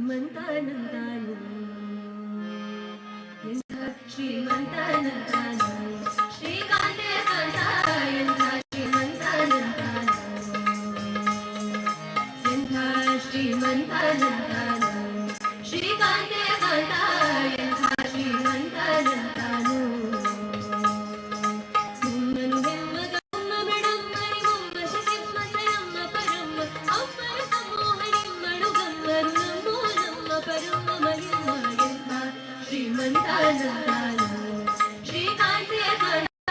ಶ್ರೀಮಂತನಂತಾನು ಎಂಥ ಶ್ರೀಮಂತನಂತಾನು ಶ್ರೀಕಾಂತೆ ಕಾಂತ ಎಂಥ ಶ್ರೀಮಂತನಂತಾನು ಎಂಥ ಶ್ರೀಮಂತನಂತಾನು ಶ್ರೀಕಾಂತೆ ಕಾಂತ ಎಂಥ ಶ್ರೀಮಂತನಂತಾನು ಮುನ್ನನು ಹೆಮ್ಮಗ ಉಮ್ಮ ಬಿಡುಮ್ಮರಿ ಮುಮ್ಮ ಶಿಸಿಮ್ಮ ಸಯಮ್ಮ ಪರಮ್ಮ ಅಮ್ಮರ ಸಮೋಹನಿ ಮಡುಗಮ್ಮರು ನಮ್ಮೋ ನಮ್ಮ ಪರಮ್ಮ ಮರಿಮ್ಮ ಎಂಥ ಶ್ರೀಮಂತನಂತಾನು ಶ್ರೀಕಾಂತೆ ಕಾಂತ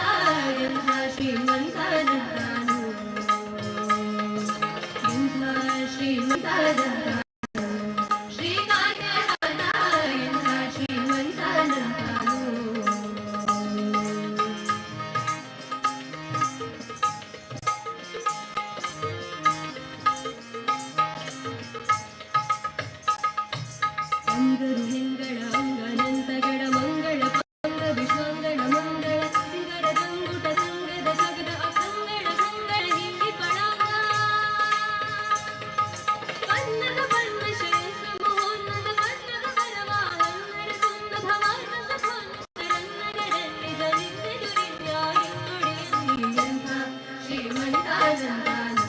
ಎಂಥ ಶ್ರೀಮಂತನಂತಾನು ಎಂಥ ಶ್ರೀಮಂತನಂತಾನು ಶ್ರೀಕಾಂತೆ ಕಾಂತ ಎಂಥ ಶ್ರೀಮಂತನಂತಾನು ಅಂಗರು ಹೆಂಗಳ ಅಂಗನಂತಗಡ ಮಂಗಳ ಪಾಂಗ ವಿಶ್ವಾಂಗಣ ಮಂಗಳ ಸಿಂಗರ ಗಂಗುಟ ಸಂಗದ ಸಗದ ಅಸಂಗಳ ಸಂಗಳ ಹಿಂಡಿ ಪಣಾಂಗ ಪನ್ನಗ ಪನ್ನ ಶ್ರೇಷ್ಠ ಮಹೋನ್ನತ ಪನ್ನಗ ಪರವಾಹಂಗರ ಕುಂದ ಭವಾನ ಸಭಾನಗರನ್ನಗರಲ್ಲಿ ಜನಿಂದೆ ದುರಿನ್ಯಾಯಿಂಗುಡಿಯಲ್ಲಿ ಎಂಥ ಶ್ರೀಮಂತನಂತಾನು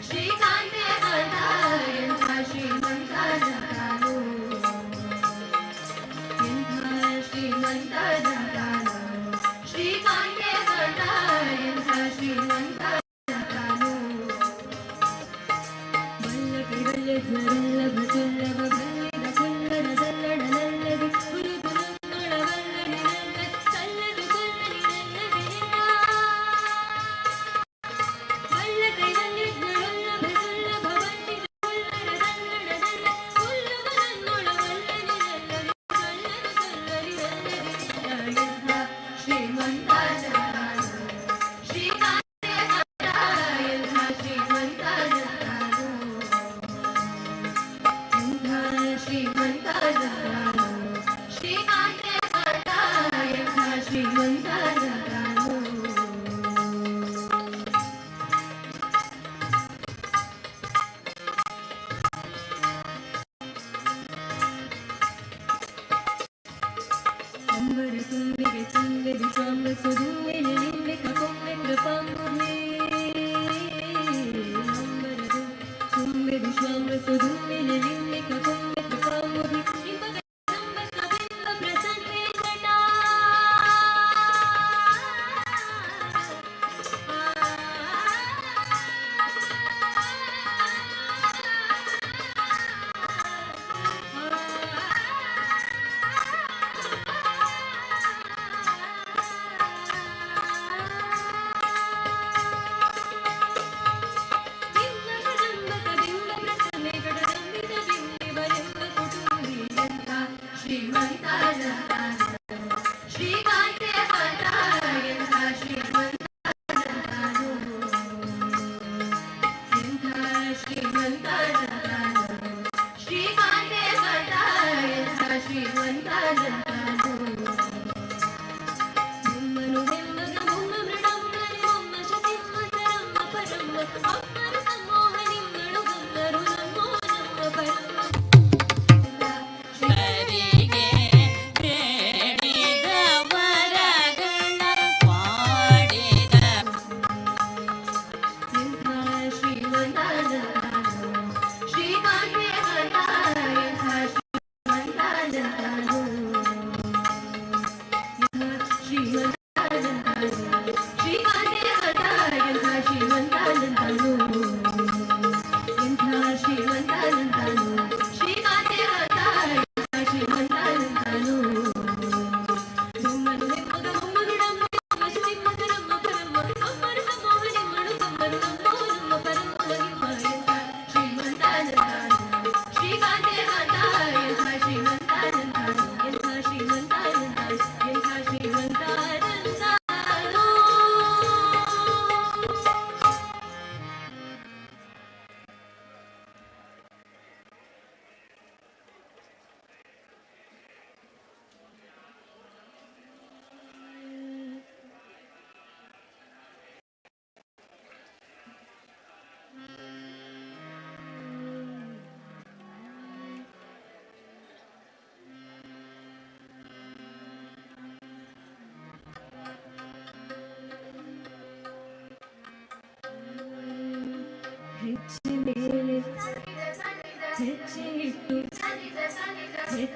ಶ್ರೀಕಾಂತೆ ಕಾಂತ ಎಂಥ ಶ್ರೀಮಂತನಂತಾನು ಎಂಥ ಶ್ರೀಮಂತನಂತಾನು ಶ್ರೀಕಾಂತೆ ಕಾಂತ ಎಂಥ ಶ್ರೀಮಂತನಂತಾನು ಬಲ್ಲಕಿ ಬಲ್ಲೆಜ್ವರಲ್ಲಭ ಸುಲ್ಲಭ ಬಲ್ಲಿದ ಕುಲ್ಲರ ದಲ್ಲಡ ನಲ್ಲದಿ ಹುಲು ತುಲುಂಗಳ ವಲ್ಲಡಿ ನಲ್ಲ ಸಲ್ಲದು ಕೊಲ್ಲಡಿ ನಲ್ಲದಿ ನಿನ್ನ ಬಲ್ಲಕೈ ಬಲ್ಲಿಜ್ವರಲ್ಲಭ ಸುಲ್ಲಭ ಬಲ್ಲಿದ ಕುಲ್ಲರ ದಲ್ಲಡ ನಲ್ಲ ಹುಲ್ಲುಗ ನನ್ನೊಳ ವಲ್ಲಡಿ ನಲ್ಲದಿ ಸಲ್ಲದು ಕೊಲ್ಲಡಿ ನಲ್ಲದಿ ನಿನ್ನ ಎಂಥ ಶ್ರೀಮಂತನಂತಾನು ಶ್ರೀಕಾಂತೆ ಕಾಂತ ಎಂಥ ಶ್ರೀಮಂತನಂತಾನು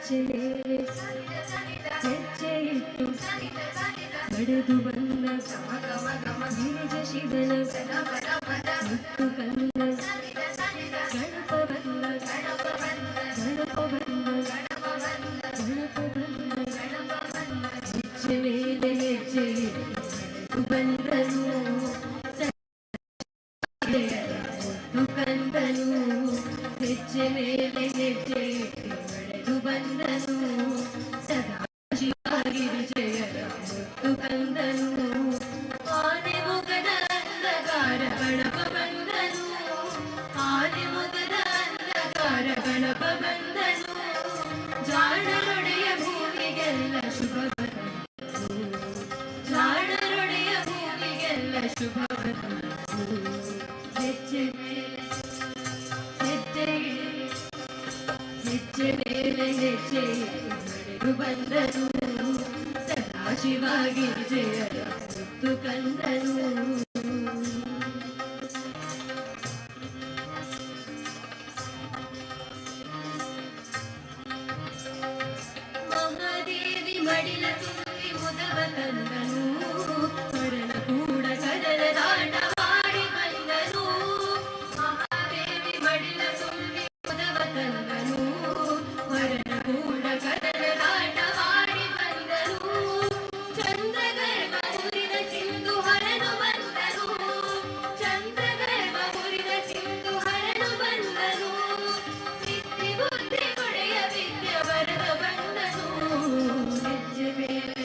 ಹೆಜ್ಜೆ ಮೇಲೆ ಹೆಜ್ಜೆ ಇಟ್ಟು ನಡೆದು ಬಂದ ಬೀಜ ಶಿವನ ಮುತ್ತು ಕಂದ ಗಣಪ ಬಂದ ಗಣಪ ಬಂದ ಗಣಪ ಬಂದ ಹೆಜ್ಜೆ ಮೇಲೆ ಹೆಜ್ಜೆ ಇಟ್ಟು ಬಂದನು ಮುತ್ತು ಕಂದನು ಹೆಜ್ಜೆ ಮೇಲೆ ಹೆಜ್ಜೆ ನಡೆದು ಬಂದನು ಸದಾ ಶಿವಗಿರಿಜಯರ ಮುತ್ತು ಕಂದನು ಆನೆ ಮುಗದ ಅಂಧಕಾರ ಗಣಪ ಬಂದನು ಆನೆ ಮುಗದ ಅಂಧಕಾರ ಗಣಪ ಬಂದನು ಜಾಣರೊಡೆಯ ಭೂಮಿಗೆಲ್ಲ ಶುಭ ಬಂದನು ಜಾಣರೊಡೆಯ ಭೂಮಿಗೆಲ್ಲ ಶುಭ ಬಂದನು ಹೆಜ್ಜೆ ಮೇಲೆ ಹೆಜ್ಜೆ ಮೇಲೆ ಹೆಜ್ಜೆ ನಡೆದು ಬಂದನು ಸದಾ ಶಿವಗಿರಿಜಯರ ಮುತ್ತು ಕಂದನು ಮಹಾದೇವಿ ಮಡಿಲ ತುಂಬಿ ಮುದವ ತಂದನು ಹೊರನ ಕೂಡ ಕದಲ ದಾಟ ಮಾಡಿ ಬಂದನು ಮಹಾದೇವಿ ಮಡಿಲ ತುಂಬಿ ಮುದವ ತಂದನು ಹೊರನ ಕೂಡ ಕದಲ ದಾಟ ಮಾಡಿ ಬಂದನು ಚಂದ್ರಗರ್ಭ ಮುರಿದ ಸಿಂಧು ಹರನು ಬಂದನು ಚಂದ್ರಗರ್ಭ ಮುರಿದ ಸಿಂಧು ಹರನು ಬಂದನು ಸಿದ್ಧಿ ಬುದ್ಧಿ ಕೊಡೆಯ ವಿದ್ಯೆ ವರದ ಬಂದನು ಹೆಜ್ಜೆ ಮೇಲೆ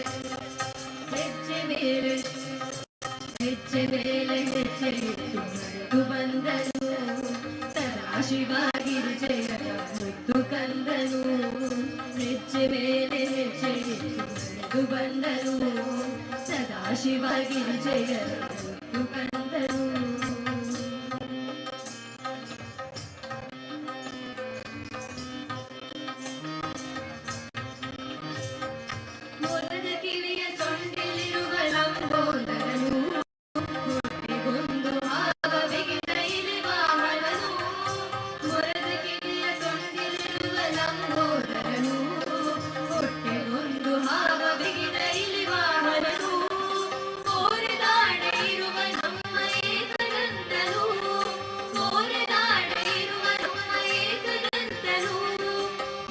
ಹೆಜ್ಜೆ ಮೇಲೆ ಹೆಜ್ಜೆ ಮೇಲೆ ಹೆಜ್ಜೆ ಇಟ್ಟು ನಡೆದು ಬಂದನು ಸದಾ ಶಿವಗಿರಿಜಯರ ಮುತ್ತು ಕಂದನು ಹೆಜ್ಜೆ ಮೇಲೆ ಹೆಜ್ಜೆ ಇಟ್ಟು ನಡೆದು ಬಂದನು ಸದಾ ಶಿವಗಿರಿಜಯರ ಮುತ್ತು ಕಂದನು ಮೊರದ ಕಿವಿಯ ಸೊಂಡಿಲಿರುವ ಲಂಬೋದರನು ಹೊಟ್ಟೆಗೊಂದು ಹಾವ ಬಿಗಿದ ಇಲಿ ವಾಹನನು ಮೊರದ ಕಿವಿಯ ಸೊಂಡಿಲಿರುವ ಲಂಬೋದರನು ಹೊಟ್ಟೆಗೊಂದು ಹಾವ ಬಿಗಿದ ಇಲಿ ವಾಹನನು ಕೋರೆದಾಡೆ ಇರುವ ನಮ್ಮ ಏಕದಂತನು ಕೋರೆದಾಡೆ ಇರುವ ನಮ್ಮ ಏಕದಂತನು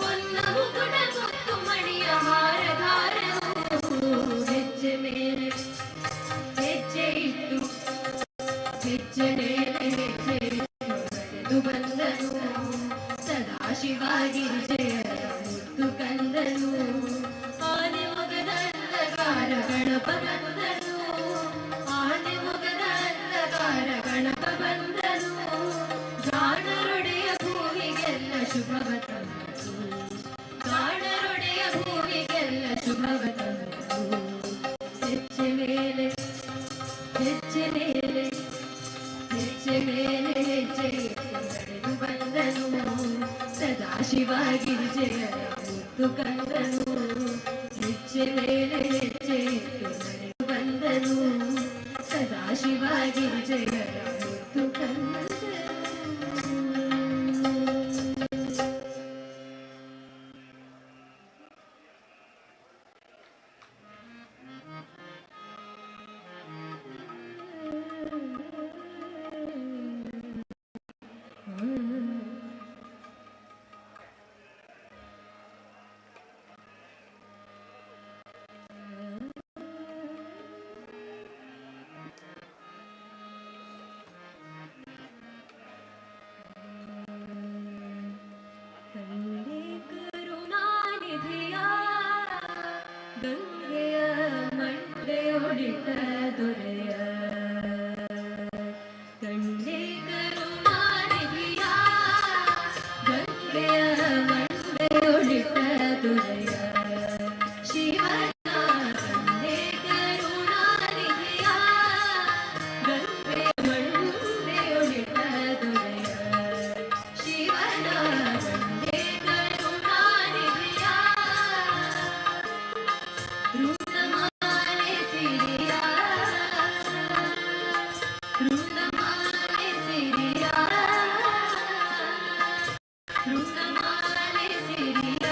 ಹೊನ್ನ ಮುಗುಟ ಮುತ್ತು ಮಣಿಯ ಹಾರಧಾರನು ಹೆಜ್ಜೆ ಮೇಲೆ ಹೆಜ್ಜೆ ಇಟ್ಟು ಹೆಜ್ಜೆ ಮೇಲೆ ಹೆಜ್ಜೆ ಇಟ್ಟು ನಡೆದು ಬಂದನು ಸದಾ ಶಿವಗಿರಿಜಯರ ಮುತ್ತು ಕಂದನು ಆನೆ ಮೊಗದ ಅಂಧಕಾರ ಗಣಪ ಬಂದನು ಆನೆ ಮೊಗದ ಅಂಧಕಾರ ಗಣಪ ಬಂದನು ಜಾಣರೊಡೆಯ ಭೂಮಿಗೆಲ್ಲ ಶುಭವ ತಂದನು ಜಾಣರೊಡೆಯ ಭೂಮಿಗೆಲ್ಲ ಶುಭವ ತಂದನು ಹೆಜ್ಜೆ ಮೇಲೆ ಹೆಜ್ಜೆ ಮೇಲೆ ಹೆಜ್ಜೆ ಮೇಲೆ ಹೆಜ್ಜೆ ಇಟ್ಟು ನಡೆದು ಬಂದನು ಸದಾ ಶಿವಗಿರಿಜಯರ ಮುತ್ತು ಕಂದನು ಹೆಜ್ಜೆ ಮೇಲೆ ಹೆಜ್ಜೆ ಇಟ್ಟು ನಡೆದು ಬಂದನು ಸದಾ ಶಿವಗಿರಿಜಯರ ಮುತ್ತು ಕಂದನು ಕಂಡೆ ಕರುಣಾನಿಧಿಯ ಗಂಗೆಯ ಮಂಡೆಯೊಡಿತ ದೊರೆಯ ಕಂಡೆ ಕರುಣಾನಿಧಿಯ ಗಂಗೆಯ ಮಂಡೆಯೊಡಿತ ದೊರೆಯ ಶಿವನ ಕಂಡೆ ಕರುಣಾನಿಧಿಯ ಗಂಗೆಯ ಮಂಡೆಯೊಡಿತ ದೊರೆಯ ಶಿವನ ಕಂಡೆ ಕರುಣಾನಿಧಿಯ ಋಣಮಾಲೆ ಸಿರಿಯ ಋಣಮಾಲೆ ಸಿರಿಯ ಋಣಮಾಲೆ ಸಿರಿಯ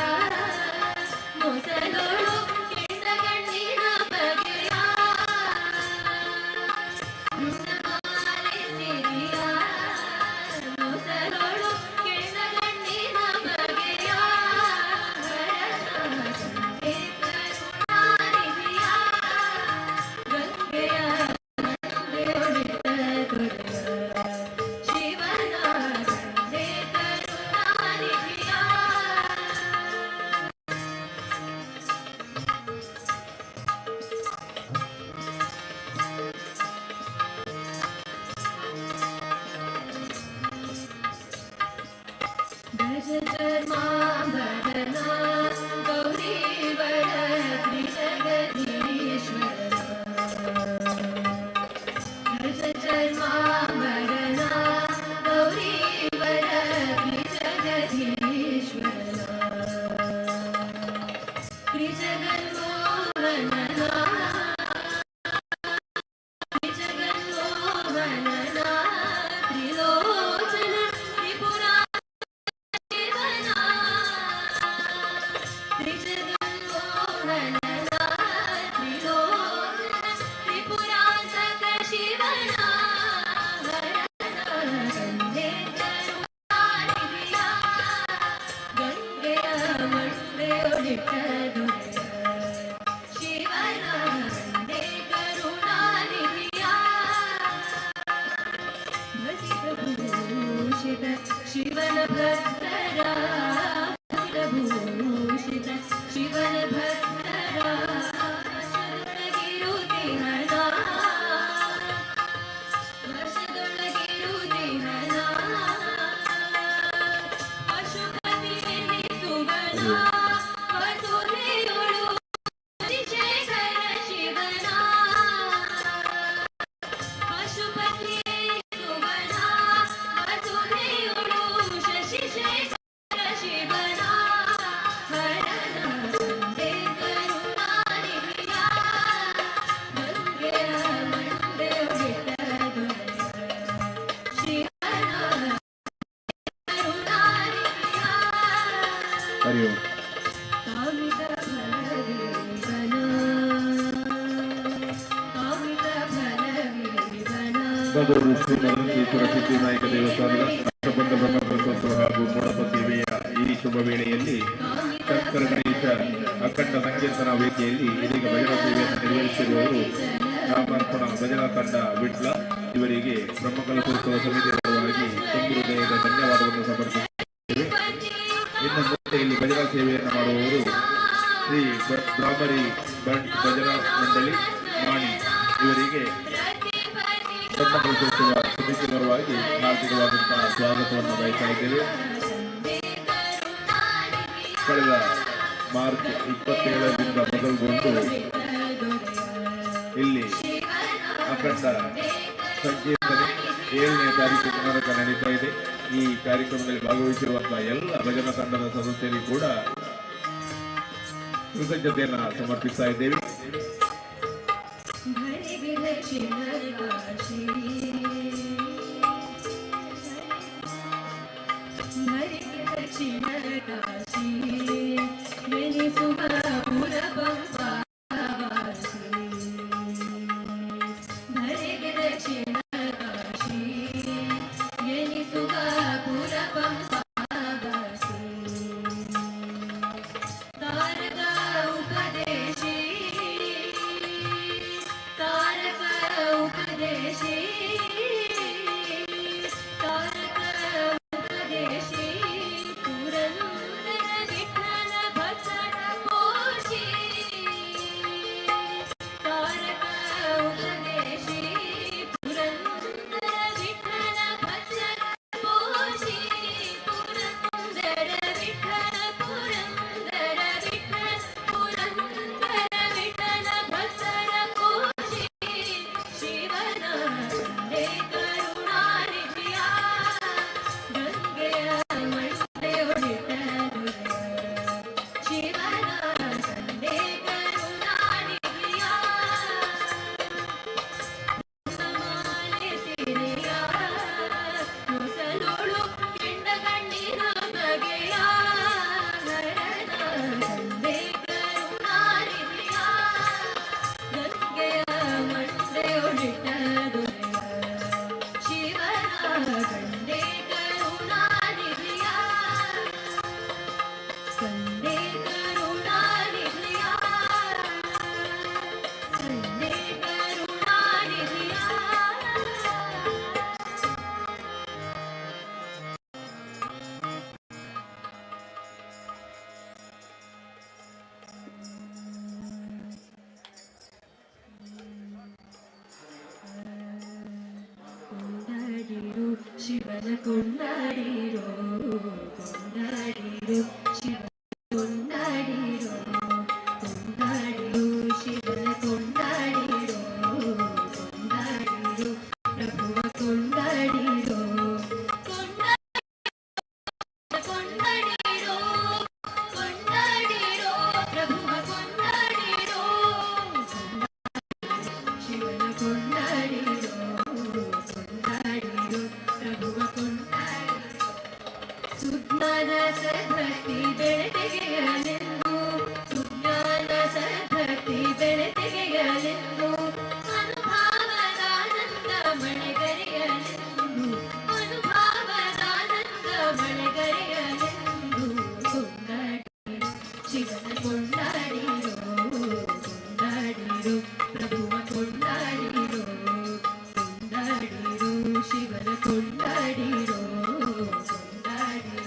ಭೂಷಿತ ಶಿವನ ಭಕ್ತರ ವಶದೊಳಗಿರುತ್ತಿಹನ ಪಶುಪತಿ ಎನ್ನಿಸುವನ ವಸುಧೆಯೊಳು ಶೇಖರ ಶಿವನ ಪಶುಪತಿ ಎನ್ನಿಸುವನ ವಸುಧೆಯೊಳು ಶಶಿಶೇಖರ ಶಿವನ ಹರನ ತಂದೆ ಕರುಣಾನಿಧಿಯ ಗಂಗೆಯ ಮಂಡೆಯೊಳಿಟ್ಟ ಹರಿ ಓಂ. ಬದೂರು ಶ್ರೀ ಮಧುರೇಶ್ವರ ಸಿದ್ಧಿನಾಯಕ ದೇವಸ್ಥಾನದ ಸಂಬಂಧ ಬ್ರಹ್ಮೋತ್ಸವ ಹಾಗೂ ಮೂಡಪ ಸೇವೆಯ ಈ ಶುಭ ವೇಳೆಯಲ್ಲಿ ಶಂಕರ ಗಣೇಶ ಅಖಂಡ ಸಂಕೀರ್ತನ ವೇದಿಕೆಯಲ್ಲಿ ಇದೀಗ ಭಜನಾ ಸೇವೆಯನ್ನು ನಿರ್ವಹಿಸಿರುವವರು ರಾಮಾರ್ಪಣ ಭಜನಾ ತಂಡ ವಿಟ್ಲ ಇವರಿಗೆ ಬ್ರಹ್ಮಕಲಶೋತ್ಸವ ಸಮಿತಿಯ ಪರವಾಗಿ ತುಂಬು ಹೃದಯದ ಧನ್ಯವಾದವನ್ನು ಸಮರ್ಪಿಸುತ್ತೇವೆ. ಇನ್ನು ಮುಂದೆ ಇಲ್ಲಿ ಭಜನಾ ಸೇವೆಯನ್ನು ಮಾಡುವವರು ಶ್ರೀ ಬ್ರಾಹ್ಮರಿ ಬಂಡ್ ಭಜನಾ ಮಂಡಳಿ ಮಾಣಿ ಇವರಿಗೆ ಬ್ರಹ್ಮಕಲಶೋತ್ಸವ ಸಮಿತಿ ಪರವಾಗಿ ಹಾರ್ದಿಕವಾದಂತಹ ಸ್ವಾಗತವನ್ನು ಬಯಸ್ತಾ ಇದ್ದೇವೆ. ಕಳೆದ ಮಾರ್ಚ್ 27ರಿಂದ ಮೊದಲುಗೊಂಡು ಇಲ್ಲಿ ಅಖಂಡ ಸಂಕೀರ್ತನೆ 7ನೇ ತಾರೀಕು ದಿನಾಂಕ ನಡೀತಾ ಇದೆ. ಈ ಕಾರ್ಯಕ್ರಮದಲ್ಲಿ ಭಾಗವಹಿಸಿರುವಂತಹ ಎಲ್ಲ ಭಜನಾ ತಂಡದ ಸದಸ್ಯರಿಗೂ ಕೂಡ ಕೃತಜ್ಞತೆಯನ್ನು ಸಮರ್ಪಿಸ್ತಾ ಇದ್ದೇವೆ. ಶಿವನ ಕೊಂಡಾಡಿರೋ ಕೊಂಡಾಡಿರೋ ಶಿವ ಕೊಂಡಾಡಿರೋ ಕೊಂಡಾಡಿರೋ ಶಿವನ ಕೊಂಡಾಡಿರೋ ಕೊಂಡಾಡಿರೋ ಪ್ರಭುವ ಕೊಂಡಾಡಿರೋ ಕೊಂಡಾಡಿರೋ ಕೊಂಡಾಡಿರೋ ಪ್ರಭುವ ಕೊಂಡಾಡಿರೋ ಶಿವನ ಕೊಂಡಾಡಿರೋ ಸುಜ್ಞಾನ ಸದ್ಭಕ್ತಿ ಬೆಳೆತೆಗೆಯಲೆಂದು ಸುಜ್ಞಾನ ಸದ್ಭಕ್ತಿ ಬೆಳೆತೆಗೆಯಲೆಂದು ಅನುಭಾವದಾನಂದ ಮಳೆಗರೆಯಲೆಂದು ಅನುಭಾವದಾನಂದ ಮಳೆಗರೆಯಲೆಂದು ಕೊಂಡಾಡಿರೋ ಶಿವನ ಕೊಂಡಾಡಿರೋ ಕೊಂಡಾಡಿರೋ ಪ್ರಭುವ ಕೊಂಡಾಡಿರೋ ಕೊಂಡಾಡಿರೋ ಶಿವನ ಕೊಂಡಾಡಿರೋ ಕೊಂಡಾಡಿರೋ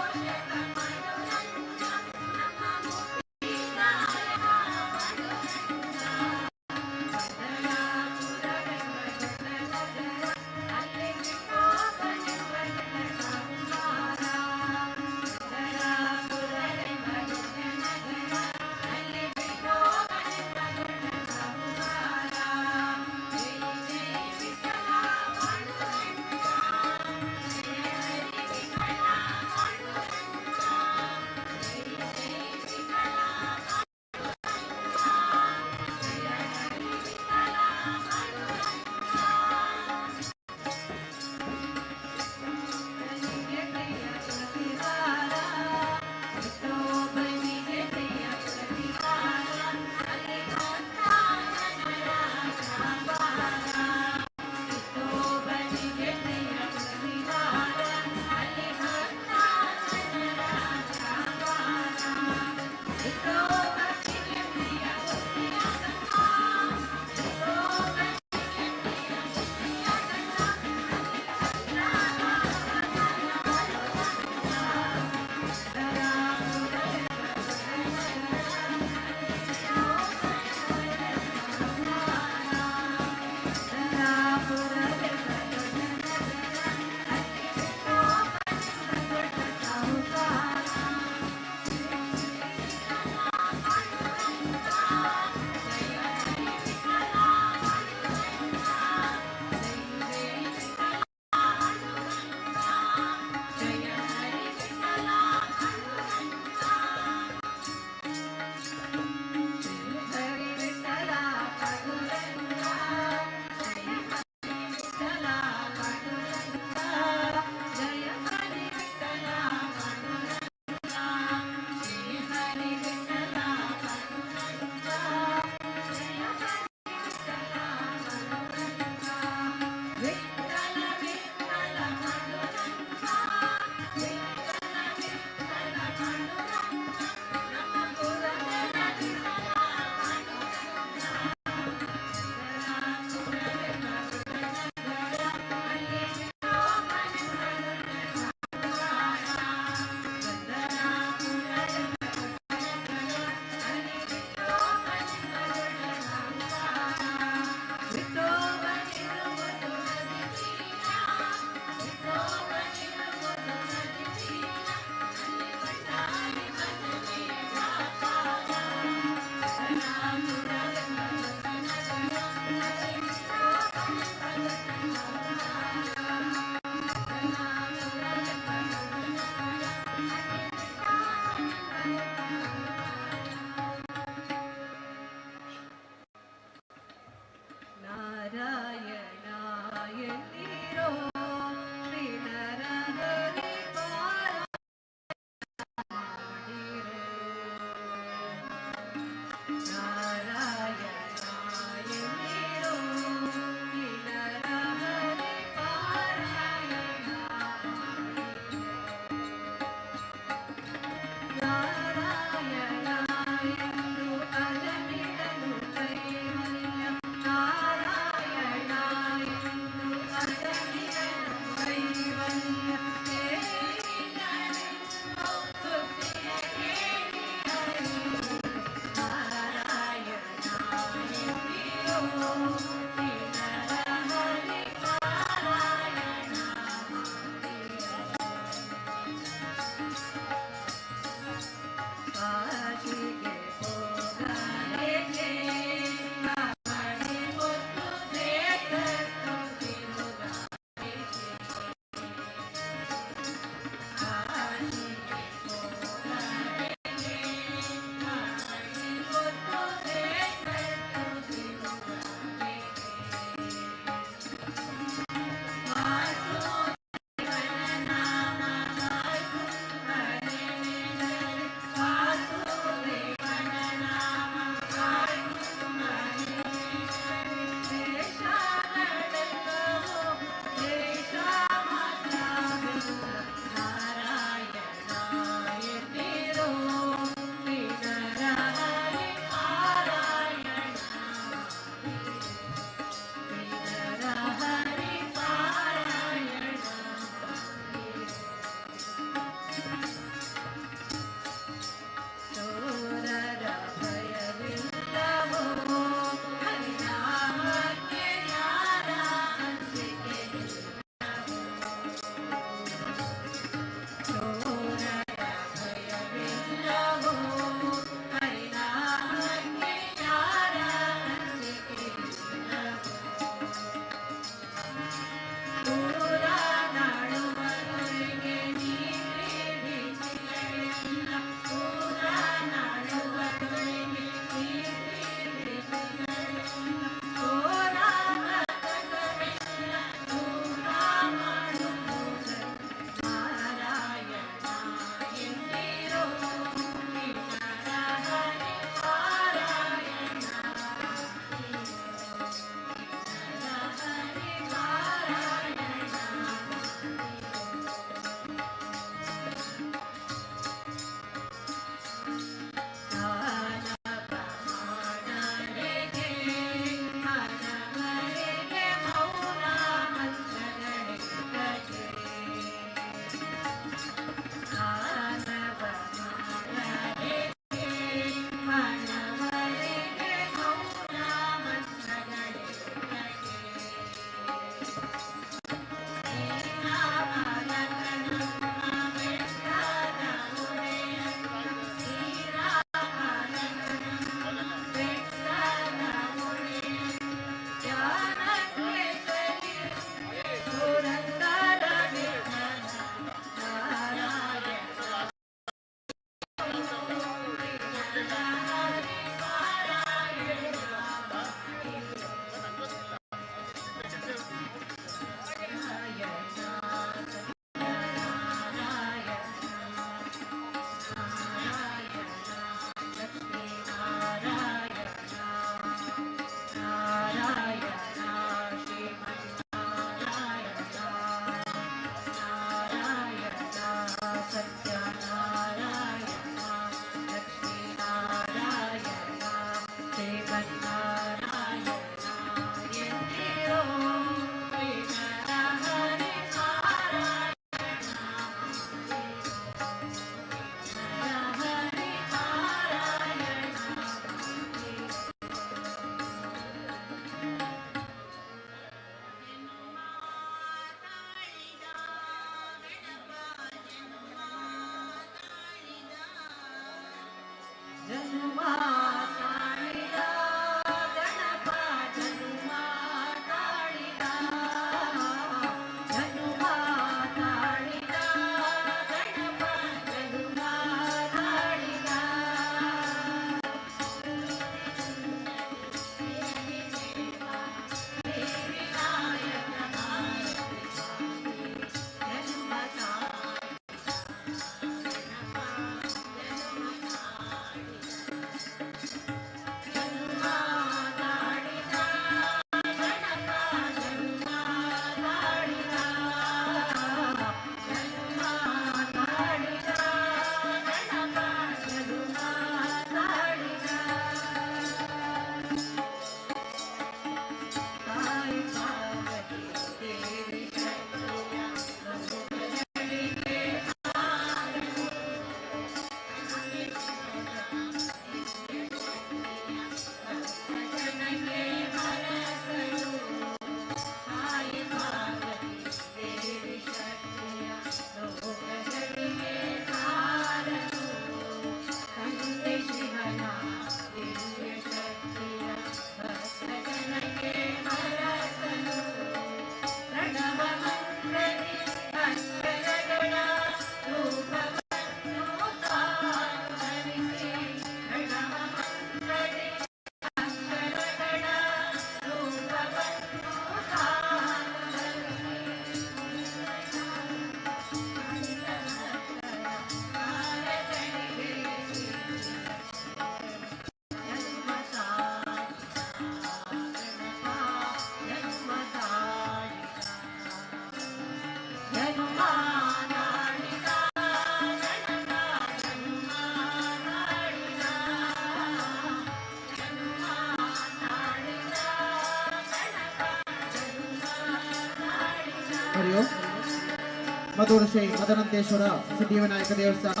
ಮಧುರ ಶ್ರೀ ಮದನಂತೇಶ್ವರ ಸಿದ್ಧಿವಿನಾಯಕ ದೇವಸ್ಥಾನ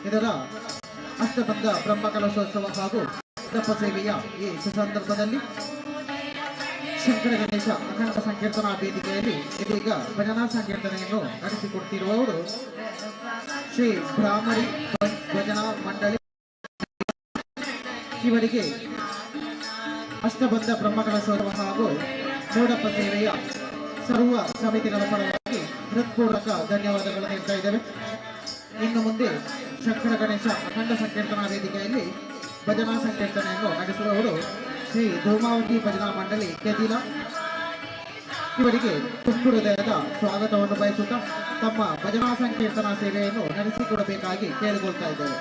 ಇದರ ಅಷ್ಟಬಂಧ ಬ್ರಹ್ಮ ಕಲಶೋತ್ಸವ ಹಾಗೂ ಮಂಟಪ ಸೇವೆಯ ಈ ಸುಸಂದರ್ಭದಲ್ಲಿ ಶಂಕರ ಗಣೇಶ ಅಖಂಡ ಸಂಕೀರ್ತನಾ ವೇದಿಕೆಯಲ್ಲಿ ಇದೀಗ ಭಜನಾ ಸಂಕೀರ್ತನೆಯನ್ನು ನಡೆಸಿಕೊಡ್ತಿರುವವರು ಶ್ರೀ ಭ್ರಾಮರಿ ಭಜನಾ ಮಂಡಳಿ. ಇವರಿಗೆ ಅಷ್ಟಬಂಧ ಬ್ರಹ್ಮಕಲಶೋತ್ಸವ ಹಾಗೂ ಮಂಟಪ ಸೇವೆಯ ಸರ್ವ ಸಮಿತಿಗಳ ಪರವಾಗಿ ಹೃತ್ಪೂರ್ವಕ ಧನ್ಯವಾದಗಳು ನೀಡ್ತಾ ಇದ್ದೇವೆ. ಇನ್ನು ಮುಂದೆ ಶಂಕರ ಗಣೇಶ ಅಖಂಡ ಸಂಕೀರ್ತನಾ ವೇದಿಕೆಯಲ್ಲಿ ಭಜನಾ ಸಂಕೀರ್ತನೆಯನ್ನು ನಡೆಸುವವರು ಶ್ರೀ ಧೂಮಾವತಿ ಭಜನಾ ಮಂಡಳಿ ಕೆದಿಲ. ಇವರಿಗೆ ತುಂಬು ಹೃದಯದ ಸ್ವಾಗತವನ್ನು ಬಯಸುತ್ತಾ ತಮ್ಮ ಭಜನಾ ಸಂಕೀರ್ತನಾ ಸೇವೆಯನ್ನು ನಡೆಸಿಕೊಡಬೇಕಾಗಿ ಕೇಳಿಕೊಳ್ತಾ ಇದ್ದೇವೆ.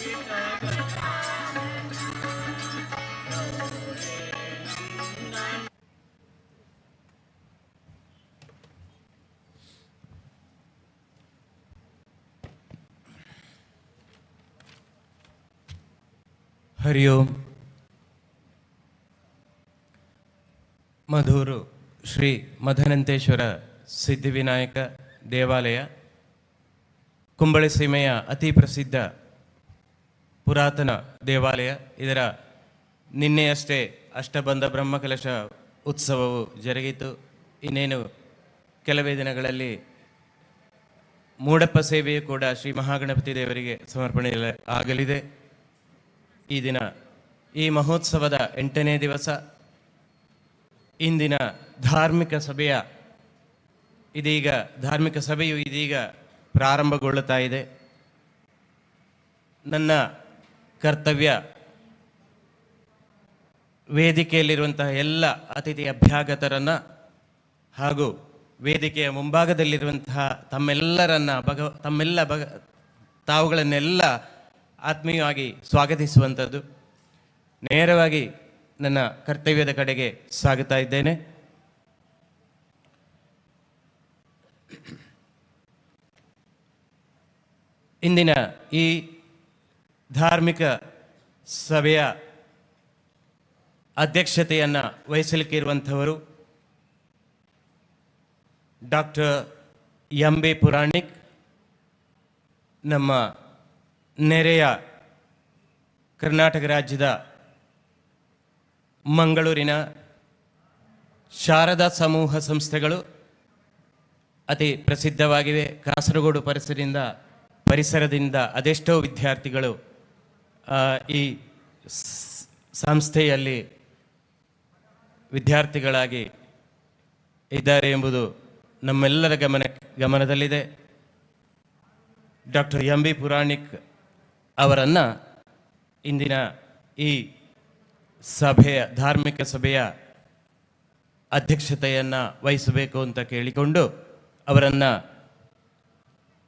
ಹರಿ ಓಂ. ಮಧೂರು ಶ್ರೀ ಮಧನಂತೇಶ್ವರ ಸಿದ್ಧಿವಿನಾಯಕ ದೇವಾಲಯ ಕುಂಬಳೆ ಸೀಮೆಯ ಅತಿ ಪ್ರಸಿದ್ಧ ಪುರಾತನ ದೇವಾಲಯ. ಇದರ ನಿನ್ನೆಯಷ್ಟೇ ಅಷ್ಟಬಂಧ ಬ್ರಹ್ಮಕಲಶ ಉತ್ಸವವು ಜರುಗಿತು. ಇನ್ನೇನು ಕೆಲವೇ ದಿನಗಳಲ್ಲಿ ಮೂಡಪ್ಪ ಸೇವೆಯು ಕೂಡ ಶ್ರೀ ಮಹಾಗಣಪತಿ ದೇವರಿಗೆ ಸಮರ್ಪಣೆ ಆಗಲಿದೆ. ಈ ದಿನ ಈ ಮಹೋತ್ಸವದ 8ನೇ ದಿವಸ. ಇಂದಿನ ಧಾರ್ಮಿಕ ಸಭೆಯು ಇದೀಗ ಪ್ರಾರಂಭಗೊಳ್ಳುತ್ತಾ ಇದೆ. ನನ್ನ ಕರ್ತವ್ಯ ವೇದಿಕೆಯಲ್ಲಿರುವಂತಹ ಎಲ್ಲ ಅತಿಥಿ ಅಭ್ಯಾಗತರನ್ನು ಹಾಗೂ ವೇದಿಕೆಯ ಮುಂಭಾಗದಲ್ಲಿರುವಂತಹ ತಾವುಗಳನ್ನೆಲ್ಲ ಆತ್ಮೀಯವಾಗಿ ಸ್ವಾಗತಿಸುವಂಥದ್ದು. ನೇರವಾಗಿ ನನ್ನ ಕರ್ತವ್ಯದ ಕಡೆಗೆ ಸಾಗುತ್ತಾ ಇದ್ದೇನೆ. ಇಂದಿನ ಈ ಧಾರ್ಮಿಕ ಸಭೆಯ ಅಧ್ಯಕ್ಷತೆಯನ್ನು ವಹಿಸಲಿಕ್ಕೆ ಇರುವಂಥವರು ಡಾಕ್ಟರ್ ಎಂ.ಬಿ. ಪುರಾಣಿಕ್, ನಮ್ಮ ನೆರೆಯ ಕರ್ನಾಟಕ ರಾಜ್ಯದ ಮಂಗಳೂರಿನ ಶಾರದಾ ಸಮೂಹ ಸಂಸ್ಥೆಗಳು ಅತಿ ಪ್ರಸಿದ್ಧವಾಗಿವೆ. ಕಾಸರಗೋಡು ಪರಿಸರದಿಂದ ಅದೆಷ್ಟೋ ವಿದ್ಯಾರ್ಥಿಗಳು ಈ ಸಂಸ್ಥೆಯಲ್ಲಿ ವಿದ್ಯಾರ್ಥಿಗಳಾಗಿ ಇದ್ದಾರೆ ಎಂಬುದು ನಮ್ಮೆಲ್ಲರ ಗಮನದಲ್ಲಿದೆ. Doctor MB. ಪುರಾಣಿಕ್ ಅವರನ್ನು ಇಂದಿನ ಈ ಧಾರ್ಮಿಕ ಸಭೆಯ ಅಧ್ಯಕ್ಷತೆಯನ್ನು ವಹಿಸಬೇಕು ಅಂತ ಕೇಳಿಕೊಂಡು ಅವರನ್ನು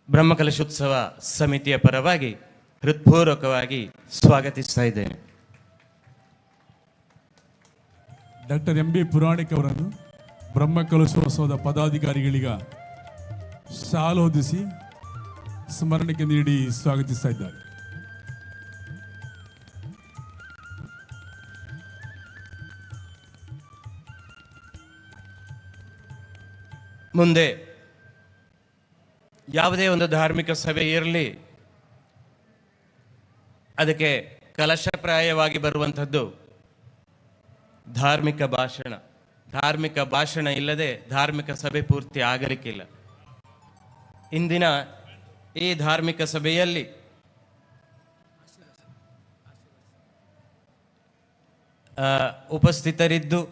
ಬ್ರಹ್ಮಕಲಶೋತ್ಸವ ಸಮಿತಿಯ ಪರವಾಗಿ ಹೃತ್ಪೂರ್ವಕವಾಗಿ ಸ್ವಾಗತಿಸ್ತಾ ಇದ್ದೇನೆ. Doctor MB. ಪುರಾಣಿಕ್ ಅವರನ್ನು ಬ್ರಹ್ಮಕಲಶೋತ್ಸವದ ಪದಾಧಿಕಾರಿಗಳಿಗ ಶಾಲೋದಿಸಿ ಸ್ಮರಣೆಗೆ ನೀಡಿ ಸ್ವಾಗತಿಸ್ತಾ ಇದ್ದಾರೆ. ಮುಂದೆ ಯಾವುದೇ ಒಂದು ಧಾರ್ಮಿಕ ಸಭೆ ಇರಲಿ, ಅದಕ್ಕೆ ಕಲಶಪ್ರಾಯವಾಗಿ ಬರುವಂಥದ್ದು ಧಾರ್ಮಿಕ ಭಾಷಣ. ಧಾರ್ಮಿಕ ಭಾಷಣ ಇಲ್ಲದೆ ಧಾರ್ಮಿಕ ಸಭೆ ಪೂರ್ತಿ ಆಗಲಿಕ್ಕಿಲ್ಲ. ಇಂದಿನ ಈ ಧಾರ್ಮಿಕ ಸಭೆಯಲ್ಲಿ ಉಪಸ್ಥಿತರಿದ್ದು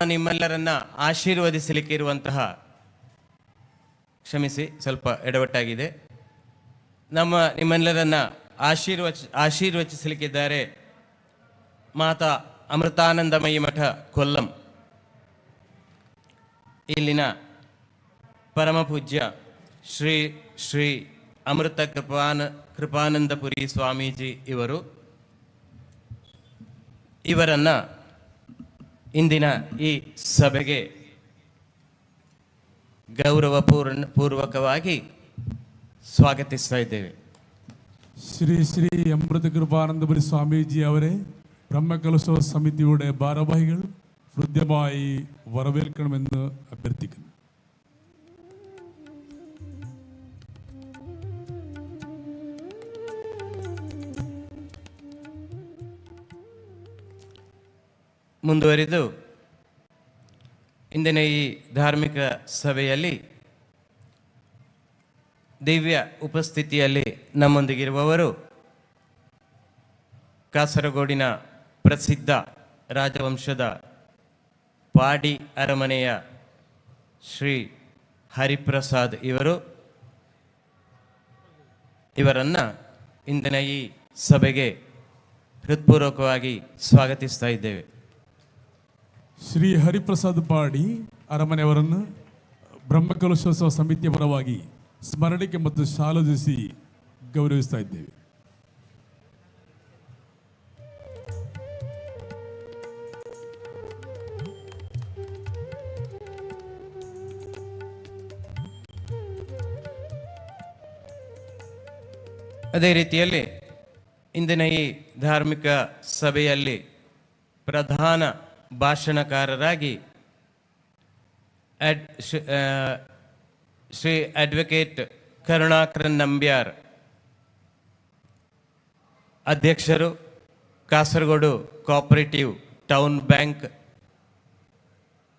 ನಿಮ್ಮೆಲ್ಲರನ್ನ ಆಶೀರ್ವದಿಸಲಿಕ್ಕೆ ಇರುವಂತಹ, ಕ್ಷಮಿಸಿ ಸ್ವಲ್ಪ ಎಡವಟ್ಟಾಗಿದೆ, ನಿಮ್ಮೆಲ್ಲರನ್ನ ಆಶೀರ್ವಚಿಸಲಿಕ್ಕಿದ್ದಾರೆ ಮಾತಾ ಅಮೃತಾನಂದಮಯಿ ಮಠ ಕೊಲ್ಲಂ. ಇಲ್ಲಿನ ಪರಮ ಪೂಜ್ಯ ಶ್ರೀ ಶ್ರೀ ಅಮೃತ ಕೃಪಾನಂದಪುರಿ ಸ್ವಾಮೀಜಿ ಇವರನ್ನು ಇಂದಿನ ಈ ಸಭೆಗೆ ಗೌರವಪೂರ್ವಕವಾಗಿ ಸ್ವಾಗತಿಸ್ತಾ ಇದ್ದೇವೆ. ಶ್ರೀ ಶ್ರೀ ಅಮೃತ ಕೃಪಾನಂದಪುರಿ ಸ್ವಾಮೀಜಿ ಅವರೇ, ಬ್ರಹ്മകലശോത്സവ സമിതിയുടെ ഭാരവാഹികൾ ഹൃദ്യമായി വരവേൽക്കണമെന്ന് അഭ്യർത്ഥിക്കുന്നു. ಮುಂದುವರಿದು ಇಂದಿನ ಈ ಧಾರ್ಮಿಕ ಸಭೆಯಲ್ಲಿ ದಿವ್ಯ ಉಪಸ್ಥಿತಿಯಲ್ಲಿ ನಮ್ಮೊಂದಿಗಿರುವವರು ಕಾಸರಗೋಡಿನ ಪ್ರಸಿದ್ಧ ರಾಜವಂಶದ ಪಾಡಿ ಅರಮನೆಯ ಶ್ರೀ ಹರಿಪ್ರಸಾದ್ ಇವರನ್ನು ಇಂದಿನ ಈ ಸಭೆಗೆ ಹೃತ್ಪೂರ್ವಕವಾಗಿ ಸ್ವಾಗತಿಸ್ತಾ ಇದ್ದೇವೆ. ಶ್ರೀ ಹರಿಪ್ರಸಾದ್ ಪಾಡಿ ಅರಮನೆಯವರನ್ನು ಬ್ರಹ್ಮಕಲಶೋತ್ಸವ ಸಮಿತಿಯ ಪರವಾಗಿ ಸ್ಮರಣೆಗೆ ಮತ್ತು ಶಾಲೋದಿಸಿ ಗೌರವಿಸ್ತಾ ಇದ್ದೇವೆ. ಅದೇ ರೀತಿಯಲ್ಲಿ ಇಂದಿನ ಈ ಧಾರ್ಮಿಕ ಸಭೆಯಲ್ಲಿ ಪ್ರಧಾನ ಭಾಷಣಕಾರರಾಗಿ ಶ್ರೀ ಅಡ್ವೊಕೇಟ್ ಕರುಣಾಕರನ್ ನಂಬ್ಯಾರ್, ಅಧ್ಯಕ್ಷರು, ಕಾಸರಗೋಡು ಕೋಆಪರೇಟಿವ್ ಟೌನ್ ಬ್ಯಾಂಕ್,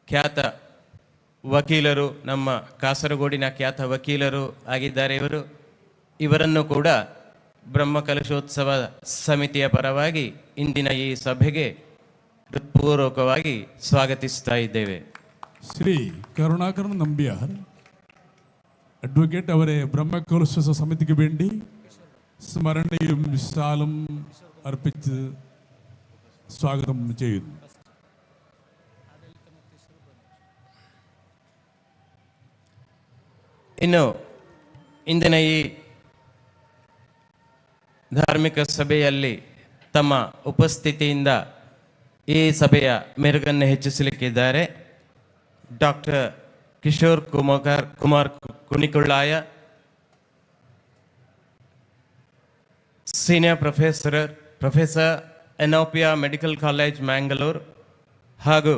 ಖ್ಯಾತ ವಕೀಲರು, ನಮ್ಮ ಕಾಸರಗೋಡಿನ ಖ್ಯಾತ ವಕೀಲರು ಆಗಿದ್ದಾರೆ ಇವರನ್ನು ಕೂಡ ಬ್ರಹ್ಮಕಲಶೋತ್ಸವ ಸಮಿತಿಯ ಪರವಾಗಿ ಇಂದಿನ ಈ ಸಭೆಗೆ ಹೃತ್ಪೂರ್ವಕವಾಗಿ ಸ್ವಾಗತಿಸ್ತಾ ಇದ್ದೇವೆ. ಶ್ರೀ ಕರುಣಾಕರನ್ ನಂಬ್ಯಾರ್ അഡ്വക്കേറ്റ് അവരെ ബ്രഹ്മകലശോത്സവ സമിതിക്ക് വേണ്ടി സ്മരണയും ശാലും അർപ്പിച്ച് സ്വാഗതം ചെയ്യുന്നു. ಇನ್ನು ಇಂದಿನ ಈ ಧಾರ್ಮಿಕ ಸಭೆಯಲ್ಲಿ ತಮ್ಮ ಉಪಸ್ಥಿತಿಯಿಂದ ಈ ಸಭೆಯ ಮೆರುಗನ್ನು ಹೆಚ್ಚಿಸಲಿಕ್ಕಿದ್ದಾರೆ doctor Kishore Kumar Kunikullaya, senior professor Yenepoya medical college Mangaluru ಹಾಗೂ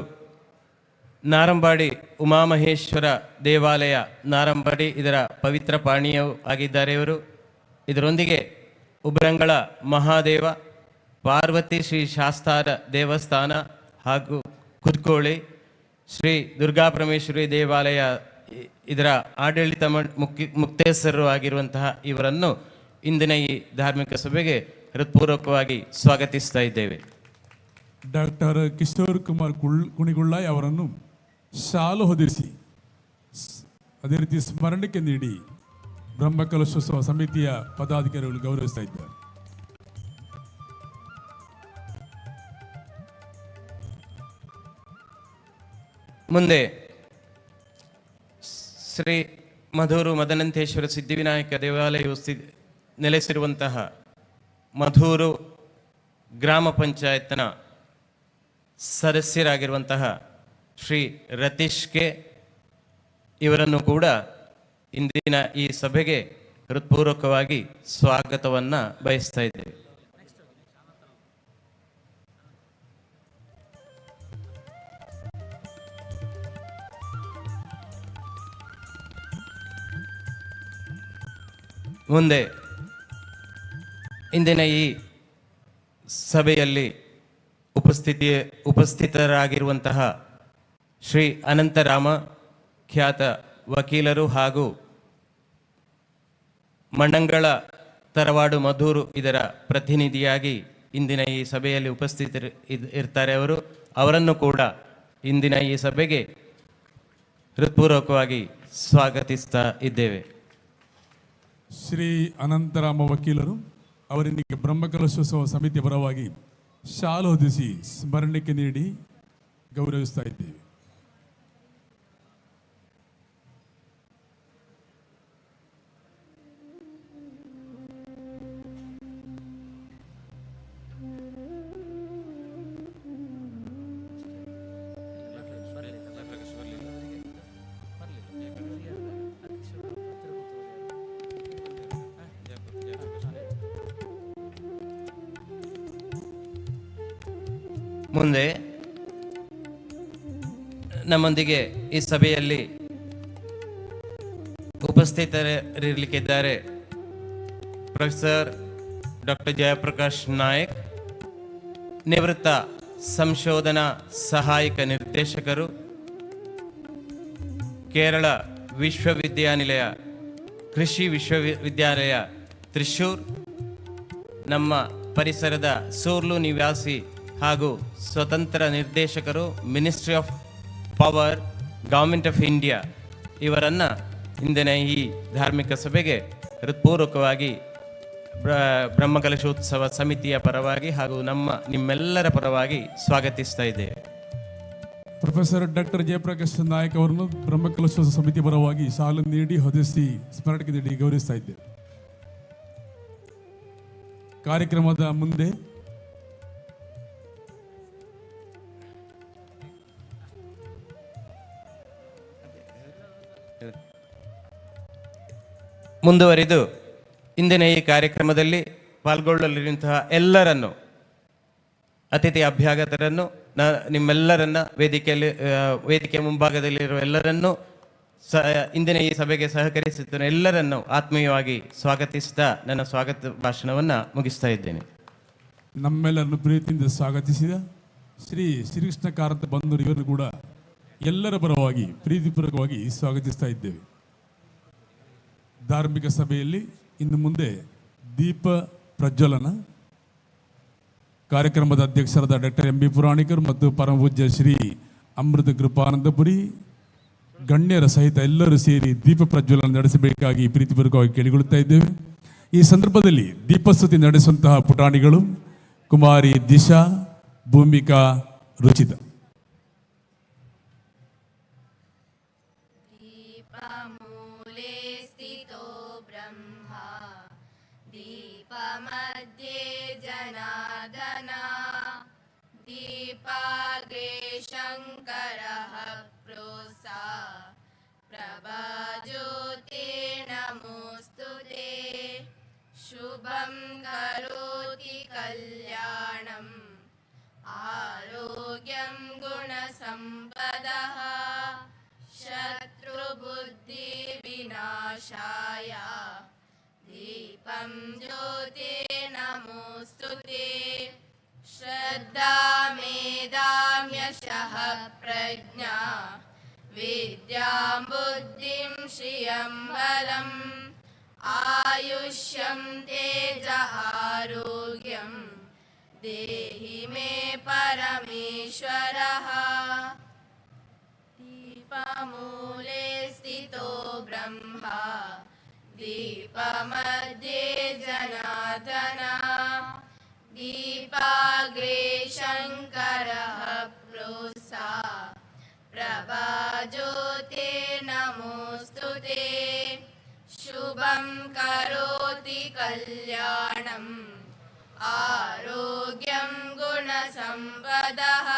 ನಾರಂಬಾಡಿ ಉಮಾಮಹೇಶ್ವರ ದೇವಾಲಯ ನಾರಂಬಾಡಿ ಇದರ ಪವಿತ್ರ ಪಾನೀಯವೂ ಆಗಿದ್ದಾರೆ ಇದರೊಂದಿಗೆ ಉಬ್ರಂಗಳ ಮಹಾದೇವ, ಪಾರ್ವತಿ ಶ್ರೀ ಶಾಸ್ತಾರ ದೇವಸ್ಥಾನ ಹಾಗೂ ಕುದ್ಕೋಳಿ ಶ್ರೀ ದುರ್ಗಾಪರಮೇಶ್ವರಿ ದೇವಾಲಯ ಇದರ ಆಡಳಿತ ಮುಕ್ತೇಶ್ವರರು ಆಗಿರುವಂತಹ ಇವರನ್ನು ಇಂದಿನ ಈ ಧಾರ್ಮಿಕ ಸಭೆಗೆ ಹೃತ್ಪೂರ್ವಕವಾಗಿ ಸ್ವಾಗತಿಸ್ತಾ ಇದ್ದೇವೆ. ಡಾಕ್ಟರ್ ಕಿಶೋರ್ ಕುಮಾರ್ ಕುಣಿಗುಳ್ಳಾಯ್ ಅವರನ್ನು ಶಾಲು ಹೊದಿಸಿ ಅದೇ ರೀತಿ ಸ್ಮರಣಕ್ಕೆ ನೀಡಿ ಬ್ರಹ್ಮಕಲಶೋತ್ಸವ ಸಮಿತಿಯ ಪದಾಧಿಕಾರಿಗಳು ಗೌರವಿಸ್ತಾ ಇದ್ದಾರೆ. ಮುಂದೆ ಶ್ರೀ ಮಧೂರು ಮದನಂತೇಶ್ವರ ಸಿದ್ಧಿವಿನಾಯಕ ದೇವಾಲಯವು ನೆಲೆಸಿರುವಂತಹ ಮಧೂರು ಗ್ರಾಮ ಪಂಚಾಯತ್ನ ಸದಸ್ಯರಾಗಿರುವಂತಹ ಶ್ರೀ ರತೀಶ್ ಕೆ ಇವರನ್ನು ಕೂಡ ಇಂದಿನ ಈ ಸಭೆಗೆ ಹೃತ್ಪೂರ್ವಕವಾಗಿ ಸ್ವಾಗತವನ್ನು ಬಯಸ್ತಾ ಇದ್ದೇವೆ. ಮುಂದೆ ಇಂದಿನ ಈ ಸಭೆಯಲ್ಲಿ ಉಪಸ್ಥಿತರಾಗಿರುವಂತಹ ಶ್ರೀ ಅನಂತರಾಮ, ಖ್ಯಾತ ವಕೀಲರು ಹಾಗೂ ಮಣ್ಣಂಗಳ ತರವಾಡು ಮಧೂರು ಇದರ ಪ್ರತಿನಿಧಿಯಾಗಿ ಇಂದಿನ ಈ ಸಭೆಯಲ್ಲಿ ಇರ್ತಾರೆ ಅವರನ್ನು ಕೂಡ ಇಂದಿನ ಈ ಸಭೆಗೆ ಹೃತ್ಪೂರ್ವಕವಾಗಿ ಸ್ವಾಗತಿಸ್ತಾ ಇದ್ದೇವೆ. ಶ್ರೀ ಅನಂತರಾಮ ವಕೀಲರು ಅವರಿಗೆ ಬ್ರಹ್ಮಕಲಶೋತ್ಸವ ಸಮಿತಿಯ ಪರವಾಗಿ ಶಾಲು ಹೊದಿಸಿ ಸ್ಮರಣಕ್ಕೆ ನೀಡಿ ಗೌರವಿಸ್ತಾ ಇದ್ದೇವೆ. ಮುಂದೆ ನಮ್ಮೊಂದಿಗೆ ಈ ಸಭೆಯಲ್ಲಿ ಉಪಸ್ಥಿತರಿರಲಿಕ್ಕಿದ್ದಾರೆ ಪ್ರೊಫೆಸರ್ ಡಾಕ್ಟರ್ ಜಯಪ್ರಕಾಶ್ ನಾಯಕ್, ನಿವೃತ್ತ ಸಂಶೋಧನಾ ಸಹಾಯಕ ನಿರ್ದೇಶಕರು, ಕೇರಳ ವಿಶ್ವವಿದ್ಯಾನಿಲಯ ಕೃಷಿ ವಿಶ್ವವಿದ್ಯಾಲಯ ತ್ರಿಶೂರ್, ನಮ್ಮ ಪರಿಸರದ ಸೂರ್ಲು ನಿವಾಸಿ ಹಾಗೂ ಸ್ವತಂತ್ರ ನಿರ್ದೇಶಕರು, ministry of power, government of India ಇವರನ್ನು ಇಂದಿನ ಈ ಧಾರ್ಮಿಕ ಸಭೆಗೆ ಹೃತ್ಪೂರ್ವಕವಾಗಿ ಬ್ರಹ್ಮಕಲಶೋತ್ಸವ ಸಮಿತಿಯ ಪರವಾಗಿ ಹಾಗೂ ನಿಮ್ಮೆಲ್ಲರ ಪರವಾಗಿ ಸ್ವಾಗತಿಸ್ತಾ ಇದ್ದೇವೆ. ಪ್ರೊಫೆಸರ್ ಡಾಕ್ಟರ್ ಜಯಪ್ರಕಾಶ್ ನಾಯಕ್ ಅವರನ್ನು ಬ್ರಹ್ಮಕಲಶೋತ್ಸವ ಸಮಿತಿ ಪರವಾಗಿ ಶಾಲು ನೀಡಿ ಹೊದಿಸಿ ಸ್ಮರಣಕ್ಕೆ ನೀಡಿ ಗೌರವಿಸ್ತಾ ಇದ್ದೇವೆ. ಕಾರ್ಯಕ್ರಮದ ಮುಂದೆ ಮುಂದುವರಿದು ಇಂದಿನ ಈ ಕಾರ್ಯಕ್ರಮದಲ್ಲಿ ಪಾಲ್ಗೊಳ್ಳಲಿರುವಂತಹ ಎಲ್ಲರನ್ನು, ಅತಿಥಿ ಅಭ್ಯಾಗತರನ್ನು, ನಿಮ್ಮೆಲ್ಲರನ್ನ ವೇದಿಕೆ ಮುಂಭಾಗದಲ್ಲಿರುವ ಎಲ್ಲರನ್ನೂ ಇಂದಿನ ಈ ಸಭೆಗೆ ಸಹಕರಿಸುತ್ತಿರುವ ಎಲ್ಲರನ್ನು ಆತ್ಮೀಯವಾಗಿ ಸ್ವಾಗತಿಸ್ತಾ ನನ್ನ ಸ್ವಾಗತ ಭಾಷಣವನ್ನು ಮುಗಿಸ್ತಾ ಇದ್ದೇನೆ. ನಮ್ಮೆಲ್ಲರನ್ನು ಪ್ರೀತಿಯಿಂದ ಸ್ವಾಗತಿಸಿದ ಶ್ರೀಕೃಷ್ಣ ಕಾರಂತ ಬಂಧುರು ಇವರನ್ನು ಕೂಡ ಎಲ್ಲರ ಪರವಾಗಿ ಪ್ರೀತಿಪೂರ್ವಕವಾಗಿ ಸ್ವಾಗತಿಸ್ತಾ ಇದ್ದೇವೆ. ಧಾರ್ಮಿಕ ಸಭೆಯಲ್ಲಿ ಇನ್ನು ಮುಂದೆ ದೀಪ ಪ್ರಜ್ವಲನ ಕಾರ್ಯಕ್ರಮದ ಅಧ್ಯಕ್ಷರಾದ ಡಾಕ್ಟರ್ ಎಂ ಬಿ ಪುರಾಣಿಕರು ಮತ್ತು ಪರಮಪೂಜ್ಯ ಶ್ರೀ ಅಮೃತ ಕೃಪಾನಂದಪುರಿ ಗಣ್ಯರ ಸಹಿತ ಎಲ್ಲರೂ ಸೇರಿ ದೀಪ ಪ್ರಜ್ವಲನ ನಡೆಸಬೇಕಾಗಿ ಪ್ರೀತಿಪೂರ್ವಕವಾಗಿ ಕೇಳಿಕೊಳ್ಳುತ್ತಾ ಇದ್ದೇವೆ. ಈ ಸಂದರ್ಭದಲ್ಲಿ ದೀಪಸ್ತುತಿ ನಡೆಸುವಂತಹ ಪುಟಾಣಿಗಳು ಕುಮಾರಿ ದಿಶಾ, ಭೂಮಿಕಾ, ರುಚಿತ. मध्ये जनार्दन दीपाग्रे शङ्करः प्रोसा प्रभाज्योते नमोस्तुते शुभं करोति कल्याणम् आरोग्यं गुणसम्पदः शत्रुबुद्धिविनाशाय दीपं ज्योते नमोस्तुते श्रद्धा मेधाम्यशः प्रज्ञा विद्यां बुद्धिं श्रियं बलम् आयुष्यं तेज आरोग्यं देहि मे परमेश्वरः दीपमूले स्थितो ब्रह्मा दीपमध्ये जनार्दन दीपाग्रे शङ्करः प्रोसा प्रभाज्योते नमोस्तुते शुभं करोति कल्याणम् आरोग्यं गुणसम्पदः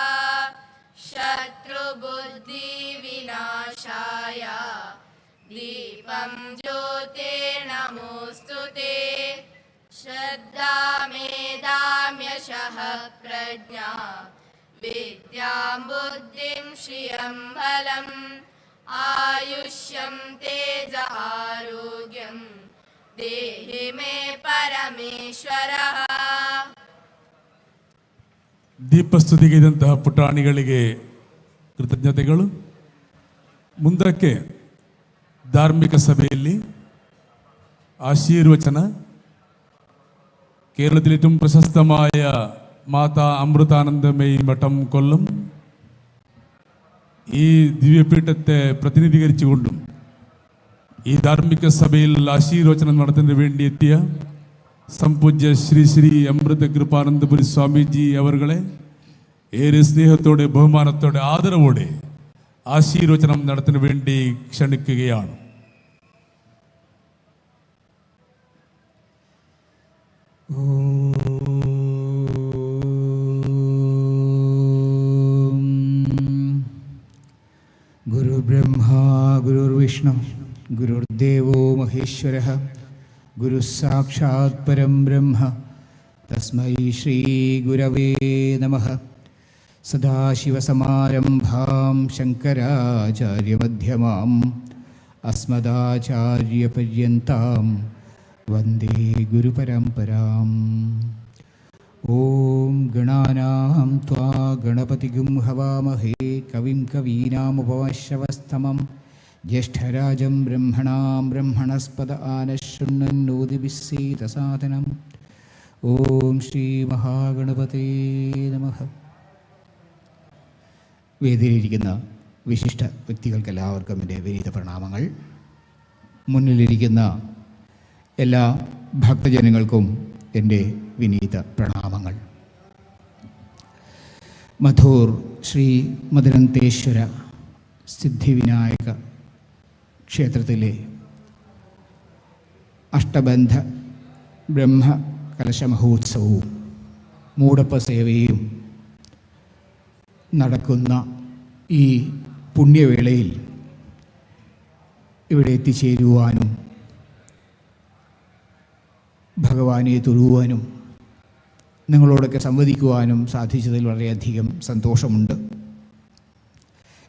शत्रुबुद्धिविनाशाय दीपं ज्योते नमोस्तुते श्रद्धा मेधाम्यशः प्रज्ञा विद्यां बुद्धिं श्रियं बलम् आयुष्यं तेज आरोग्यं देहि मे परमेश्वरः. ದೀಪಸ್ತುತಿಗೆ ಇದ್ದಂತಹ ಪುಟಾಣಿಗಳಿಗೆ ಕೃತಜ್ಞತೆಗಳು. ಮುಂದಕ್ಕೆ ಧಾರ್ಮಿಕ ಸಭೆಯಲ್ಲಿ ಆಶೀರ್ವಚನ കേരളത്തിലെ ഏറ്റവും പ്രശസ്തമായ മാതാ അമൃതാനന്ദമയി മഠം കൊല്ലം ഈ ദിവ്യപീഠത്തെ പ്രതിനിധീകരിച്ചുകൊണ്ടും ഈ ധാർമ്മിക സഭയിൽ ആശീർവചനം നടത്തുന്നതിന് വേണ്ടി എത്തിയ സംപൂജ്യ ശ്രീ ശ്രീ അമൃത കൃപാനന്ദപുരി സ്വാമിജി അവർകളെ ഏറെ സ്നേഹത്തോടെ ബഹുമാനത്തോടെ ആദരവോടെ ആശീർവചനം നടത്തുന്നതിന് വേണ്ടി ക്ഷണിക്കുകയാണ്. गुरुर्ब्रह्मा गुरुर्विष्णु गुरुर्देवो महेश्वरः गुरुः साक्षात् परं ब्रह्म तस्मै श्री गुरवे नमः. सदाशिवसमारम्भां शङ्कराचार्यमध्यमाम् अस्मदाचार्यपर्यन्तां वन्दे गुरुपरम्पराम्. ॐ गणानां त्वा गणपतिगुं हवामहे कविं कवीनामुपमश्रवस्तमं ज्येष्ठराजं ब्रह्मणां ब्रह्मणस्पद आनशृण्वन्नोदिभिस्सीदसादनम्. ॐ श्रीमहागणपते नमः. വേദിയിലിരിക്കുന്ന വിശിഷ്ട വ്യക്തികൾക്കെല്ലാവർക്കും എൻ്റെ വിനീത പ്രണാമങ്ങൾ. മുന്നിലിരിക്കുന്ന എല്ലാ ഭക്തജനങ്ങൾക്കും എൻ്റെ വിനീത പ്രണാമങ്ങൾ. മധൂർ ശ്രീ മദനന്തേശ്വര സിദ്ധിവിനായക ക്ഷേത്രത്തിലെ അഷ്ടബന്ധ ബ്രഹ്മ കലശമഹോത്സവവും മൂടപ്പ സേവയും നടക്കുന്ന ഈ പുണ്യവേളയിൽ ഇവിടെ എത്തിച്ചേരുവാനും ഭഗവാനെ തൊഴുവാനും നിങ്ങളോടൊക്കെ സംവദിക്കുവാനും സാധിച്ചതിൽ വളരെയധികം സന്തോഷമുണ്ട്.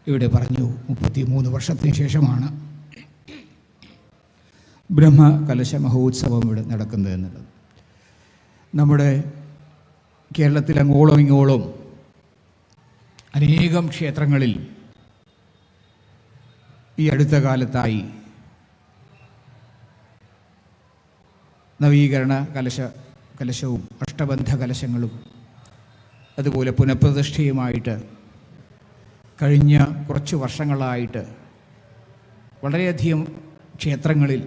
ഇവിടെ പറഞ്ഞു 33 വർഷത്തിന് ശേഷമാണ് ബ്രഹ്മകലശ മഹോത്സവം ഇവിടെ നടക്കുന്നത് എന്നുള്ളത്. നമ്മുടെ കേരളത്തിൽ അങ്ങോളം ഇങ്ങോളം അനേകം ക്ഷേത്രങ്ങളിൽ ഈ അടുത്ത കാലത്തായി നവീകരണ കലശവും അഷ്ടബന്ധ കലശങ്ങളും അതുപോലെ പുനഃപ്രതിഷ്ഠയുമായിട്ട് കഴിഞ്ഞ കുറച്ച് വർഷങ്ങളായിട്ട് വളരെയധികം ക്ഷേത്രങ്ങളിൽ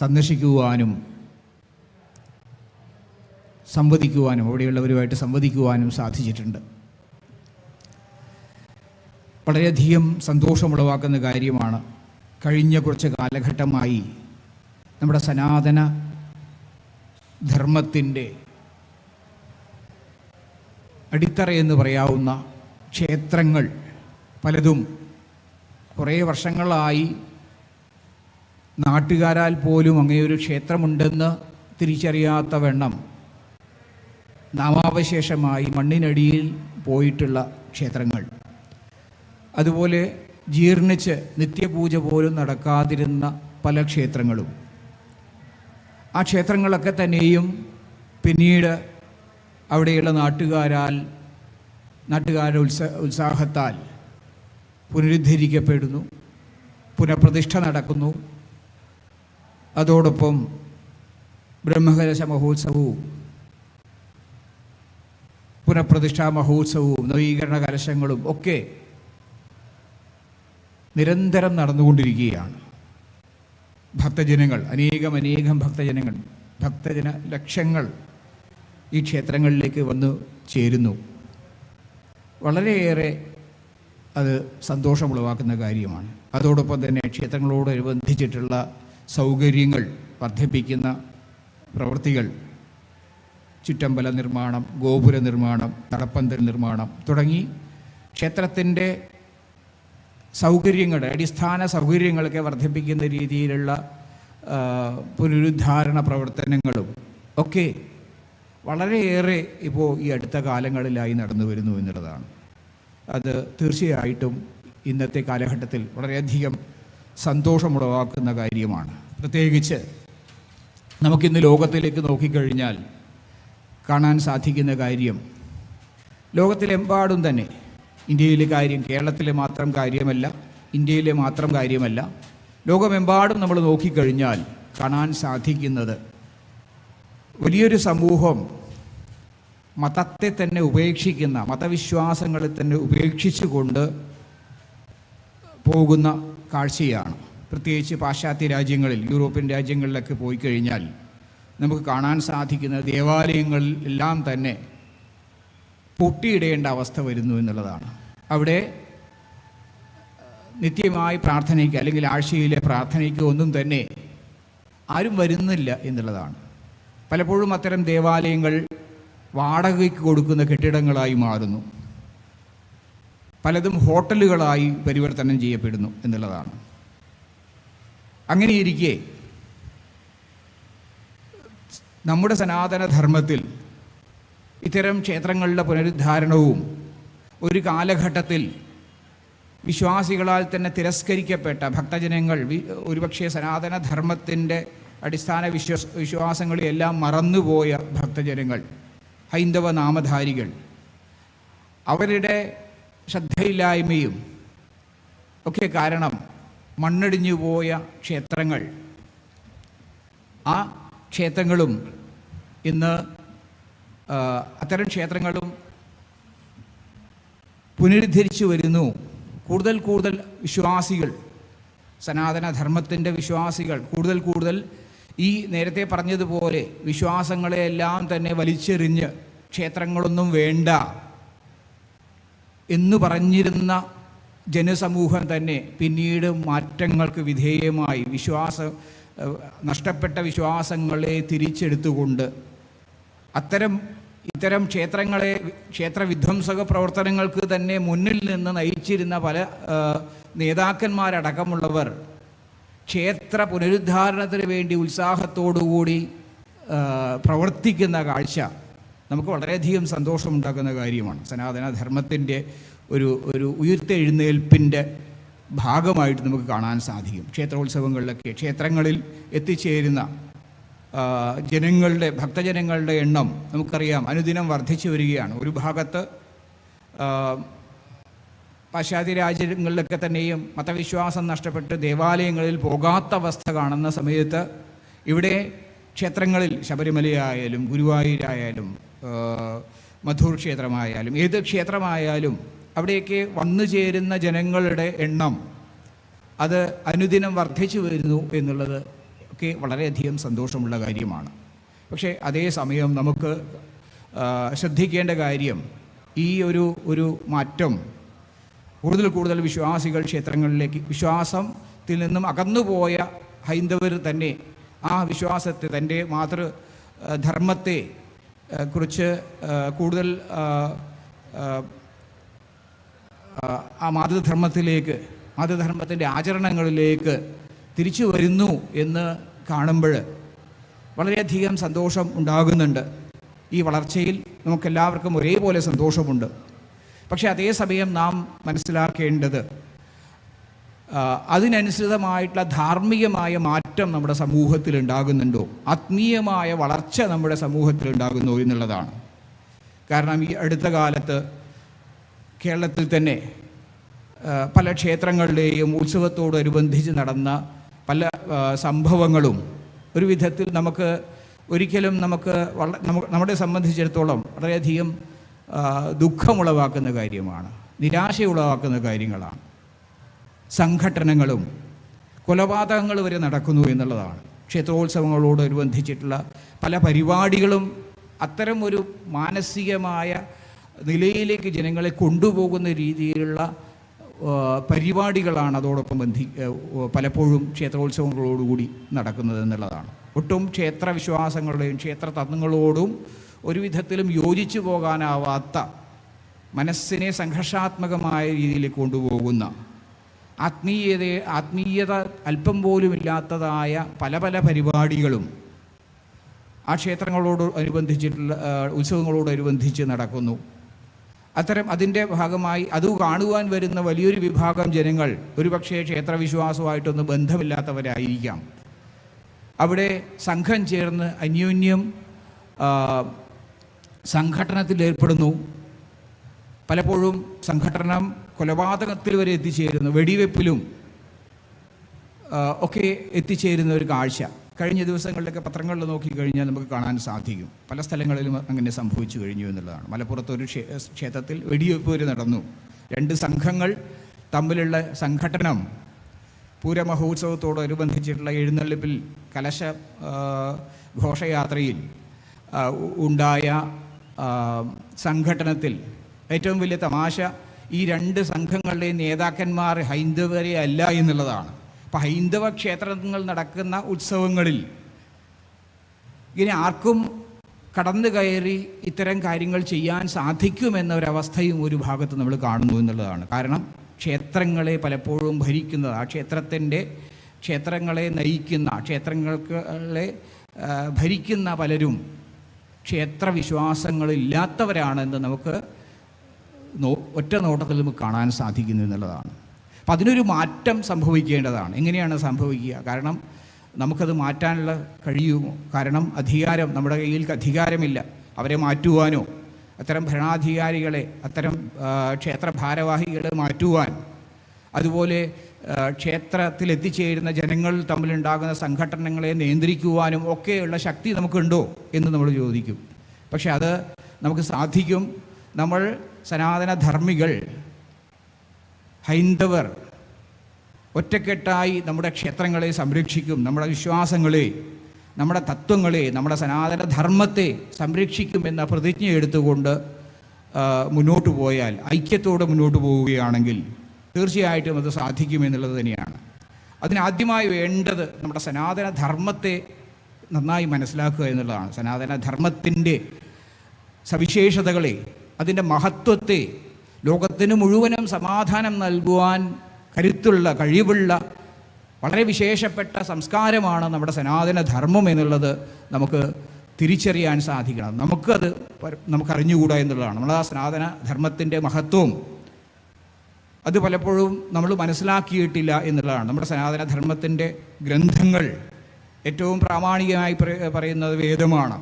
സന്ദർശിക്കുവാനും സംവദിക്കുവാനും അവിടെയുള്ളവരുമായിട്ട് സംവദിക്കുവാനും സാധിച്ചിട്ടുണ്ട്. വളരെയധികം സന്തോഷമുളവാക്കുന്ന കാര്യമാണ്. കഴിഞ്ഞ കുറച്ച് കാലഘട്ടമായി നമ്മുടെ സനാതന ധർമ്മത്തിൻ്റെ അടിത്തറയെന്ന് പറയാവുന്ന ക്ഷേത്രങ്ങൾ പലതും കുറേ വർഷങ്ങളായി നാട്ടുകാരാൽ പോലും അങ്ങനെയൊരു ക്ഷേത്രമുണ്ടെന്ന് തിരിച്ചറിയാത്ത വണ്ണം നാമാവശേഷമായി മണ്ണിനടിയിൽ പോയിട്ടുള്ള ക്ഷേത്രങ്ങൾ, അതുപോലെ ജീർണിച്ച് നിത്യപൂജ പോലും നടക്കാതിരുന്ന പല ക്ഷേത്രങ്ങളും, ആ ക്ഷേത്രങ്ങളൊക്കെ തന്നെയും പിന്നീട് അവിടെയുള്ള നാട്ടുകാരുടെ ഉത്സാഹത്താൽ പുനരുദ്ധരിക്കപ്പെടുന്നു, പുനഃപ്രതിഷ്ഠ നടക്കുന്നു. അതോടൊപ്പം ബ്രഹ്മകലശ മഹോത്സവവും പുനഃപ്രതിഷ്ഠാ മഹോത്സവവും നവീകരണ കലശങ്ങളും ഒക്കെ നിരന്തരം നടന്നുകൊണ്ടിരിക്കുകയാണ്. ഭക്തജനങ്ങൾ അനേകം ഭക്തജന ലക്ഷങ്ങൾ ഈ ക്ഷേത്രങ്ങളിലേക്ക് വന്നു ചേരുന്നു. വളരെയേറെ അത് സന്തോഷമുളവാക്കുന്ന കാര്യമാണ്. അതോടൊപ്പം തന്നെ ക്ഷേത്രങ്ങളോടനുബന്ധിച്ചിട്ടുള്ള സൗകര്യങ്ങൾ വർദ്ധിപ്പിക്കുന്ന പ്രവൃത്തികൾ, ചുറ്റമ്പല നിർമ്മാണം, ഗോപുര നിർമ്മാണം, നടപ്പന്തൽ നിർമ്മാണം തുടങ്ങി ക്ഷേത്രത്തിൻ്റെ സൗകര്യങ്ങളുടെ അടിസ്ഥാന സൗകര്യങ്ങളൊക്കെ വർദ്ധിപ്പിക്കുന്ന രീതിയിലുള്ള പുനരുദ്ധാരണ പ്രവർത്തനങ്ങളും ഒക്കെ വളരെയേറെ ഇപ്പോൾ ഈ അടുത്ത കാലങ്ങളിലായി നടന്നു വരുന്നു എന്നുള്ളതാണ്. അത് തീർച്ചയായിട്ടും ഇന്നത്തെ കാലഘട്ടത്തിൽ വളരെയധികം സന്തോഷമുളവാക്കുന്ന കാര്യമാണ്. പ്രത്യേകിച്ച് നമുക്കിന്ന് ലോകത്തിലേക്ക് നോക്കിക്കഴിഞ്ഞാൽ കാണാൻ സാധിക്കുന്ന കാര്യം, ലോകത്തിലെമ്പാടും തന്നെ ഇന്ത്യയിലെ കാര്യം കേരളത്തിലെ മാത്രം കാര്യമല്ല, ഇന്ത്യയിലെ മാത്രം കാര്യമല്ല, ലോകമെമ്പാടും നമ്മൾ നോക്കിക്കഴിഞ്ഞാൽ കാണാൻ സാധിക്കുന്നത് വലിയൊരു സമൂഹം മതത്തെ തന്നെ ഉപേക്ഷിക്കുന്ന, മതവിശ്വാസങ്ങളെ തന്നെ ഉപേക്ഷിച്ചുകൊണ്ട് പോകുന്ന കാഴ്ചയാണ്. പ്രത്യേകിച്ച് പാശ്ചാത്യ രാജ്യങ്ങളിൽ, യൂറോപ്യൻ രാജ്യങ്ങളിലൊക്കെ പോയി കഴിഞ്ഞാൽ നമുക്ക് കാണാൻ സാധിക്കുന്ന ദേവാലയങ്ങളിൽ എല്ലാം തന്നെ പൂട്ടിയിടേണ്ട അവസ്ഥ വരുന്നു എന്നുള്ളതാണ്. അവിടെ നിത്യമായി പ്രാർത്ഥനയ്ക്ക് അല്ലെങ്കിൽ ആഴ്ചയിലെ പ്രാർത്ഥനയ്ക്ക് ഒന്നും തന്നെ ആരും വരുന്നില്ല എന്നുള്ളതാണ്. പലപ്പോഴും അത്തരം ദേവാലയങ്ങൾ വാടകയ്ക്ക് കൊടുക്കുന്ന കെട്ടിടങ്ങളായി മാറുന്നു, പലതും ഹോട്ടലുകളായി പരിവർത്തനം ചെയ്യപ്പെടുന്നു എന്നുള്ളതാണ്. അങ്ങനെയിരിക്കെ നമ്മുടെ സനാതനധർമ്മത്തിൽ ഇത്തരം ക്ഷേത്രങ്ങളുടെ പുനരുദ്ധാരണവും ഒരു കാലഘട്ടത്തിൽ വിശ്വാസികളാൽ തന്നെ തിരസ്കരിക്കപ്പെട്ട ഭക്തജനങ്ങൾ, ഒരുപക്ഷെ സനാതനധർമ്മത്തിൻ്റെ അടിസ്ഥാന വിശ്വാസങ്ങളെല്ലാം മറന്നുപോയ ഭക്തജനങ്ങൾ, ഹൈന്ദവ നാമധാരികൾ, അവരുടെ ശ്രദ്ധയില്ലായ്മയും ഒക്കെ കാരണം മണ്ണടിഞ്ഞു പോയ ക്ഷേത്രങ്ങൾ, ആ ക്ഷേത്രങ്ങളും ഇന്ന് അത്തരം ക്ഷേത്രങ്ങളും പുനരുദ്ധരിച്ചു വരുന്നു. കൂടുതൽ വിശ്വാസികൾ, സനാതനധർമ്മത്തിൻ്റെ വിശ്വാസികൾ കൂടുതൽ ഈ നേരത്തെ പറഞ്ഞതുപോലെ വിശ്വാസങ്ങളെയെല്ലാം തന്നെ വലിച്ചെറിഞ്ഞ് ക്ഷേത്രങ്ങളൊന്നും വേണ്ട എന്ന് പറഞ്ഞിരുന്ന ജനസമൂഹം തന്നെ പിന്നീട് മാറ്റങ്ങൾക്ക് വിധേയമായി നഷ്ടപ്പെട്ട വിശ്വാസങ്ങളെ തിരിച്ചെടുത്തുകൊണ്ട് ഇത്തരം ക്ഷേത്രവിധ്വംസക പ്രവർത്തനങ്ങൾക്ക് തന്നെ മുന്നിൽ നിന്ന് നയിച്ചിരുന്ന പല നേതാക്കന്മാരടക്കമുള്ളവർ ക്ഷേത്ര പുനരുദ്ധാരണത്തിന് വേണ്ടി ഉത്സാഹത്തോടുകൂടി പ്രവർത്തിക്കുന്ന കാഴ്ച നമുക്ക് വളരെയധികം സന്തോഷമുണ്ടാക്കുന്ന കാര്യമാണ്. സനാതനധർമ്മത്തിൻ്റെ ഒരു ഉയർത്തെഴുന്നേൽപ്പിൻ്റെ ഭാഗമായിട്ട് നമുക്ക് കാണാൻ സാധിക്കും. ക്ഷേത്രോത്സവങ്ങളിലൊക്കെ ക്ഷേത്രങ്ങളിൽ എത്തിച്ചേരുന്ന ഭക്തജനങ്ങളുടെ എണ്ണം നമുക്കറിയാം അനുദിനം വർദ്ധിച്ചു വരികയാണ്. ഒരു ഭാഗത്ത് പാശ്ചാത്യ രാജ്യങ്ങളിലൊക്കെ തന്നെയും മതവിശ്വാസം നഷ്ടപ്പെട്ട് ദേവാലയങ്ങളിൽ പോകാത്ത അവസ്ഥ കാണുന്ന സമയത്ത് ഇവിടെ ക്ഷേത്രങ്ങളിൽ ശബരിമലയായാലും ഗുരുവായൂരായാലും മധൂർ ക്ഷേത്രമായാലും ഏത് ക്ഷേത്രമായാലും അവിടെയൊക്കെ വന്നു ചേരുന്ന ജനങ്ങളുടെ എണ്ണം അത് അനുദിനം വർദ്ധിച്ചു വരുന്നു എന്നുള്ളത് ഒക്കെ വളരെയധികം സന്തോഷമുള്ള കാര്യമാണ്. പക്ഷേ അതേസമയം നമുക്ക് ശ്രദ്ധിക്കേണ്ട കാര്യം ഈ ഒരു മാറ്റം കൂടുതൽ വിശ്വാസികൾ ക്ഷേത്രങ്ങളിലേക്ക് വിശ്വാസത്തിൽ നിന്നും അകന്നുപോയ ഹൈന്ദവർ തന്നെ ആ വിശ്വാസത്തെ തൻ്റെ മാതൃധർമ്മത്തെ കുറിച്ച് കൂടുതൽ ആ മാതൃധർമ്മത്തിൻ്റെ ആചരണങ്ങളിലേക്ക് തിരിച്ചു വരുന്നു എന്ന് കാണുമ്പോൾ വളരെയധികം സന്തോഷം ഉണ്ടാകുന്നുണ്ട്. ഈ വളർച്ചയിൽ നമുക്കെല്ലാവർക്കും ഒരേപോലെ സന്തോഷമുണ്ട്. പക്ഷേ അതേസമയം നാം മനസ്സിലാക്കേണ്ടത് അതിനനുസൃതമായിട്ടുള്ള ധാർമ്മികമായ മാറ്റം നമ്മുടെ സമൂഹത്തിൽ ഉണ്ടാകുന്നുണ്ടോ, ആത്മീയമായ വളർച്ച നമ്മുടെ സമൂഹത്തിൽ ഉണ്ടാകുന്നു എന്നുള്ളതാണ്. കാരണം ഈ അടുത്ത കാലത്ത് കേരളത്തിൽ തന്നെ പല ക്ഷേത്രങ്ങളുടെയും ഉത്സവത്തോടനുബന്ധിച്ച് നടന്ന പല സംഭവങ്ങളും ഒരു വിധത്തിൽ നമ്മളെ സംബന്ധിച്ചിടത്തോളം വളരെയധികം ദുഃഖമുളവാക്കുന്ന കാര്യമാണ്, നിരാശയുളവാക്കുന്ന കാര്യങ്ങളാണ്. സംഘട്ടനങ്ങളും കൊലപാതകങ്ങൾ വരെ നടക്കുന്നു എന്നുള്ളതാണ്. ക്ഷേത്രോത്സവങ്ങളോടനുബന്ധിച്ചിട്ടുള്ള പല പരിപാടികളും അത്തരം ഒരു മാനസികമായ നിലയിലേക്ക് ജനങ്ങളെ കൊണ്ടുപോകുന്ന രീതിയിലുള്ള പരിപാടികളാണ് അതോടൊപ്പം പലപ്പോഴും ക്ഷേത്രോത്സവങ്ങളോടുകൂടി നടക്കുന്നത് എന്നുള്ളതാണ്. ഒട്ടും ക്ഷേത്രവിശ്വാസങ്ങളുടെയും ക്ഷേത്ര തത്വങ്ങളോടും ഒരു വിധത്തിലും യോജിച്ചു പോകാനാവാത്ത, മനസ്സിനെ സംഘർഷാത്മകമായ രീതിയിലേക്ക് കൊണ്ടുപോകുന്ന, ആത്മീയത അല്പം പോലും ഇല്ലാത്തതായ പല പരിപാടികളും ആ ക്ഷേത്രങ്ങളോട് അനുബന്ധിച്ചിട്ടുള്ള ഉത്സവങ്ങളോടനുബന്ധിച്ച് നടക്കുന്നു. അതിൻ്റെ ഭാഗമായി അത് കാണുവാൻ വരുന്ന വലിയൊരു വിഭാഗം ജനങ്ങൾ ഒരുപക്ഷേ ക്ഷേത്രവിശ്വാസമായിട്ടൊന്നും ബന്ധമില്ലാത്തവരായിരിക്കാം. അവിടെ സംഘം ചേർന്ന് അന്യോന്യം സംഘട്ടനത്തിൽ ഏർപ്പെടുന്നു. പലപ്പോഴും സംഘട്ടനം കൊലപാതകത്തിൽ വരെ എത്തിച്ചേരുന്നു, വെടിവെപ്പിലും ഒക്കെ എത്തിച്ചേരുന്ന ഒരു കാഴ്ച കഴിഞ്ഞ ദിവസങ്ങളിലൊക്കെ പത്രങ്ങളിൽ നോക്കിക്കഴിഞ്ഞാൽ നമുക്ക് കാണാൻ സാധിക്കും. പല സ്ഥലങ്ങളിലും അങ്ങനെ സംഭവിച്ചു കഴിഞ്ഞു എന്നുള്ളതാണ്. മലപ്പുറത്തൊരു ക്ഷേത്രത്തിൽ വെടിവെപ്പ് വരെ നടന്നു. 2 സംഘങ്ങൾ തമ്മിലുള്ള സംഘട്ടനം പൂരമഹോത്സവത്തോടനുബന്ധിച്ചിട്ടുള്ള എഴുന്നള്ളിപ്പിൽ കലശ ഘോഷയാത്രയിൽ ഉണ്ടായ സംഘട്ടനത്തിൽ ഏറ്റവും വലിയ തമാശ ഈ 2 സംഘങ്ങളുടെയും നേതാക്കന്മാർ ഹൈന്ദവരെ അല്ല എന്നുള്ളതാണ്. അപ്പം ഹൈന്ദവ ക്ഷേത്രങ്ങൾ നടക്കുന്ന ഉത്സവങ്ങളിൽ ഇങ്ങനെ ആർക്കും കടന്നു കയറി ഇത്തരം കാര്യങ്ങൾ ചെയ്യാൻ സാധിക്കുമെന്നൊരവസ്ഥയും ഒരു ഭാഗത്ത് നമ്മൾ കാണുന്നു എന്നുള്ളതാണ്. കാരണം ക്ഷേത്രങ്ങളെ പലപ്പോഴും ഭരിക്കുന്നത്, ആ ക്ഷേത്രങ്ങളെ നയിക്കുന്ന, ക്ഷേത്രങ്ങളെ ഭരിക്കുന്ന പലരും ക്ഷേത്രവിശ്വാസങ്ങളില്ലാത്തവരാണെന്ന് നമുക്ക് ഒറ്റ നോട്ടത്തിൽ നമുക്ക് കാണാൻ സാധിക്കുന്നു എന്നുള്ളതാണ്. അപ്പം അതിനൊരു മാറ്റം സംഭവിക്കേണ്ടതാണ്. എങ്ങനെയാണ് സംഭവിക്കുക? കാരണം നമുക്കത് മാറ്റാനുള്ള കഴിയുമോ? കാരണം നമ്മുടെ കയ്യിൽ അധികാരമില്ല. അവരെ മാറ്റുവാനോ അത്തരം ഭരണാധികാരികളെ, അത്തരം ക്ഷേത്ര ഭാരവാഹികളെ മാറ്റുവാൻ, അതുപോലെ ക്ഷേത്രത്തിൽ എത്തിച്ചേരുന്ന ജനങ്ങൾ തമ്മിലുണ്ടാകുന്ന സംഘട്ടനങ്ങളെ നിയന്ത്രിക്കുവാനും ഒക്കെയുള്ള ശക്തി നമുക്കുണ്ടോ എന്ന് നമ്മൾ ചോദിക്കും. പക്ഷെ അത് നമുക്ക് സാധിക്കും. നമ്മൾ സനാതനധർമ്മികൾ, ഹൈന്ദവർ ഒറ്റക്കെട്ടായി നമ്മുടെ ക്ഷേത്രങ്ങളെ സംരക്ഷിക്കും, നമ്മുടെ വിശ്വാസങ്ങളെ, നമ്മുടെ തത്വങ്ങളെ, നമ്മുടെ സനാതനധർമ്മത്തെ സംരക്ഷിക്കുമെന്ന പ്രതിജ്ഞ എടുത്തുകൊണ്ട് മുന്നോട്ട് പോയാൽ, ഐക്യത്തോടെ മുന്നോട്ട് പോവുകയാണെങ്കിൽ തീർച്ചയായിട്ടും അത് സാധിക്കുമെന്നുള്ളത് തന്നെയാണ്. അതിനാദ്യമായി വേണ്ടത് നമ്മുടെ സനാതന ധർമ്മത്തെ നന്നായി മനസ്സിലാക്കുക എന്നുള്ളതാണ്. സനാതന ധർമ്മത്തിൻ്റെ സവിശേഷതകളെ, അതിൻ്റെ മഹത്വത്തെ, ലോകത്തിന് മുഴുവനും സമാധാനം നൽകുവാൻ കരുത്തുള്ള, കഴിവുള്ള, വളരെ വിശേഷപ്പെട്ട സംസ്കാരമാണ് നമ്മുടെ സനാതന ധർമ്മം എന്നുള്ളത് നമുക്ക് തിരിച്ചറിയാൻ സാധിക്കണം. നമുക്കറിഞ്ഞുകൂടാ എന്നുള്ളതാണ്. നമ്മൾ ആ സനാതന ധർമ്മത്തിൻ്റെ മഹത്വം അത് പലപ്പോഴും നമ്മൾ മനസ്സിലാക്കിയിട്ടില്ല എന്നുള്ളതാണ്. നമ്മുടെ സനാതന ധർമ്മത്തിൻ്റെ ഗ്രന്ഥങ്ങൾ ഏറ്റവും പ്രാമാണികമായി പറയുന്നത് വേദമാണ്.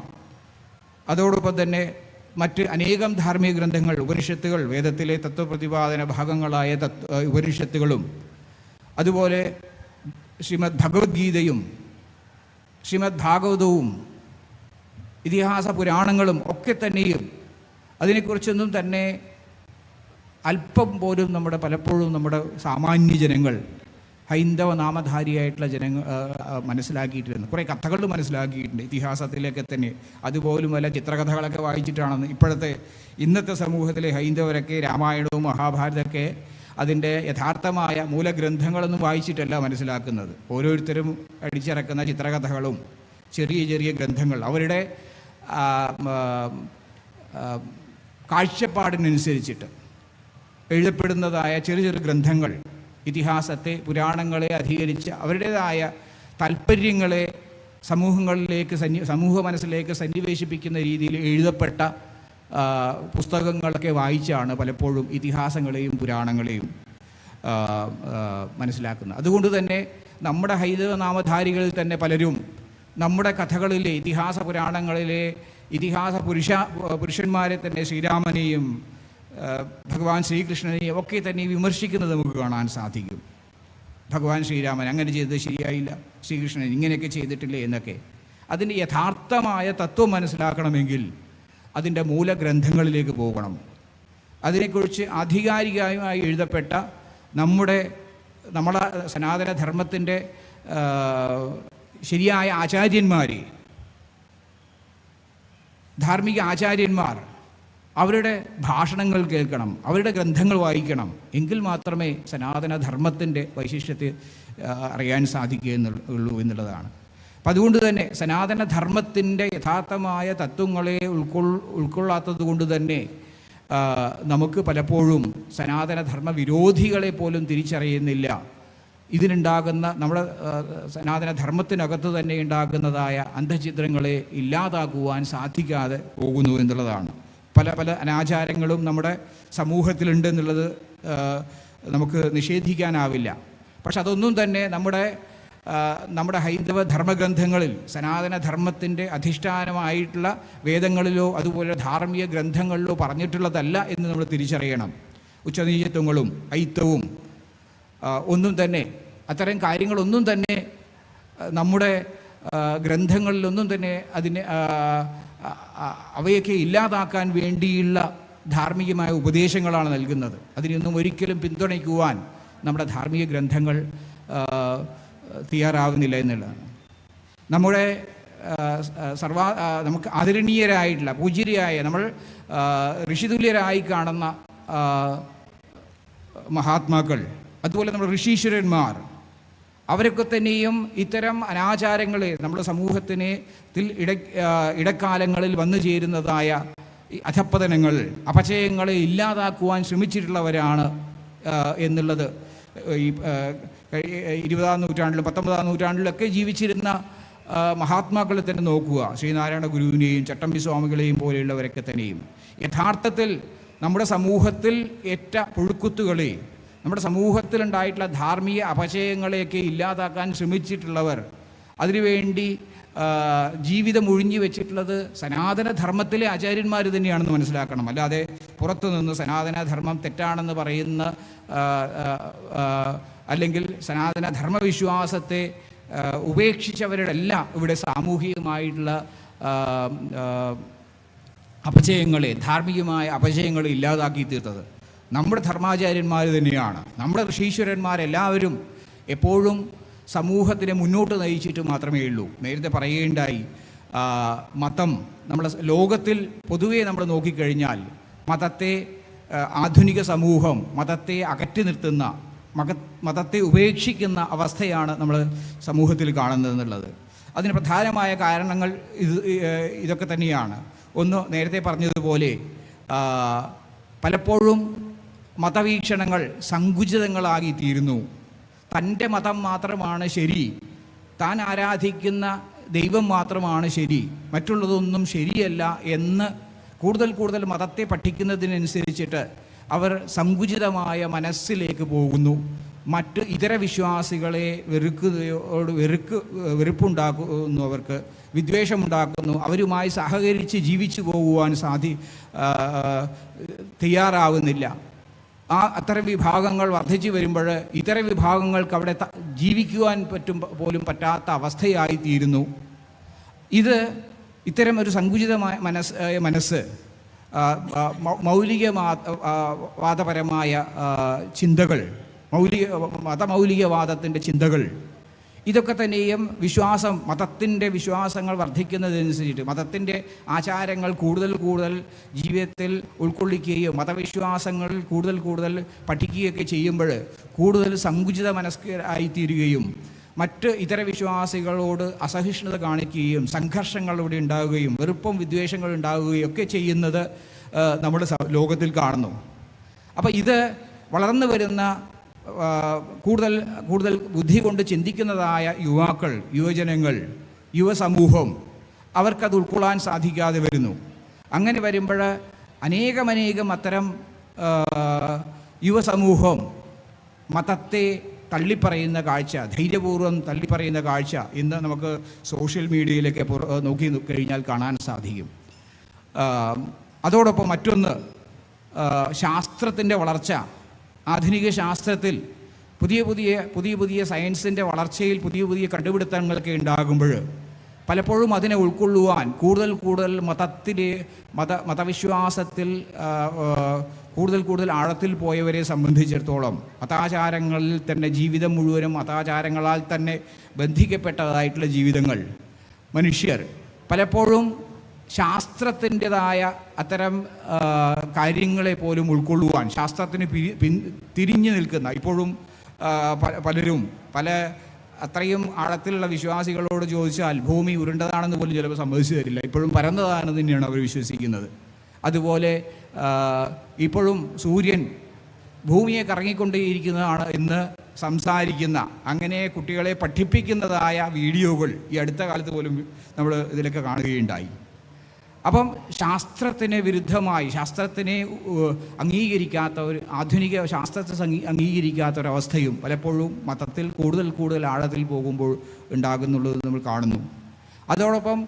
അതോടൊപ്പം തന്നെ മറ്റ് അനേകം ധാർമ്മിക ഗ്രന്ഥങ്ങൾ, ഉപനിഷത്തുകൾ, വേദത്തിലെ തത്വപ്രതിപാദന ഭാഗങ്ങളായ ഉപനിഷത്തുകളും, അതുപോലെ ശ്രീമദ് ഭഗവത്ഗീതയും ശ്രീമദ് ഭാഗവതവും ഇതിഹാസ പുരാണങ്ങളും ഒക്കെ തന്നെയും അതിനെക്കുറിച്ചൊന്നും തന്നെ അല്പം പോലും പലപ്പോഴും നമ്മുടെ സാമാന്യ ജനങ്ങൾ, ഹൈന്ദവ നാമധാരിയായിട്ടുള്ള ജനങ്ങൾ മനസ്സിലാക്കിയിട്ടിരുന്നു. കുറേ കഥകൾ മനസ്സിലാക്കിയിട്ടുണ്ട് ഇതിഹാസത്തിലേക്ക് തന്നെ. അതുപോലും വല്ല ചിത്രകഥകളൊക്കെ വായിച്ചിട്ടാണെന്ന് ഇന്നത്തെ സമൂഹത്തിലെ ഹൈന്ദവരൊക്കെ രാമായണവും മഹാഭാരതമൊക്കെ അതിൻ്റെ യഥാർത്ഥമായ മൂലഗ്രന്ഥങ്ങളൊന്നും വായിച്ചിട്ടല്ല മനസ്സിലാക്കുന്നത്. ഓരോരുത്തരും അടിച്ചിറക്കുന്ന ചിത്രകഥകളും ചെറിയ ചെറിയ ഗ്രന്ഥങ്ങൾ അവരുടെ കാഴ്ചപ്പാടിനനുസരിച്ചിട്ട് എഴുതപ്പെടുന്നതായ ചെറിയ ചെറിയ ഗ്രന്ഥങ്ങൾ ഇതിഹാസത്തെ, പുരാണങ്ങളെ അധികരിച്ച് അവരുടേതായ താല്പര്യങ്ങളെ സമൂഹ മനസ്സിലേക്ക് സന്നിവേശിപ്പിക്കുന്ന രീതിയിൽ എഴുതപ്പെട്ട പുസ്തകങ്ങളൊക്കെ വായിച്ചാണ് പലപ്പോഴും ഇതിഹാസങ്ങളെയും പുരാണങ്ങളെയും മനസ്സിലാക്കുന്നത്. അതുകൊണ്ട് തന്നെ നമ്മുടെ ഹൈന്ദവ നാമധാരികളിൽ തന്നെ പലരും നമ്മുടെ കഥകളിലെ, ഇതിഹാസ പുരാണങ്ങളിലെ ഇതിഹാസ പുരുഷന്മാരെ തന്നെ, ശ്രീരാമനെയും ഭഗവാൻ ശ്രീകൃഷ്ണനെയും ഒക്കെ തന്നെ വിമർശിക്കുന്നത് നമുക്ക് കാണാൻ സാധിക്കും. ഭഗവാൻ ശ്രീരാമൻ അങ്ങനെ ചെയ്തത് ശരിയായില്ല, ശ്രീകൃഷ്ണൻ ഇങ്ങനെയൊക്കെ ചെയ്തിട്ടില്ലേ എന്നൊക്കെ. അതിൻ്റെ യഥാർത്ഥമായ തത്വം മനസ്സിലാക്കണമെങ്കിൽ അതിൻ്റെ മൂലഗ്രന്ഥങ്ങളിലേക്ക് പോകണം. അതിനെക്കുറിച്ച് ആധികാരികമായി എഴുതപ്പെട്ട നമ്മളെ സനാതന ധർമ്മത്തിൻ്റെ ശരിയായ ആചാര്യന്മാരെ, ധാർമ്മിക ആചാര്യന്മാർ, അവരുടെ ഭാഷണങ്ങൾ കേൾക്കണം, അവരുടെ ഗ്രന്ഥങ്ങൾ വായിക്കണം. എങ്കിൽ മാത്രമേ സനാതന ധർമ്മത്തിൻ്റെ വൈശിഷ്ട്യത്തെ അറിയാൻ സാധിക്കുകയുള്ളൂ എന്നുള്ളതാണ്. അപ്പം അതുകൊണ്ട് തന്നെ സനാതന ധർമ്മത്തിൻ്റെ യഥാർത്ഥമായ തത്വങ്ങളെ ഉൾക്കൊള്ളാത്തത് കൊണ്ട് തന്നെ നമുക്ക് പലപ്പോഴും സനാതന ധർമ്മ വിരോധികളെ പോലും തിരിച്ചറിയുന്നില്ല. ഇതിനുണ്ടാകുന്ന നമ്മുടെ സനാതന ധർമ്മത്തിനകത്ത് തന്നെ ഉണ്ടാകുന്നതായ അന്ധചിത്രങ്ങളെ ഇല്ലാതാക്കുവാൻ സാധിക്കാതെ പോകുന്നു എന്നുള്ളതാണ്. പല പല അനാചാരങ്ങളും നമ്മുടെ സമൂഹത്തിലുണ്ട് എന്നുള്ളത് നമുക്ക് നിഷേധിക്കാനാവില്ല. പക്ഷെ അതൊന്നും തന്നെ നമ്മുടെ ഹൈന്ദവ ധർമ്മഗ്രന്ഥങ്ങളിൽ, സനാതന ധർമ്മത്തിൻ്റെ അധിഷ്ഠാനമായിട്ടുള്ള വേദങ്ങളിലോ അതുപോലെ ധാർമ്മിക ഗ്രന്ഥങ്ങളിലോ പറഞ്ഞിട്ടുള്ളതല്ല എന്ന് നമ്മൾ തിരിച്ചറിയണം. ഉച്ചനീചത്വങ്ങളും അയിത്തവും ഒന്നും തന്നെ, അത്തരം കാര്യങ്ങളൊന്നും തന്നെ നമ്മുടെ ഗ്രന്ഥങ്ങളിലൊന്നും തന്നെ അവയൊക്കെ ഇല്ലാതാക്കാൻ വേണ്ടിയുള്ള ധാർമ്മികമായ ഉപദേശങ്ങളാണ് നൽകുന്നത്. അതിനൊന്നും ഒരിക്കലും പിന്തുണയ്ക്കുവാൻ നമ്മുടെ ധാർമ്മിക ഗ്രന്ഥങ്ങൾ തയ്യാറാവുന്നില്ല എന്നുള്ളതാണ്. നമ്മുടെ നമുക്ക് ആദരണീയരായിട്ടുള്ള, പൂജ്യരായ, നമ്മൾ ഋഷിതുല്യരായി കാണുന്ന മഹാത്മാക്കൾ, അതുപോലെ നമ്മുടെ ഋഷീശ്വരന്മാർ, അവരൊക്കെ തന്നെയും ഇത്തരം അനാചാരങ്ങളെ നമ്മുടെ സമൂഹത്തിൽ ഇടക്കാലങ്ങളിൽ വന്നു ചേരുന്നതായ അധപ്പതനങ്ങൾ, അപചയങ്ങളെ ഇല്ലാതാക്കുവാൻ ശ്രമിച്ചിട്ടുള്ളവരാണ് എന്നുള്ളത് ഈ 20-ാം നൂറ്റാണ്ടിലും 19-ാം നൂറ്റാണ്ടിലൊക്കെ ജീവിച്ചിരുന്ന മഹാത്മാക്കളെ തന്നെ നോക്കുക. ശ്രീനാരായണ ഗുരുവിനെയും ചട്ടമ്പി സ്വാമികളെയും പോലെയുള്ളവരൊക്കെ തന്നെയും യഥാർത്ഥത്തിൽ നമ്മുടെ സമൂഹത്തിൽ ഏറ്റ പുഴുക്കുത്തുകളെ, നമ്മുടെ സമൂഹത്തിലുണ്ടായിട്ടുള്ള ധാർമ്മിക അപചയങ്ങളെയൊക്കെ ഇല്ലാതാക്കാൻ ശ്രമിച്ചിട്ടുള്ളവർ, അതിനുവേണ്ടി ജീവിതം ഒഴിഞ്ഞു വെച്ചിട്ടുള്ളത് സനാതന ധർമ്മത്തിലെ ആചാര്യന്മാർ തന്നെയാണെന്ന് മനസ്സിലാക്കണം. അല്ലാതെ പുറത്തുനിന്ന് സനാതന ധർമ്മം തെറ്റാണെന്ന് പറയുന്ന അല്ലെങ്കിൽ സനാതന ധർമ്മവിശ്വാസത്തെ ഉപേക്ഷിച്ചവരുടെ എല്ലാം ഇവിടെ സാമൂഹികമായിട്ടുള്ള അപചയങ്ങളെ, ധാർമ്മികമായ അപചയങ്ങളെ ഇല്ലാതാക്കി തീർത്തത് നമ്മുടെ ധർമാചാര്യന്മാർ തന്നെയാണ്. നമ്മുടെ ഋഷീശ്വരന്മാരെല്ലാവരും എപ്പോഴും സമൂഹത്തിനെ മുന്നോട്ട് നയിച്ചിട്ട് മാത്രമേ ഉള്ളൂ. നേരത്തെ പറയുകയുണ്ടായി, മതം നമ്മുടെ ലോകത്തിൽ പൊതുവെ നമ്മൾ നോക്കിക്കഴിഞ്ഞാൽ മതത്തെ, ആധുനിക സമൂഹം മതത്തെ അകറ്റി നിർത്തുന്ന, മതത്തെ ഉപേക്ഷിക്കുന്ന അവസ്ഥയാണ് നമ്മൾ സമൂഹത്തിൽ കാണുന്നതെന്നുള്ളത്. അതിന് പ്രധാനമായ കാരണങ്ങൾ ഇതൊക്കെ തന്നെയാണ്. ഒന്ന്, നേരത്തെ പറഞ്ഞതുപോലെ പലപ്പോഴും മതവീക്ഷണങ്ങൾ സങ്കുചിതങ്ങളായി തീരുന്നു. തൻ്റെ മതം മാത്രമാണ് ശരി, താൻ ആരാധിക്കുന്ന ദൈവം മാത്രമാണ് ശരി, മറ്റുള്ളതൊന്നും ശരിയല്ല എന്ന് കൂടുതൽ മതത്തെ പഠിക്കുന്നതിനനുസരിച്ചിട്ട് അവർ സങ്കുചിതമായ മനസ്സിലേക്ക് പോകുന്നു. മറ്റ് ഇതര വിശ്വാസികളെ വെറുപ്പുണ്ടാക്കുന്നു, അവർക്ക് വിദ്വേഷമുണ്ടാക്കുന്നു, അവരുമായി സഹകരിച്ച് ജീവിച്ചു പോകുവാൻ തയ്യാറാവുന്നില്ല. അത്തരം വിഭാഗങ്ങൾ വർദ്ധിച്ചു വരുമ്പോൾ ഇതര വിഭാഗങ്ങൾക്ക് അവിടെ ജീവിക്കുവാൻ പോലും പറ്റാത്ത അവസ്ഥയായിത്തീരുന്നു. ഇത്തരം ഒരു സങ്കുചിതമായ മനസ്സ് മൗലികവാദപരമായ ചിന്തകൾ, മതമൗലികവാദത്തിൻ്റെ ചിന്തകൾ, ഇതൊക്കെ തന്നെയും മതത്തിൻ്റെ വിശ്വാസങ്ങൾ വർദ്ധിക്കുന്നതനുസരിച്ച് മതത്തിൻ്റെ ആചാരങ്ങൾ കൂടുതൽ ജീവിതത്തിൽ ഉൾക്കൊള്ളിക്കുകയും മതവിശ്വാസങ്ങൾ കൂടുതൽ പഠിക്കുകയൊക്കെ ചെയ്യുമ്പോൾ കൂടുതൽ സങ്കുചിത മനസ്കരായിത്തീരുകയും മറ്റ് ഇതര വിശ്വാസികളോട് അസഹിഷ്ണുത കാണിക്കുകയും സംഘർഷങ്ങളിലൂടെ ഉണ്ടാവുകയും വെറുപ്പും വിദ്വേഷങ്ങൾ ഉണ്ടാവുകയും ഒക്കെ ചെയ്യുന്നത് നമ്മുടെ ലോകത്തിൽ കാണുന്നു. അപ്പോൾ ഇത് വളർന്നു വരുന്ന കൂടുതൽ ബുദ്ധി കൊണ്ട് ചിന്തിക്കുന്നതായ യുവാക്കൾ, യുവജനങ്ങൾ, യുവസമൂഹം അവർക്കത് ഉൾക്കൊള്ളാൻ സാധിക്കാതെ വരുന്നു. അങ്ങനെ വരുമ്പോൾ അനേകം അത്തരം യുവസമൂഹം മതത്തെ തള്ളിപ്പറയുന്ന കാഴ്ച, ധൈര്യപൂർവ്വം തള്ളിപ്പറയുന്ന കാഴ്ച ഇന്ന് നമുക്ക് സോഷ്യൽ മീഡിയയിലൊക്കെ നോക്കി കഴിഞ്ഞാൽ കാണാൻ സാധിക്കും. അതോടൊപ്പം മറ്റൊന്ന്, ശാസ്ത്രത്തിൻ്റെ വളർച്ച. ആധുനിക ശാസ്ത്രത്തിൽ പുതിയ സയൻസിൻ്റെ വളർച്ചയിൽ പുതിയ കണ്ടുപിടുത്തങ്ങളൊക്കെ ഉണ്ടാകുമ്പോൾ പലപ്പോഴും അതിനെ ഉൾക്കൊള്ളുവാൻ കൂടുതൽ മതവിശ്വാസത്തിൽ കൂടുതൽ ആഴത്തിൽ പോയവരെ സംബന്ധിച്ചിടത്തോളം മതാചാരങ്ങളിൽ തന്നെ ജീവിതം മുഴുവനും മതാചാരങ്ങളാൽ തന്നെ ബന്ധിക്കപ്പെട്ടതായിട്ടുള്ള ജീവിതങ്ങൾ മനുഷ്യർ പലപ്പോഴും ശാസ്ത്രത്തിൻ്റെതായ അത്തരം കാര്യങ്ങളെ പോലും ഉൾക്കൊള്ളുവാൻ ശാസ്ത്രത്തിന് തിരിഞ്ഞു നിൽക്കുന്ന ഇപ്പോഴും പലരും അത്രയും ആഴത്തിലുള്ള വിശ്വാസികളോട് ചോദിച്ചാൽ ഭൂമി ഉരുണ്ടതാണെന്ന് പോലും ചിലപ്പോൾ സമ്മതിച്ചു തരില്ല. ഇപ്പോഴും പരന്നതാണെന്ന് തന്നെയാണ് അവർ വിശ്വസിക്കുന്നത്. അതുപോലെ ഇപ്പോഴും സൂര്യൻ ഭൂമിയെ കറങ്ങിക്കൊണ്ടേയിരിക്കുന്നതാണ് എന്ന് സംസാരിക്കുന്ന, അങ്ങനെ കുട്ടികളെ പഠിപ്പിക്കുന്നതായ വീഡിയോകൾ ഈ അടുത്ത കാലത്ത് പോലും നമ്മൾ ഇതിലൊക്കെ കാണുകയുണ്ടായി. അപ്പം ശാസ്ത്രത്തിന് വിരുദ്ധമായി, ശാസ്ത്രത്തിനെ അംഗീകരിക്കാത്ത ആധുനിക ശാസ്ത്രത്തെ അംഗീകരിക്കാത്ത ഒരവസ്ഥയും പലപ്പോഴും മതത്തിൽ കൂടുതൽ ആഴത്തിൽ പോകുമ്പോൾ ഉണ്ടാകുന്നുള്ളത് നമ്മൾ കാണുന്നു. അതോടൊപ്പം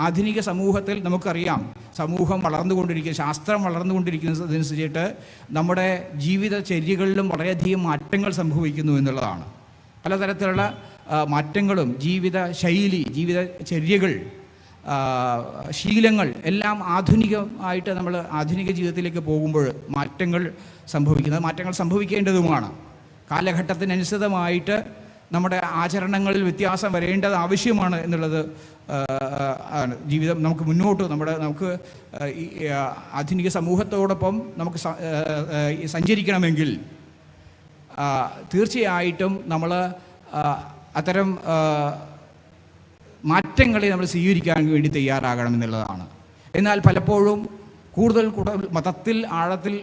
ആധുനിക സമൂഹത്തിൽ നമുക്കറിയാം, സമൂഹം വളർന്നുകൊണ്ടിരിക്കുന്ന, ശാസ്ത്രം വളർന്നുകൊണ്ടിരിക്കുന്നതനുസരിച്ചിട്ട് നമ്മുടെ ജീവിതചര്യകളിലും വളരെയധികം മാറ്റങ്ങൾ സംഭവിക്കുന്നു എന്നുള്ളതാണ്. പലതരത്തിലുള്ള മാറ്റങ്ങളും ജീവിത ചര്യകൾ, ശീലങ്ങൾ എല്ലാം ആധുനികമായിട്ട് നമ്മൾ ആധുനിക ജീവിതത്തിലേക്ക് പോകുമ്പോൾ മാറ്റങ്ങൾ സംഭവിക്കേണ്ടതുമാണ്. കാലഘട്ടത്തിനനുസൃതമായിട്ട് നമ്മുടെ ആചരണങ്ങളിൽ വ്യത്യാസം വരേണ്ടത് ആവശ്യമാണ് എന്നുള്ളത് ജീവിതം നമുക്ക് നമുക്ക് ആധുനിക സമൂഹത്തോടൊപ്പം നമുക്ക് സഞ്ചരിക്കണമെങ്കിൽ തീർച്ചയായിട്ടും നമ്മൾ അത്തരം മാറ്റങ്ങളെ നമ്മൾ സ്വീകരിക്കാൻ വേണ്ടി തയ്യാറാകണം എന്നുള്ളതാണ്. എന്നാൽ പലപ്പോഴും കൂടുതൽ മതത്തിൽ ആഴത്തിൽ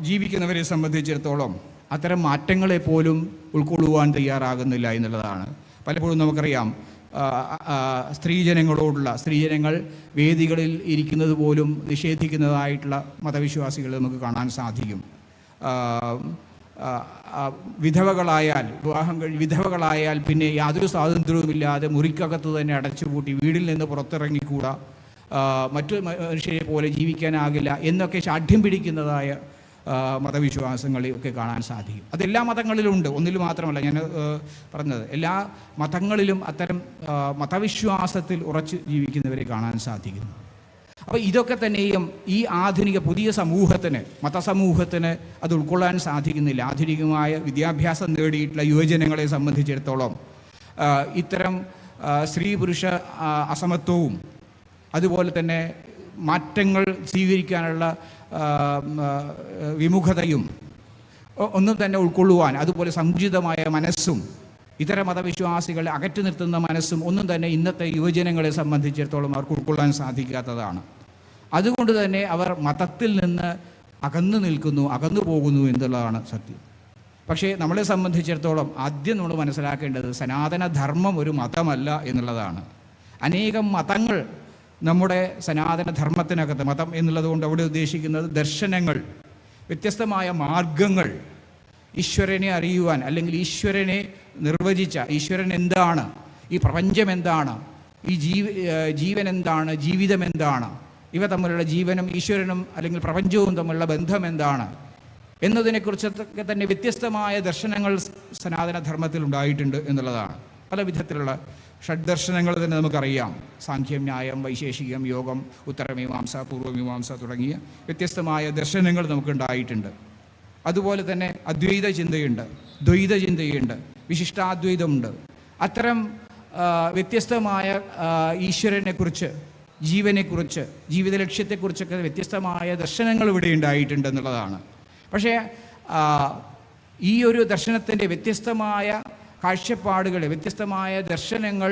ജീവിക്കുന്നവരെ സംബന്ധിച്ചിടത്തോളം അത്തരം മാറ്റങ്ങളെ പോലും ഉൾക്കൊള്ളുവാൻ തയ്യാറാകുന്നില്ല എന്നുള്ളതാണ്. പലപ്പോഴും നമുക്കറിയാം, സ്ത്രീജനങ്ങൾ വേദികളിൽ ഇരിക്കുന്നത് പോലും നിഷേധിക്കുന്നതായിട്ടുള്ള മതവിശ്വാസികൾ നമുക്ക് കാണാൻ സാധിക്കും. വിധവകളായാൽ പിന്നെ യാതൊരു സ്വാതന്ത്ര്യവുമില്ലാതെ മുറിക്കകത്ത് തന്നെ അടച്ചുപൂട്ടി വീടിൽ നിന്ന് പുറത്തിറങ്ങിക്കൂടാ, മറ്റു മനുഷ്യരെ പോലെ ജീവിക്കാനാകില്ല എന്നൊക്കെ ശാഠ്യം പിടിക്കുന്നതായ മതവിശ്വാസങ്ങളെയൊക്കെ കാണാൻ സാധിക്കും. അതെല്ലാ മതങ്ങളിലുമുണ്ട്, ഒന്നിൽ മാത്രമല്ല ഞാൻ പറഞ്ഞത്. എല്ലാ മതങ്ങളിലും അത്തരം മതവിശ്വാസത്തിൽ ഉറച്ച് ജീവിക്കുന്നവരെ കാണാൻ സാധിക്കുന്നു. അപ്പോൾ ഇതൊക്കെ തന്നെയും ഈ ആധുനിക പുതിയ മതസമൂഹത്തിന് അത് ഉൾക്കൊള്ളാൻ സാധിക്കുന്നില്ല. ആധുനികമായ വിദ്യാഭ്യാസം നേടിയിട്ടുള്ള യുവജനങ്ങളെ സംബന്ധിച്ചിടത്തോളം ഇത്തരം സ്ത്രീ പുരുഷ അസമത്വവും അതുപോലെ തന്നെ മാറ്റങ്ങൾ സ്വീകരിക്കാനുള്ള വിമുഖതയും ഒന്നും തന്നെ ഉൾക്കൊള്ളുവാൻ, അതുപോലെ സങ്കുചിതമായ മനസ്സും ഇതര മതവിശ്വാസികളെ അകറ്റി നിർത്തുന്ന മനസ്സും ഒന്നും തന്നെ ഇന്നത്തെ യുവജനങ്ങളെ സംബന്ധിച്ചിടത്തോളം അവർക്ക് ഉൾക്കൊള്ളാൻ സാധിക്കാത്തതാണ്. അതുകൊണ്ട് തന്നെ അവർ മതത്തിൽ നിന്ന് അകന്നു നിൽക്കുന്നു, അകന്നു പോകുന്നു എന്നുള്ളതാണ് സത്യം. പക്ഷേ നമ്മളെ സംബന്ധിച്ചിടത്തോളം ആദ്യം നമ്മൾ മനസ്സിലാക്കേണ്ടത് സനാതനധർമ്മം ഒരു മതമല്ല എന്നുള്ളതാണ്. അനേകം മതങ്ങൾ നമ്മുടെ സനാതനധർമ്മത്തിനകത്ത്, മതം എന്നുള്ളത് കൊണ്ട് അവിടെ ഉദ്ദേശിക്കുന്നത് ദർശനങ്ങൾ, വ്യത്യസ്തമായ മാർഗങ്ങൾ, ഈശ്വരനെ അറിയുവാൻ അല്ലെങ്കിൽ ഈശ്വരനെ നിർവചിച്ച ഈശ്വരൻ എന്താണ്, ഈ പ്രപഞ്ചം എന്താണ്, ഈ ജീവൻ എന്താണ്, ജീവിതം എന്താണ്, ഇവ തമ്മിലുള്ള ജീവനും ഈശ്വരനും അല്ലെങ്കിൽ പ്രപഞ്ചവും തമ്മിലുള്ള ബന്ധം എന്താണ് എന്നതിനെക്കുറിച്ചൊക്കെ തന്നെ വ്യത്യസ്തമായ ദർശനങ്ങൾ സനാതനധർമ്മത്തിൽ ഉണ്ടായിട്ടുണ്ട് എന്നുള്ളതാണ്. പല വിധത്തിലുള്ള ഷഡ്ദർശനങ്ങൾ തന്നെ നമുക്കറിയാം. സാഖ്യം, ന്യായം, വൈശേഷികം, യോഗം, ഉത്തരമീമാംസ, പൂർവ്വമീമാംസ തുടങ്ങിയ വ്യത്യസ്തമായ ദർശനങ്ങൾ നമുക്കുണ്ടായിട്ടുണ്ട്. അതുപോലെ തന്നെ അദ്വൈത ചിന്തയുണ്ട്, ദ്വൈത ചിന്തയുണ്ട്, വിശിഷ്ടാദ്വൈതമുണ്ട്. അത്തരം വ്യത്യസ്തമായ ഈശ്വരനെക്കുറിച്ച്, ജീവനെക്കുറിച്ച്, ജീവിത ലക്ഷ്യത്തെക്കുറിച്ചൊക്കെ വ്യത്യസ്തമായ ദർശനങ്ങൾ ഇവിടെ ഉണ്ടായിട്ടുണ്ട് എന്നുള്ളതാണ്. പക്ഷേ ഈ ഒരു ദർശനത്തിൻ്റെ വ്യത്യസ്തമായ കാഴ്ചപ്പാടുകൾ, വ്യത്യസ്തമായ ദർശനങ്ങൾ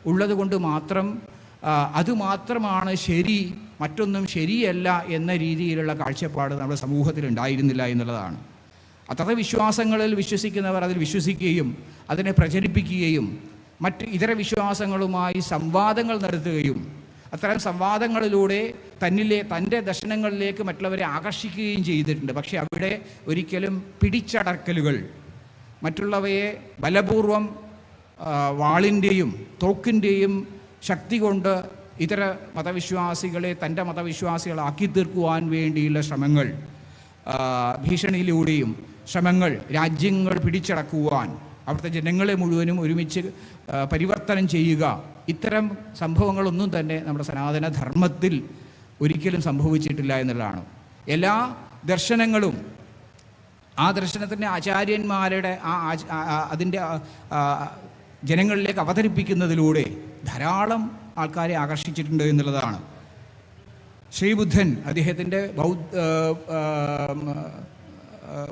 ഉള്ളതുകൊണ്ട് മാത്രം അതുമാത്രമാണ് ശരി, മറ്റൊന്നും ശരിയല്ല എന്ന രീതിയിലുള്ള കാഴ്ചപ്പാട് നമ്മുടെ സമൂഹത്തിൽ ഉണ്ടായിരുന്നില്ല എന്നുള്ളതാണ്. അത്തരം വിശ്വാസങ്ങളിൽ വിശ്വസിക്കുന്നവർ അതിൽ വിശ്വസിക്കുകയും അതിനെ പ്രചരിപ്പിക്കുകയും മറ്റ് ഇതര വിശ്വാസങ്ങളുമായി സംവാദങ്ങൾ നടത്തുകയും അത്തരം സംവാദങ്ങളിലൂടെ തൻ്റെ ദർശനങ്ങളിലേക്ക് മറ്റുള്ളവരെ ആകർഷിക്കുകയും ചെയ്തിട്ടുണ്ട്. പക്ഷേ അവിടെ ഒരിക്കലും പിടിച്ചടക്കലുകൾ, മറ്റുള്ളവയെ ബലപൂർവം വാളിൻ്റെയും തോക്കിൻ്റെയും ശക്തി കൊണ്ട് ഇതര മതവിശ്വാസികളെ തൻ്റെ മതവിശ്വാസികളാക്കി തീർക്കുവാൻ വേണ്ടിയുള്ള ശ്രമങ്ങൾ, ഭീഷണിയിലൂടെയും ശ്രമങ്ങൾ, രാജ്യങ്ങൾ പിടിച്ചടക്കുവാൻ, അവിടുത്തെ ജനങ്ങളെ മുഴുവനും ഒരുമിച്ച് പരിവർത്തനം ചെയ്യുക, ഇത്തരം സംഭവങ്ങളൊന്നും തന്നെ നമ്മുടെ സനാതനധർമ്മത്തിൽ ഒരിക്കലും സംഭവിച്ചിട്ടില്ല എന്നുള്ളതാണ്. എല്ലാ ദർശനങ്ങളും ആ ദർശനത്തിൻ്റെ ആചാര്യന്മാരുടെ അതിൻ്റെ ജനങ്ങളിലേക്ക് അവതരിപ്പിക്കുന്നതിലൂടെ ധാരാളം ആൾക്കാരെ ആകർഷിച്ചിട്ടുണ്ട് എന്നുള്ളതാണ്. ശ്രീബുദ്ധൻ അദ്ദേഹത്തിൻ്റെ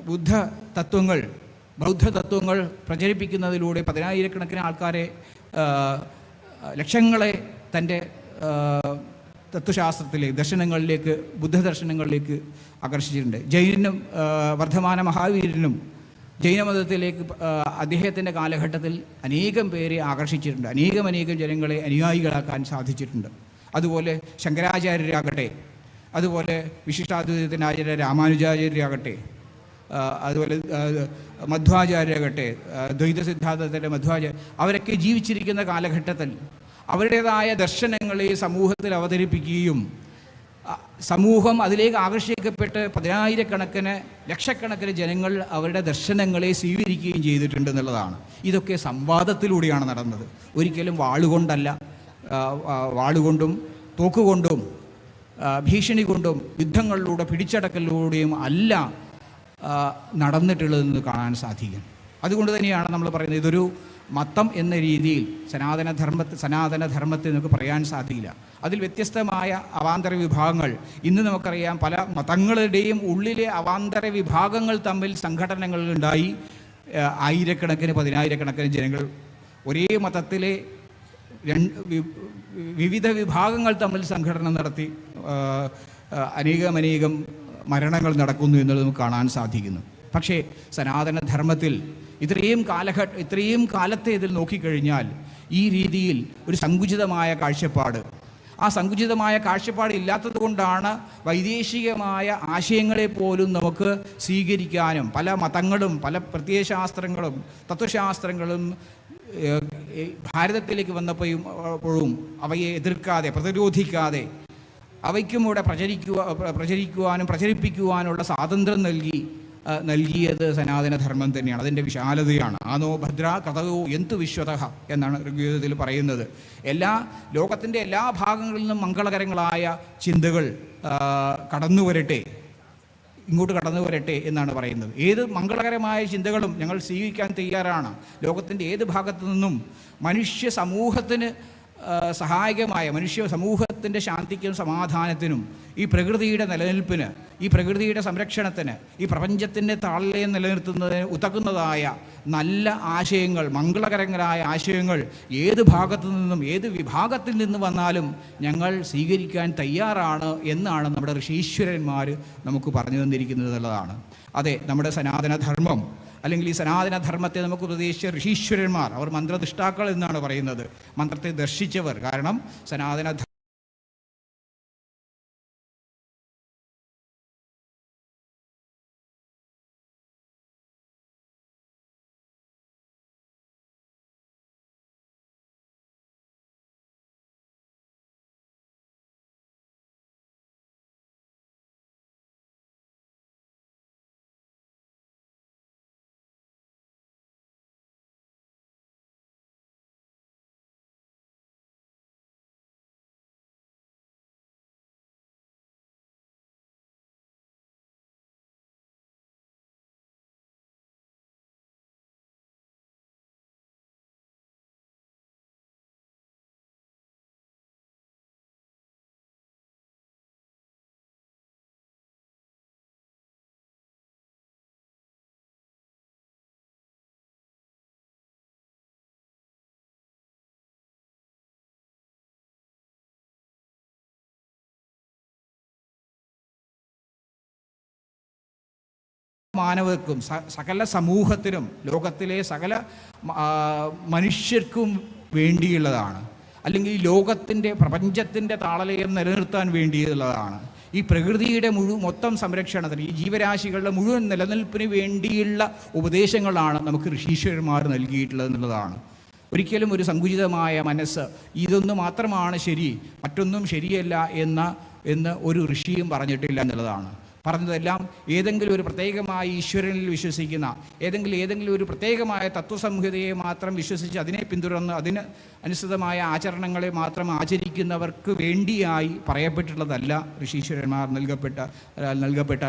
ബുദ്ധ തത്വങ്ങൾ പ്രചരിപ്പിക്കുന്നതിലൂടെ 10,000-കണക്കിന് ആൾക്കാരെ, ലക്ഷങ്ങളെ തൻ്റെ തത്വശാസ്ത്രത്തിലേക്ക്, ദർശനങ്ങളിലേക്ക്, ബുദ്ധദർശനങ്ങളിലേക്ക് ആകർഷിച്ചിട്ടുണ്ട്. ജൈനനും വർദ്ധമാന മഹാവീരനും ജൈനമതത്തിലേക്ക് അദ്ദേഹത്തിൻ്റെ കാലഘട്ടത്തിൽ അനേകം പേരെ ആകർഷിച്ചിട്ടുണ്ട്, അനേകം ജനങ്ങളെ അനുയായികളാക്കാൻ സാധിച്ചിട്ടുണ്ട്. അതുപോലെ ശങ്കരാചാര്യരാകട്ടെ, അതുപോലെ വിശിഷ്ടാദ്വൈതത്തിൻ്റെ ആചാര്യ രാമാനുജാചാര്യരാകട്ടെ, അതുപോലെ മധ്വാചാര്യരാകട്ടെ, ദ്വൈത സിദ്ധാന്തത്തിൻ്റെ മധ്വാചാര്യ, അവരൊക്കെ ജീവിച്ചിരിക്കുന്ന കാലഘട്ടത്തിൽ അവരുടേതായ ദർശനങ്ങളെ സമൂഹത്തിൽ അവതരിപ്പിക്കുകയും സമൂഹം അതിലേക്ക് ആകർഷിക്കപ്പെട്ട് 10,000-കണക്കിന് ലക്ഷക്കണക്കിന് ജനങ്ങൾ അവരുടെ ദർശനങ്ങളെ സ്വീകരിക്കുകയും ചെയ്തിട്ടുണ്ട് എന്നുള്ളതാണ്. ഇതൊക്കെ സംവാദത്തിലൂടെയാണ് നടന്നത്, ഒരിക്കലും വാളുകൊണ്ടല്ല. വാളുകൊണ്ടും തോക്കുകൊണ്ടും ഭീഷണി കൊണ്ടും യുദ്ധങ്ങളിലൂടെ പിടിച്ചടക്കലിലൂടെയും അല്ല നടന്നിട്ടുള്ളതെന്ന് കാണാൻ സാധിക്കും. അതുകൊണ്ട് തന്നെയാണ് നമ്മൾ പറയുന്നത് ഇതൊരു മതം എന്ന രീതിയിൽ സനാതനധർമ്മത്തെ നമുക്ക് പറയാൻ സാധിക്കില്ല. അതിൽ വ്യത്യസ്തമായ അവാന്തര വിഭാഗങ്ങൾ, ഇന്ന് നമുക്കറിയാം പല മതങ്ങളുടെയും ഉള്ളിലെ അവാന്തര വിഭാഗങ്ങൾ തമ്മിൽ സംഘടനകൾ ഉണ്ടായി. 10,000-കണക്കിന് ജനങ്ങൾ ഒരേ മതത്തിലെ വിവിധ വിഭാഗങ്ങൾ തമ്മിൽ സംഘടന നടത്തി അനേകം മരണങ്ങൾ നടക്കുന്നു എന്നുള്ളത് നമുക്ക് കാണാൻ സാധിക്കുന്നു. പക്ഷേ സനാതനധർമ്മത്തിൽ ഇത്രയും കാലത്തെ ഇതിൽ നോക്കിക്കഴിഞ്ഞാൽ ഈ രീതിയിൽ ഒരു സങ്കുചിതമായ കാഴ്ചപ്പാട്, ആ സങ്കുചിതമായ കാഴ്ചപ്പാട് ഇല്ലാത്തത് കൊണ്ടാണ് വൈദേശികമായ ആശയങ്ങളെപ്പോലും നമുക്ക് സ്വീകരിക്കാനും പല മതങ്ങളും പല പ്രത്യയശാസ്ത്രങ്ങളും തത്വശാസ്ത്രങ്ങളും ഭാരതത്തിലേക്ക് വന്നപ്പോഴും അവയെ എതിർക്കാതെ പ്രതിരോധിക്കാതെ അവയ്ക്കും കൂടെ പ്രചരിക്കുവാനും പ്രചരിപ്പിക്കുവാനുള്ള സ്വാതന്ത്ര്യം നൽകിയത് സനാതനധർമ്മം തന്നെയാണ്. അതിൻ്റെ വിശാലതയാണ്. ആനോ ഭദ്ര കഥയോ എന്തു വിശ്വതഃ എന്നാണ് ഋഗ്വേദത്തിൽ പറയുന്നത്. ലോകത്തിൻ്റെ എല്ലാ ഭാഗങ്ങളിൽ നിന്നും മംഗളകരങ്ങളായ ചിന്തകൾ ഇങ്ങോട്ട് കടന്നു വരട്ടെ എന്നാണ് പറയുന്നത്. ഏത് മംഗളകരമായ ചിന്തകളും ഞങ്ങൾ സ്വീകരിക്കാൻ തയ്യാറാണ്. ലോകത്തിൻ്റെ ഏത് ഭാഗത്തു നിന്നും മനുഷ്യ സമൂഹത്തിന് സഹായകമായ, മനുഷ്യ സമൂഹത്തിൻ്റെ ശാന്തിക്കും സമാധാനത്തിനും ഈ പ്രകൃതിയുടെ നിലനിൽപ്പിന്, ഈ പ്രകൃതിയുടെ സംരക്ഷണത്തിന്, ഈ പ്രപഞ്ചത്തിൻ്റെ താളലയം നിലനിർത്തുന്നതിന് ഉതകുന്നതായ നല്ല ആശയങ്ങൾ, മംഗളകരങ്ങളായ ആശയങ്ങൾ ഏത് ഭാഗത്തു നിന്നും ഏത് വിഭാഗത്തിൽ നിന്ന് വന്നാലും ഞങ്ങൾ സ്വീകരിക്കാൻ തയ്യാറാണ് എന്നാണ് നമ്മുടെ ഋഷീശ്വരന്മാർ നമുക്ക് പറഞ്ഞു തന്നിരിക്കുന്നത് എന്നുള്ളതാണ്. അതെ, നമ്മുടെ സനാതനധർമ്മം അല്ലെങ്കിൽ ഈ സനാതനധർമ്മത്തെ നമുക്ക് ഉപദേശിച്ച ഋഷീശ്വരന്മാർ, അവർ മന്ത്രദൃഷ്ടാക്കൾ എന്നാണ് പറയുന്നത്, മന്ത്രത്തെ ദർശിച്ചവർ. കാരണം സനാതന മാനവർക്കും സകല സമൂഹത്തിനും ലോകത്തിലെ സകല മനുഷ്യർക്കും വേണ്ടിയുള്ളതാണ്. അല്ലെങ്കിൽ ഈ ലോകത്തിൻ്റെ പ്രപഞ്ചത്തിൻ്റെ താളലയം നിലനിർത്താൻ വേണ്ടിയുള്ളതാണ്. ഈ പ്രകൃതിയുടെ മൊത്തം സംരക്ഷണത്തിന്, ഈ ജീവരാശികളുടെ മുഴുവൻ നിലനിൽപ്പിന് വേണ്ടിയുള്ള ഉപദേശങ്ങളാണ് നമുക്ക് ഋഷീശ്വരന്മാർ നൽകിയിട്ടുള്ളത് എന്നുള്ളതാണ്. ഒരിക്കലും ഒരു സങ്കുചിതമായ മനസ്സ് ഇതൊന്നു മാത്രമാണ് ശരി, മറ്റൊന്നും ശരിയല്ല എന്ന് ഒരു ഋഷിയും പറഞ്ഞിട്ടില്ല എന്നുള്ളതാണ്. പറഞ്ഞതെല്ലാം ഏതെങ്കിലും ഒരു പ്രത്യേകമായ ഈശ്വരനിൽ വിശ്വസിക്കുന്ന, ഏതെങ്കിലും ഒരു പ്രത്യേകമായ തത്വസംഹിതയെ മാത്രം വിശ്വസിച്ച് അതിനെ പിന്തുടർന്ന് അതിന് അനുസൃതമായ ആചരണങ്ങളെ മാത്രം ആചരിക്കുന്നവർക്ക് വേണ്ടിയായി പറയപ്പെട്ടിട്ടുള്ളതല്ല ഋഷീശ്വരന്മാർ നൽകപ്പെട്ട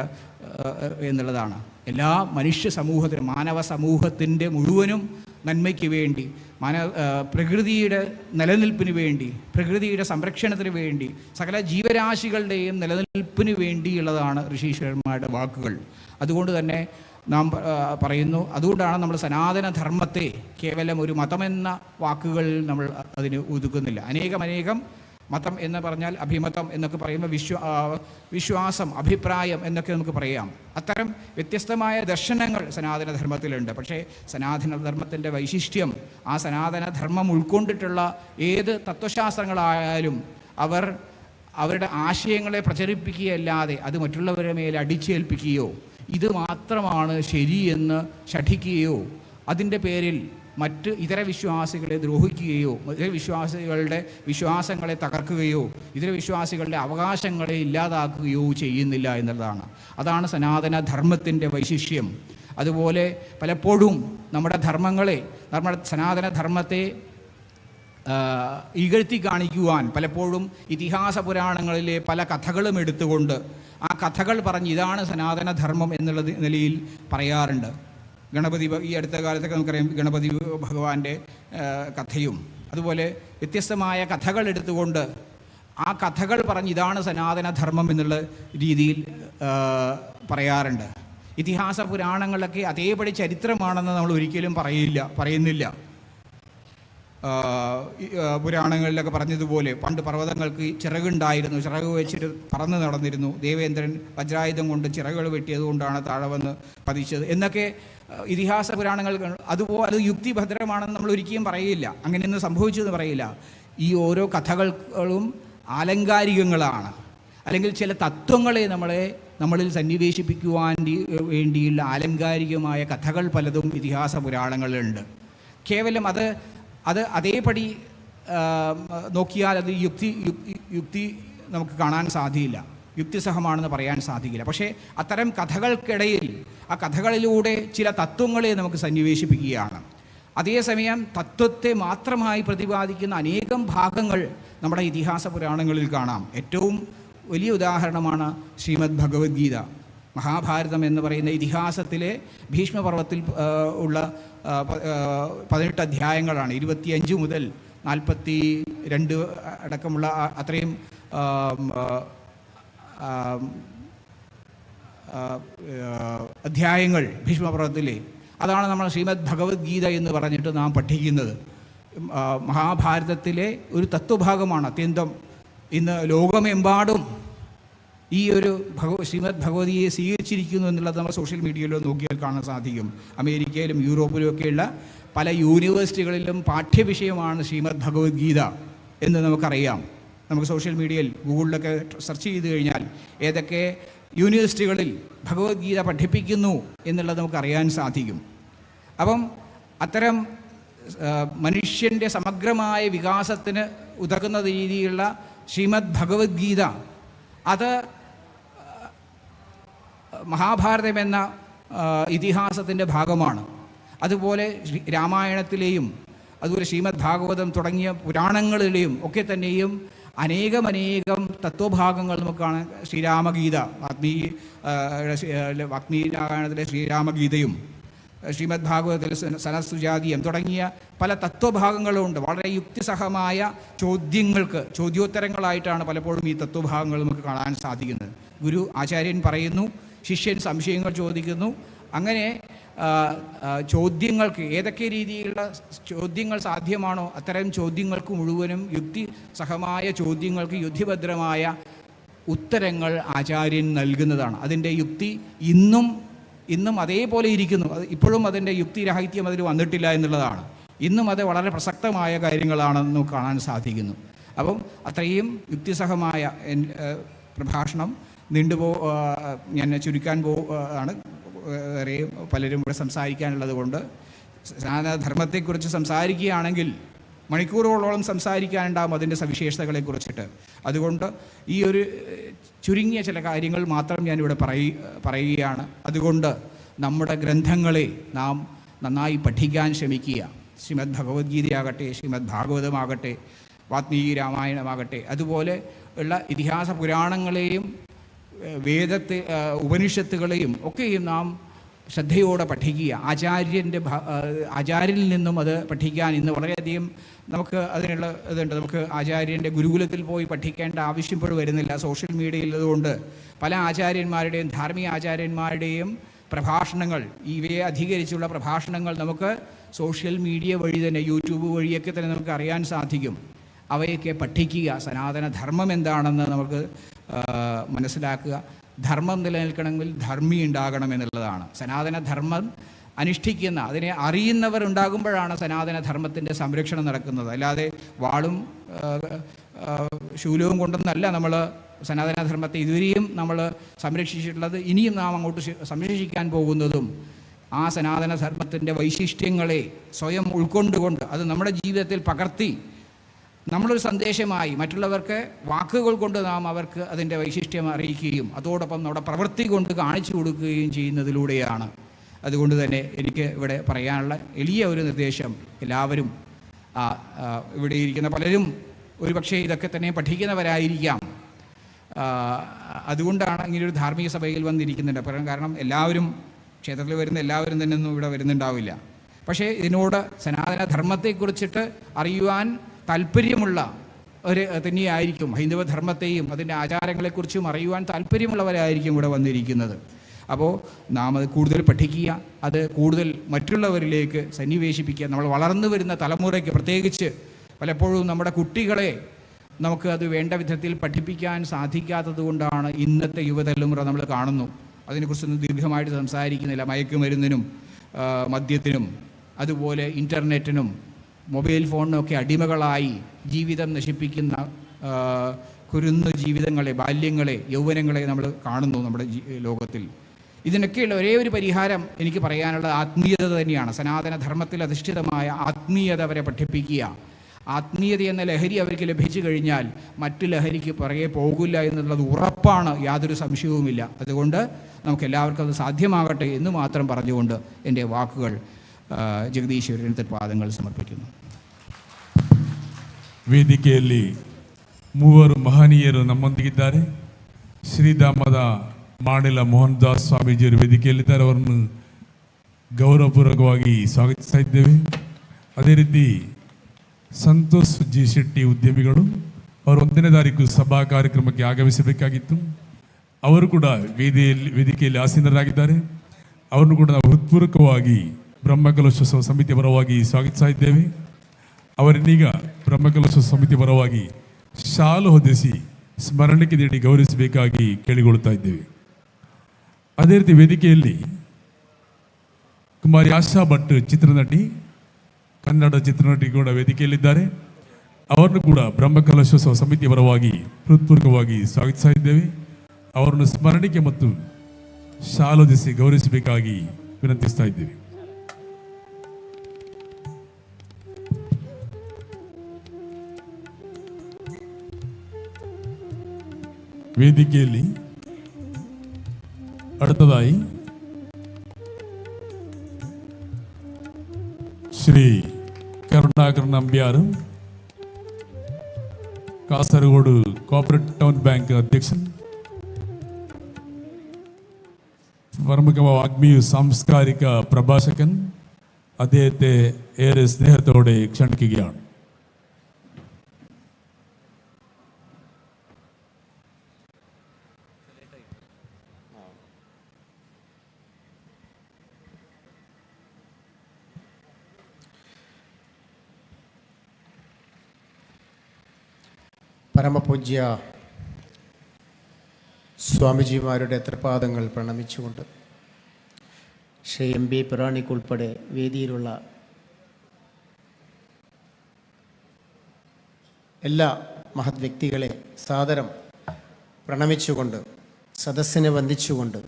എന്നുള്ളതാണ്. എല്ലാ മനുഷ്യ സമൂഹത്തിനും, മാനവ സമൂഹത്തിൻ്റെ മുഴുവനും നന്മയ്ക്ക് വേണ്ടി, പ്രകൃതിയുടെ നിലനിൽപ്പിന് വേണ്ടി, പ്രകൃതിയുടെ സംരക്ഷണത്തിന് വേണ്ടി, സകല ജീവരാശികളുടെയും നിലനിൽപ്പിന് വേണ്ടിയുള്ളതാണ് ഋഷീശ്വരന്മാരുടെ വാക്കുകൾ. അതുകൊണ്ട് തന്നെ നാം പറയുന്നു, അതുകൊണ്ടാണ് നമ്മൾ സനാതനധർമ്മത്തെ കേവലം ഒരു മതമെന്ന വാക്കുകൾ നമ്മൾ അതിന് ഒതുക്കുന്നില്ല. അനേകം മതം എന്ന് പറഞ്ഞാൽ അഭിമതം എന്നൊക്കെ പറയുമ്പോൾ വിശ്വാസം, അഭിപ്രായം എന്നൊക്കെ നമുക്ക് പറയാം. അത്തരം വ്യത്യസ്തമായ ദർശനങ്ങൾ സനാതനധർമ്മത്തിലുണ്ട്. പക്ഷേ സനാതനധർമ്മത്തിൻ്റെ വൈശിഷ്ട്യം, ആ സനാതനധർമ്മം ഉൾക്കൊണ്ടിട്ടുള്ള ഏത് തത്വശാസ്ത്രങ്ങളായാലും അവരുടെ ആശയങ്ങളെ പ്രചരിപ്പിക്കുകയല്ലാതെ അത് മറ്റുള്ളവരുടെ മേലെ അടിച്ചേൽപ്പിക്കുകയോ ഇത് മാത്രമാണ് ശരിയെന്ന് ശഠിക്കുകയോ അതിൻ്റെ പേരിൽ മറ്റ് ഇതര വിശ്വാസികളെ ദ്രോഹിക്കുകയോ ഇതര വിശ്വാസികളുടെ വിശ്വാസങ്ങളെ തകർക്കുകയോ ഇതര വിശ്വാസികളുടെ അവകാശങ്ങളെ ഇല്ലാതാക്കുകയോ ചെയ്യുന്നില്ല എന്നുള്ളതാണ്. അതാണ് സനാതനധർമ്മത്തിൻ്റെ വൈശിഷ്ട്യം. അതുപോലെ പലപ്പോഴും നമ്മുടെ സനാതനധർമ്മത്തെ ഇകഴ്ത്തി കാണിക്കുവാൻ പലപ്പോഴും ഇതിഹാസ പുരാണങ്ങളിലെ പല കഥകളും എടുത്തുകൊണ്ട് ആ കഥകൾ പറഞ്ഞ് ഇതാണ് സനാതനധർമ്മം എന്നുള്ള നിലയിൽ പറയാറുണ്ട്. ഈ അടുത്ത കാലത്തൊക്കെ നമുക്കറിയാം ഗണപതി ഭഗവാന്റെ കഥയും അതുപോലെ വ്യത്യസ്തമായ കഥകൾ എടുത്തുകൊണ്ട് ആ കഥകൾ പറഞ്ഞ് ഇതാണ് സനാതനധർമ്മം എന്നുള്ള രീതിയിൽ പറയാറുണ്ട്. ഇതിഹാസ പുരാണങ്ങളൊക്കെ അതേപടി ചരിത്രമാണെന്ന് നമ്മൾ ഒരിക്കലും പറയുന്നില്ല. പുരാണങ്ങളിലൊക്കെ പറഞ്ഞതുപോലെ പണ്ട് പർവ്വതങ്ങൾക്ക് ചിറകുണ്ടായിരുന്നു, ചിറക് വെച്ചിട്ട് പറന്ന് നടന്നിരുന്നു, ദേവേന്ദ്രൻ വജ്രായുധം കൊണ്ട് ചിറകുകൾ വെട്ടിയതുകൊണ്ടാണ് താഴെ വന്ന് പതിച്ചത് എന്നൊക്കെ ഇതിഹാസ പുരാണങ്ങൾ. അതുപോലെ അത് യുക്തിഭദ്രമാണെന്ന് നമ്മൾ ഒരിക്കലും പറയില്ല, അങ്ങനെയൊന്നും സംഭവിച്ചതെന്ന് പറയില്ല. ഈ ഓരോ കഥകളും ആലങ്കാരികങ്ങളാണ്, അല്ലെങ്കിൽ ചില തത്വങ്ങളെ നമ്മളിൽ സന്നിവേശിപ്പിക്കുവാൻ വേണ്ടിയുള്ള ആലങ്കാരികമായ കഥകൾ പലതും ഇതിഹാസ പുരാണങ്ങളിലുണ്ട്. കേവലം അത് അതേപടി നോക്കിയാൽ അത് യുക്തി നമുക്ക് കാണാൻ സാധിക്കില്ല, യുക്തിസഹമാണെന്ന് പറയാൻ സാധിക്കില്ല. പക്ഷേ അത്തരം കഥകൾക്കിടയിൽ ആ കഥകളിലൂടെ ചില തത്വങ്ങളെ നമുക്ക് സന്നിവേശിപ്പിക്കുകയാണ്. അതേസമയം തത്വത്തെ മാത്രമായി പ്രതിപാദിക്കുന്ന അനേകം ഭാഗങ്ങൾ നമ്മുടെ ഇതിഹാസ പുരാണങ്ങളിൽ കാണാം. ഏറ്റവും വലിയ ഉദാഹരണമാണ് ശ്രീമദ് ഭഗവത്ഗീത. മഹാഭാരതം എന്ന് പറയുന്ന ഇതിഹാസത്തിലെ ഭീഷ്മപർവത്തിൽ ഉള്ള 18 അധ്യായങ്ങളാണ്. 25 മുതൽ 42 അടക്കമുള്ള അത്രയും അധ്യായങ്ങൾ ഭീഷ്മപർവത്തിലെ, അതാണ് നമ്മൾ ശ്രീമദ് ഭഗവത്ഗീത എന്ന് പറഞ്ഞിട്ട് നാം പഠിക്കുന്നത്. മഹാഭാരതത്തിലെ ഒരു തത്വഭാഗമാണ്. അത്യന്തം ഇന്ന് ലോകമെമ്പാടും ഈ ഒരു ശ്രീമദ് ഭഗവതിയെ സ്വീകരിച്ചിരിക്കുന്നു എന്നുള്ളത് നമ്മൾ സോഷ്യൽ മീഡിയയിലോ നോക്കിയാൽ കാണാൻ സാധിക്കും. അമേരിക്കയിലും യൂറോപ്പിലും ഒക്കെയുള്ള പല യൂണിവേഴ്സിറ്റികളിലും പാഠ്യവിഷയമാണ് ശ്രീമദ് ഭഗവത്ഗീത എന്ന് നമുക്കറിയാം. നമുക്ക് സോഷ്യൽ മീഡിയയിൽ ഗൂഗിളിലൊക്കെ സെർച്ച് ചെയ്ത് കഴിഞ്ഞാൽ ഏതൊക്കെ യൂണിവേഴ്സിറ്റികളിൽ ഭഗവത്ഗീത പഠിപ്പിക്കുന്നു എന്നുള്ളത് നമുക്കറിയാൻ സാധിക്കും. അപ്പം അത്തരം മനുഷ്യൻ്റെ സമഗ്രമായ വികാസത്തിന് ഉതകുന്ന രീതിയിലുള്ള ശ്രീമദ് ഭഗവത്ഗീത അത് മഹാഭാരതം എന്ന ഇതിഹാസത്തിൻ്റെ ഭാഗമാണ്. അതുപോലെ രാമായണത്തിലെയും അതുപോലെ ശ്രീമദ് ഭാഗവതം തുടങ്ങിയ പുരാണങ്ങളിലെയും ഒക്കെ തന്നെയും അനേകം തത്വഭാഗങ്ങൾ നമുക്ക് കാണാൻ. ശ്രീരാമഗീത, വാത്മീകി രാമായണത്തിലെ ശ്രീരാമഗീതയും ശ്രീമദ് ഭാഗവതത്തിലെ സനസ്സുജാതീയം തുടങ്ങിയ പല തത്വഭാഗങ്ങളുണ്ട്. വളരെ യുക്തിസഹമായ ചോദ്യോത്തരങ്ങളായിട്ടാണ് പലപ്പോഴും ഈ തത്വഭാഗങ്ങൾ നമുക്ക് കാണാൻ സാധിക്കുന്നത്. ഗുരു ആചാര്യൻ പറയുന്നു, ശിഷ്യൻ സംശയങ്ങൾ ചോദിക്കുന്നു. അങ്ങനെ ചോദ്യങ്ങൾക്ക് ഏതൊക്കെ രീതിയിലുള്ള ചോദ്യങ്ങൾ സാധ്യമാണോ അത്തരം ചോദ്യങ്ങൾക്ക് മുഴുവനും യുക്തിസഹമായ ചോദ്യങ്ങൾക്ക് യുക്തിഭദ്രമായ ഉത്തരങ്ങൾ ആചാര്യൻ നൽകുന്നതാണ്. അതിൻ്റെ യുക്തി ഇന്നും അതേപോലെ ഇരിക്കുന്നു. ഇപ്പോഴും അതിൻ്റെ യുക്തിരാഹിത്യം അതിൽ വന്നിട്ടില്ല എന്നുള്ളതാണ്. ഇന്നും അത് വളരെ പ്രസക്തമായ കാര്യങ്ങളാണെന്ന് നമുക്ക് കാണാൻ സാധിക്കുന്നു. അപ്പം അത്രയും യുക്തിസഹമായ പ്രഭാഷണം ഞാൻ ചുരുക്കാൻ ആണ്. വേറെ പലരും ഇവിടെ സംസാരിക്കാനുള്ളത് കൊണ്ട് സനാതനധർമ്മത്തെക്കുറിച്ച് സംസാരിക്കുകയാണെങ്കിൽ മണിക്കൂറുകളോളം സംസാരിക്കാനുണ്ടാകും അതിൻ്റെ സവിശേഷതകളെക്കുറിച്ചിട്ട്. അതുകൊണ്ട് ഈ ഒരു ചുരുങ്ങിയ ചില കാര്യങ്ങൾ മാത്രം ഞാനിവിടെ പറയുകയാണ്. അതുകൊണ്ട് നമ്മുടെ ഗ്രന്ഥങ്ങളെ നാം നന്നായി പഠിക്കാൻ ശ്രമിക്കുക. ശ്രീമദ് ഭഗവത്ഗീതയാകട്ടെ, ശ്രീമദ് ഭാഗവതമാകട്ടെ, വാത്മീകി രാമായണമാകട്ടെ, അതുപോലെ ഉള്ള ഇതിഹാസ പുരാണങ്ങളെയും ഉപനിഷത്തുകളെയും ഒക്കെയും നാം ശ്രദ്ധയോടെ പഠിക്കുക. ആചാര്യനിൽ നിന്നും അത് പഠിക്കാൻ ഇന്ന് വളരെയധികം നമുക്ക് അതിനുള്ള ഇതുണ്ട്. നമുക്ക് ആചാര്യൻ്റെ ഗുരുകുലത്തിൽ പോയി പഠിക്കേണ്ട ആവശ്യം ഇപ്പോൾ വരുന്നില്ല. സോഷ്യൽ മീഡിയയിലുള്ളതുകൊണ്ട് പല ആചാര്യന്മാരുടെയും ധാർമ്മിക ആചാര്യന്മാരുടെയും പ്രഭാഷണങ്ങൾ, ഇവയെ അധികരിച്ചുള്ള പ്രഭാഷണങ്ങൾ നമുക്ക് സോഷ്യൽ മീഡിയ വഴി തന്നെ, യൂട്യൂബ് വഴിയൊക്കെ തന്നെ നമുക്ക് അറിയാൻ സാധിക്കും. അവയൊക്കെ പഠിക്കുക. സനാതനധർമ്മം എന്താണെന്ന് നമുക്ക് മനസ്സിലാക്കുക. ധർമ്മം നിലനിൽക്കണമെങ്കിൽ ധർമ്മി ഉണ്ടാകണം എന്നുള്ളതാണ്. സനാതനധർമ്മം അനുഷ്ഠിക്കുന്ന, അതിനെ അറിയുന്നവർ ഉണ്ടാകുമ്പോഴാണ് സനാതനധർമ്മത്തിൻ്റെ സംരക്ഷണം നടക്കുന്നത്. അല്ലാതെ വാളും ശൂലവും കൊണ്ടൊന്നല്ല നമ്മൾ സനാതനധർമ്മത്തെ ഇതുവരെയും നമ്മൾ സംരക്ഷിച്ചിട്ടുള്ളത്. ഇനിയും നാം അങ്ങോട്ട് സംരക്ഷിക്കാൻ പോകുന്നതും ആ സനാതനധർമ്മത്തിൻ്റെ വൈശിഷ്ട്യങ്ങളെ സ്വയം ഉൾക്കൊണ്ടുകൊണ്ട് അത് നമ്മുടെ ജീവിതത്തിൽ പകർത്തി നമ്മളൊരു സന്ദേശമായി മറ്റുള്ളവർക്ക് വാക്കുകൾ കൊണ്ട് നാം അവർക്ക് അതിൻ്റെ വൈശിഷ്ട്യം അറിയിക്കുകയും അതോടൊപ്പം നമ്മുടെ പ്രവൃത്തി കൊണ്ട് കാണിച്ചു കൊടുക്കുകയും ചെയ്യുന്നതിലൂടെയാണ്. അതുകൊണ്ട് തന്നെ എനിക്ക് ഇവിടെ പറയാനുള്ള എളിയ ഒരു നിർദ്ദേശം, എല്ലാവരും ഇവിടെ ഇരിക്കുന്ന പലരും ഒരുപക്ഷെ ഇതൊക്കെ തന്നെ പഠിക്കുന്നവരായിരിക്കാം. അതുകൊണ്ടാണ് ഇങ്ങനൊരു ധാർമ്മിക സഭയിൽ വന്നിരിക്കുന്നുണ്ട്. കാരണം എല്ലാവരും ക്ഷേത്രത്തിൽ വരുന്ന എല്ലാവരും തന്നെ ഒന്നും ഇവിടെ വരുന്നുണ്ടാവില്ല. പക്ഷേ ഇതിനോട് സനാതനധർമ്മത്തെക്കുറിച്ചിട്ട് അറിയുവാൻ താല്പര്യമുള്ള ഒരു തന്നെയായിരിക്കും. ഹൈന്ദവധർമ്മത്തെയും അതിൻ്റെ ആചാരങ്ങളെക്കുറിച്ചും അറിയുവാൻ താല്പര്യമുള്ളവരായിരിക്കും ഇവിടെ വന്നിരിക്കുന്നത്. അപ്പോൾ നാം അത് കൂടുതൽ പഠിക്കുക, അത് കൂടുതൽ മറ്റുള്ളവരിലേക്ക് സന്നിവേശിപ്പിക്കുക. നമ്മൾ വളർന്നു വരുന്ന തലമുറയ്ക്ക്, പ്രത്യേകിച്ച് പലപ്പോഴും നമ്മുടെ കുട്ടികളെ നമുക്ക് അത് വേണ്ട വിധത്തിൽ പഠിപ്പിക്കാൻ സാധിക്കാത്തത് കൊണ്ടാണ് ഇന്നത്തെ യുവതലമുറ നമ്മൾ കാണുന്നു. അതിനെക്കുറിച്ചൊന്നും ദീർഘമായിട്ട് സംസാരിക്കുന്നില്ല. മയക്കുമരുന്നിനും മദ്യത്തിനും അതുപോലെ ഇൻ്റർനെറ്റിനും മൊബൈൽ ഫോണിനൊക്കെ അടിമകളായി ജീവിതം നശിപ്പിക്കുന്ന കുരുന്നു ജീവിതങ്ങളെ, ബാല്യങ്ങളെ, യൗവനങ്ങളെ നമ്മൾ കാണുന്നു നമ്മുടെ ലോകത്തിൽ. ഇതിനൊക്കെയുള്ള ഒരേ ഒരു പരിഹാരം എനിക്ക് പറയാനുള്ളത് ആത്മീയത തന്നെയാണ്. സനാതനധർമ്മത്തിൽ അധിഷ്ഠിതമായ ആത്മീയത അവരെ പഠിപ്പിക്കുക. ആത്മീയത എന്ന ലഹരി അവർക്ക് ലഭിച്ചു കഴിഞ്ഞാൽ മറ്റ് ലഹരിക്ക് പുറകെ പോകില്ല എന്നുള്ളത് ഉറപ്പാണ്, യാതൊരു സംശയവുമില്ല. അതുകൊണ്ട് നമുക്കെല്ലാവർക്കും അത് സാധ്യമാകട്ടെ എന്ന് മാത്രം പറഞ്ഞുകൊണ്ട് എൻ്റെ വാക്കുകൾ ಜಗದೀಶ್ವರನ ಪಾದಗಳು ಸಮರ್ಪಿക്കുന്നു. ವೇದಿಕೆಯಲ್ಲಿ ಮೂವರು ಮಹನೀಯರು ನಮ್ಮೊಂದಿಗಿದ್ದಾರೆ. ಶ್ರೀಧಾಮದ ಮಾಣಿಲ ಮೋಹನ್ ದಾಸ್ ಸ್ವಾಮೀಜಿಯವರು ವೇದಿಕೆಯಲ್ಲಿದ್ದಾರೆ. ಅವರನ್ನು ಗೌರವಪೂರ್ವಕವಾಗಿ ಸ್ವಾಗತಿಸ್ತಾ ಇದ್ದೇವೆ. ಅದೇ ರೀತಿ ಸಂತೋಷ್ ಜಿ ಶೆಟ್ಟಿ ಉದ್ಯಮಿಗಳು ಅವರು 1ನೇ ತಾರೀಕು ಸಭಾ ಕಾರ್ಯಕ್ರಮಕ್ಕೆ ಆಗಮಿಸಬೇಕಾಗಿತ್ತು. ಅವರು ಕೂಡ ವೇದಿಕೆಯಲ್ಲಿ ಆಸೀನರಾಗಿದ್ದಾರೆ. ಅವರನ್ನು ಕೂಡ ನಾವು ಹೃತ್ಪೂರ್ವಕವಾಗಿ ಬ್ರಹ್ಮಕಲಶೋತ್ಸವ ಸಮಿತಿ ಪರವಾಗಿ ಸ್ವಾಗತಿಸ್ತಾ ಇದ್ದೇವೆ. ಅವರನ್ನೀಗ ಬ್ರಹ್ಮಕಲಶೋತ್ಸವ ಸಮಿತಿ ಪರವಾಗಿ ಶಾಲು ಹೊದಿಸಿ ಸ್ಮರಣಕ್ಕೆ ನೀಡಿ ಗೌರವಿಸಬೇಕಾಗಿ ಕೇಳಿಕೊಳ್ಳುತ್ತಾ ಇದ್ದೇವೆ. ಅದೇ ರೀತಿ ವೇದಿಕೆಯಲ್ಲಿ ಕುಮಾರಿ ಆಶಾ ಭಟ್ ಚಿತ್ರನಟಿ, ಕನ್ನಡ ಚಿತ್ರನಟಿ ಕೂಡ ವೇದಿಕೆಯಲ್ಲಿದ್ದಾರೆ. ಅವರನ್ನು ಕೂಡ ಬ್ರಹ್ಮಕಲಶೋತ್ಸವ ಸಮಿತಿ ಪರವಾಗಿ ಹೃತ್ಪೂರ್ವಕವಾಗಿ ಸ್ವಾಗತಿಸ್ತಾ ಇದ್ದೇವೆ. ಅವರನ್ನು ಸ್ಮರಣೆಗೆ ಮತ್ತು ಶಾಲೋದಿಸಿ ಗೌರವಿಸಬೇಕಾಗಿ ವಿನಂತಿಸ್ತಾ ಇದ್ದೇವೆ. ವೇದಿಕೆಯಲ್ಲಿ അടുത്തതായി ശ്രീ കരുണാകരൻ നമ്പ്യാരും കാസർഗോഡ് കോപ്പറേറ്റ് ടൗൺ ബാങ്ക് അധ്യക്ഷൻ, പ്രമുഖ വാഗ്മിയും സാംസ്കാരിക പ്രഭാഷകൻ, അദ്ദേഹത്തെ ഏറെ സ്നേഹത്തോടെ ക്ഷണിക്കുകയാണ്. പരമപൂജ്യ സ്വാമിജിമാരുടെ തൃപാദങ്ങൾ പ്രണമിച്ചുകൊണ്ട് ശ്രീ എം ബി പുരാണിക്കുൾപ്പെടെ വേദിയിലുള്ള എല്ലാ മഹത് വ്യക്തികളെ സാദരം പ്രണമിച്ചുകൊണ്ട് സദസ്സിനെ വന്ദിച്ചുകൊണ്ട്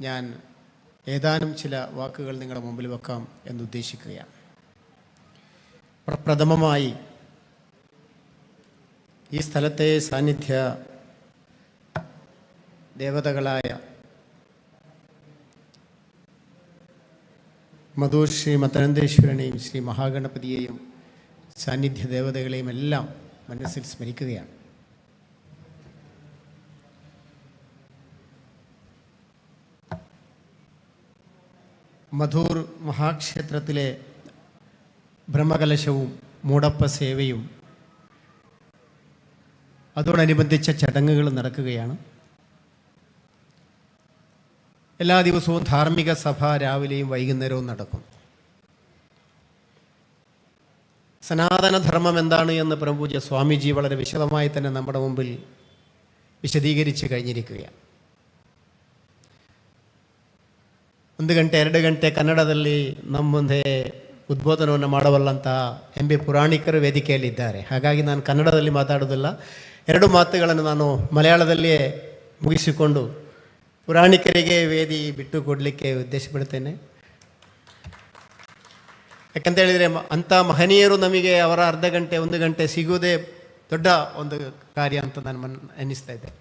ഞാൻ ഏതാനും ചില വാക്കുകൾ നിങ്ങളുടെ മുമ്പിൽ വെക്കാം എന്നുദ്ദേശിക്കുകയാണ്. പ്രഥമമായി ഈ സ്ഥലത്തെ സാന്നിധ്യ ദേവതകളായ മധൂർ ശ്രീ മത്തനന്തേശ്വരനെയും ശ്രീ മഹാഗണപതിയെയും സാന്നിധ്യ ദേവതകളെയും എല്ലാം മനസ്സിൽ സ്മരിക്കുകയാണ്. മധൂർ മഹാക്ഷേത്രത്തിലെ ബ്രഹ്മകലശവും മൂടപ്പ സേവയും അതോടനുബന്ധിച്ച ചടങ്ങുകൾ നടക്കുകയാണ്. എല്ലാ ദിവസവും ധാർമ്മിക സഭ രാവിലെയും വൈകുന്നേരവും നടക്കും. സനാതനധർമ്മം എന്താണ് എന്ന് പരമപൂജ്യ സ്വാമിജി വളരെ വിശദമായി തന്നെ നമ്മുടെ മുമ്പിൽ ವಿಶದೀಕರಿಸಿ കഴിഞ്ഞിരിക്കുകയാണ്. 1 ಗಂಟೆ 2 ಗಂಟೆ ಕನ್ನಡದಲ್ಲಿ ನಮ್ಮ ಮುಂದೆ ಉದ್ಬೋಧನವನ್ನು ಮಾಡಬಲ್ಲಂಥ ಎಂ ಬಿ ಪುರಾಣಿಕರು ವೇದಿಕೆಯಲ್ಲಿದ್ದಾರೆ. ಹಾಗಾಗಿ ನಾನು ಕನ್ನಡದಲ್ಲಿ ಮಾತಾಡೋದಿಲ್ಲ, 2 ಮಾತುಗಳನ್ನು ನಾನು ಮಲಯಾಳದಲ್ಲಿಯೇ ಮುಗಿಸಿಕೊಂಡು ಪುರಾಣಿಕರಿಗೆ ವೇದಿ ಬಿಟ್ಟು ಕೊಡಲಿಕ್ಕೆ ಉದ್ದೇಶಪಡ್ತೇನೆ. ಯಾಕಂತ ಹೇಳಿದರೆ ಅಂಥ ಮಹನೀಯರು ನಮಗೆ ಅವರ ಅರ್ಧ ಗಂಟೆ 1 ಗಂಟೆ ಸಿಗುವುದೇ ದೊಡ್ಡ ಒಂದು ಕಾರ್ಯ ಅಂತ ನಾನು ಅನ್ನಿಸ್ತಾ ಇದ್ದೆ.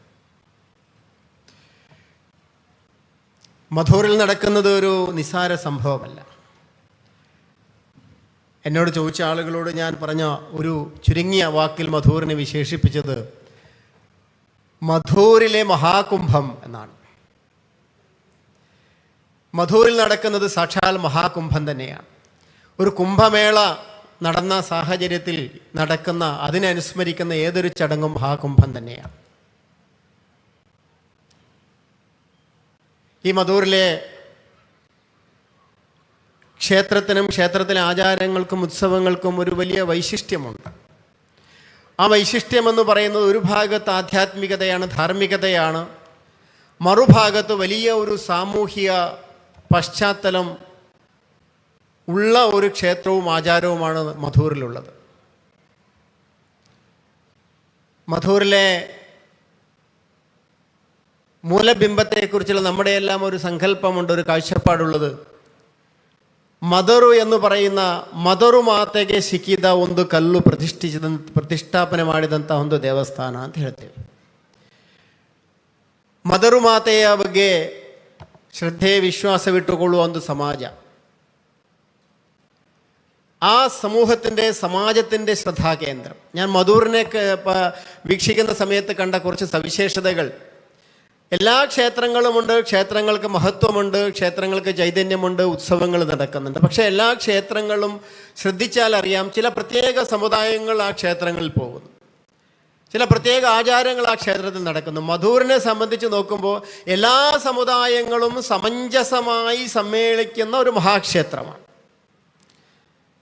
മധൂറിൽ നടക്കുന്നത് ഒരു നിസ്സാര സംഭവമല്ല. എന്നോട് ചോദിച്ച ആളുകളോട് ഞാൻ പറഞ്ഞ ഒരു ചുരുങ്ങിയ വാക്കിൽ മധൂറിനെ വിശേഷിപ്പിച്ചത് മധൂറിലെ മഹാകുംഭം എന്നാണ്. മധൂറിൽ നടക്കുന്നത് സാക്ഷാൽ മഹാകുംഭം തന്നെയാണ്. ഒരു കുംഭമേള നടന്ന സാഹചര്യത്തിൽ നടക്കുന്ന അതിനനുസ്മരിക്കുന്ന ഏതൊരു ചടങ്ങും മഹാകുംഭം തന്നെയാണ്. ഈ മധൂറിലെ ക്ഷേത്രത്തിനും ക്ഷേത്രത്തിലെ ആചാരങ്ങൾക്കും ഉത്സവങ്ങൾക്കും ഒരു വലിയ വൈശിഷ്ട്യമുണ്ട്. ആ വൈശിഷ്ട്യമെന്ന് പറയുന്നത് ഒരു ഭാഗത്ത് ആധ്യാത്മികതയാണ്, ധാർമ്മികതയാണ്, മറുഭാഗത്ത് വലിയ ഒരു സാമൂഹിക പശ്ചാത്തലം ഉള്ള ഒരു ക്ഷേത്രവും ആചാരവുമാണ് മധൂറിലുള്ളത്. മധൂറിലെ മൂലബിംബത്തെക്കുറിച്ചുള്ള നമ്മുടെ എല്ലാം ഒരു സങ്കല്പമുണ്ട്, ഒരു ಕಾഴ്ചപ്പാടുള്ളത്. ಮದರು ಎಂದು പറയുന്ന ಮದರು ಮಾತೆಗೆ ಸಿಕ್ಕಿದ ಒಂದು ಕಲ್ಲು ಪ್ರತಿಷ್ಠಾಪನೆ ಮಾಡಿದಂಥ ಒಂದು ದೇವಸ್ಥಾನ ಅಂತ ಹೇಳ್ತೇವೆ. ಮದರು ಮಾತೆಯ ಬಗ್ಗೆ ಶ್ರದ್ಧೆ ವಿಶ್ವಾಸವಿಟ್ಟುಕೊಳ್ಳುವ ಒಂದು ಸಮಾಜ, ആ സമൂഹത്തിൻ്റെ സമാജത്തിൻ്റെ ശ്രദ്ധാകേന്ദ്രം. ഞാൻ മധൂറിനെ വീക്ഷിക്കുന്ന സമയത്ത് കണ്ട കുറച്ച് സവിശേഷതകൾ. എല്ലാ ക്ഷേത്രങ്ങളുമുണ്ട്, ക്ഷേത്രങ്ങൾക്ക് മഹത്വമുണ്ട്, ക്ഷേത്രങ്ങൾക്ക് ചൈതന്യമുണ്ട്, ഉത്സവങ്ങൾ നടക്കുന്നുണ്ട്. പക്ഷേ എല്ലാ ക്ഷേത്രങ്ങളും ശ്രദ്ധിച്ചാൽ അറിയാം, ചില പ്രത്യേക സമുദായങ്ങൾ ആ ക്ഷേത്രങ്ങളിൽ പോകുന്നു. ചില പ്രത്യേക ആചാരങ്ങൾ ആ ക്ഷേത്രത്തിൽ നടക്കുന്നു. മധൂറിനെ സംബന്ധിച്ച് നോക്കുമ്പോൾ എല്ലാ സമുദായങ്ങളും സമഞ്ജസമായി സമ്മേളിക്കുന്ന ഒരു മഹാക്ഷേത്രമാണ്.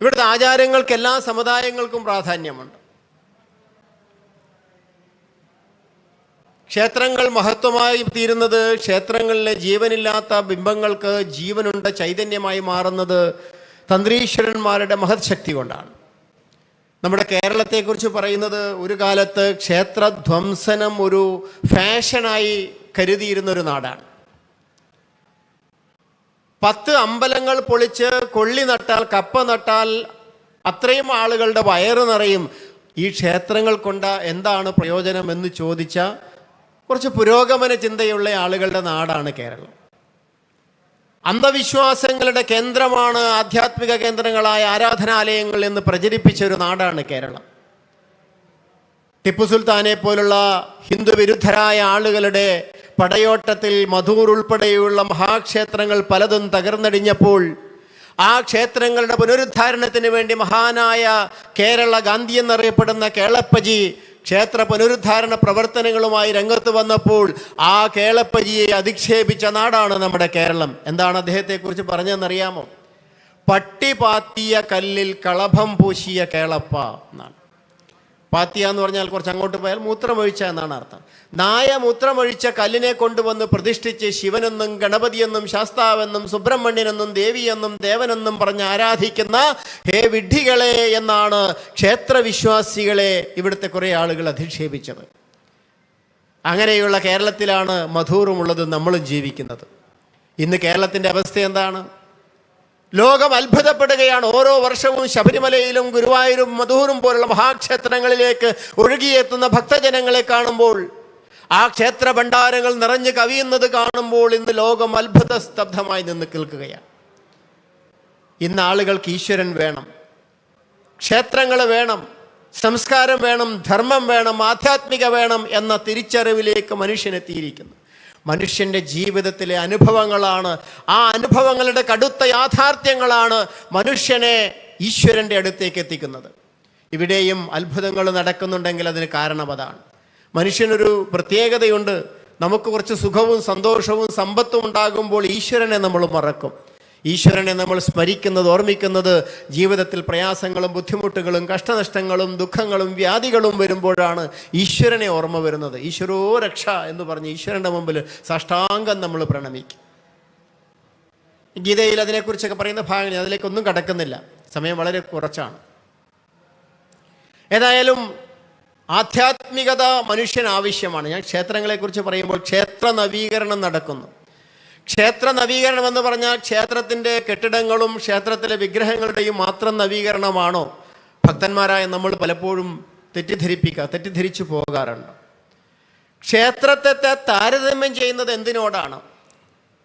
ഇവിടുത്തെ ആചാരങ്ങൾക്ക് എല്ലാ സമുദായങ്ങൾക്കും പ്രാധാന്യമുണ്ട്. ക്ഷേത്രങ്ങൾ മഹത്വമായി തീരുന്നത്, ക്ഷേത്രങ്ങളിലെ ജീവനില്ലാത്ത ബിംബങ്ങൾക്ക് ജീവനുണ്ട ചൈതന്യമായി മാറുന്നത് തന്ത്രീശ്വരന്മാരുടെ മഹത് ശക്തി കൊണ്ടാണ്. നമ്മുടെ കേരളത്തെക്കുറിച്ച് പറയുന്നത് ഒരു കാലത്ത് ക്ഷേത്രധ്വംസനം ഒരു ഫാഷനായി കരുതിയിരുന്നൊരു നാടാണ്. 10 അമ്പലങ്ങൾ പൊളിച്ച് കൊള്ളി നട്ടാൽ, കപ്പ നട്ടാൽ അത്രയും ആളുകളുടെ വയറ് നിറയും. ഈ ക്ഷേത്രങ്ങൾ കൊണ്ട് എന്താണ് പ്രയോജനം എന്ന് ചോദിച്ച കുറച്ച് പുരോഗമന ചിന്തയുള്ള ആളുകളുടെ നാടാണ് കേരളം. അന്ധവിശ്വാസങ്ങളുടെ കേന്ദ്രമാണ് ആധ്യാത്മിക കേന്ദ്രങ്ങളായ ആരാധനാലയങ്ങൾ എന്ന് പ്രചരിപ്പിച്ച ഒരു നാടാണ് കേരളം. ടിപ്പു സുൽത്താനെ പോലുള്ള ഹിന്ദു വിരുദ്ധരായ ആളുകളുടെ പടയോട്ടത്തിൽ മധൂർ ഉൾപ്പെടെയുള്ള മഹാക്ഷേത്രങ്ങൾ പലതും തകർന്നടിഞ്ഞപ്പോൾ ആ ക്ഷേത്രങ്ങളുടെ പുനരുദ്ധാരണത്തിന് വേണ്ടി മഹാനായ കേരള ഗാന്ധി എന്നറിയപ്പെടുന്ന കേളപ്പജി ക്ഷേത്ര പുനരുദ്ധാരണ പ്രവർത്തനങ്ങളുമായി രംഗത്ത് വന്നപ്പോൾ ആ കേളപ്പജിയെ അധിക്ഷേപിച്ച നാടാണ് നമ്മുടെ കേരളം. എന്താണ് അദ്ദേഹത്തെക്കുറിച്ച് പറഞ്ഞതെന്നറിയാമോ? പട്ടി പാത്തിയ കല്ലിൽ കളഭം പൂശിയ കേളപ്പ എന്നാണ്. പാത്തിയ എന്ന് പറഞ്ഞാൽ കുറച്ച് അങ്ങോട്ട് പോയാൽ മൂത്രമൊഴിച്ച എന്നാണ് അർത്ഥം. നായ മൂത്രമൊഴിച്ച കല്ലിനെ കൊണ്ടുവന്ന് പ്രതിഷ്ഠിച്ച് ശിവനെന്നും ഗണപതിയെന്നും ശാസ്താവെന്നും സുബ്രഹ്മണ്യനെന്നും ദേവിയെന്നും ദേവനെന്നും പറഞ്ഞ് ആരാധിക്കുന്ന ഹേ വിഡ്ഢികളെ എന്നാണ് ക്ഷേത്രവിശ്വാസികളെ ഇവിടുത്തെ കുറേ ആളുകൾ അധിക്ഷേപിച്ചത്. അങ്ങനെയുള്ള കേരളത്തിലാണ് മധൂറുമുള്ളത്, നമ്മളും ജീവിക്കുന്നത്. ഇന്ന് കേരളത്തിൻ്റെ അവസ്ഥ എന്താണ്? ലോകം അത്ഭുതപ്പെടുകയാണ്. ഓരോ വർഷവും ശബരിമലയിലും ഗുരുവായൂരും മധൂറും പോലുള്ള മഹാക്ഷേത്രങ്ങളിലേക്ക് ഒഴുകിയെത്തുന്ന ഭക്തജനങ്ങളെ കാണുമ്പോൾ, ആ ക്ഷേത്ര ഭണ്ഡാരങ്ങൾ നിറഞ്ഞു കവിയുന്നത് കാണുമ്പോൾ ഇന്ന് ലോകം അത്ഭുത സ്തബ്ധമായി നിന്ന് കേൾക്കുകയാണ്. ഇന്ന് ആളുകൾക്ക് ഈശ്വരൻ വേണം, ക്ഷേത്രങ്ങൾ വേണം, സംസ്കാരം വേണം, ധർമ്മം വേണം, ആധ്യാത്മിക വേണം എന്ന തിരിച്ചറിവിലേക്ക് മനുഷ്യനെത്തിയിരിക്കുന്നു. മനുഷ്യൻ്റെ ജീവിതത്തിലെ അനുഭവങ്ങളാണ്, ആ അനുഭവങ്ങളുടെ കടുത്ത യാഥാർത്ഥ്യങ്ങളാണ് മനുഷ്യനെ ഈശ്വരൻ്റെ അടുത്തേക്ക് എത്തിക്കുന്നത്. ഇവിടെയും അത്ഭുതങ്ങൾ നടക്കുന്നുണ്ടെങ്കിൽ അതിന് കാരണം അതാണ്. മനുഷ്യനൊരു പ്രത്യേകതയുണ്ട്. നമുക്ക് കുറച്ച് സുഖവും സന്തോഷവും സമ്പത്തും ഉണ്ടാകുമ്പോൾ ഈശ്വരനെ നമ്മൾ മറക്കും. ഈശ്വരനെ നമ്മൾ സ്മരിക്കുന്നത്, ഓർമ്മിക്കുന്നത് ജീവിതത്തിൽ പ്രയാസങ്ങളും ബുദ്ധിമുട്ടുകളും കഷ്ടനഷ്ടങ്ങളും ദുഃഖങ്ങളും വ്യാധികളും വരുമ്പോഴാണ് ഈശ്വരനെ ഓർമ്മ വരുന്നത്. ഈശ്വരോ രക്ഷ എന്ന് പറഞ്ഞ് ഈശ്വരൻ്റെ മുമ്പിൽ സാഷ്ടാംഗം നമ്മൾ പ്രണമിക്കും. ഗീതയിൽ അതിനെക്കുറിച്ചൊക്കെ പറയുന്ന ഭാഗങ്ങൾ, അതിലേക്കൊന്നും കടക്കുന്നില്ല, സമയം വളരെ കുറച്ചാണ്. ഏതായാലും ആധ്യാത്മികത മനുഷ്യന് ആവശ്യമാണ്. ഞാൻ ക്ഷേത്രങ്ങളെക്കുറിച്ച് പറയുമ്പോൾ ക്ഷേത്ര നവീകരണം നടക്കുന്നു. ക്ഷേത്ര നവീകരണം എന്ന് പറഞ്ഞാൽ ക്ഷേത്രത്തിൻ്റെ കെട്ടിടങ്ങളും ക്ഷേത്രത്തിലെ വിഗ്രഹങ്ങളുടെയും മാത്രം നവീകരണമാണോ? ഭക്തന്മാരായ നമ്മൾ പലപ്പോഴും തെറ്റിദ്ധരിച്ചു പോകാറുണ്ട്. ക്ഷേത്രത്തെ താരതമ്യം ചെയ്യുന്നത് എന്തിനോടാണ്?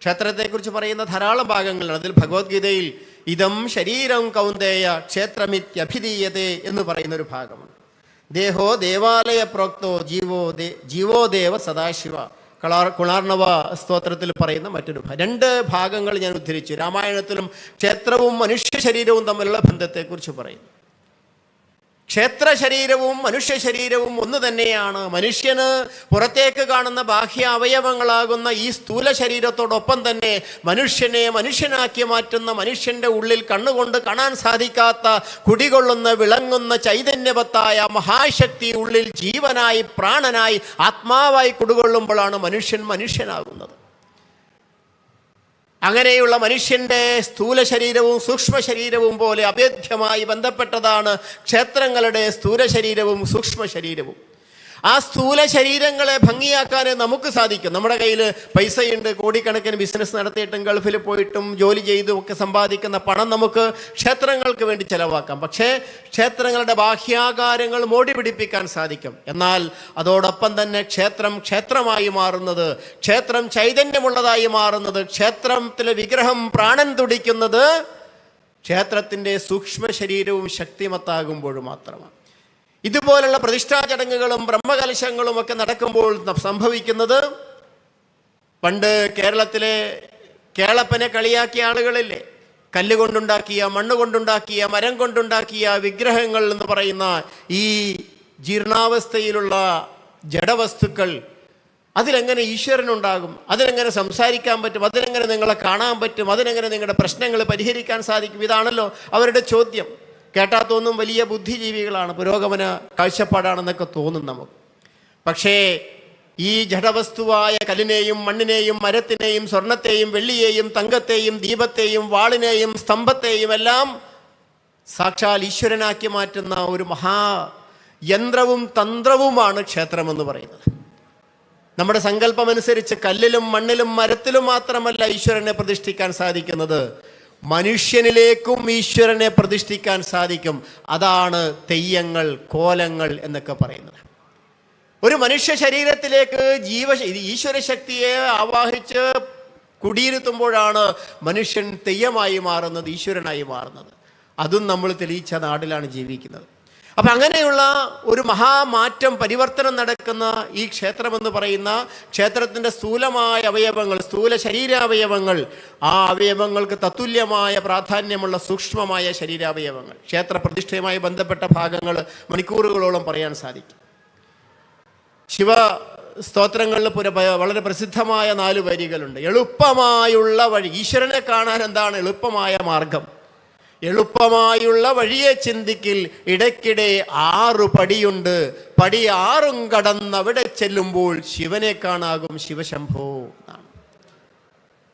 ക്ഷേത്രത്തെക്കുറിച്ച് പറയുന്ന ധാരാളം ഭാഗങ്ങളുണ്ട്. അതിൽ ഭഗവത്ഗീതയിൽ ഇതം ശരീരം കൗന്ദേയ ക്ഷേത്രമിത്യഭിധീയതേ എന്ന് പറയുന്നൊരു ഭാഗമുണ്ട്. ദേഹോ ദേവാലയ പ്രോക്തോ ജീവോ ദേവ സദാശിവ, കുളാർണവ സ്തോത്രത്തിൽ പറയുന്ന മറ്റൊരു 2 ഭാഗങ്ങൾ ഞാൻ ഉദ്ധരിച്ചു. രാമായണത്തിലും ക്ഷേത്രവും മനുഷ്യ ശരീരവും തമ്മിലുള്ള ബന്ധത്തെക്കുറിച്ച് പറയുന്നു. ക്ഷേത്ര ശരീരവും മനുഷ്യ ശരീരവും ഒന്ന് തന്നെയാണ്. മനുഷ്യന് പുറത്തേക്ക് കാണുന്ന ബാഹ്യ അവയവങ്ങളാകുന്ന ഈ സ്ഥൂല ശരീരത്തോടൊപ്പം തന്നെ മനുഷ്യനെ മനുഷ്യനാക്കി മാറ്റുന്ന, മനുഷ്യൻ്റെ ഉള്ളിൽ കണ്ണുകൊണ്ട് കാണാൻ സാധിക്കാത്ത കുടികൊള്ളുന്ന വിളങ്ങുന്ന ചൈതന്യവത്തായ മഹാശക്തി ഉള്ളിൽ ജീവനായി പ്രാണനായി ആത്മാവായി കുടികൊള്ളുമ്പോഴാണ് മനുഷ്യൻ മനുഷ്യനാകുന്നത്. അങ്ങനെയുള്ള മനുഷ്യൻ്റെ സ്ഥൂല ശരീരവും സൂക്ഷ്മ ശരീരവും പോലെ അഭേദ്യമായി ബന്ധപ്പെട്ടതാണ് ക്ഷേത്രങ്ങളുടെ സ്ഥൂല ശരീരവും സൂക്ഷ്മ ശരീരവും. ആ സ്ഥൂല ശരീരങ്ങളെ ഭംഗിയാക്കാനേ നമുക്ക് സാധിക്കും. നമ്മുടെ കയ്യിൽ പൈസയുണ്ട്, കോടിക്കണക്കിന് ബിസിനസ് നടത്തിയിട്ടും ഗൾഫിൽ പോയിട്ടും ജോലി ചെയ്തും ഒക്കെ സമ്പാദിക്കുന്ന പണം നമുക്ക് ക്ഷേത്രങ്ങൾക്ക് വേണ്ടി ചെലവാക്കാം. പക്ഷേ ക്ഷേത്രങ്ങളുടെ ബാഹ്യാകാരങ്ങൾ മോടി പിടിപ്പിക്കാൻ സാധിക്കും. എന്നാൽ അതോടൊപ്പം തന്നെ ക്ഷേത്രം ക്ഷേത്രമായി മാറുന്നത്, ക്ഷേത്രം ചൈതന്യമുള്ളതായി മാറുന്നത്, ക്ഷേത്രത്തിലെ വിഗ്രഹം പ്രാണൻ തുടിക്കുന്നത് ക്ഷേത്രത്തിൻ്റെ സൂക്ഷ്മ ശരീരവും ശക്തിമത്താകുമ്പോൾ മാത്രമാണ്. ഇതുപോലുള്ള പ്രതിഷ്ഠാ ചടങ്ങുകളും ബ്രഹ്മകലശങ്ങളും ഒക്കെ നടക്കുമ്പോൾ സംഭവിക്കുന്നത്, പണ്ട് കേരളത്തിലെ കേളപ്പനെ കളിയാക്കിയ ആളുകളില്ലേ, കല്ലുകൊണ്ടുണ്ടാക്കിയ, മണ്ണ് കൊണ്ടുണ്ടാക്കിയ, മരം കൊണ്ടുണ്ടാക്കിയ വിഗ്രഹങ്ങൾ എന്ന് പറയുന്ന ഈ ജീർണാവസ്ഥയിലുള്ള ജഡവസ്തുക്കൾ, അതിലെങ്ങനെ ഈശ്വരനുണ്ടാകും? അതിനെങ്ങനെ സംസാരിക്കാൻ പറ്റും? അതിനെങ്ങനെ നിങ്ങളെ കാണാൻ പറ്റും? അതിനെങ്ങനെ നിങ്ങളുടെ പ്രശ്നങ്ങൾ പരിഹരിക്കാൻ സാധിക്കും? ഇതാണല്ലോ അവരുടെ ചോദ്യം. കേട്ടാൽ തോന്നും വലിയ ബുദ്ധിജീവികളാണ്, പുരോഗമന കാഴ്ചപ്പാടാണെന്നൊക്കെ തോന്നും നമുക്ക്. പക്ഷേ ഈ ജഡവസ്തുവായ കല്ലിനെയും മണ്ണിനെയും മരത്തിനെയും സ്വർണത്തെയും വെള്ളിയെയും തങ്കത്തെയും ദീപത്തെയും വാളിനെയും സ്തംഭത്തെയും എല്ലാം സാക്ഷാൽ ഈശ്വരനാക്കി മാറ്റുന്ന ഒരു മഹായന്ത്രവും തന്ത്രവുമാണ് ക്ഷേത്രമെന്ന് പറയുന്നത്. നമ്മുടെ സങ്കല്പമനുസരിച്ച് കല്ലിലും മണ്ണിലും മരത്തിലും മാത്രമല്ല ഈശ്വരനെ പ്രതിഷ്ഠിക്കാൻ സാധിക്കുന്നത്, മനുഷ്യനിലേക്കും ഈശ്വരനെ പ്രതിഷ്ഠിക്കാൻ സാധിക്കും. അതാണ് തെയ്യങ്ങൾ, കോലങ്ങൾ എന്നൊക്കെ പറയുന്നത്. ഒരു മനുഷ്യ ശരീരത്തിലേക്ക് ഈശ്വര ശക്തിയെ ആവാഹിച്ച് കുടിയിരുത്തുമ്പോഴാണ് മനുഷ്യൻ തെയ്യമായി മാറുന്നത്, ഈശ്വരനായി മാറുന്നത്. അതും നമ്മൾ തെളിയിച്ച നാട്ടിലാണ് ജീവിക്കുന്നത്. അപ്പം അങ്ങനെയുള്ള ഒരു മഹാമാറ്റം, പരിവർത്തനം നടക്കുന്ന ഈ ക്ഷേത്രമെന്ന് പറയുന്ന ക്ഷേത്രത്തിൻ്റെ സ്ഥൂലമായ അവയവങ്ങൾ, സ്ഥൂല ശരീരാവയവങ്ങൾ, ആ അവയവങ്ങൾക്ക് തത്തുല്യമായ പ്രാധാന്യമുള്ള സൂക്ഷ്മമായ ശരീരാവയവങ്ങൾ, ക്ഷേത്ര പ്രതിഷ്ഠയുമായി ബന്ധപ്പെട്ട ഭാഗങ്ങൾ മണിക്കൂറുകളോളം പറയാൻ സാധിക്കും. ശിവ സ്തോത്രങ്ങളിൽ വളരെ പ്രസിദ്ധമായ 4 വരികളുണ്ട്. എളുപ്പമായുള്ള വഴി, ഈശ്വരനെ കാണാൻ എന്താണ് എളുപ്പമായ മാർഗം? എളുപ്പമായുള്ള വഴിയെ ചിന്തിക്കിൽ ഇടയ്ക്കിടെ 6 പടിയുണ്ട്, പടി 6 കടന്നവിടെ ചെല്ലുമ്പോൾ ശിവനെ കാണാകും ശിവശംഭോ എന്നാണ്.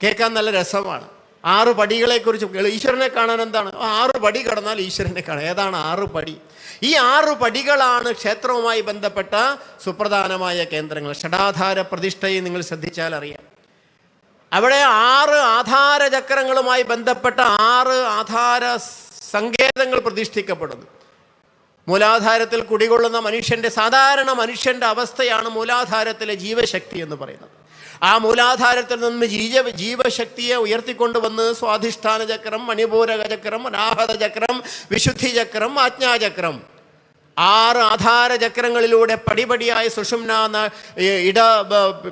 കേൾക്കാൻ നല്ല രസമാണ്. 6 പടികളെക്കുറിച്ച്. ഈശ്വരനെ കാണാൻ എന്താണ്? 6 പടി കടന്നാൽ ഈശ്വരനെ കാണാം. ഏതാണ് 6 പടി? ഈ 6 പടികളാണ് ക്ഷേത്രവുമായി ബന്ധപ്പെട്ട സുപ്രധാനമായ കേന്ദ്രങ്ങൾ. ഷഡാധാര പ്രതിഷ്ഠയെ നിങ്ങൾ ശ്രദ്ധിച്ചാൽ അറിയാം. അവിടെ 6 ആധാര ചക്രങ്ങളുമായി ബന്ധപ്പെട്ട 6 ആധാര സങ്കേതങ്ങൾ പ്രതിഷ്ഠിക്കപ്പെടുന്നു. മൂലാധാരത്തിൽ കുടികൊള്ളുന്ന മനുഷ്യൻ്റെ, സാധാരണ മനുഷ്യൻ്റെ അവസ്ഥയാണ് മൂലാധാരത്തിലെ ജീവശക്തി എന്ന് പറയുന്നത്. ആ മൂലാധാരത്തിൽ നിന്ന് ജീവശക്തിയെ ഉയർത്തിക്കൊണ്ടുവന്ന് സ്വാധിഷ്ഠാന ചക്രം, മണിപൂരക ചക്രം, അനാഹത ചക്രം, വിശുദ്ധി ചക്രം, ആജ്ഞാചക്രം, 6 ആധാര ചക്രങ്ങളിലൂടെ പടിപടിയായി സുഷുമ്ന,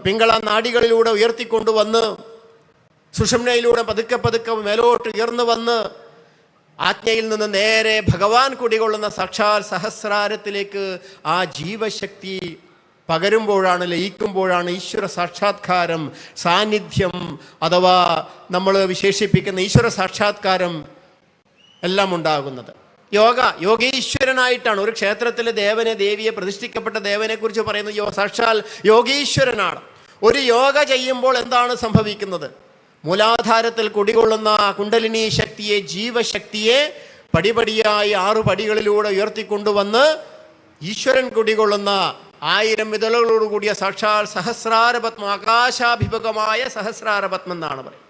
പിംഗള നാഡികളിലൂടെ ഉയർത്തിക്കൊണ്ടുവന്ന് സുഷുമ്നയിലൂടെ പതുക്കെ പതുക്കെ മേലോട്ട് ഉയർന്നു വന്ന് ആജ്ഞയിൽ നിന്ന് നേരെ ഭഗവാൻ കുടികൊള്ളുന്ന സാക്ഷാൽ സഹസ്രാരത്തിലേക്ക് ആ ജീവശക്തി പകരുമ്പോഴാണ്, ലയിക്കുമ്പോഴാണ് ഈശ്വര സാക്ഷാത്കാരം, സാന്നിധ്യം അഥവാ നമ്മൾ വിശേഷിപ്പിക്കുന്ന ഈശ്വര സാക്ഷാത്കാരം എല്ലാം ഉണ്ടാകുന്നത്. യോഗീശ്വരനായിട്ടാണ് ഒരു ക്ഷേത്രത്തിലെ ദേവനെ, ദേവിയെ, പ്രതിഷ്ഠിക്കപ്പെട്ട ദേവനെ കുറിച്ച് പറയുന്നത് സാക്ഷാൽ യോഗീശ്വരനാണ്. ഒരു യോഗ ചെയ്യുമ്പോൾ എന്താണ് സംഭവിക്കുന്നത്? മൂലാധാരത്തിൽ കുടികൊള്ളുന്ന കുണ്ടലിനി ശക്തിയെ, ജീവശക്തിയെ പടിപടിയായി 6 പടികളിലൂടെ ഉയർത്തിക്കൊണ്ടുവന്ന് ഈശ്വരൻ കുടികൊള്ളുന്ന 1000 ഇതളുകളോടുകൂടിയ സാക്ഷാൽ സഹസ്രാരപത്മം, ആകാശാഭിമുഖമായ സഹസ്രാരപത്മം എന്നാണ് പറയുന്നത്.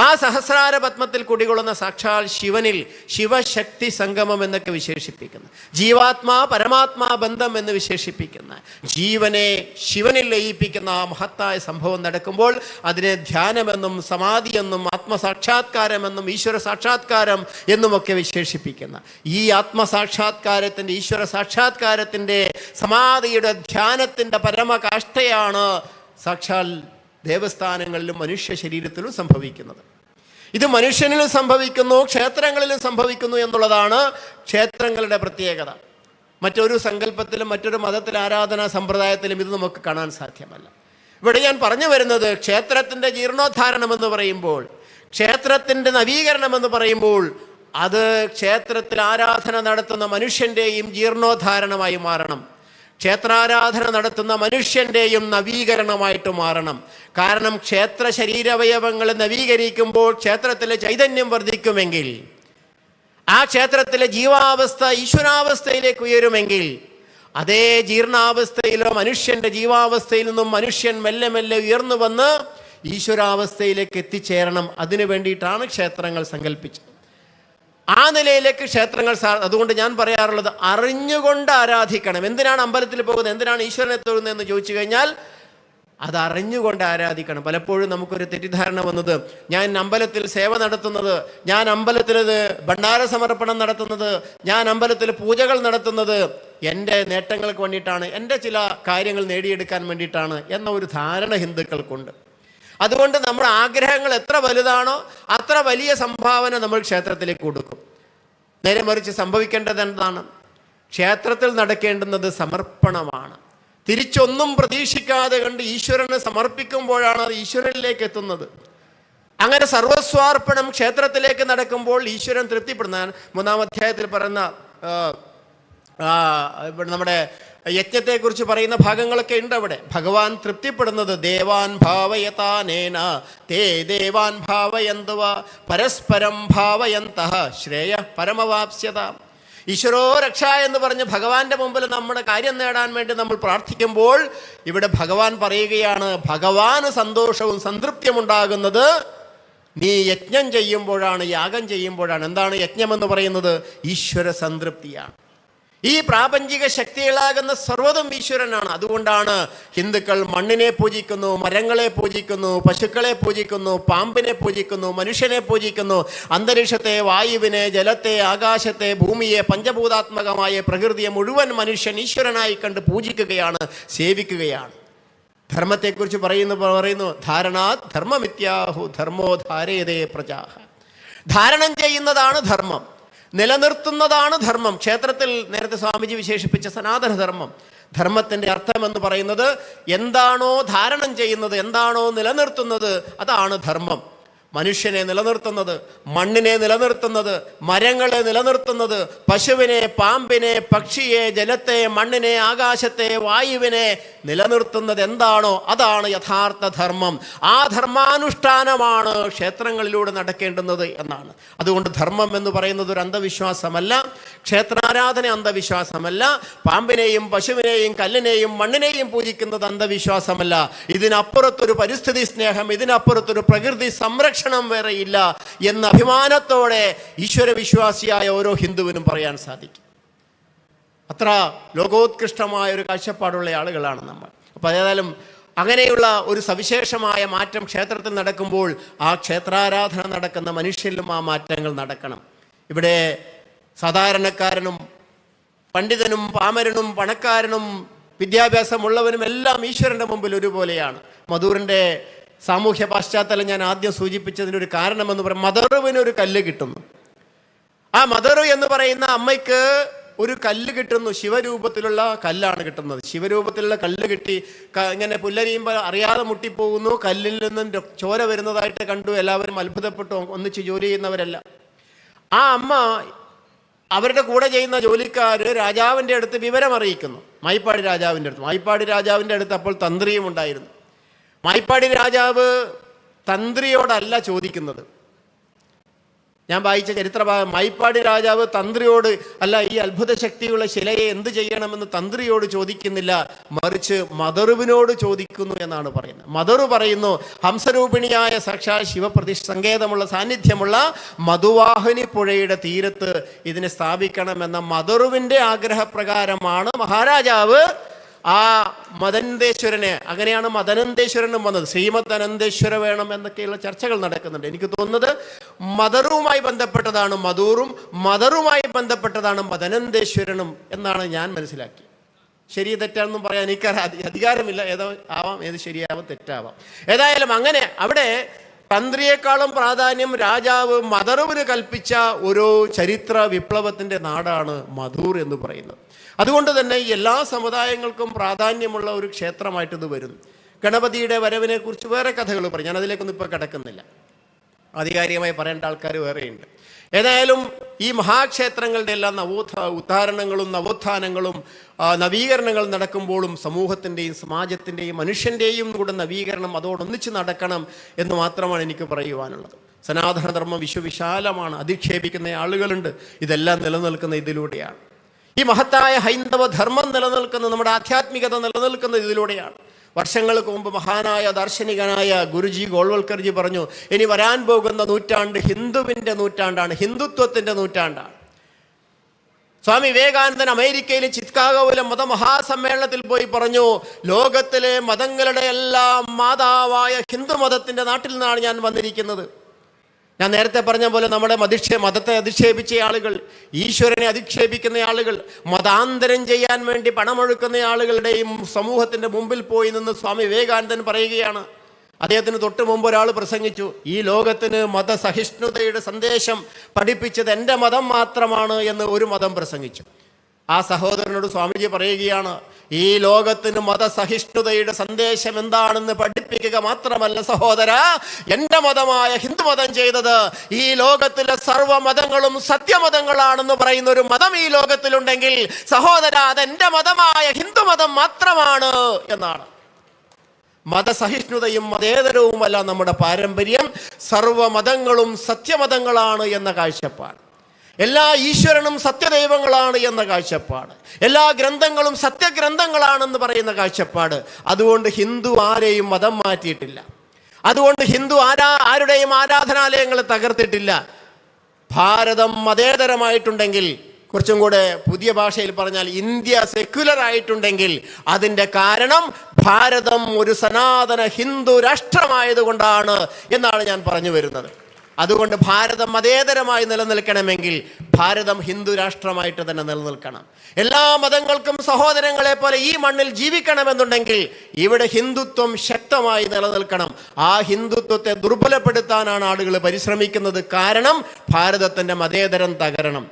ആ സഹസ്രാരപത്മത്തിൽ കുടികൊള്ളുന്ന സാക്ഷാൽ ശിവനിൽ ശിവശക്തി സംഗമം എന്നൊക്കെ വിശേഷിപ്പിക്കുന്നു. ജീവാത്മാ പരമാത്മാ ബന്ധം എന്ന് വിശേഷിപ്പിക്കുന്ന, ജീവനെ ശിവനിൽ ലയിപ്പിക്കുന്ന ആ മഹത്തായ സംഭവം നടക്കുമ്പോൾ അതിനെ ധ്യാനമെന്നും സമാധിയെന്നും ആത്മസാക്ഷാത്കാരമെന്നും ഈശ്വര സാക്ഷാത്കാരം എന്നുമൊക്കെ വിശേഷിപ്പിക്കുന്ന ഈ ആത്മസാക്ഷാത്കാരത്തിൻ്റെ, ഈശ്വര സാക്ഷാത്കാരത്തിൻ്റെ, സമാധിയുടെ, ധ്യാനത്തിൻ്റെ പരമകാഷ്ഠയാണ് സാക്ഷാൽ ദേവസ്ഥാനങ്ങളിലും മനുഷ്യ ശരീരത്തിലും സംഭവിക്കുന്നത്. ഇത് മനുഷ്യനിലും സംഭവിക്കുന്നു, ക്ഷേത്രങ്ങളിലും സംഭവിക്കുന്നു എന്നുള്ളതാണ് ക്ഷേത്രങ്ങളുടെ പ്രത്യേകത. മറ്റൊരു സങ്കല്പത്തിലും മറ്റൊരു മതത്തിലെ ആരാധനാ സമ്പ്രദായത്തിലും ഇത് നമുക്ക് കാണാൻ സാധ്യമല്ല. ഇവിടെ ഞാൻ പറഞ്ഞു വരുന്നത് ക്ഷേത്രത്തിൻ്റെ ജീർണോദ്ധാരണം എന്ന് പറയുമ്പോൾ, ക്ഷേത്രത്തിൻ്റെ നവീകരണം എന്ന് പറയുമ്പോൾ അത് ക്ഷേത്രത്തിൽ ആരാധന നടത്തുന്ന മനുഷ്യൻ്റെയും ജീർണോദ്ധാരണമായി മാറണം. ക്ഷേത്രാരാധന നടത്തുന്ന മനുഷ്യൻ്റെയും നവീകരണമായിട്ട് മാറണം. കാരണം ക്ഷേത്ര ശരീരവയവങ്ങൾ നവീകരിക്കുമ്പോൾ ക്ഷേത്രത്തിലെ ചൈതന്യം വർദ്ധിക്കുമെങ്കിൽ, ആ ക്ഷേത്രത്തിലെ ജീവാവസ്ഥ ഈശ്വരാവസ്ഥയിലേക്ക് ഉയരുമെങ്കിൽ, അതേ ജീർണാവസ്ഥയിലോ മനുഷ്യൻ്റെ ജീവാവസ്ഥയിൽ നിന്നും മനുഷ്യൻ മെല്ലെ മെല്ലെ ഉയർന്നു വന്ന് ഈശ്വരാവസ്ഥയിലേക്ക് എത്തിച്ചേരണം. അതിനു വേണ്ടിയിട്ടാണ് ക്ഷേത്രങ്ങൾ സങ്കല്പിച്ചത്. ആ നിലയിലേക്ക് ക്ഷേത്രങ്ങൾ, അതുകൊണ്ട് ഞാൻ പറയാറുള്ളത് അറിഞ്ഞുകൊണ്ട് ആരാധിക്കണം. എന്തിനാണ് അമ്പലത്തിൽ പോകുന്നത്, എന്തിനാണ് ഈശ്വരനെ തൊഴുന്നതെന്ന് ചോദിച്ചു കഴിഞ്ഞാൽ അത് അറിഞ്ഞുകൊണ്ട് ആരാധിക്കണം. പലപ്പോഴും നമുക്കൊരു തെറ്റിദ്ധാരണ വന്നത്, ഞാൻ അമ്പലത്തിൽ സേവ നടത്തുന്നത്, ഞാൻ അമ്പലത്തിൽ ഭണ്ഡാര സമർപ്പണം നടത്തുന്നത്, ഞാൻ അമ്പലത്തിൽ പൂജകൾ നടത്തുന്നത് എൻ്റെ നേട്ടങ്ങൾക്ക് വേണ്ടിയിട്ടാണ്, എൻ്റെ ചില കാര്യങ്ങൾ നേടിയെടുക്കാൻ വേണ്ടിയിട്ടാണ് എന്ന ഒരു ധാരണ ഹിന്ദുക്കൾക്കുണ്ട്. അതുകൊണ്ട് നമ്മുടെ ആഗ്രഹങ്ങൾ എത്ര വലുതാണോ അത്ര വലിയ സംഭാവന നമ്മൾ ക്ഷേത്രത്തിലേക്ക് കൊടുക്കും. നേരെ മറിച്ച് സംഭവിക്കേണ്ടത് എന്താണ്? ക്ഷേത്രത്തിൽ നടക്കേണ്ടുന്നത് സമർപ്പണമാണ്. തിരിച്ചൊന്നും പ്രതീക്ഷിക്കാതെ കണ്ട് ഈശ്വരന് സമർപ്പിക്കുമ്പോഴാണ് അത് ഈശ്വരനിലേക്ക് എത്തുന്നത്. അങ്ങനെ സർവസ്വാർപ്പണം ക്ഷേത്രത്തിലേക്ക് നടക്കുമ്പോൾ ഈശ്വരൻ തൃപ്തിപ്പെടുന്ന 3-ാം അധ്യായത്തിൽ പറയുന്ന നമ്മുടെ യജ്ഞത്തെക്കുറിച്ച് പറയുന്ന ഭാഗങ്ങളൊക്കെ ഉണ്ട്. അവിടെ ഭഗവാൻ തൃപ്തിപ്പെടുന്നത് ദേവാൻ ഭാവയതാനേന തേ ദേവാൻ ഭാവയന്തുവ പരസ്പരം ഭാവയന്തഃ ശ്രേയ പരമവാപ്സ്യത. ഈശ്വരോ രക്ഷ എന്ന് പറഞ്ഞ് ഭഗവാന്റെ മുമ്പിൽ നമ്മുടെ കാര്യം നേടാൻ വേണ്ടി നമ്മൾ പ്രാർത്ഥിക്കുമ്പോൾ ഇവിടെ ഭഗവാൻ പറയുകയാണ്, ഭഗവാന് സന്തോഷവും സംതൃപ്തിയും ഉണ്ടാകുന്നത് നീ യജ്ഞം ചെയ്യുമ്പോഴാണ്, യാഗം ചെയ്യുമ്പോഴാണ്. എന്താണ് യജ്ഞമെന്ന് പറയുന്നത്? ഈശ്വര സംതൃപ്തിയാണ്. ഈ പ്രാപഞ്ചിക ശക്തികളാകുന്ന സർവ്വതും ഈശ്വരനാണ്. അതുകൊണ്ടാണ് ഹിന്ദുക്കൾ മണ്ണിനെ പൂജിക്കുന്നു, മരങ്ങളെ പൂജിക്കുന്നു, പശുക്കളെ പൂജിക്കുന്നു, പാമ്പിനെ പൂജിക്കുന്നു, മനുഷ്യനെ പൂജിക്കുന്നു, അന്തരീക്ഷത്തെ, വായുവിനെ, ജലത്തെ, ആകാശത്തെ, ഭൂമിയെ, പഞ്ചഭൂതാത്മകമായ പ്രകൃതിയെ മുഴുവൻ മനുഷ്യൻ ഈശ്വരനായി കണ്ട് പൂജിക്കുകയാണ്, സേവിക്കുകയാണ്. ധർമ്മത്തെക്കുറിച്ച് പറയുന്നു ധാരണാത് ധർമ്മമിത്യാഹു ധർമ്മോ ധാരയതേ പ്രജാഹ. ധാരണം ചെയ്യുന്നതാണ് ധർമ്മം, നിലനിർത്തുന്നതാണ് ധർമ്മം. ക്ഷേത്രത്തിൽ നേരത്തെ സ്വാമിജി വിശേഷിപ്പിച്ച സനാതനധർമ്മം, ധർമ്മത്തിൻ്റെ അർത്ഥമെന്ന് പറയുന്നത് എന്താണോ ധാരണം ചെയ്യുന്നത്, എന്താണോ നിലനിർത്തുന്നത്, അതാണ് ധർമ്മം. മനുഷ്യനെ നിലനിർത്തുന്നത്, മണ്ണിനെ നിലനിർത്തുന്നത്, മരങ്ങളെ നിലനിർത്തുന്നത്, പശുവിനെ, പാമ്പിനെ, പക്ഷിയെ, ജലത്തെ, മണ്ണിനെ, ആകാശത്തെ, വായുവിനെ നിലനിർത്തുന്നത് എന്താണോ അതാണ് യഥാർത്ഥ ധർമ്മം. ആ ധർമാനുഷ്ഠാനമാണ് ക്ഷേത്രങ്ങളിലൂടെ നടക്കേണ്ടുന്നത് എന്നാണ്. അതുകൊണ്ട് ധർമ്മം എന്ന് പറയുന്നത് ഒരു അന്ധവിശ്വാസമല്ല, ക്ഷേത്രാരാധന അന്ധവിശ്വാസമല്ല, പാമ്പിനെയും പശുവിനെയും കല്ലിനെയും മണ്ണിനെയും പൂജിക്കുന്നത് അന്ധവിശ്വാസമല്ല. ഇതിനപ്പുറത്തൊരു പരിസ്ഥിതി സ്നേഹം, ഇതിനപ്പുറത്തൊരു പ്രകൃതി സംരക്ഷണം വേറെയില്ല എന്ന അഭിമാനത്തോടെ ഈശ്വരവിശ്വാസിയായ ഓരോ ഹിന്ദുവിനും പറയാൻ സാധിക്കും. അത്ര ലോകോത്കൃഷ്ടമായ ഒരു കാഴ്ചപ്പാടുള്ള ആളുകളാണ് നമ്മൾ. അപ്പോൾ ഏതായാലും അങ്ങനെയുള്ള ഒരു സവിശേഷമായ മാറ്റം ക്ഷേത്രത്തിൽ നടക്കുമ്പോൾ ആ ക്ഷേത്രാരാധന നടക്കുന്ന മനുഷ്യരിലും ആ മാറ്റങ്ങൾ നടക്കണം. ഇവിടെ സാധാരണക്കാരനും പണ്ഡിതനും പാമരനും പണക്കാരനും വിദ്യാഭ്യാസമുള്ളവനും എല്ലാം ഈശ്വരൻ്റെ മുമ്പിൽ ഒരുപോലെയാണ്. മധൂറിൻ്റെ സാമൂഹ്യ പശ്ചാത്തലം ഞാൻ ആദ്യം സൂചിപ്പിച്ചതിനൊരു കാരണമെന്ന് പറയും, മദറുവിനൊരു കല്ല് കിട്ടുന്നു. ആ മദറു എന്ന് പറയുന്ന അമ്മയ്ക്ക് ഒരു കല്ല് കിട്ടുന്നു, ശിവരൂപത്തിലുള്ള കല്ലാണ് കിട്ടുന്നത്. ശിവരൂപത്തിലുള്ള കല്ല് കിട്ടി, ഇങ്ങനെ പുല്ലരിയുമ്പോൾ അറിയാതെ മുട്ടിപ്പോകുന്നു, കല്ലിൽ നിന്നും ചോര വരുന്നതായിട്ട് കണ്ടു. എല്ലാവരും അത്ഭുതപ്പെട്ടു, ഒന്നിച്ച് ജോലി ചെയ്യുന്നവരല്ല. ആ അമ്മ അവരുടെ കൂടെ ചെയ്യുന്ന ജോലിക്കാർ രാജാവിൻ്റെ അടുത്ത് വിവരം അറിയിക്കുന്നു, മായിപ്പാടി രാജാവിൻ്റെ അടുത്ത്. മായിപ്പാടി രാജാവിൻ്റെ അടുത്ത് അപ്പോൾ തന്ത്രിയും ഉണ്ടായിരുന്നു. മായിപ്പാടി രാജാവ് തന്ത്രിയോടല്ല ചോദിക്കുന്നത്. ഞാൻ വായിച്ച ചരിത്രഭാഗം, മായിപ്പാടി രാജാവ് തന്ത്രിയോട് അല്ല ഈ അത്ഭുത ശക്തിയുള്ള ശിലയെ എന്ത് ചെയ്യണമെന്ന് തന്ത്രിയോട് ചോദിക്കുന്നില്ല, മറിച്ച് മദറുവിനോട് ചോദിക്കുന്നു എന്നാണ് പറയുന്നത്. മദറു പറയുന്നു, ഹംസരൂപിണിയായ സാക്ഷാൽ ശിവപ്രതിസങ്കേതമുള്ള സാന്നിധ്യമുള്ള മധുവാഹിനി പുഴയുടെ തീരത്ത് ഇതിനെ സ്ഥാപിക്കണമെന്ന മദറുവിൻ്റെ ആഗ്രഹപ്രകാരമാണ് മഹാരാജാവ് ആ മദനന്തേശ്വരനെ, അങ്ങനെയാണ് മദനന്തേശ്വരനും വന്നത്. ശ്രീമദ് അനന്തേശ്വര വേണം എന്നൊക്കെയുള്ള ചർച്ചകൾ നടക്കുന്നുണ്ട്. എനിക്ക് തോന്നുന്നത് മദറുമായി ബന്ധപ്പെട്ടതാണ് മധൂറും, മദറുമായി ബന്ധപ്പെട്ടതാണ് മദനന്തേശ്വരനും എന്നാണ് ഞാൻ മനസ്സിലാക്കിയത്. ശരി തെറ്റാണെന്നും പറയാൻ എനിക്ക് അധികാരമില്ല. ഏതോ ആവാം, ഏത് ശരിയാവാം തെറ്റാവാം. ഏതായാലും അങ്ങനെ അവിടെ തന്ത്രിയേക്കാളും പ്രാധാന്യം രാജാവ് മദറുവിന് കൽപ്പിച്ച ഒരു ചരിത്ര വിപ്ലവത്തിൻ്റെ നാടാണ് മധൂർ എന്ന് പറയുന്നത്. അതുകൊണ്ട് തന്നെ എല്ലാ സമുദായങ്ങൾക്കും പ്രാധാന്യമുള്ള ഒരു ക്ഷേത്രമായിട്ട് ഇത് വരുന്നു. ഗണപതിയുടെ വരവിനെ കുറിച്ച് വേറെ കഥകൾ പറയും, ഞാൻ അതിലേക്കൊന്നും ഇപ്പോൾ കിടക്കുന്നില്ല, ആധികാരികമായി പറയേണ്ട ആൾക്കാർ വേറെയുണ്ട്. ഏതായാലും ഈ മഹാക്ഷേത്രങ്ങളുടെ എല്ലാം ഉദ്ധാരണങ്ങളും നവോത്ഥാനങ്ങളും നവീകരണങ്ങൾ നടക്കുമ്പോഴും സമൂഹത്തിൻ്റെയും സമാജത്തിൻ്റെയും മനുഷ്യൻ്റെയും കൂടെ നവീകരണം അതോടൊന്നിച്ച് നടക്കണം എന്ന് മാത്രമാണ് എനിക്ക് പറയുവാനുള്ളത്. സനാതനധർമ്മം വിശ്വവിശാലമാണ്, അധിക്ഷേപിക്കുന്ന ആളുകളുണ്ട്. ഇതെല്ലാം നിലനിൽക്കുന്ന ഇതിലൂടെയാണ്. ഈ മഹത്തായ ഹൈന്ദവ ധർമ്മം നിലനിൽക്കുന്നത്, നമ്മുടെ ആധ്യാത്മികത നിലനിൽക്കുന്നത് ഇതിലൂടെയാണ്. വർഷങ്ങൾക്ക് മുമ്പ് മഹാനായ ദാർശനികനായ ഗുരുജി ഗോൾവൽക്കർജി പറഞ്ഞു, ഇനി വരാൻ പോകുന്ന നൂറ്റാണ്ട് ഹിന്ദുവിൻ്റെ നൂറ്റാണ്ടാണ്, ഹിന്ദുത്വത്തിൻ്റെ നൂറ്റാണ്ടാണ്. സ്വാമി വിവേകാനന്ദൻ അമേരിക്കയിലെ ചിക്കാഗോയിലെ മതമഹാസമ്മേളനത്തിൽ പോയി പറഞ്ഞു, ലോകത്തിലെ മതങ്ങളുടെ എല്ലാം മാതാവായ ഹിന്ദു മതത്തിൻ്റെ നാട്ടിൽ നിന്നാണ് ഞാൻ വന്നിരിക്കുന്നത്. ഞാൻ നേരത്തെ പറഞ്ഞ പോലെ നമ്മുടെ മതത്തെ അധിക്ഷേപിച്ച ആളുകൾ, ഈശ്വരനെ അധിക്ഷേപിക്കുന്ന ആളുകൾ, മതാന്തരം ചെയ്യാൻ വേണ്ടി പണമൊഴുക്കുന്ന ആളുകളുടെയും സമൂഹത്തിൻ്റെ മുമ്പിൽ പോയി നിന്ന് സ്വാമി വിവേകാനന്ദൻ പറയുകയാണ്. അദ്ദേഹത്തിന് തൊട്ട് മുമ്പ് ഒരാൾ പ്രസംഗിച്ചു, ഈ ലോകത്തിന് മതസഹിഷ്ണുതയുടെ സന്ദേശം പഠിപ്പിച്ചത് എൻ്റെ മതം മാത്രമാണ് എന്ന് ഒരു മതം പ്രസംഗിച്ചു. ആ സഹോദരനോട് സ്വാമിജി പറയുകയാണ്, ഈ ലോകത്തിന് മതസഹിഷ്ണുതയുടെ സന്ദേശം എന്താണെന്ന് പഠിപ്പിക്കുക മാത്രമല്ല സഹോദര, എൻ്റെ മതമായ ഹിന്ദുമതം ചെയ്തത് ഈ ലോകത്തിലെ സർവ്വമതങ്ങളും സത്യമതങ്ങളാണെന്ന് പറയുന്ന ഒരു മതം ഈ ലോകത്തിലുണ്ടെങ്കിൽ സഹോദര, അതെൻ്റെ മതമായ ഹിന്ദുമതം മാത്രമാണ് എന്നാണ്. മതസഹിഷ്ണുതയും മതേതരവുമല്ല നമ്മുടെ പാരമ്പര്യം, സർവ്വമതങ്ങളും സത്യമതങ്ങളാണ് എന്ന കാഴ്ചപ്പാട്, എല്ലാ ഈശ്വരനും സത്യദൈവങ്ങളാണ് എന്ന കാഴ്ചപ്പാട്, എല്ലാ ഗ്രന്ഥങ്ങളും സത്യഗ്രന്ഥങ്ങളാണെന്ന് പറയുന്ന കാഴ്ചപ്പാട്. അതുകൊണ്ട് ഹിന്ദു ആരെയും മതം മാറ്റിയിട്ടില്ല. അതുകൊണ്ട് ഹിന്ദു ആരുടെയും ആരാധനാലയങ്ങൾ തകർത്തിട്ടില്ല. ഭാരതം മതേതരമായിട്ടുണ്ടെങ്കിൽ, കുറച്ചും കൂടെ പുതിയ ഭാഷയിൽ പറഞ്ഞാൽ ഇന്ത്യ സെക്യുലർ ആയിട്ടുണ്ടെങ്കിൽ അതിൻ്റെ കാരണം ഭാരതം ഒരു സനാതന ഹിന്ദു രാഷ്ട്രമായതുകൊണ്ടാണ് എന്നാണ് ഞാൻ പറഞ്ഞു വരുന്നത്. അതുകൊണ്ട് ഭാരതം മതേതരമായി നിലനിൽക്കണമെങ്കിൽ ഭാരതം ഹിന്ദു രാഷ്ട്രമായിട്ട് തന്നെ നിലനിൽക്കണം. എല്ലാ മതങ്ങൾക്കും സഹോദരങ്ങളെ പോലെ ഈ മണ്ണിൽ ജീവിക്കണമെന്നുണ്ടെങ്കിൽ ഇവിടെ ഹിന്ദുത്വം ശക്തമായി നിലനിൽക്കണം. ആ ഹിന്ദുത്വത്തെ ദുർബലപ്പെടുത്താനാണ് ആളുകൾ പരിശ്രമിക്കുന്നത്. കാരണം ഭാരതത്തിൻ്റെ മതേതരം തകരണം.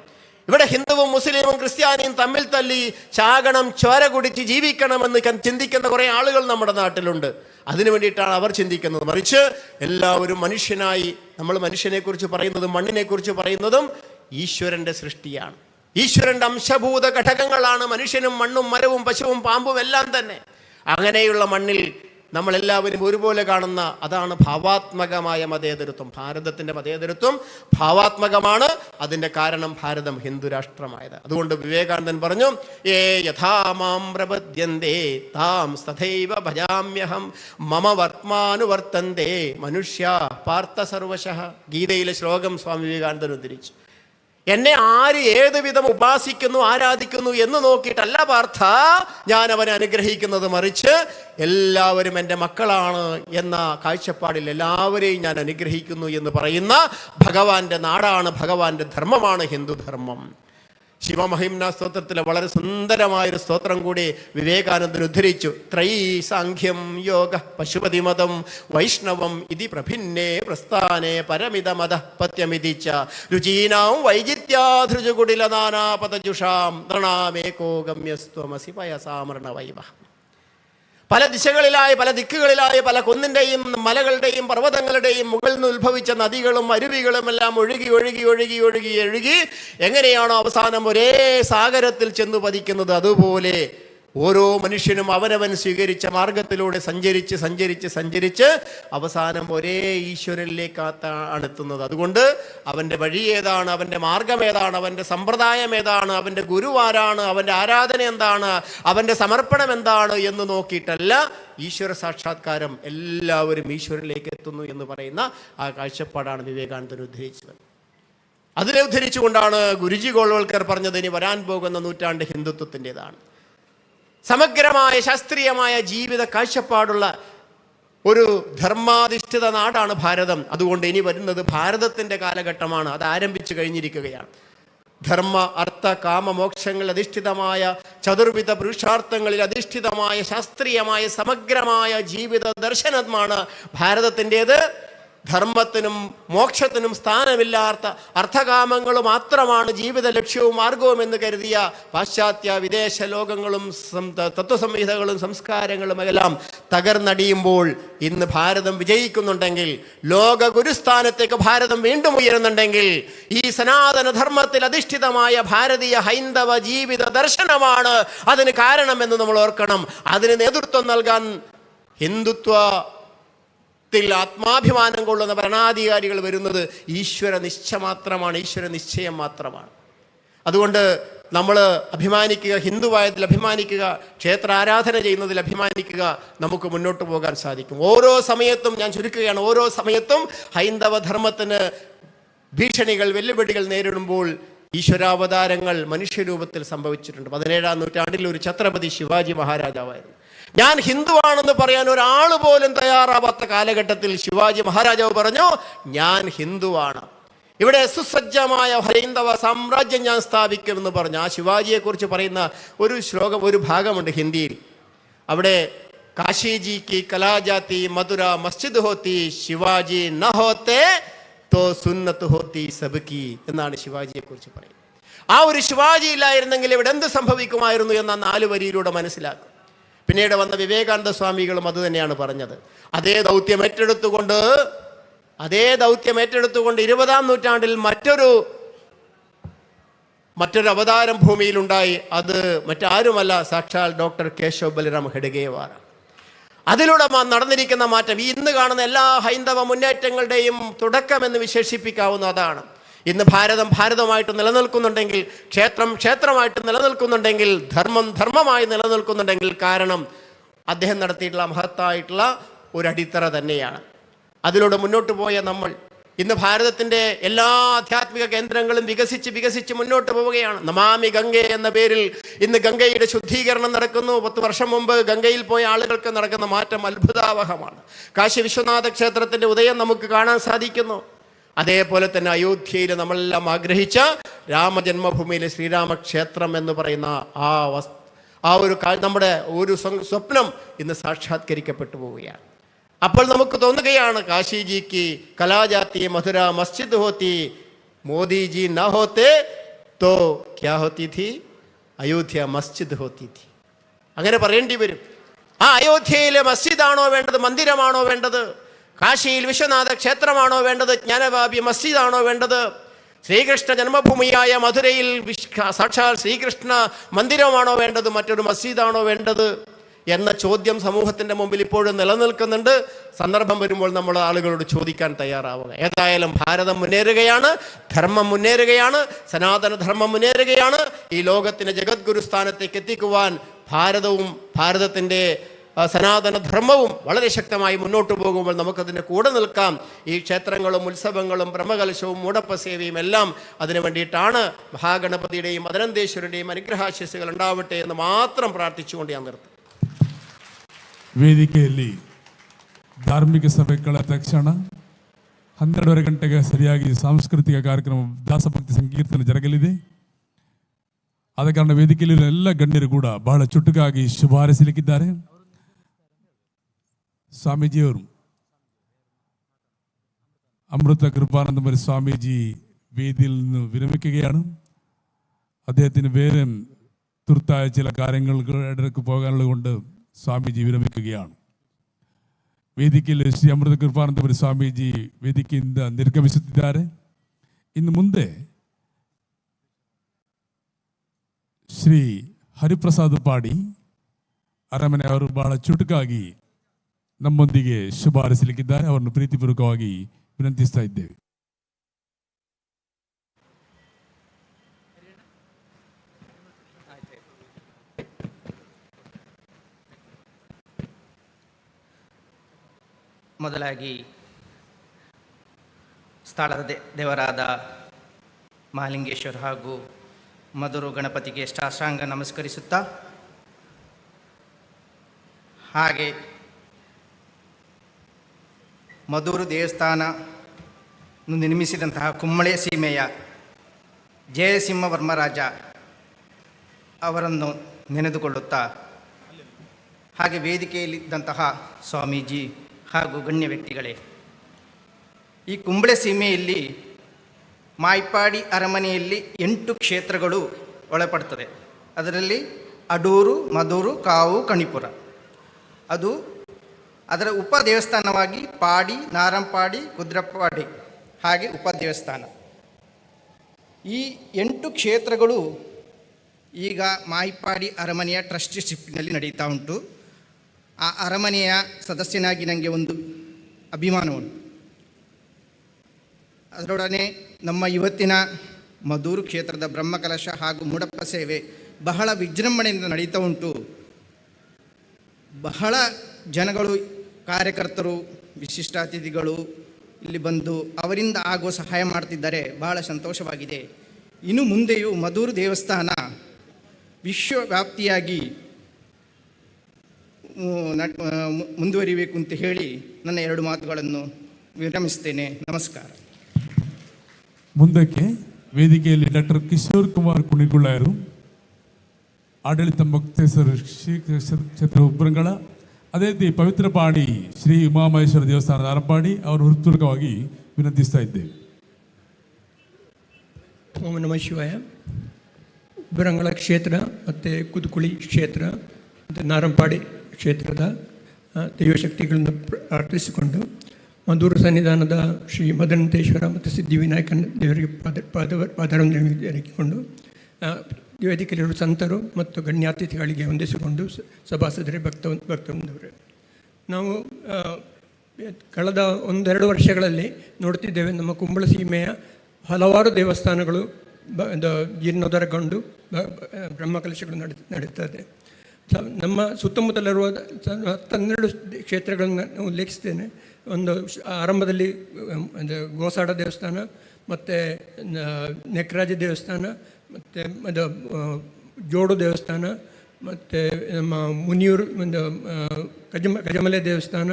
ഇവിടെ ഹിന്ദുവും മുസ്ലിമും ക്രിസ്ത്യാനിയും തമ്മിൽ തല്ലി ചാകണം, ചോര കുടിച്ച് ജീവിക്കണമെന്ന് ചിന്തിക്കുന്ന കുറേ ആളുകൾ നമ്മുടെ നാട്ടിലുണ്ട്. അതിനു വേണ്ടിയിട്ടാണ് അവർ ചിന്തിക്കുന്നത്. മറിച്ച് എല്ലാവരും മനുഷ്യനായി, നമ്മൾ മനുഷ്യനെക്കുറിച്ച് പറയുന്നതും മണ്ണിനെക്കുറിച്ച് പറയുന്നതും ഈശ്വരൻ്റെ സൃഷ്ടിയാണ്. ഈശ്വരൻ്റെ അംശഭൂത ഘടകങ്ങളാണ് മനുഷ്യനും മണ്ണും മരവും പശുവും പാമ്പും എല്ലാം തന്നെ. അങ്ങനെയുള്ള മണ്ണിൽ നമ്മളെല്ലാവരും ഒരുപോലെ കാണുന്ന അതാണ് ഭാവാത്മകമായ മതേതരത്വം. ഭാരതത്തിൻ്റെ മതേതരത്വം ഭാവാത്മകമാണ്. അതിൻ്റെ കാരണം ഭാരതം ഹിന്ദു രാഷ്ട്രമായത്. അതുകൊണ്ട് വിവേകാനന്ദൻ പറഞ്ഞു, ഏ യഥാ മാം പ്രപദ്യന്തേ താം തഥൈവ ഭജാമ്യഹം മമ വർത്തമാനുവർത്തന്തേ മനുഷ്യ പാർത്ഥ സർവശഃ. ഗീതയിലെ ശ്ലോകം സ്വാമി വിവേകാനന്ദൻ ഉദ്ധരിച്ചു. എന്നെ ആര് ഏത് വിധം ഉപാസിക്കുന്നു ആരാധിക്കുന്നു എന്ന് നോക്കിയിട്ടല്ല പാർത്ഥ ഞാൻ അവനെ അനുഗ്രഹിക്കുന്നത്, മറിച്ച് എല്ലാവരും എൻ്റെ മക്കളാണ് എന്ന കാഴ്ചപ്പാടിൽ എല്ലാവരെയും ഞാൻ അനുഗ്രഹിക്കുന്നു എന്ന് പറയുന്ന ഭഗവാന്റെ നാടാണ്, ഭഗവാന്റെ ധർമ്മമാണ് ഹിന്ദുധർമ്മം. ശിവമഹിംന സ്തോത്രത്തിലെ വളരെ സുന്ദരമായൊരു സ്തോത്രം കൂടി വിവേകാനന്ദൻ ഉദ്ധരിച്ചു. ത്രൈ സാഖ്യം യോഗ പശുപതിമതം വൈഷ്ണവം ഇതി പ്രഭിന്നേ പ്രസ്ഥാനേ പരമിതമത പത്യമിതിച്ച രുചീനാം വൈജിത്യാധൃജുകുടില നാനാപതജുഷാം നൃണാമേകോ ഗമ്യസ്ത്വമസി പയസാമൃണവൈവ. പല ദിശകളിലായി, പല ദിക്കുകളിലായി, പല കുന്നിൻ്റെയും മലകളുടെയും പർവ്വതങ്ങളുടെയും മുകളിൽ നിന്ന് ഉത്ഭവിച്ച നദികളും അരുവികളും എല്ലാം ഒഴുകി ഒഴുകി ഒഴുകി ഒഴുകി ഒഴുകി എങ്ങനെയാണോ അവസാനം ഒരേ സാഗരത്തിൽ ചെന്നു പതിക്കുന്നത്, അതുപോലെ ഓരോ മനുഷ്യനും അവനവൻ സ്വീകരിച്ച മാർഗത്തിലൂടെ സഞ്ചരിച്ച് സഞ്ചരിച്ച് സഞ്ചരിച്ച് അവസാനം ഒരേ ഈശ്വരനിലേക്കാണ് എത്തുന്നത്. അതുകൊണ്ട് അവൻ്റെ വഴി ഏതാണ്, അവൻ്റെ മാർഗം ഏതാണ്, അവൻ്റെ സമ്പ്രദായം ഏതാണ്, അവൻ്റെ ഗുരുവാരാണ്, അവൻ്റെ ആരാധന എന്താണ്, അവൻ്റെ സമർപ്പണം എന്താണ് എന്ന് നോക്കിയിട്ടല്ല ഈശ്വര സാക്ഷാത്കാരം. എല്ലാവരും ഈശ്വരനിലേക്ക് എത്തുന്നു എന്ന് പറയുന്ന ആ കാഴ്ചപ്പാടാണ് വിവേകാനന്ദൻ ഉദ്ധരിച്ചത്. അതിനെ ഉദ്ധരിച്ചുകൊണ്ടാണ് ഗുരുജി ഗോൾവൽക്കർ പറഞ്ഞത്, ഇനി വരാൻ പോകുന്ന നൂറ്റാണ്ട് ഹിന്ദുത്വത്തിൻ്റെതാണ്. സമഗ്രമായ ശാസ്ത്രീയമായ ജീവിത കാഴ്ചപ്പാടുള്ള ഒരു ധർമാധിഷ്ഠിത നാടാണ് ഭാരതം. അതുകൊണ്ട് ഇനി വരുന്നത് ഭാരതത്തിൻ്റെ കാലഘട്ടമാണ്. അത് ആരംഭിച്ചു കഴിഞ്ഞിരിക്കുകയാണ്. ധർമ്മ അർത്ഥ കാമ മോക്ഷങ്ങളിൽ അധിഷ്ഠിതമായ ചതുർവിധ പുരുഷാർത്ഥങ്ങളിൽ അധിഷ്ഠിതമായ ശാസ്ത്രീയമായ സമഗ്രമായ ജീവിത ദർശനമാണ് ഭാരതത്തിൻ്റേത്. ധർമ്മത്തിനും മോക്ഷത്തിനും സ്ഥാനമില്ലാത്ത അർത്ഥകാമങ്ങൾ മാത്രമാണ് ജീവിത ലക്ഷ്യവും മാർഗവും എന്ന് കരുതിയ പാശ്ചാത്യ വിദേശ ലോകങ്ങളും തത്വസംഹിതകളും സംസ്കാരങ്ങളും എല്ലാം തകർന്നടിയുമ്പോൾ ഇന്ന് ഭാരതം വിജയിക്കുന്നുണ്ടെങ്കിൽ, ലോക ഗുരുസ്ഥാനത്തേക്ക് ഭാരതം വീണ്ടും ഉയരുന്നുണ്ടെങ്കിൽ, ഈ സനാതന ധർമ്മത്തിൽ അധിഷ്ഠിതമായ ഭാരതീയ ഹൈന്ദവ ജീവിത ദർശനമാണ് അതിന് കാരണമെന്ന് നമ്മൾ ഓർക്കണം. അതിന് നേതൃത്വം നൽകാൻ ഹിന്ദുത്വ ആത്മാഭിമാനം കൊള്ളുന്ന ഭരണാധികാരികൾ വരുന്നത് ഈശ്വര നിശ്ചയ മാത്രമാണ്, ഈശ്വര നിശ്ചയം മാത്രമാണ്. അതുകൊണ്ട് നമ്മൾ അഭിമാനിക്കുക, ഹിന്ദുവായതിൽ അഭിമാനിക്കുക, ക്ഷേത്ര ആരാധന ചെയ്യുന്നതിൽ അഭിമാനിക്കുക, നമുക്ക് മുന്നോട്ട് പോകാൻ സാധിക്കും. ഓരോ സമയത്തും, ഞാൻ ചുരുക്കുകയാണ്, ഓരോ സമയത്തും ഹൈന്ദവ ധർമ്മത്തിന് ഭീഷണികൾ, വെല്ലുവിളികൾ നേരിടുമ്പോൾ ഈശ്വരാവതാരങ്ങൾ മനുഷ്യരൂപത്തിൽ സംഭവിച്ചിട്ടുണ്ട്. 17-ാം നൂറ്റാണ്ടിൽ ഒരു ഛത്രപതി ശിവാജി മഹാരാജാവായിരുന്നു. ഞാൻ ഹിന്ദുവാണെന്ന് പറയാൻ ഒരാൾ പോലും തയ്യാറാവാത്ത കാലഘട്ടത്തിൽ ശിവാജി മഹാരാജാവ് പറഞ്ഞു, ഞാൻ ഹിന്ദുവാണ്, ഇവിടെ സുസജ്ജമായ ഹൈന്ദവ സാമ്രാജ്യം ഞാൻ സ്ഥാപിക്കുമെന്ന് പറഞ്ഞു. ആ ശിവാജിയെക്കുറിച്ച് പറയുന്ന ഒരു ശ്ലോകം, ഒരു ഭാഗമുണ്ട് ഹിന്ദിയിൽ. അവിടെ കാശിജി കി കലാജാതി മധുര മസ്ജിദ് ഹോത്തി ശിവാജി ന ഹോത്തെ തോ സുന്നത്ത് ഹോത്തി സബ്കി എന്നാണ് ശിവാജിയെക്കുറിച്ച് പറയുന്നത്. ആ ഒരു ശിവാജി ഇല്ലായിരുന്നെങ്കിൽ ഇവിടെ എന്ത് സംഭവിക്കുമായിരുന്നു എന്ന 4 വരിയിലൂടെ മനസ്സിലാക്കും. പിന്നീട് വന്ന വിവേകാനന്ദ സ്വാമികളും അത് തന്നെയാണ് പറഞ്ഞത്. അതേ ദൗത്യം ഏറ്റെടുത്തുകൊണ്ട് 20-ാം നൂറ്റാണ്ടിൽ മറ്റൊരു അവതാരം ഭൂമിയിലുണ്ടായി. അത് മറ്റാരുമല്ല, സാക്ഷാൽ ഡോക്ടർ കേശവ് ബലിറാം ഹെഡ്ഗേവാർ. അതിലൂടെ നടന്നിരിക്കുന്ന മാറ്റം ഈ ഇന്ന് കാണുന്ന എല്ലാ ഹൈന്ദവ മുന്നേറ്റങ്ങളുടെയും തുടക്കമെന്ന് വിശേഷിപ്പിക്കാവുന്ന അതാണ്. ഇന്ന് ഭാരതമായിട്ട് നിലനിൽക്കുന്നുണ്ടെങ്കിൽ, ക്ഷേത്രമായിട്ട് നിലനിൽക്കുന്നുണ്ടെങ്കിൽ, ധർമ്മമായി നിലനിൽക്കുന്നുണ്ടെങ്കിൽ കാരണം അദ്ദേഹം നടത്തിയിട്ടുള്ള മഹത്തായിട്ടുള്ള ഒരു അടിത്തറ തന്നെയാണ്. അതിലൂടെ മുന്നോട്ട് പോയ നമ്മൾ ഇന്ന് ഭാരതത്തിൻ്റെ എല്ലാ ആധ്യാത്മിക കേന്ദ്രങ്ങളും വികസിച്ച് മുന്നോട്ട് പോവുകയാണ്. നമാമി ഗംഗെ എന്ന പേരിൽ ഇന്ന് ഗംഗയുടെ ശുദ്ധീകരണം നടക്കുന്നു. 10 വർഷം മുമ്പ് ഗംഗയിൽ പോയ ആളുകൾക്ക് നടക്കുന്ന മാറ്റം അത്ഭുതാവഹമാണ്. കാശി വിശ്വനാഥ ക്ഷേത്രത്തിൻ്റെ ഉദയം നമുക്ക് കാണാൻ സാധിക്കുന്നു. അതേപോലെ തന്നെ അയോധ്യയിൽ നമ്മളെല്ലാം ആഗ്രഹിച്ച രാമജന്മഭൂമിയിലെ ശ്രീരാമക്ഷേത്രം എന്ന് പറയുന്ന നമ്മുടെ ഒരു സ്വപ്നം ഇന്ന് സാക്ഷാത്കരിക്കപ്പെട്ടു പോവുകയാണ്. അപ്പോൾ നമുക്ക് തോന്നുകയാണ്, കാശിജിക്ക് കലാജാത്തി മധുര മസ്ജിദ് ഹോത്തി, മോദിജി ന ഹോത്തെ തോ ക്യാ ഹോത്തി थी, അയോധ്യ മസ്ജിദ് ഹോത്തി थी. അങ്ങനെ പറയേണ്ടി വരും. ആ അയോധ്യയിലെ മസ്ജിദാണോ വേണ്ടത്, മന്ദിരമാണോ വേണ്ടത്? കാശിയിൽ വിശ്വനാഥ ക്ഷേത്രമാണോ വേണ്ടത്, ജ്ഞാനവാപി മസ്ജിദാണോ വേണ്ടത്? ശ്രീകൃഷ്ണ ജന്മഭൂമിയായ മധുരയിൽ സാക്ഷാൽ ശ്രീകൃഷ്ണ മന്ദിരമാണോ വേണ്ടത്, മറ്റൊരു മസ്ജിദാണോ വേണ്ടത് എന്ന ചോദ്യം സമൂഹത്തിൻ്റെ മുമ്പിൽ ഇപ്പോഴും നിലനിൽക്കുന്നുണ്ട്. സന്ദർഭം വരുമ്പോൾ നമ്മൾ ആളുകളോട് ചോദിക്കാൻ തയ്യാറാവുക. ഏതായാലും ഭാരതം മുന്നേറുകയാണ്, ധർമ്മം മുന്നേറുകയാണ്, സനാതന ധർമ്മം മുന്നേറുകയാണ്. ഈ ലോകത്തിന് ജഗദ്ഗുരു സ്ഥാനത്തേക്ക് എത്തിക്കുവാൻ ഭാരതത്തിൻ്റെ സനാതന ധർമ്മവും വളരെ ശക്തമായി മുന്നോട്ട് പോകുമ്പോൾ നമുക്കതിൻ്റെ കൂടെ നിൽക്കാം. ഈ ക്ഷേത്രങ്ങളും ഉത്സവങ്ങളും ബ്രഹ്മകലശവും മൂടപ്പസേവയും എല്ലാം അതിനു വേണ്ടിയിട്ടാണ്. മഹാഗണപതിയുടെയും അനന്തേശ്വരൻ്റെയും അനുഗ്രഹാശിസ്സുകൾ ഉണ്ടാവട്ടെ എന്ന് മാത്രം ಪ್ರಾರ್ಥಿಸಿಕೊಂಡು ഞാൻ നിർത്തും. ವೇದಿಕೆಯಲ್ಲಿ ಧಾರ್ಮಿಕ ಸಭೆ ಕಳೆದ ತಕ್ಷಣ 12:30 ಗಂಟೆಗೆ ಸರಿಯಾಗಿ ಸಾಂಸ್ಕೃತಿಕ ಕಾರ್ಯಕ್ರಮ ದಾಸಭಕ್ತಿ ಸಂಕೀರ್ತನೆ ಜರಗಲಿದೆ. ಆದ ಕಾರಣ ವೇದಿಕೆಯಲ್ಲಿ ಎಲ್ಲ ಗಣ್ಯರು ಕೂಡ ಬಹಳ ಚುಟುಕಾಗಿ ಶುಭ ಹಾರೈಸಲಿಕ್ಕಿದ್ದಾರೆ. സ്വാമിജിയവരും അമൃത കൃപാനന്ദപുരി സ്വാമിജി വേദിയിൽ നിന്ന് വിരമിക്കുകയാണ്. അദ്ദേഹത്തിന് വേറെ തുർത്തായ ചില കാര്യങ്ങൾക്ക് പോകാനുള്ളത് കൊണ്ട് സ്വാമിജി വിരമിക്കുകയാണ്. ವೇದಿಕೆಯಲ್ಲಿ ಶ್ರೀ ಅಮೃತ ಕೃಪಾನಂದಪುರಿ ಸ್ವಾಮೀಜಿ ವೇದಿಕೆಯಿಂದ ನಿರ್ಗಮಿಸುತ್ತಿದ್ದಾರೆ. ಇನ್ನು ಮುಂದೆ ಶ್ರೀ ಹರಿಪ್ರಸಾದ್ ಪಾಡಿ ಅರಮನೆ ಅವರು ಬಹಳ ಚುಟುಕಾಗಿ ನಮ್ಮೊಂದಿಗೆ ಶುಭ ಹಾರೈಸಲಿಕ್ಕಿದ್ದಾರೆ. ಅವರನ್ನು ಪ್ರೀತಿಪೂರ್ವಕವಾಗಿ ವಿನಂತಿಸ್ತಾ ಇದ್ದೇವೆ. ಮೊದಲಾಗಿ ಸ್ಥಳದ ದೇವರಾದ ಮಹಾಲಿಂಗೇಶ್ವರ ಹಾಗೂ ಮಧುರು ಗಣಪತಿಗೆ ಸಾಷ್ಟಾಂಗ ನಮಸ್ಕರಿಸುತ್ತಾ, ಹಾಗೆ ಮಧುರು ದೇವಸ್ಥಾನ ನಿರ್ಮಿಸಿದಂತಹ ಕುಂಬಳೆ ಸೀಮೆಯ ಜಯಸಿಂಹವರ್ಮರಾಜ ಅವರನ್ನು ನೆನೆದುಕೊಳ್ಳುತ್ತಾ, ಹಾಗೆ ವೇದಿಕೆಯಲ್ಲಿದ್ದಂತಹ ಸ್ವಾಮೀಜಿ ಹಾಗೂ ಗಣ್ಯ ವ್ಯಕ್ತಿಗಳೇ, ಈ ಕುಂಬಳೆ ಸೀಮೆಯಲ್ಲಿ ಮಾಯ್ಪಾಡಿ ಅರಮನೆಯಲ್ಲಿ 8 ಕ್ಷೇತ್ರಗಳು ಒಳಪಡ್ತದೆ. ಅದರಲ್ಲಿ ಅಡೂರು, ಮಧೂರು, ಕಾವು, ಕಣಿಪುರ ಅದರ ಉಪ ದೇವಸ್ಥಾನವಾಗಿ ಪಾಡಿ, ನಾರಂಪಾಡಿ, ಕುದ್ರಪಾಡಿ ಹಾಗೆ ಉಪ ದೇವಸ್ಥಾನ. ಈ 8 ಕ್ಷೇತ್ರಗಳು ಈಗ ಮಾಯ್ಪಾಡಿ ಅರಮನೆಯ ಟ್ರಸ್ಟಿಶಿಪ್ನಲ್ಲಿ ನಡೀತಾ ಉಂಟು. ಆ ಅರಮನೆಯ ಸದಸ್ಯನಾಗಿ ನನಗೆ ಒಂದು ಅಭಿಮಾನ ಉಂಟು. ಅದರೊಡನೆ ನಮ್ಮ ಇವತ್ತಿನ ಮಧೂರು ಕ್ಷೇತ್ರದ ಬ್ರಹ್ಮಕಲಶ ಹಾಗೂ ಮೂಡಪ್ಪ ಸೇವೆ ಬಹಳ ವಿಜೃಂಭಣೆಯಿಂದ ನಡೀತಾ ಉಂಟು. ಬಹಳ ಜನಗಳು, ಕಾರ್ಯಕರ್ತರು, ವಿಶಿಷ್ಟ ಅತಿಥಿಗಳು ಇಲ್ಲಿ ಬಂದು ಅವರಿಂದ ಆಗುವ ಸಹಾಯ ಮಾಡ್ತಿದ್ದಾರೆ. ಬಹಳ ಸಂತೋಷವಾಗಿದೆ. ಇನ್ನು ಮುಂದೆಯೂ ಮಧೂರು ದೇವಸ್ಥಾನ ವಿಶ್ವವ್ಯಾಪ್ತಿಯಾಗಿ ಮುಂದುವರಿಬೇಕು ಅಂತ ಹೇಳಿ ನನ್ನ 2 ಮಾತುಗಳನ್ನು ವಿರಮಿಸ್ತೇನೆ. ನಮಸ್ಕಾರ. ಮುಂದಕ್ಕೆ ವೇದಿಕೆಯಲ್ಲಿ ಡಾಕ್ಟರ್ ಕಿಶೋರ್ ಕುಮಾರ್ ಕುಣಿಗುಳ್ಳರು, ಆಡಳಿತ ಮುಕ್ತೇಶ್ವರ ಶ್ರೀ ಕ್ಷೇತ್ರ ಉಬ್ರಂಗಳ, ಅದೇ ರೀತಿ ಪವಿತ್ರಪಾಡಿ ಶ್ರೀ ಉಮಾಮಹೇಶ್ವರ ದೇವಸ್ಥಾನದ ನಾರಂಪಾಡಿ ಅವರು ಹೃತ್ಪೂರ್ವಕವಾಗಿ ವಿನಂತಿಸ್ತಾ ಇದ್ದೇವೆ. ಓಂ ನಮಃ ಶಿವಾಯ. ಉಬ್ಬರಂಗಳ ಕ್ಷೇತ್ರ ಮತ್ತು ಕುದುಕುಳಿ ಕ್ಷೇತ್ರ ಮತ್ತು ನಾರಂಪಾಡಿ ಕ್ಷೇತ್ರದ ದೈವಶಕ್ತಿಗಳನ್ನು ಪ್ರಾರ್ಥಿಸಿಕೊಂಡು ಮಧುರ ಸನ್ನಿಧಾನದ ಶ್ರೀ ಮದನಂತೇಶ್ವರ ಮತ್ತು ಸಿದ್ಧಿವಿನಾಯಕನ ದೇವರಿಗೆ ಪಾದರವನ್ನು ಎರಗಿಕೊಂಡು ವೇದಿಕೆಯಲ್ಲಿರುವ ಸಂತರು ಮತ್ತು ಗಣ್ಯಾತಿಥಿಗಳಿಗೆ ವಂದಿಸಿಕೊಂಡು ಸಭಾಸದರೇ ಭಕ್ತವೃಂದವರೇ, ನಾವು ಕಳೆದ 1-2 ವರ್ಷಗಳಲ್ಲಿ ನೋಡ್ತಿದ್ದೇವೆ ನಮ್ಮ ಕುಂಬಳ ಸೀಮೆಯ ಹಲವಾರು ದೇವಸ್ಥಾನಗಳು ಜೀರ್ಣೋದ್ಧಾರಗೊಂಡು ಬ್ರಹ್ಮಕಲಶಗಳು ನಡೀತದೆ. ನಮ್ಮ ಸುತ್ತಮುತ್ತಲಿರುವ 12 ಕ್ಷೇತ್ರಗಳನ್ನು ಉಲ್ಲೇಖಿಸ್ತೇನೆ. ಒಂದು ಆರಂಭದಲ್ಲಿ ಗೋಸಾಡ ದೇವಸ್ಥಾನ, ಮತ್ತು ನೆಕ್ರಾಜ ದೇವಸ್ಥಾನ, ಮತ್ತು ಅದು ಜೋಡು ದೇವಸ್ಥಾನ, ಮತ್ತು ನಮ್ಮ ಮುನಿಯೂರು ಒಂದು ಗಜಮಲೆ ದೇವಸ್ಥಾನ,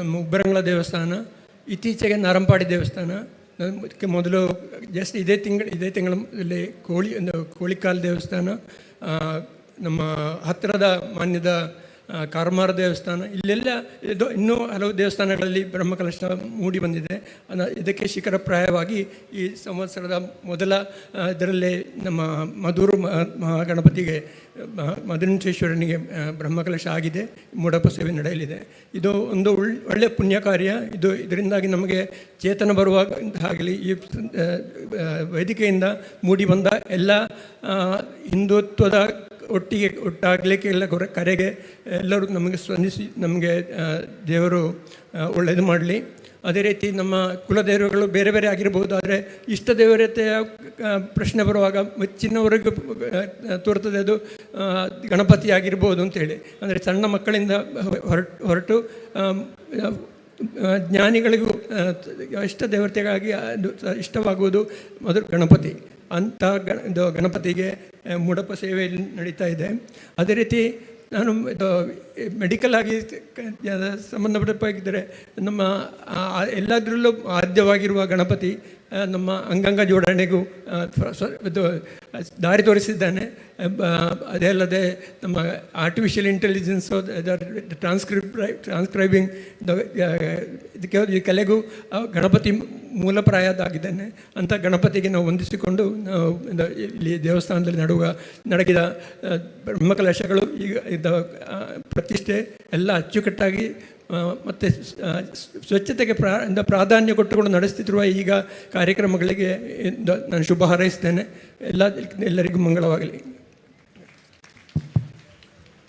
ನಮ್ಮ ಉಬ್ಬರಂಗಳ ದೇವಸ್ಥಾನ, ಇತ್ತೀಚೆಗೆ ನಾರಂಪಾಡಿ ದೇವಸ್ಥಾನ, ಮೊದಲು ಜಸ್ಟ್ ಇದೇ ತಿಂಗಳಲ್ಲಿ ಕೋಳಿಕಾಲ್ ದೇವಸ್ಥಾನ, ನಮ್ಮ ಹತ್ತಿರದ ಮಾನ್ಯದ ಕಾರಮಾರ ದೇವಸ್ಥಾನ, ಇಲ್ಲೆಲ್ಲ ಇನ್ನೂ ಹಲವು ದೇವಸ್ಥಾನಗಳಲ್ಲಿ ಬ್ರಹ್ಮಕಲಶ ಮೂಡಿ ಬಂದಿದೆ. ಇದಕ್ಕೆ ಶಿಖರಪ್ರಾಯವಾಗಿ ಈ ಸಂವತ್ಸರದ ಮೊದಲ ಇದರಲ್ಲೇ ನಮ್ಮ ಮಧುರು ಮಹಾಗಣಪತಿಗೆ ಮದನಂತೇಶ್ವರನಿಗೆ ಬ್ರಹ್ಮಕಲಶ ಆಗಿದೆ, ಮೂಡಪ ಸೇವೆ ನಡೆಯಲಿದೆ. ಇದು ಒಂದು ಒಳ್ಳೆಯ ಪುಣ್ಯ ಕಾರ್ಯ. ಇದರಿಂದಾಗಿ ನಮಗೆ ಚೇತನ ಬರುವಾಗಲಿ ಈ ವೇದಿಕೆಯಿಂದ ಮೂಡಿ ಬಂದ ಎಲ್ಲ ಹಿಂದುತ್ವದ ಒಟ್ಟಾಗಲಿಕ್ಕೆ ಎಲ್ಲ ಕರೆಗೆ ಎಲ್ಲರೂ ನಮಗೆ ಸ್ಪಂದಿಸಿ ನಮಗೆ ದೇವರು ಒಳ್ಳೆಯದು ಮಾಡಲಿ. ಅದೇ ರೀತಿ ನಮ್ಮ ಕುಲದೇವರುಗಳು ಬೇರೆ ಬೇರೆ ಆಗಿರ್ಬೋದು, ಆದರೆ ಇಷ್ಟ ದೇವರತೆಯ ಪ್ರಶ್ನೆ ಬರುವಾಗ ಮೆಚ್ಚಿನವರೆಗೂ ತೋರ್ತದೆ, ಅದು ಗಣಪತಿ ಆಗಿರ್ಬೋದು ಅಂತೇಳಿ. ಅಂದರೆ ಸಣ್ಣ ಮಕ್ಕಳಿಂದ ಹೊರಟು ಜ್ಞಾನಿಗಳಿಗೂ ಇಷ್ಟ ದೇವತೆಗಾಗಿ ಅದು ಇಷ್ಟವಾಗುವುದು ಮೊದಲು ಗಣಪತಿ. ಅಂಥ ಗಣಪತಿಗೆ ಮೂಡಪ ಸೇವೆ ನಡೀತಾ ಇದೆ. ಅದೇ ರೀತಿ ನಾನು ಮೆಡಿಕಲ್ ಆಗಿ ಸಂಬಂಧಪಟ್ಟಿದ್ದರೆ ನಮ್ಮ ಎಲ್ಲದರಲ್ಲೂ ಆದ್ಯವಾಗಿರುವ ಗಣಪತಿ ನಮ್ಮ ಅಂಗಾಂಗ ಜೋಡಣೆಗೂ ದಾರಿ ತೋರಿಸಿದ್ದಾನೆ. ಅದೇ ಅಲ್ಲದೆ ನಮ್ಮ ಆರ್ಟಿಫಿಷಿಯಲ್ ಇಂಟೆಲಿಜೆನ್ಸು ಟ್ರಾನ್ಸ್ಕ್ರೈಬಿಂಗ್ ಇದಕ್ಕೆ ಈ ಕಲೆಗೂ ಗಣಪತಿ ಮೂಲಪ್ರಾಯದಾಗಿದ್ದಾನೆ. ಅಂಥ ಗಣಪತಿಗೆ ನಾವು ವಂದಿಸಿಕೊಂಡು ನಾವು ಇಲ್ಲಿ ದೇವಸ್ಥಾನದಲ್ಲಿ ನಡೆಗಿದ ಬ್ರಹ್ಮಕಲಶಗಳು ಈಗ ಪ್ರತಿಷ್ಠೆ ಎಲ್ಲ ಅಚ್ಚುಕಟ್ಟಾಗಿ ಮತ್ತು ಸ್ವಚ್ಛತೆಗೆ ಪ್ರಾಧಾನ್ಯ ಕೊಟ್ಟುಕೊಂಡು ನಡೆಸುತ್ತಿರುವ ಈಗ ಕಾರ್ಯಕ್ರಮಗಳಿಗೆ ನಾನು ಶುಭ ಹಾರೈಸ್ತೇನೆ. ಎಲ್ಲರಿಗೂ ಮಂಗಳವಾಗಲಿ.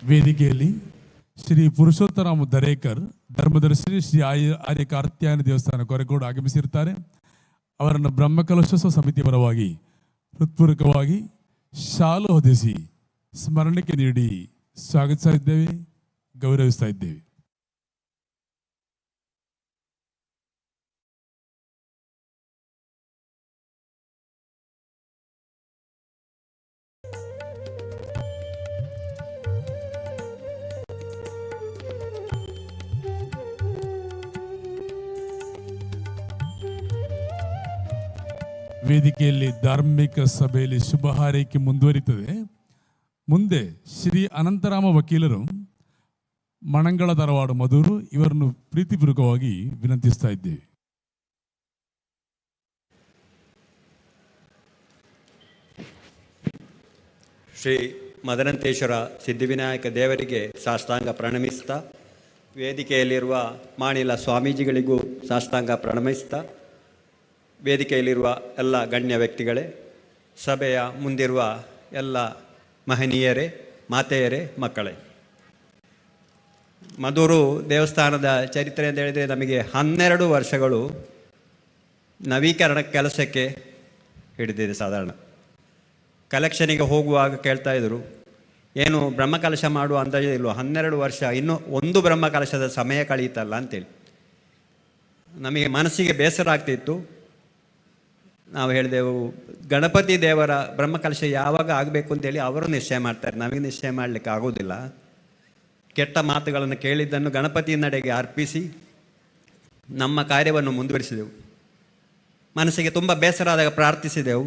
ವೇದಿಕೆಯಲ್ಲಿ ಶ್ರೀ ಪುರುಷೋತ್ತರಾಮ ದರೇಕರ್ ಧರ್ಮದರ್ಶಿ ಶ್ರೀ ಆರ್ಯ ಕಾರ್ತ್ಯಾಯನ ದೇವಸ್ಥಾನ ಕೊರೆಗೋಡು ಆಗಮಿಸಿರ್ತಾರೆ. ಅವರನ್ನು ಬ್ರಹ್ಮಕಲಶೋತ್ಸವ ಸಮಿತಿ ಪರವಾಗಿ ಹೃತ್ಪೂರ್ವಕವಾಗಿ ಶಾಲು ಹೊದಿಸಿ ಸ್ಮರಣಕ್ಕೆ ನೀಡಿ ಸ್ವಾಗತಿಸ್ತಾ ಇದ್ದೇವೆ, ಗೌರವಿಸ್ತಾ ಇದ್ದೇವೆ. ವೇದಿಕೆಯಲ್ಲಿ ಧಾರ್ಮಿಕ ಸಭೆಯಲ್ಲಿ ಶುಭ ಹಾರೈಕೆ ಮುಂದುವರಿತದೆ. ಮುಂದೆ ಶ್ರೀ ಅನಂತರಾಮ ವಕೀಲರು ಮಣಂಗಳ ಧಾರವಾಡ ಮಧುರು ಇವರನ್ನು ಪ್ರೀತಿಪೂರ್ವಕವಾಗಿ ವಿನಂತಿಸ್ತಾ ಇದ್ದೇವೆ. ಶ್ರೀ ಮದನಂತೇಶ್ವರ ಸಿದ್ಧಿವಿನಾಯಕ ದೇವರಿಗೆ ಸಾಷ್ಟಾಂಗ ಪ್ರಣಮಿಸ್ತಾ, ವೇದಿಕೆಯಲ್ಲಿರುವ ಮಾಣಿಲ ಸ್ವಾಮೀಜಿಗಳಿಗೂ ಸಾಷ್ಟಾಂಗ ಪ್ರಣಮಿಸ್ತಾ, ವೇದಿಕೆಯಲ್ಲಿರುವ ಎಲ್ಲ ಗಣ್ಯ ವ್ಯಕ್ತಿಗಳೇ, ಸಭೆಯ ಮುಂದಿರುವ ಎಲ್ಲ ಮಹನೀಯರೇ, ಮಾತೆಯರೇ, ಮಕ್ಕಳೇ, ಮಧುರು ದೇವಸ್ಥಾನದ ಚರಿತ್ರೆ ಅಂತ ಹೇಳಿದರೆ ನಮಗೆ 12 ವರ್ಷಗಳು ನವೀಕರಣ ಕೆಲಸಕ್ಕೆ ಹಿಡಿದಿದೆ. ಸಾಧಾರಣ ಕಲೆಕ್ಷನಿಗೆ ಹೋಗುವಾಗ ಕೇಳ್ತಾ ಇದ್ದರು, ಏನು ಬ್ರಹ್ಮಕಲಶ ಮಾಡುವ ಅಂದಾಜು ಇಲ್ವೋ, 12 ವರ್ಷ ಇನ್ನೂ ಒಂದು ಬ್ರಹ್ಮಕಲಶದ ಸಮಯ ಕಳೀತಲ್ಲ ಅಂತೇಳಿ ನಮಗೆ ಮನಸ್ಸಿಗೆ ಬೇಸರ ಆಗ್ತಿತ್ತು. ನಾವು ಹೇಳಿದೆವು, ಗಣಪತಿ ದೇವರ ಬ್ರಹ್ಮಕಲಶ ಯಾವಾಗ ಆಗಬೇಕು ಅಂತೇಳಿ ಅವರು ನಿಶ್ಚಯ ಮಾಡ್ತಾರೆ, ನಮಗೆ ನಿಶ್ಚಯ ಮಾಡಲಿಕ್ಕೆ ಆಗೋದಿಲ್ಲ. ಕೆಟ್ಟ ಮಾತುಗಳನ್ನು ಕೇಳಿದ್ದನ್ನು ಗಣಪತಿ ನಡೆಗೆ ಅರ್ಪಿಸಿ ನಮ್ಮ ಕಾರ್ಯವನ್ನು ಮುಂದುವರಿಸಿದೆವು. ಮನಸ್ಸಿಗೆ ತುಂಬ ಬೇಸರ ಆದಾಗ ಪ್ರಾರ್ಥಿಸಿದೆವು.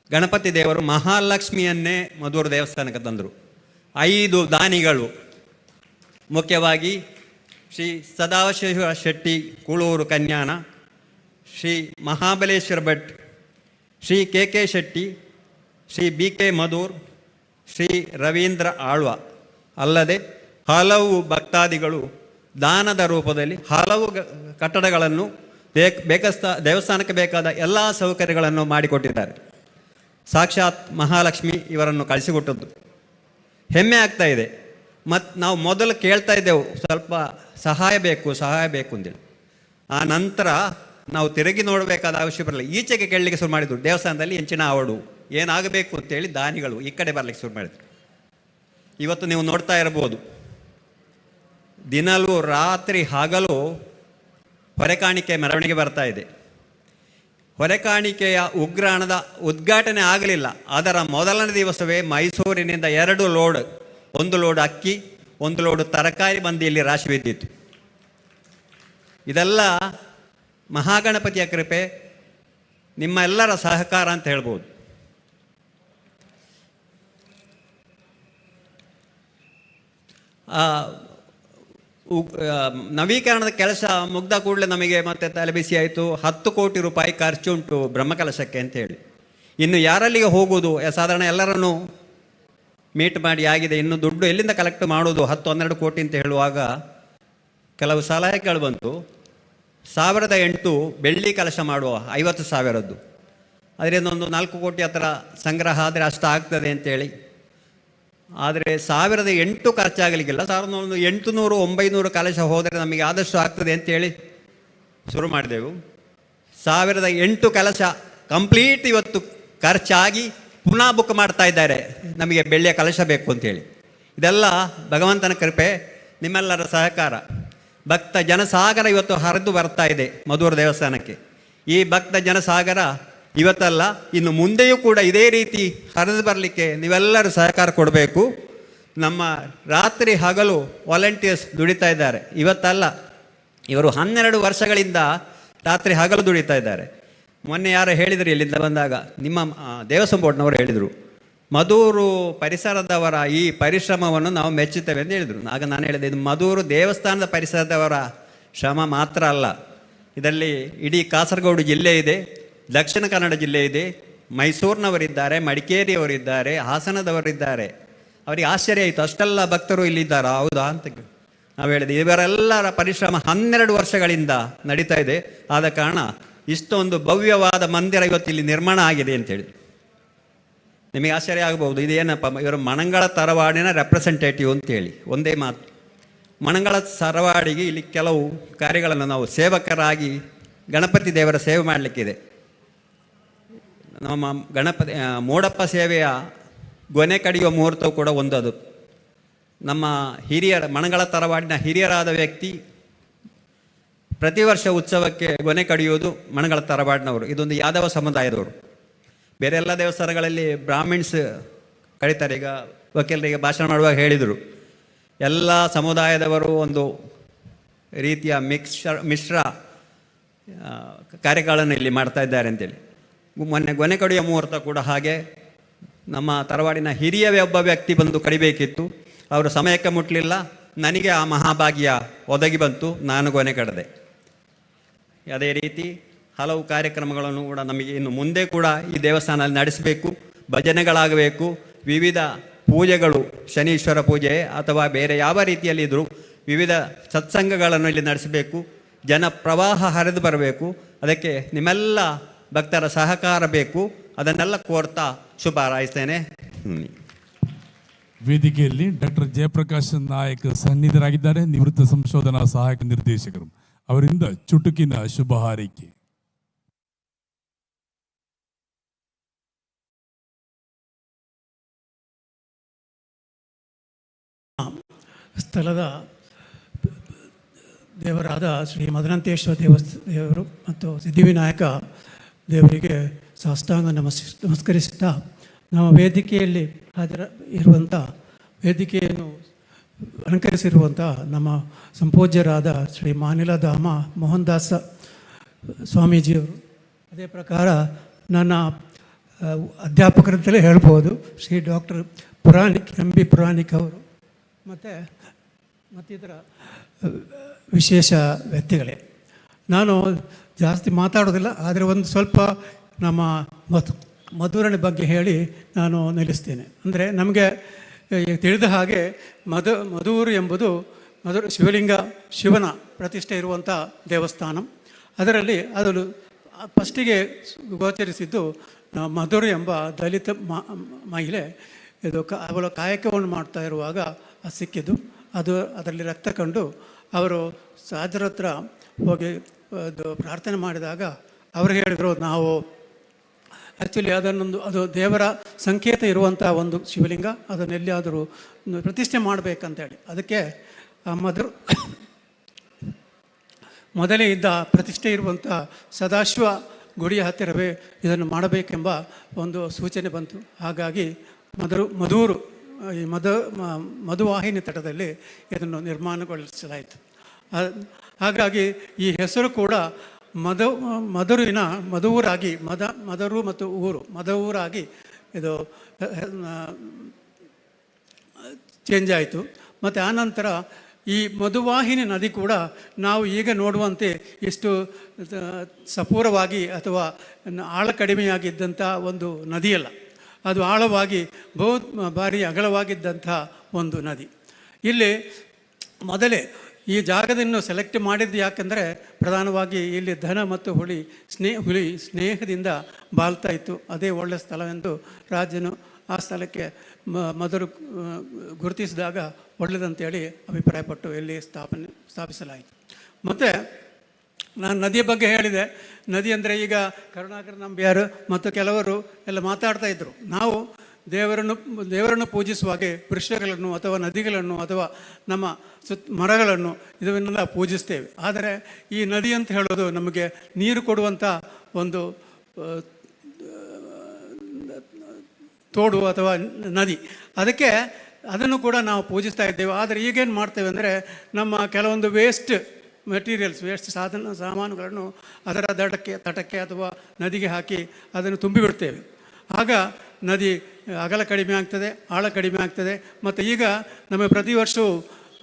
ಗಣಪತಿ ದೇವರು ಮಹಾಲಕ್ಷ್ಮಿಯನ್ನೇ ಮಧುರ ದೇವಸ್ಥಾನಕ್ಕೆ ತಂದರು. 5 ದಾನಿಗಳು, ಮುಖ್ಯವಾಗಿ Shri Sadashiva Shetty Kulur Kanyana, Shri Mahabaleshwara Bhat, Shri K K Shetty, Shri B K Madhur, Shri Ravindra Alva ಅಲ್ಲದೆ ಹಲವು ಭಕ್ತಾದಿಗಳು ದಾನದ ರೂಪದಲ್ಲಿ ಹಲವು ಕಟ್ಟಡಗಳನ್ನು ದೇವಸ್ಥಾನಕ್ಕೆ ಬೇಕಾದ ಎಲ್ಲ ಸೌಕರ್ಯಗಳನ್ನು ಮಾಡಿಕೊಟ್ಟಿದ್ದಾರೆ. ಸಾಕ್ಷಾತ್ ಮಹಾಲಕ್ಷ್ಮಿ ಇವರನ್ನು ಕಳಿಸಿಕೊಟ್ಟದ್ದು ಹೆಮ್ಮೆ ಆಗ್ತಾ ಇದೆ. ಮತ್ತು ನಾವು ಮೊದಲು ಕೇಳ್ತಾ ಇದ್ದೆವು ಸ್ವಲ್ಪ ಸಹಾಯ ಬೇಕು ಅಂತೇಳಿ. ಆ ನಂತರ ನಾವು ತಿರುಗಿ ನೋಡಬೇಕಾದ ಅವಶ್ಯ ಬರಲಿಲ್ಲ. ಈಚೆಗೆ ಕೇಳಲಿಕ್ಕೆ ಶುರು ಮಾಡಿದ್ರು, ದೇವಸ್ಥಾನದಲ್ಲಿ ಹೆಂಚಿನ ಆವಡು ಏನಾಗಬೇಕು ಅಂತೇಳಿ ದಾನಿಗಳು ಈ ಕಡೆ ಬರಲಿಕ್ಕೆ ಶುರು ಮಾಡಿದರು. ಇವತ್ತು ನೀವು ನೋಡ್ತಾ ಇರ್ಬೋದು, ದಿನಲೂ ರಾತ್ರಿ ಹಗಲು ಹೊರೆಕಾಣಿಕೆ ಮೆರವಣಿಗೆ ಬರ್ತಾ ಇದೆ. ಹೊರೆಕಾಣಿಕೆಯ ಉಗ್ರಾಣದ ಉದ್ಘಾಟನೆ ಆಗಲಿಲ್ಲ, ಅದರ ಮೊದಲನೇ ದಿವಸವೇ ಮೈಸೂರಿನಿಂದ 2 ಲೋಡ್, 1 ಲೋಡ್ ಅಕ್ಕಿ, 1 ಲೋಡ್ ತರಕಾರಿ ಬಂದು ಇಲ್ಲಿ ರಾಶಿ ಬಿದ್ದಿತ್ತು. ಇದೆಲ್ಲ ಮಹಾಗಣಪತಿಯ ಕೃಪೆ, ನಿಮ್ಮ ಎಲ್ಲರ ಸಹಕಾರ ಅಂತ ಹೇಳ್ಬೋದು. ನವೀಕರಣದ ಕೆಲಸ ಮುಗ್ದ ಕೂಡಲೇ ನಮಗೆ ಮತ್ತೆ ತಲೆಬಿಸಿ ಆಯಿತು. 10 ಕೋಟಿ ರೂಪಾಯಿ ಖರ್ಚುಂಟು ಬ್ರಹ್ಮಕಲಶಕ್ಕೆ ಅಂತೇಳಿ. ಇನ್ನು ಯಾರಲ್ಲಿಗೆ ಹೋಗೋದು, ಸಾಧಾರಣ ಎಲ್ಲರನ್ನು ಮೀಟ್ ಮಾಡಿ ಆಗಿದೆ, ಇನ್ನು ದುಡ್ಡು ಎಲ್ಲಿಂದ ಕಲೆಕ್ಟ್ ಮಾಡೋದು, 10-12 ಕೋಟಿ ಅಂತ ಹೇಳುವಾಗ ಕೆಲವು ಸಲಹೆಗಳು ಬಂತು. 1008 ಬೆಳ್ಳಿ ಕಲಶ ಮಾಡುವ 50,000ದ್ದು, ಅದರಿಂದ ಒಂದು 4 ಕೋಟಿ ಹತ್ರ ಸಂಗ್ರಹ ಆದರೆ ಅಷ್ಟು ಆಗ್ತದೆ ಅಂತೇಳಿ. ಆದರೆ 1008 ಖರ್ಚಾಗಲಿಕ್ಕಿಲ್ಲ, 1800-900 ಕಲಶ ಹೋದರೆ ನಮಗೆ ಆದಷ್ಟು ಆಗ್ತದೆ ಅಂತೇಳಿ ಶುರು ಮಾಡಿದೆವು. 1008 ಕಲಶ ಕಂಪ್ಲೀಟ್ ಇವತ್ತು ಖರ್ಚಾಗಿ ಪುನಃ ಬುಕ್ ಮಾಡ್ತಾ ಇದ್ದಾರೆ, ನಮಗೆ ಬೆಳ್ಳಿಯ ಕಲಶ ಬೇಕು ಅಂತೇಳಿ. ಇದೆಲ್ಲ ಭಗವಂತನ ಕೃಪೆ, ನಿಮ್ಮೆಲ್ಲರ ಸಹಕಾರ. ಭಕ್ತ ಜನಸಾಗರ ಇವತ್ತು ಹರಿದು ಬರ್ತಾ ಇದೆ ಮಧುರ ದೇವಸ್ಥಾನಕ್ಕೆ. ಈ ಭಕ್ತ ಜನಸಾಗರ ಇವತ್ತಲ್ಲ, ಇನ್ನು ಮುಂದೆಯೂ ಕೂಡ ಇದೇ ರೀತಿ ಹರಿದು ಬರಲಿಕ್ಕೆ ನೀವೆಲ್ಲರೂ ಸಹಕಾರ ಕೊಡಬೇಕು. ನಮ್ಮ ರಾತ್ರಿ ಹಗಲು ವಾಲಂಟಿಯರ್ಸ್ ದುಡಿತಾ ಇದ್ದಾರೆ. ಇವತ್ತಲ್ಲ, ಇವರು 12 ವರ್ಷಗಳಿಂದ ರಾತ್ರಿ ಹಗಲು ದುಡಿತಾ ಇದ್ದಾರೆ. ಮೊನ್ನೆ ಯಾರು ಹೇಳಿದರು ಇಲ್ಲಿಂದ ಬಂದಾಗ, ನಿಮ್ಮ ದೇವಸ್ವಂ ಬೋರ್ಡ್ನವರು ಹೇಳಿದರು, ಮಧೂರು ಪರಿಸರದವರ ಈ ಪರಿಶ್ರಮವನ್ನು ನಾವು ಮೆಚ್ಚುತ್ತೇವೆ ಅಂತ ಹೇಳಿದರು. ಆಗ ನಾನು ಹೇಳಿದೆ, ಇದು ಮಧೂರು ದೇವಸ್ಥಾನದ ಪರಿಸರದವರ ಶ್ರಮ ಮಾತ್ರ ಅಲ್ಲ, ಇದರಲ್ಲಿ ಇಡೀ ಕಾಸರಗೋಡು ಜಿಲ್ಲೆ ಇದೆ, ದಕ್ಷಿಣ ಕನ್ನಡ ಜಿಲ್ಲೆ ಇದೆ, ಮೈಸೂರಿನವರಿದ್ದಾರೆ, ಮಡಿಕೇರಿಯವರಿದ್ದಾರೆ, ಹಾಸನದವರಿದ್ದಾರೆ. ಅವರಿಗೆ ಆಶ್ಚರ್ಯ ಆಯಿತು, ಅಷ್ಟೆಲ್ಲ ಭಕ್ತರು ಇಲ್ಲಿದ್ದಾರಾ, ಹೌದಾ ಅಂತ ನಾವು ಹೇಳಿದೆ. ಇವರೆಲ್ಲರ ಪರಿಶ್ರಮ 12 ವರ್ಷಗಳಿಂದ ನಡೀತಾ ಇದೆ. ಆದ ಕಾರಣ ಇಷ್ಟೊಂದು ಭವ್ಯವಾದ ಮಂದಿರ ಇವತ್ತು ಇಲ್ಲಿ ನಿರ್ಮಾಣ ಆಗಿದೆ ಅಂತೇಳಿ. ನಿಮಗೆ ಆಶ್ಚರ್ಯ ಆಗಬಹುದು, ಇದೇನಪ್ಪ ಇವರು ಮಣಂಗಳ ತರವಾಡಿನ ರೆಪ್ರೆಸೆಂಟೇಟಿವ್ ಅಂತೇಳಿ. ಒಂದೇ ಮಾತು, ಮಣಂಗಳ ತರವಾಡಿಗೆ ಇಲ್ಲಿ ಕೆಲವು ಕಾರ್ಯಗಳನ್ನು ನಾವು ಸೇವಕರಾಗಿ ಗಣಪತಿ ದೇವರ ಸೇವೆ ಮಾಡಲಿಕ್ಕಿದೆ. ನಮ್ಮ ಗಣಪತಿ ಮೋಡಪ್ಪ ಸೇವೆಯ ಗೊನೆ ಕಡಿಯುವ ಮುಹೂರ್ತವು ಕೂಡ ಒಂದದು. ನಮ್ಮ ಹಿರಿಯರ ಮಣಂಗಳ ತರವಾಡಿನ ಹಿರಿಯರಾದ ವ್ಯಕ್ತಿ ಪ್ರತಿ ವರ್ಷ ಉತ್ಸವಕ್ಕೆ ಗೊನೆ ಕಡಿಯೋದು ಮಣಂಗಳ ತರವಾಡಿನವರು. ಇದೊಂದು ಯಾದವ ಸಮುದಾಯದವರು. ಬೇರೆ ಎಲ್ಲ ದೇವಸ್ಥಾನಗಳಲ್ಲಿ ಬ್ರಾಹ್ಮಿಣ್ಸ್ ಕರೀತಾರೆ. ಈಗ ವಕೀಲರಿಗೆ ಭಾಷಣ ಮಾಡುವಾಗ ಹೇಳಿದರು, ಎಲ್ಲ ಸಮುದಾಯದವರು ಒಂದು ರೀತಿಯ ಮಿಶ್ರ ಕಾರ್ಯಗಳನ್ನು ಇಲ್ಲಿ ಮಾಡ್ತಾ ಇದ್ದಾರೆ ಅಂತೇಳಿ. ಮೊನ್ನೆ ಗೊನೆ ಕಡಿಯುವ ಮುಹೂರ್ತ ಕೂಡ ಹಾಗೆ ನಮ್ಮ ತರವಾಡಿನ ಹಿರಿಯ ಒಬ್ಬ ವ್ಯಕ್ತಿ ಬಂದು ಕಡಿಬೇಕಿತ್ತು, ಅವರು ಸಮಯಕ್ಕೆ ಮುಟ್ಟಲಿಲ್ಲ. ನನಗೆ ಆ ಮಹಾಭಾಗ್ಯ ಒದಗಿ ಬಂತು, ನಾನು ಗೊನೆ ಕಡಿದೆ. ಅದೇ ರೀತಿ ಹಲವು ಕಾರ್ಯಕ್ರಮಗಳನ್ನು ಕೂಡ ನಮಗೆ ಇನ್ನು ಮುಂದೆ ಕೂಡ ಈ ದೇವಸ್ಥಾನದಲ್ಲಿ ನಡೆಸಬೇಕು. ಭಜನೆಗಳಾಗಬೇಕು, ವಿವಿಧ ಪೂಜೆಗಳು, ಶನೀಶ್ವರ ಪೂಜೆ ಅಥವಾ ಬೇರೆ ಯಾವ ರೀತಿಯಲ್ಲಿದ್ದರೂ ವಿವಿಧ ಸತ್ಸಂಗಗಳನ್ನು ಇಲ್ಲಿ ನಡೆಸಬೇಕು. ಜನ ಪ್ರವಾಹ ಹರಿದು ಬರಬೇಕು. ಅದಕ್ಕೆ ನಿಮ್ಮೆಲ್ಲ ಭಕ್ತರ ಸಹಕಾರ ಬೇಕು. ಅದನ್ನೆಲ್ಲ ಕೋರ್ತಾ ಶುಭ ಹಾರೈಸ್ತೇನೆ. ವೇದಿಕೆಯಲ್ಲಿ ಡಾಕ್ಟರ್ ಜಯಪ್ರಕಾಶ್ ನಾಯಕ್ ಸನ್ನಿಧರಾಗಿದ್ದಾರೆ, ನಿವೃತ್ತ ಸಂಶೋಧನಾ ಸಹಾಯಕ ನಿರ್ದೇಶಕರು. ಅವರಿಂದ ಚುಟುಕಿನ ಶುಭ ಹಾರೈಕೆ. ಸ್ಥಳದ ದೇವರಾದ ಶ್ರೀ ಮದನಂತೇಶ್ವರ ದೇವರು ಮತ್ತು ಸಿದ್ಧಿವಿನಾಯಕ ದೇವರಿಗೆ ಸಾಷ್ಟಾಂಗ ನಮಸ್ಕರಿಸುತ್ತಾ, ನಮ್ಮ ವೇದಿಕೆಯಲ್ಲಿ ಇರುವಂಥ ವೇದಿಕೆಯನ್ನು ಅಲಂಕರಿಸಿರುವಂಥ ನಮ್ಮ ಸಂಪೂಜ್ಯರಾದ ಶ್ರೀ ಮಾನಿಲಧಾಮ ಮೋಹನ್ ದಾಸ ಸ್ವಾಮೀಜಿಯವರು, ಅದೇ ಪ್ರಕಾರ ನನ್ನ ಅಧ್ಯಾಪಕರಂತಲೇ ಹೇಳ್ಬೋದು Shri doctor M B Puranik ಅವರು, ಮತ್ತಿತರ ವಿಶೇಷ ವ್ಯಕ್ತಿಗಳೇ. ನಾನು ಜಾಸ್ತಿ ಮಾತಾಡೋದಿಲ್ಲ, ಆದರೆ ಒಂದು ಸ್ವಲ್ಪ ನಮ್ಮ ಮಧುರನ ಬಗ್ಗೆ ಹೇಳಿ ನಾನು ನಿಲ್ಲಿಸ್ತೇನೆ. ಅಂದರೆ ನಮಗೆ ತಿಳಿದ ಹಾಗೆ ಮಧೂರು ಎಂಬುದು ಶಿವಲಿಂಗ, ಶಿವನ ಪ್ರತಿಷ್ಠೆ ಇರುವಂಥ ದೇವಸ್ಥಾನ. ಅದರಲ್ಲಿ ಅದು ಫಸ್ಟಿಗೆ ಗೋಚರಿಸಿದ್ದು ಮಧುರು ಎಂಬ ದಲಿತ ಮಹಿಳೆ. ಇದು ಅವಳ ಕಾಯಕವನ್ನು ಮಾಡ್ತಾ ಇರುವಾಗ ಅದು ಸಿಕ್ಕಿದ್ದು. ಅದರಲ್ಲಿ ರಕ್ತ ಕಂಡು ಅವರು ಸಾಧರ ಹತ್ರ ಹೋಗಿ ಅದು ಪ್ರಾರ್ಥನೆ ಮಾಡಿದಾಗ ಅವರು ಹೇಳಿದರು, ನಾವು ಆ್ಯಕ್ಚುಲಿ ಅದು ದೇವರ ಸಂಕೇತ ಇರುವಂಥ ಒಂದು ಶಿವಲಿಂಗ, ಅದನ್ನೆಲ್ಲಿಯಾದರೂ ಪ್ರತಿಷ್ಠೆ ಮಾಡಬೇಕಂತೇಳಿ ಅದಕ್ಕೆ ಮೊದಲೇ ಇದ್ದ ಪ್ರತಿಷ್ಠೆ ಇರುವಂಥ ಸದಾಶಿವ ಗುಡಿಯ ಹತ್ತಿರವೇ ಇದನ್ನು ಮಾಡಬೇಕೆಂಬ ಒಂದು ಸೂಚನೆ ಬಂತು. ಹಾಗಾಗಿ ಮಧೂರು ಈ ಮಧುವಾಹಿನಿ ತಟದಲ್ಲಿ ಇದನ್ನು ನಿರ್ಮಾಣಗೊಳಿಸಲಾಯಿತು. ಹಾಗಾಗಿ ಈ ಹೆಸರು ಕೂಡ ಮಧುರಾಗಿ ಮಧುರು ಮತ್ತು ಮಧುರಾಗಿ ಇದು ಚೇಂಜ್ ಆಯಿತು. ಮತ್ತು ಆನಂತರ ಈ ಮಧುವಾಹಿನಿ ನದಿ ಕೂಡ ನಾವು ಈಗ ನೋಡುವಂತೆ ಇಷ್ಟು ಸಪೂರವಾಗಿ ಅಥವಾ ಆಳ ಕಡಿಮೆಯಾಗಿದ್ದಂಥ ಒಂದು ನದಿಯಲ್ಲ. ಅದು ಆಳವಾಗಿ ಭಾರಿ ಅಗಲವಾಗಿದ್ದಂಥ ಒಂದು ನದಿ. ಇಲ್ಲಿ ಮೊದಲೇ ಈ ಜಾಗವನ್ನು ಸೆಲೆಕ್ಟ್ ಮಾಡಿದ್ದು ಯಾಕಂದರೆ ಪ್ರಧಾನವಾಗಿ ಇಲ್ಲಿ ಧನ ಮತ್ತು ಹುಲಿ ಸ್ನೇಹದಿಂದ ಬಾಳ್ತಾ ಇತ್ತು. ಅದೇ ಒಳ್ಳೆಯ ಸ್ಥಳವೆಂದು ರಾಜನು ಆ ಸ್ಥಳಕ್ಕೆ ಮೊದಲು ಗುರುತಿಸಿದಾಗ ಒಳ್ಳೆಯದಂತೇಳಿ ಅಭಿಪ್ರಾಯಪಟ್ಟು ಇಲ್ಲಿ ಸ್ಥಾಪಿಸಲಾಯಿತು. ಮತ್ತು ನಾನು ನದಿಯ ಬಗ್ಗೆ ಹೇಳಿದೆ. ನದಿ ಅಂದರೆ ಈಗ ಕರುಣಾಕರ ನಂಬಿಯಾರು ಮತ್ತು ಕೆಲವರು ಎಲ್ಲ ಮಾತಾಡ್ತಾ ಇದ್ದರು, ನಾವು ದೇವರನ್ನು ಪೂಜಿಸುವಾಗೆ ವೃಕ್ಷಗಳನ್ನು ಅಥವಾ ನದಿಗಳನ್ನು ಅಥವಾ ನಮ್ಮ ಮರಗಳನ್ನು ಇದನ್ನೆಲ್ಲ ಪೂಜಿಸ್ತೇವೆ. ಆದರೆ ಈ ನದಿ ಅಂತ ಹೇಳೋದು ನಮಗೆ ನೀರು ಕೊಡುವಂಥ ಒಂದು ತೋಡು ಅಥವಾ ನದಿ. ಅದನ್ನು ಕೂಡ ನಾವು ಪೂಜಿಸ್ತಾ ಇದ್ದೇವೆ. ಆದರೆ ಈಗೇನು ಮಾಡ್ತೇವೆ ಅಂದರೆ ನಮ್ಮ ಕೆಲವೊಂದು ವೇಸ್ಟ್ ಸಾಮಾನುಗಳನ್ನು ಅದರ ತಟಕ್ಕೆ ಅಥವಾ ನದಿಗೆ ಹಾಕಿ ಅದನ್ನು ತುಂಬಿಬಿಡ್ತೇವೆ. ಆಗ ನದಿ ಅಗಲ ಕಡಿಮೆ ಆಗ್ತದೆ, ಆಳ ಕಡಿಮೆ ಆಗ್ತದೆ. ಮತ್ತು ಈಗ ನಮ್ಮ ಪ್ರತಿ ವರ್ಷವೂ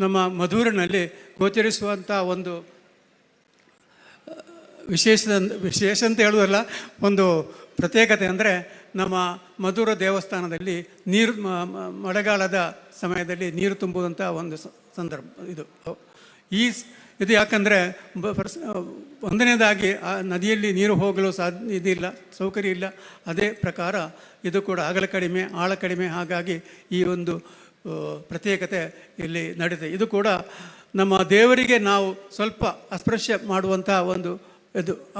ನಮ್ಮ ಮಧೂರಿನಲ್ಲಿ ಗೋಚರಿಸುವಂಥ ಒಂದು ವಿಶೇಷ ಅಂತ ಹೇಳುವುದಲ್ಲ, ಒಂದು ಪ್ರತ್ಯೇಕತೆ ಅಂದರೆ ನಮ್ಮ ಮಧುರ ದೇವಸ್ಥಾನದಲ್ಲಿ ನೀರು ಮಳೆಗಾಲದ ಸಮಯದಲ್ಲಿ ನೀರು ತುಂಬುವಂಥ ಒಂದು ಸಂದರ್ಭ ಇದು ಯಾಕಂದರೆ ಒಂದನೇದಾಗಿ ಆ ನದಿಯಲ್ಲಿ ನೀರು ಹೋಗಲು ಇದಿಲ್ಲ, ಸೌಕರ್ಯ ಇಲ್ಲ. ಅದೇ ಪ್ರಕಾರ ಇದು ಕೂಡ ಅಗಲ ಕಡಿಮೆ, ಆಳ ಕಡಿಮೆ. ಹಾಗಾಗಿ ಈ ಒಂದು ಪ್ರತ್ಯೇಕತೆ ಇಲ್ಲಿ ನಡೆದಿದೆ. ಇದು ಕೂಡ ನಮ್ಮ ದೇವರಿಗೆ ನಾವು ಸ್ವಲ್ಪ ಅಸ್ಪೃಶ್ಯ ಮಾಡುವಂಥ ಒಂದು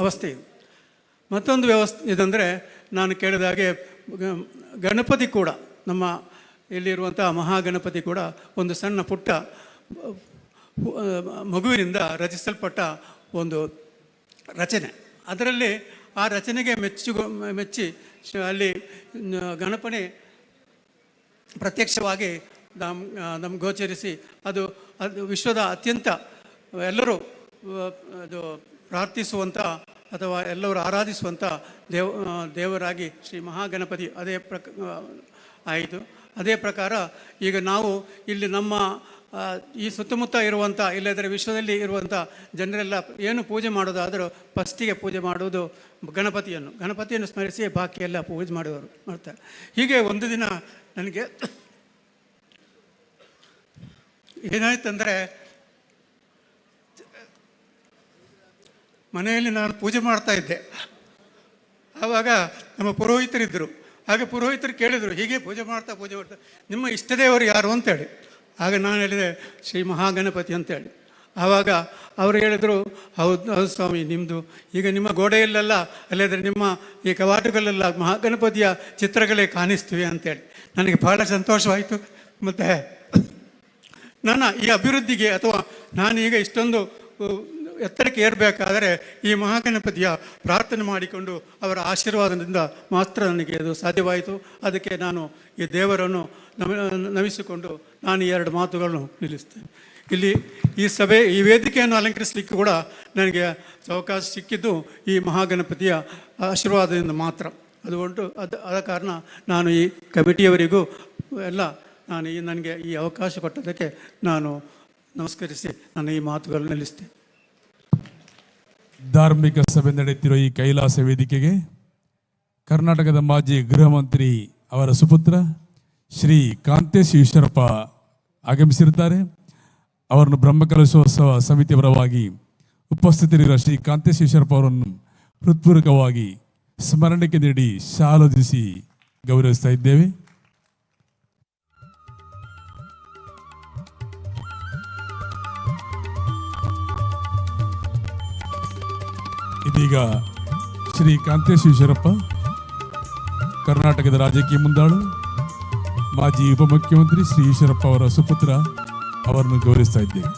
ಅವಸ್ಥೆ ಇದು. ಮತ್ತೊಂದು ಇದಂದರೆ ನಾನು ಕೇಳಿದ ಹಾಗೆ ಗಣಪತಿ ಕೂಡ ನಮ್ಮ ಇಲ್ಲಿರುವಂಥ ಮಹಾಗಣಪತಿ ಕೂಡ ಒಂದು ಸಣ್ಣ ಪುಟ್ಟ ಮಗುವಿನಿಂದ ರಚಿಸಲ್ಪಟ್ಟ ಒಂದು ರಚನೆ. ಅದರಲ್ಲಿ ಆ ರಚನೆಗೆ ಮೆಚ್ಚಿ ಅಲ್ಲಿ ಗಣಪನೆ ಪ್ರತ್ಯಕ್ಷವಾಗಿ ನಮ್ಗೆ ಗೋಚರಿಸಿ ಅದು ವಿಶ್ವದ ಅತ್ಯಂತ ಎಲ್ಲರೂ ಅದು ಪ್ರಾರ್ಥಿಸುವಂಥ ಅಥವಾ ಎಲ್ಲರೂ ಆರಾಧಿಸುವಂಥ ದೇವರಾಗಿ ಶ್ರೀ ಮಹಾಗಣಪತಿ ಆಯಿತು. ಅದೇ ಪ್ರಕಾರ ಈಗ ನಾವು ಇಲ್ಲಿ ನಮ್ಮ ಈ ಸುತ್ತಮುತ್ತ ಇರುವಂಥ, ಇಲ್ಲದ್ರೆ ವಿಶ್ವದಲ್ಲಿ ಇರುವಂಥ ಜನರೆಲ್ಲ ಏನು ಪೂಜೆ ಮಾಡೋದಾದರೂ ಫಸ್ಟಿಗೆ ಪೂಜೆ ಮಾಡುವುದು ಗಣಪತಿಯನ್ನು ಸ್ಮರಿಸಿ ಬಾಕಿ ಎಲ್ಲ ಪೂಜೆ ಮಾಡ್ತಾರೆ. ಹೀಗೆ ಒಂದು ದಿನ ನನಗೆ ಏನಾಯ್ತಂದರೆ, ಮನೆಯಲ್ಲಿ ನಾನು ಪೂಜೆ ಮಾಡ್ತಾ ಇದ್ದೆ. ಆವಾಗ ನಮ್ಮ ಪುರೋಹಿತರಿದ್ದರು. ಹಾಗೆ ಪುರೋಹಿತರು ಕೇಳಿದರು, ಹೀಗೆ ಪೂಜೆ ಮಾಡ್ತಾ ನಿಮ್ಮ ಇಷ್ಟದೇವರು ಯಾರು ಅಂತೇಳಿ. ಆಗ ನಾನು ಹೇಳಿದೆ ಶ್ರೀ ಮಹಾಗಣಪತಿ ಅಂತೇಳಿ. ಆವಾಗ ಅವರು ಹೇಳಿದರು, ಹೌದು ಸ್ವಾಮಿ, ನಿಮ್ಮದು ಈಗ ನಿಮ್ಮ ಗೋಡೆಯಲ್ಲೆಲ್ಲ ಅಲ್ಲದ್ರೆ ನಿಮ್ಮ ಈ ಕವಾಟುಗಳೆಲ್ಲ ಮಹಾಗಣಪತಿಯ ಚಿತ್ರಗಳೇ ಕಾಣಿಸ್ತೀವಿ ಅಂತೇಳಿ. ನನಗೆ ಭಾಳ ಸಂತೋಷವಾಯಿತು. ಮತ್ತು ನನ್ನ ಈ ಅಭಿವೃದ್ಧಿಗೆ ಅಥವಾ ನಾನು ಈಗ ಇಷ್ಟೊಂದು ಎತ್ತರಕ್ಕೆ ಏರಬೇಕಾದರೆ ಈ ಮಹಾಗಣಪತಿಯ ಪ್ರಾರ್ಥನೆ ಮಾಡಿಕೊಂಡು ಅವರ ಆಶೀರ್ವಾದದಿಂದ ಮಾತ್ರ ನನಗೆ ಅದು ಸಾಧ್ಯವಾಯಿತು. ಅದಕ್ಕೆ ನಾನು ಈ ದೇವರನ್ನು ನಮಿಸಿಕೊಂಡು ನಾನು 2 ಮಾತುಗಳನ್ನು ನಿಲ್ಲಿಸ್ತೇನೆ. ಇಲ್ಲಿ ಈ ವೇದಿಕೆಯನ್ನು ಅಲಂಕರಿಸಲಿಕ್ಕೆ ಕೂಡ ನನಗೆ ಅವಕಾಶ ಸಿಕ್ಕಿದ್ದು ಈ ಮಹಾಗಣಪತಿಯ ಆಶೀರ್ವಾದದಿಂದ ಮಾತ್ರ. ಆದ ಕಾರಣ ನಾನು ಈ ಕಮಿಟಿಯವರಿಗೂ ಎಲ್ಲ ನನಗೆ ಈ ಅವಕಾಶ ಕೊಟ್ಟದಕ್ಕೆ ನಾನು ನಮಸ್ಕರಿಸಿ ನನ್ನ ಈ ಮಾತುಗಳನ್ನು ನಿಲ್ಲಿಸ್ತೇನೆ. ಧಾರ್ಮಿಕ ಸಭೆ ನಡೆಯುತ್ತಿರುವ ಈ ಕೈಲಾಸ ವೇದಿಕೆಗೆ ಕರ್ನಾಟಕದ ಮಾಜಿ ಗೃಹ ಮಂತ್ರಿ ಅವರ ಸುಪುತ್ರ ಶ್ರೀ ಕಾಂತೇಶ್ ಈಶ್ವರಪ್ಪ ಆಗಮಿಸಿರುತ್ತಾರೆ. ಅವರನ್ನು ಬ್ರಹ್ಮಕಲಶೋತ್ಸವ ಸಮಿತಿ ಪರವಾಗಿ ಉಪಸ್ಥಿತರಿರುವ ಶ್ರೀ ಕಾಂತೇಶ್ ಈಶ್ವರಪ್ಪ ಅವರನ್ನು ಹೃತ್ಪೂರ್ವಕವಾಗಿ ಸ್ಮರಣೆಗೆ ನೀಡಿ ಶಾಲೋದಿಸಿ ಗೌರವಿಸ್ತಾ ಇದ್ದೇವೆ. ಇದೀಗ ಶ್ರೀ ಕಾಂತೇಶ್ ಈಶ್ವರಪ್ಪ ಕರ್ನಾಟಕದ ರಾಜಕೀಯ ಮುಂದಾಳು ಮಾಜಿ ಉಪಮುಖ್ಯಮಂತ್ರಿ ಶ್ರೀ ಈಶ್ವರಪ್ಪ ಅವರ ಸುಪುತ್ರ ಅವರನ್ನು ಗೌರವಿಸ್ತಾ ಇದ್ದೇವೆ.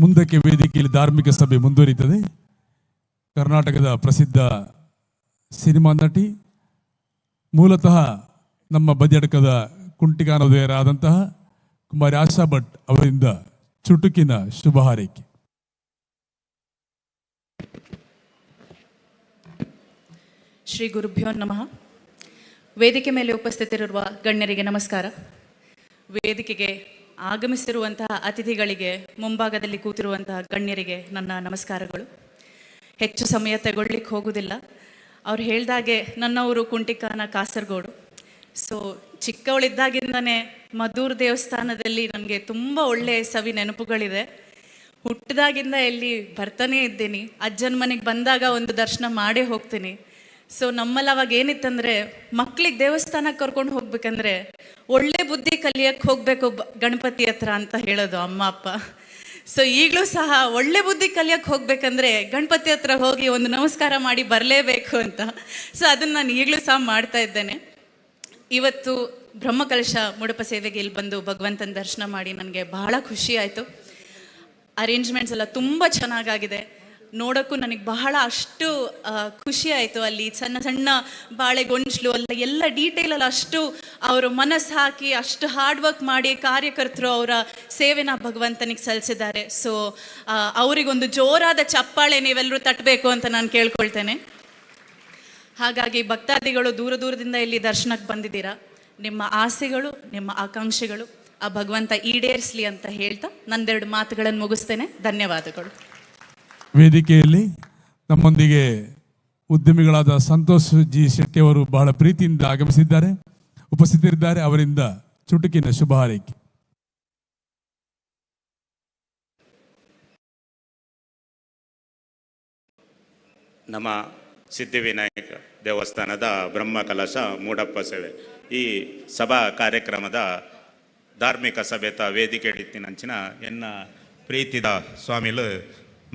ಮುಂದಕ್ಕೆ ವೇದಿಕೆಯಲ್ಲಿ ಧಾರ್ಮಿಕ ಸಭೆ ಮುಂದುವರಿಯುತ್ತದೆ. ಕರ್ನಾಟಕದ ಪ್ರಸಿದ್ಧ ಸಿನಿಮಾ ನಟಿ, ಮೂಲತಃ ನಮ್ಮ ಬದಿಯಡ್ಕದ ಕುಂಟಿಗಾನೋದಯರಾದಂತಹ ಕುಮಾರಿ ಆಶಾ ಭಟ್ ಅವರಿಂದ ಚುಟುಕಿನ ಶುಭ ಹಾರೈಕೆ. ಶ್ರೀ ಗುರುಭ್ಯೋ ನಮಃ. ವೇದಿಕೆ ಮೇಲೆ ಉಪಸ್ಥಿತರಿರುವ ಗಣ್ಯರಿಗೆ ನಮಸ್ಕಾರ. ವೇದಿಕೆಗೆ ಆಗಮಿಸಿರುವಂತಹ ಅತಿಥಿಗಳಿಗೆ, ಮುಂಭಾಗದಲ್ಲಿ ಕೂತಿರುವಂತಹ ಗಣ್ಯರಿಗೆ ನನ್ನ ನಮಸ್ಕಾರಗಳು. ಹೆಚ್ಚು ಸಮಯ ತಗೊಳ್ಳಿಕ್ಕೆ ಹೋಗುವುದಿಲ್ಲ. ಅವ್ರು ಹೇಳ್ದಾಗೆ ನನ್ನವರು ಕುಂಟಿಕಾನ ಕಾಸರಗೋಡು. ಸೊ ಚಿಕ್ಕವಳಿದ್ದಾಗಿಂದನೇ ಮದ್ದೂರು ದೇವಸ್ಥಾನದಲ್ಲಿ ನನಗೆ ತುಂಬ ಒಳ್ಳೆಯ ಸವಿ ನೆನಪುಗಳಿದೆ. ಹುಟ್ಟಿದಾಗಿಂದ ಎಲ್ಲಿ ಬರ್ತಾನೇ ಇದ್ದೀನಿ. ಅಜ್ಜನ ಮನೆಗೆ ಬಂದಾಗ ಒಂದು ದರ್ಶನ ಮಾಡೇ ಹೋಗ್ತೀನಿ. ಸೊ ನಮ್ಮಲ್ಲಿ ಅವಾಗ ಏನಿತ್ತಂದರೆ, ಮಕ್ಳಿಗೆ ದೇವಸ್ಥಾನಕ್ಕೆ ಕರ್ಕೊಂಡು ಹೋಗ್ಬೇಕಂದ್ರೆ ಒಳ್ಳೆ ಬುದ್ಧಿ ಕಲಿಯಕ್ಕೆ ಹೋಗಬೇಕು ಗಣಪತಿ ಹತ್ರ ಅಂತ ಹೇಳೋದು ಅಮ್ಮ ಅಪ್ಪ. ಸೊ ಈಗಲೂ ಸಹ ಒಳ್ಳೆ ಬುದ್ಧಿ ಕಲಿಯಕ್ಕೆ ಹೋಗ್ಬೇಕಂದ್ರೆ ಗಣಪತಿ ಹತ್ರ ಹೋಗಿ ಒಂದು ನಮಸ್ಕಾರ ಮಾಡಿ ಬರಲೇಬೇಕು ಅಂತ. ಸೊ ಅದನ್ನು ನಾನು ಈಗಲೂ ಸಹ ಮಾಡ್ತಾ ಇದ್ದೇನೆ. ಇವತ್ತು ಬ್ರಹ್ಮಕಲಶ ಮುಡುಪ ಸೇವೆಗೆ ಇಲ್ಲಿ ಬಂದು ಭಗವಂತನ ದರ್ಶನ ಮಾಡಿ ನನಗೆ ಬಹಳ ಖುಷಿ ಆಯಿತು. ಅರೇಂಜ್ಮೆಂಟ್ಸ್ ಎಲ್ಲ ತುಂಬ ಚೆನ್ನಾಗಾಗಿದೆ. ನೋಡೋಕ್ಕೂ ನನಗೆ ಬಹಳ ಅಷ್ಟು ಖುಷಿ ಆಯಿತು. ಅಲ್ಲಿ ಸಣ್ಣ ಸಣ್ಣ ಬಾಳೆಗೊಂಚಲು ಎಲ್ಲ ಡೀಟೇಲಲ್ಲಿ ಅಷ್ಟು ಅವರು ಮನಸ್ಸು ಹಾಕಿ ಅಷ್ಟು ಹಾರ್ಡ್ ವರ್ಕ್ ಮಾಡಿ ಕಾರ್ಯಕರ್ತರು ಅವರ ಸೇವೆನ ಭಗವಂತನಿಗೆ ಸಲ್ಲಿಸಿದ್ದಾರೆ. ಸೊ ಅವರಿಗೊಂದು ಜೋರಾದ ಚಪ್ಪಾಳೆ ನೀವೆಲ್ಲರೂ ತಟ್ಟಬೇಕು ಅಂತ ನಾನು ಕೇಳ್ಕೊಳ್ತೇನೆ. ಹಾಗಾಗಿ ಭಕ್ತಾದಿಗಳು ದೂರ ದೂರದಿಂದ ಇಲ್ಲಿ ದರ್ಶನಕ್ಕೆ ಬಂದಿದ್ದೀರಾ. ನಿಮ್ಮ ಆಸೆಗಳು, ನಿಮ್ಮ ಆಕಾಂಕ್ಷೆಗಳು ಆ ಭಗವಂತ ಈಡೇರಿಸಲಿ ಅಂತ ಹೇಳ್ತಾ ನಂದೆರಡು ಮಾತುಗಳನ್ನು ಮುಗಿಸ್ತೇನೆ. ಧನ್ಯವಾದಗಳು. ವೇದಿಕೆಯಲ್ಲಿ ನಮ್ಮೊಂದಿಗೆ ಉದ್ಯಮಿಗಳಾದ ಸಂತೋಷ್ ಜಿ ಶೆಟ್ಟಿ ಅವರು ಬಹಳ ಪ್ರೀತಿಯಿಂದ ಆಗಮಿಸಿದ್ದಾರೆ, ಉಪಸ್ಥಿತರಿದ್ದಾರೆ. ಅವರಿಂದ ಚುಟುಕಿನ ಶುಭ ಹಾರೈಕೆ. ನಮ್ಮ ಸಿದ್ಧಿವಿನಾಯಕ ದೇವಸ್ಥಾನದ ಬ್ರಹ್ಮಕಲಶ ಮೂಡಪ್ಪ ಸೇವೆ ಈ ಸಭಾ ಕಾರ್ಯಕ್ರಮದ ಧಾರ್ಮಿಕ ಸಭೆತ ವೇದಿಕೆ ಹಿಡಿತಿನಂಚಿನ ಎನ್ನ ಪ್ರೀತಿದ ಸ್ವಾಮಿಲು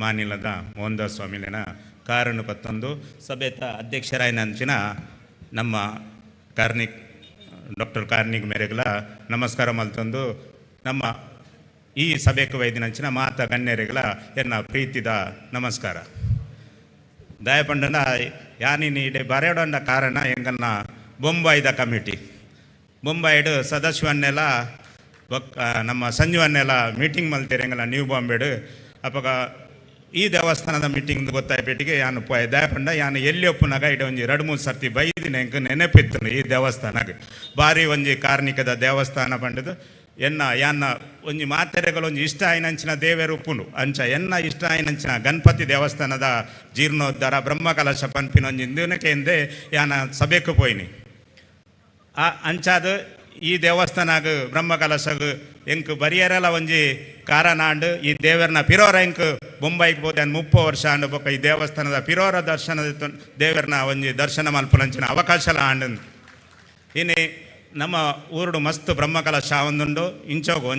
ಮಾನಿಲದ ಮೋಹನ್ದಾಸ್ ಸ್ವಾಮಿಲಿನ ಕಾರಣ ಪತ್ತೊಂದು ಸಭೆತ ಅಧ್ಯಕ್ಷರಾಯನಂಚಿನ ನಮ್ಮ ಡಾಕ್ಟರ್ ಕಾರ್ನಿಕ್ ಮೇರೆಗಳ ನಮಸ್ಕಾರ ಮಲ್ತಂದು ನಮ್ಮ ಈ ಸಭೆಗೆ ವೈದಿನಂಚಿನ ಮಾತ ಗಣ್ಯರೆಗಳ ಎನ್ನ ಪ್ರೀತಿದ ನಮಸ್ಕಾರ. ದಯಪಂಡನ ಯಾನಿನಿ ಇಡೆ ಬರೆಯೋಡಂಡ ಕಾರಣ ಎಂಗನ್ನ ಬೊಂಬಾಯಿದ ಕಮಿಟಿ ಬೊಂಬಾಯಿಡು ಸದಸ್ಯವನ್ನೆಲ್ಲ ನಮ್ಮ ಸಂಜುವನ್ನೆಲ್ಲ ಮೀಟಿಂಗ್ ಮಲ್ತೀರಿ ಎಂಗಲ್ಲ ನ್ಯೂ ಬಾಂಬೆಡು ಅಪಗ ಈ ದೇವಸ್ಥಾನದ ಮೀಟಿಂಗ್ ಗೊತ್ತಾಯ್ಪೇಟಿಗೆ ಯಾನು ದಯಪಂಡ ಯಾನು ಎಲ್ಲಿ ಒಪ್ಪುನಾಗ ಇಡ ಒಂಜಿ 2-3 ಸರ್ತಿ ಬೈದಿನ ಎಂಕ ನೆನಪಿತ್ತು ಈ ದೇವಸ್ಥಾನಕ್ಕೆ ಭಾರಿ ಒಂಜಿ ಕಾರ್ಣಿಕದ ದೇವಸ್ಥಾನ ಪಂಡದು ಎನ್ನ ಯಾನ್ನ ಒಂಜಿ ಮಾತೆರೆಗಳು ಒಂಜಿ ಇಷ್ಟ ಆಯ್ನಂಚಿನ ದೇವರು ಉಪ್ಪುಂಡು ಅಂಚ ಎನ್ನ ಇಷ್ಟ ಆಯ್ನಂಚಿನ ಗಣಪತಿ ದೇವಸ್ಥಾನದ ಜೀರ್ಣೋದ್ಧಾರ ಬ್ರಹ್ಮಕಲಶ ಪನ್ಪಿನ ಒಂಜಿ ದಿನಕ್ಕೆ ಯಾನ ಸಭೆಗೆ ಪೋಯ್ನಿ ಅಂಚಾದ ಈ ದೇವಸ್ಥಾನಗ ಬ್ರಹ್ಮಕಲಶಗ ಎಂಕ್ ಬರಿಯರೆಲ್ಲ ಒಂಜಿ ಕಾರಣ ಅಂಡು ಈ ದೇವರನ್ನ ಪಿರೋರ ಎಂಕ್ ಬೊಂಬೈಗೆ ಹೋದೆ 30 ವರ್ಷ ಅಂಡು ಬೊಕ್ಕ ಈ ದೇವಸ್ಥಾನದ ಪಿರೋರ ದರ್ಶನದ ದೇವರನ್ನ ಒಂಜಿ ದರ್ಶನ ಮಲ್ಪನಂಚಿನ ಅವಕಾಶಲ ಆಂಡು ಇನ್ನು ನಮ್ಮ ಊರುಡು ಮಸ್ತ್ ಬ್ರಹ್ಮಕಲಶ ಒಂದುಂಡು ಇಂಚೋಗು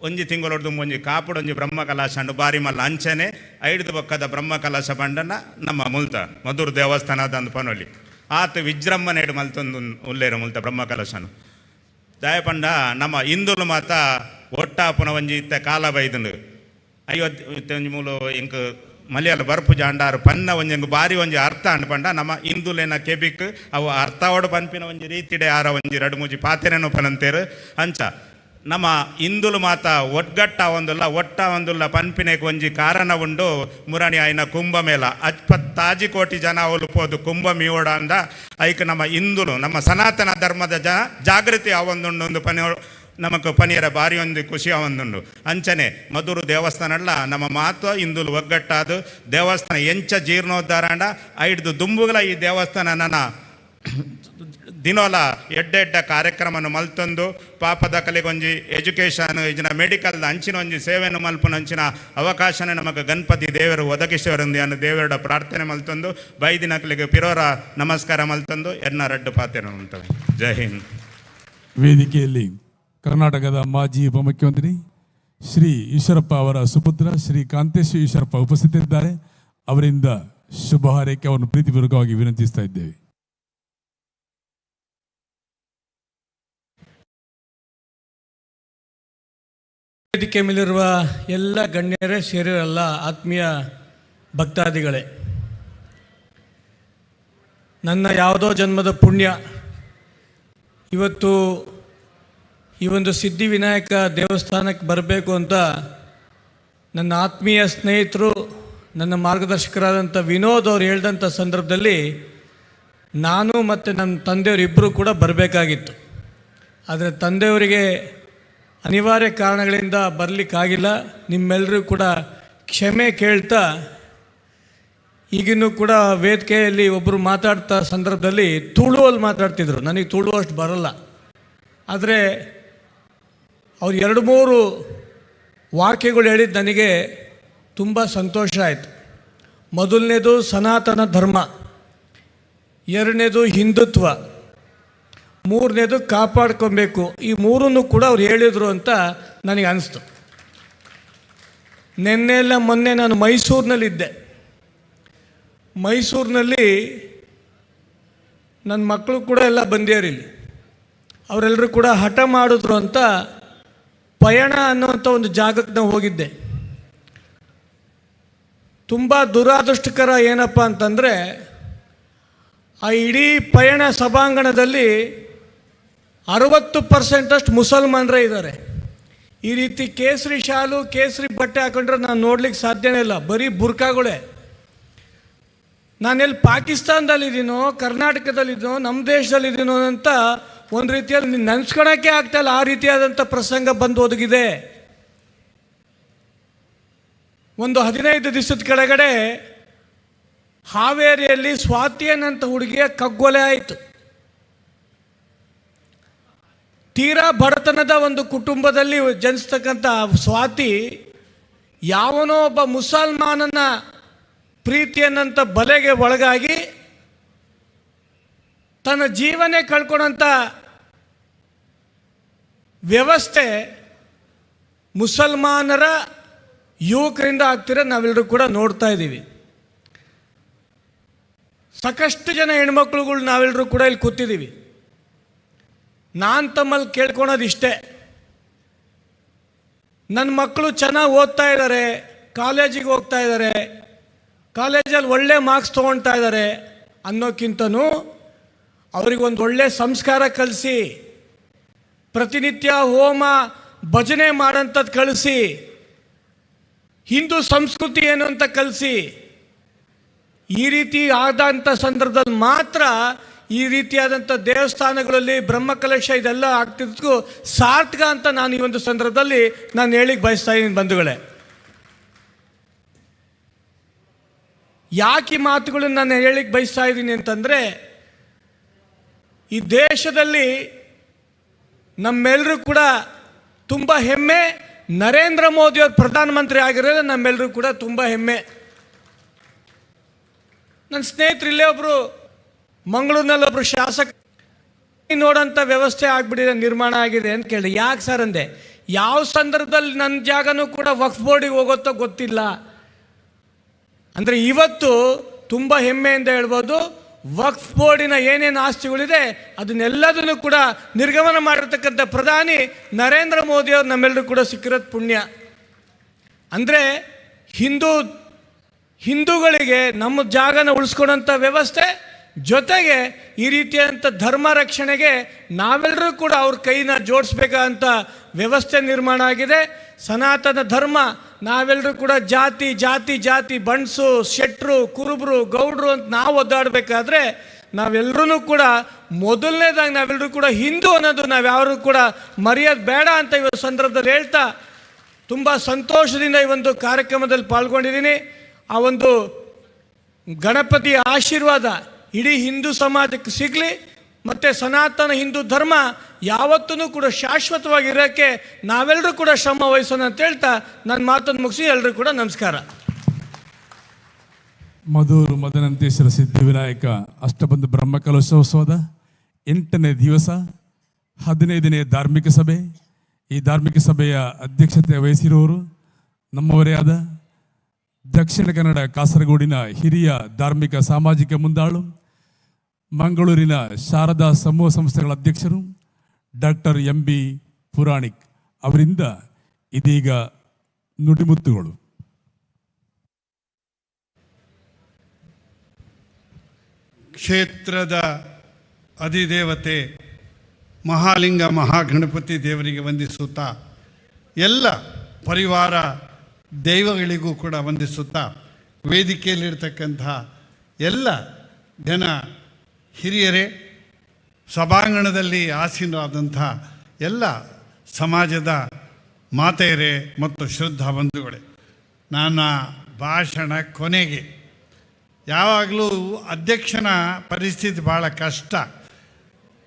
ಒಂಜಿ ತಿಂಗಳೊಡ್ದು ಒಂಜಿ ಕಾಪುಡು ಒಂಜಿ ಬ್ರಹ್ಮಕಲಶ ಅಂಡು ಬಾರಿ ಮಲ್ಲ ಅಂಚನೆ 5 ಬೊಕ್ಕದ ಬ್ರಹ್ಮಕಲಶ ಪಂಡನ ನಮ್ಮ ಮುಲ್ತ ಮಧುರ್ ದೇವಸ್ಥಾನದ ಅಂದು ಪನೊಲಿ ಆತ ವಿಜೃಂಭಣೆಡು ಮಲ್ತೊಂದು ಉಲ್ಲೇರು ಮುಲ್ತ ಬ್ರಹ್ಮಕಲಶನು ದಯಪಂಡ ನಮ್ಮ ಹಿಂದುಲು ಮಾತ ಒಟ್ಟಾಪುನ ಒಂಜಿ ಇತ್ತ ಕಾಲ ಬೈದುಂಡು 50 ಮೂಲು ಇಂಕ್ ಮಲಯಾಳ ಬರ್ಪು ಜಾಂಡಾರು ಪನ್ನ ಒಂಜಿ ಬಾರಿ ಒಂಜಿ ಅರ್ಥ ಅನ್ಪಂಡ ನಮ್ಮ ಹಿಂದುಲೇನ ಕೆಬಿಕ್ ಅವು ಅರ್ಥವಡು ಪನ್ಪಿನ ಒಂಜಿ ರೀತಿಡೆ ಆರ ಒಂಜಿ 2-3 ಪಾತೆರೇನು ಪನಂತೇರು ಅಂಚ ನಮ್ಮ ಹಿಂದುಲು ಮಾತ ಒಟ್ಗಟ್ಟ ಒಂದುಲ್ಲ ಪನ್ಪಿನೆಗೆ ಒಂಜಿ ಕಾರಣ ಉಂಡು ಮುರಣಿ ಆಯ್ನ ಕುಂಭಮೇಳ 70 ಕೋಟಿ ಜನ ಒಲುಪೋದು ಕುಂಭ ಮೀವೋಡ ಅಂದ ಐಕ್ ನಮ್ಮ ಹಿಂದುಲು ನಮ್ಮ ಸನಾತನ ಧರ್ಮದ ಜಾಗೃತಿ ಅವೊಂದುಂಡು ಪನ ನಮಗೆ ಪನಿಯರ ಬಾರಿ ಒಂದು ಖುಷಿಯ ಒಂದುಂಡು ಅಂಚನೆ ಮಧುರು ದೇವಸ್ಥಾನಲ್ಲ ನಮ್ಮ ಮಾತು ಇಂದುಲು ಒಗ್ಗಟ್ಟಾದು ದೇವಸ್ಥಾನ ಎಂಚ ಜೀರ್ಣೋದ್ಧಾರ ಐಡ್ದು ದುಂಬುಗಳ ಈ ದೇವಸ್ಥಾನ ನನ್ನ ದಿನೋಲ ಎಡ್ಡ ಕಾರ್ಯಕ್ರಮವನ್ನು ಮಲ್ತೊಂದು ಪಾಪದ ಕಲೆಗೊಂಜಿ ಎಜುಕೇಷನ್ ಇಜಿನ ಮೆಡಿಕಲ್ ಅಂಚಿನ ಒಂಜಿ ಸೇವೆಯನ್ನು ಮಲ್ಪನ ಅಂಚಿನ ಅವಕಾಶನೇ ನಮಗೆ ಗಣಪತಿ ದೇವರು ಒದಗಿಸುವರಿಂದ ಅನ್ನು ದೇವರ ಪ್ರಾರ್ಥನೆ ಮಲ್ತೊಂದು ಬೈದಿನಕಲಿಗೆ ಪಿರೋರ ನಮಸ್ಕಾರ ಮಲ್ತೊಂದು ಎನ್ನ ರಡ್ಡು ಪಾತ್ರೆ ಉಂಟವೆ. ಜೈ ಹಿಂದ್. ವೇದಿಕೆಯಲ್ಲಿ ಕರ್ನಾಟಕದ ಮಾಜಿ ಉಪಮುಖ್ಯಮಂತ್ರಿ ಶ್ರೀ ಈಶ್ವರಪ್ಪ ಅವರ ಸುಪುತ್ರ ಶ್ರೀ ಕಾಂತೇಶ್ ಈಶ್ವರಪ್ಪ ಉಪಸ್ಥಿತರಿದ್ದಾರೆ. ಅವರಿಂದ ಶುಭ ಹಾರೈಕೆ ಅವರನ್ನು ಪ್ರೀತಿಪೂರ್ವಕವಾಗಿ ವಿನಂತಿಸ್ತಾ ಇದ್ದೇವೆ. ವೇದಿಕೆ ಮೇಲಿರುವ ಎಲ್ಲ ಗಣ್ಯರೇ ಸೇರಿರಲ್ಲ ಆತ್ಮೀಯ ಭಕ್ತಾದಿಗಳೇ, ನನ್ನ ಯಾವುದೋ ಜನ್ಮದ ಪುಣ್ಯ ಇವತ್ತು ಈ ಒಂದು ಸಿದ್ಧಿವಿನಾಯಕ ದೇವಸ್ಥಾನಕ್ಕೆ ಬರಬೇಕು ಅಂತ ನನ್ನ ಆತ್ಮೀಯ ಸ್ನೇಹಿತರು ನನ್ನ ಮಾರ್ಗದರ್ಶಕರಾದಂಥ ವಿನೋದ್ ಅವರು ಹೇಳಿದಂಥ ಸಂದರ್ಭದಲ್ಲಿ ನಾನು ಮತ್ತು ನನ್ನ ತಂದೆಯವರಿಬ್ಬರು ಕೂಡ ಬರಬೇಕಾಗಿತ್ತು. ಆದರೆ ತಂದೆಯವರಿಗೆ ಅನಿವಾರ್ಯ ಕಾರಣಗಳಿಂದ ಬರಲಿಕ್ಕಾಗಿಲ್ಲ. ನಿಮ್ಮೆಲ್ಲರಿಗೂ ಕೂಡ ಕ್ಷಮೆ ಕೇಳ್ತಾ ಈಗಿನ್ನೂ ಕೂಡ ವೇದಿಕೆಯಲ್ಲಿ ಒಬ್ಬರು ಮಾತಾಡ್ತಾ ಸಂದರ್ಭದಲ್ಲಿ ತುಳುವಲ್ಲಿ ಮಾತಾಡ್ತಿದ್ರು. ನನಗೆ ತುಳುವಷ್ಟು ಬರಲ್ಲ, ಆದರೆ ಅವ್ರು 2-3 ವಾಕ್ಯಗಳು ಹೇಳಿದ್ದು ನನಗೆ ತುಂಬ ಸಂತೋಷ ಆಯಿತು. ಮೊದಲನೇದು ಸನಾತನ ಧರ್ಮ, ಎರಡನೇದು ಹಿಂದುತ್ವ, ಮೂರನೇದು ಕಾಪಾಡ್ಕೊಬೇಕು. ಈ ಮೂರನ್ನು ಕೂಡ ಅವ್ರು ಹೇಳಿದರು ಅಂತ ನನಗೆ ಅನಿಸ್ತು. ಮೊನ್ನೆ ನಾನು ಮೈಸೂರಿನಲ್ಲಿದ್ದೆ. ಮೈಸೂರಿನಲ್ಲಿ ನನ್ನ ಮಕ್ಕಳು ಕೂಡ ಎಲ್ಲ ಬಂದಿಯರಿಲ್ಲಿ. ಅವರೆಲ್ಲರೂ ಕೂಡ ಹಠ ಮಾಡಿದ್ರು ಅಂತ ಪಯಣ ಅನ್ನುವಂಥ ಒಂದು ಜಾಗಕ್ಕೆ ನಾವು ಹೋಗಿದ್ದೆ. ತುಂಬ ದುರಾದೃಷ್ಟಕರ ಏನಪ್ಪ ಅಂತಂದರೆ ಆ ಇಡೀ ಪಯಣ ಸಭಾಂಗಣದಲ್ಲಿ 60% ಮುಸಲ್ಮಾನರೇ ಇದ್ದಾರೆ. ಈ ರೀತಿ ಕೇಸರಿ ಶಾಲು ಕೇಸರಿ ಬಟ್ಟೆ ಹಾಕೊಂಡ್ರೆ ನಾನು ನೋಡ್ಲಿಕ್ಕೆ ಸಾಧ್ಯನೇ ಇಲ್ಲ, ಬರೀ ಬುರ್ಕಾಗಳೇ. ನಾನೆಲ್ಲಿ ಪಾಕಿಸ್ತಾನದಲ್ಲಿದ್ದೀನೋ ಕರ್ನಾಟಕದಲ್ಲಿದ್ದೀನೋ ನಮ್ಮ ದೇಶದಲ್ಲಿದ್ದೀನೋ ಅಂತ ಒಂದು ರೀತಿಯಲ್ಲಿ ನೆನೆಸ್ಕೊಳಕ್ಕೆ ಆಗ್ತಾಯಿಲ್ಲ. ಆ ರೀತಿಯಾದಂಥ ಪ್ರಸಂಗ ಬಂದು ಒದಗಿದೆ. ಒಂದು 15 ದಿವಸದ ಕೆಳಗಡೆ ಹಾವೇರಿಯಲ್ಲಿ ಸ್ವಾತಿ ಅನ್ನಂಥ ಹುಡುಗಿಯ ಕಗ್ಗೊಲೆ ಆಯಿತು. ತೀರಾ ಬಡತನದ ಒಂದು ಕುಟುಂಬದಲ್ಲಿ ಜನಿಸ್ತಕ್ಕಂಥ ಸ್ವಾತಿ ಯಾವನೋ ಒಬ್ಬ ಮುಸಲ್ಮಾನನ ಪ್ರೀತಿಯನ್ನಂಥ ಬಲೆಗೆ ಒಳಗಾಗಿ ತನ್ನ ಜೀವನೇ ಕಳ್ಕೊಳ್ಳೋಂಥ ವ್ಯವಸ್ಥೆ ಮುಸಲ್ಮಾನರ ಯುವಕರಿಂದ ಆಗ್ತಿರೋ ನಾವೆಲ್ಲರೂ ಕೂಡ ನೋಡ್ತಾ ಇದ್ದೀವಿ. ಸಾಕಷ್ಟು ಜನ ಹೆಣ್ಮಕ್ಳುಗಳು ನಾವೆಲ್ಲರೂ ಕೂಡ ಇಲ್ಲಿ ಕೂತಿದ್ದೀವಿ. ನಾನು ತಮ್ಮಲ್ಲಿ ಕೇಳ್ಕೊಳೋದು ಇಷ್ಟೇ, ನನ್ನ ಮಕ್ಕಳು ಚೆನ್ನಾಗಿ ಓದ್ತಾ ಇದ್ದಾರೆ, ಕಾಲೇಜಿಗೆ ಹೋಗ್ತಾ ಇದ್ದಾರೆ, ಕಾಲೇಜಲ್ಲಿ ಒಳ್ಳೆ ಮಾರ್ಕ್ಸ್ ತೊಗೊಳ್ತಾ ಇದ್ದಾರೆ ಅನ್ನೋಕ್ಕಿಂತನೂ ಅವರಿಗೊಂದು ಒಳ್ಳೆ ಸಂಸ್ಕಾರ ಕಲಿಸಿ, ಪ್ರತಿನಿತ್ಯ ಹೋಮ ಭಜನೆ ಮಾಡೋಂಥದ್ದು ಕಳಿಸಿ, ಹಿಂದೂ ಸಂಸ್ಕೃತಿ ಏನು ಅಂತ ಕಲಿಸಿ, ಈ ರೀತಿ ಆದಂಥ ಸಂದರ್ಭದಲ್ಲಿ ಮಾತ್ರ ಈ ರೀತಿಯಾದಂಥ ದೇವಸ್ಥಾನಗಳಲ್ಲಿ ಬ್ರಹ್ಮಕಲಶ ಇದೆಲ್ಲ ಆಗ್ತಿದ್ದಕ್ಕೂ ಸಾರ್ಥಕ ಅಂತ ನಾನು ಈ ಒಂದು ಸಂದರ್ಭದಲ್ಲಿ ನಾನು ಹೇಳಿಕ್ಕೆ ಬಯಸ್ತಾ ಇದ್ದೀನಿ ಬಂಧುಗಳೇ. ಯಾಕೆ ಈ ಮಾತುಗಳನ್ನು ನಾನು ಹೇಳಿಕ್ಕೆ ಬಯಸ್ತಾ ಇದ್ದೀನಿ ಅಂತಂದರೆ, ಈ ದೇಶದಲ್ಲಿ ನಮ್ಮೆಲ್ಲರೂ ಕೂಡ ತುಂಬ ಹೆಮ್ಮೆ. ನರೇಂದ್ರ ಮೋದಿಯವರು ಪ್ರಧಾನಮಂತ್ರಿ ಆಗಿರೋದು ನಮ್ಮೆಲ್ಲರೂ ಕೂಡ ತುಂಬ ಹೆಮ್ಮೆ. ನನ್ನ ಸ್ನೇಹಿತರು ಇಲ್ಲೇ ಒಬ್ಬರು ಮಂಗಳೂರಿನಲ್ಲೊಬ್ಬರು ಶಾಸಕ ನೋಡೋಂಥ ವ್ಯವಸ್ಥೆ ಆಗಿಬಿಟ್ಟಿದೆ, ನಿರ್ಮಾಣ ಆಗಿದೆ ಅಂತ ಕೇಳಿದೆ. ಯಾಕೆ ಸರ್ ಅಂದೆ. ಯಾವ ಸಂದರ್ಭದಲ್ಲಿ ನನ್ನ ಜಾಗನೂ ಕೂಡ ವಕ್ಫ್ ಬೋರ್ಡಿಗೆ ಹೋಗುತ್ತೋ ಗೊತ್ತಿಲ್ಲ. ಅಂದರೆ ಇವತ್ತು ತುಂಬ ಹೆಮ್ಮೆಯಿಂದ ಹೇಳ್ಬೋದು, ವಕ್ಫ್ ಬೋರ್ಡಿನ ಏನೇನು ಆಸ್ತಿಗಳಿದೆ ಅದನ್ನೆಲ್ಲದನ್ನು ಕೂಡ ನಿರ್ಗಮನ ಮಾಡಿರ್ತಕ್ಕಂಥ ಪ್ರಧಾನಿ ನರೇಂದ್ರ ಮೋದಿಯವರು ನಮ್ಮೆಲ್ಲರೂ ಕೂಡ ಸಿಕ್ಕಿರೋದು ಪುಣ್ಯ. ಅಂದರೆ ಹಿಂದೂಗಳಿಗೆ ನಮ್ಮ ಜಾಗನ ಉಳಿಸ್ಕೊಡೋಂಥ ವ್ಯವಸ್ಥೆ, ಜೊತೆಗೆ ಈ ರೀತಿಯಾದಂಥ ಧರ್ಮ ರಕ್ಷಣೆಗೆ ನಾವೆಲ್ಲರೂ ಕೂಡ ಅವ್ರ ಕೈನ ಜೋಡಿಸ್ಬೇಕಂತ ವ್ಯವಸ್ಥೆ ನಿರ್ಮಾಣ ಆಗಿದೆ. ಸನಾತನ ಧರ್ಮ ನಾವೆಲ್ಲರೂ ಕೂಡ ಜಾತಿ ಜಾತಿ ಜಾತಿ ಬಣ್ಸು ಶೆಟ್ರು ಕುರುಬರು ಗೌಡ್ರು ಅಂತ ನಾವು ಒದ್ದಾಡಬೇಕಾದ್ರೆ ನಾವೆಲ್ಲರೂ ಕೂಡ ಮೊದಲನೇದಾಗಿ ನಾವೆಲ್ಲರೂ ಕೂಡ ಹಿಂದೂ ಅನ್ನೋದು ನಾವ್ಯಾರು ಕೂಡ ಮರೆಯೋದು ಬೇಡ ಅಂತ ಈ ಸಂದರ್ಭದಲ್ಲಿ ಹೇಳ್ತಾ ತುಂಬ ಸಂತೋಷದಿಂದ ಈ ಒಂದು ಕಾರ್ಯಕ್ರಮದಲ್ಲಿ ಪಾಲ್ಗೊಂಡಿದ್ದೀನಿ. ಆ ಒಂದು ಗಣಪತಿಯ ಆಶೀರ್ವಾದ ಇಡೀ ಹಿಂದೂ ಸಮಾಜಕ್ಕೆ ಸಿಗಲಿ ಮತ್ತು ಸನಾತನ ಹಿಂದೂ ಧರ್ಮ ಯಾವತ್ತೂ ಕೂಡ ಶಾಶ್ವತವಾಗಿರೋಕ್ಕೆ ನಾವೆಲ್ಲರೂ ಕೂಡ ಶ್ರಮ ವಹಿಸೋಣ ಅಂತ ಹೇಳ್ತಾ ನನ್ನ ಮಾತನ್ನು ಮುಗಿಸಿ ಎಲ್ಲರೂ ಕೂಡ ನಮಸ್ಕಾರ. ಮಧೂರು ಮದನಂತೇಶ್ವರ ಸಿದ್ಧಿವಿನಾಯಕ ಅಷ್ಟಬಂಧ ಬ್ರಹ್ಮಕಲಶೋತ್ಸವದ 8ನೇ ದಿವಸ 15ನೇ ಧಾರ್ಮಿಕ ಸಭೆ. ಈ ಧಾರ್ಮಿಕ ಸಭೆಯ ಅಧ್ಯಕ್ಷತೆ ವಹಿಸಿರುವವರು ನಮ್ಮವರೇ ಆದ ದಕ್ಷಿಣ ಕನ್ನಡ ಕಾಸರಗೋಡಿನ ಹಿರಿಯ ಧಾರ್ಮಿಕ ಸಾಮಾಜಿಕ ಮುಂದಾಳು, ಮಂಗಳೂರಿನ ಶಾರದಾ ಸಮೂಹ ಸಂಸ್ಥೆಗಳ ಅಧ್ಯಕ್ಷರು ಡಾಕ್ಟರ್ MB ಪುರಾಣಿಕ್ ಅವರಿಂದ ಇದೀಗ ನುಡಿಮುತ್ತುಗಳು. ಕ್ಷೇತ್ರದ ಅಧಿದೇವತೆ ಮಹಾಲಿಂಗ ಮಹಾಗಣಪತಿ ದೇವರಿಗೆ ವಂದಿಸುತ್ತಾ, ಎಲ್ಲ ಪರಿವಾರ ದೈವಗಳಿಗೂ ಕೂಡ ವಂದಿಸುತ್ತಾ, ವೇದಿಕೆಯಲ್ಲಿರ್ತಕ್ಕಂಥ ಎಲ್ಲ ಜನ ಹಿರಿಯರೇ, ಸಭಾಂಗಣದಲ್ಲಿ ಆಸೀನರಾದಂಥ ಎಲ್ಲ ಸಮಾಜದ ಮಾತೆಯರೇ ಮತ್ತು ಶ್ರದ್ಧಾ ಬಂಧುಗಳೇ, ನನ್ನ ಭಾಷಣ ಕೊನೆಗೆ ಯಾವಾಗಲೂ ಅಧ್ಯಕ್ಷನ ಪರಿಸ್ಥಿತಿ ಭಾಳ ಕಷ್ಟ.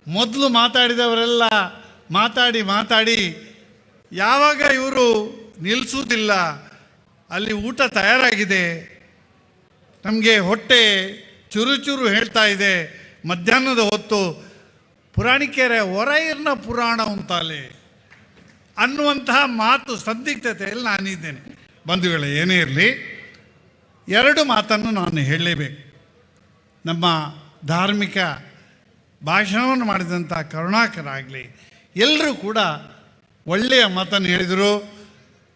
ಮೊದಲು ಮಾತಾಡಿದವರೆಲ್ಲ ಮಾತಾಡಿ ಯಾವಾಗ ಇವರು ನಿಲ್ಲಿಸುವುದಿಲ್ಲ, ಅಲ್ಲಿ ಊಟ ತಯಾರಾಗಿದೆ, ನಮಗೆ ಹೊಟ್ಟೆ ಚುರು ಹೇಳ್ತಾ ಇದೆ, ಮಧ್ಯಾಹ್ನದ ಹೊತ್ತು ಪುರಾಣಿಕೆರೆ ಹೊರೈರ್ನ ಪುರಾಣ ಉಂಟಾಲೆ ಅನ್ನುವಂತಹ ಮಾತು ಸಂದಿಗ್ಧತೆಯಲ್ಲಿ ನಾನಿದ್ದೇನೆ. ಬಂಧುಗಳೇ, ಏನೇ ಇರಲಿ, 2 ಮಾತನ್ನು ನಾನು ಹೇಳಲೇಬೇಕು. ನಮ್ಮ ಧಾರ್ಮಿಕ ಭಾಷಣವನ್ನು ಮಾಡಿದಂಥ ಕರುಣಾಕರ ಆಗಲಿ, ಎಲ್ಲರೂ ಕೂಡ ಒಳ್ಳೆಯ ಮಾತನ್ನು ಹೇಳಿದರು.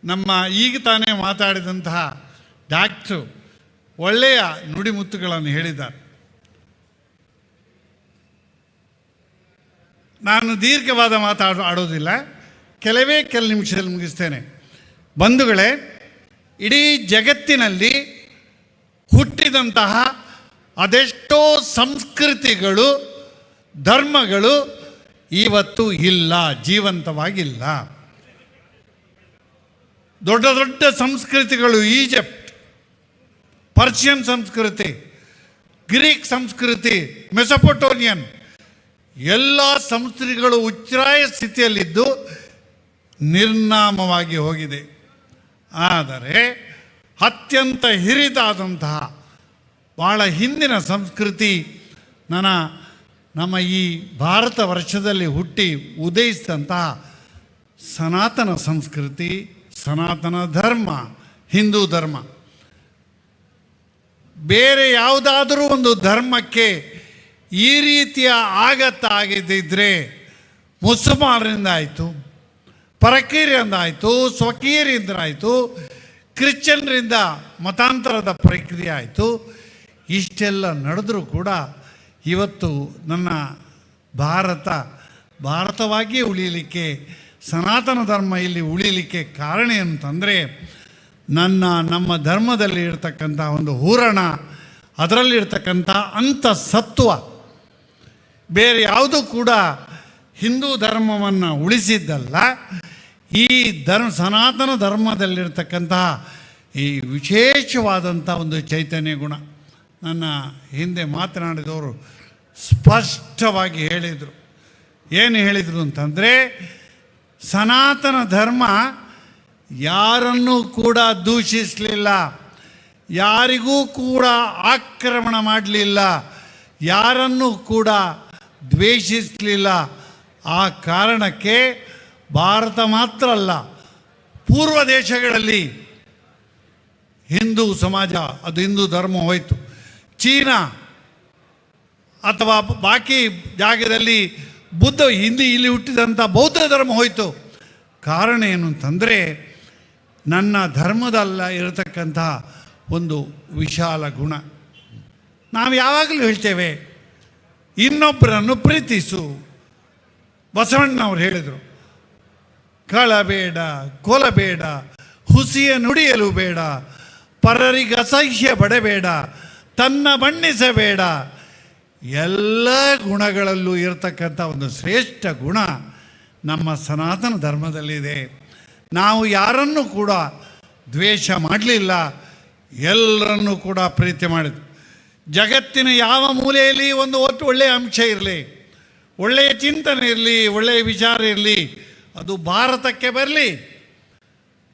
ನಮ್ಮ ಈಗ ತಾನೇ ಮಾತಾಡಿದಂತಹ ಡಾಕ್ಟ್ರು ಒಳ್ಳೆಯ ನುಡಿಮುತ್ತುಗಳನ್ನು ಹೇಳಿದ್ದಾರೆ. ನಾನು ದೀರ್ಘವಾದ ಆಡೋದಿಲ್ಲ, ಕೆಲವೇ ನಿಮಿಷದಲ್ಲಿ ಮುಗಿಸ್ತೇನೆ. ಬಂಧುಗಳೇ, ಇಡೀ ಜಗತ್ತಿನಲ್ಲಿ ಹುಟ್ಟಿದಂತಹ ಅದೆಷ್ಟೋ ಸಂಸ್ಕೃತಿಗಳು, ಧರ್ಮಗಳು ಇವತ್ತು ಇಲ್ಲ, ಜೀವಂತವಾಗಿಲ್ಲ. ದೊಡ್ಡ ದೊಡ್ಡ ಸಂಸ್ಕೃತಿಗಳು, ಈಜಿಪ್ಟ್, ಪರ್ಷಿಯನ್ ಸಂಸ್ಕೃತಿ, ಗ್ರೀಕ್ ಸಂಸ್ಕೃತಿ, ಮೆಸೊಪೊಟೋಮಿಯನ್, ಎಲ್ಲ ಸಂಸ್ಕೃತಿಗಳು ಉಚ್ಛ್ರಾಯ ಸ್ಥಿತಿಯಲ್ಲಿದ್ದು ನಿರ್ನಾಮವಾಗಿ ಹೋಗಿದೆ. ಆದರೆ ಅತ್ಯಂತ ಹಿರಿದಾದಂತಹ ಭಾಳ ಹಿಂದಿನ ಸಂಸ್ಕೃತಿ ನಮ್ಮ ಈ ಭಾರತ ವರ್ಷದಲ್ಲಿ ಹುಟ್ಟಿ ಉದಯಿಸಿದಂತಹ ಸನಾತನ ಸಂಸ್ಕೃತಿ, ಸನಾತನ ಧರ್ಮ, ಹಿಂದೂ ಧರ್ಮ. ಬೇರೆ ಯಾವುದಾದರೂ ಒಂದು ಧರ್ಮಕ್ಕೆ ಈ ರೀತಿಯ ಆಘಾತ ಆಗಿದ್ದಿದ್ದರೆ ಮುಸಲ್ಮಾನರಿಂದ ಆಯಿತು, ಪರಕೀಯರಿಂದ ಆಯಿತು, ಸ್ವಕೀಯರಿಂದ ಆಯಿತು, ಕ್ರಿಶ್ಚಿಯನ್ರಿಂದ ಮತಾಂತರದ ಪ್ರಕ್ರಿಯೆ ಆಯಿತು. ಇಷ್ಟೆಲ್ಲ ನಡೆದರೂ ಕೂಡ ಇವತ್ತು ನನ್ನ ಭಾರತವಾಗಿಯೇ ಉಳಿಯಲಿಕ್ಕೆ, ಸನಾತನ ಧರ್ಮ ಇಲ್ಲಿ ಉಳಿಯಲಿಕ್ಕೆ ಕಾರಣ ಅಂತಂದರೆ ನಮ್ಮ ಧರ್ಮದಲ್ಲಿ ಇರ್ತಕ್ಕಂಥ ಒಂದು ಹೂರಣ, ಅದರಲ್ಲಿರ್ತಕ್ಕಂಥ ಅಂತಸತ್ವ. ಬೇರೆ ಯಾವುದೂ ಕೂಡ ಹಿಂದೂ ಧರ್ಮವನ್ನು ಉಳಿಸಿದ್ದಲ್ಲ. ಈ ಸನಾತನ ಧರ್ಮದಲ್ಲಿರ್ತಕ್ಕಂತಹ ಈ ವಿಶೇಷವಾದಂಥ ಒಂದು ಚೈತನ್ಯ ಗುಣ. ನನ್ನ ಹಿಂದೆ ಮಾತನಾಡಿದವರು ಸ್ಪಷ್ಟವಾಗಿ ಹೇಳಿದರು. ಏನು ಹೇಳಿದರು ಅಂತಂದರೆ, ಸನಾತನ ಧರ್ಮ ಯಾರನ್ನೂ ಕೂಡ ದೂಷಿಸಲಿಲ್ಲ, ಯಾರಿಗೂ ಕೂಡ ಆಕ್ರಮಣ ಮಾಡಲಿಲ್ಲ, ಯಾರನ್ನೂ ಕೂಡ ದ್ವೇಷಿಸಲಿಲ್ಲ. ಆ ಕಾರಣಕ್ಕೆ ಭಾರತ ಮಾತ್ರ ಅಲ್ಲ, ಪೂರ್ವ ದೇಶಗಳಲ್ಲಿ ಹಿಂದೂ ಸಮಾಜ, ಅದು ಹಿಂದೂ ಧರ್ಮ ಹೋಯಿತು. ಚೀನಾ ಅಥವಾ ಬಾಕಿ ಜಾಗದಲ್ಲಿ ಇಲ್ಲಿ ಹುಟ್ಟಿದಂಥ ಬೌದ್ಧ ಧರ್ಮ ಹೋಯಿತು. ಕಾರಣ ಏನು ಅಂತಂದರೆ, ನನ್ನ ಧರ್ಮದಲ್ಲ ಇರತಕ್ಕಂಥ ಒಂದು ವಿಶಾಲ ಗುಣ. ನಾವು ಯಾವಾಗಲೂ ಹೇಳ್ತೇವೆ, ಇನ್ನೊಬ್ಬರನ್ನು ಪ್ರೀತಿಸು. ಬಸವಣ್ಣನವರು ಹೇಳಿದರು, ಕಳಬೇಡ, ಕೊಲಬೇಡ, ಹುಸಿಯ ನುಡಿಯಲು ಬೇಡ, ಪರರಿಗೆ ಅಸಹ್ಯ ಪಡಬೇಡ, ತನ್ನ ಬಣ್ಣಿಸಬೇಡ. ಎಲ್ಲ ಗುಣಗಳಲ್ಲೂ ಇರತಕ್ಕಂಥ ಒಂದು ಶ್ರೇಷ್ಠ ಗುಣ ನಮ್ಮ ಸನಾತನ ಧರ್ಮದಲ್ಲಿದೆ. ನಾವು ಯಾರನ್ನು ಕೂಡ ದ್ವೇಷ ಮಾಡಲಿಲ್ಲ, ಎಲ್ಲರನ್ನೂ ಕೂಡ ಪ್ರೀತಿ ಮಾಡಿದ್ವಿ. ಜಗತ್ತಿನ ಯಾವ ಮೂಲೆಯಲ್ಲಿ ಒಂದು ಒಳ್ಳೆಯ ಅಂಶ ಇರಲಿ, ಒಳ್ಳೆಯ ಚಿಂತನೆ ಇರಲಿ, ಒಳ್ಳೆಯ ವಿಚಾರ ಇರಲಿ, ಅದು ಭಾರತಕ್ಕೆ ಬರಲಿ,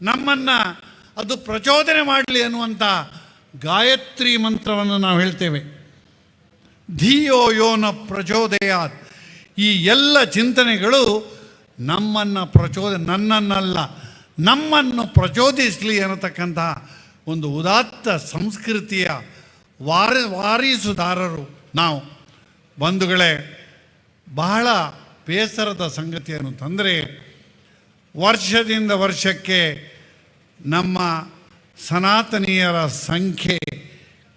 ನಮ್ಮನ್ನು ಅದು ಪ್ರಚೋದನೆ ಮಾಡಲಿ ಅನ್ನುವಂಥ ಗಾಯತ್ರಿ ಮಂತ್ರವನ್ನು ನಾವು ಹೇಳ್ತೇವೆ. ಧಿಯೋ ಯೋನ ಪ್ರಚೋದಯಾತ್. ಈ ಎಲ್ಲ ಚಿಂತನೆಗಳು ನಮ್ಮನ್ನು ನನ್ನನ್ನಲ್ಲ ನಮ್ಮನ್ನು ಪ್ರಚೋದಿಸಲಿ ಅನ್ನತಕ್ಕಂಥ ಒಂದು ಉದಾತ್ತ ಸಂಸ್ಕೃತಿಯ ವಾರಿಸುದಾರರು ನಾವು. ಬಂಧುಗಳೇ, ಬಹಳ ಬೇಸರದ ಸಂಗತಿಯನ್ನು ತಂದರೆ, ವರ್ಷದಿಂದ ವರ್ಷಕ್ಕೆ ನಮ್ಮ ಸನಾತನೀಯರ ಸಂಖ್ಯೆ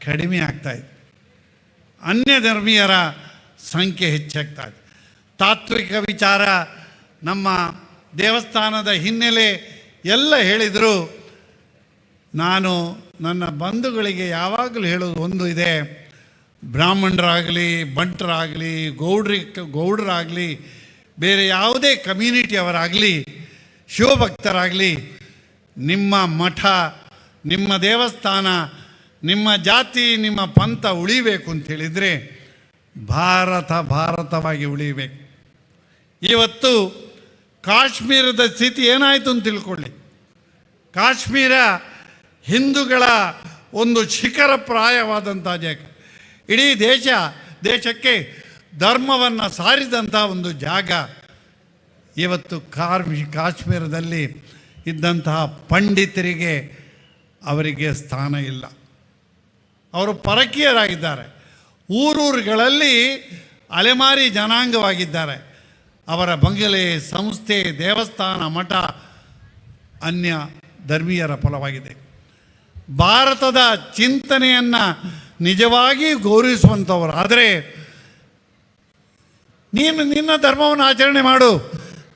ಕಡಿಮೆ ಆಗ್ತಾಯಿದೆ, ಅನ್ಯ ಧರ್ಮೀಯರ ಸಂಖ್ಯೆ ಹೆಚ್ಚಾಗ್ತಾ ಇದೆ. ತಾತ್ವಿಕ ವಿಚಾರ, ನಮ್ಮ ದೇವಸ್ಥಾನದ ಹಿನ್ನೆಲೆ ಎಲ್ಲ ಹೇಳಿದರು. ನಾನು ನನ್ನ ಬಂಧುಗಳಿಗೆ ಯಾವಾಗಲೂ ಹೇಳೋದು ಒಂದು ಇದೆ, ಬ್ರಾಹ್ಮಣರಾಗಲಿ, ಬಂಟರಾಗಲಿ, ಗೌಡರಾಗಲಿ, ಬೇರೆ ಯಾವುದೇ ಕಮ್ಯುನಿಟಿಯವರಾಗಲಿ, ಶಿವಭಕ್ತರಾಗಲಿ, ನಿಮ್ಮ ಮಠ, ನಿಮ್ಮ ದೇವಸ್ಥಾನ, ನಿಮ್ಮ ಜಾತಿ, ನಿಮ್ಮ ಪಂಥ ಉಳಿಬೇಕು ಅಂತೇಳಿದರೆ ಭಾರತವಾಗಿ ಉಳಿಬೇಕು. ಇವತ್ತು ಕಾಶ್ಮೀರದ ಸ್ಥಿತಿ ಏನಾಯಿತು ಅಂತ ತಿಳ್ಕೊಳ್ಳಿ. ಕಾಶ್ಮೀರ ಹಿಂದೂಗಳ ಒಂದು ಶಿಖರಪ್ರಾಯವಾದಂಥ ಜಾಗ, ಇಡೀ ದೇಶಕ್ಕೆ ಧರ್ಮವನ್ನು ಸಾರಿದಂಥ ಒಂದು ಜಾಗ. ಇವತ್ತು ಕಾಶ್ಮೀರದಲ್ಲಿ ಇದ್ದಂತಹ ಪಂಡಿತರಿಗೆ ಅವರಿಗೆ ಸ್ಥಾನ ಇಲ್ಲ, ಅವರು ಪರಕೀಯರಾಗಿದ್ದಾರೆ, ಊರೂರುಗಳಲ್ಲಿ ಅಲೆಮಾರಿ ಜನಾಂಗವಾಗಿದ್ದಾರೆ. ಅವರ ಬಂಗಲೆ, ಸಂಸ್ಥೆ, ದೇವಸ್ಥಾನ, ಮಠ ಅನ್ಯ ಧರ್ಮೀಯರ ಫಲವಾಗಿದೆ. ಭಾರತದ ಚಿಂತನೆಯನ್ನು ನಿಜವಾಗಿ ಗೌರವಿಸುವಂಥವರು ಆದರೆ, ನೀನು ನಿನ್ನ ಧರ್ಮವನ್ನು ಆಚರಣೆ ಮಾಡು,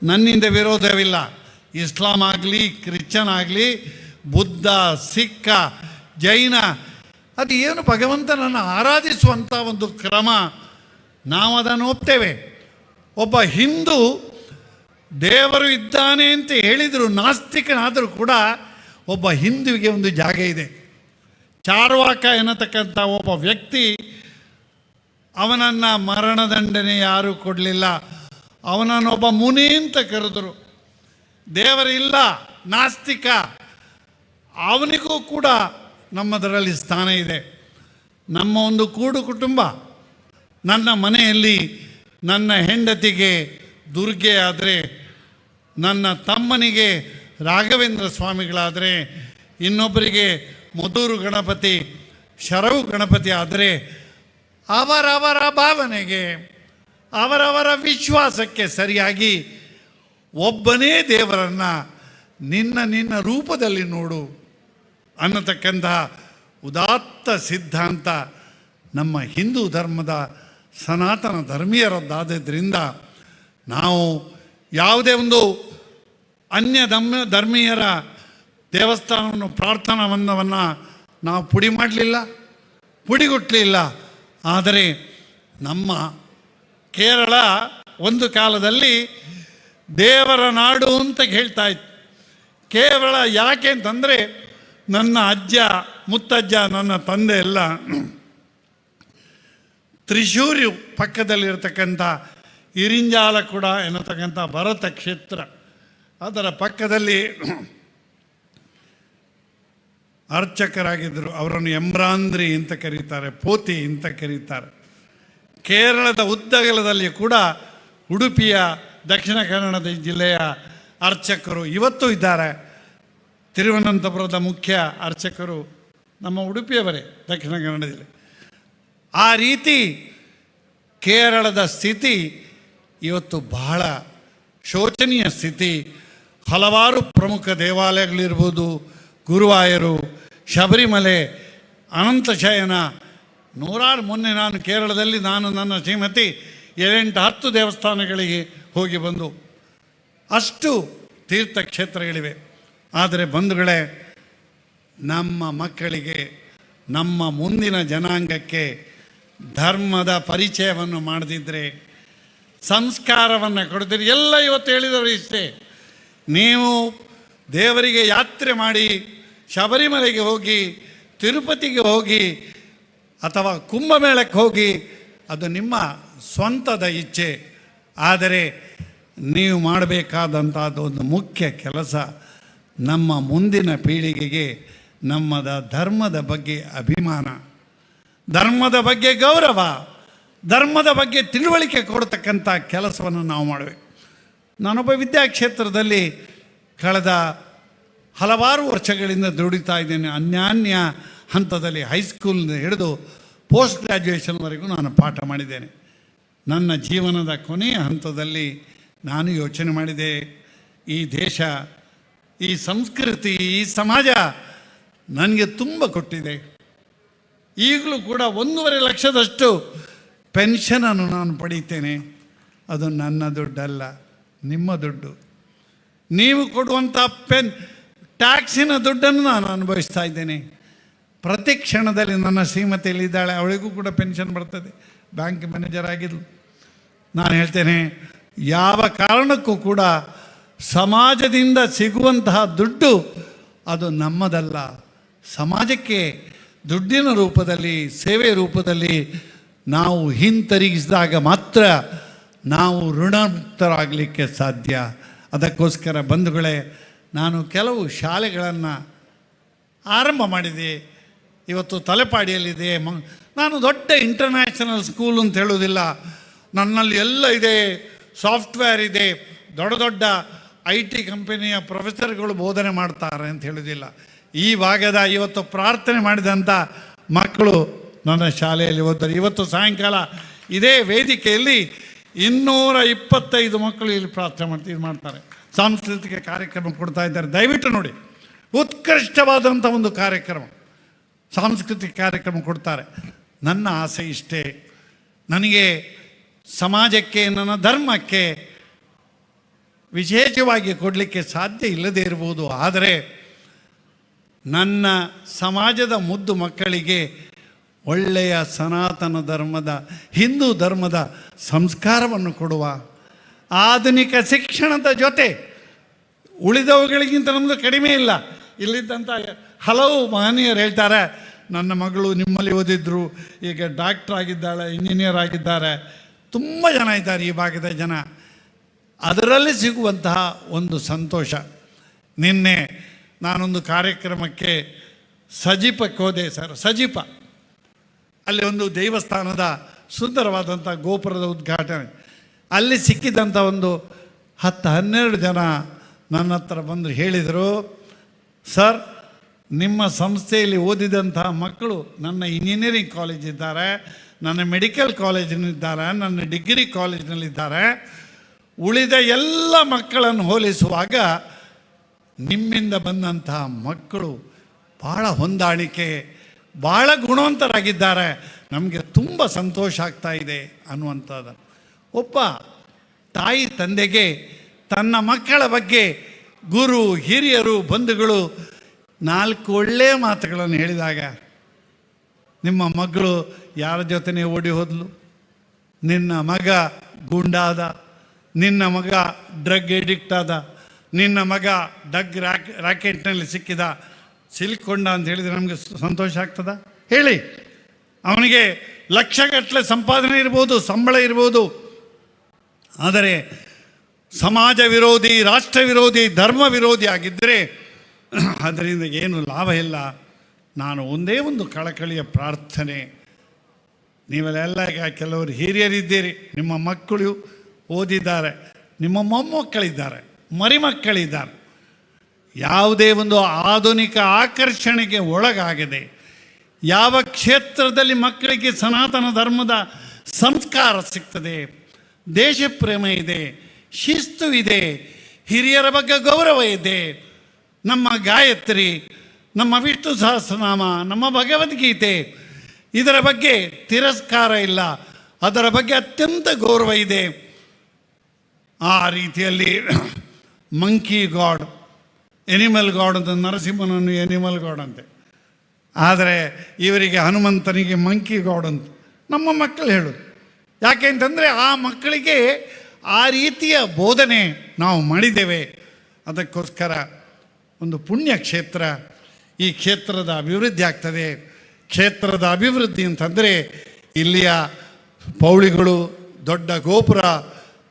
ನನ್ನಿಂದ ವಿರೋಧವಿಲ್ಲ. ಇಸ್ಲಾಂ ಆಗಲಿ, ಕ್ರಿಶ್ಚನ್ ಆಗಲಿ, ಬುದ್ಧ, ಸಿಖ್, ಜೈನ, ಅದು ಏನು ಭಗವಂತನನ್ನು ಆರಾಧಿಸುವಂಥ ಒಂದು ಕ್ರಮ, ನಾವು ಅದನ್ನು ಒಪ್ತೇವೆ. ಒಬ್ಬ ಹಿಂದೂ ದೇವರು ಇದ್ದಾನೆ ಅಂತ ಹೇಳಿದರು, ನಾಸ್ತಿಕನಾದರೂ ಕೂಡ ಒಬ್ಬ ಹಿಂದುವಿಗೆ ಒಂದು ಜಾಗ ಇದೆ. ಚಾರ್ವಾಕ ಎನ್ನತಕ್ಕಂಥ ಒಬ್ಬ ವ್ಯಕ್ತಿ, ಅವನನ್ನು ಮರಣದಂಡನೆ ಯಾರೂ ಕೊಡಲಿಲ್ಲ, ಅವನನ್ನು ಒಬ್ಬ ಮುನಿ ಅಂತ ಕರೆದರು. ದೇವರಿಲ್ಲ, ನಾಸ್ತಿಕ, ಅವನಿಗೂ ಕೂಡ ನಮ್ಮದರಲ್ಲಿ ಸ್ಥಾನ ಇದೆ. ನಮ್ಮ ಒಂದು ಕೂಡು ಕುಟುಂಬ, ನನ್ನ ಮನೆಯಲ್ಲಿ ನನ್ನ ಹೆಂಡತಿಗೆ ದುರ್ಗೆ ಆದರೆ, ನನ್ನ ತಮ್ಮನಿಗೆ ರಾಘವೇಂದ್ರ ಸ್ವಾಮಿಗಳಾದರೆ, ಇನ್ನೊಬ್ಬರಿಗೆ ಮಧುರು ಗಣಪತಿ, ಶರವು ಗಣಪತಿ ಆದರೆ, ಅವರವರ ಭಾವನೆಗೆ, ಅವರವರ ವಿಶ್ವಾಸಕ್ಕೆ ಸರಿಯಾಗಿ ಒಬ್ಬನೇ ದೇವರನ್ನು ನಿನ್ನ ರೂಪದಲ್ಲಿ ನೋಡು ಅನ್ನತಕ್ಕಂಥ ಉದಾತ್ತ ಸಿದ್ಧಾಂತ ನಮ್ಮ ಹಿಂದೂ ಧರ್ಮದ ಸನಾತನ ಧರ್ಮೀಯರದ್ದಾದ್ದರಿಂದ ನಾವು ಯಾವುದೇ ಒಂದು ಅನ್ಯ ಧರ್ಮೀಯರ ದೇವಸ್ಥಾನವನ್ನು, ಪ್ರಾರ್ಥನಾ ಮಂದಿರವನ್ನು ನಾವು ಪುಡಿ ಮಾಡಲಿಲ್ಲ, ಪುಡಿಗುಟ್ಟಲಿಲ್ಲ. ಆದರೆ ನಮ್ಮ ಕೇರಳ ಒಂದು ಕಾಲದಲ್ಲಿ ದೇವರ ನಾಡು ಅಂತ ಹೇಳ್ತಾ ಇತ್ತು. ಕೇವಲ ಯಾಕೆ ಅಂತಂದರೆ, ನನ್ನ ಅಜ್ಜ, ಮುತ್ತಜ್ಜ, ನನ್ನ ತಂದೆ ಎಲ್ಲ ತ್ರಿಶೂರು ಪಕ್ಕದಲ್ಲಿರ್ತಕ್ಕಂಥ ಇರಿಂಜಾಲಕುಡ ಎನ್ನತಕ್ಕಂಥ ಭರತ ಕ್ಷೇತ್ರ, ಅದರ ಪಕ್ಕದಲ್ಲಿ ಅರ್ಚಕರಾಗಿದ್ದರು. ಅವರನ್ನು ಎಂಬ್ರಾಂದ್ರಿ ಅಂತ ಕರೀತಾರೆ, ಪೋತಿ ಅಂತ ಕರೀತಾರೆ. ಕೇರಳದ ಉದ್ದಗಲದಲ್ಲಿ ಕೂಡ ಉಡುಪಿಯ, ದಕ್ಷಿಣ ಕನ್ನಡ ಜಿಲ್ಲೆಯ ಅರ್ಚಕರು ಇವತ್ತು ಇದ್ದಾರೆ. ತಿರುವನಂತಪುರದ ಮುಖ್ಯ ಅರ್ಚಕರು ನಮ್ಮ ಉಡುಪಿಯವರೇ, ದಕ್ಷಿಣ ಕನ್ನಡ ಜಿಲ್ಲೆ. ಆ ರೀತಿ ಕೇರಳದ ಸ್ಥಿತಿ ಇವತ್ತು ಬಹಳ ಶೋಚನೀಯ ಸ್ಥಿತಿ. ಹಲವಾರು ಪ್ರಮುಖ ದೇವಾಲಯಗಳಿರ್ಬೋದು, ಗುರುವಾಯರು, ಶಬರಿಮಲೆ, ಅನಂತಶಯನ, ನೂರಾರು. ಮೊನ್ನೆ ನಾನು ಕೇರಳದಲ್ಲಿ ನನ್ನ ಶ್ರೀಮತಿ 7-10 ದೇವಸ್ಥಾನಗಳಿಗೆ ಹೋಗಿ ಬಂದು, ಅಷ್ಟು ತೀರ್ಥಕ್ಷೇತ್ರಗಳಿವೆ. ಆದರೆ ಬಂಧುಗಳೇ, ನಮ್ಮ ಮಕ್ಕಳಿಗೆ, ನಮ್ಮ ಮುಂದಿನ ಜನಾಂಗಕ್ಕೆ ಧರ್ಮದ ಪರಿಚಯವನ್ನು ಮಾಡದಿದ್ದರೆ, ಸಂಸ್ಕಾರವನ್ನು ಕೊಡದಿದ್ರೆ, ಎಲ್ಲ ಇವತ್ತು ಹೇಳಿದವರು ಇಷ್ಟೇ. ನೀವು ದೇವರಿಗೆ ಯಾತ್ರೆ ಮಾಡಿ, ಶಬರಿಮಲೆಗೆ ಹೋಗಿ, ತಿರುಪತಿಗೆ ಹೋಗಿ, ಅಥವಾ ಕುಂಭಮೇಳಕ್ಕೆ ಹೋಗಿ, ಅದು ನಿಮ್ಮ ಸ್ವಂತದ ಇಚ್ಛೆ. ಆದರೆ ನೀವು ಮಾಡಬೇಕಾದಂಥದ್ದು ಒಂದು ಮುಖ್ಯ ಕೆಲಸ, ನಮ್ಮ ಮುಂದಿನ ಪೀಳಿಗೆಗೆ ನಮ್ಮದ ಧರ್ಮದ ಬಗ್ಗೆ ಅಭಿಮಾನ, ಧರ್ಮದ ಬಗ್ಗೆ ಗೌರವ, ಧರ್ಮದ ಬಗ್ಗೆ ತಿಳುವಳಿಕೆ ಕೊಡ್ತಕ್ಕಂಥ ಕೆಲಸವನ್ನು ನಾವು ಮಾಡಬೇಕು. ನಾನೊಬ್ಬ ವಿದ್ಯಾಕ್ಷೇತ್ರದಲ್ಲಿ ಕಳೆದ ಹಲವಾರು ವರ್ಷಗಳಿಂದ ದುಡಿತಾ ಇದ್ದೇನೆ. ಅನ್ಯಾನ್ಯ ಹಂತದಲ್ಲಿ ಹೈಸ್ಕೂಲ್ನಿಂದ ಹಿಡಿದು ಪೋಸ್ಟ್ ಗ್ರ್ಯಾಜುಯೇಷನ್ವರೆಗೂ ನಾನು ಪಾಠ ಮಾಡಿದ್ದೇನೆ. ನನ್ನ ಜೀವನದ ಕೊನೆಯ ಹಂತದಲ್ಲಿ ನಾನು ಯೋಚನೆ ಮಾಡಿದೆ, ಈ ದೇಶ, ಈ ಸಂಸ್ಕೃತಿ, ಈ ಸಮಾಜ ನನಗೆ ತುಂಬ ಕೊಟ್ಟಿದೆ. ಈಗಲೂ ಕೂಡ 1.5 ಲಕ್ಷದಷ್ಟು ಪೆನ್ಷನನ್ನು ನಾನು ಪಡೀತೇನೆ. ಅದು ನನ್ನ ದುಡ್ಡಲ್ಲ, ನಿಮ್ಮ ದುಡ್ಡು. ನೀವು ಕೊಡುವಂಥ ಟ್ಯಾಕ್ಸಿನ ದುಡ್ಡನ್ನು ನಾನು ಅನುಭವಿಸ್ತಾ ಇದ್ದೇನೆ. ಪ್ರತಿ ಕ್ಷಣದಲ್ಲಿ ನನ್ನ ಶ್ರೀಮತಿಯಲ್ಲಿದ್ದಾಳೆ, ಅವಳಿಗೂ ಕೂಡ ಪೆನ್ಷನ್ ಬರ್ತದೆ, ಬ್ಯಾಂಕ್ ಮ್ಯಾನೇಜರ್ ಆಗಿದ್ಲು. ನಾನು ಹೇಳ್ತೇನೆ, ಯಾವ ಕಾರಣಕ್ಕೂ ಕೂಡ ಸಮಾಜದಿಂದ ಸಿಗುವಂತಹ ದುಡ್ಡು ಅದು ನಮ್ಮದಲ್ಲ. ಸಮಾಜಕ್ಕೆ ದುಡ್ಡಿನ ರೂಪದಲ್ಲಿ, ಸೇವೆ ರೂಪದಲ್ಲಿ ನಾವು ಹಿಂತಿರುಗಿಸಿದಾಗ ಮಾತ್ರ ನಾವು ಋಣಮುಕ್ತರಾಗಲಿಕ್ಕೆ ಸಾಧ್ಯ. ಅದಕ್ಕೋಸ್ಕರ ಬಂಧುಗಳೇ, ನಾನು ಕೆಲವು ಶಾಲೆಗಳನ್ನು ಆರಂಭ ಮಾಡಿದೆ. ಇವತ್ತು ತಲೆಪಾಡಿಯಲ್ಲಿದೆ. ನಾನು ದೊಡ್ಡ ಇಂಟರ್ನ್ಯಾಷನಲ್ ಸ್ಕೂಲ್ ಅಂತ ಹೇಳೋದಿಲ್ಲ. ನನ್ನಲ್ಲಿ ಎಲ್ಲ ಇದೆ, ಸಾಫ್ಟ್ವೇರ್ ಇದೆ, ದೊಡ್ಡ ದೊಡ್ಡ IT ಕಂಪನಿಯ ಪ್ರೊಫೆಸರ್ಗಳು ಬೋಧನೆ ಮಾಡ್ತಾರೆ ಅಂತ ಹೇಳೋದಿಲ್ಲ. ಈ ಭಾಗದ ಇವತ್ತು ಪ್ರಾರ್ಥನೆ ಮಾಡಿದಂಥ ಮಕ್ಕಳು ನನ್ನ ಶಾಲೆಯಲ್ಲಿ ಓದ್ತಾರೆ. ಇವತ್ತು ಸಾಯಂಕಾಲ ಇದೇ ವೇದಿಕೆಯಲ್ಲಿ 225 ಮಕ್ಕಳು ಇಲ್ಲಿ ಪ್ರಾರ್ಥನೆ ಮಾಡ್ತಾರೆ, ಸಾಂಸ್ಕೃತಿಕ ಕಾರ್ಯಕ್ರಮ ಕೊಡ್ತಾ ಇದ್ದಾರೆ. ದಯವಿಟ್ಟು ನೋಡಿ, ಉತ್ಕೃಷ್ಟವಾದಂಥ ಒಂದು ಕಾರ್ಯಕ್ರಮ, ಸಾಂಸ್ಕೃತಿಕ ಕಾರ್ಯಕ್ರಮ ಕೊಡ್ತಾರೆ. ನನ್ನ ಆಸೆ ಇಷ್ಟೇ, ನನಗೆ ಸಮಾಜಕ್ಕೆ, ನನ್ನ ಧರ್ಮಕ್ಕೆ ವಿಶೇಷವಾಗಿ ಕೊಡಲಿಕ್ಕೆ ಸಾಧ್ಯ ಇಲ್ಲದೇ ಇರ್ಬೋದು. ಆದರೆ ನನ್ನ ಸಮಾಜದ ಮುದ್ದು ಮಕ್ಕಳಿಗೆ ಒಳ್ಳೆಯ ಸನಾತನ ಧರ್ಮದ, ಹಿಂದೂ ಧರ್ಮದ ಸಂಸ್ಕಾರವನ್ನು ಕೊಡುವ, ಆಧುನಿಕ ಶಿಕ್ಷಣದ ಜೊತೆ ಉಳಿದವುಗಳಿಗಿಂತ ನಮ್ಮದು ಕಡಿಮೆ ಇಲ್ಲ. ಇಲ್ಲಿದ್ದಂಥ ಹಲವು ಮಹನೀಯರು ಹೇಳ್ತಾರೆ, ನನ್ನ ಮಗಳು ನಿಮ್ಮಲ್ಲಿ ಓದಿದ್ರು, ಈಗ ಡಾಕ್ಟರ್ ಆಗಿದ್ದಾಳೆ, ಇಂಜಿನಿಯರ್ ಆಗಿದ್ದಾರೆ, ತುಂಬ ಜನ ಇದ್ದಾರೆ ಈ ಭಾಗದ ಜನ. ಅದರಲ್ಲಿ ಸಿಗುವಂತಹ ಒಂದು ಸಂತೋಷ. ನಿನ್ನೆ ನಾನೊಂದು ಕಾರ್ಯಕ್ರಮಕ್ಕೆ ಸಜಿಪಕ್ಕೆ ಹೋದೆ ಸರ್. ಸಜಿಪ ಅಲ್ಲಿ ಒಂದು ದೇವಸ್ಥಾನದ ಸುಂದರವಾದಂಥ ಗೋಪುರದ ಉದ್ಘಾಟನೆ. ಅಲ್ಲಿ ಸಿಕ್ಕಿದಂಥ ಒಂದು 10-12 ಜನ ನನ್ನ ಹತ್ರ ಬಂದು ಹೇಳಿದರು, ಸರ್, ನಿಮ್ಮ ಸಂಸ್ಥೆಯಲ್ಲಿ ಓದಿದಂತಹ ಮಕ್ಕಳು ನನ್ನ ಇಂಜಿನಿಯರಿಂಗ್ ಕಾಲೇಜ್ ಇದ್ದಾರೆ, ನನ್ನ ಮೆಡಿಕಲ್ ಕಾಲೇಜಿನಲ್ಲಿದ್ದಾರೆ, ನನ್ನ ಡಿಗ್ರಿ ಕಾಲೇಜಿನಲ್ಲಿದ್ದಾರೆ. ಉಳಿದ ಎಲ್ಲ ಮಕ್ಕಳನ್ನು ಹೋಲಿಸುವಾಗ ನಿಮ್ಮಿಂದ ಬಂದಂತಹ ಮಕ್ಕಳು ಭಾಳ ಹೊಂದಾಣಿಕೆ, ಭಾಳ ಗುಣವಂತರಾಗಿದ್ದಾರೆ, ನಮಗೆ ತುಂಬ ಸಂತೋಷ ಆಗ್ತಾ ಇದೆ ಅನ್ನುವಂಥದ್ದು. ಒಬ್ಬ ತಾಯಿ ತಂದೆಗೆ ತನ್ನ ಮಕ್ಕಳ ಬಗ್ಗೆ ಗುರು, ಹಿರಿಯರು, ಬಂಧುಗಳು 4 ಒಳ್ಳೆಯ ಮಾತುಗಳನ್ನು ಹೇಳಿದಾಗ, ನಿಮ್ಮ ಮಗಳು ಯಾರ ಜೊತೆನೇ ಓಡಿ ಹೋದ್ಲು, ನಿನ್ನ ಮಗ ಗುಂಡಾದ, ನಿನ್ನ ಮಗ ಡ್ರಗ್ ಎಡಿಕ್ಟ್ ಆದ, ನಿನ್ನ ಮಗ ರಾಕೆಟ್ನಲ್ಲಿ ಸಿಲುಕೊಂಡ ಅಂತ ಹೇಳಿದರೆ ನಮಗೆ ಸಂತೋಷ ಆಗ್ತದ? ಹೇಳಿ. ಅವನಿಗೆ ಲಕ್ಷಗಟ್ಟಲೆ ಸಂಪಾದನೆ ಇರ್ಬೋದು, ಸಂಬಳ ಇರ್ಬೋದು, ಆದರೆ ಸಮಾಜ ವಿರೋಧಿ, ರಾಷ್ಟ್ರ ವಿರೋಧಿ, ಧರ್ಮ ವಿರೋಧಿ ಆಗಿದ್ದರೆ ಅದರಿಂದ ಏನು ಲಾಭ ಇಲ್ಲ. ನಾನು ಒಂದೇ ಒಂದು ಕಳಕಳಿಯ ಪ್ರಾರ್ಥನೆ, ನೀವೆಲ್ಲ ಈಗ ಕೆಲವರು ಹಿರಿಯರಿದ್ದೀರಿ, ನಿಮ್ಮ ಮಕ್ಕಳು ಓದಿದ್ದಾರೆ, ನಿಮ್ಮ ಮೊಮ್ಮಕ್ಕಳಿದ್ದಾರೆ, ಮರಿಮಕ್ಕಳಿದ್ದಾರೆ. ಯಾವುದೇ ಒಂದು ಆಧುನಿಕ ಆಕರ್ಷಣೆಗೆ ಒಳಗಾಗದೆ, ಯಾವ ಕ್ಷೇತ್ರದಲ್ಲಿ ಮಕ್ಕಳಿಗೆ ಸನಾತನ ಧರ್ಮದ ಸಂಸ್ಕಾರ ಸಿಗ್ತದೆ, ದೇಶಪ್ರೇಮ ಇದೆ, ಶಿಸ್ತು ಇದೆ, ಹಿರಿಯರ ಬಗ್ಗೆ ಗೌರವ ಇದೆ, ನಮ್ಮ ಗಾಯತ್ರಿ, ನಮ್ಮ ವಿಷ್ಣು ಸಹಸ್ರನಾಮ, ನಮ್ಮ ಭಗವದ್ಗೀತೆ, ಇದರ ಬಗ್ಗೆ ತಿರಸ್ಕಾರ ಇಲ್ಲ, ಅದರ ಬಗ್ಗೆ ಅತ್ಯಂತ ಗೌರವ ಇದೆ. ಆ ರೀತಿಯಲ್ಲಿ ಮಂಕಿ ಗಾಡ್, ಎನಿಮಲ್ ಗಾಡ್ ಅಂತ, ನರಸಿಂಹನನ್ನು ಎನಿಮಲ್ ಗಾಡ್ ಅಂತೆ, ಆದರೆ ಇವರಿಗೆ ಹನುಮಂತನಿಗೆ ಮಂಕಿ ಗಾಡ್ ಅಂತ. ನಮ್ಮ ಮಕ್ಕಳು ಹೇಳೋದು. ಯಾಕೆ ಅಂತಂದರೆ ಆ ಮಕ್ಕಳಿಗೆ ಆ ರೀತಿಯ ಬೋಧನೆ ನಾವು ಮಾಡಿದ್ದೇವೆ. ಅದಕ್ಕೋಸ್ಕರ ಒಂದು ಪುಣ್ಯ ಕ್ಷೇತ್ರ, ಈ ಕ್ಷೇತ್ರದ ಅಭಿವೃದ್ಧಿ ಆಗ್ತದೆ. ಕ್ಷೇತ್ರದ ಅಭಿವೃದ್ಧಿ ಅಂತಂದರೆ ಇಲ್ಲಿಯ ಪೌಳಿಗಳು, ದೊಡ್ಡ ಗೋಪುರ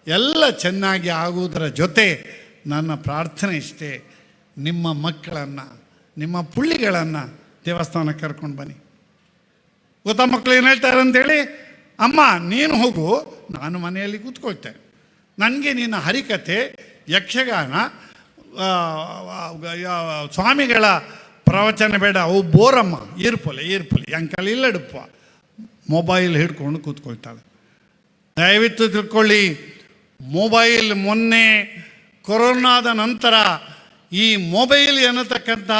ಎಲ್ಲ ಚೆನ್ನಾಗಿ ಆಗುವುದರ ಜೊತೆ ನನ್ನ ಪ್ರಾರ್ಥನೆ ಇಷ್ಟೇ, ನಿಮ್ಮ ಮಕ್ಕಳನ್ನು, ನಿಮ್ಮ ಪುಳ್ಳಿಗಳನ್ನು ದೇವಸ್ಥಾನಕ್ಕೆ ಕರ್ಕೊಂಡು ಬನ್ನಿ. ಗೊತ್ತಾ ಮಕ್ಕಳು ಏನು ಹೇಳ್ತಾರೆ ಅಂತೇಳಿ? ಅಮ್ಮ ನೀನು ಹೋಗು, ನಾನು ಮನೆಯಲ್ಲಿ ಕೂತ್ಕೊಳ್ತೇನೆ, ನನಗೆ ನಿನ್ನ ಹರಿಕತೆ, ಯಕ್ಷಗಾನ, ಸ್ವಾಮಿಗಳ ಪ್ರವಚನ ಬೇಡ, ಅವು ಬೋರಮ್ಮ, ಈರ್ಪೊಲೆ ಅಂಕಲ್ ಇಲ್ಲಡಪ್ಪ, ಮೊಬೈಲ್ ಹಿಡ್ಕೊಂಡು ಕೂತ್ಕೊಳ್ತಾಳೆ. ದಯವಿಟ್ಟು ತಿಳ್ಕೊಳ್ಳಿ, ಮೊಬೈಲ್ ಮೊನ್ನೆ ಕೊರೋನಾದ ನಂತರ ಈ ಮೊಬೈಲ್ ಎನ್ನತಕ್ಕಂಥ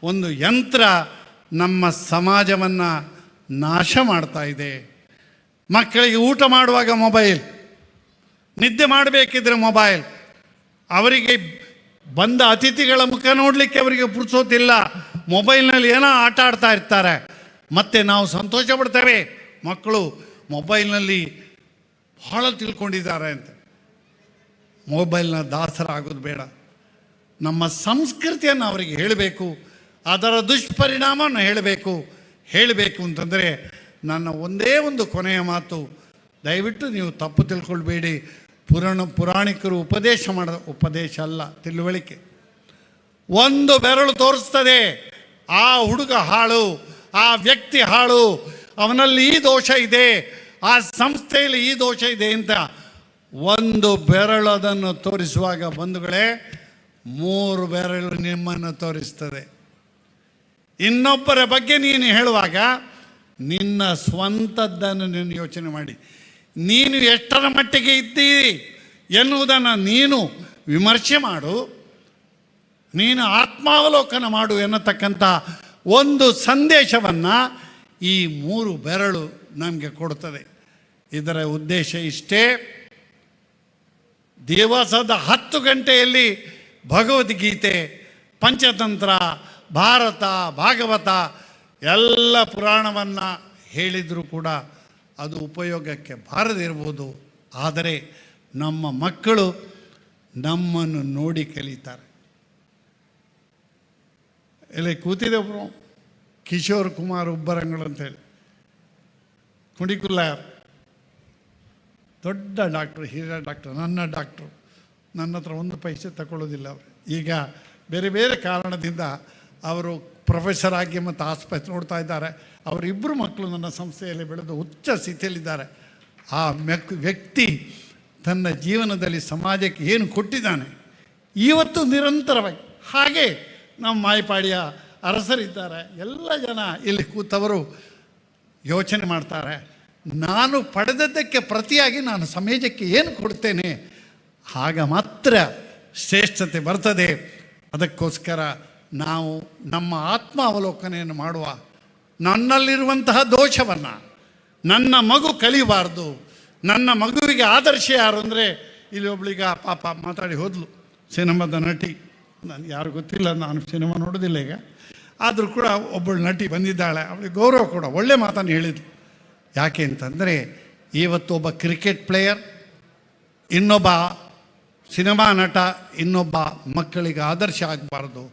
ಒಂದು ಯಂತ್ರ ನಮ್ಮ ಸಮಾಜವನ್ನು ನಾಶ ಮಾಡ್ತಾ ಇದೆ. ಮಕ್ಕಳಿಗೆ ಊಟ ಮಾಡುವಾಗ ಮೊಬೈಲ್, ನಿದ್ದೆ ಮಾಡಬೇಕಿದ್ರೆ ಮೊಬೈಲ್, ಅವರಿಗೆ ಬಂದ ಅತಿಥಿಗಳ ಮುಖ ನೋಡಲಿಕ್ಕೆ ಅವರಿಗೆ ಪುರ್ಸೋತಿಲ್ಲ, ಮೊಬೈಲ್ನಲ್ಲಿ ಏನೋ ಆಟ ಆಡ್ತಾ ಇರ್ತಾರೆ. ಮತ್ತು ನಾವು ಸಂತೋಷ ಪಡ್ತೇವೆ, ಮಕ್ಕಳು ಮೊಬೈಲ್ನಲ್ಲಿ ಭಾಳ ತಿಳ್ಕೊಂಡಿದ್ದಾರೆ ಅಂತ. ಮೊಬೈಲ್ನ ದಾಸರಾಗೋದು ಬೇಡ. ನಮ್ಮ ಸಂಸ್ಕೃತಿಯನ್ನು ಅವರಿಗೆ ಹೇಳಬೇಕು, ಅದರ ದುಷ್ಪರಿಣಾಮವನ್ನು ಹೇಳಬೇಕು ಅಂತಂದರೆ ನನ್ನ ಒಂದೇ ಒಂದು ಕೊನೆಯ ಮಾತು, ದಯವಿಟ್ಟು ನೀವು ತಪ್ಪು ತಿಳ್ಕೊಳ್ಬೇಡಿ. ಪುರಾಣಿಕರು ಉಪದೇಶ ಅಲ್ಲ, ತಿಳುವಳಿಕೆ. ಒಂದು ಬೆರಳು ತೋರಿಸ್ತದೆ ಆ ಹುಡುಗ ಹಾಳು, ಆ ವ್ಯಕ್ತಿ ಹಾಳು, ಅವನಲ್ಲಿ ಈ ದೋಷ ಇದೆ, ಆ ಸಂಸ್ಥೆಯಲ್ಲಿ ಈ ದೋಷ ಇದೆ ಅಂತ ಒಂದು ಬೆರಳು ಅದನ್ನು ತೋರಿಸುವಾಗ ಬಂಧುಗಳೇ 3 ಬೆರಳು ನಿಮ್ಮನ್ನು ತೋರಿಸ್ತದೆ. ಇನ್ನೊಬ್ಬರ ಬಗ್ಗೆ ನೀನು ಹೇಳುವಾಗ ನಿನ್ನ ಸ್ವಂತದ್ದನ್ನು ನೀನು ಯೋಚನೆ ಮಾಡಿ, ನೀನು ಎಷ್ಟರ ಮಟ್ಟಿಗೆ ಇದ್ದೀರಿ ಎನ್ನುವುದನ್ನು ನೀನು ವಿಮರ್ಶೆ ಮಾಡು, ನೀನು ಆತ್ಮಾವಲೋಕನ ಮಾಡು ಎನ್ನತಕ್ಕಂಥ ಒಂದು ಸಂದೇಶವನ್ನು ಈ 3 ಬೆರಳು ನಮಗೆ ಕೊಡ್ತದೆ. ಇದರ ಉದ್ದೇಶ ಇಷ್ಟೇ, ದಿವಸದ 10 ಗಂಟೆಯಲ್ಲಿ ಭಗವದ್ಗೀತೆ, ಪಂಚತಂತ್ರ, ಭಾರತ, ಭಾಗವತ ಎಲ್ಲ ಪುರಾಣವನ್ನು ಹೇಳಿದರೂ ಕೂಡ ಅದು ಉಪಯೋಗಕ್ಕೆ ಬಾರದಿರ್ಬೋದು. ಆದರೆ ನಮ್ಮ ಮಕ್ಕಳು ನಮ್ಮನ್ನು ನೋಡಿ ಕಲಿತಾರೆ. ಇಲ್ಲಿ ಕೂತಿದ್ದೆವು ಕಿಶೋರ್ ಕುಮಾರ್ ಉಬ್ಬರಂಗಳು ಅಂತೇಳಿ, ಕುಣಿಕುಲ್ಲ, ದೊಡ್ಡ ಡಾಕ್ಟ್ರು, ಹಿರಿಯ ಡಾಕ್ಟ್ರು, ನನ್ನ ಡಾಕ್ಟ್ರು. ನನ್ನ ಹತ್ರ 1 ಪೈಸೆ ತಗೊಳ್ಳೋದಿಲ್ಲ ಅವರು. ಈಗ ಬೇರೆ ಬೇರೆ ಕಾರಣದಿಂದ ಅವರು ಪ್ರೊಫೆಸರ್ ಆಗಿ ಮತ್ತು ಆಸ್ಪತ್ರೆ ನೋಡ್ತಾ ಇದ್ದಾರೆ. ಅವರಿಬ್ಬರು ಮಕ್ಕಳು ನನ್ನ ಸಂಸ್ಥೆಯಲ್ಲಿ ಬೆಳೆದು ಉಚ್ಚ ಸ್ಥಿತಿಯಲ್ಲಿದ್ದಾರೆ. ಆ ವ್ಯಕ್ತಿ ತನ್ನ ಜೀವನದಲ್ಲಿ ಸಮಾಜಕ್ಕೆ ಏನು ಕೊಟ್ಟಿದ್ದಾನೆ ಇವತ್ತು ನಿರಂತರವಾಗಿ. ಹಾಗೆ ನಮ್ಮ ಮಾಯಪಾಡಿಯ ಅರಸರಿದ್ದಾರೆ, ಎಲ್ಲ ಜನ ಇಲ್ಲಿ ಕೂತವರು ಯೋಚನೆ ಮಾಡ್ತಾರೆ, ನಾನು ಪಡೆದದ್ದಕ್ಕೆ ಪ್ರತಿಯಾಗಿ ನಾನು ಸಮಾಜಕ್ಕೆ ಏನು ಕೊಡ್ತೇನೆ, ಆಗ ಮಾತ್ರ ಶ್ರೇಷ್ಠತೆ ಬರ್ತದೆ. ಅದಕ್ಕೋಸ್ಕರ ನಾವು ನಮ್ಮ ಆತ್ಮ ಅವಲೋಕನೆಯನ್ನು ಮಾಡುವ, ನನ್ನಲ್ಲಿರುವಂತಹ ದೋಷವನ್ನು ನನ್ನ ಮಗು ಕಲಿಬಾರ್ದು. ನನ್ನ ಮಗುವಿಗೆ ಆದರ್ಶ ಯಾರು ಅಂದರೆ, ಇಲ್ಲಿ ಒಬ್ಳಿಗ ಪಾಪ ಮಾತಾಡಿ ಹೋದ್ಲು, ಸಿನಿಮಾದ ನಟಿ, ನನಗೆ ಯಾರು ಗೊತ್ತಿಲ್ಲ, ನಾನು ಸಿನಿಮಾ ನೋಡೋದಿಲ್ಲ ಈಗ, ಆದರೂ ಕೂಡ ಒಬ್ಬಳು ನಟಿ ಬಂದಿದ್ದಾಳೆ, ಅವಳಿಗೆ ಗೌರವ ಕೂಡ ಒಳ್ಳೆ ಮಾತನ್ನು ಹೇಳಿದ್ಲು. ಯಾಕೆ ಅಂತಂದರೆ ಇವತ್ತು ಒಬ್ಬ ಕ್ರಿಕೆಟ್ ಪ್ಲೇಯರ್, ಇನ್ನೊಬ್ಬ ಸಿನಿಮಾ ನಟ, ಇನ್ನೊಬ್ಬ ಮಕ್ಕಳಿಗೆ ಆದರ್ಶ ಆಗಬಾರ್ದು.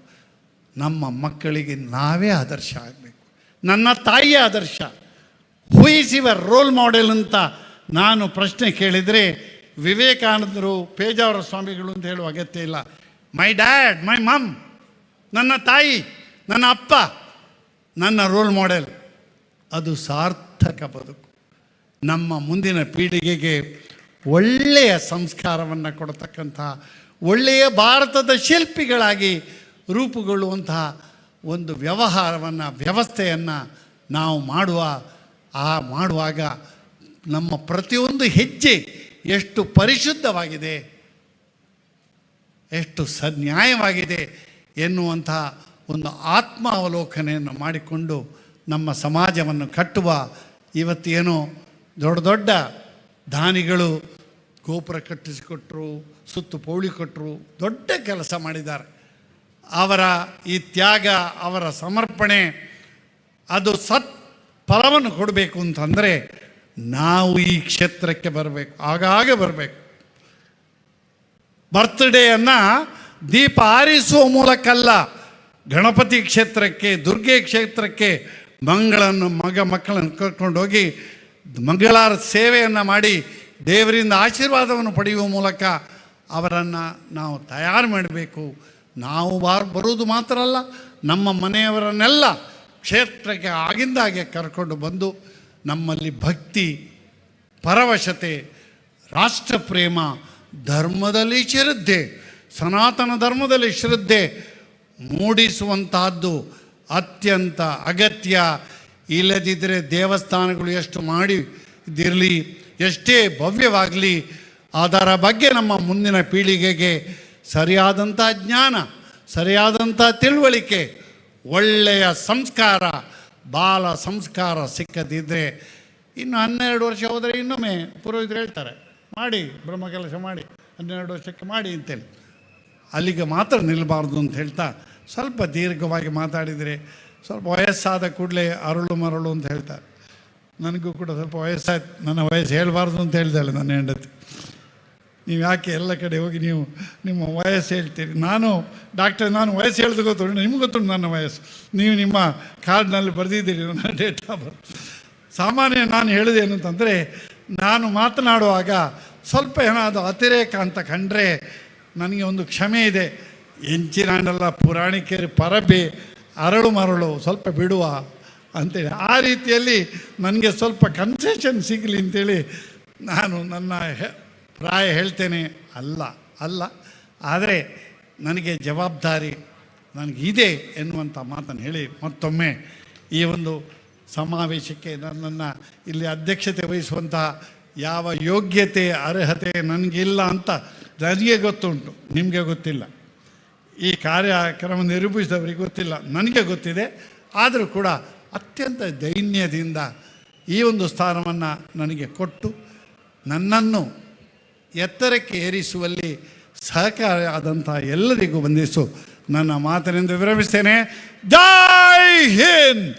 ನಮ್ಮ ಮಕ್ಕಳಿಗೆ ನಾವೇ ಆದರ್ಶ ಆಗಬೇಕು. ನನ್ನ ತಾಯಿಯ ಆದರ್ಶ, who is your role model ಅಂತ ನಾನು ಪ್ರಶ್ನೆ ಕೇಳಿದರೆ ವಿವೇಕಾನಂದರು, ಪೇಜಾವರ ಸ್ವಾಮಿಗಳು ಅಂತ ಹೇಳುವ ಅಗತ್ಯ ಇಲ್ಲ. ಮೈ ಡ್ಯಾಡ್, ಮೈ ಮಮ್, ನನ್ನ ತಾಯಿ, ನನ್ನ ಅಪ್ಪ ನನ್ನ ರೋಲ್ ಮಾಡೆಲ್. ಅದು ಸಾರ್ಥಕ ಬದುಕು. ನಮ್ಮ ಮುಂದಿನ ಪೀಳಿಗೆಗೆ ಒಳ್ಳೆಯ ಸಂಸ್ಕಾರವನ್ನು ಕೊಡತಕ್ಕಂಥ, ಒಳ್ಳೆಯ ಭಾರತದ ಶಿಲ್ಪಿಗಳಾಗಿ ರೂಪುಗೊಳ್ಳುವಂತಹ ಒಂದು ವ್ಯವಸ್ಥೆಯನ್ನು ನಾವು ಮಾಡುವಾಗ ನಮ್ಮ ಪ್ರತಿಯೊಂದು ಹೆಜ್ಜೆ ಎಷ್ಟು ಪರಿಶುದ್ಧವಾಗಿದೆ, ಎಷ್ಟು ಸನ್ಯಾಯವಾಗಿದೆ ಎನ್ನುವಂತಹ ಒಂದು ಆತ್ಮ ಅವಲೋಕನೆಯನ್ನು ಮಾಡಿಕೊಂಡು ನಮ್ಮ ಸಮಾಜವನ್ನು ಕಟ್ಟುವ. ಇವತ್ತೇನೋ ದೊಡ್ಡ ದೊಡ್ಡ ದಾನಿಗಳು ಗೋಪುರ ಕಟ್ಟಿಸಿಕೊಟ್ರು, ಸುತ್ತು ಪೌಳಿ ಕೊಟ್ಟರು, ದೊಡ್ಡ ಕೆಲಸ ಮಾಡಿದ್ದಾರೆ. ಅವರ ಈ ತ್ಯಾಗ, ಅವರ ಸಮರ್ಪಣೆ ಅದು ಫಲವನ್ನು ಕೊಡಬೇಕು ಅಂತಂದರೆ ನಾವು ಈ ಕ್ಷೇತ್ರಕ್ಕೆ ಬರಬೇಕು, ಆಗಾಗ ಬರಬೇಕು. ಬರ್ತ್ಡೇಯನ್ನು ದೀಪ ಆರಿಸುವ ಮೂಲಕಲ್ಲ, ಗಣಪತಿ ಕ್ಷೇತ್ರಕ್ಕೆ, ದುರ್ಗೆ ಕ್ಷೇತ್ರಕ್ಕೆ ಮಕ್ಕಳನ್ನು ಕರ್ಕೊಂಡೋಗಿ ಮಂಗಳಾರ ಸೇವೆಯನ್ನು ಮಾಡಿ ದೇವರಿಂದ ಆಶೀರ್ವಾದವನ್ನು ಪಡೆಯುವ ಮೂಲಕ ಅವರನ್ನು ನಾವು ತಯಾರು ಮಾಡಬೇಕು. ನಾವು ಬರುವುದು ಮಾತ್ರ ಅಲ್ಲ, ನಮ್ಮ ಮನೆಯವರನ್ನೆಲ್ಲ ಕ್ಷೇತ್ರಕ್ಕೆ ಆಗಿಂದಾಗೆ ಕರ್ಕೊಂಡು ಬಂದು ನಮ್ಮಲ್ಲಿ ಭಕ್ತಿ, ಪರವಶತೆ, ರಾಷ್ಟ್ರಪ್ರೇಮ, ಧರ್ಮದಲ್ಲಿ ಶ್ರದ್ಧೆ, ಸನಾತನ ಧರ್ಮದಲ್ಲಿ ಶ್ರದ್ಧೆ ಮೂಡಿಸುವಂತಹದ್ದು ಅತ್ಯಂತ ಅಗತ್ಯ. ಇಲ್ಲದಿದ್ದರೆ ದೇವಸ್ಥಾನಗಳು ಎಷ್ಟು ಮಾಡಿದಿರಲಿ, ಎಷ್ಟೇ ಭವ್ಯವಾಗಲಿ, ಅದರ ಬಗ್ಗೆ ನಮ್ಮ ಮುಂದಿನ ಪೀಳಿಗೆಗೆ ಸರಿಯಾದಂಥ ಜ್ಞಾನ, ಸರಿಯಾದಂಥ ತಿಳುವಳಿಕೆ, ಒಳ್ಳೆಯ ಸಂಸ್ಕಾರ, ಬಾಲ ಸಂಸ್ಕಾರ ಸಿಕ್ಕದಿದ್ದರೆ ಇನ್ನು 12 ವರ್ಷ ಹೋದರೆ ಇನ್ನೊಮ್ಮೆ ಪುರೋಹಿತರು ಹೇಳ್ತಾರೆ ಮಾಡಿ ಬ್ರಹ್ಮ ಕೆಲಸ ಮಾಡಿ 12 ವರ್ಷಕ್ಕೆ ಮಾಡಿ ಅಂತೇಳಿ, ಅಲ್ಲಿಗೆ ಮಾತ್ರ ನಿಲ್ಲಬಾರ್ದು ಅಂತ ಹೇಳ್ತಾ ಸ್ವಲ್ಪ ದೀರ್ಘವಾಗಿ ಮಾತಾಡಿದರೆ ಸ್ವಲ್ಪ ವಯಸ್ಸಾದ ಕೂಡಲೇ ಅರಳು ಮರಳು ಅಂತ ಹೇಳ್ತಾರೆ. ನನಗೂ ಕೂಡ ಸ್ವಲ್ಪ ವಯಸ್ಸಾಯ್ತು, ನನ್ನ ವಯಸ್ಸು ಹೇಳಬಾರ್ದು ಅಂತ ಹೇಳ್ದಾಳೆ ನನ್ನ ಹೆಂಡತಿ. ನೀವು ಯಾಕೆ ಎಲ್ಲ ಕಡೆ ಹೋಗಿ ನೀವು ನಿಮ್ಮ ವಯಸ್ಸು ಹೇಳ್ತೀರಿ? ನಾನು ವಯಸ್ಸು ಹೇಳೋದು ಗೊತ್ತುಂಟು, ನಿಮ್ಗೆ ಗೊತ್ತುಂಟು ನನ್ನ ವಯಸ್ಸು, ನೀವು ನಿಮ್ಮ ಕಾರ್ಡ್ನಲ್ಲಿ ಬರೆದಿದ್ದೀರಿ ನನ್ನ ಡೇಟ್ ಆಫ್ ಬರ್ತ್. ಸಾಮಾನ್ಯ ನಾನು ಹೇಳೋದೇನು ಅಂತಂದರೆ, ನಾನು ಮಾತನಾಡುವಾಗ ಸ್ವಲ್ಪ ಏನಾದರೂ ಅತಿರೇಕ ಅಂತ ಕಂಡ್ರೆ ನನಗೆ ಒಂದು ಕ್ಷಮೆ ಇದೆ. ಎಂಚಿನಾಂಡಲ್ಲ ಪುರಾಣಿಕರು ಪರಬೆ ಅರಳು ಮರಳು ಸ್ವಲ್ಪ ಬಿಡುವ ಅಂತೇಳಿ, ಆ ರೀತಿಯಲ್ಲಿ ನನಗೆ ಸ್ವಲ್ಪ ಕನ್ಸೆಷನ್ ಸಿಗಲಿ ಅಂತೇಳಿ ನಾನು ನನ್ನ ಪ್ರಾಯ ಹೇಳ್ತೇನೆ. ಅಲ್ಲ ಆದರೆ ನನಗೆ ಜವಾಬ್ದಾರಿ ನನಗಿದೆ ಎನ್ನುವಂಥ ಮಾತನ್ನು ಹೇಳಿ ಮತ್ತೊಮ್ಮೆ ಈ ಒಂದು ಸಮಾವೇಶಕ್ಕೆ ನನ್ನನ್ನು ಇಲ್ಲಿ ಅಧ್ಯಕ್ಷತೆ ವಹಿಸುವಂತಹ ಯಾವ ಯೋಗ್ಯತೆ ಅರ್ಹತೆ ನನಗಿಲ್ಲ ಅಂತ ನನಗೆ ಗೊತ್ತುಂಟು, ನಿಮಗೆ ಗೊತ್ತಿಲ್ಲ. ಈ ಕಾರ್ಯಕ್ರಮ ನಿರೂಪಿಸಿದವರಿಗೆ ಗೊತ್ತಿಲ್ಲ, ನನಗೆ ಗೊತ್ತಿದೆ. ಆದರೂ ಕೂಡ ಅತ್ಯಂತ ದೈನ್ಯದಿಂದ ಈ ಒಂದು ಸ್ಥಾನವನ್ನು ನನಗೆ ಕೊಟ್ಟು ನನ್ನನ್ನು ಎತ್ತರಕ್ಕೆ ಏರಿಸುವಲ್ಲಿ ಸಹಕಾರ ಆದಂಥ ಎಲ್ಲರಿಗೂ ವಂದಿಸು ನನ್ನ ಮಾತಿನಿಂದ ವಿರಮಿಸ್ತೇನೆ. ಜೈ ಹಿಂದ್.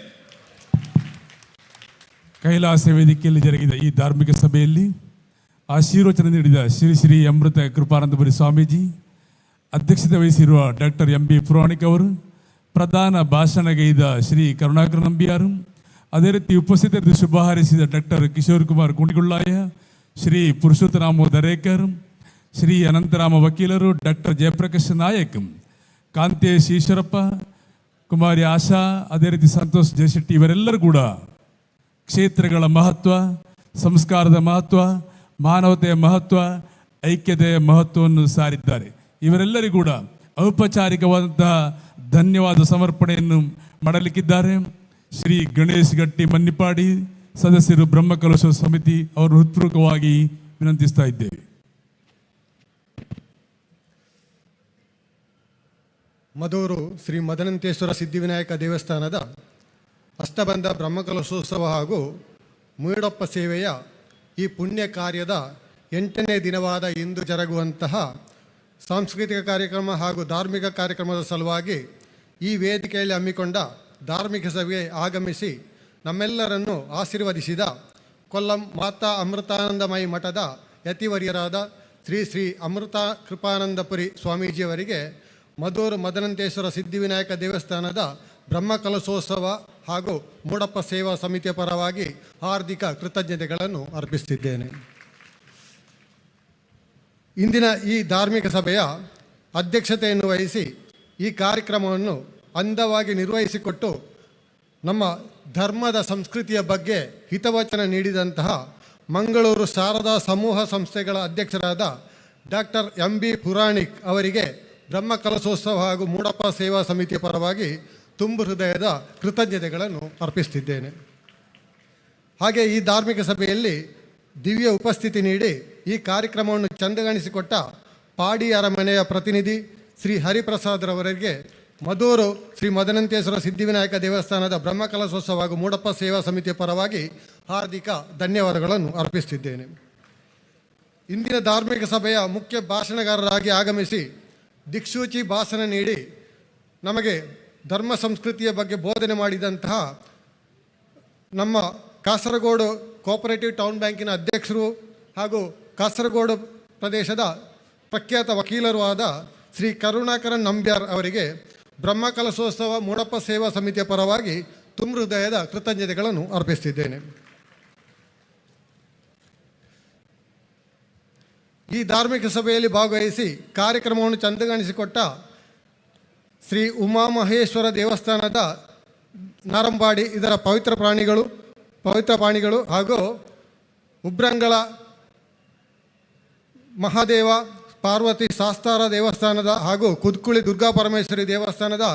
ಕೈಲಾಸ ವೇದಿಕೆಯಲ್ಲಿ ಜರುಗಿದ ಈ ಧಾರ್ಮಿಕ ಸಭೆಯಲ್ಲಿ ಆಶೀರ್ವಚನ ನೀಡಿದ ಶ್ರೀ ಶ್ರೀ ಅಮೃತ ಕೃಪಾನಂದಪುರಿ ಸ್ವಾಮೀಜಿ, ಅಧ್ಯಕ್ಷತೆ ವಹಿಸಿರುವ ಡಾಕ್ಟರ್ MB ಪುರಾಣಿಕ್ ಅವರು, ಪ್ರಧಾನ ಭಾಷಣಗೈದ ಶ್ರೀ ಕರುಣಾಕರ ನಂಬಿಯಾರು, ಅದೇ ರೀತಿ ಉಪಸ್ಥಿತರಿದ್ದು ಶುಭ ಹಾರೈಸಿದ ಡಾಕ್ಟರ್ ಕಿಶೋರ್ ಕುಮಾರ್ ಕುಣಿಗುಳ್ಳಾಯ, ಶ್ರೀ ಪುರುಷೋತ್ತರಾಮ ದರೇಕರ್, ಶ್ರೀ ಅನಂತರಾಮ ವಕೀಲರು, ಡಾಕ್ಟರ್ ಜಯಪ್ರಕಾಶ್ ನಾಯಕ್, ಕಾಂತೇಶ್ ಈಶ್ವರಪ್ಪ, ಕುಮಾರಿ ಆಶಾ, ಅದೇ ರೀತಿ ಸಂತೋಷ್ ಜಯಶೆಟ್ಟಿ ಇವರೆಲ್ಲರೂ ಕೂಡ ಕ್ಷೇತ್ರಗಳ ಮಹತ್ವ, ಸಂಸ್ಕಾರದ ಮಹತ್ವ, ಮಾನವತೆಯ ಮಹತ್ವ, ಐಕ್ಯತೆಯ ಮಹತ್ವವನ್ನು ಸಾರಿದ್ದಾರೆ. ಇವರೆಲ್ಲರಿಗೂ ಕೂಡ ಔಪಚಾರಿಕವಾದಂತಹ ಧನ್ಯವಾದ ಸಮರ್ಪಣೆಯನ್ನು ಮಾಡಲಿಕ್ಕಿದ್ದಾರೆ. ಶ್ರೀ ಗಣೇಶ್ ಗಟ್ಟಿ ಮನ್ನಿಪಾಡಿ ಸದಸ್ಯರು ಬ್ರಹ್ಮಕಲಶ ಸಮಿತಿ ಅವರು ಹೃತ್ಪೂರ್ವಕವಾಗಿ ವಿನಂತಿಸ್ತಾ ಇದ್ದೇವೆ. ಮದೂರು ಶ್ರೀ ಮದನಂತೇಶ್ವರ ಸಿದ್ಧಿವಿನಾಯಕ ದೇವಸ್ಥಾನದ ಅಷ್ಟಬಂಧ ಬ್ರಹ್ಮಕಲಶೋತ್ಸವ ಹಾಗೂ ಮೂಡಪ್ಪ ಸೇವೆಯ ಈ ಪುಣ್ಯ ಕಾರ್ಯದ 8ನೇ ದಿನವಾದ ಇಂದು ಜರುಗುವಂತಹ ಸಾಂಸ್ಕೃತಿಕ ಕಾರ್ಯಕ್ರಮ ಹಾಗೂ ಧಾರ್ಮಿಕ ಕಾರ್ಯಕ್ರಮದ ಸಲುವಾಗಿ ಈ ವೇದಿಕೆಯಲ್ಲಿ ಹಮ್ಮಿಕೊಂಡ ಧಾರ್ಮಿಕ ಸಭೆಗೆ ಆಗಮಿಸಿ ನಮ್ಮೆಲ್ಲರನ್ನು ಆಶೀರ್ವದಿಸಿದ ಕೊಲ್ಲಂ ಮಾತಾ ಅಮೃತಾನಂದಮಯಿ ಮಠದ ಯತಿವರ್ಯರಾದ ಶ್ರೀ ಶ್ರೀ ಅಮೃತ ಕೃಪಾನಂದಪುರಿ ಸ್ವಾಮೀಜಿಯವರಿಗೆ ಮದೂರು ಮದನಂತೇಶ್ವರ ಸಿದ್ಧಿವಿನಾಯಕ ದೇವಸ್ಥಾನದ ಬ್ರಹ್ಮಕಲಶೋತ್ಸವ ಹಾಗೂ ಮೂಡಪ್ಪ ಸೇವಾ ಸಮಿತಿಯ ಪರವಾಗಿ ಹಾರ್ದಿಕ ಕೃತಜ್ಞತೆಗಳನ್ನು ಅರ್ಪಿಸುತ್ತಿದ್ದೇನೆ. ಇಂದಿನ ಈ ಧಾರ್ಮಿಕ ಸಭೆಯ ಅಧ್ಯಕ್ಷತೆಯನ್ನು ವಹಿಸಿ ಈ ಕಾರ್ಯಕ್ರಮವನ್ನು ಅಂದವಾಗಿ ನಿರ್ವಹಿಸಿಕೊಟ್ಟು ನಮ್ಮ ಧರ್ಮದ ಸಂಸ್ಕೃತಿಯ ಬಗ್ಗೆ ಹಿತವಚನ ನೀಡಿದಂತಹ ಮಂಗಳೂರು ಶಾರದಾ ಸಮೂಹ ಸಂಸ್ಥೆಗಳ ಅಧ್ಯಕ್ಷರಾದ ಡಾಕ್ಟರ್ MB ಪುರಾಣಿಕ್ ಅವರಿಗೆ ಬ್ರಹ್ಮಕಲಶೋತ್ಸವ ಹಾಗೂ ಮೂಡಪ್ಪ ಸೇವಾ ಸಮಿತಿಯ ಪರವಾಗಿ ತುಂಬು ಹೃದಯದ ಕೃತಜ್ಞತೆಗಳನ್ನು ಅರ್ಪಿಸುತ್ತಿದ್ದೇನೆ. ಹಾಗೆ ಈ ಧಾರ್ಮಿಕ ಸಭೆಯಲ್ಲಿ ದಿವ್ಯ ಉಪಸ್ಥಿತಿ ನೀಡಿ ಈ ಕಾರ್ಯಕ್ರಮವನ್ನು ಚಂದಗಾಣಿಸಿಕೊಟ್ಟ ಪಾಡಿ ಅರಮನೆಯ ಪ್ರತಿನಿಧಿ ಶ್ರೀ ಹರಿಪ್ರಸಾದ್ರವರಿಗೆ ಮದೂರು ಶ್ರೀ ಮದನಂತೇಶ್ವರ ಸಿದ್ಧಿವಿನಾಯಕ ದೇವಸ್ಥಾನದ ಬ್ರಹ್ಮಕಲಶೋತ್ಸವ ಹಾಗೂ ಮೂಡಪ್ಪ ಸೇವಾ ಸಮಿತಿಯ ಪರವಾಗಿ ಹಾರ್ದಿಕ ಧನ್ಯವಾದಗಳನ್ನು ಅರ್ಪಿಸುತ್ತಿದ್ದೇನೆ. ಇಂದಿನ ಧಾರ್ಮಿಕ ಸಭೆಯ ಮುಖ್ಯ ಭಾಷಣಗಾರರಾಗಿ ಆಗಮಿಸಿ ದಿಕ್ಸೂಚಿ ಭಾಷಣ ನೀಡಿ ನಮಗೆ ಧರ್ಮ ಸಂಸ್ಕೃತಿಯ ಬಗ್ಗೆ ಬೋಧನೆ ಮಾಡಿದಂತಹ ನಮ್ಮ ಕಾಸರಗೋಡು ಕೋಆಪರೇಟಿವ್ ಟೌನ್ ಬ್ಯಾಂಕಿನ ಅಧ್ಯಕ್ಷರು ಹಾಗೂ ಕಾಸರಗೋಡು ಪ್ರದೇಶದ ಪ್ರಖ್ಯಾತ ವಕೀಲರೂ ಆದ ಶ್ರೀ ಕರುಣಾಕರನ್ ನಂಬ್ಯಾರ್ ಅವರಿಗೆ ಬ್ರಹ್ಮಕಲಶೋತ್ಸವ ಮೂಡಪ್ಪ ಸೇವಾ ಸಮಿತಿಯ ಪರವಾಗಿ ತುಂಬ ಹೃದಯದ ಕೃತಜ್ಞತೆಗಳನ್ನು ಅರ್ಪಿಸುತ್ತಿದ್ದೇನೆ. ಈ ಧಾರ್ಮಿಕ ಸಭೆಯಲ್ಲಿ ಭಾಗವಹಿಸಿ ಕಾರ್ಯಕ್ರಮವನ್ನು ಚಂದಗಾಣಿಸಿಕೊಟ್ಟ ಶ್ರೀ ಉಮಾಮಹೇಶ್ವರ ದೇವಸ್ಥಾನದ ನಾರಂಬಾಡಿ ಇದರ ಪವಿತ್ರ ಪ್ರಾಣಿಗಳು ಹಾಗೂ ಉಬ್ರಂಗಳ ಮಹಾದೇವ ಪಾರ್ವತಿ ಶಾಸ್ತಾರ ದೇವಸ್ಥಾನದ ಹಾಗೂ ಕುದ್ಕುಳಿ ದುರ್ಗಾ ಪರಮೇಶ್ವರಿ ದೇವಸ್ಥಾನದ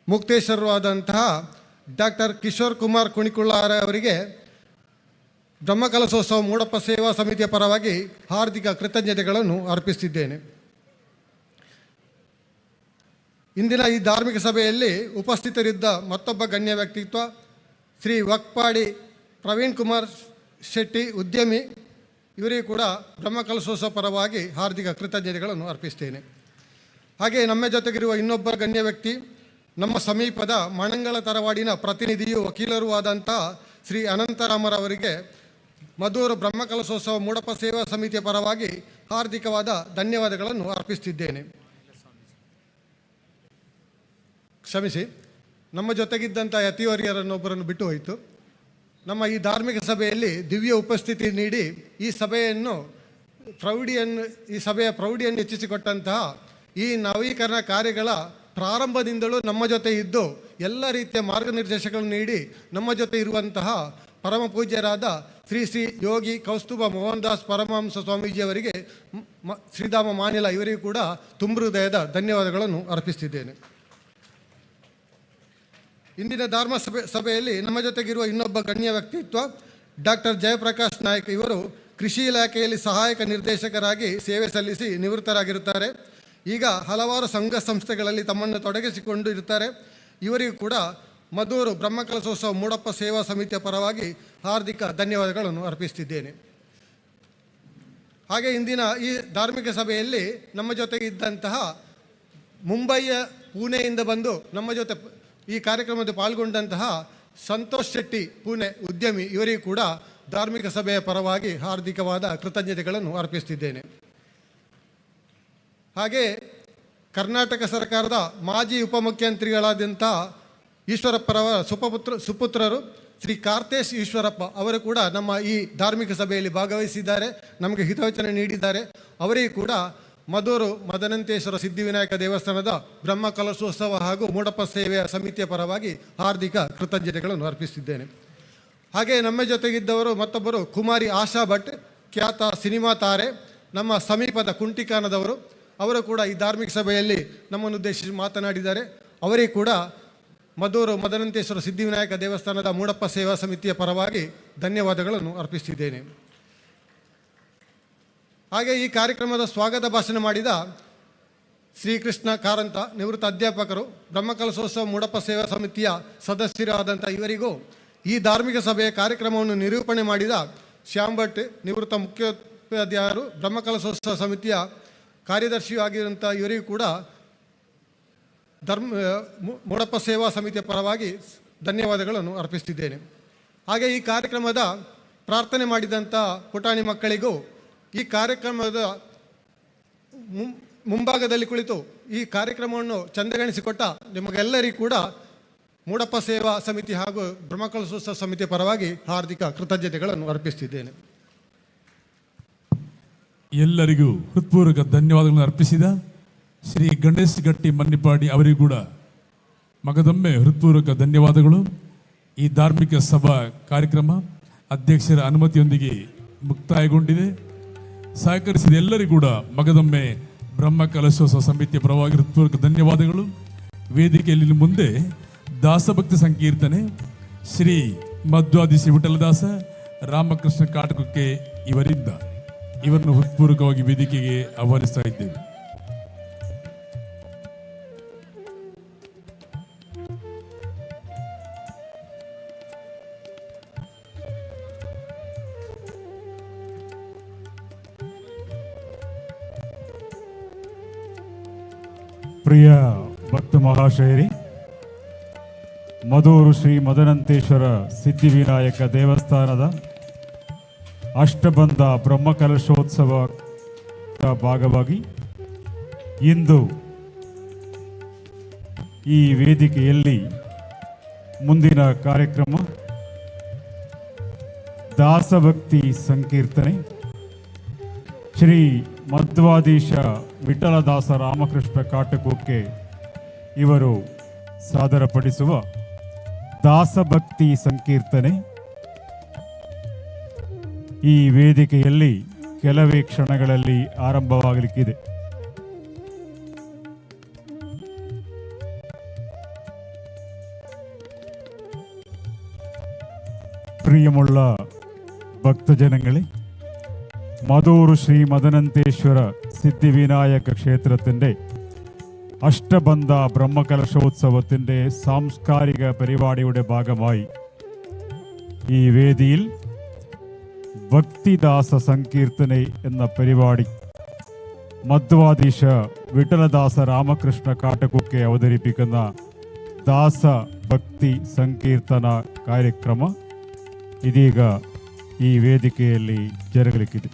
ಮುಕ್ತೇಶ್ವರರು ಆದಂತಹ ಡಾಕ್ಟರ್ ಕಿಶೋರ್ ಕುಮಾರ್ ಕುಣಿಕುಳ್ಳಾರ ಅವರಿಗೆ ಬ್ರಹ್ಮಕಲಶೋತ್ಸವ ಮೂಡಪ್ಪ ಸೇವಾ ಸಮಿತಿಯ ಪರವಾಗಿ ಹಾರ್ದಿಕ ಕೃತಜ್ಞತೆಗಳನ್ನು ಅರ್ಪಿಸುತ್ತಿದ್ದೇನೆ. ಇಂದಿನ ಈ ಧಾರ್ಮಿಕ ಸಭೆಯಲ್ಲಿ ಉಪಸ್ಥಿತರಿದ್ದ ಮತ್ತೊಬ್ಬ ಗಣ್ಯ ವ್ಯಕ್ತಿತ್ವ ಶ್ರೀ ವಕ್ಪಾಡಿ ಪ್ರವೀಣ್ ಕುಮಾರ್ ಶೆಟ್ಟಿ ಉದ್ಯಮಿ, ಇವರಿಗೂ ಕೂಡ ಬ್ರಹ್ಮಕಲಶೋತ್ಸವ ಪರವಾಗಿ ಹಾರ್ದಿಕ ಕೃತಜ್ಞತೆಗಳನ್ನು ಅರ್ಪಿಸ್ತೇನೆ. ಹಾಗೆ ನಮ್ಮ ಜೊತೆಗಿರುವ ಇನ್ನೊಬ್ಬ ಗಣ್ಯ ವ್ಯಕ್ತಿ ನಮ್ಮ ಸಮೀಪದ ಮಣಂಗಳ ತರವಾಡಿನ ಪ್ರತಿನಿಧಿಯೂ ವಕೀಲರೂ ಆದಂತಹ ಶ್ರೀ ಅನಂತರಾಮರವರಿಗೆ ಮಧೂರು ಬ್ರಹ್ಮಕಲಶೋತ್ಸವ ಮೂಡಪ್ಪ ಸೇವಾ ಸಮಿತಿಯ ಪರವಾಗಿ ಹಾರ್ದಿಕವಾದ ಧನ್ಯವಾದಗಳನ್ನು ಅರ್ಪಿಸುತ್ತಿದ್ದೇನೆ. ಕ್ಷಮಿಸಿ, ನಮ್ಮ ಜೊತೆಗಿದ್ದಂಥ ಯತಿವರ್ಯರನ್ನೊಬ್ಬರನ್ನು ಬಿಟ್ಟು ಹೋಯಿತು. ನಮ್ಮ ಈ ಧಾರ್ಮಿಕ ಸಭೆಯಲ್ಲಿ ದಿವ್ಯ ಉಪಸ್ಥಿತಿ ನೀಡಿ ಈ ಸಭೆಯ ಪ್ರೌಢಿಯನ್ನು ಹೆಚ್ಚಿಸಿಕೊಟ್ಟಂತಹ ಈ ನವೀಕರಣ ಕಾರ್ಯಗಳ ಪ್ರಾರಂಭದಿಂದಲೂ ನಮ್ಮ ಜೊತೆ ಇದ್ದು ಎಲ್ಲ ರೀತಿಯ ಮಾರ್ಗನಿರ್ದೇಶಗಳನ್ನು ನೀಡಿ ನಮ್ಮ ಜೊತೆ ಇರುವಂತಹ ಪರಮ ಪೂಜ್ಯರಾದ ಶ್ರೀ ಶ್ರೀ ಯೋಗಿ ಕೌಸ್ತುಭ ಮೋಹನ್ ದಾಸ್ ಪರಮಹಂಸ ಸ್ವಾಮೀಜಿಯವರಿಗೆ ಶ್ರೀಧಾಮ ಮಾನಿಲ ಇವರಿಗೂ ಕೂಡ ತುಂಬ ಹೃದಯದ ಧನ್ಯವಾದಗಳನ್ನು ಅರ್ಪಿಸುತ್ತಿದ್ದೇನೆ. ಇಂದಿನ ಧರ್ಮ ಸಭೆಯಲ್ಲಿ ನಮ್ಮ ಜೊತೆಗಿರುವ ಇನ್ನೊಬ್ಬ ಗಣ್ಯ ವ್ಯಕ್ತಿತ್ವ ಡಾಕ್ಟರ್ ಜಯಪ್ರಕಾಶ್ ನಾಯ್ಕ್. ಇವರು ಕೃಷಿ ಇಲಾಖೆಯಲ್ಲಿ ಸಹಾಯಕ ನಿರ್ದೇಶಕರಾಗಿ ಸೇವೆ ಸಲ್ಲಿಸಿ ನಿವೃತ್ತರಾಗಿರುತ್ತಾರೆ. ಈಗ ಹಲವಾರು ಸಂಘ ಸಂಸ್ಥೆಗಳಲ್ಲಿ ತಮ್ಮನ್ನು ತೊಡಗಿಸಿಕೊಂಡು ಇರುತ್ತಾರೆ. ಇವರಿಗೂ ಕೂಡ ಮಧೂರು ಬ್ರಹ್ಮಕಲಶೋತ್ಸವ ಮೂಡಪ್ಪ ಸೇವಾ ಸಮಿತಿಯ ಪರವಾಗಿ ಹಾರ್ದಿಕ ಧನ್ಯವಾದಗಳನ್ನು ಅರ್ಪಿಸುತ್ತಿದ್ದೇನೆ. ಹಾಗೆ ಇಂದಿನ ಈ ಧಾರ್ಮಿಕ ಸಭೆಯಲ್ಲಿ ನಮ್ಮ ಜೊತೆಗೆ ಇದ್ದಂತಹ ಮುಂಬಯಿಯ ಪುಣೆಯಿಂದ ಬಂದು ನಮ್ಮ ಜೊತೆ ಈ ಕಾರ್ಯಕ್ರಮದಲ್ಲಿ ಪಾಲ್ಗೊಂಡಂತಹ ಸಂತೋಷ್ ಶೆಟ್ಟಿ ಪುಣೆ ಉದ್ಯಮಿ, ಇವರಿಗೂ ಕೂಡ ಧಾರ್ಮಿಕ ಸಭೆಯ ಪರವಾಗಿ ಹಾರ್ದಿಕವಾದ ಕೃತಜ್ಞತೆಗಳನ್ನು ಅರ್ಪಿಸುತ್ತಿದ್ದೇನೆ. ಹಾಗೆ ಕರ್ನಾಟಕ ಸರ್ಕಾರದ ಮಾಜಿ ಉಪಮುಖ್ಯಮಂತ್ರಿಗಳಾದಂಥ ಈಶ್ವರಪ್ಪರವರ ಸುಪುತ್ರರು ಶ್ರೀ ಕಾರ್ತೇಶ್ ಈಶ್ವರಪ್ಪ ಅವರು ಕೂಡ ನಮ್ಮ ಈ ಧಾರ್ಮಿಕ ಸಭೆಯಲ್ಲಿ ಭಾಗವಹಿಸಿದ್ದಾರೆ, ನಮಗೆ ಹಿತವಚನ ನೀಡಿದ್ದಾರೆ. ಅವರಿಗೂ ಕೂಡ ಮಧೂರು ಮದನಂತೇಶ್ವರ ಸಿದ್ಧಿವಿನಾಯಕ ದೇವಸ್ಥಾನದ ಬ್ರಹ್ಮಕಲಶೋತ್ಸವ ಹಾಗೂ ಮೂಡಪ್ಪ ಸೇವೆಯ ಸಮಿತಿಯ ಪರವಾಗಿ ಹಾರ್ದಿಕ ಕೃತಜ್ಞತೆಗಳನ್ನು ಅರ್ಪಿಸಿದ್ದೇನೆ. ಹಾಗೆ ನಮ್ಮ ಜೊತೆಗಿದ್ದವರು ಮತ್ತೊಬ್ಬರು ಕುಮಾರಿ ಆಶಾ ಭಟ್, ಖ್ಯಾತ ಸಿನಿಮಾ ತಾರೆ, ನಮ್ಮ ಸಮೀಪದ ಕುಂಟಿಕಾನದವರು. ಅವರು ಕೂಡ ಈ ಧಾರ್ಮಿಕ ಸಭೆಯಲ್ಲಿ ನಮ್ಮನ್ನು ಉದ್ದೇಶಿಸಿ ಮಾತನಾಡಿದ್ದಾರೆ. ಅವರಿಗೂ ಕೂಡ ಮಧೂರು ಮದನಂತೇಶ್ವರ ಸಿದ್ಧಿವಿನಾಯಕ ದೇವಸ್ಥಾನದ ಮೂಡಪ್ಪ ಸೇವಾ ಸಮಿತಿಯ ಪರವಾಗಿ ಧನ್ಯವಾದಗಳನ್ನು ಅರ್ಪಿಸಿದ್ದೇನೆ. ಹಾಗೆ ಈ ಕಾರ್ಯಕ್ರಮದ ಸ್ವಾಗತ ಭಾಷಣ ಮಾಡಿದ ಶ್ರೀಕೃಷ್ಣ ಕಾರಂತ, ನಿವೃತ್ತ ಅಧ್ಯಾಪಕರು, ಬ್ರಹ್ಮಕಲಶೋತ್ಸವ ಮೂಡಪ್ಪ ಸೇವಾ ಸಮಿತಿಯ ಸದಸ್ಯರಾದಂಥ ಇವರಿಗೂ, ಈ ಧಾರ್ಮಿಕ ಸಭೆಯ ಕಾರ್ಯಕ್ರಮವನ್ನು ನಿರೂಪಣೆ ಮಾಡಿದ ಶ್ಯಾಮ್ ಭಟ್, ನಿವೃತ್ತ ಮುಖ್ಯೋಪಾಧ್ಯಾಯರು, ಬ್ರಹ್ಮಕಲಶೋತ್ಸವ ಸಮಿತಿಯ ಕಾರ್ಯದರ್ಶಿಯೂ ಆಗಿರುವಂಥ ಇವರಿಗೂ ಕೂಡ ಮೂಡಪ್ಪ ಸೇವಾ ಸಮಿತಿಯ ಪರವಾಗಿ ಧನ್ಯವಾದಗಳನ್ನು ಅರ್ಪಿಸುತ್ತಿದ್ದೇನೆ. ಹಾಗೆ ಈ ಕಾರ್ಯಕ್ರಮದ ಪ್ರಾರ್ಥನೆ ಮಾಡಿದಂಥ ಪುಟಾಣಿ ಮಕ್ಕಳಿಗೂ, ಈ ಕಾರ್ಯಕ್ರಮದ ಮುಂಭಾಗದಲ್ಲಿ ಕುಳಿತು ಈ ಕಾರ್ಯಕ್ರಮವನ್ನು ಚಂದಗಾಣಿಸಿಕೊಟ್ಟ ನಿಮಗೆಲ್ಲರಿಗೂ ಕೂಡ ಮೂಡಪ್ಪ ಸೇವಾ ಸಮಿತಿ ಹಾಗೂ ಬ್ರಹ್ಮಕಲಶೋತ್ಸವ ಸಮಿತಿಯ ಪರವಾಗಿ ಹಾರ್ದಿಕ ಕೃತಜ್ಞತೆಗಳನ್ನು ಅರ್ಪಿಸುತ್ತಿದ್ದೇನೆ. ಎಲ್ಲರಿಗೂ ಹೃತ್ಪೂರ್ವಕ ಧನ್ಯವಾದಗಳನ್ನು ಅರ್ಪಿಸಿದ ಶ್ರೀ ಗಣೇಶ್ ಗಟ್ಟಿ ಮನ್ನಿಪಾಡಿ ಅವರಿಗೂ ಕೂಡ ಮಗದೊಮ್ಮೆ ಹೃತ್ಪೂರ್ವಕ ಧನ್ಯವಾದಗಳು. ಈ ಧಾರ್ಮಿಕ ಸಭಾ ಕಾರ್ಯಕ್ರಮ ಅಧ್ಯಕ್ಷರ ಅನುಮತಿಯೊಂದಿಗೆ ಮುಕ್ತಾಯಗೊಂಡಿದೆ. ಸಹಕರಿಸಿದ ಎಲ್ಲರಿಗೂ ಕೂಡ ಮಗದೊಮ್ಮೆ ಬ್ರಹ್ಮಕಲಶೋತ್ಸವ ಸಮಿತಿಯ ಪರವಾಗಿ ಹೃತ್ಪೂರ್ವಕ ಧನ್ಯವಾದಗಳು. ವೇದಿಕೆಯಲ್ಲಿ ಮುಂದೆ ದಾಸಭಕ್ತಿ ಸಂಕೀರ್ತನೆ ಶ್ರೀ ಮಧ್ವಾದಿಸಿ ವಿಠಲದಾಸ ರಾಮಕೃಷ್ಣ ಕಾಟಕಕ್ಕೆ ಇವರನ್ನು ಹೃತ್ಪೂರ್ವಕವಾಗಿ ವೇದಿಕೆಗೆ ಆಹ್ವಾನಿಸ್ತಾ ಇದ್ದೇವೆ. ಪ್ರಿಯ ಭಕ್ತ ಮಹಾಶಯರಿ, ಮಧೂರು ಶ್ರೀ ಮದನಂತೇಶ್ವರ ಸಿದ್ಧಿವಿನಾಯಕ ದೇವಸ್ಥಾನದ ಅಷ್ಟಬಂಧ ಬ್ರಹ್ಮಕಲಶೋತ್ಸವ ಭಾಗವಾಗಿ ಇಂದು ಈ ವೇದಿಕೆಯಲ್ಲಿ ಮುಂದಿನ ಕಾರ್ಯಕ್ರಮ ದಾಸಭಕ್ತಿ ಸಂಕೀರ್ತನೆ ಶ್ರೀ ಮಧ್ವಾಧೀಶ ವಿಠಲದಾಸ ರಾಮಕೃಷ್ಣ ಕಾಟಕುಕ್ಕೆ ಇವರು ಸಾದರಪಡಿಸುವ ದಾಸಭಕ್ತಿ ಸಂಕೀರ್ತನೆ ಈ ವೇದಿಕೆಯಲ್ಲಿ ಕೆಲವೇ ಕ್ಷಣಗಳಲ್ಲಿ ಆರಂಭವಾಗಲಿಕ್ಕಿದೆ. പ്രിയമുള്ള ഭക്തജനങ്ങളെ, മധൂർ ശ്രീ മദനന്തേശ്വര സിദ്ധിവിനായക ക്ഷേത്രത്തിൻ്റെ അഷ്ടബന്ധ ബ്രഹ്മകലശോത്സവത്തിൻ്റെ സാംസ്കാരിക പരിപാടിയുടെ ഭാഗമായി ഈ വേദിയിൽ ഭക്തിദാസ സങ്കീർത്തനെ എന്ന പരിപാടി മധ്വാധീശ വിഠലദാസ രാമകൃഷ്ണ കാട്ടക്കുക്കെ അവതരിപ്പിക്കുന്ന ದಾಸಭಕ್ತಿ ಸಂಕೀರ್ತನ ಕಾರ್ಯಕ್ರಮ ಇದೀಗ ಈ ವೇದಿಕೆಯಲ್ಲಿ ಜರುಗಲಿಕ್ಕಿದೆ.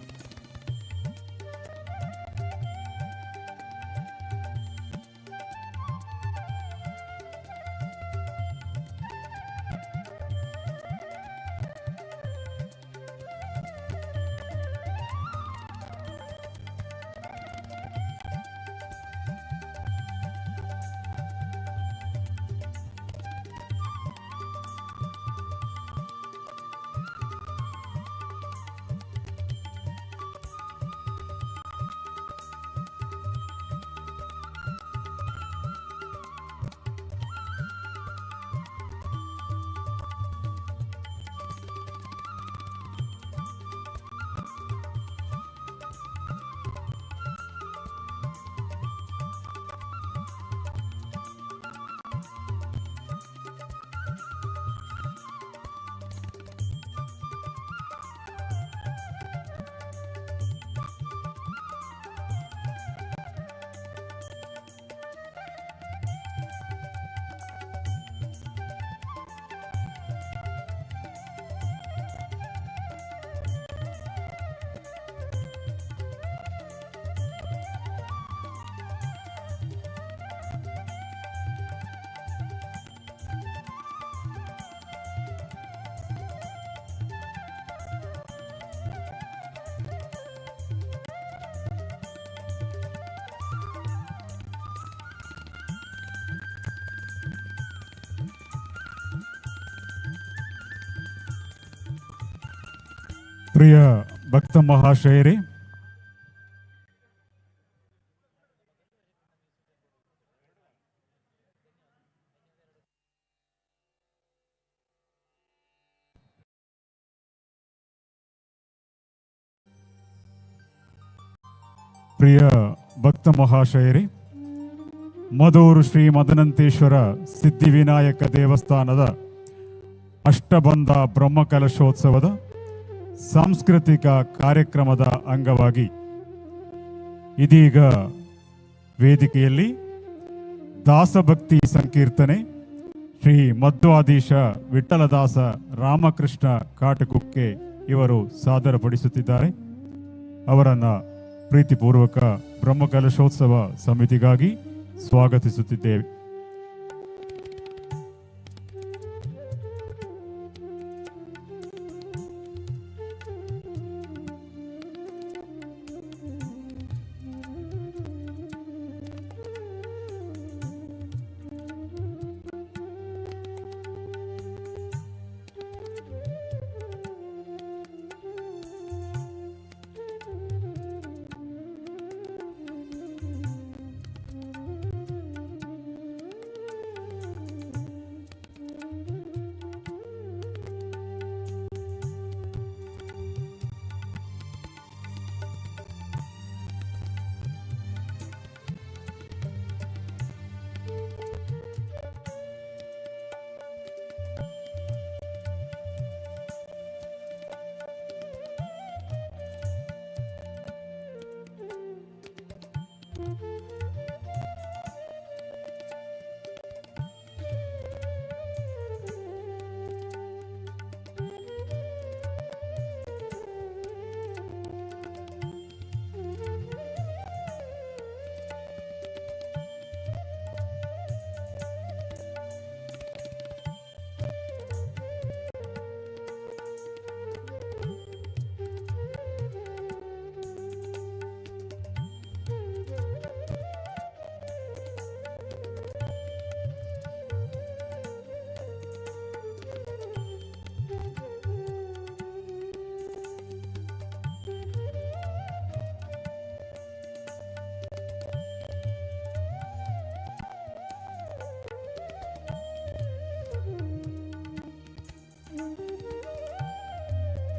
ಪ್ರಿಯ ಭಕ್ತ ಮಹಾಶಯರೇ, ಮಧೂರು ಶ್ರೀ ಮದನಂತೇಶ್ವರ ಸಿದ್ಧಿವಿನಾಯಕ ದೇವಸ್ಥಾನದ ಅಷ್ಟಬಂಧ ಬ್ರಹ್ಮಕಲಶೋತ್ಸವದ ಸಾಂಸ್ಕೃತಿಕ ಕಾರ್ಯಕ್ರಮದ ಅಂಗವಾಗಿ ಇದೀಗ ವೇದಿಕೆಯಲ್ಲಿ ದಾಸಭಕ್ತಿ ಸಂಕೀರ್ತನೆ ಶ್ರೀ ಮಧ್ವಾಧೀಶ ವಿಠಲದಾಸ ರಾಮಕೃಷ್ಣ ಕಾಟಕುಕ್ಕೆ ಇವರು ಸಾದರಪಡಿಸುತ್ತಿದ್ದಾರೆ. ಅವರನ್ನು ಪ್ರೀತಿಪೂರ್ವಕ ಬ್ರಹ್ಮಕಲಶೋತ್ಸವ ಸಮಿತಿಗಾಗಿ ಸ್ವಾಗತಿಸುತ್ತಿದ್ದೇವೆ.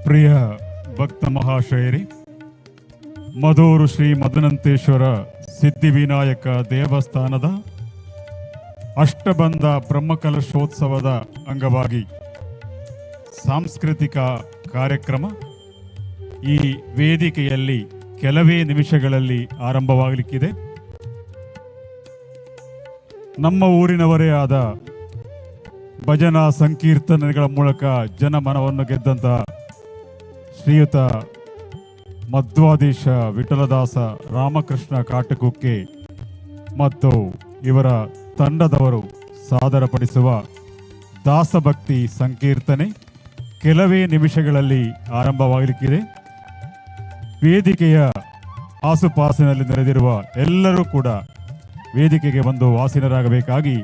ಪ್ರಿಯ ಭಕ್ತ ಮಹಾಶಯರೇ, ಮದೂರು ಶ್ರೀ ಮದನಂತೇಶ್ವರ ಸಿದ್ಧಿವಿನಾಯಕ ದೇವಸ್ಥಾನದ ಅಷ್ಟಬಂಧ ಬ್ರಹ್ಮಕಲಶೋತ್ಸವದ ಅಂಗವಾಗಿ ಸಾಂಸ್ಕೃತಿಕ ಕಾರ್ಯಕ್ರಮ ಈ ವೇದಿಕೆಯಲ್ಲಿ ಕೆಲವೇ ನಿಮಿಷಗಳಲ್ಲಿ ಆರಂಭವಾಗಲಿಕ್ಕಿದೆ. ನಮ್ಮ ಊರಿನವರೇ ಆದ ಭಜನಾ ಸಂಕೀರ್ತನೆಗಳ ಮೂಲಕ ಜನಮನವನ್ನು ಗೆದ್ದಂತಹ ಶ್ರೀಯುತ ಮಧ್ವಾಧೀಶ ವಿಠಲದಾಸ ರಾಮಕೃಷ್ಣ ಕಾಟಕುಕ್ಕೆ ಮತ್ತು ಇವರ ತಂಡದವರು ಸಾದರಪಡಿಸುವ ದಾಸಭಕ್ತಿ ಸಂಕೀರ್ತನೆ ಕೆಲವೇ ನಿಮಿಷಗಳಲ್ಲಿ ಆರಂಭವಾಗಲಿಕ್ಕಿದೆ. ವೇದಿಕೆಯ ಆಸುಪಾಸಿನಲ್ಲಿ ನೆರೆದಿರುವ ಎಲ್ಲರೂ ಕೂಡ ವೇದಿಕೆಗೆ ಬಂದು ಆಸೀನರಾಗಬೇಕಾಗಿ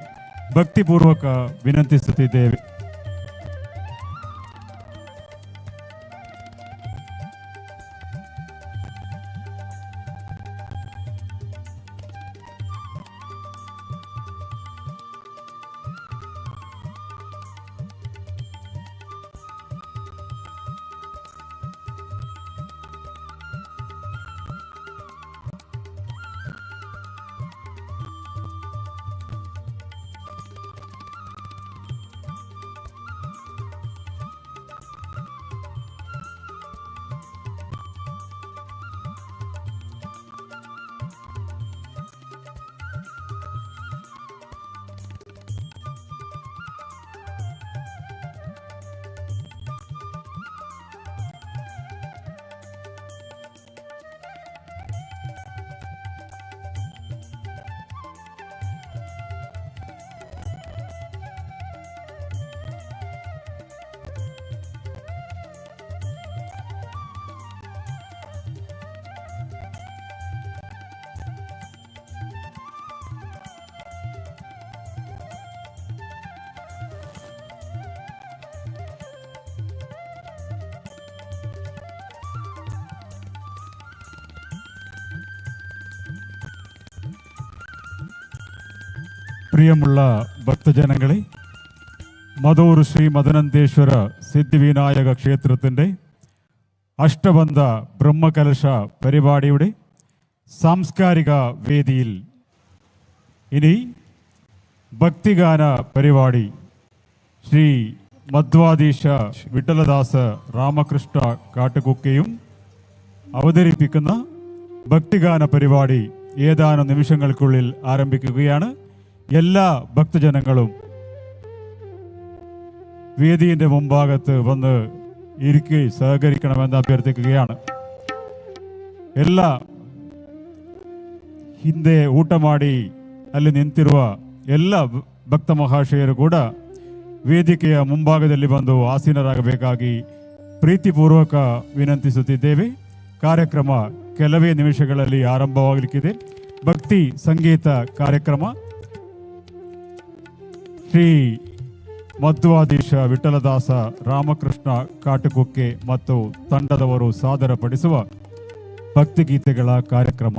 ಭಕ್ತಿಪೂರ್ವಕ ವಿನಂತಿಸುತ್ತಿದ್ದೇವೆ. പ്രിയമുള്ള ഭക്തജനങ്ങളെ, മദൂർ ശ്രീ മദനന്തേശ്വര സിദ്ധിവിനായക ക്ഷേത്രത്തിൻ്റെ അഷ്ടബന്ധ ബ്രഹ്മകലശ പരിപാടിയുടെ സാംസ്കാരിക വേദിയിൽ ഇനി ഭക്തിഗാന പരിപാടി ശ്രീ മധ്വാധീശ വിഠലദാസ രാമകൃഷ്ണ കാട്ടുകുക്കയും അവതരിപ്പിക്കുന്ന ഭക്തിഗാന പരിപാടി ഏതാനും നിമിഷങ്ങൾക്കുള്ളിൽ ആരംഭിക്കുകയാണ്. എല്ലാ ഭക്തജനങ്ങളും വേദിയുടെ മുമ്പാകത്ത് വന്ന് ഇരിക്കി സഹകരിക്കണമെന്ന് അഭ്യർത്ഥിക്കുകയാണ്. ಎಲ್ಲ ಹಿಂದೆ ಊಟ ಮಾಡಿ ಅಲ್ಲಿ ನಿಂತಿರುವ ಎಲ್ಲ ಭಕ್ತ ಮಹಾಶಯರು ಕೂಡ ವೇದಿಕೆಯ ಮುಂಭಾಗದಲ್ಲಿ ಬಂದು ಆಸೀನರಾಗಬೇಕಾಗಿ ಪ್ರೀತಿಪೂರ್ವಕ ವಿನಂತಿಸುತ್ತಿದ್ದೇವೆ. ಕಾರ್ಯಕ್ರಮ ಕೆಲವೇ ನಿಮಿಷಗಳಲ್ಲಿ ಆರಂಭವಾಗಲಿಕ್ಕಿದೆ. ಭಕ್ತಿ ಸಂಗೀತ ಕಾರ್ಯಕ್ರಮ ಶ್ರೀ ಮಧ್ವಾಧೀಶ ವಿಠಲದಾಸ ರಾಮಕೃಷ್ಣ ಕಾಟುಕುಕ್ಕೆ ಮತ್ತು ತಂಡದವರು ಸಾದರಪಡಿಸುವ ಭಕ್ತಿಗೀತೆಗಳ ಕಾರ್ಯಕ್ರಮ.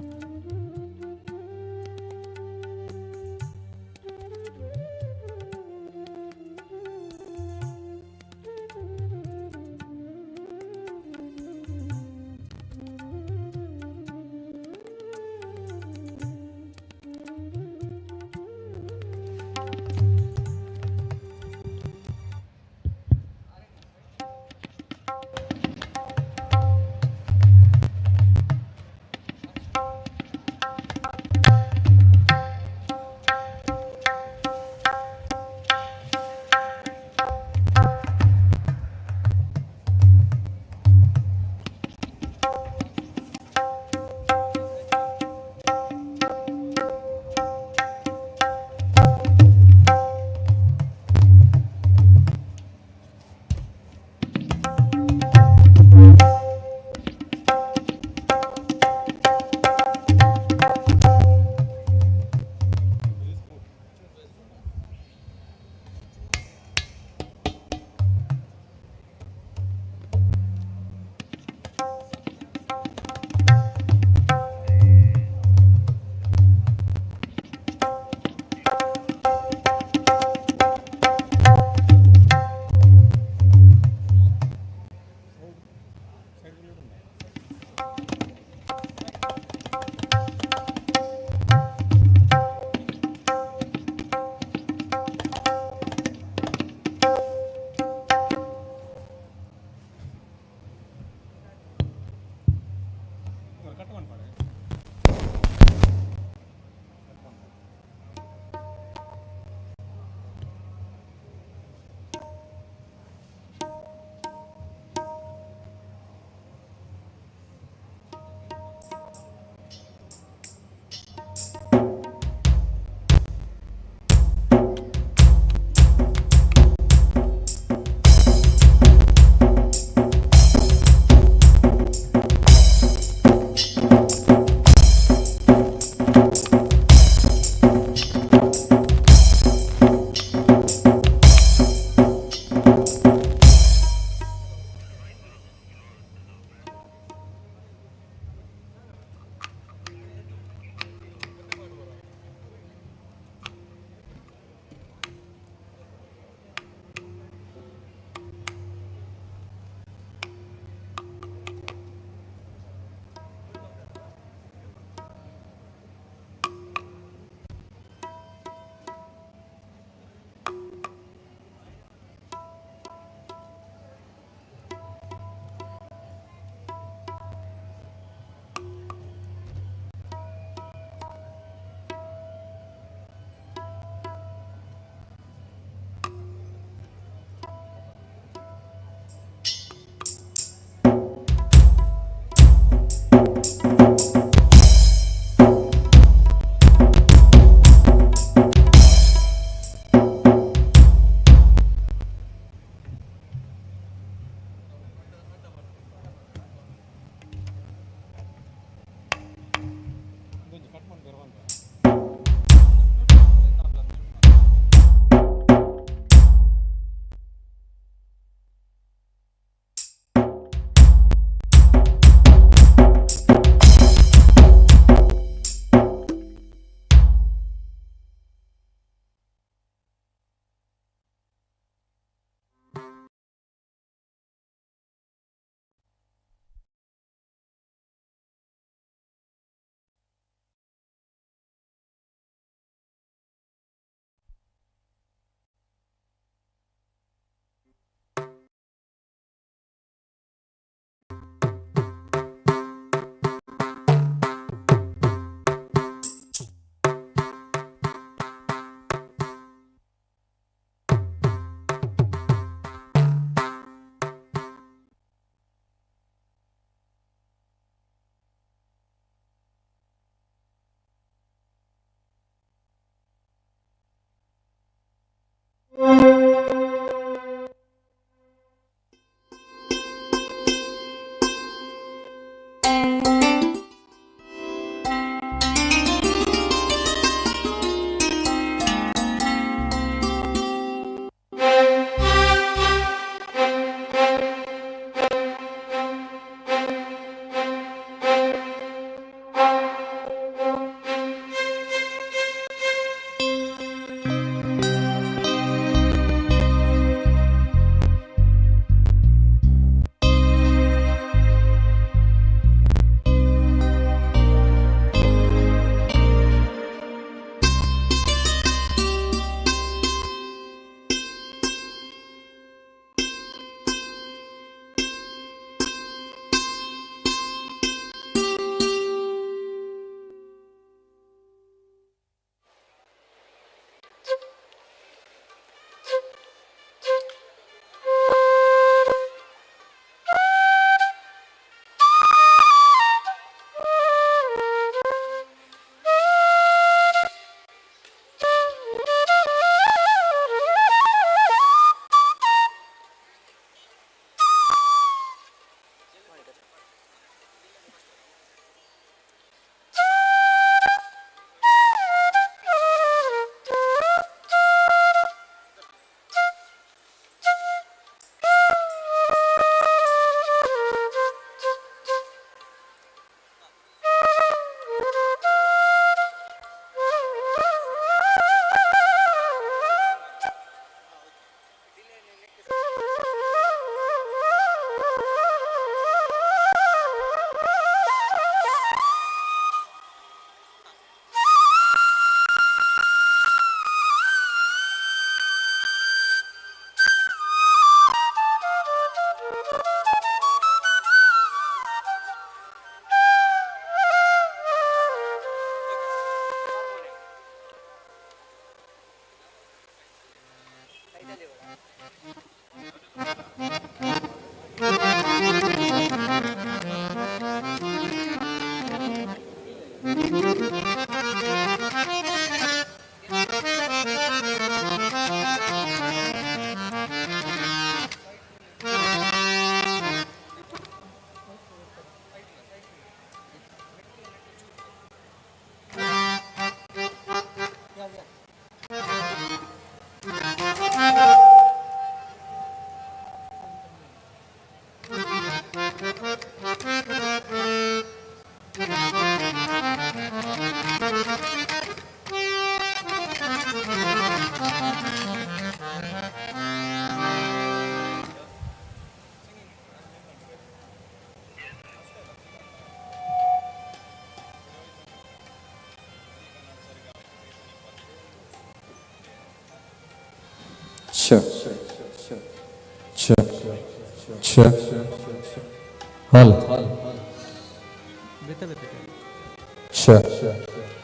हल हल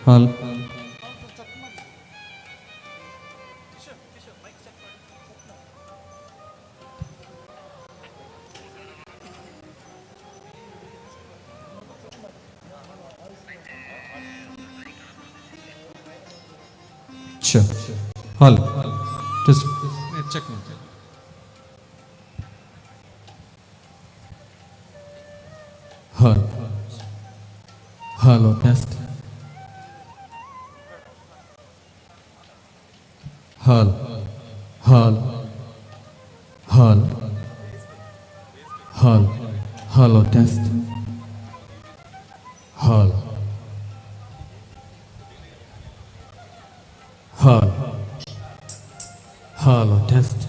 हल check hal hello test hal hal hal hal hello test hal hal hello test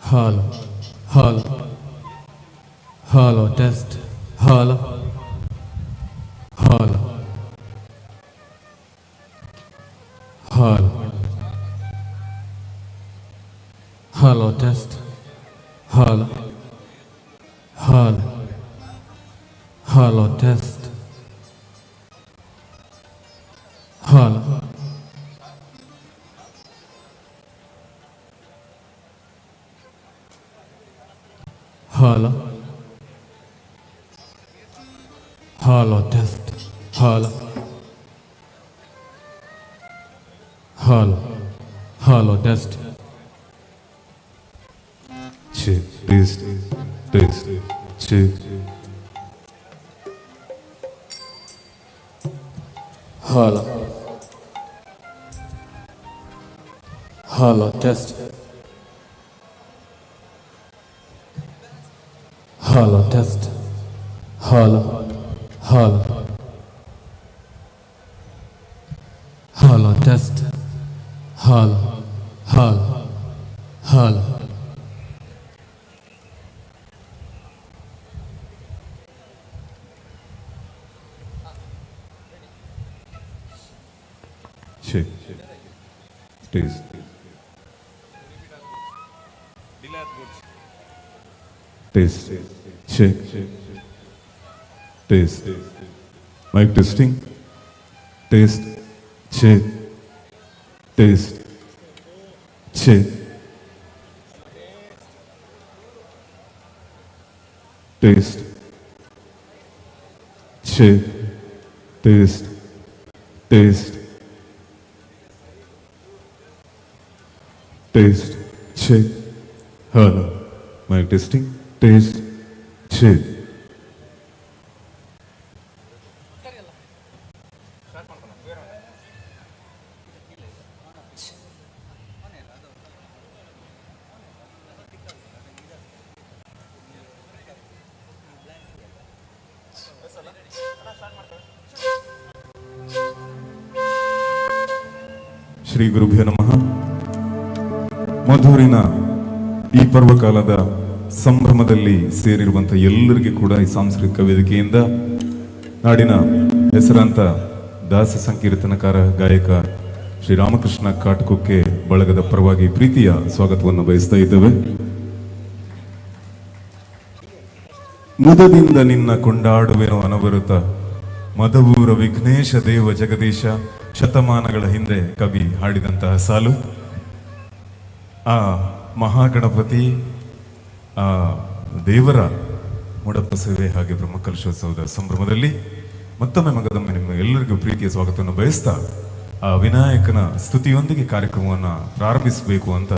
hello hello hello test hello hello hello hello test hello hello hello test hello hello hello test hello hello hello test check test check hello hello test hello test hello hello hello test hello hello hello check test test check test mic testing test check test check test check test test test check hello mic testing test check Shri ಗುರುಭ್ಯೋ ನಮಃ. ಮಧುರಿನ ಈ ಪರ್ವಕಾಲದ ಸಂಭ್ರಮದಲ್ಲಿ ಸೇರಿರುವಂತಹ ಎಲ್ಲರಿಗೂ ಕೂಡ ಈ ಸಾಂಸ್ಕೃತಿಕ ವೇದಿಕೆಯಿಂದ ನಾಡಿನ ಹೆಸರಾಂತ ದಾಸ ಸಂಕೀರ್ತನಕಾರ ಗಾಯಕ ಶ್ರೀ ರಾಮಕೃಷ್ಣ ಕಾಟುಕೊಕ್ಕೆ ಬಳಗದ ಪರವಾಗಿ ಪ್ರೀತಿಯ ಸ್ವಾಗತವನ್ನು ಬಯಸ್ತಾ ಇದ್ದೇವೆ. ಮುದದಿಂದ ನಿನ್ನ ಕೊಂಡಾಡುವೆನೋ ಅನವರತ, ಮಧುವೂರ ವಿಘ್ನೇಶ ದೇವ ಜಗದೀಶ, ಶತಮಾನಗಳ ಹಿಂದೆ ಕವಿ ಹಾಡಿದಂತಹ ಸಾಲು. ಆ ಮಹಾಗಣಪತಿ, ಆ ದೇವರ ಮೂಡಪ್ಪ ಸೇವೆ ಹಾಗೆ ಬ್ರಹ್ಮಕಲಶೋತ್ಸವದ ಸಂಭ್ರಮದಲ್ಲಿ ಮತ್ತೊಮ್ಮೆ ಮಗದೊಮ್ಮೆ ನಿಮ್ಮ ಎಲ್ಲರಿಗೂ ಪ್ರೀತಿಯ ಸ್ವಾಗತವನ್ನು ಬಯಸ್ತಾ ಆ ವಿನಾಯಕನ ಸ್ತುತಿಯೊಂದಿಗೆ ಕಾರ್ಯಕ್ರಮವನ್ನು ಪ್ರಾರಂಭಿಸಬೇಕು ಅಂತ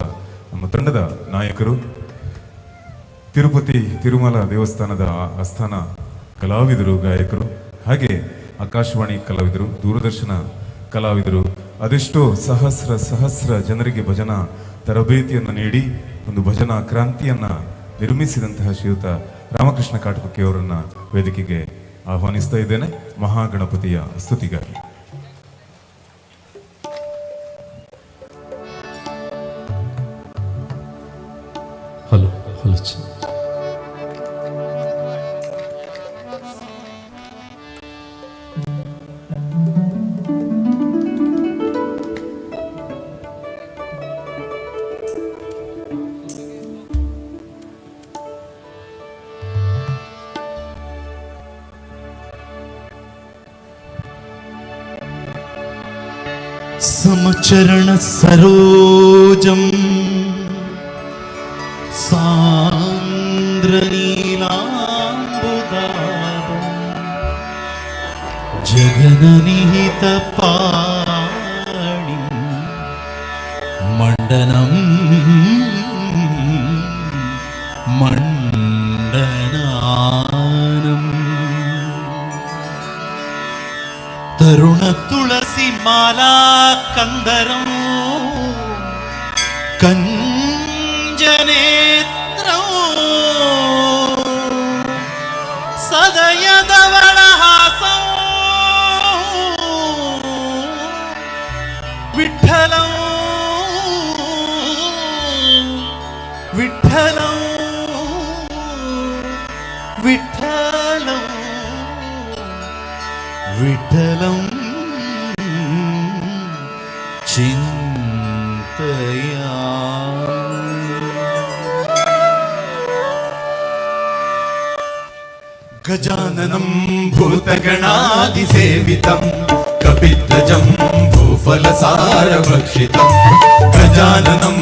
ನಮ್ಮ ತಂಡದ ನಾಯಕರು, ತಿರುಪತಿ ತಿರುಮಲ ದೇವಸ್ಥಾನದ ಆಸ್ಥಾನ ಕಲಾವಿದರು, ಗಾಯಕರು, ಹಾಗೆ ಆಕಾಶವಾಣಿ ಕಲಾವಿದರು, ದೂರದರ್ಶನ ಕಲಾವಿದರು, ಅದೆಷ್ಟೋ ಸಹಸ್ರ ಜನರಿಗೆ ಭಜನಾ ತರಬೇತಿಯನ್ನು ನೀಡಿ ಒಂದು ಭಜನಾ ಕ್ರಾಂತಿಯನ್ನ ನಿರ್ಮಿಸಿದಂತಹ ಶ್ರೀಯುತ ರಾಮಕೃಷ್ಣ ಕಾಟುಕುಕ್ಕೆ ಅವರನ್ನ ವೇದಿಕೆಗೆ ಆಹ್ವಾನಿಸ್ತಾ ಇದ್ದೇನೆ ಮಹಾಗಣಪತಿಯ ಸ್ತುತಿಗಾಗಿ. ಹಲೋ ಹಲೋ समचरण सरोजम सान्द्रनीलाम्बुदारं जगन्निहितपाणिं मण्डनं मण्डनानं तरुण तुलसी माला कंदरं कंजनेत्रं सदयदवळहासं विठ्ठलं विठ्ठलं विठ्ठलं विठ्ठलं चिन्तया गजाननं भूतगणादिसेवितं कपिध्वजं भूफलसारभक्षितं गजाननं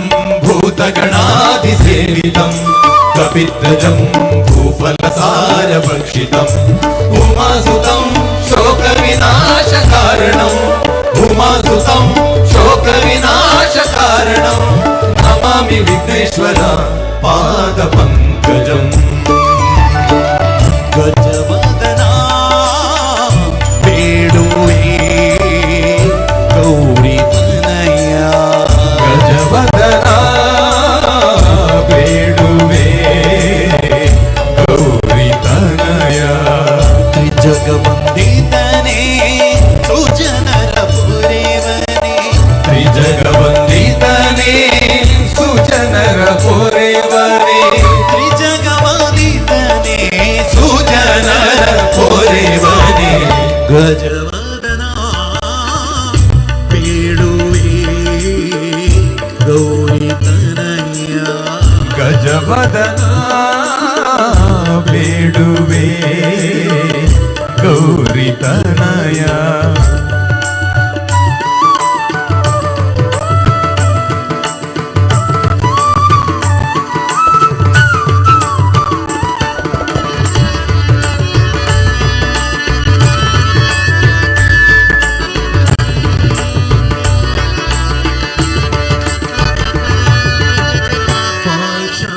भूतगणादिसेवितं कपिध्वजं भूफलसारभक्षितम् उमासुतं शोकविनाशकारणम् उमासुतं शोकविनाशकारणं नमामि विघ्नेश्वर पादपङ्कजम् गजवदना बेडुवे गौरी तनया गजवदना बेडुवे गौरी तनया त्रिजगवन्दितने सुजनर पुरेवने त्रिजगवन्दितने सुजनर पुरेवने त्रिजगवन्दितने सुजनर पुरेवने गजवदना बेडुवे गौरी तनया गजवदना बेडुवे गौरी तनया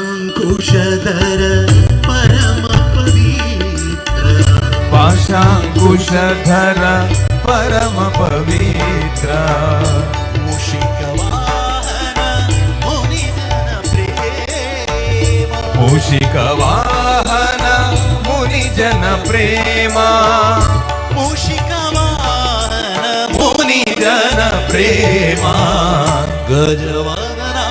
पाशांकुशधर परम पवित्र पाशांकुशधर परम पवित्र मूषिकवाहन मुनिजन प्रेम मूषिकवाहन मुनिजन प्रेम मूषिकवाहन मुनिजन प्रेम गजवदना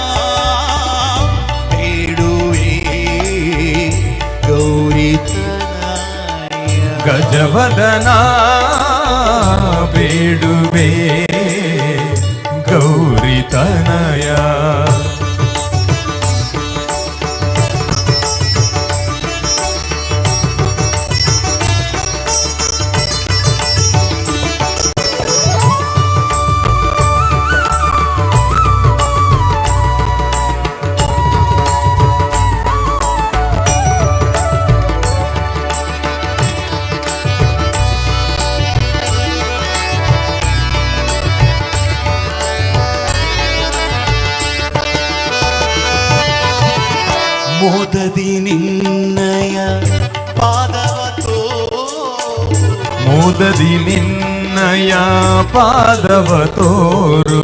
गौरी गजवदना बेडुवे गौरी तनया ಮೋದದಿ ನಿನ್ನಯ ಪಾದವತೋ ಮೋದದಿ ನಿನ್ನಯ ಪಾದವ ತೋರು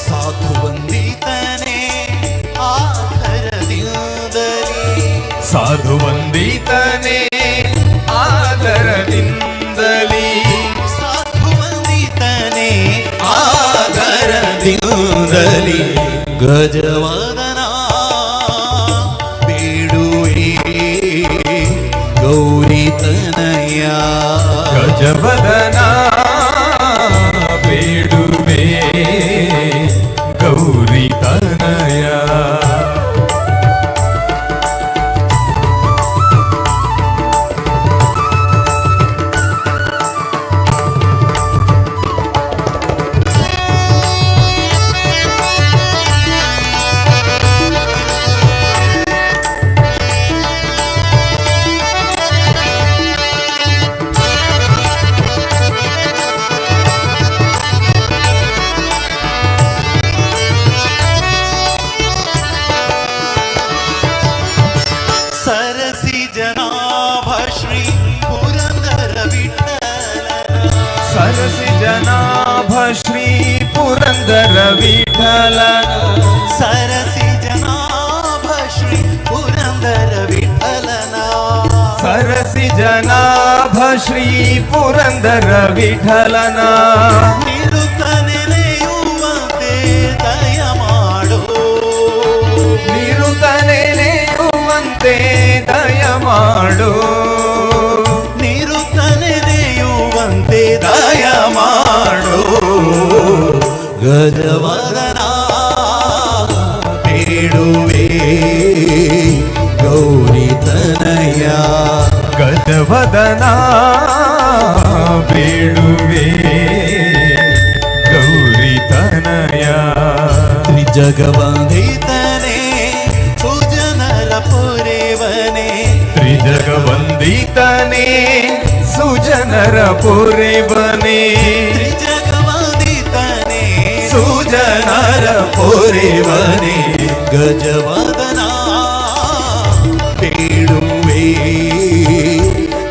ಸಾಧು ವಂದಿತನೇ ಆಧರದಿಂದಲೇ ಸಾಧು ವಂದಿತನೇ ಆದರದಿಂದಲೇ ಸಾಧು ವಂದಿತನೇ ಆದರದಿಂದಲೇ ಗಜವದನ ಬೇಡುವೆ ಗೌರಿತನಯ ಗಜವದನ ಬೇಡುವೆ ಗೌರಿ ತನಯ ಸರಸಿ ಜನಾಭ ಶ್ರೀ ಪುರಂದರ ವಿಠಲನ ಸರಸಿ ಜನಾಭ ಶ್ರೀ ಪುರಂದರ ವಿಠಲನ ಸರಸಿ ಜನಾಭ ಶ್ರೀ ಪುರಂದರ ವಿಠಲನ ಸರಸಿ ಜನಾಭ ಶ್ರೀ ಪುರಂದರ ವಿಠಲನ ನಿರುತ ನೆಲೆಯುವಂತೆ ದಯ ಮಾಡೋ ನಿರುತ ನೆಲೆಯುವಂತೆ ದಯ ಮಾಡು ನಿರುತ ನೆಲೆಯುವಂತೆ ದಯ ಮಾಡೋ ಗಜವದನ ಬೇಡುವೆ ಗೌರಿತನಯ ಗಜವದನ ಬೇಡುವೆ ಗೌರಿ ತನಯ ತ್ರಿಜಗವಂದಿತನೇ ಸುಜನರ ಪುರೇವನೇ ತ್ರಿಜಗವಂದಿತನೇ ಸುಜನರ ಪುರೇವನೇ ತ್ರಿಜಗವಂದಿತನೇ ಸುಜನರ ಪುರೇವನೇ ಗಜವದನ ಬೇಡುವೆ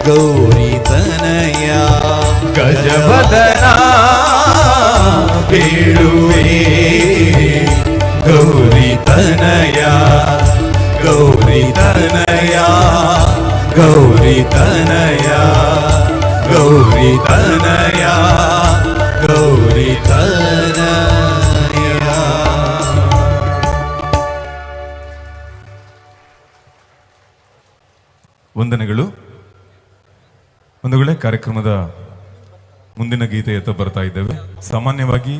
ಗೌರಿತನಯ ಗಜವದನ ಬೇಡುವೆ ಗೌರಿ ತನಯ ಗೌರಿ ತನಯ ಗೌರಿ ತನಯ ಗೌರಿ ತನಯ ಗೌರಿ ತನಯ. ವಂದನೆಗಳು. ಒಂದು ವೇಳೆ ಕಾರ್ಯಕ್ರಮದ ಮುಂದಿನ ಗೀತೆಯತ್ತ ಬರ್ತಾ ಇದ್ದೇವೆ. ಸಾಮಾನ್ಯವಾಗಿ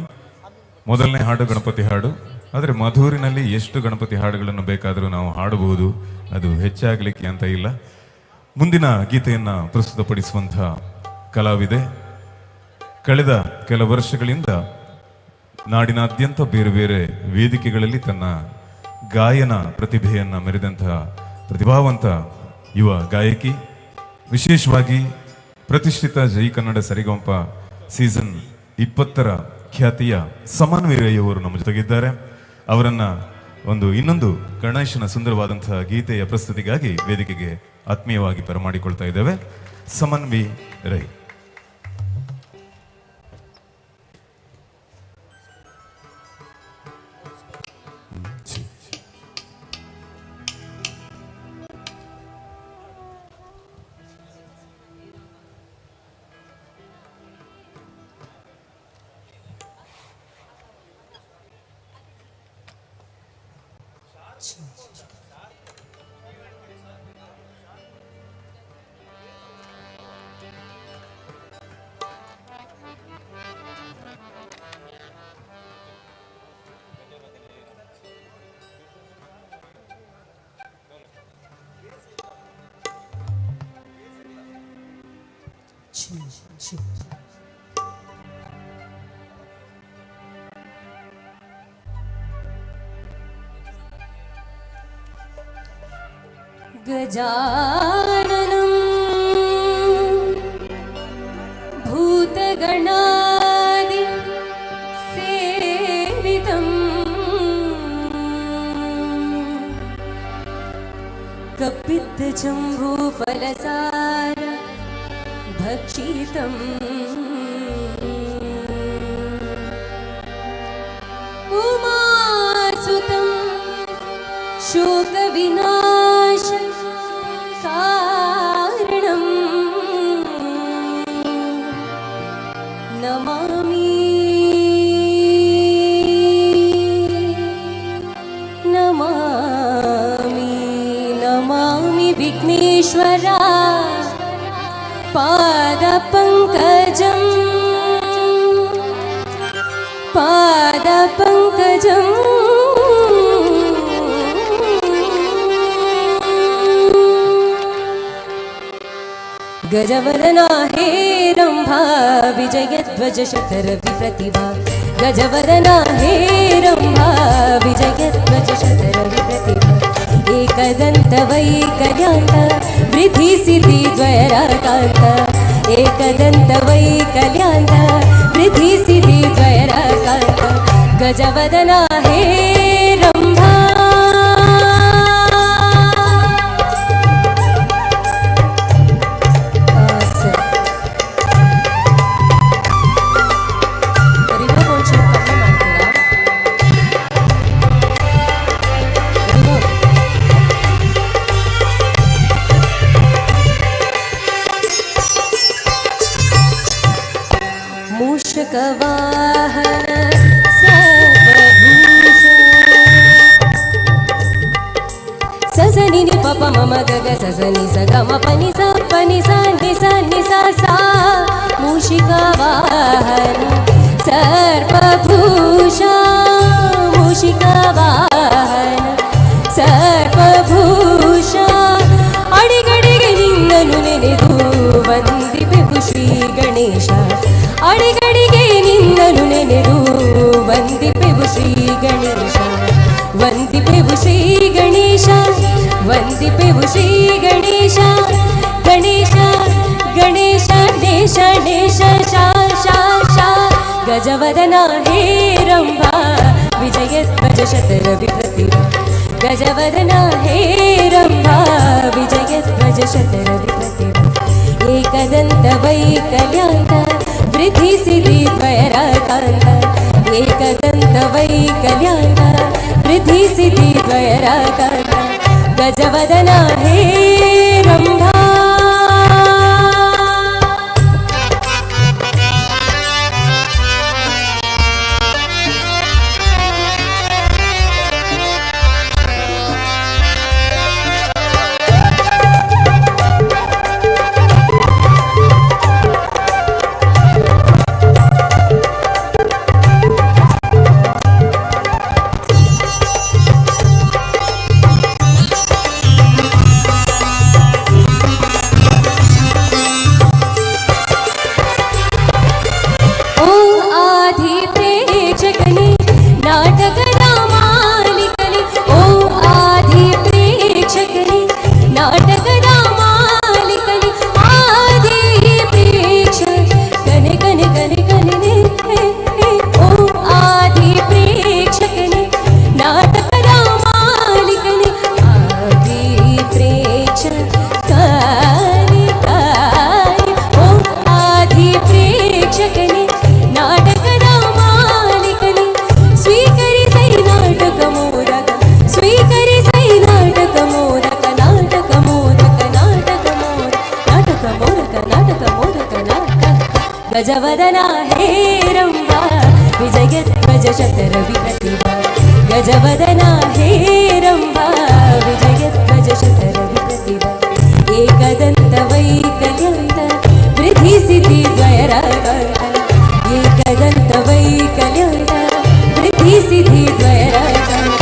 ಮೊದಲನೇ ಹಾಡು ಗಣಪತಿ ಹಾಡು, ಆದರೆ ಮಧೂರಿನಲ್ಲಿ ಎಷ್ಟು ಗಣಪತಿ ಹಾಡುಗಳನ್ನು ಬೇಕಾದರೂ ನಾವು ಹಾಡಬಹುದು, ಅದು ಹೆಚ್ಚಾಗಲಿಕ್ಕೆ ಅಂತ ಇಲ್ಲ. ಮುಂದಿನ ಗೀತೆಯನ್ನು ಪ್ರಸ್ತುತಪಡಿಸುವಂಥ ಕಲಾವಿದೆ ಕಳೆದ ಕೆಲ ವರ್ಷಗಳಿಂದ ನಾಡಿನಾದ್ಯಂತ ಬೇರೆ ಬೇರೆ ವೇದಿಕೆಗಳಲ್ಲಿ ತನ್ನ ಗಾಯನ ಪ್ರತಿಭೆಯನ್ನು ಮೆರೆದಂತಹ ಪ್ರತಿಭಾವಂತ ಯುವ ಗಾಯಕಿ. ವಿಶೇಷವಾಗಿ ಪ್ರತಿಷ್ಠಿತ ಜೈ ಕನ್ನಡ ಸರಿಗಮಪ ಸೀಸನ್ 20ರ ಖ್ಯಾತಿಯ ಸಮನ್ವಯವರು ನಮ್ಮ ಜೊತೆಗಿದ್ದಾರೆ. ಅವರನ್ನ ಇನ್ನೊಂದು ಗಣೇಶನ ಸುಂದರವಾದಂತಹ ಗೀತೆಯ ಪ್ರಸ್ತುತಿಗಾಗಿ ವೇದಿಕೆಗೆ ಆತ್ಮೀಯವಾಗಿ ಬರಮಾಡಿಕೊಳ್ತಾ ಇದ್ದೇವೆ. ಸಮನ್ವಿ ರೈ. गजाननं भूतगणादि सेवितं कपित्त जम्बूफलसार भक्षितम् उमासुतं शोकविनाश कारणं नमामि नमामि नमामि विघ्नेश्वरा पादपङ्कजं पादपङ्कजम् गजवदना हे रम्भा विजयध्वज शतरविप्रतिभा गजवदना हे रम्भा विजयध्वज शतरविप्रतिभा एकदन्तवैकल्यान्त वृद्धिसिद्धिद्वयराकान्त एकदन्तवैकल्यान्त वृद्धिसिद्धिद्वयराकान्त गजवदना हे रम्भा मूषकवाहन सजनि नि पप मम गग सजनि स गम पनि स नि सा सा मूषिकावाहन सर्पभूषा मूषिकावाहन सर्पभूषा अडिगडिगे निन्ननु ನೆನೆದು ವಂದಿಪೆವು ಶ್ರೀ ಗಣೇಶ ಅಡಿಗಡಿಗೆ ನಿನ್ನನು ನೆನೆದು ವಂದಿಪೆವು ಶ್ರೀ ಗಣೇಶ ವಂದಿಪೆವು ಶ್ರೀ ಗಣೇಶ ವಂದಿಪೆವು ಶ್ರೀ ಗಣೇಶ ಗಣೇಶ ಗಣೇಶ ದೇಶ ದೇಶ ಶಾ ಶಾ ಶಾ ಗಜವದನ ಹೇ ರಂಭಾ ವಿಜಯಧ್ವಜ ಶತರವಿಪ್ರತಿಭಾ ಗಜವದನ ಹೇ ರಂಭಾ ವಿಜಯಧ್ವಜ ಶತರವಿಪ್ರತಿಭಾ एकदन्त वैकल्यान्त वृद्धिसिद्धिद्वयराकान्त एकदन्त वैकल्यान्त वृद्धिसिद्धिद्वयराकान्त गजवदना हे रम्भा गजवदना हे रम्भा विजयध्वज शतरविप्रतिभा गजवदना हे रम्भा विजयध्वज शतरविप्रतिभा एकदन्त वैकल्यान्त वृद्धिसिद्धिद्वयराकान्त एकदन्त वैकल्यान्त वृद्धिसिद्धिद्वयराकान्त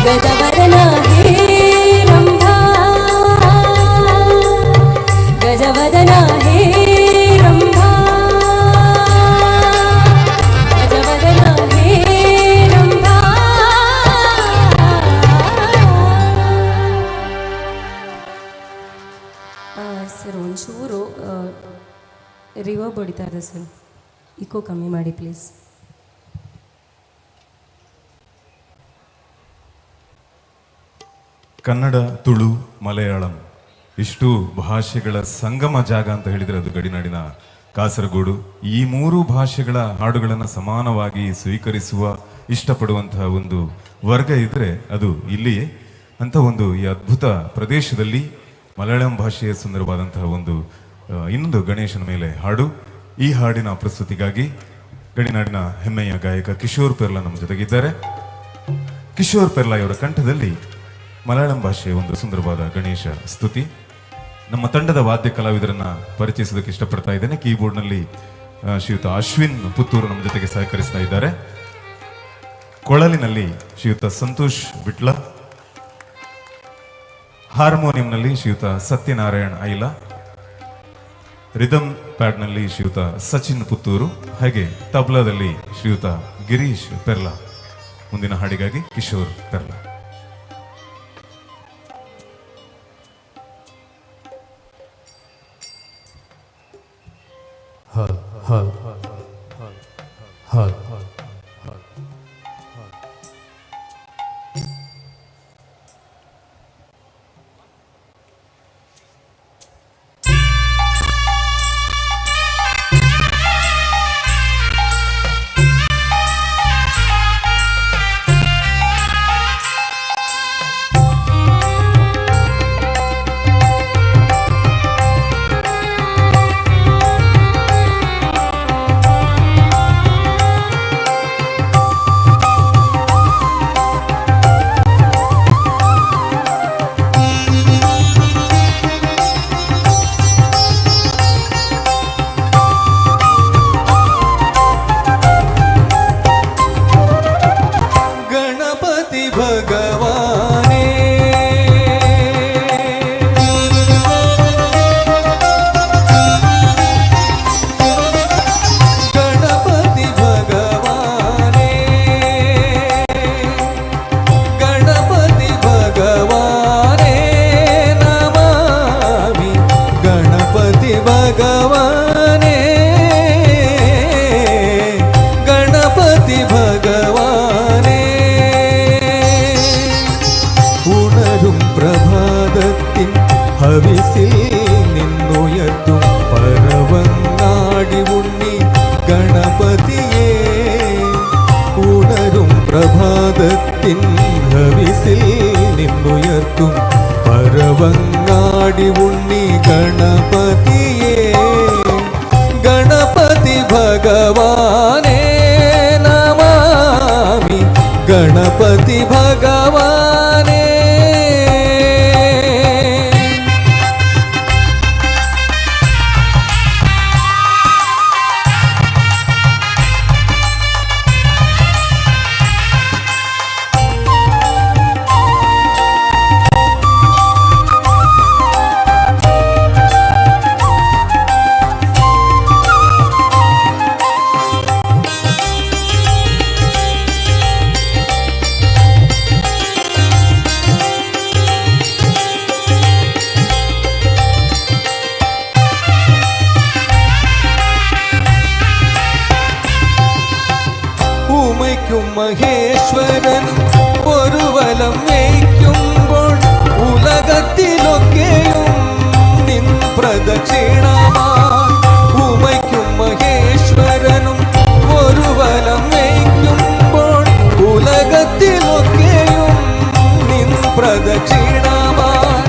गजवदना हे रम्भा गजवदना हे रम्भा ಸರ್ ಒಂಚೂರು ರಿವರ್ಬ್ ಹೊಡಿತಾ ಇದೆ ಸರ್ ಇಕೋ ಕಮ್ಮಿ ಮಾಡಿ ಪ್ಲೀಸ್ ಕನ್ನಡ, ತುಳು, ಮಲಯಾಳಂ ಇಷ್ಟು ಭಾಷೆಗಳ ಸಂಗಮ ಜಾಗ ಅಂತ ಹೇಳಿದರೆ ಅದು ಗಡಿನಾಡಿನ ಕಾಸರಗೋಡು. ಈ ಮೂರು ಭಾಷೆಗಳ ಹಾಡುಗಳನ್ನು ಸಮಾನವಾಗಿ ಸ್ವೀಕರಿಸುವ ಇಷ್ಟಪಡುವಂತಹ ಒಂದು ವರ್ಗ ಇದ್ದರೆ ಅದು ಇಲ್ಲಿಯೇ. ಅಂತ ಒಂದು ಈ ಅದ್ಭುತ ಪ್ರದೇಶದಲ್ಲಿ ಮಲಯಾಳಂ ಭಾಷೆಯ ಸುಂದರವಾದಂತಹ ಒಂದು ಇನ್ನೊಂದು ಗಣೇಶನ ಮೇಲೆ ಹಾಡು. ಈ ಹಾಡಿನ ಪ್ರಸ್ತುತಿಗಾಗಿ ಗಡಿನಾಡಿನ ಹೆಮ್ಮೆಯ ಗಾಯಕ ಕಿಶೋರ್ ಪೆರ್ಲಾ ನಮ್ಮ ಜೊತೆಗಿದ್ದಾರೆ. ಕಿಶೋರ್ ಪೆರ್ಲಾ ಅವರ ಕಂಠದಲ್ಲಿ ಮಲಯಾಳಂ ಭಾಷೆಯ ಒಂದು ಸುಂದರವಾದ ಗಣೇಶ ಸ್ತುತಿ. ನಮ್ಮ ತಂಡದ ವಾದ್ಯ ಕಲಾವಿದರನ್ನ ಪರಿಚಯಿಸೋದಕ್ಕೆ ಇಷ್ಟಪಡ್ತಾ ಇದ್ದೇನೆ. ಕೀಬೋರ್ಡ್ನಲ್ಲಿ ಶ್ರೀಯುತ ಅಶ್ವಿನ್ ಪುತ್ತೂರು ನಮ್ಮ ಜೊತೆಗೆ ಸಹಕರಿಸ್ತಾ ಇದ್ದಾರೆ. ಕೊಳಲಿನಲ್ಲಿ ಶ್ರೀಯುತ ಸಂತೋಷ್ ಬಿಟ್ಲ, ಹಾರ್ಮೋನಿಯಂನಲ್ಲಿ ಶ್ರೀಯುತ ಸತ್ಯನಾರಾಯಣ್ ಐಲ, ರಿದಮ್ ಪ್ಯಾಡ್ನಲ್ಲಿ ಶ್ರೀಯುತ ಸಚಿನ್ ಪುತ್ತೂರು, ಹಾಗೆ ತಬ್ಲಾದಲ್ಲಿ ಶ್ರೀಯುತ ಗಿರೀಶ್ ಪೆರ್ಲಾ. ಮುಂದಿನ ಹಾಡಿಗಾಗಿ ಕಿಶೋರ್ ಪೆರ್ಲಾ. ಹಾಲ್ ಹಾಲ್ ಹಾಲ್ ഹവിസിൽ നിന്നുയർത്തും പരവങ്ങാടി ഉണ്ണി ഗണപതിയെ ഉണരും പ്രഭാതത്തിൻ ഹവിസിൽ നിന്നുയർത്തും പരവങ്ങാടി ഉണ്ണി ഗണപതിയെ ഗണപതി ഭഗവാനേ നമാമി ഗണപതി ഭഗവാനേ. മഹേശ്വരൻ ഒരു വലം വയ്ക്കുമ്പോൾ ഉലകത്തിലൊക്കെയും നിൻ പ്രദക്ഷിണമായി. ഉമയ്ക്കും മഹേശ്വരനും ഒരു വലം വയ്ക്കുമ്പോൾ ഉലകത്തിലൊക്കെയും നിൻ പ്രദക്ഷിണമായി.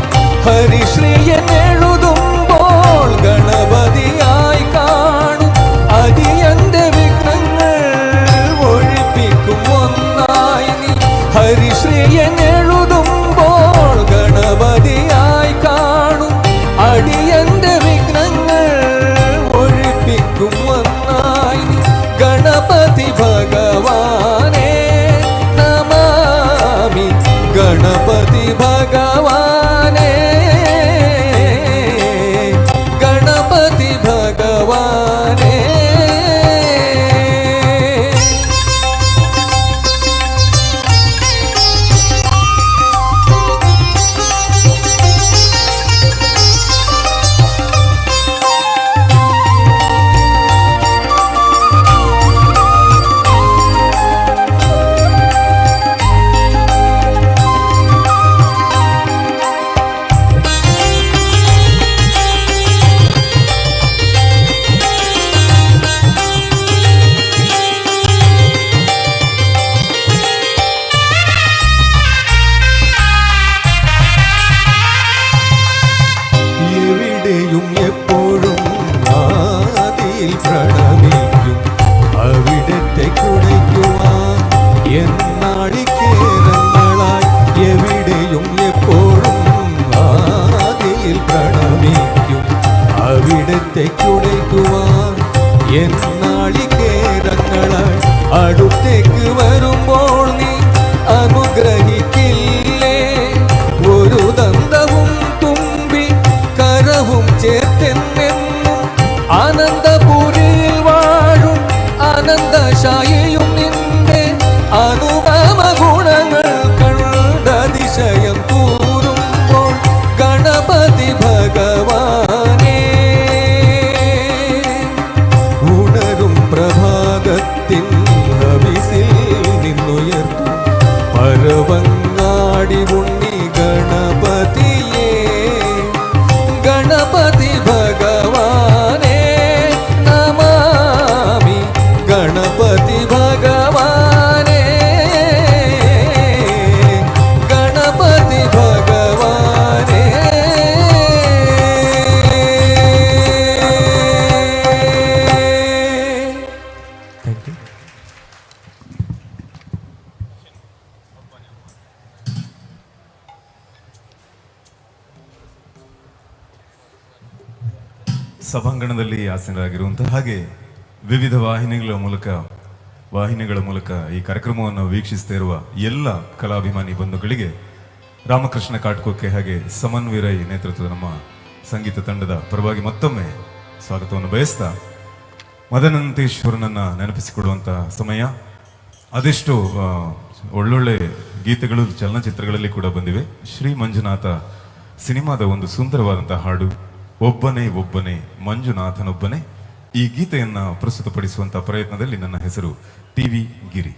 ഹരിശ്രീയൻ എഴുതുമ്പോൾ ഗണപതിയായി കാണും അടിയന്റെ ഹരിശ്രീയൻ എഴുതുമ്പോൾ ഗണപതിയായി കാണും അടിയന്റെ വിഘ്നങ്ങൾ പ്രണമിക്കും അവിടത്തെ കുടയ്ക്കുവാൻ എന്നാളിക്കേരങ്ങളായി എവിടെയും എപ്പോഴും ആദിയിൽ പ്രണമിക്കും അവിടത്തെ കുടയ്ക്കുവാൻ എന്നാളിക്കേരങ്ങളായി അടുത്തേക്ക് വരുമ്പോൾ നീ അനുഗ്രഹിക്കില്ലേ ഒരു ദന്തവും തുമ്പി കരവും ചേർത്തെന്നെന്നും ആനന്ദപുരിയിൽ വാഴും ആനന്ദശായിയും നിന്റെ അനുപമ ഗുണങ്ങൾ കണ്ടതിശയം കൂറുമ്പോൾ ഗണപതി ഭഗവാനേ ഉണരും പ്രഭാതത്തിൻ ഹവിസിൽ നിന്നുയർത്തും പരവങ്ങാടി ഉണ്ണി ഗണപതിയേ ഗണപതി ഭഗവാനേ നമാമി ഗണപതി ഭഗവാനേ ഗണപതി ഭഗവാനേ താങ്ക് യു. ಸಭಾಂಗಣದಲ್ಲಿ ಆಸೀನರಾಗಿರುವಂತಹ ಹಾಗೆ ವಿವಿಧ ವಾಹಿನಿಗಳ ಮೂಲಕ ಈ ಕಾರ್ಯಕ್ರಮವನ್ನು ವೀಕ್ಷಿಸ್ತಾ ಇರುವ ಎಲ್ಲ ಕಲಾಭಿಮಾನಿ ಬಂಧುಗಳಿಗೆ ರಾಮಕೃಷ್ಣ ಕಾಟ್ಕೊಕ್ಕೆ ಹಾಗೆ ಸಮನ್ವೀರೈ ನೇತೃತ್ವದ ನಮ್ಮ ಸಂಗೀತ ತಂಡದ ಪರವಾಗಿ ಮತ್ತೊಮ್ಮೆ ಸ್ವಾಗತವನ್ನು ಬಯಸ್ತಾ ಮದನಂತೇಶ್ವರನನ್ನ ನೆನಪಿಸಿಕೊಡುವಂತಹ ಸಮಯ. ಅದೆಷ್ಟು ಒಳ್ಳೊಳ್ಳೆ ಗೀತೆಗಳು ಚಲನಚಿತ್ರಗಳಲ್ಲಿ ಕೂಡ ಬಂದಿವೆ. ಶ್ರೀ ಮಂಜುನಾಥ ಸಿನಿಮಾದ ಒಂದು ಸುಂದರವಾದಂತಹ ಹಾಡು ಒಬ್ಬನೇ ಒಬ್ಬನೇ ಮಂಜುನಾಥನೊಬ್ಬನೇ. ಈ ಗೀತೆಯನ್ನ ಪ್ರಸ್ತುತಪಡಿಸುವಂತಹ ಪ್ರಯತ್ನದಲ್ಲಿ ನನ್ನ ಹೆಸರು ಟಿ.ವಿ. ಗಿರಿ.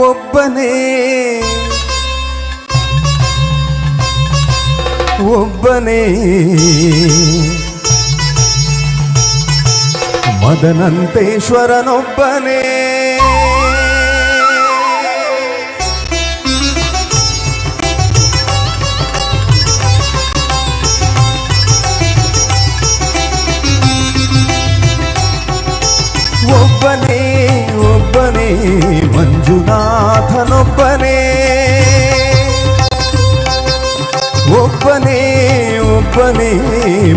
ಒಬ್ಬನೇ ಒಬ್ಬನೇ ಮದನಂತೇಶ್ವರನೊಬ್ಬನೇ ಒಬ್ಬನೇ ಒಬ್ಬನೇ ಮಂಜುನಾಥನೊಬ್ಬನೇ ಒಬ್ಬನೇ ಒಬ್ಬನೇ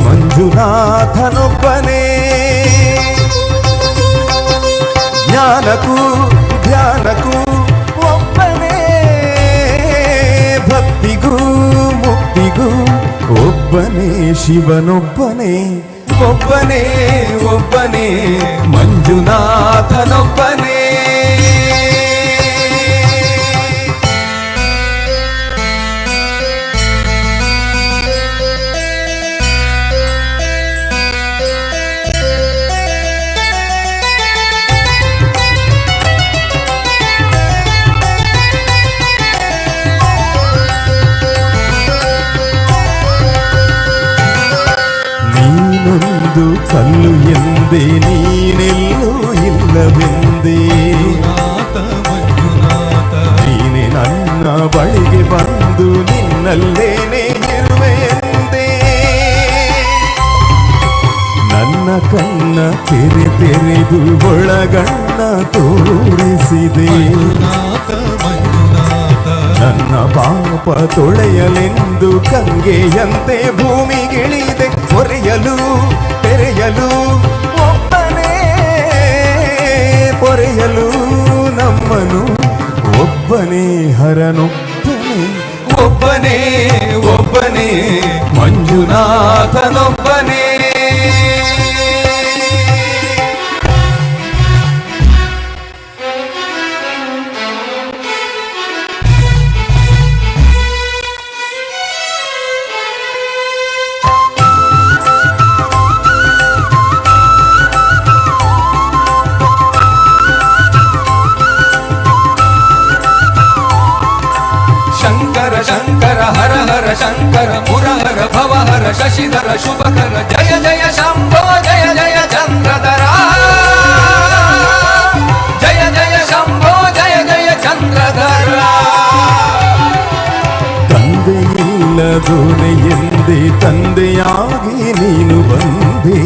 ಮಂಜುನಾಥನೊಬ್ಬನೇ ಜ್ಞಾನಕ್ಕೂ ಧ್ಯಾನಕ್ಕೂ ಒಬ್ಬನೇ ಭಕ್ತಿಗೂ ಮುಕ್ತಿಗೂ ಒಬ್ಬನೇ ಶಿವನೊಬ್ಬನೇ ಒಬ್ಬನೇ ಒಬ್ಬನೇ ಮಂಜುನಾಥನೊಬ್ಬನೇ ನೀನೊಂದು ಕಲ್ಲು ಎಂದೇ ನೀನೆಲ್ಲೂ ಇಲ್ಲವೆಂದೇ ನೀನೆ ನನ್ನ ಬಳಿಗೆ ಬಂದು ನಿನ್ನಲ್ಲೇನೆ ಇರುವೆಯೆಂದೇ ನನ್ನ ಕಣ್ಣ ತೆರೆದು ಒಳಗಣ್ಣ ತೋರಿಸಿದೆ ನನ್ನ ಪಾಪ ತೊಳೆಯಲೆಂದು ಗಂಗೆಯಂತೆ ಭೂಮಿಗಿಳಿದೆ ಹೊರೆಯಲು ತೆರೆಯಲು ಒಬ್ಬನೇ ಪೊರೆಯಲು ನಮ್ಮನು ಒಬ್ಬನೇ ಹರನೊಬ್ಬನೇ ಒಬ್ಬನೇ ಒಬ್ಬನೇ ಮಂಜುನಾಥನೊಬ್ಬನೇ ಹರ ಶಂಕರ ಹರ ಹರ ಶಂಕರ ಮುರಹರ ಭವಹರ ಶಶಿಧರ ಶುಭಕರ ಜಯ ಜಯ ಶಂಭೋ ಜಯ ಜಯ ಚಂದ್ರಧರ ಜಯ ಜಯ ಶಂಭೋ ಜಯ ಜಯ ಚಂದ್ರಧರ. ತಂದೆಯಿಲ್ಲದೋನೆ ಎಂದೇ ತಂದೆಯಾಗಿ ನೀನು ಬಂದೆ,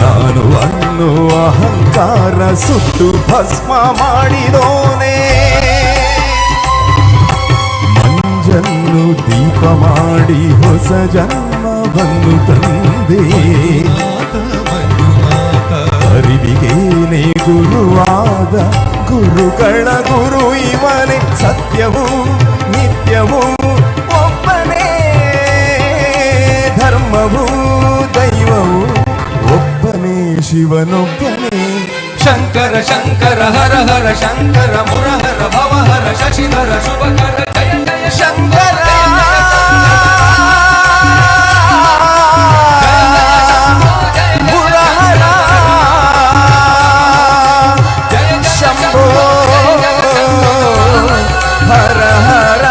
ನಾನು ಅನ್ನುವ ಅಹಂಕಾರ ಸುಟ್ಟು ಭಸ್ಮ ಮಾಡಿದೋನೆ, ಮಂಜನ್ನು ದೀಪ ಮಾಡಿ ಹೊಸ ಜನ್ಮವನ್ನು ತಂದೆ, ಅರಿವಿಗೇನೆ ಗುರುವಾದ ಗುರುಗಳ ಗುರು ಇವನೇ, ಸತ್ಯವೂ ನಿತ್ಯವೂ ಒಬ್ಬನೇ, ಧರ್ಮವೂ ದೈವವೂ ಒಬ್ಬನೇ, ಶಿವನೊಬ್ಬನೇ. ಶಂಕರ ಶಂಕರ ಹರ ಹರ ಶಂಕರ ಮುರಹರ ಭವಹರ ಶಶಿಧರ ಶುಭಕರ ಜಯ ಜಯ ಶಂಕರ ಮುರಹರ ಶಂಭೋ ಹರ ಹರ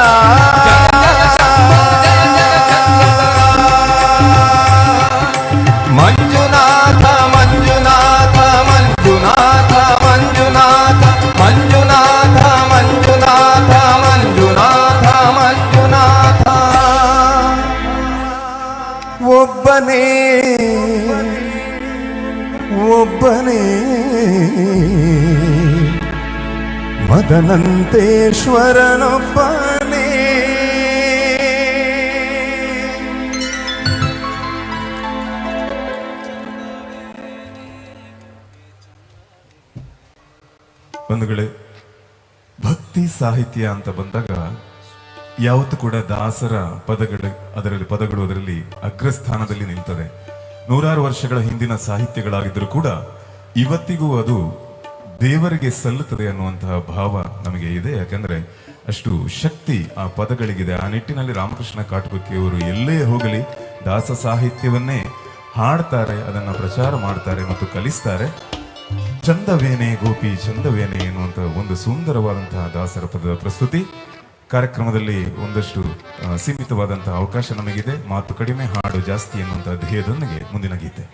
ಮಂಜುನಾಥ ಮಂಜುನಾಥ ಮಂಜುನಾಥ ಮಂಜುನಾಥ ಮಂಜುನಾಥ ಮಂಜುನಾಥ ಮಂಜುನಾಥ ಮಂಜುನಾಥ. ಒಬ್ಬನೇ ಒಬ್ಬನೇ ಮದನಂತೇಶ್ವರನೊಬ್ಬನೇ. ಬಂಧುಗಳೇ, ಭಕ್ತಿ ಸಾಹಿತ್ಯ ಅಂತ ಬಂದಾಗ ಯಾವತ್ತೂ ಕೂಡ ದಾಸರ ಪದಗಳು ಅದರಲ್ಲಿ ಅಗ್ರಸ್ಥಾನದಲ್ಲಿ ನಿಲ್ತದೆ. ನೂರಾರು ವರ್ಷಗಳ ಹಿಂದಿನ ಸಾಹಿತ್ಯಗಳಾಗಿದ್ದರೂ ಕೂಡ ಇವತ್ತಿಗೂ ಅದು ದೇವರಿಗೆ ಸಲ್ಲುತ್ತದೆ ಅನ್ನುವಂತಹ ಭಾವ ನಮಗೆ ಇದೆ. ಯಾಕಂದ್ರೆ ಅಷ್ಟು ಶಕ್ತಿ ಆ ಪದಗಳಿಗಿದೆ. ಆ ನಿಟ್ಟಿನಲ್ಲಿ ರಾಮಕೃಷ್ಣ ಕಾಟುಕೊಕ್ಕೆಯವರು ಎಲ್ಲೇ ಹೋಗಲಿ ದಾಸ ಸಾಹಿತ್ಯವನ್ನೇ ಹಾಡ್ತಾರೆ, ಅದನ್ನ ಪ್ರಚಾರ ಮಾಡ್ತಾರೆ ಮತ್ತು ಕಲಿಸ್ತಾರೆ. ಚಂದವೇನೆ ಗೋಪಿ ಚಂದವೇನೆ ಎನ್ನುವಂತಹ ಒಂದು ಸುಂದರವಾದಂತಹ ದಾಸರ ಪದದ ಪ್ರಸ್ತುತಿ ಕಾರ್ಯಕ್ರಮದಲ್ಲಿ ಒಂದಷ್ಟು ಸೀಮಿತವಾದಂತಹ ಅವಕಾಶ ನಮಗಿದೆ. ಮಾತು ಕಡಿಮೆ ಹಾಡು ಜಾಸ್ತಿ ಎನ್ನುವಂತಹ ಧ್ಯೇಯದೊಂದಿಗೆ ಮುಂದಿನ ಗೀತೆ.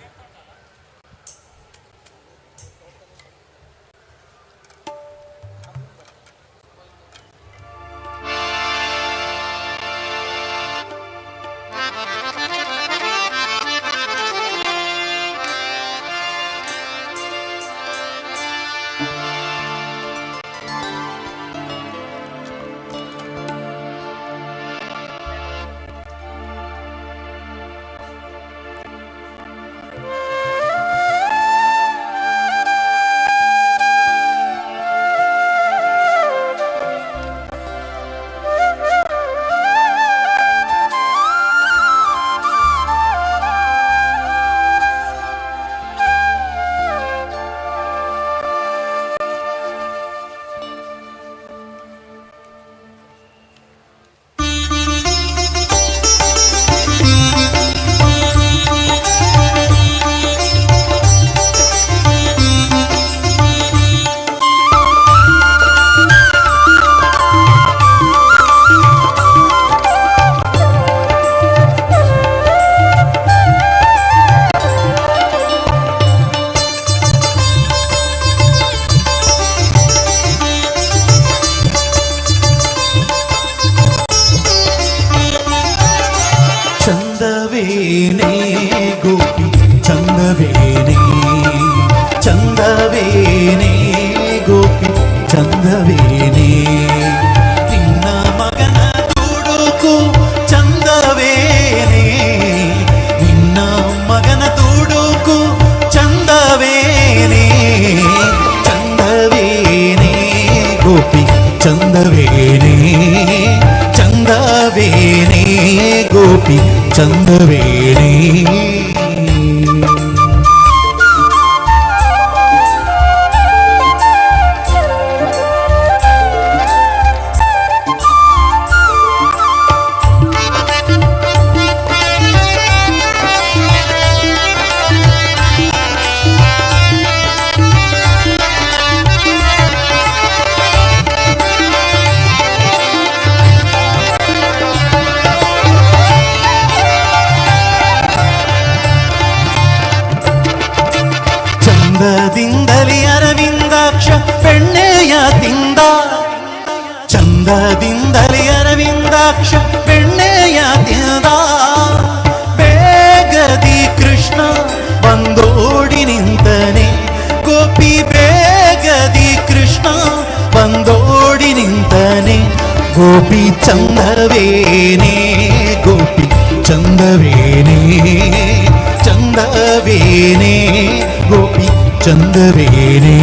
ಚಂದವೇನೆ ಗೋಪಿ ಚಂದವೇನೆ ಚಂದವೇನೆ ಗೋಪಿ ಚಂದವೇನೆ ನಿನ್ನ ಮಗನ ತುಡುಕು ಚಂದವೇನೆ ನಿನ್ನ ಮಗನ ತುಡುಕು ಚಂದವೇನೆ ಚಂದವೇನೆ ಗೋಪಿ ಚಂದವೇನೆ ಚಂದವೇನೆ ಗೋಪಿ ಚಂದವೇನೆ. ಚಂದದಿಂದಲಿ ಅರವಿಂದಾಕ್ಷ ಬೆಣ್ಣೆಯ ತಿಂದ, ಚಂದದಿಂದಲಿ ಅರವಿಂದಾಕ್ಷ ಬೆಣ್ಣೆಯ ತಿಂದ. ಬೇಗದಿ ಕೃಷ್ಣ ಬಂದೋಡಿ ನಿಂತನೆ, ಗೋಪಿ ಬೇಗದಿ ಕೃಷ್ಣ ಬಂದೋಡಿ ನಿಂತನೆ. ಗೋಪಿ ಚಂದವೇನೆ, ಗೋಪಿ ಚಂದವೇನೆ, ಚಂದವೇನೆ, ಗೋಪಿ ಚಂದವೇನೆ.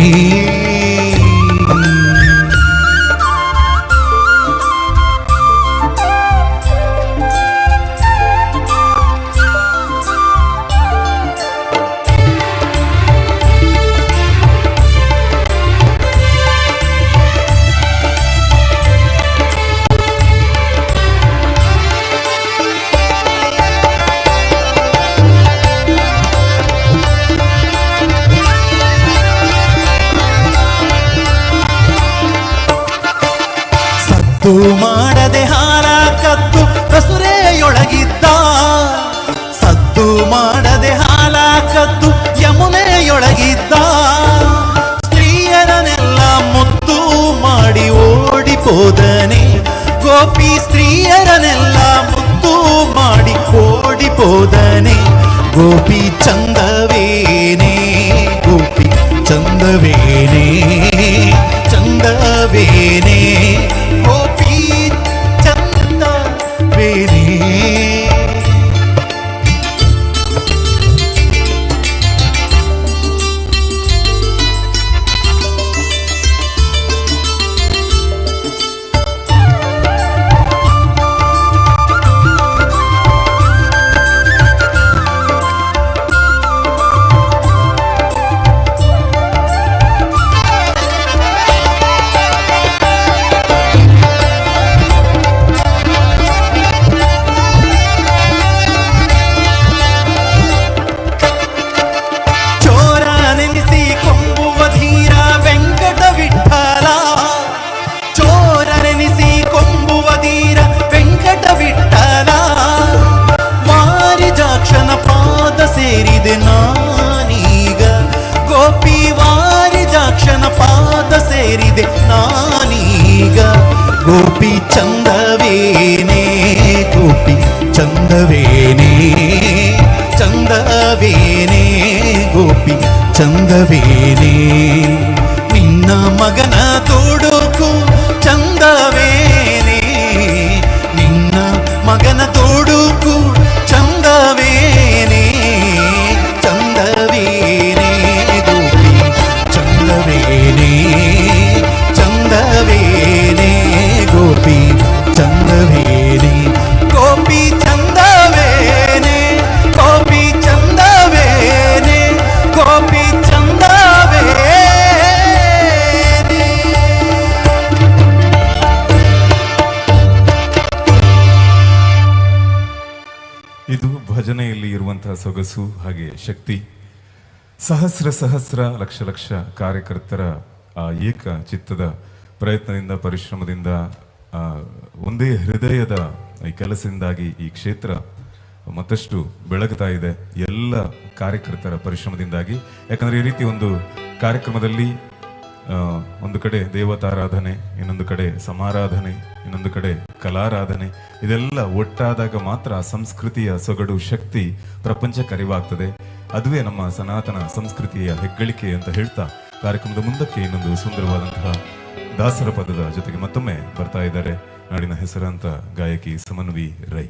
ಸದ್ದು ಮಾಡದೆ ಹಾಲ ಕದ್ದು ಕಸುರೆಯೊಳಗಿದ್ದ, ಸದ್ದು ಮಾಡದೆ ಹಾಲ ಕದ್ದು ಯಮುನೆಯೊಳಗಿದ್ದ. ಸ್ತ್ರೀಯರನ್ನೆಲ್ಲ ಮುತ್ತು ಮಾಡಿ ಓಡಿಪೋದನೆ, ಗೋಪಿ ಸ್ತ್ರೀಯರನ್ನೆಲ್ಲ ಮುತ್ತು ಮಾಡಿ ಓಡಿಪೋದನೆ. ಗೋಪಿ ಚಂದವೇನೆ, ಗೋಪಿ ಚಂದವೇನೆ, ಚಂದವೇನೆ, ಗೋಪಿ ಚಂದವೇನೆ. ಸೇರಿದೆ ನಾನೀಗ, ಗೋಪಿ ವಾರಿಜಾಕ್ಷನ ಪಾದ ಸೇರಿದೆ ನಾನೀಗ. ಗೋಪಿ ಚಂದವೇನೆ, ಗೋಪಿ ಚಂದವೇನೆ, ಚಂದವೇನೆ, ಗೋಪಿ ಚಂದವೇನೆ. ನಿನ್ನ ಮಗನ ತೋಡುಕು ಚಂದವೇನೆ, ನಿನ್ನ ಮಗನ ತೋಡುಕು ಚಂದವೇನೆ, ಚಂದವೇನೆ, ಗೋಪಿ ಚಂದವೇನೆ, ಚಂದವೇನೆ, ಗೋಪಿ ಚಂದವೇನೆ. ಗೋಪಿ ಚಂದವೇನೆ, ಗೋಪಿ ಚಂದವೇನೆ, ಗೋಪಿ ಚಂದವೇನೆ. ಇದು ಭಜನೆಯಲ್ಲಿ ಇರುವಂತಹ ಸೊಗಸು ಹಾಗೆ ಶಕ್ತಿ. ಸಹಸ್ರ ಸಹಸ್ರ ಲಕ್ಷ ಲಕ್ಷ ಕಾರ್ಯಕರ್ತರ ಆ ಏಕ ಚಿತ್ತದ ಪ್ರಯತ್ನದಿಂದ ಪರಿಶ್ರಮದಿಂದ ಒಂದೇ ಹೃದಯದ ಈ ಕೆಲಸದಿಂದಾಗಿ ಈ ಕ್ಷೇತ್ರ ಮತ್ತಷ್ಟು ಬೆಳಗ್ತಾ ಇದೆ, ಎಲ್ಲ ಕಾರ್ಯಕರ್ತರ ಪರಿಶ್ರಮದಿಂದಾಗಿ. ಯಾಕಂದ್ರೆ ಈ ರೀತಿ ಒಂದು ಕಾರ್ಯಕ್ರಮದಲ್ಲಿ ಒಂದು ಕಡೆ ದೇವತಾರಾಧನೆ, ಇನ್ನೊಂದು ಕಡೆ ಸಮಾರಾಧನೆ, ಇನ್ನೊಂದು ಕಡೆ ಕಲಾರಾಧನೆ, ಇದೆಲ್ಲ ಒಟ್ಟಾದಾಗ ಮಾತ್ರ ಸಂಸ್ಕೃತಿಯ ಸೊಗಡು ಶಕ್ತಿ ಪ್ರಪಂಚಕ್ಕೆ ಅರಿವಾಗ್ತದೆ. ಅದುವೇ ನಮ್ಮ ಸನಾತನ ಸಂಸ್ಕೃತಿಯ ಹೆಗ್ಗಳಿಕೆ ಅಂತ ಹೇಳ್ತಾ ಕಾರ್ಯಕ್ರಮದ ಮುಂದಕ್ಕೆ ಇನ್ನೊಂದು ಸುಂದರವಾದಂತಹ ದಾಸರ ಪದದ ಜೊತೆಗೆ ಮತ್ತೊಮ್ಮೆ ಬರ್ತಾ ಇದ್ದಾರೆ ನಾಡಿನ ಹೆಸರಾಂತ ಗಾಯಕಿ ಸಮನ್ವಿ ರೈ.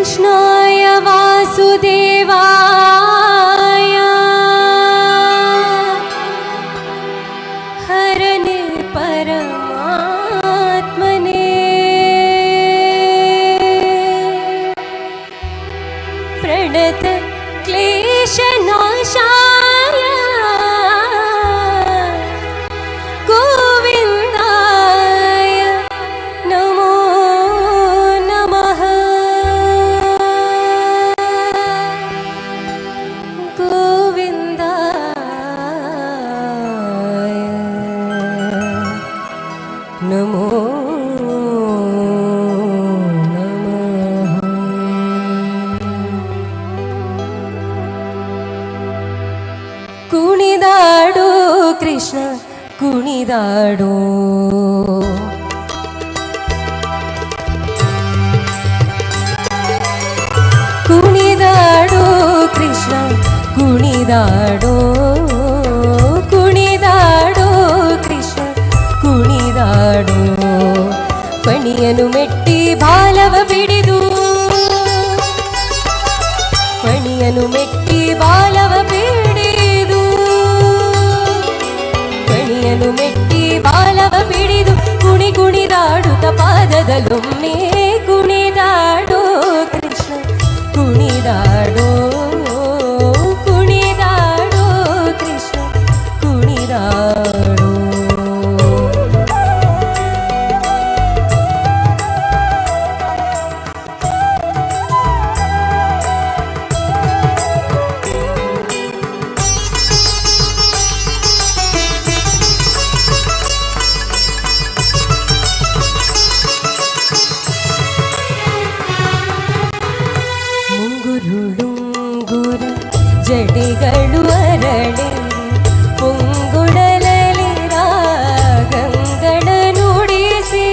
कृष्णाय वासुदेवाय हरने परमात्मने प्रणत क्लेशनाशाय गोविन्दाय नमो नमः। गोविन्दाय नमो ಕುಣಿದಾಡೋ ಕೃಷ್ಣ ಕುಣಿದಾಡೋ ಕುಣಿದಾಡೋ ಕೃಷ್ಣ ಕುಣಿದಾಡೋ ಕುಣಿದಾಡೋ ಕೃಷ್ಣ ಕುಣಿದಾಡೋ ಪಣಿಯನು ಮೆಟ್ಟಿ ಬಾಲವ ಬಿಡಿದು ಪಣಿಯನು ಮೆಟ್ಟಿ ಬಾಲವ ಬಿಡಿದು ಪಣಿಯನು ಮೆಟ್ಟಿ ಬಾಲವ ಬಿಡಿದು ಕುಣಿ ಕುಣಿದಾಡುತ್ತ ಪಾದದಲ್ಲೊಮ್ಮೆ ಕುಣಿದಾಡೋ ಕೃಷ್ಣ ಕುಣಿದಾಡೋ ಕುಣಿದಾಡೋ ಕೃಷ್ಣ ಕುಣಿದಾಡೋ ಮುಂಗುರುಳುಂಗುರ ಜಡೆಗಳು ಅರಳೆ ಪೊಂಗುಡಲಲಿ ರಾಗಂಗಳ ನುಡಿಸಿ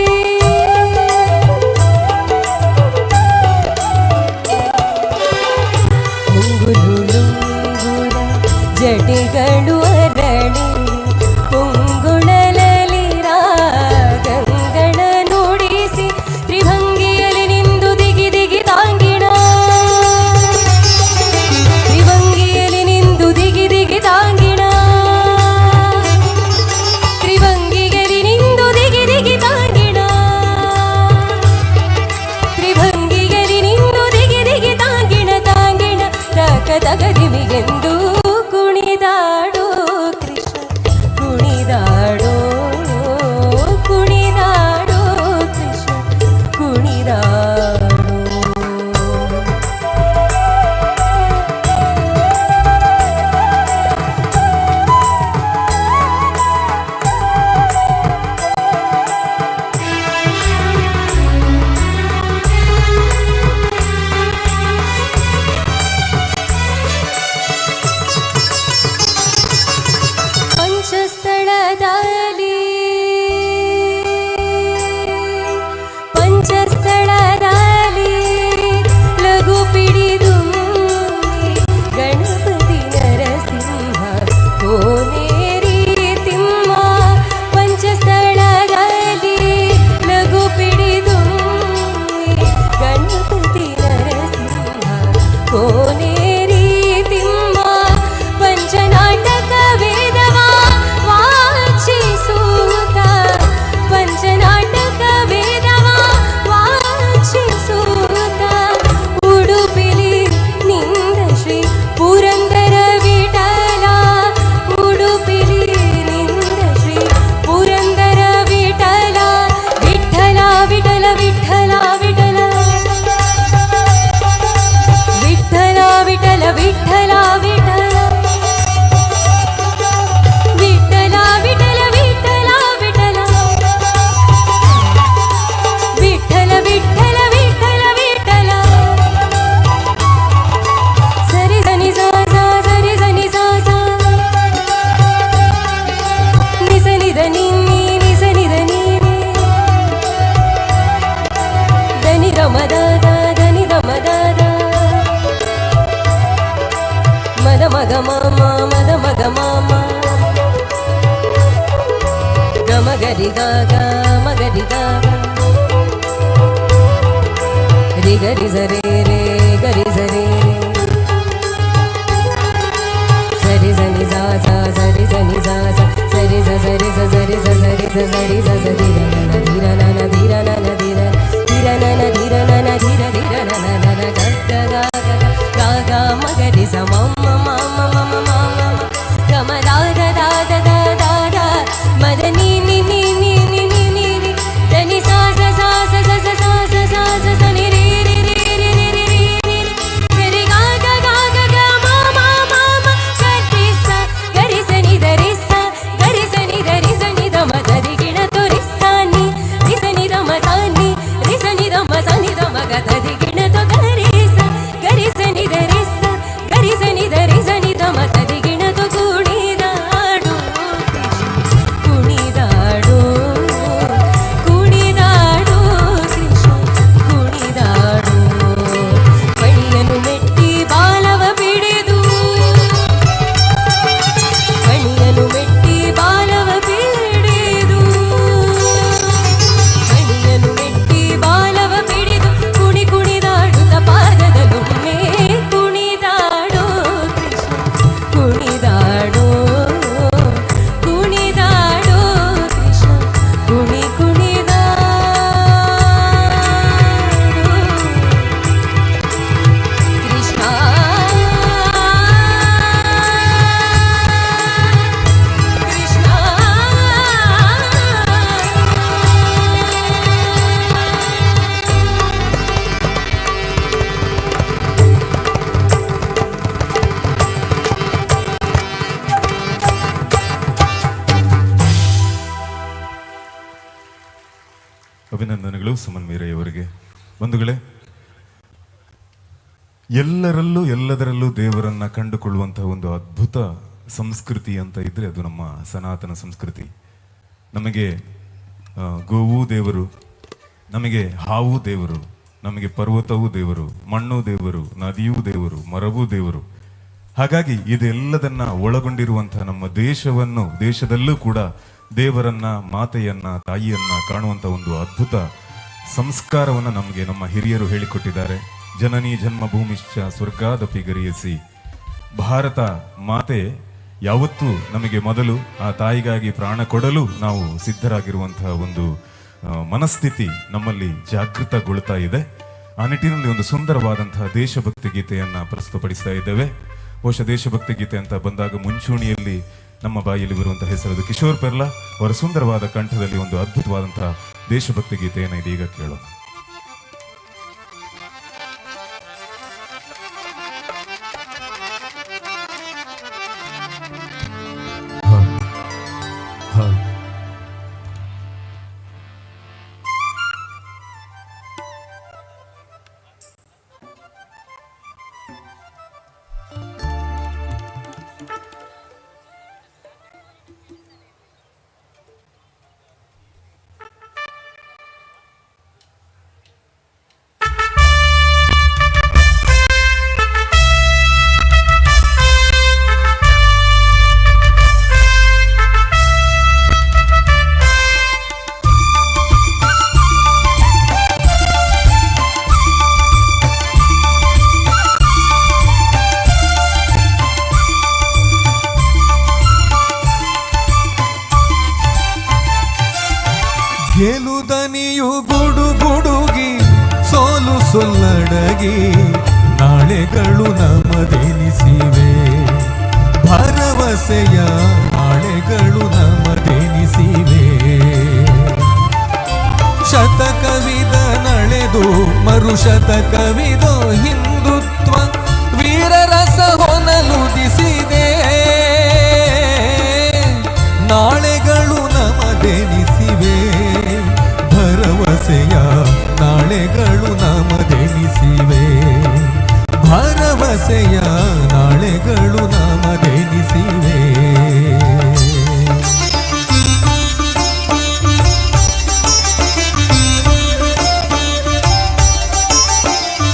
ಮುಂಗುರುಳುಂಗುರ ಜಡೆಗಳು ಅರಳೆ ಪೊಂಗುಡಲಲಿ ರಾಗಂಗಳ ನುಡಿಸಿ ತ್ರಿಭಂಗಿಯಲ್ಲಿ ನಿಂದು ದಿಗಿ ದಿಗಿ ತಾಂಗಿಣ ತ್ರಿಭಂಗಿಯಲ್ಲಿ ನಿಂದು ದಿಗಿ ದಿಗಿ ತಾಂಗಿಣ ತ್ರಿಭಂಗಿಯಲ್ಲಿ ನಿಂದು ದಿಗಿ ದಿಗಿ ತಾಂಗಿಣ ತ್ರಿಭಂಗಿಯಲ್ಲಿ ನಿಂದು ದಿಗಿ ದಿಗಿ ತಾಂಗಿಣ ತಾಂಗಿಣ ತಕ ತಗದಿಮಿಗೆಂದು ಕುಣಿದಾಡೋ ಕೃಷ್ಣ ಕುಣಿದಾಡೋ ಕುಣಿದಾಡೋ ಕೃಷ್ಣ ಕುಣಿದಾಡೋ ಪಂಚಸ್ಥಳದಲ್ಲಿ ಪಂಚಸ್ಥಳದಲ್ಲಿ ಲಘು ಪಿಡಿದು ಗಣಪತಿ ನರಸಿಂಹ ಕೋನೇರಿ ತಿಮ್ಮ ಪಂಚಸ್ಥಳದಲ್ಲಿ ಲಘು ಪಿಡಿದು ಗಣಪತಿ ನರಸಿಂಹ ಕೋನೇರಿ ತಿಮ್ಮ ಪಂಚನಾಟಕ ವೇದವ ವಾಚಿಸೂತ ಪಂಚನಾಟಕ ವೇದವ ವಾಚಿಸೂತ ಉಡುಪಿಲಿ ನಿಂದ ಶ್ರೀ ಪುರಂದರ ವಿಠಲ ಉಡುಪಿಲಿ ನಿಂದ ಶ್ರೀ ಪುರಂದರ ವಿಠಲ ವಿಠಲ ವಿಠಲ ವಿಠಲ ವಿಠಲ ವಿಠಲ ವಿಠಲ ವಿಠಲ ವಿಠಲ ವಿಠಲ ವಿಠಲ ವಿಠಲ ವಿಠಲ ವಿಠಲ ವಿಠಲ ವಿಠಲ ವಿಠಲ ಸರಿ ಸನಿ ಸಾ ಸಾ ಸರಿ ಸನಿ ಸಾ ಸಾ ನಿಸನಿದ ನಿನ್ನಿ ನಿಸನಿದ ನೀನಿ ದನಿ ರಮದಾದ ದನಿ ರಮದಾದ ಮದ ಮಗ ಮಾಮ ಮದ ಮಗ ಮಾಮ ಗಮಗರಿ ಗಾಗ ಮಗರಿ ಗಾಗ ರಿಗರಿ ಸರೇ ರೇ ಸ ಗರಿ ಸ ಸ ಧೀರ ನನ ಧೀರ ನನ ಧೀರ ನನ ಧೀರ ಧೀರ ನನ ಧೀರ ನನ ಧೀರ ಧೀರ ನನ ನನ ಗದ್ದ ಗ ಗ ಗ ಮಗರಿ ಸ ಮಮ್ಮ ಮಮ ಮಮ ಮಮ ಗಮ ದಾದ ದಾದ ದಾದ ಮದ ನೀ ನಿ ನಿ ನಿ ನಿ ನಿ ನಿ ನಿ ಧನಿ ಸಾ ಸ ಸಾ ಸ ಸ ಸ ಸಾ ಸ ಸಾ ಸ ಸ ನಿ ರಿ ರಿ ರಿ ರಿ ರಿ ರಿ ರಿ ರಿ ಸರಿ ಗ ಗ ಗ ಗ ಗ ಮ ಮ ಮ ಮ ಗರಿ ಸ ಗರಿ ಸ ನಿ ಧರಿ ಸ ಗರಿ ಸ ನಿ ಧರಿ ಸ ನಿ ಧ ಮ ಧರಿ ಗಿಣ ತೋರಿ ಸ ನಿ ರಿ ಸ ನಿ ಧ ಮ ಸ ನಿ ರಿ ಸ ನಿ ಧ ಮ ಸ ನಿ ಧ ಮ ಗ ಧರಿ ಗಿಣ ತೋ ಗರಿ ಸ ನಿ ಧರಿ ಸ ಗರಿ ಸ ನಿ ಧರಿ ಸ ನಿ ಧ ಮ ಧರಿ ಗಿಣ ತೋ ಕುಣಿದಾಡು ಕುಣಿದಾಡು ಕುಣಿದಾಡು ಕೃಷ್ಣ ಕುಣಿದಾಡು ಮಣಿಯನ್ನು ಮೆಟ್ಟಿ ಬಾಲವ ಬಿಡಿದು ಮಣಿಯನ್ನು ಮೆಟ್ಟಿ ಬಾಲವ ಬಿಡಿದು ಮಣಿಯನ್ನು ಮೆಟ್ಟಿ ಬಾಲವ ಬಿಡಿದು ಕುಣಿ ಕುಣಿದಾಡುತ್ತ ಪಾದದಲ್ಲೊಮ್ಮೆ ಕುಣಿದಾಡು ಕೃಷ್ಣ ಕುಣಿದಾಡು ಕುಣಿದಾಡು ಕೃಷ್ಣ ಕುಣಿ ಕುಣಿದಾಡು ಕೃಷ್ಣ ಕೃಷ್ಣ ಅಭಿನಂದನೆಗಳು ಸುಮನ್ ಮೀರಯ್ಯವರಿಗೆ. ಬಂಧುಗಳೇ, ಎಲ್ಲರಲ್ಲೂ ಎಲ್ಲದರಲ್ಲೂ ದೇವರನ್ನ ಕಂಡುಕೊಳ್ಳುವಂತಹ ಒಂದು ಅದ್ಭುತ ಸಂಸ್ಕೃತಿ ಅಂತ ಇದ್ರೆ ಅದು ನಮ್ಮ ಸನಾತನ ಸಂಸ್ಕೃತಿ. ನಮಗೆ ಗೋವು ದೇವರು, ನಮಗೆ ಹಾವು ದೇವರು, ನಮಗೆ ಪರ್ವತವೂ ದೇವರು, ಮಣ್ಣು ದೇವರು, ನದಿಯೂ ದೇವರು, ಮರವೂ ದೇವರು. ಹಾಗಾಗಿ ಇದೆಲ್ಲದನ್ನ ಒಳಗೊಂಡಿರುವಂತಹ ನಮ್ಮ ದೇಶದಲ್ಲೂ ಕೂಡ ದೇವರನ್ನ, ಮಾತೆಯನ್ನ, ತಾಯಿಯನ್ನ ಕಾಣುವಂತ ಒಂದು ಅದ್ಭುತ ಸಂಸ್ಕಾರವನ್ನ ನಮಗೆ ನಮ್ಮ ಹಿರಿಯರು ಹೇಳಿಕೊಟ್ಟಿದ್ದಾರೆ. ಜನನಿ ಜನ್ಮಭೂಮಿಶ್ಚ ಸ್ವರ್ಗಾದಪಿ ಗರಿಯಸಿ. ಭಾರತ ಮಾತೆ ಯಾವತ್ತೂ ನಮಗೆ ಮೊದಲು ಆ ತಾಯಿಗಾಗಿ ಪ್ರಾಣ ಕೊಡಲು ನಾವು ಸಿದ್ಧರಾಗಿರುವಂತಹ ಒಂದು ಮನಸ್ಥಿತಿ ನಮ್ಮಲ್ಲಿ ಜಾಗೃತಗೊಳ್ತಾ ಇದೆ. ಆ ನಿಟ್ಟಿನಲ್ಲಿ ಒಂದು ಸುಂದರವಾದಂತಹ ದೇಶಭಕ್ತಿ ಗೀತೆಯನ್ನ ಪ್ರಸ್ತುತಪಡಿಸ್ತಾ ಇದ್ದೇವೆ. ಬಹುಶಃ ದೇಶಭಕ್ತಿ ಗೀತೆ ಅಂತ ಬಂದಾಗ ಮುಂಚೂಣಿಯಲ್ಲಿ ನಮ್ಮ ಬಾಯಲ್ಲಿ ಬರುವಂತಹ ಹೆಸರದು ಕಿಶೋರ್ ಪೆರ್ಲಾ ಅವರ ಸುಂದರವಾದ ಕಂಠದಲ್ಲಿ ಒಂದು ಅದ್ಭುತವಾದಂತಹ ದೇಶಭಕ್ತಿ ಗೀತೆಯನ್ನು ಇದೀಗ ಕೇಳೋಣ. ಗೆಲುದನಿಯು ಗುಡುಗುಡುಗಿ ಸೋಲು ಸೊಲ್ಲಡಗಿ ನಾಳೆಗಳು ನಮದೆನಿಸಿವೆ. ಭರವಸೆಯ ನಾಳೆಗಳು ನಮದೆನಿಸಿವೆ. ಶತಕವಿದ ನಳೆದು ಮರುಶತಕವಿದೋ ಹಿಂದುತ್ವ ವೀರರಸ ಹೊನಲುದಿಸಿದೆ. ನಾಳೆಗಳು ನಮದೆನಿಸಿವೆ. ಭರವಸೆಯ ನಾಳೆಗಳು ನಮದೆನಿಸಿವೆ. ಭರವಸೆಯ ನಾಳೆಗಳು ನಮದೆನಿಸಿವೆ.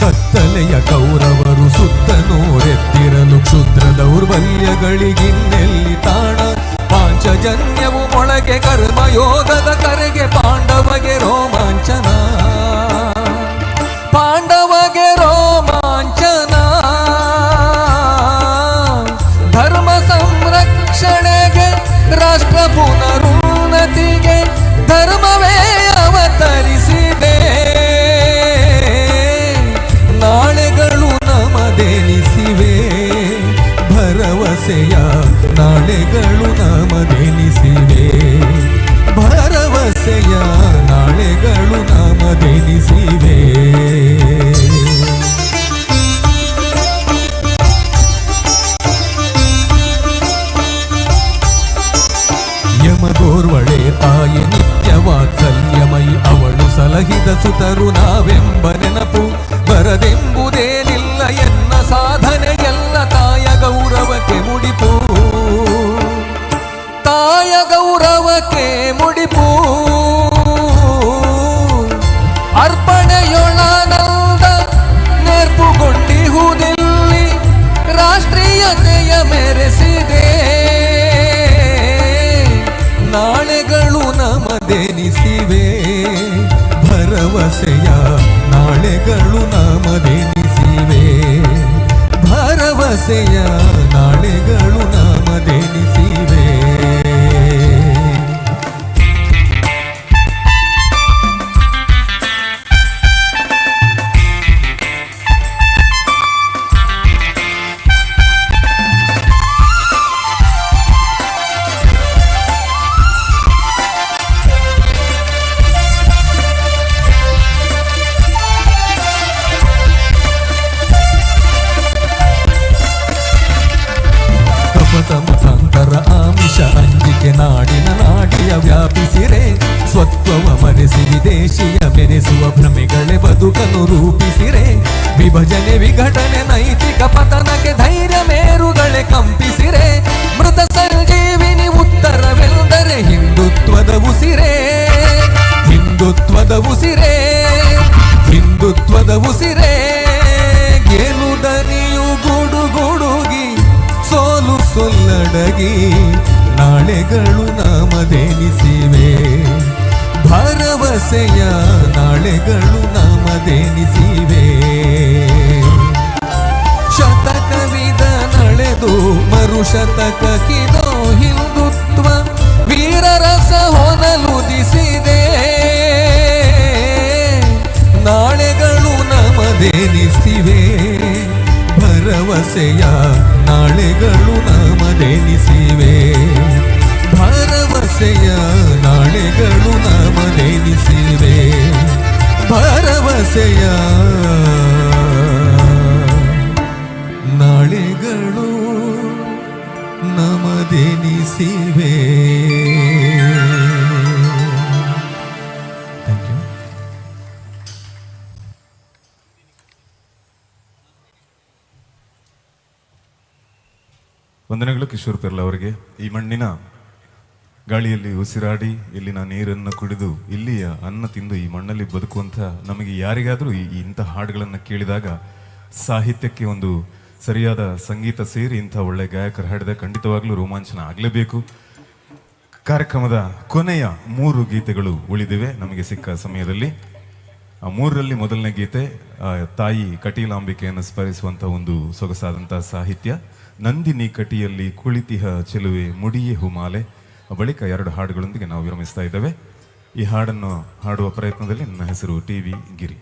ಕತ್ತಲೆಯ ಕೌರವರು ಸುತ್ತ ನೋರೆತ್ತಿರಲು ಕ್ಷುದ್ರ ದೌರ್ಬಲ್ಯಗಳಿಗಿನ್ನೆಲ್ಲಿ ತಾಣ. ಪಾಂಚಜನ್ಯವು ಮೊಳಗೆ ಕರ್ಮಯೋಗದ ಕರೆಗೆ ಪಾಂಡವಗೆ ರೋಮಾಂಚನ. ಪಾಂಡವಗೆ ರೋಮಾಂಚನ. ಧರ್ಮ ಸಂರಕ್ಷಣೆಗೆ ರಾಷ್ಟ್ರ ಪುನರುನ್ನತಿಗೆ ನಮಗೋರ್ವಳೆ ತಾಯಿ ನಿತ್ಯ ವಾತ್ಸಲ್ಯಮಯಿ ಅವಳು ಸಲಹಿದ ಸುತರು ನಾವೆಂಬ ನೆನಪು ಬರದೆಂಬುದೇನಿಲ್ಲ ಎನ್ನ ಸಾಧನೆ ಎಲ್ಲ ತಾಯ ಗೌರವಕ್ಕೆ ಮುಡಿಪು ತಾಯ ಗೌರವಕ್ಕೆ ಮುಡಿಪು ಅರ್ಪಣೆಯೊಳಾನಂದ ನೇರ್ಪುಗೊಂಡಿಹುದಿಲ್ಲಿ ರಾಷ್ಟ್ರೀಯತೆಯ ಮೆರೆಸಿದೆ ನಾಳೆಗಳು ನಮದೆನಿಸಿವೆ ಭರವಸೆಯ ನಾಳೆಗಳು ನಮದೆನಿಸಿವೆ ಭರವಸೆಯ ನಾಳೆಗಳು ನಮದೆನಿಸಿವೆ ಮತಾಂತರ ಆಮಿಷ ಅಂಜಿಕೆ ನಾಡಿನ ನಾಡಿಯ ವ್ಯಾಪಿಸಿರೆ ಸ್ವತ್ವವ ಮರೆಸಿ ವಿದೇಶಿಯ ಮೆರೆಸುವ ಭ್ರಮೆಗಳೇ ಬದುಕನ್ನು ರೂಪಿಸಿರೆ ವಿಭಜನೆ ವಿಘಟನೆ ನೈತಿಕ ಪತನಕ್ಕೆ ಧೈರ್ಯ ಮೇರುಗಳೇ ಕಂಪಿಸಿರೆ ಮೃತ ಸಂಜೀವಿನಿ ಉತ್ತರವೆಂದರೆ ಹಿಂದುತ್ವದ ಉಸಿರೇ ಹಿಂದುತ್ವದ ಉಸಿರೇ ಹಿಂದುತ್ವದ ಉಸಿರೇ ಗೆಲುದನಿಯು ಗುಡುಗುಡುಗಿ ಸೋಲು ಸೊಲ್ಲಡಗಿ ನಾಳೆಗಳು ನಮದೆನಿಸಿವೆ ಭರವಸೆಯ ನಾಳೆಗಳು ನಮದೆನಿಸಿವೆ ಶತಕವಿದ ನಡೆದು ಮರುಶತಕಕ್ಕಿದೋ ಹಿಂದುತ್ವ ವೀರರಸ ಹೊನಲುದಿಸಿದೆ ನಾಳೆಗಳು ನಮದೆನಿಸಿವೆ ಭರವಸೆಯ ನಾಳೆಗಳು ನಮದೆನಿಸಿವೆ ಭರವಸೆಯ ನಾಳೆಗಳು ನಮದೆನಿಸಿವೆ ಭರವಸೆಯ ನಾಳೆಗಳು ನಮದೆನಿಸಿವೆ. ವಂದನೆಗಳು ಕಿಶೋರ್ ಪೆರ್ಲ ಅವರಿಗೆ. ಈ ಮಣ್ಣಿನ ಗಾಳಿಯಲ್ಲಿ ಉಸಿರಾಡಿ ಇಲ್ಲಿನ ನೀರನ್ನು ಕುಡಿದು ಇಲ್ಲಿಯ ಅನ್ನ ತಿಂದು ಈ ಮಣ್ಣಲ್ಲಿ ಬದುಕುವಂಥ ನಮಗೆ ಯಾರಿಗಾದರೂ ಇಂಥ ಹಾಡುಗಳನ್ನು ಕೇಳಿದಾಗ ಸಾಹಿತ್ಯಕ್ಕೆ ಒಂದು ಸರಿಯಾದ ಸಂಗೀತ ಸೇರಿ ಇಂಥ ಒಳ್ಳೆ ಗಾಯಕರು ಹಾಡಿದ ಖಂಡಿತವಾಗ್ಲೂ ರೋಮಾಂಚನ ಆಗಲೇಬೇಕು. ಕಾರ್ಯಕ್ರಮದ ಕೊನೆಯ 3 ಗೀತೆಗಳು ಉಳಿದಿವೆ ನಮಗೆ ಸಿಕ್ಕ ಸಮಯದಲ್ಲಿ. ಆ 3ರಲ್ಲಿ ಮೊದಲನೇ ಗೀತೆ ತಾಯಿ ಕಟೀಲಾಂಬಿಕೆಯನ್ನು ಸ್ಮರಿಸುವಂಥ ಒಂದು ಸೊಗಸಾದಂಥ ಸಾಹಿತ್ಯ. ನಂದಿನಿ ಕಟಿಯಲ್ಲಿ ಕುಳಿತಿಹ ಚೆಲುವೆ ಮುಡಿಯೇ ಹುಮಾಲೆ. ಬಳಿಕ 2 ಹಾಡುಗಳೊಂದಿಗೆ ನಾವು ವಿರಮಿಸ್ತಾ ಇದ್ದೇವೆ. ಈ ಹಾಡನ್ನು ಹಾಡುವ ಪ್ರಯತ್ನದಲ್ಲಿ ನನ್ನ ಹೆಸರು TV ಗಿರಿ.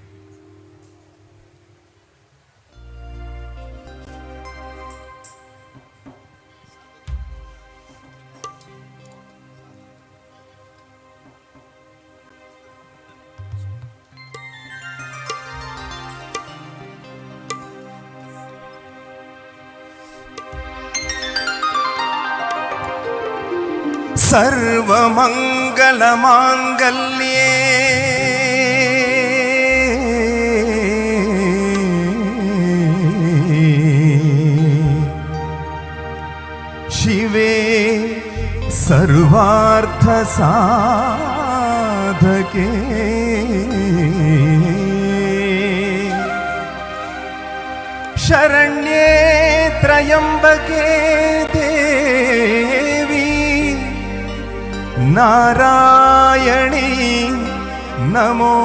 सर्वमङ्गलमाङ्गल्ये शिवे सर्वार्थसाधके शरण्ये त्र्यम्बके देवी नारायणी नमोस्तुते.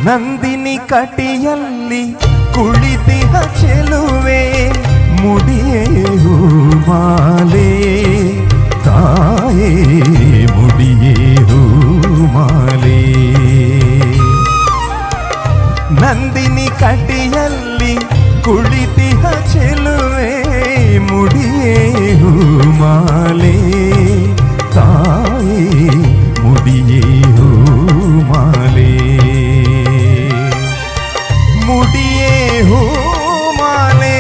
ನಂದಿನಿ ಕಟಿಯಲ್ಲಿ ಕುಳಿತಿಹ ಚೆಲುವೆ ಮುಡಿಯೇ ಹೂಮಾಲೆ ತಾಯೇ ಮುಡಿಯೇ ಹೂಮಾಲೆ ನಂದಿನಿ ಕಟಿಯಲ್ಲಿ ಕುಳಿತಿಹ ಚೆಲುವೆ ಮುಡಿಯೇ ಹೂಮಾಲೆ ತಾಯೇ ಮುಡಿಯೇ ಹೂಮಾಲೆ ಮುಡಿಯೇ ಹೂಮಾಲೆ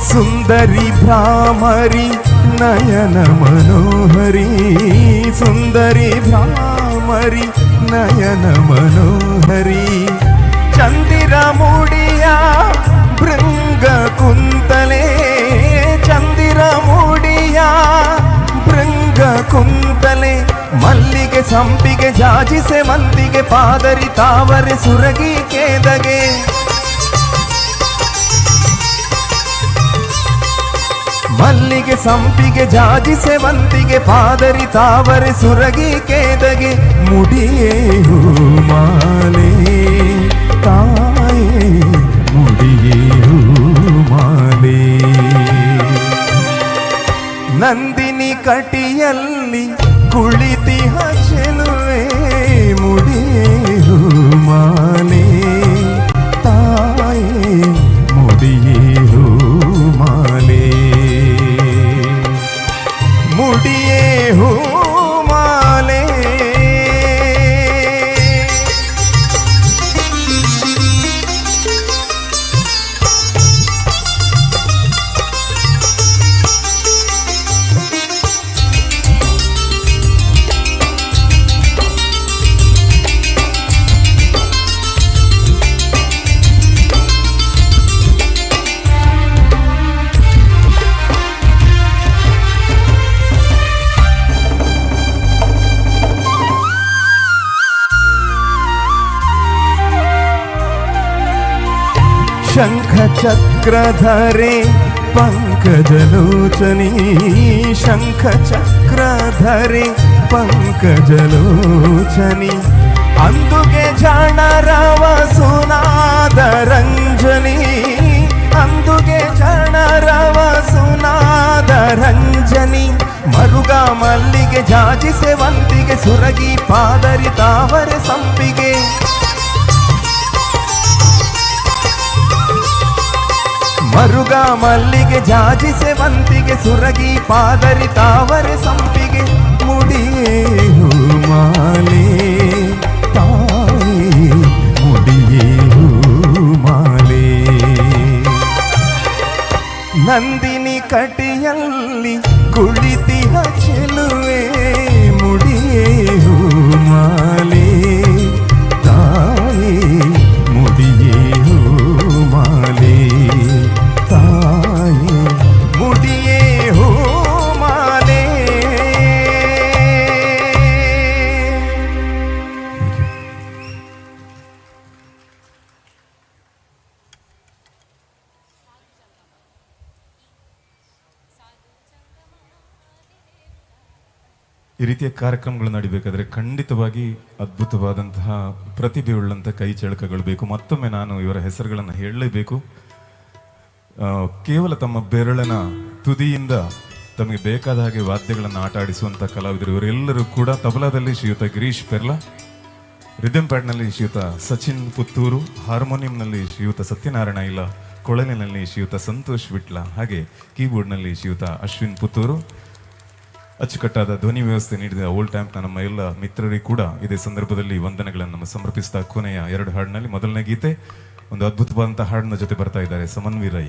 ಸುಂದರಿ ಭ್ರಾಮರಿ ನಯನ ಮನೋಹರಿ ಸುಂದರಿ ಭ್ರಾಮರಿ ನಯನ ಮನೋಹರಿ ಚಂದಿರ ಮುಡಿಯ ಭೃಂಗ ಕುಂತಲೆ ಚಂದಿರ ಮುಡಿಯ ಭೃಂಗ ಕುಂತಲೆ ಮಲ್ಲಿಗೆ ಸಂಪಿಗೆ ಜಾಜಿಸೆ ಮಂದಿಗೆ ಪಾದರಿ ತಾವರೆ ಸುರಗಿ ಕೇದಗೆ ಮಲ್ಲಿಗೆ ಸಂಪಿಗೆ ಜಾಜಿಸೆ ವಂತಿಗೆ ಪಾದರಿ ತಾವರೆ ಸುರಗಿ ಕೇದಗೆ ಮುಡಿಯೇ ಹೂಮಾಲೆ ತಾಯೇ ಮುಡಿಯೇ ಹೂಮಾಲೆ ನಂದಿನಿ ಕಟಿಯಲ್ಲಿ ಕುಳಿತಿಹ ಚೆಲುವೆ ಮುಡಿಯೇ ಹೂಮಾಲೆ ತಾಯೇ ಮುಡಿಯೇ ಹೂಮಾಲೆ ಮುಡಿಯೇ ಹೂಮಾಲೆ ಶಂಖ ಚಕ್ರಧರೆ ಪಂಕಜಲೋಚನಿ ಶಂಖ ಚಕ್ರಧರೆ ಪಂಕಜಲೋಚನಿ ಅಂದುಗೆ ಜಾಣರವ ಸುನಾದ ರಂಜನಿ ಅಂದುಗೆ ಜಾಣರವ ಸುನಾದ ರಂಜನಿ ಮರುಗ ಮಲ್ಲಿಗೆ ಜಾಜಿಸೆ ವಂತಿಗೆ ಸುರಗಿ ಪಾದರಿ ತಾವರೆ ಸಂಪಿಗೆ ಮರುಗ ಮಲ್ಲಿಗೆ ಜಾಜಿಸೆ ವಂತಿಗೆ ಸುರಗಿ ಪಾದರಿ ತಾವರೆ ಸಂಪಿಗೆ ಮುಡಿಯೇ ಹೂಮಾಲೆ ತಾಯೇ ಮುಡಿಯೇ ಹೂಮಾಲೆ ನಂದಿನಿ ಕಟಿಯಲ್ಲಿ ಕುಳಿತಿಹ ಚೆಲುವೆ ಮುಡಿಯೇ ಹೂಮಾಲೆ ತಾಯೇ ಮುಡಿಯೇ ಹೂಮಾಲೆ ತಾಯೇ ಮುಡಿಯೇ ಹೂಮಾಲೆ ಈ ರೀತಿಯ ಕಾರ್ಯಕ್ರಮಗಳು ನಡಿಬೇಕಾದ್ರೆ ಖಂಡಿತವಾಗಿ ಅದ್ಭುತವಾದಂತಹ ಪ್ರತಿಭೆಯುಳ್ಳಂಥ ಕೈ ಚಳಕಗಳು ಬೇಕು. ಮತ್ತೊಮ್ಮೆ ನಾನು ಇವರ ಹೆಸರುಗಳನ್ನು ಹೇಳಲೇಬೇಕು. ಕೇವಲ ತಮ್ಮ ಬೆರಳಿನ ತುದಿಯಿಂದ ತಮಗೆ ಬೇಕಾದ ಹಾಗೆ ವಾದ್ಯಗಳನ್ನು ಆಟ ಆಡಿಸುವಂಥ ಕಲಾವಿದರು ಇವರೆಲ್ಲರೂ ಕೂಡ. ತಬಲಾದಲ್ಲಿ ಶ್ರೀಯುತ ಗಿರೀಶ್ ಪೆರ್ಲಾ, ರಿದಮ್ ಪ್ಯಾಡ್ನಲ್ಲಿ ಶ್ರೀಯುತ ಸಚಿನ್ ಪುತ್ತೂರು, ಹಾರ್ಮೋನಿಯಂನಲ್ಲಿ ಶ್ರೀಯುತ ಸತ್ಯನಾರಾಯಣ ಇಲ್ಲ, ಕೊಳಲಿನಲ್ಲಿ ಶ್ರೀಯುತ ಸಂತೋಷ್ ವಿಟ್ಲ, ಹಾಗೆ ಕೀಬೋರ್ಡ್ನಲ್ಲಿ ಶ್ರೀಯುತ ಅಶ್ವಿನ್ ಪುತ್ತೂರು. ಅಚ್ಚುಕಟ್ಟಾದ ಧ್ವನಿ ವ್ಯವಸ್ಥೆ ನೀಡಿದ ಓಲ್ಡ್ ಟ್ಯಾಂಪ್ನ ನಮ್ಮ ಎಲ್ಲ ಮಿತ್ರರಿಗೆ ಕೂಡ ಇದೇ ಸಂದರ್ಭದಲ್ಲಿ ವಂದನೆಗಳನ್ನು ಸಮರ್ಪಿಸಿದ ಕೊನೆಯ 2 ಹಾಡಿನಲ್ಲಿ ಮೊದಲನೇ ಗೀತೆ ಒಂದು ಅದ್ಭುತವಾದಂಥ ಹಾಡಿನ ಜೊತೆ ಬರ್ತಾ ಇದ್ದಾರೆ ಸಮನ್ವಿ ರೈ.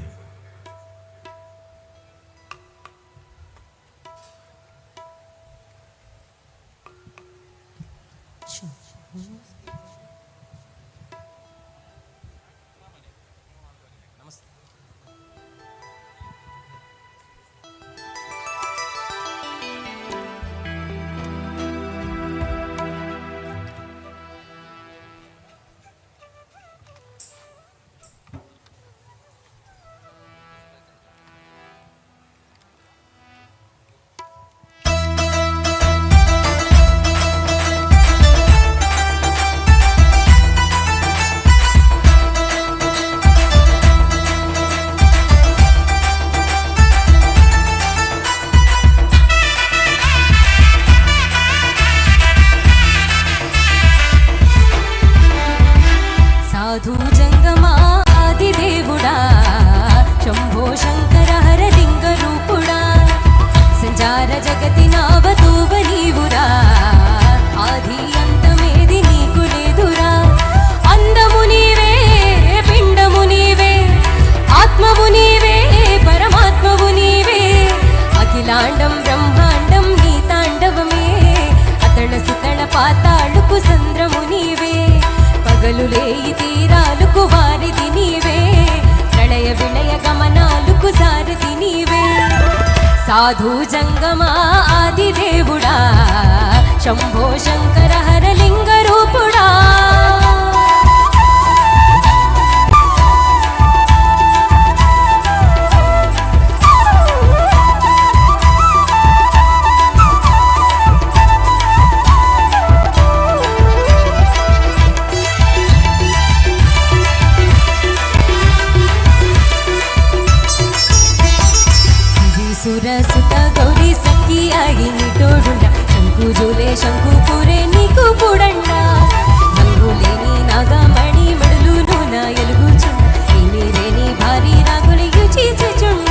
సాధు జంగమా ఆది దేవుడా శంభో శంకర హర లింగ రూపుడా సంచార జగతి నావతూవ నీవురా ఆది అంతమేది నీకు లేదురా అందము నీవే పిండము నీవే ఆత్మవు నీవే పరమాత్మవు నీవే అఖిలాండం బ్రహ్మాండం నీ తాండవమే అతడ సుతళ పాతాళుకు సంద్రము నీవే పగలులేయి తీరాలకు వారిది నీవే ప్రళయ విలయ గమనాలకు సారథి నీవే సాధు జంగమా ఆది దేవుడా శంభో శంకర హర లింగ రూపుడా ಸುರಸುತ ಗೌರಿ ಸಖಿಯಾಗಿ ನಿಟೋಡುಂಡ ಶಂಕು ಜೋಲೆ ಶಂಕು ಪೂರೆ ನೀಕು ಪುಡಂಡ ನಂಗು లేని నాగమణి మడులు నూన ఎలుగుచుండ ఏమి రేని భారీ రాగులియు చీచుచుండ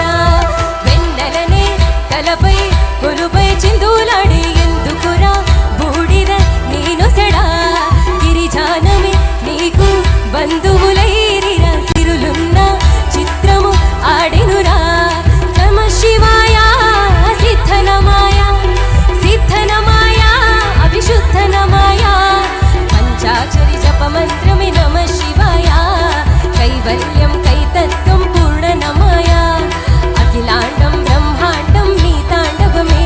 వెన్నెలనే తలపై కొలుపై చిందులాడి ఎందుకురా బూడిద నేను సెడా గిరిజానమే నీకు బంధువులైరిరా సిరులున్న చిత్రము ఆడెనురా నమ శివాయ సిద్ధనమాయ సిద్ధనమాయ అభిశుద్ధనమాయ పంచాక్షరి జప మంత్రమి నమ శివాయ కైవల్యం కైతత్వం పూర్ణనమాయ అఖిలాండం బ్రహ్మాండం నీ తాండవమే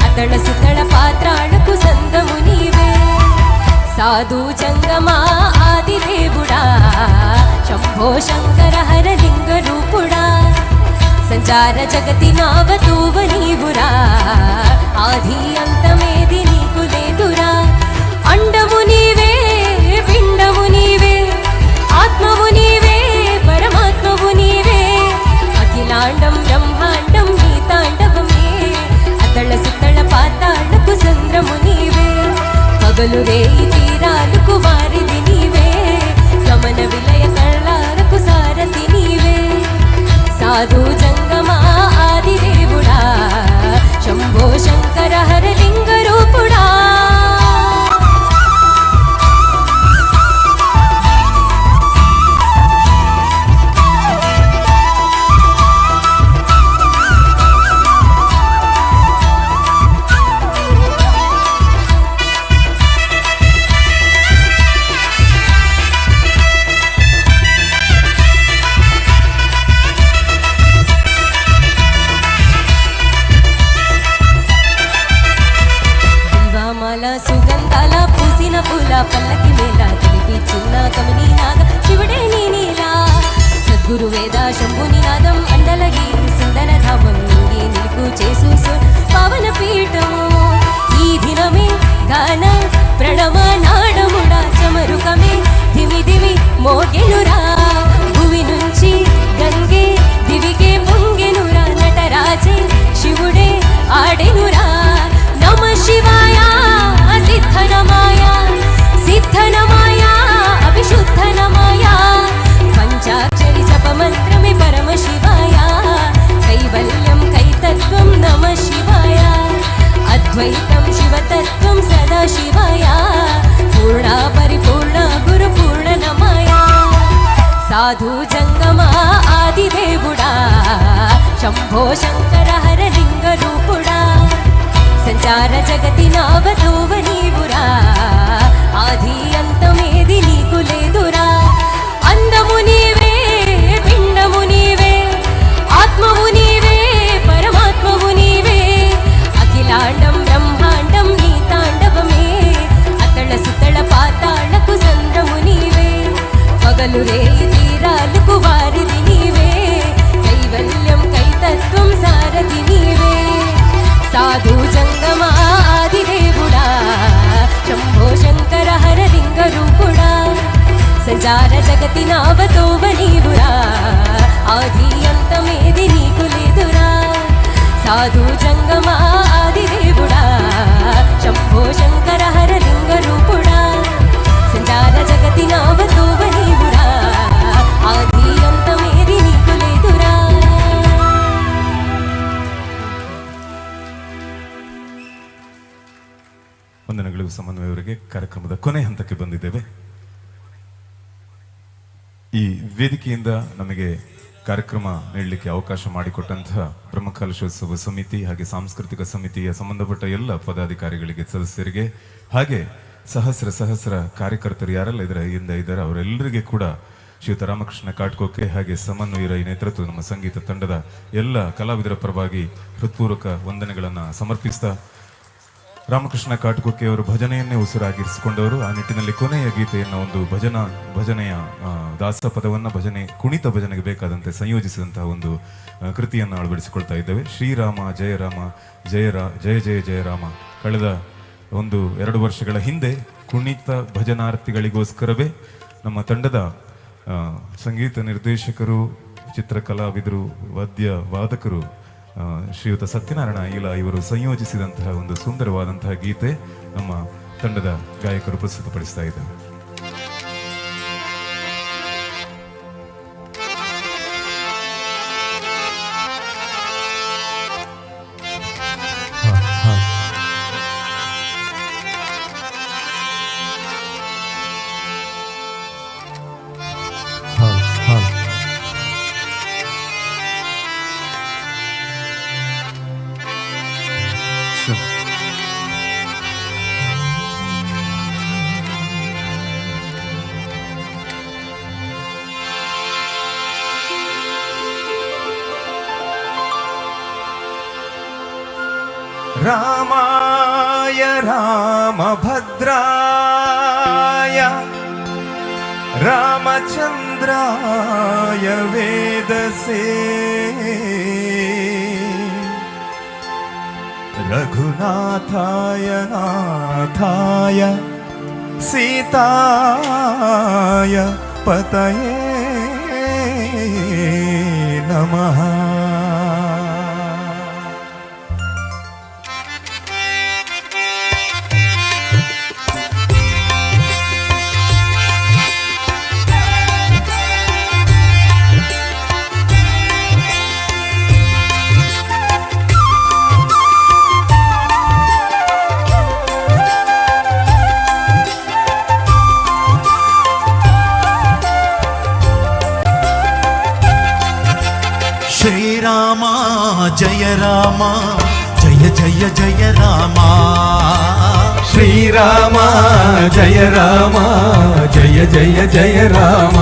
అతడ సుతళ పాత్రాలకు సందము నీవే సాధు జంగమా ఆది దేవుడా శంభో శంకర హర లింగ రూపుడా సంచార జగతి నావతూవ నీవురా ఆది అంతమేది నీకు లేదురా అండము నీవే పిండము నీవే ఆత్మవు నీవే పరమాత్మవు నీవే అఖిలాండం బ్రహ్మాండం నీ తాండవమే అతళ సుతళ పాతాళకు సంద్రము నీవే పగలు రేయి తీరాలకు వారిది నీవే గమన విలయ కళ్ళాలకు సారథి నీవే సాధు జంగమా ఆది దేవుడా శంభో శంకర హర లింగ రూపుడా సుగంధాల పూసిన పూల పల్లకి మేళ తెలిపి చిన్న కమని నాగ శివుడే నీ నీలా సద్గురు వేద శంభుని నాదం అండలగి సుందర ధామం నింగి నిలుకు చేసు పవన పీఠము ఈ దినమే గాన ప్రణవ నాడముడా చమరుకమే దిమి దిమి మోగెనురా భువి నుంచి గంగే దివికే పొంగెనురా నటరాజే శివుడే ఆడెనురా నమ శివాయ సిద్ధనమాయ సిద్ధనమాయ అభిశుద్ధనమాయ పంచాక్షరి జప మంత్రమే పరమ శివాయ కైవల్యం కైతత్వం నమ శివాయ అద్వైతం శివతత్వం సదా శివాయ పూర్ణ పరిపూర్ణ గురు పూర్ణనమాయ సాధు జంగమా ఆది దేవుడా శంభో శంకర హర లింగ రూపుడా సంచార జగతి నావతూవ నీవురా ఆది అంతమేది నీకు లేదురా. అందము నీవే, పిండము నీవే, ఆత్మవు నీవే, పరమాత్మవు నీవే. అఖిలాండం బ్రహ్మాండం నీ తాండవమే, అతళ సుతళ పాతాళకు సంద్రము నీవే. పగలు రేయి తీరాలకు వారిది నీవే, కైవల్యం కైతత్వం సారథి నీవే. సాధు జంగమా ఆదిదేవుడా, శంభో శంకర హర లింగ రూపుడా. సంచార జగతి నావతోవ నీవురా, ఆది అంతమేది నీకు లేదురా. సాధు జంగమా ఆదిదేవుడా, శంభో శంకర హర లింగ రూపుడా. సంచార జగతి నావతోవ నీవురా, ఆది అంతమేది నీకు లేదురా. ವಂದನೆಗಳು ಸಮನ್ವಯವರಿಗೆ. ಕಾರ್ಯಕ್ರಮದ ಕೊನೆ ಹಂತಕ್ಕೆ ಬಂದಿದ್ದೇವೆ. ಈ ವೇದಿಕೆಯಿಂದ ನಮಗೆ ಕಾರ್ಯಕ್ರಮ ನೀಡಲಿಕ್ಕೆ ಅವಕಾಶ ಮಾಡಿಕೊಟ್ಟಂತಹ ಬ್ರಹ್ಮಕಲಶೋತ್ಸವ ಸಮಿತಿ ಹಾಗೆ ಸಾಂಸ್ಕೃತಿಕ ಸಮಿತಿಯ ಸಂಬಂಧಪಟ್ಟ ಎಲ್ಲ ಪದಾಧಿಕಾರಿಗಳಿಗೆ, ಸದಸ್ಯರಿಗೆ, ಹಾಗೆ ಸಹಸ್ರ ಕಾರ್ಯಕರ್ತರು ಯಾರೆಲ್ಲ ಇದ್ದಾರೆ ಅವರೆಲ್ಲರಿಗೆ ಕೂಡ ಶ್ರೀಯುತ ರಾಮಕೃಷ್ಣ ಕಾಟ್ಕೋಕೆ ಹಾಗೆ ಸಮನ್ವಯರ ಈ ನೇತೃತ್ವ ನಮ್ಮ ಸಂಗೀತ ತಂಡದ ಎಲ್ಲ ಕಲಾವಿದರ ಪರವಾಗಿ ಹೃತ್ಪೂರ್ವಕ ವಂದನೆಗಳನ್ನು ಸಮರ್ಪಿಸ್ತಾ, ರಾಮಕೃಷ್ಣ ಕಾಟ್ಕೋಕೆ ಅವರು ಭಜನೆಯನ್ನೇ ಉಸಿರಾಗಿರಿಸಿಕೊಂಡವರು. ಆ ನಿಟ್ಟಿನಲ್ಲಿ ಕೊನೆಯ ಗೀತೆಯನ್ನು ಒಂದು ಭಜನೆಯ ದಾಸಪದವನ್ನು ಕುಣಿತ ಭಜನೆಗೆ ಬೇಕಾದಂತೆ ಸಂಯೋಜಿಸಿದಂತಹ ಒಂದು ಕೃತಿಯನ್ನು ಅಳವಡಿಸಿಕೊಳ್ತಾ ಇದ್ದೇವೆ. ಶ್ರೀರಾಮ ಜಯ ರಾಮ ಜಯ ಜಯ ಜಯ ರಾಮ. ಕಳೆದ 1-2 ವರ್ಷಗಳ ಹಿಂದೆ ಕುಣಿತ ಭಜನಾರ್ಥಿಗಳಿಗೋಸ್ಕರವೇ ನಮ್ಮ ತಂಡದ ಸಂಗೀತ ನಿರ್ದೇಶಕರು, ಚಿತ್ರಕಲಾವಿದರು, ವಾದಕರು ಶ್ರೀಯುತ ಸತ್ಯನಾರಾಯಣ ಈಲ ಇವರು ಸಂಯೋಜಿಸಿದಂತಹ ಒಂದು ಸುಂದರವಾದಂತಹ ಗೀತೆ ನಮ್ಮ ತಂಡದ ಗಾಯಕರು ಪ್ರಸ್ತುತಪಡಿಸ್ತಾ ಇದ್ದಾರೆ. रामाय रामभद्राय रामचन्द्राय वेदसे रघुनाथाय नाथाय सीताय पतये नमः. श्रीराम जय राम जय जय जय राम. श्रीराम जय राम जय जय जय राम.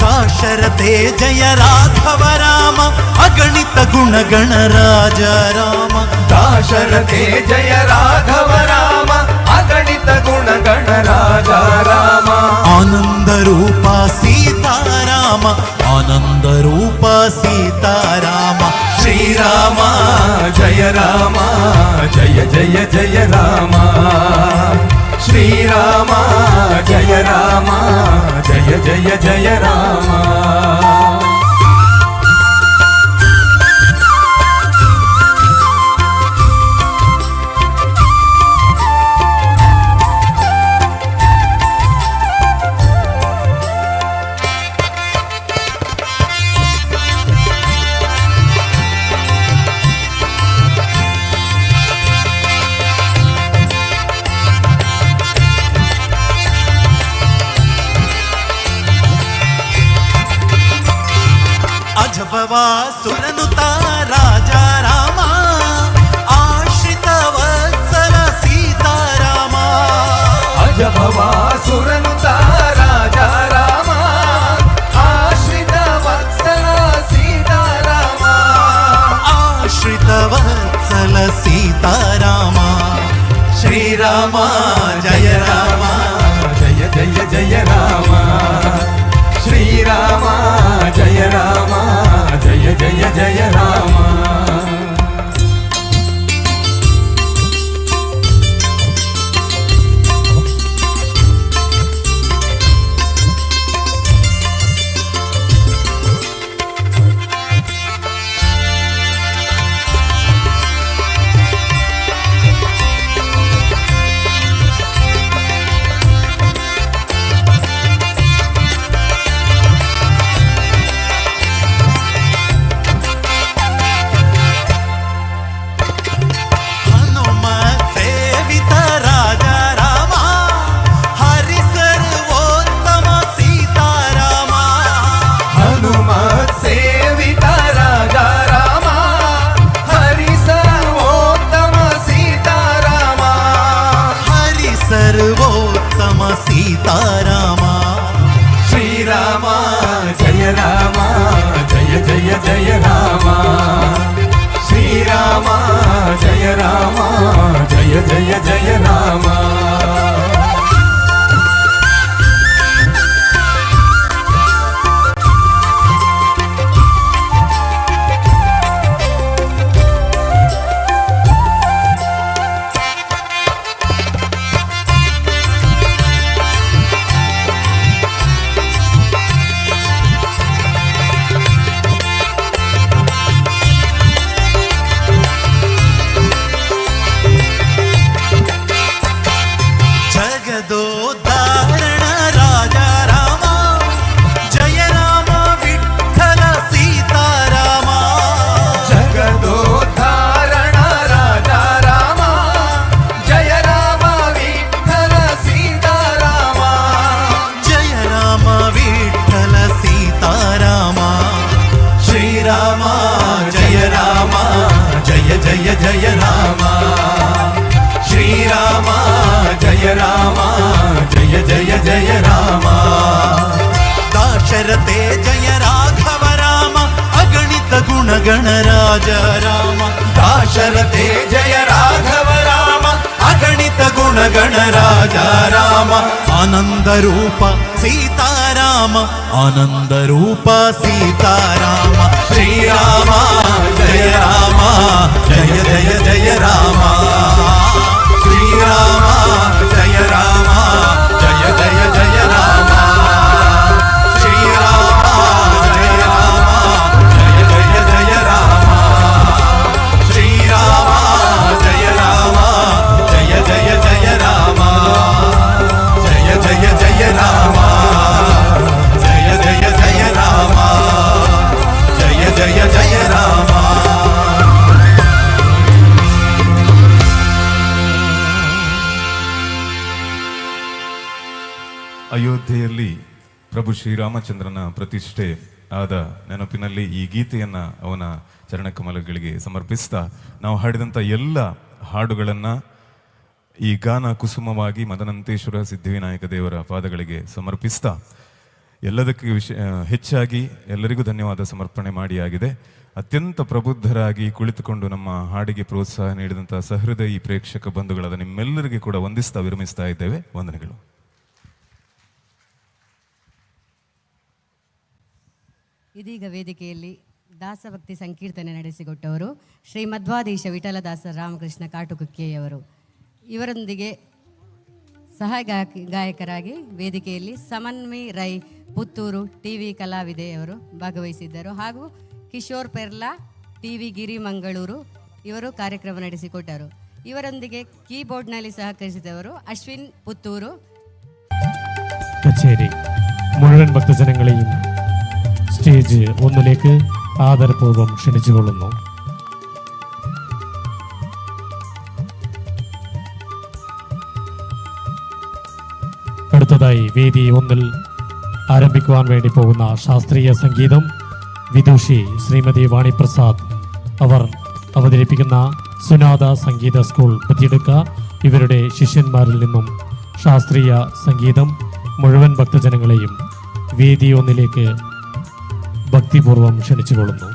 दाशरथे जय राघव राम अगणित गुणगण राज राम. दाशरथे जय राघव राम अगणित गुणगण राजा राम. आनंद रूपा सीताराम आनंद रूपा सीताराम. श्रीराम जय राम जय जय जय राम. श्रीराम जय राम जय जय जय राम. अजबवासुरनुता राजा रामा आश्रित वत्सल सीतारामा. ವಿಠಲ ಸೀತಾರಾಮ ಶ್ರೀರಾಮ ಜಯ ರಾಮ ಜಯ ಜಯ ಜಯ ರಾಮ ಶ್ರೀರಾಮ ಜಯ ರಾಮ ಜಯ ಜಯ ಜಯ ರಾಮ ಸರ್ವೋತ್ತಮ ಸೀತಾರಾಮ ಶ್ರೀರಾಮ ಜಯ ರಾಮ ಜಯ ಜಯ ಜಯ ರಾಮ ಶ್ರೀರಾಮ ಜಯ ರಾಮ ಜಯ ಜಯ ಜಯ ರಾಮ ಜಗದೋದ್ಧಾರಣ ರಾಜ ರಾಮ ಜಯ ರಾಮ ವಿಠಲ ಸೀತಾರಾಮ ಜಗದೋದ್ಧಾರಣ ರಾಜ ರಾಮ ಜಯ ರಾಮ ವಿಠಲ ಸೀತಾರಾಮ ಜಯ ರಾಮ ವಿಠಲ ಸೀತಾರಾಮ ಶ್ರೀರಾಮ ಜಯ ರಾಮ ಜಯ ಜಯ ಜಯ ರಾಮ ಶ್ರೀರಾಮ ಜಯ ರಾಮ ಜಯ ಜಯ ಜಯ ರಾಮ ದಾಶರಥೆ ಜಯ ರಾಘವ ರಾಮ ಅಗಣಿತ ಗುಣಗಣ ರಾಜ ರಾಮ ದಾಶರಥೆ ಜಯ ರಾಘವ ರಾಮ ಅಗಣಿತ ಗುಣಗಣ ರಾಜ ರಾಮ ಆನಂದ ರೂಪ ಸೀತಾರಾಮ ಆನಂದ ರೂಪ ಸೀತಾರಾಮ ಶ್ರೀರಾಮ ಜಯ ರಾಮ ಜಯ ಜಯ ಜಯ ರಾಮ ಶ್ರೀರಾಮ ಜಯ ರಾಮ ಜಯ ಜಯ ಜಯ ರಾಮ ಶ್ರೀರಾಮ ಜಯ ರಾಮ ಜಯ ಜಯ ಜಯ ರಾಮ ಶ್ರೀರಾಮ ಜಯ ರಾಮ ಜಯ ಜಯ ಜಯ ರಾಮ ಜಯ ಜಯ ಜಯ ರಾಮ ಜಯ ಜಯ ಜಯ ರಾಮ ಜಯ ಜಯ ಜಯ ರಾಮ ಅಯೋಧ್ಯೆಯಲ್ಲಿ ಪ್ರಭು ಶ್ರೀರಾಮಚಂದ್ರನ ಪ್ರತಿಷ್ಠೆ ಆದ ನೆನಪಿನಲ್ಲಿ ಈ ಗೀತೆಯನ್ನು ಅವನ ಚರಣಕಮಲಗಳಿಗೆ ಸಮರ್ಪಿಸ್ತಾ ನಾವು ಹಾಡಿದಂಥ ಎಲ್ಲ ಹಾಡುಗಳನ್ನು ಈ ಗಾನ ಕುಸುಮವಾಗಿ ಮದನಂತೇಶ್ವರ ಸಿದ್ಧಿವಿನಾಯಕ ದೇವರ ಪಾದಗಳಿಗೆ ಸಮರ್ಪಿಸ್ತಾ ಎಲ್ಲದಕ್ಕೆ ಹೆಚ್ಚಾಗಿ ಎಲ್ಲರಿಗೂ ಧನ್ಯವಾದ ಸಮರ್ಪಣೆ ಮಾಡಿಯಾಗಿದೆ. ಅತ್ಯಂತ ಪ್ರಬುದ್ಧರಾಗಿ ಕುಳಿತುಕೊಂಡು ನಮ್ಮ ಹಾಡಿಗೆ ಪ್ರೋತ್ಸಾಹ ನೀಡಿದಂಥ ಸಹೃದಯಿ ಪ್ರೇಕ್ಷಕ ಬಂಧುಗಳಾದ ನಿಮ್ಮೆಲ್ಲರಿಗೆ ಕೂಡ ವಂದಿಸ್ತಾ ವಿರಮಿಸ್ತಾ ಇದ್ದೇವೆ. ವಂದನೆಗಳು. ಇದೀಗ ವೇದಿಕೆಯಲ್ಲಿ ದಾಸಭಕ್ತಿ ಸಂಕೀರ್ತನೆ ನಡೆಸಿಕೊಟ್ಟವರು ಶ್ರೀ ಮಧ್ವಾಧೀಶ ವಿಠಲದಾಸ ರಾಮಕೃಷ್ಣ ಕಾಟುಕುಕ್ಕೆಯವರು. ಇವರೊಂದಿಗೆ ಗಾಯಕರಾಗಿ ವೇದಿಕೆಯಲ್ಲಿ ಸಮನ್ವಿ ರೈ ಪುತ್ತೂರು ಟಿವಿ ಕಲಾವಿದೆಯವರು ಭಾಗವಹಿಸಿದ್ದರು ಹಾಗೂ ಕಿಶೋರ್ ಪೆರ್ಲಾ ಟಿವಿ ಗಿರಿ ಮಂಗಳೂರು ಇವರು ಕಾರ್ಯಕ್ರಮ ನಡೆಸಿಕೊಟ್ಟರು. ಇವರೊಂದಿಗೆ ಕೀಬೋರ್ಡ್ನಲ್ಲಿ ಸಹಕರಿಸಿದವರು ಅಶ್ವಿನ್ ಪುತ್ತೂರು. കച്ചേരി മുഴുവൻ ഭക്തജനങ്ങളെയും സ്റ്റേജ് ഒന്നിലേക്ക് ആദരപൂർവ്വം ക്ഷണിച്ചുകൊള്ളുന്നു. അടുത്തതായി വേദി ഒന്നിൽ ആരംഭിക്കുവാൻ വേണ്ടി പോകുന്ന ശാസ്ത്രീയ സംഗീതം വിദുഷി ശ്രീമതി വാണിപ്രസാദ് അവർ അവതരിപ്പിക്കുന്ന സുനാദ സംഗീത സ്കൂൾ പത്തിയെടുക്ക ഇവരുടെ ശിഷ്യന്മാരിൽ നിന്നും ശാസ്ത്രീയ സംഗീതം മുഴുവൻ ഭക്തജനങ്ങളെയും വേദി ഒന്നിലേക്ക് ഭക്തിപൂർവ്വം ക്ഷണിച്ചുകൊള്ളുന്നു.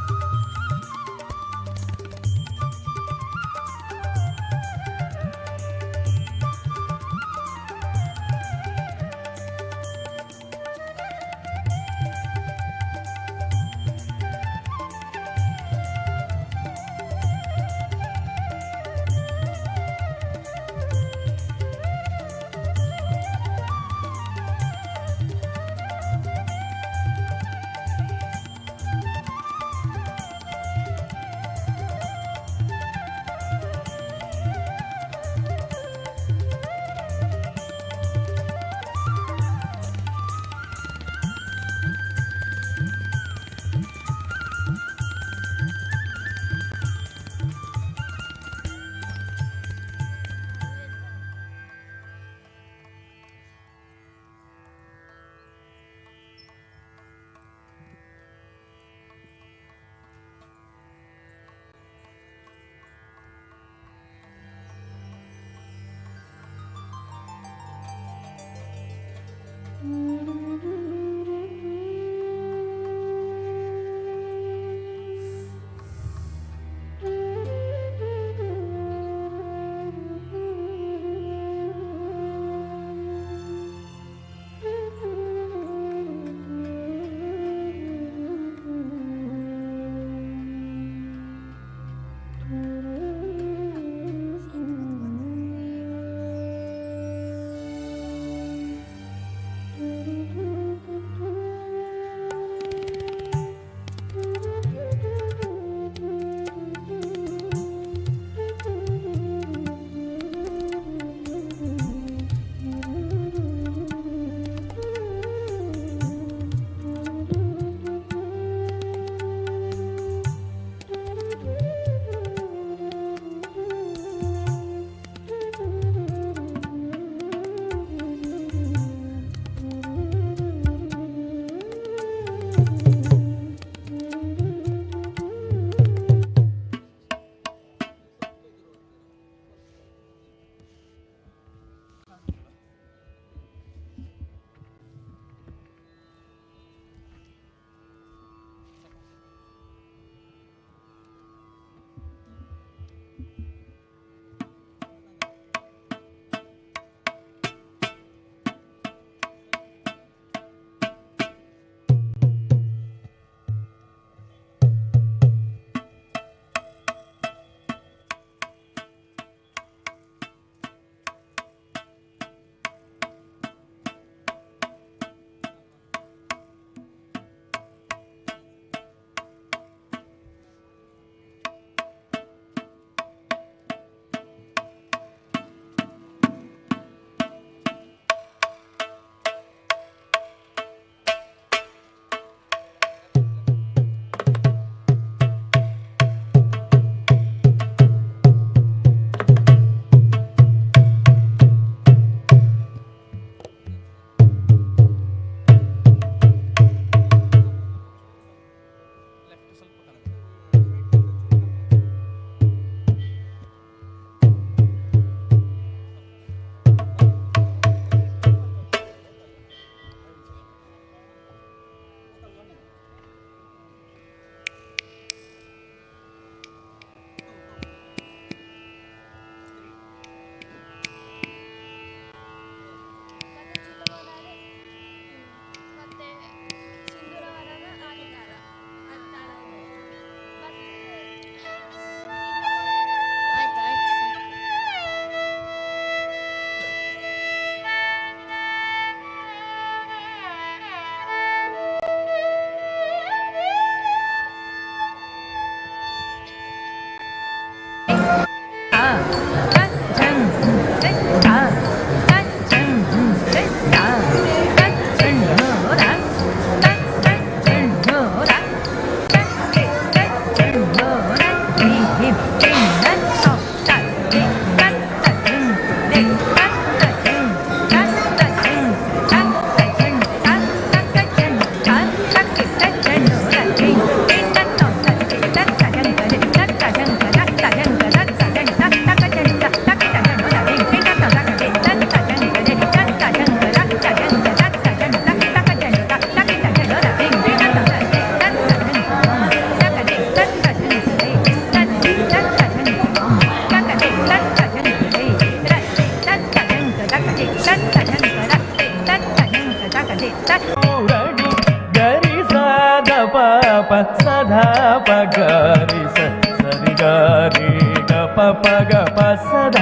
ಪ ಗ ಪ ಸದ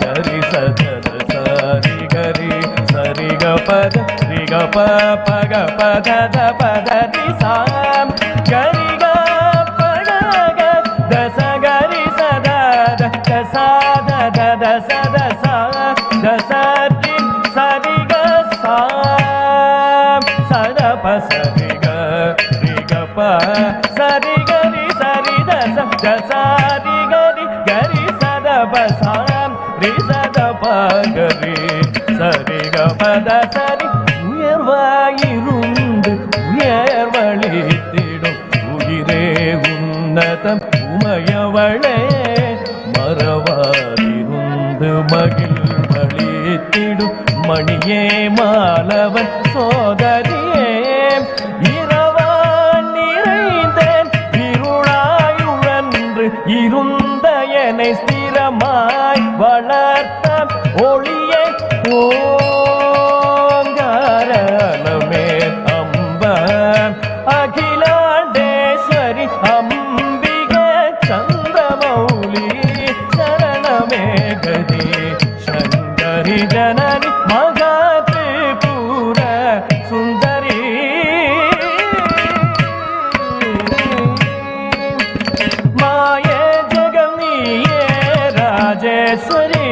ಗರಿ ಸದ ಸರಿ ಗರಿ ಸರಿ ಗ ಪದ ರಿ ಗ ಪ ಪ ಗ ಪದ ದ ಪದ ರಿ ಸಾ ಗರಿ ಗ ಪ ಗ ಗ ದ ಸ ಗರಿ ಸದ ದ ಸ ದ ದ ದ ಸ ದ ಸ ದ ಸ ರಿ ಸರಿ ಗ ಸಾ ಸದ ಪ ಸರಿ ಗ ರಿ ಗ ಪ ಸರಿ ಗರಿ ಸರಿ ದ ಸ ದ ಸ ರಿ ಗರಿ ಗರಿ ಸದ ಪ ಸಾ ರಿ ಸದ ಪ ಗರಿ சரி கபத சரி உயர்வாயிருந்து உயர்வழித்திடும் உயிரே உன்னதம் உமையவளே மறவாதிருந்து மகிழ்வழித்திடும் மணியே மாலவன் சோதரியே இரவான் நிறைந்தேன் இருளாயுழன்று இருந்த என்னை ஸ்திரமாய் வளர்த்த ஒளியை ஓங்காரமே அம்ப அகிலாண்டேஸ்வரி அம்பிகே சந்திரமௌலி சரணமே கதி சங்கரி ஜனனி மகாத்ரிபுர சுந்தரி மாயே ஜெகமியே ராஜேஸ்வரி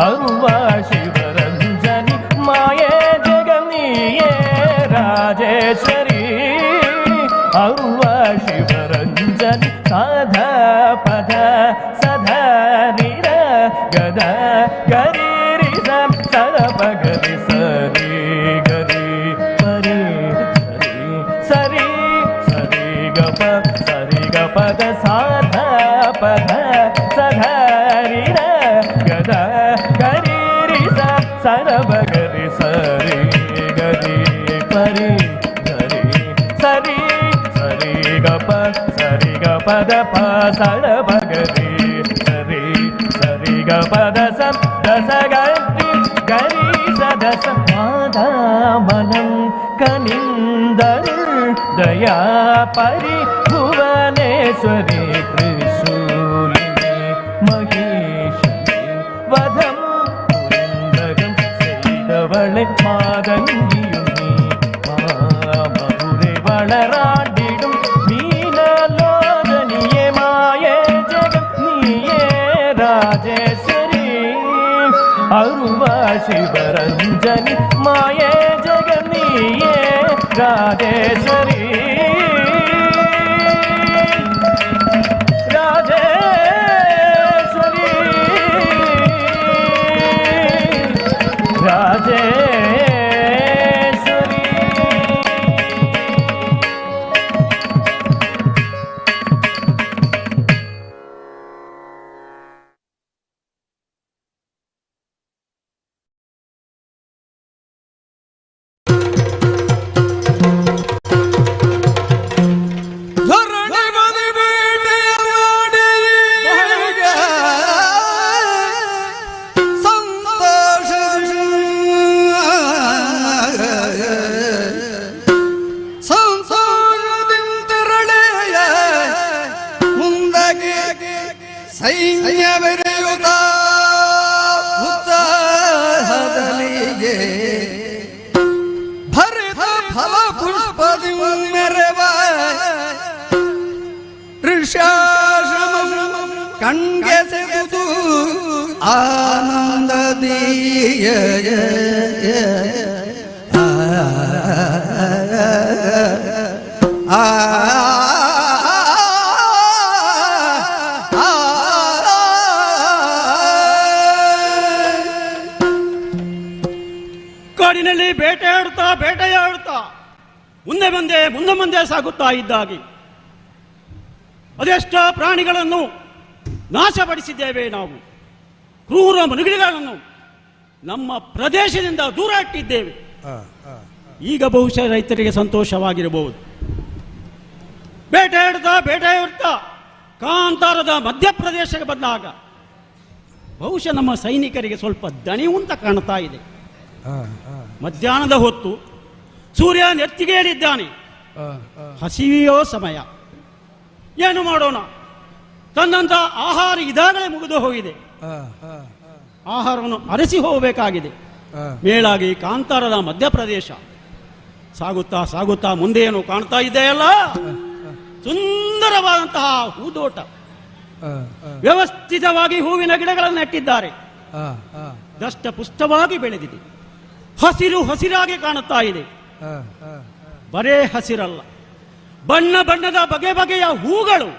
அருவா சிவரஞ்சனி மாயே ஜெகமியே ராஜேஸ்வரி அருவா சிவரஞ்சனி சத பத சத நிர கத கரி ரி சத பகரி சரி கரி பரி சரி சரி கப சரி கபத சாத பத சத நிர கத கரி ரி சரப கரி சரி கரி பரி கரி சரி சரி கப சரி கபத ப சரப கரி சரி சரி கபத சம் தச கரி கரி சதச மாதாமனம் கனிந்தருள் தயா பரி புவனேஸ்வரி திரிசூலினி மகேஷனி வதம் புரிந்தகம் செய்தவளை மாதங்கியும் நீ மாமதுரை வளராண்டிடும் மீனலோதனியே மாயே ஜெகம் நீயே ராஜேஸ்வரி அருவா சிவரஞ்சனி மாயே ஜெகம் நீயே ராஜேஸ்வரி ராஜேஸ்வரி ராஜேஸ்வரி ಸೈನ್ಯವಿರಿಯುತ್ತ ಉತ್ಸಾಹದಲ್ಲಿಯೇ ಭರಿತ ಫಲ ಪುಷ್ಪದಿ ಮೆರವ ಋಷಾಶ್ರಮ ಕಣ್ಗೆ ಸೆದು ಆನಂದದೀಯ ಕಾಡಿನಲ್ಲಿ ಬೇಟೆಯಾಡುತ್ತಾ ಮುಂದೆ ಮುಂದೆ ಸಾಗುತ್ತಾ ಇದ್ದಾಗಿ ಅದೆಷ್ಟೋ ಪ್ರಾಣಿಗಳನ್ನು ನಾಶಪಡಿಸಿದ್ದೇವೆ ನಾವು. ಕ್ರೂರ ಮೃಗಗಳನ್ನು ನಮ್ಮ ಪ್ರದೇಶದಿಂದ ದೂರ ಇಟ್ಟಿದ್ದೇವೆ. ಈಗ ಬಹುಶಃ ರೈತರಿಗೆ ಸಂತೋಷವಾಗಿರಬಹುದು. ಬೇಟೆಯಾಡುತ್ತಾ ಕಾಂತಾರದ ಮಧ್ಯಪ್ರದೇಶಕ್ಕೆ ಬಂದಾಗ ಬಹುಶಃ ನಮ್ಮ ಸೈನಿಕರಿಗೆ ಸ್ವಲ್ಪ ದಣಿವುಂತ ಕಾಣ್ತಾ ಇದೆ. ಮಧ್ಯಾಹ್ನದ ಹೊತ್ತು ಸೂರ್ಯ ನೆತ್ತಿಗೇರಿದ್ದಾನೆ, ಹಸಿವೆಯೋ ಸಮಯ. ಏನು ಮಾಡೋಣ, ತಂದಂಥ ಆಹಾರ ಇದಾಗಲೇ ಮುಗಿದು ಹೋಗಿದೆ. ಆಹಾರವನ್ನು ಅರಸಿ ಹೋಗಬೇಕಾಗಿದೆ. ಮೇಲಾಗಿ ಕಾಂತಾರದ ಮಧ್ಯಪ್ರದೇಶ ಸಾಗುತ್ತಾ ಸಾಗುತ್ತಾ ಮುಂದೆ ಏನು ಕಾಣ್ತಾ ಇದೆಯಲ್ಲ, ಸುಂದರವಾದಂತಹ ಹೂದೋಟ, ವ್ಯವಸ್ಥಿತವಾಗಿ ಹೂವಿನ ಗಿಡಗಳನ್ನು ನೆಟ್ಟಿದ್ದಾರೆ. ದಷ್ಟ ಪುಷ್ಟವಾಗಿ ಬೆಳೆದಿದೆ. ಹಸಿರು ಹಸಿರಾಗಿ ಕಾಣುತ್ತಾ ಇದೆ. ಬರೇ ಹಸಿರಲ್ಲ, ಬಣ್ಣ ಬಣ್ಣದ ಬಗೆ ಬಗೆಯ ಹೂಗಳು.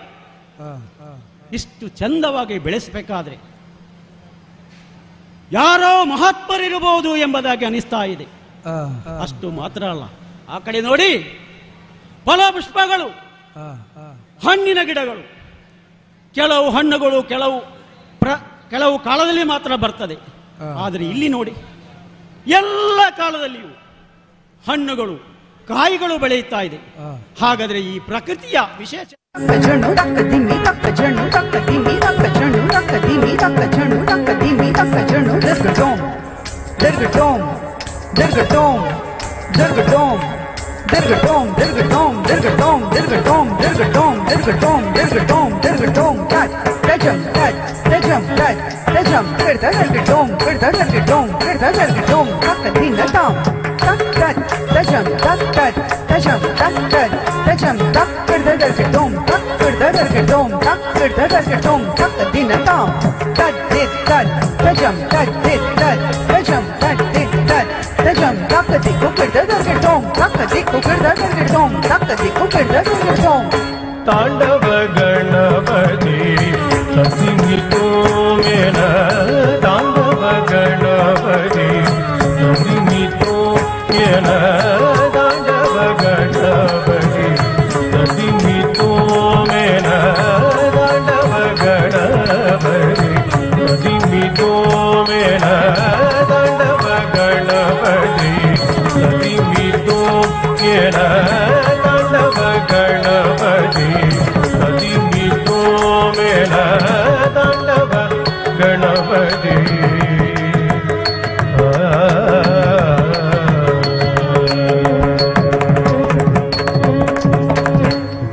ಇಷ್ಟು ಚಂದವಾಗಿ ಬೆಳೆಸಬೇಕಾದ್ರೆ ಯಾರೋ ಮಹಾತ್ಮರಿರಬಹುದು ಎಂಬುದಾಗಿ ಅನಿಸ್ತಾ ಇದೆ. ಅಷ್ಟು ಮಾತ್ರ ಅಲ್ಲ, ಆ ಕಡೆ ನೋಡಿ, ಫಲಪುಷ್ಪಗಳು, ಹಣ್ಣಿನ ಗಿಡಗಳು. ಕೆಲವು ಹಣ್ಣುಗಳು ಕೆಲವು ಕಾಲದಲ್ಲಿ ಮಾತ್ರ ಬರ್ತದೆ. ಆದರೆ ಇಲ್ಲಿ ನೋಡಿ, ಎಲ್ಲ ಕಾಲದಲ್ಲಿಯೂ ಹಣ್ಣುಗಳು ಕಾಯಿಗಳು ಬೆಳೆಯುತ್ತಾ ಇದೆ. ಹಾಗಾದರೆ ಈ ಪ್ರಕೃತಿಯ ವಿಶೇಷ ತಾಂಡವ ಗಣಪತಿ ಸಸಿಮಿತೋ ಮೇನ ತಾಂಡವ ಗಣಪತಿ ಸಸಿಮಿತೋ ಮೇನ ತಾಂಡವ ಗಣಪತಿ ಸಸಿಮಿತೋ ಮೇನ ತಾಂಡವ ಗಣಪತಿ ಸಸಿಮಿತೋ ಮೇನ ತಾಂಡವ ಗಣಪತಿ ಸಸಿಮಿತೋ ಮೇನ ತಾಂಡವ ಗಣಪತಿ ಸಸಿಮಿತೋ ಮೇನ ತಾಂಡವ ಗಣಪತಿ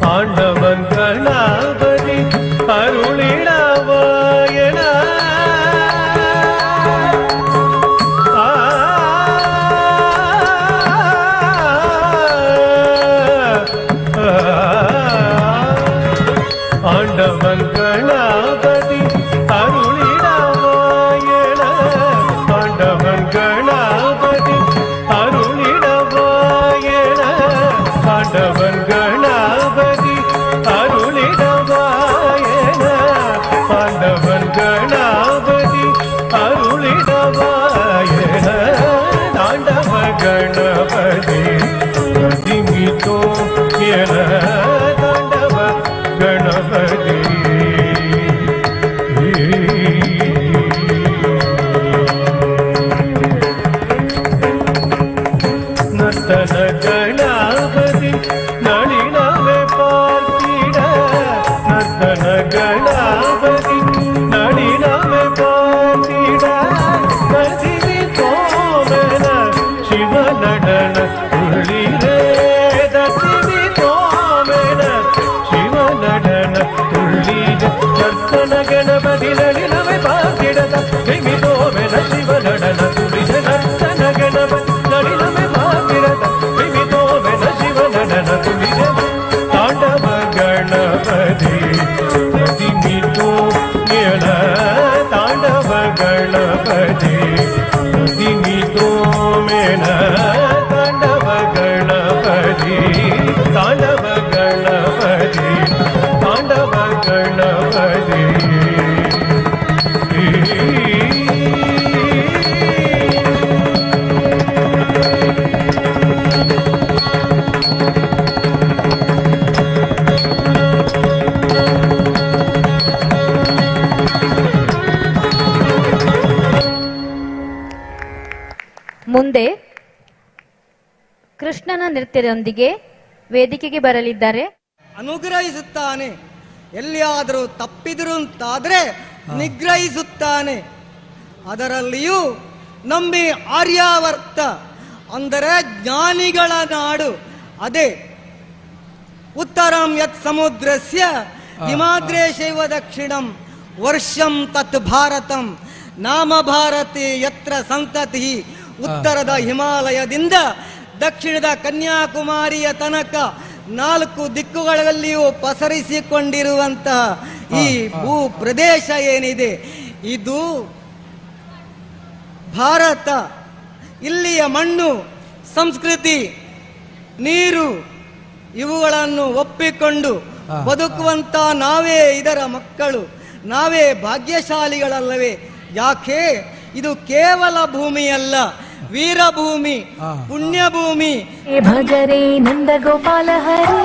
ತಾಂಡವನ್ ಗಣಪತಿ ಅರುಳಿಡವಾಯನ ಆಂಡವನ್ ಗಣಪತಿ ಅರುಳಿಡವಾಯನ ಆಂಡವನ್ ಗಣಪತಿ ಅರುಳಿಡವಾಯನ ಆಂಡವನ್ ಗಣಪತಿ ಅರುಳಿಡವಾಯನ ಪಾಂಡವನ್ ಗಣಪತಿ ಅರುಳಿಡವಾಯನ ತಾಂಡವ ಗಣಪತಿ ಸಸಿಮಿತೋ ಮೇನ ತಾಂಡವ ಗಣಪತಿ ನರ್ತನ ಗಣಪತಿ ನಳಿನವೇ ಪಾರ್ತಿಡ ನರ್ತನ ಗಣಪತಿ ನಳಿನವೇ ಪಾರ್ತಿಡ ಕಸಿವಿ ತೋಮನ ಶಿವ ನಡನ ತುಳಿರೇ ದಸಿವಿ ತೋಮನ ಶಿವ ನಡನ ತುಳಿದ ನರ್ತನ ಗಣಪತಿ ನಳಿನವೇ ಪಾರ್ತಿಡದ ಕಸಿವಿ ತೋಮನ ಶಿವ ನಡನ ತುಳಿದ ನರ್ತನ ಗಣಪತಿ ನಳಿನವೇ ಪಾರ್ತಿಡದ ಕಸಿವಿ ತೋಮನ ಶಿವ ನಡನ ತುಳಿದ ತಾಂಡವ ಗಣಪತಿ ಸಸಿಮಿತೋ ಮೇನ ತಾಂಡವ ಗಣಪತಿ ಸಸಿಮಿತೋ ಮೇನ ತಾಂಡವ ಗಣಪತಿ ತಾಂಡವ ಗಣಪತಿ ತಾಂಡವ ಗಣಪತಿ ಮುಂದೆ ಕೃಷ್ಣನ ನೃತ್ಯದೊಂದಿಗೆ ವೇದಿಕೆಗೆ ಬರಲಿದ್ದಾರೆ. ಅನುಗ್ರಹಿಸುತ್ತಾನೆ, ಎಲ್ಲಿಯಾದರೂ ತಪ್ಪಿದರಂತಾದರೆ ನಿಗ್ರಹಿಸುತ್ತಾನೆ. ಅದರಲ್ಲಿಯೂ ನಂಬಿ ಆರ್ಯಾವರ್ತ ಅಂದರೆ ಜ್ಞಾನಿಗಳ ನಾಡು. ಅದೇ ಉತ್ತರಂ ಯತ್ ಸಮುದ್ರಸ್ಯ ಹಿಮಾದ್ರೇಶೈವ ದಕ್ಷಿಣಂ ವರ್ಷಂ ತತ್ ಭಾರತಂ ನಾಮ ಭಾರತಿ ಯತ್ರ ಸಂತತಿ. ಉತ್ತರದ ಹಿಮಾಲಯದಿಂದ ದಕ್ಷಿಣದ ಕನ್ಯಾಕುಮಾರಿಯ ತನಕ 4 ದಿಕ್ಕುಗಳಲ್ಲಿಯೂ ಪಸರಿಸಿಕೊಂಡಿರುವಂತಹ ಈ ಭೂ ಪ್ರದೇಶ ಏನಿದೆ ಇದು ಭಾರತ. ಇಲ್ಲಿಯ ಮಣ್ಣು, ಸಂಸ್ಕೃತಿ, ನೀರು ಇವುಗಳನ್ನು ಒಪ್ಪಿಕೊಂಡು ಬದುಕುವಂತ ನಾವೇ ಇದರ ಮಕ್ಕಳು, ನಾವೇ ಭಾಗ್ಯಶಾಲಿಗಳಲ್ಲವೇ? ಯಾಕೆ ಇದು ಕೇವಲ ಭೂಮಿಯಲ್ಲ, ವೀರಭೂಮಿ, ಪುಣ್ಯಭೂಮಿ. ಭಜರೇ ನಂದ ಗೋಪಾಲ ಹರೇ.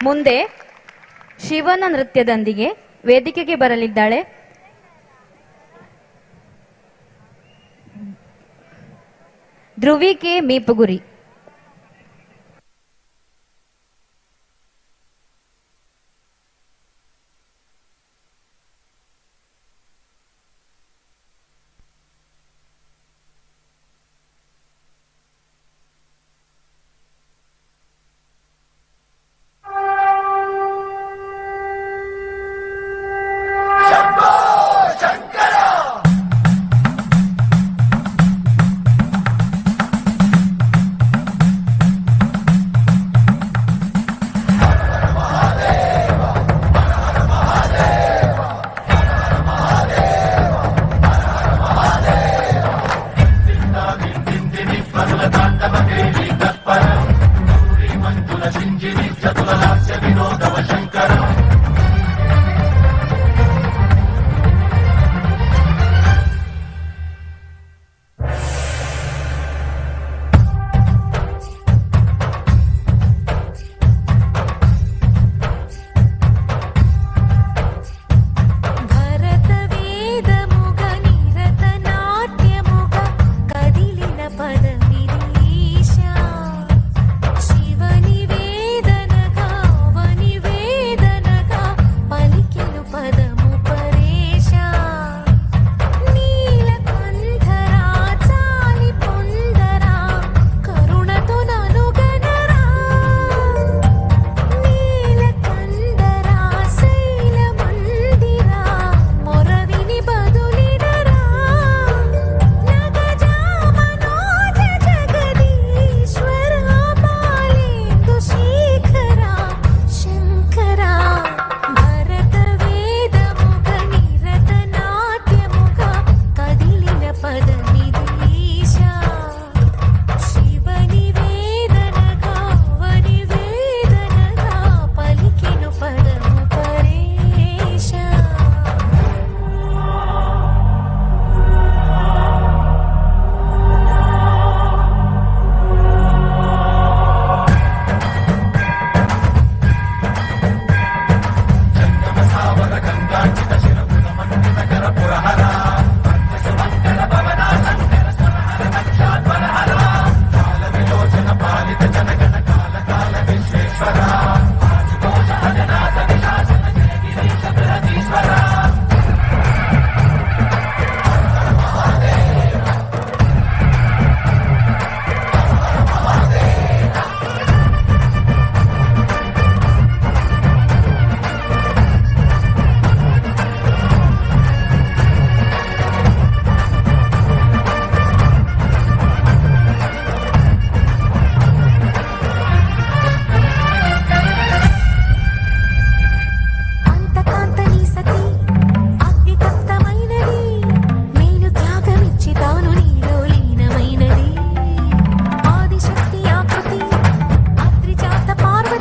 ಮುಂದೆ ಶಿವನ ನೃತ್ಯದೊಂದಿಗೆ ವೇದಿಕೆಗೆ ಬರಲಿದ್ದಾಳೆ ಧ್ರುವಿ ಕೆ ಮೀಪುಗುರಿ. ಪದವಿರೀಶ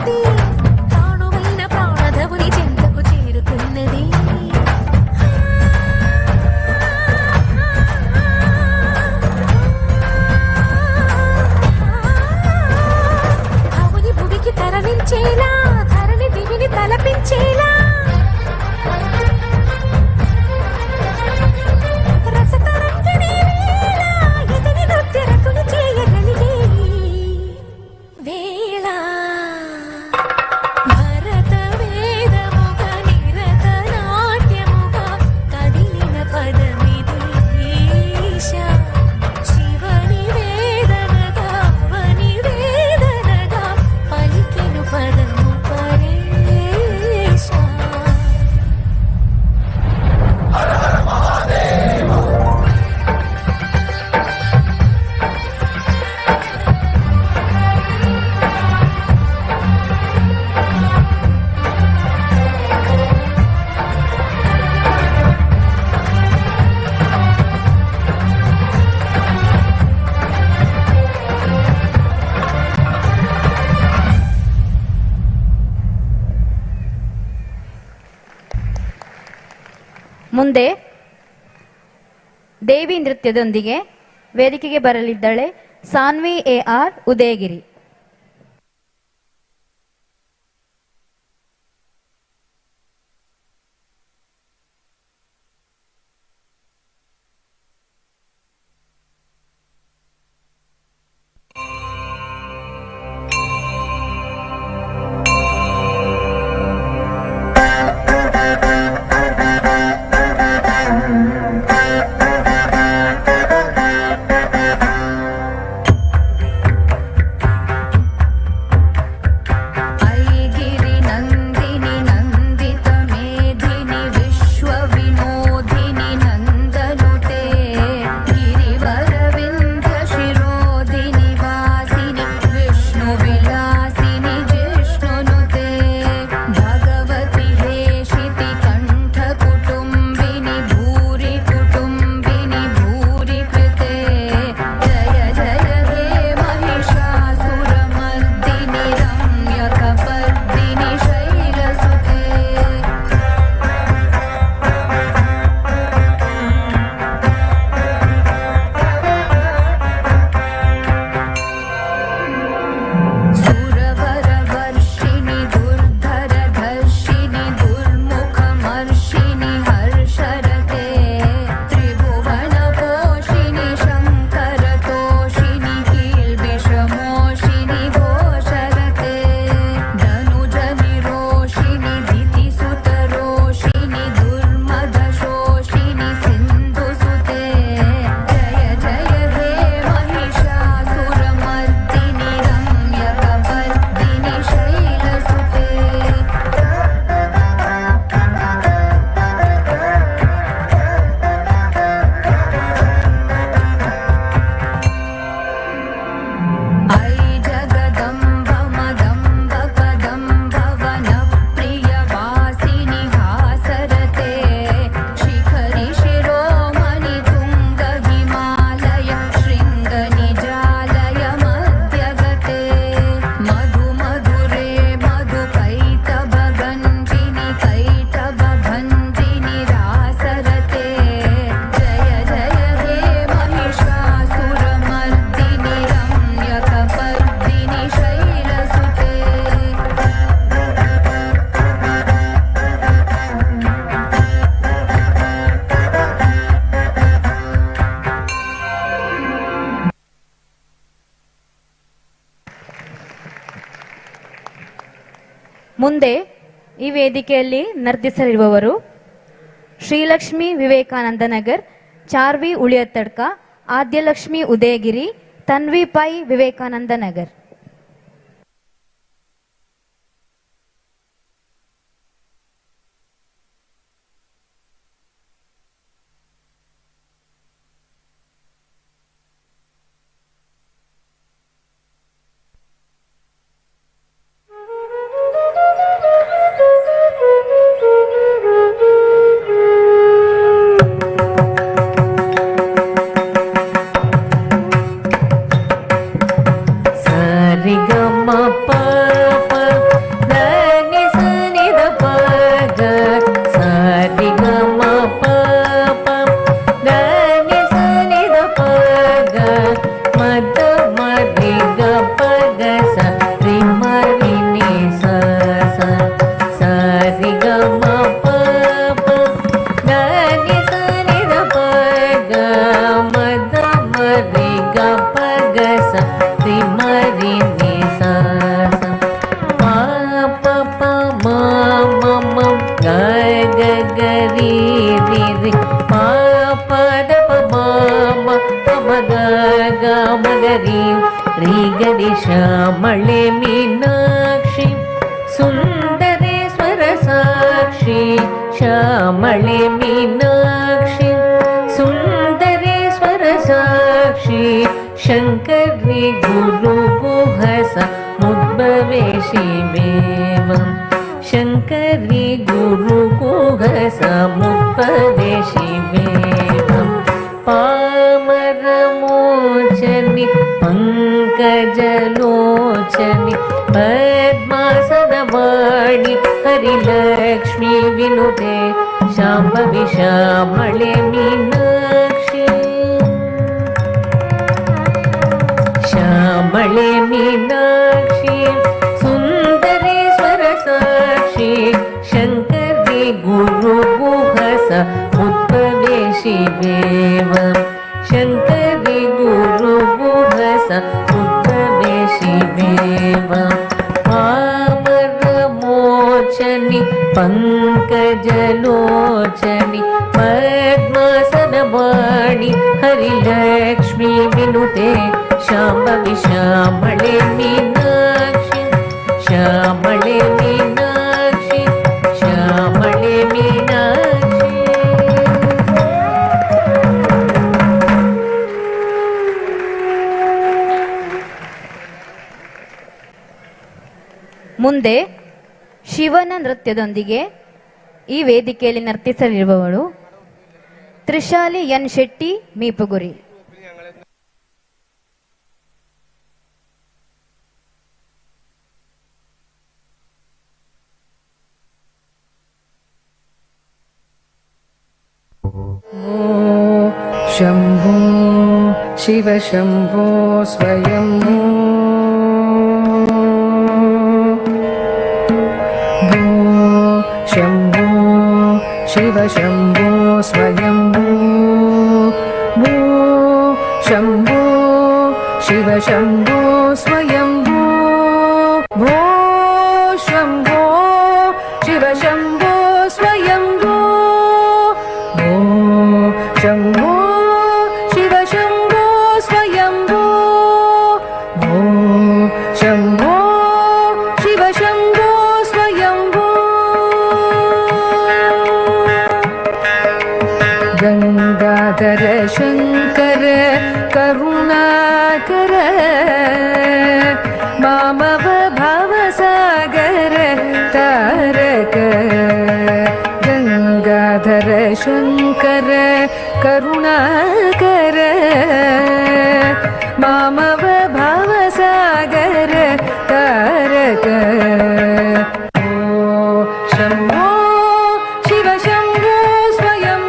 చేరుతున్నది ప్రాణమైన ప్రాణధవుని చెంతకు చేరుతున్నది భవుని భువికి తరలించేలా ధరణి దివిని తలపించేలా రసతరంగిణి వేళ ఎదిని నృత్యరతులు చేయగలిగే వేళ భరత వేదముగ నిరత నాట్యముగ కదిలిన పదమిది ఈశ శివని వేదనగా అవని వేదనగా పలికెను పదము పరేశ ಮುಂದೆ ದೇವಿ ನೃತ್ಯದೊಂದಿಗೆ ವೇದಿಕೆಗೆ ಬರಲಿದ್ದಾಳೆ ಸಾನ್ವಿ AR ಉದಯಗಿರಿ. ಮುಂದೆ ಈ ವೇದಿಕೆಯಲ್ಲಿ ನರ್ತಿಸಲಿರುವವರು ಶ್ರೀಲಕ್ಷ್ಮಿ ವಿವೇಕಾನಂದ ನಗರ್, ಚಾರ್ವಿ ಉಳಿಯತ್ತಡ್ಕ, ಆದ್ಯಲಕ್ಷ್ಮಿ ಉದಯಗಿರಿ, ತನ್ವಿ ಪೈ ವಿವೇಕಾನಂದ ನಗರ್. sa श्यामळे मीनाक्षी सुन्दरेश्वर साक्षी श्यामळे मीनाक्षी सुन्दरेश्वर साक्षी शङ्करी गुरुगुहस मुद्भवे शिवेवम् शङ्करी गुरुगुहस मुद्भवे शिवेवम् पामरमोचनि पङ्कजलोचनि पद्मासनवाणि हरिलक्ष्मी विनुते शाम्भवी श्यामळे मीनाक्षी श्यामळे मीनाक्षी सुन्दरेश्वर साक्षी शङ्करी गुरुगुहस मुद्भवे शिवेवम् शङ्करी गुरुगुहस मुद्भवे शिवेवम् पामरमोचनि पङ्कजलोचनि पद्मासनवाणि हरिलक्ष्मी विनुते शाम्भवी श्यामळे मीनाक्षी श्यामळे मीनाक्षी श्यामळे मीनाक्षी ಮುಂದೆ ಶಿವನ ನೃತ್ಯದೊಂದಿಗೆ ಈ ವೇದಿಕೆಯಲ್ಲಿ ನರ್ತಿಸಲಿರುವವಳು ತ್ರಿಶಾಲಿ ಎನ್ ಶೆಟ್ಟಿ ಮೀಪುಗುರಿ. शम्भो शिव शम्भो स्वयं शम्भो शिव शम्भो स्वयं शम्भो शिव शम्भो स्वयं भो शम्भो शिव शम्भो स्वयं भो शम्भो शिव शम्भो स्वयं भो शम्भो शिव शम्भो स्वयं भो गंगाधर शंकर करुणाकर मामव भवसागर तारक गंगाधर शंकर करुणाकर मामव भवसागर तारक शम्भो शिव शम्भो स्वयं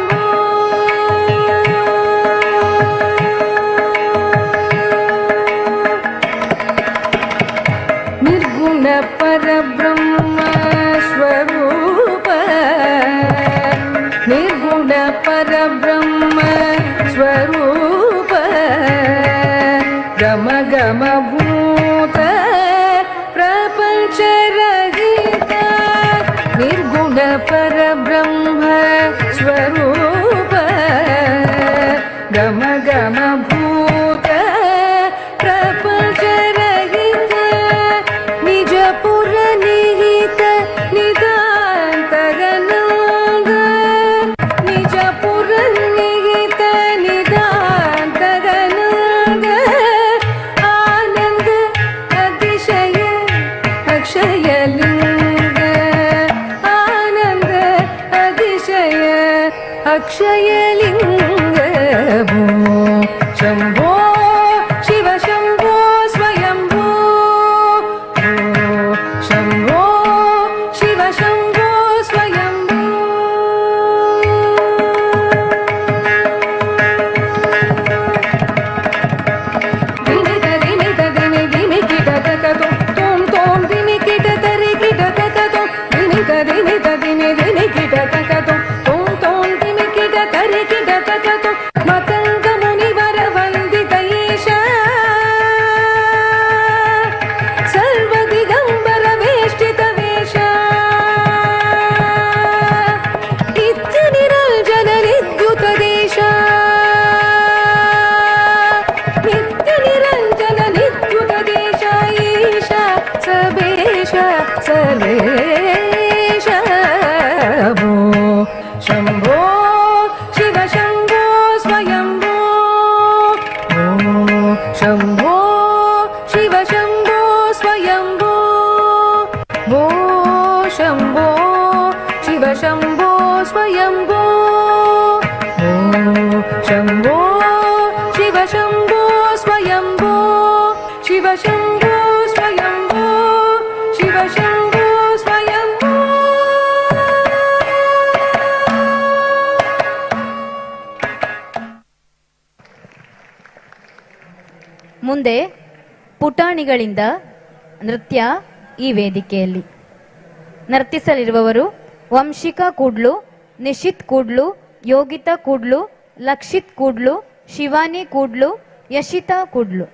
निर्गुण परब्रह्म स्वरूप निर्गुण परब्रह्म स्वरूप गम गम भूत प्रपंच रहित निर्गुण परब्रह्म स्वरूप गम गम भूत प्रपंच रहित निज पुर निहित निदान्त गणांग निज पुर निहित निदान्त गणांग आनंद अतिशय अक्षय लिंग आनंद अतिशय अक्षय लिंग भो शम्भो शिव शम्भो स्वयं भो शम्भो शिव शम्भो स्वयं दिनि दिनि किट तकतो तोम तोम दिनि किट तरि किट तकतो दिनि दिनि किट तकतो तोम तोम दिनि किट तरि ಸಲೇಶ ಭೋ ಶಂಭೋ ಶಿವ ಶಂಭೋ ಸ್ವಯಂಭೋ ಶಂಭೋ ಶಿವ ಶಂಭೋ ಸ್ವಯಂಭೋ ಭೋ ಶಂಭೋ ಶಿವ ಶಂಭೋ ಸ್ವಯಂಭೋ ಶಂಭೋ ಶಿವ ಶಂಭೋ ಸ್ವಯಂಭೋ ಶಿವ ಶಂಭೋ ಸ್ವಯಂಭೋ ಶಿವ ಶಂಭೋ ಸ್ವಯಂಭೋ. ಮುಂದೆ ಪುಟಾಣಿಗಳಿಂದ ನೃತ್ಯ ಈ ವೇದಿಕೆಯಲ್ಲಿ ನರ್ತಿಸಲಿರುವವರು ವಂಶಿಕಾ ಕೂಡ್ಲು, ನಿಶಿತ್ ಕೂಡ್ಲು, ಯೋಗಿತಾ ಕೂಡ್ಲು, ಲಕ್ಷಿತ್ ಕೂಡ್ಲು, ಶಿವಾನಿ ಕೂಡ್ಲು, ಯಶಿತಾ ಕೂಡ್ಲು.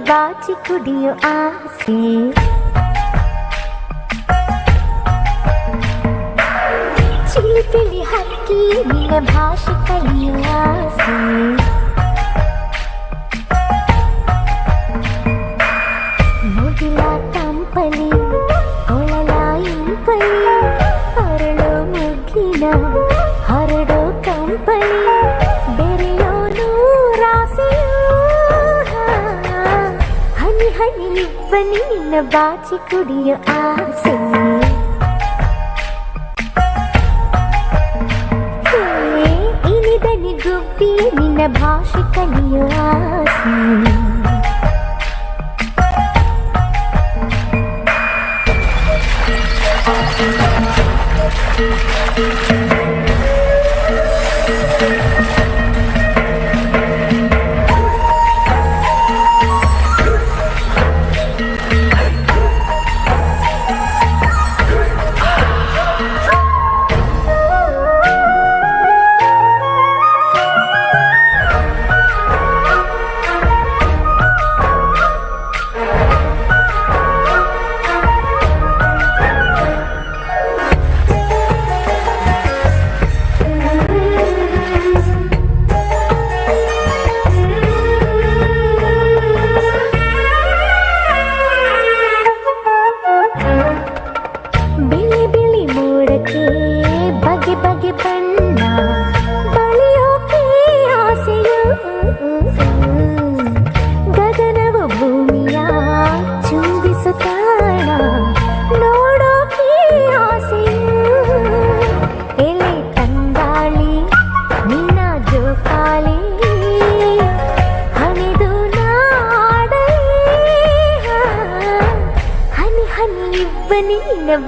ಬಾಚಿ ಕುಡಿಯೋ ಆಸೆ ಚಿಲಿಪಿಲಿ ಹಕ್ಕಿ ನಿನ್ನ ಭಾಷೆ ಕಲಿಯೋ ಆಸೆ ಮುಗಿಲ ತಂಪಲಿ ಕೊಳಲ ಇಂಪಲಿ ಹರಳೋ ಮುಗಿನ ಹರಡೋ ಕಂಪಲಿ ಬೆರೆಯೋನು ರಾಸೆಯೋ ಹನಿ ಹನಿ ನಿಬ್ಬನಿ ನಿನ್ನ ಬಾಚಿ ಕುಡಿಯೋ ಆಸೆ ಇನಿದನಿ ಗುಬ್ಬಿ ನಿನ್ನ ಭಾಷೆ ಕಲಿಯೋ ಆಸೆ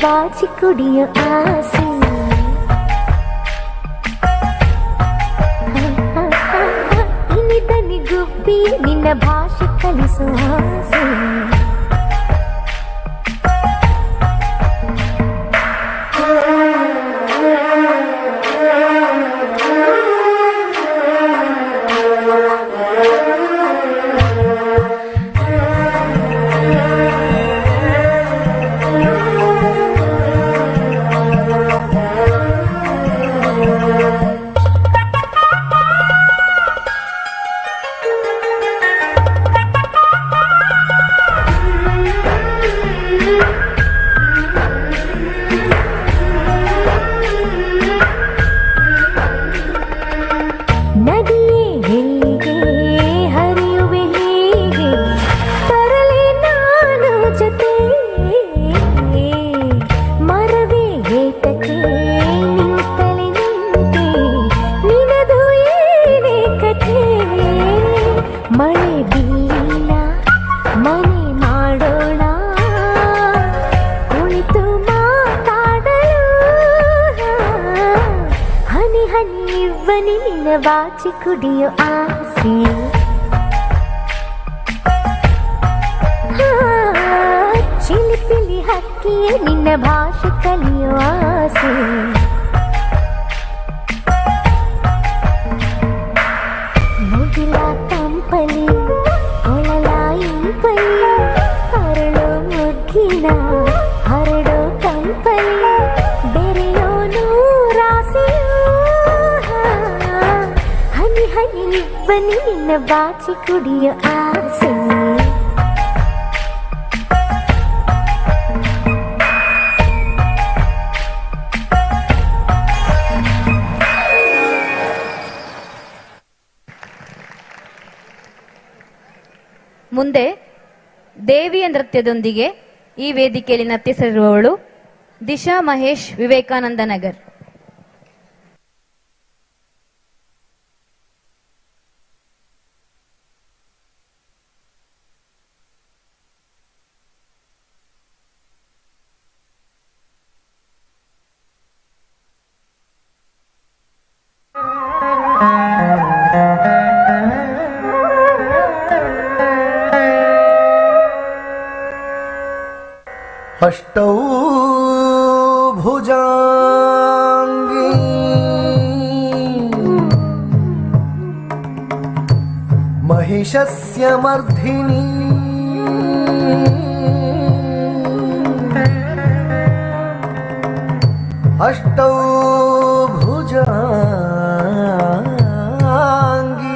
ಬಾಚಿ ಕುಡಿಯೋ ಆಸೆ ಇನಿದನಿ ಗುಬ್ಬಿ ನಿನ್ನ ಭಾಷೆ ಕಲಿಸೋ ಆಸೆ ಹನಿ ಇವ್ವನಿ ನಿನ್ನ ಬಾಚಿ ಕುಡಿಯೋ ಆಸೆ ಚಿಲಿಪಿಲಿ ಹಕ್ಕಿಯೇ ನಿನ್ನ ಭಾಷೆ ಕಲಿಯೋ ಆಸೆ ಮುಗಿಲ ತಂಪಲಿ ಕೊಳಲಾಯಿಂಪಲಿ ಹರಳೋ ಮುಗ್ಗಿನ ಹರಡೋ ಕಂಪಲಿ ಬೆರೆಯೋ ನೂರಾಸೆಯೋ ಹನಿ ಹನಿ ಇಬ್ಬನಿ ನಿನ್ನ ಬಾಚಿ ಕುಡಿಯೋ ಆಸೆ ಮುಂದೆ ದೇವಿಯ ನೃತ್ಯದೊಂದಿಗೆ ಈ ವೇದಿಕೆಯಲ್ಲಿ ನರ್ತಿಸಲಿರುವವಳು ದಿಶಾ ಮಹೇಶ್, ವಿವೇಕಾನಂದ ನಗರ್. अष्टौ भुजाङ्गी महिषस्य मर्धिनी अष्टौ भुजाङ्गी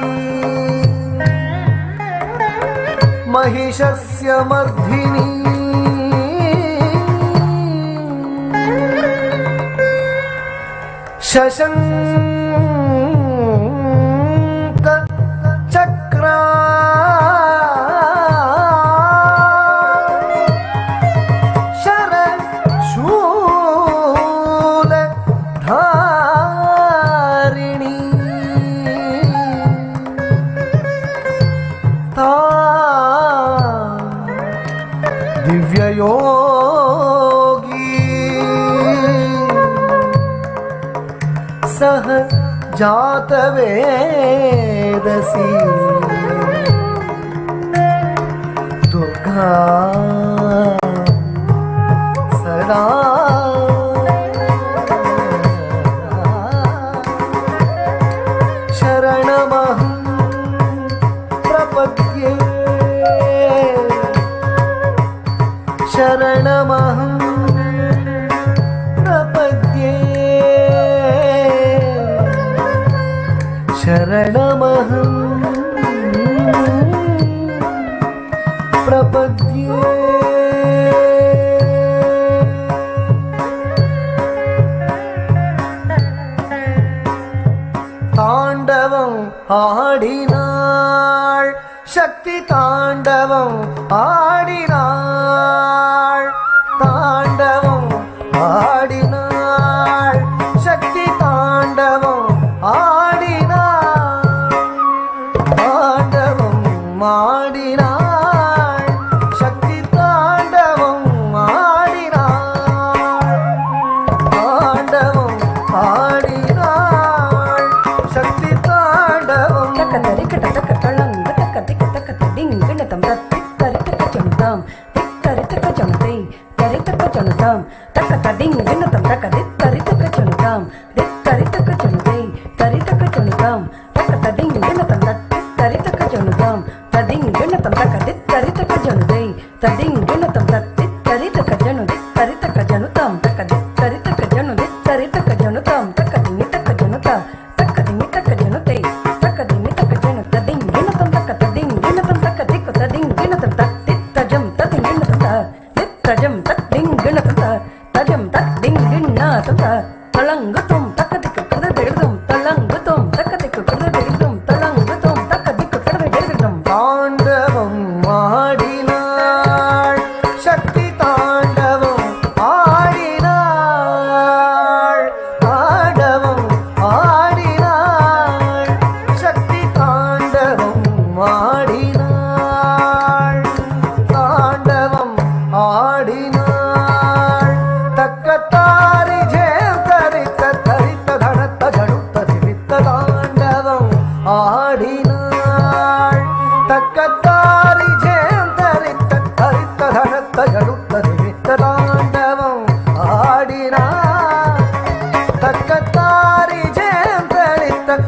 महिषस्य मर्धिनी शशंक चक्रा शरशूल धारिणी ता दिव्ययोगी सह जातवेदसी दुर्गा सदा शरणमहं प्रपद्ये शरणमहं प्रपद्ये शरणमहं प्रपद्ये ताण्डवं आडिनाळ शक्ति ताण्डवं आडिनाळ ताण्डवं आडिनाळ शक्ति ताण्डवं आडिनाळ शक्ति ताण्डवं ताण्डवं आडिनाळ शक्ति ताण्डवं तकतरि कटतकतळंग तकति कतकत डिंगण तम तिक्करि तक चमताम तिक्करि तक चमताम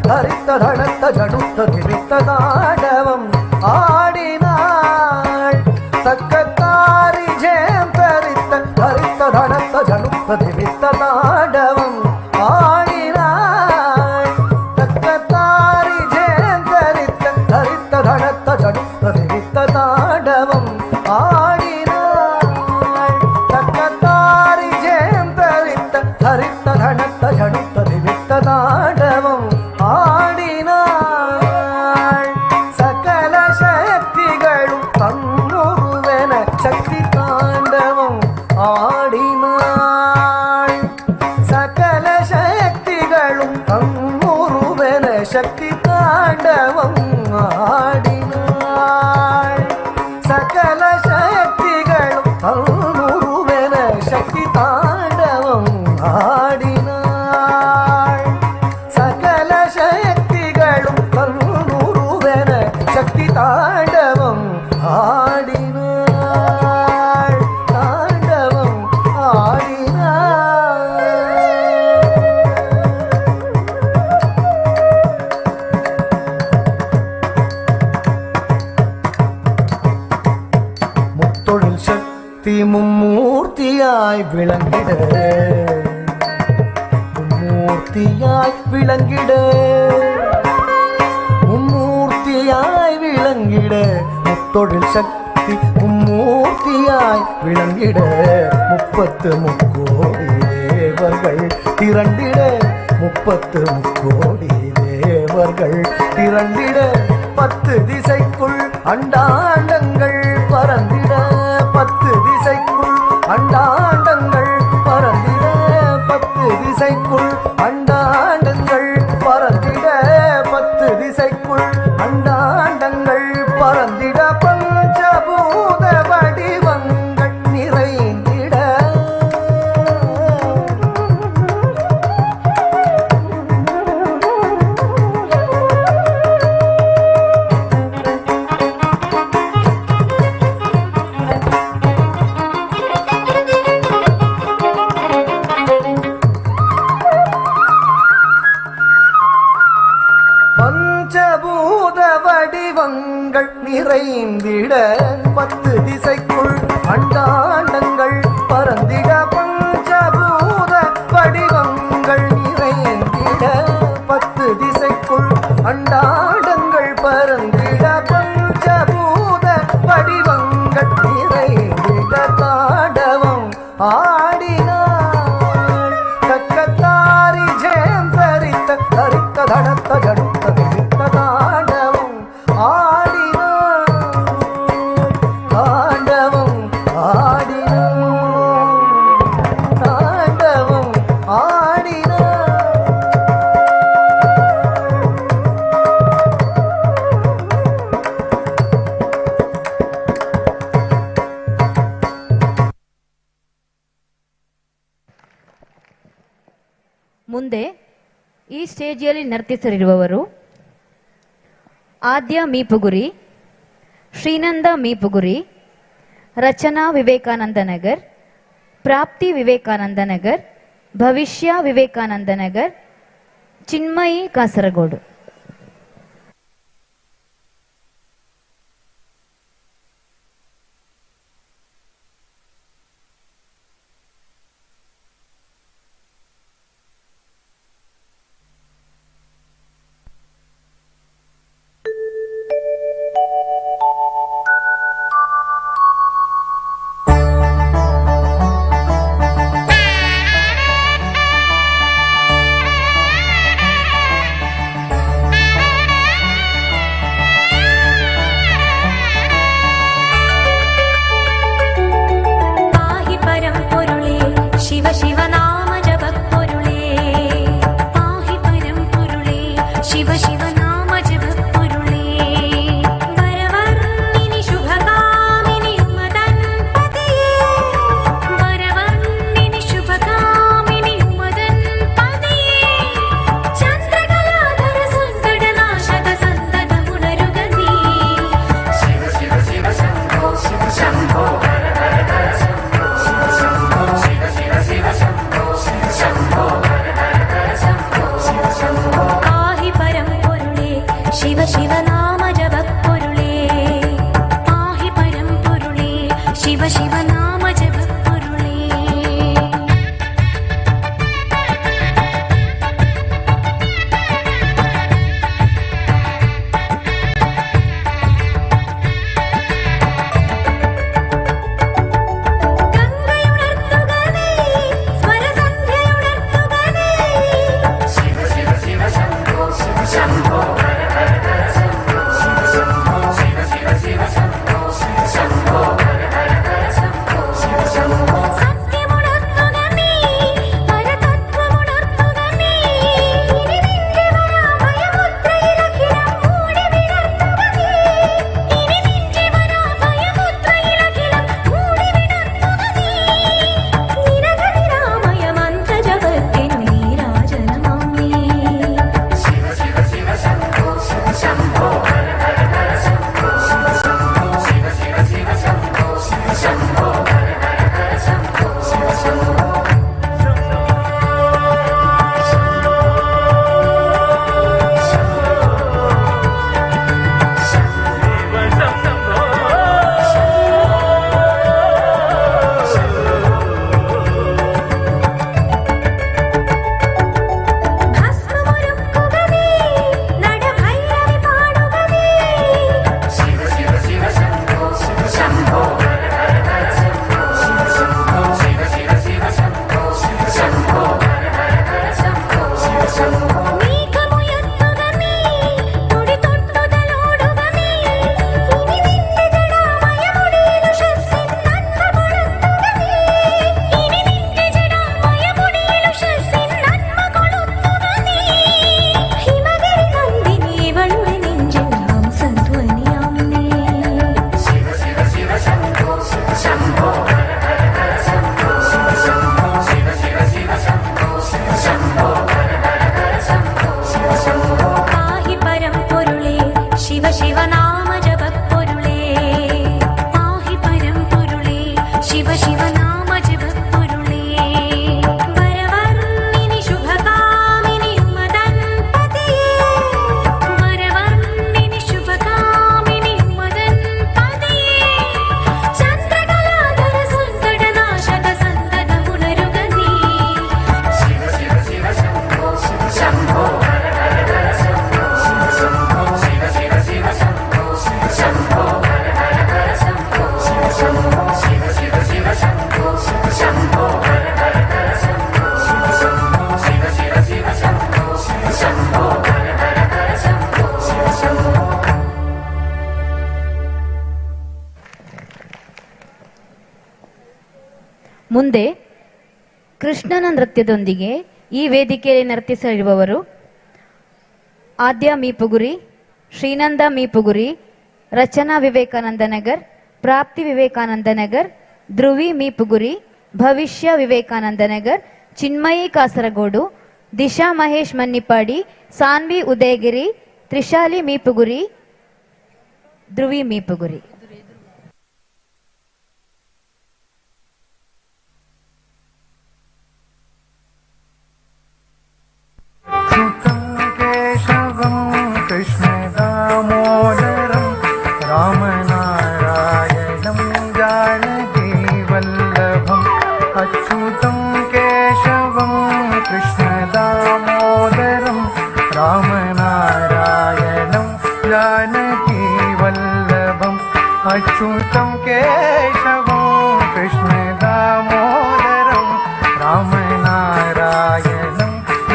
தரித்த தடத்த ஜடுத்த திரித்த தாண்டவம் ஆடினாள் தக்கத்தாரி ஜெயம் தரித்த தரித்த தடத்த ஜடுத்த திரித்த தாண்டவம் ஆடினாள் தக்கத்தாரி ஜெயம் தரித்த தரித்த தடத்த ஜடுத்த திரித்த தாண்டவம் ஆடினாள் தக்கத்தாரி ஜெயம் தரித்த தரித்த தடத்த ஜடுத்த திரித்த தாண்டவம் ஆடினாள் சகல சக்திகளும் தன்னுருவென சக்தி தாண்டவம் ஆடினாள் சகல சக்திகளும் தன்னுருவென சக்தி தாண்டவம் ஆடினாள் சகல சக்திகளும் தன்னுருவென சக்தி தாண்டவம் ஆடினாள் சகல சக்திகளும் தன்னுருவென சக்தி தாண்டவம் ஆடினாள் தாண்டவம் ஆடினாள் முத்தொழில் சக்தி மும்மூர்த்தியாய் விளங்கிட மும்மூர்த்தியாய் விளங்கிட மும்மூர்த்தியாய் விளங்கிட முத்தொழில் சக்தி மும்மூர்த்தியாய் விளங்கிட 30 முக்கோடி தேவர்கள் திரண்டிட 30 முக்கோடி தேவர்கள் திரண்டிட 10 திசைக்குள் அண்டாண்டங்கள் பறந்திட 10 திசைக்குள் அண்டாண்டங்கள் பறந்திட 10 திசைக்குள் அண்டாண்டங்கள் பறந்திட 10 திசைக்குள் அண்டாண்டங்கள் பறந்திட பஞ்சபூத வடிவங்கள் நிறைந்திட பஞ்சபூத வடிவங்கள் நிறைந்திட 10 திசைக்குள் அண்டாண்டங்கள் பறந்திட பஞ்சபூத வடிவங்கள் நிறைந்திட 10 திசைக்குள் அண்டாண்டங்கள் பறந்திட பஞ்சபூத வடிவங்கள் நிறைந்திட தாண்டவம் ஆடினாள் தக்கத்தாரி ஜெயம் தரித்த தரித்த தடத்த ஜடுத்த திரித்த தாண்டவம் ஆடினாள் தாண்டவம் ஆடினாள் தாண்டவம் ஆடினாள் ಮುಂದೆ ಈ ಸ್ಟೇಜಿಯಲ್ಲಿ ನರ್ತಿಸಲಿರುವವರು ಆದ್ಯ ಮೀಪುಗುರಿ, ಶ್ರೀನಂದ ಮೀಪುಗುರಿ, ರಚನಾ ವಿವೇಕಾನಂದ ನಗರ್, ಪ್ರಾಪ್ತಿ ವಿವೇಕಾನಂದ ನಗರ್, ಭವಿಷ್ಯ ವಿವೇಕಾನಂದ ನಗರ್, ಚಿನ್ಮಯಿ ಕಾಸರಗೋಡು. ಶಿವ ನಾಮ ಜಪಪೊರುಳೇ ಪಾಹಿ ಪರಂಪೊರುಳೇ ಶಿವ ಶಿವ ನಾಮ ಜಪಪೊರುಳೇ ഗംഗയുണർത്തുകനേ സ്വര സന്ധ്യയുണർത്തുകനേ ശിവ ശിവ ശിവ ശംഭോ ശിവ ശംഭോ ഹര ഹര ഹര ശംഭോ ശിവ ശംഭോ ശിവ ശിവ ശിവ ശംഭോ ശിവ ശംഭോ ഹര ഹര ഹര ശംഭോ ശിവ ശംഭോ സത്യമുണർത്തുകനേ പരതത്വമുണർത്തുകനേ ഇനി നിന്റെ വരാഭയമുദ്രയിലഖിലം മൂടി വിടർത്തുകനേ ഇനി നിന്റെ വരാഭയമുദ്രയിലഖിലം മൂടി വിടർത്തുകനേ നിരകനിരാമയ മന്ത്രജപത്തിനു നീരാജനമമ്മേ ശിവ ശിവ ശിവ ശംഭോ ശിവ ശംഭോ ഹര ഹര ഹര ശംഭോ ശിവ ശംഭോ ശിവ ശിവ ശിവ ശംഭോ ശിവ ശംഭോ ഹര ഹര ഹര ശംഭോ ശിവ ശംഭോ ഭസ്മമൊരുക്കുകനേ നടഭൈരവി പാടുകനേ ശിവ ശിവ ശിവ ശംഭോ ശിവ ശംഭോ ഹര ഹര ഹര ശംഭോ ശിവ ശംഭോ ശിവ ശിവ ശിവ ശംഭോ ശിവ ശംഭോ ഹര ഹര ഹര ശംഭോ ശിവ ശംഭോ മേഘമുയർത്തുകനേ തുടി തൊട്ടുതലോടുകനേ ഇനി നിന്റെ ജടാമയമുടിയിലുഷസ്സിൻ നന്മ കൊളുത്തുകനേ ഇനി നിന്റെ ജടാമയമുടിയിലുഷസ്സിൻ നന്മ കൊളുത്തുകനേ ഹിമഗിരി നന്ദിനി ഇവളുടെ നെഞ്ചിൽ ഹംസധ്വനിയമ്മേ ശിവ ശിവ ശിവ ശംഭോ ശിവ ശംഭോ ഹര ഹര ഹര ശംഭോ ശിവ ശംഭോ ശിവ ശിവ ശിവ ശംഭോ ശിവ ശംഭോ ഹര ഹര ഹര ശംഭോ ശിവ ശംഭോ പാഹി പരംപൊരുളേ ശിവ ശിവ നാമ ജപപ്പൊരുളേ പാഹി പരംപൊരുളേ ശിവ ശിവ നാമ ജപപ്പൊരുളേ വരവർണ്ണിനി ശുഭകാമിനി ഉമദൻപതിയേ വരവർണ്ണിനി ശുഭകാമിനി ഉമദൻപതിയേ ചന്ദ്രകലാധര സങ്കടനാശക സന്തത പുനരുഗനീ ശിവ ശിവ ശിവ ശംഭോ ശിവ ശംഭോ ഹര ഹര ഹര ശംഭോ ശിവ ശംഭോ ശിവ ശിവ ശിവ ശംഭോ ശിവ ശംഭോ ഹര ഹര ഹര ശംഭോ ശിവ ശംഭോ ശിവ ശിവ ശിവ ശംഭോ ശിവ ശംഭോ ഹര ഹര ഹര ശംഭോ ശിവ ശംഭോ ശിവ ശിവ ശിവ ശംഭോ ശിവ ശംഭോ ഹര ഹര ഹര ശംഭോ ശിവ ശംഭോ ಮುಂದೆ ಕೃಷ್ಣನ ನೃತ್ಯದೊಂದಿಗೆ ಈ ವೇದಿಕೆಯಲ್ಲಿ ನರ್ತಿಸಲಿರುವವರು ಆದ್ಯ ಮೀಪುಗುರಿ, ಶ್ರೀನಂದ ಮೀಪುಗುರಿ, ರಚನಾ ವಿವೇಕಾನಂದ ನಗರ್, ಪ್ರಾಪ್ತಿ ವಿವೇಕಾನಂದ ನಗರ್, ಧ್ರುವಿ ಮೀಪುಗುರಿ, ಭವಿಷ್ಯ ವಿವೇಕಾನಂದ ನಗರ್, ಚಿನ್ಮಯಿ ಕಾಸರಗೋಡು, ದಿಶಾ ಮಹೇಶ್ ಮನ್ನಿಪಾಡಿ, ಸಾನ್ವಿ ಉದಯಗಿರಿ, ತ್ರಿಶಾಲಿ ಮೀಪುಗುರಿ, ಧ್ರುವಿ ಮೀಪುಗುರಿ. केशवं कृष्ण दामोदरं रामनारायणं जानकी वल्लभम् अच्युतं केशवं कृष्ण दामोदरं रामनारायणं जानकी वल्लभम् अच्युतं केशवं कृष्ण दामोदरं रामनारायणं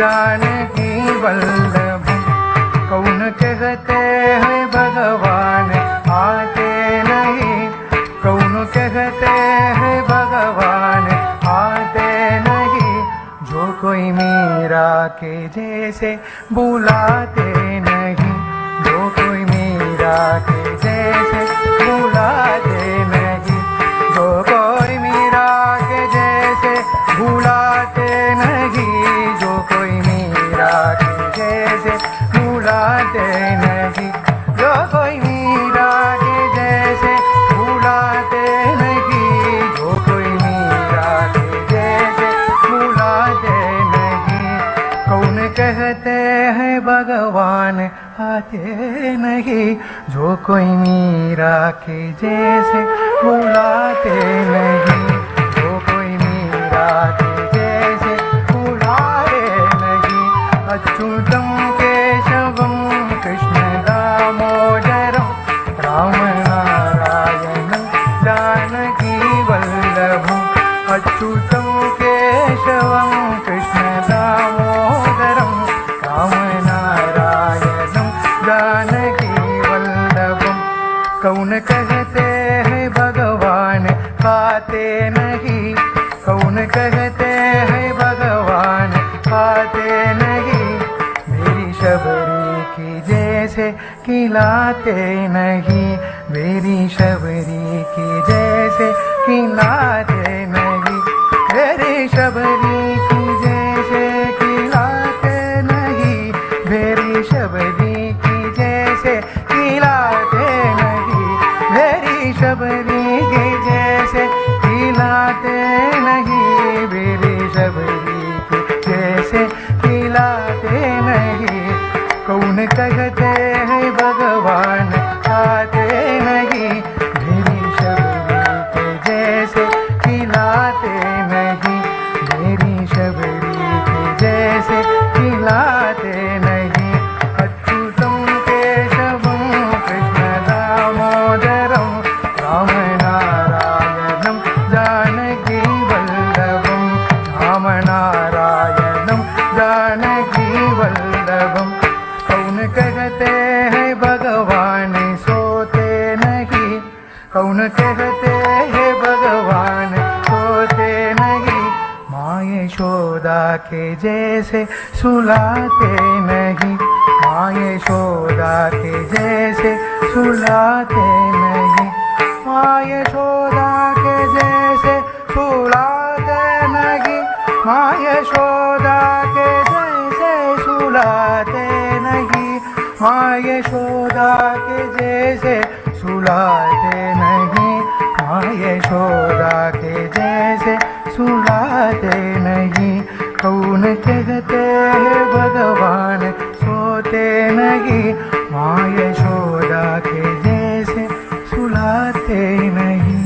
जानकी वल्लभम् कौन कहते हैं भगवान आते नहीं, कौन कहते हैं भगवान आते नहीं, जो कोई मीरा के जैसे बुलाते नहीं, जो कोई मीरा के जैसे बुलाते नहीं, जो कोई मीरा के जैसे बुलाते नहीं, जो कोई मीरा के जैसे बुलाते नहीं, जो कोई मीरा के जैसे बुलाते नहीं, जो कोई मीरा के जैसे बुलाते नहीं, कौन कहते हैं भगवान आते नहीं, जो कोई मीरा के जैसे बुलाते नहीं, जो कोई मीरा के जैसे बुलाते नहीं। अच्युतम केशवम कृष्ण दामोदरम राम नारायणं जानकी वल्लभम। अच्युतम केशवम कृष्ण दामोदरम राम नारायणं जानकी वल्लभम। कौन कहते हैं भगवान खाते नहीं, कौन कहते हैं भगवान खाते नहीं। मेरी शबरी की जैसे खिलाते नहीं, मेरी शबरी की जैसे खिलाते नहीं, मेरी शबरी की जैसे खिलाते नहीं, मेरी शबरी की जैसे खिलाते नहीं, मेरी शबरी की जैसे खिलाते नहीं, मेरी शबरी की जैसे खिलाते नहीं। कौन कहते हैं भगवान आते नहीं, मेरी शबरी के जैसे खिलाते नहीं, मेरी शबरी के जैसे खिलाते नहीं। अच्युतम केशवम कृष्ण दामोदरम राम नारायणं जानकी वल्लभम, राम नारायणं जानकी वल्लभम। कौन कहते हैं भगवान सोते नहीं, कौन कहते हैं भगवान सोते नहीं। माँ यशोदा के जैसे सुलाते नहीं, माँ यशोदा के जैसे सुलाते नहीं, माँ यशोदा के जैसे सुलाते नहीं, माँ यशोदा के जैसे सुलाते नहीं, माँ यशोदा के जैसे सुलाते नहीं, माँ यशोदा के जैसे सुलाते नहीं। कौन कहते हैं भगवान सोते नहीं, माँ यशोदा के जैसे सुलाते नहीं।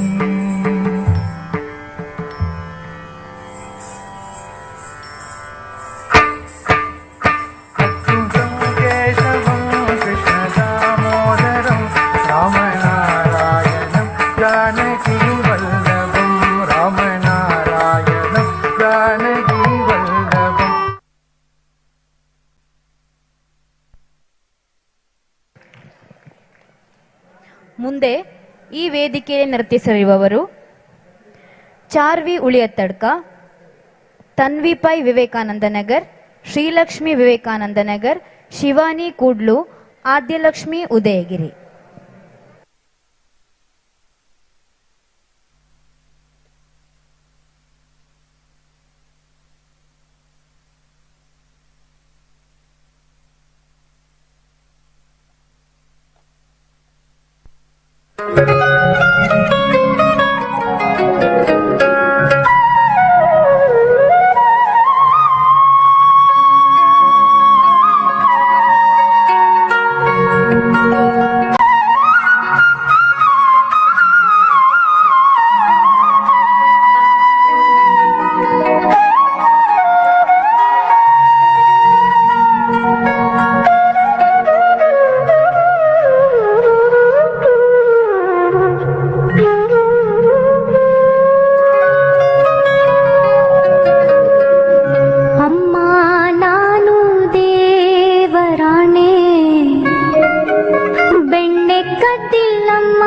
अच्युतम केशवम कृष्ण दामोदरम राम नारायणं जानकी वल्लभम, राम नारायणं जानकी वल्लभम। ಮುಂದೆ ಈ ವೇದಿಕೆಯಲ್ಲಿ ನರ್ತಿಸಲಿರುವವರು ಚಾರ್ವಿ ಉಳಿಯತ್ತಡ್ಕ, ತನ್ವಿ ಪೈ ವಿವೇಕಾನಂದ ನಗರ್, ಶ್ರೀಲಕ್ಷ್ಮಿ ವಿವೇಕಾನಂದ ನಗರ್, ಶಿವಾನಿ ಕೂಡ್ಲು, ಆದ್ಯಲಕ್ಷ್ಮಿ ಉದಯಗಿರಿ. ಅಮ್ಮ ನಾನು ದೇವರಾಣೆ ಬೆಣ್ಣೆ ಕದಿಲ್ಲಮ್ಮ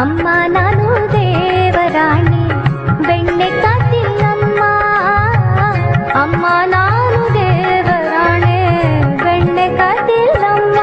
ಅಮ್ಮ ನಾನು ದೇವರಾಣಿ ಬೆಣ್ಣೆ ಕಾತಿಲ್ಲಮ್ಮ ಅಮ್ಮ ನಾನು ದೇವರಾಣೆ ಬೆಣ್ಣೆ ಕಾತಿಲ್ಲಮ್ಮ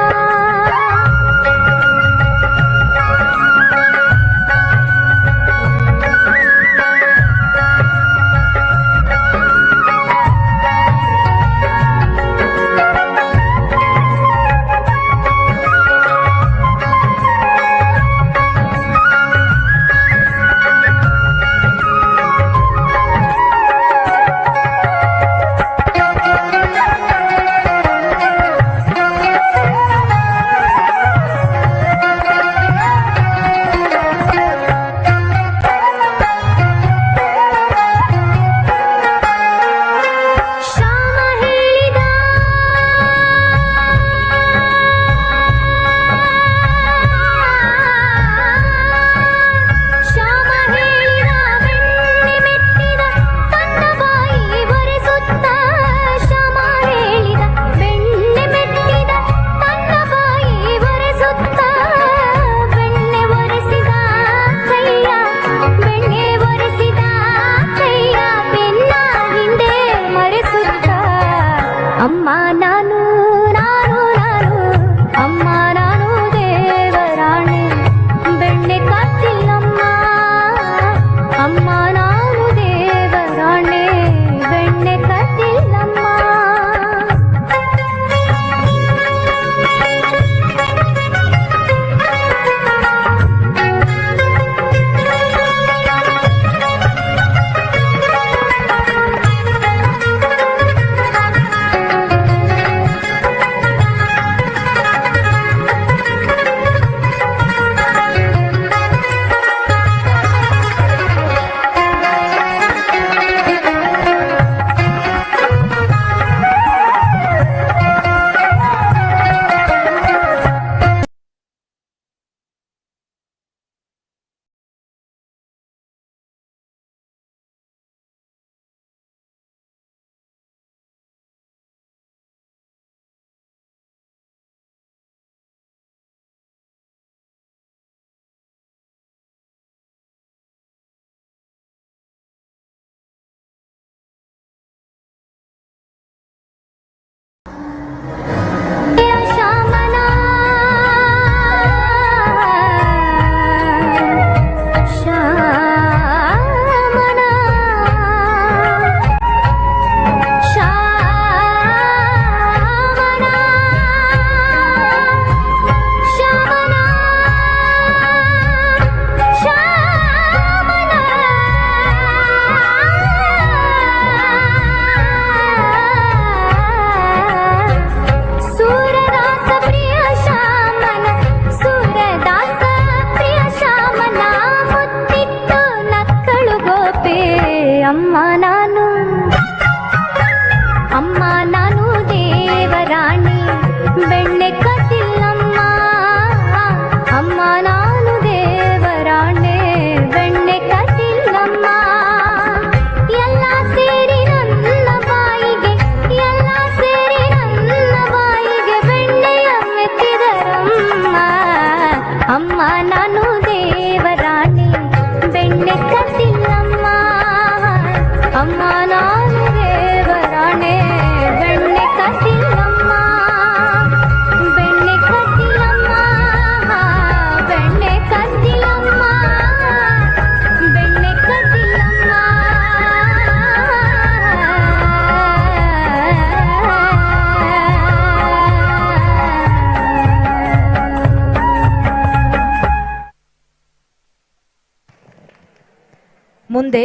ಮುಂದೆ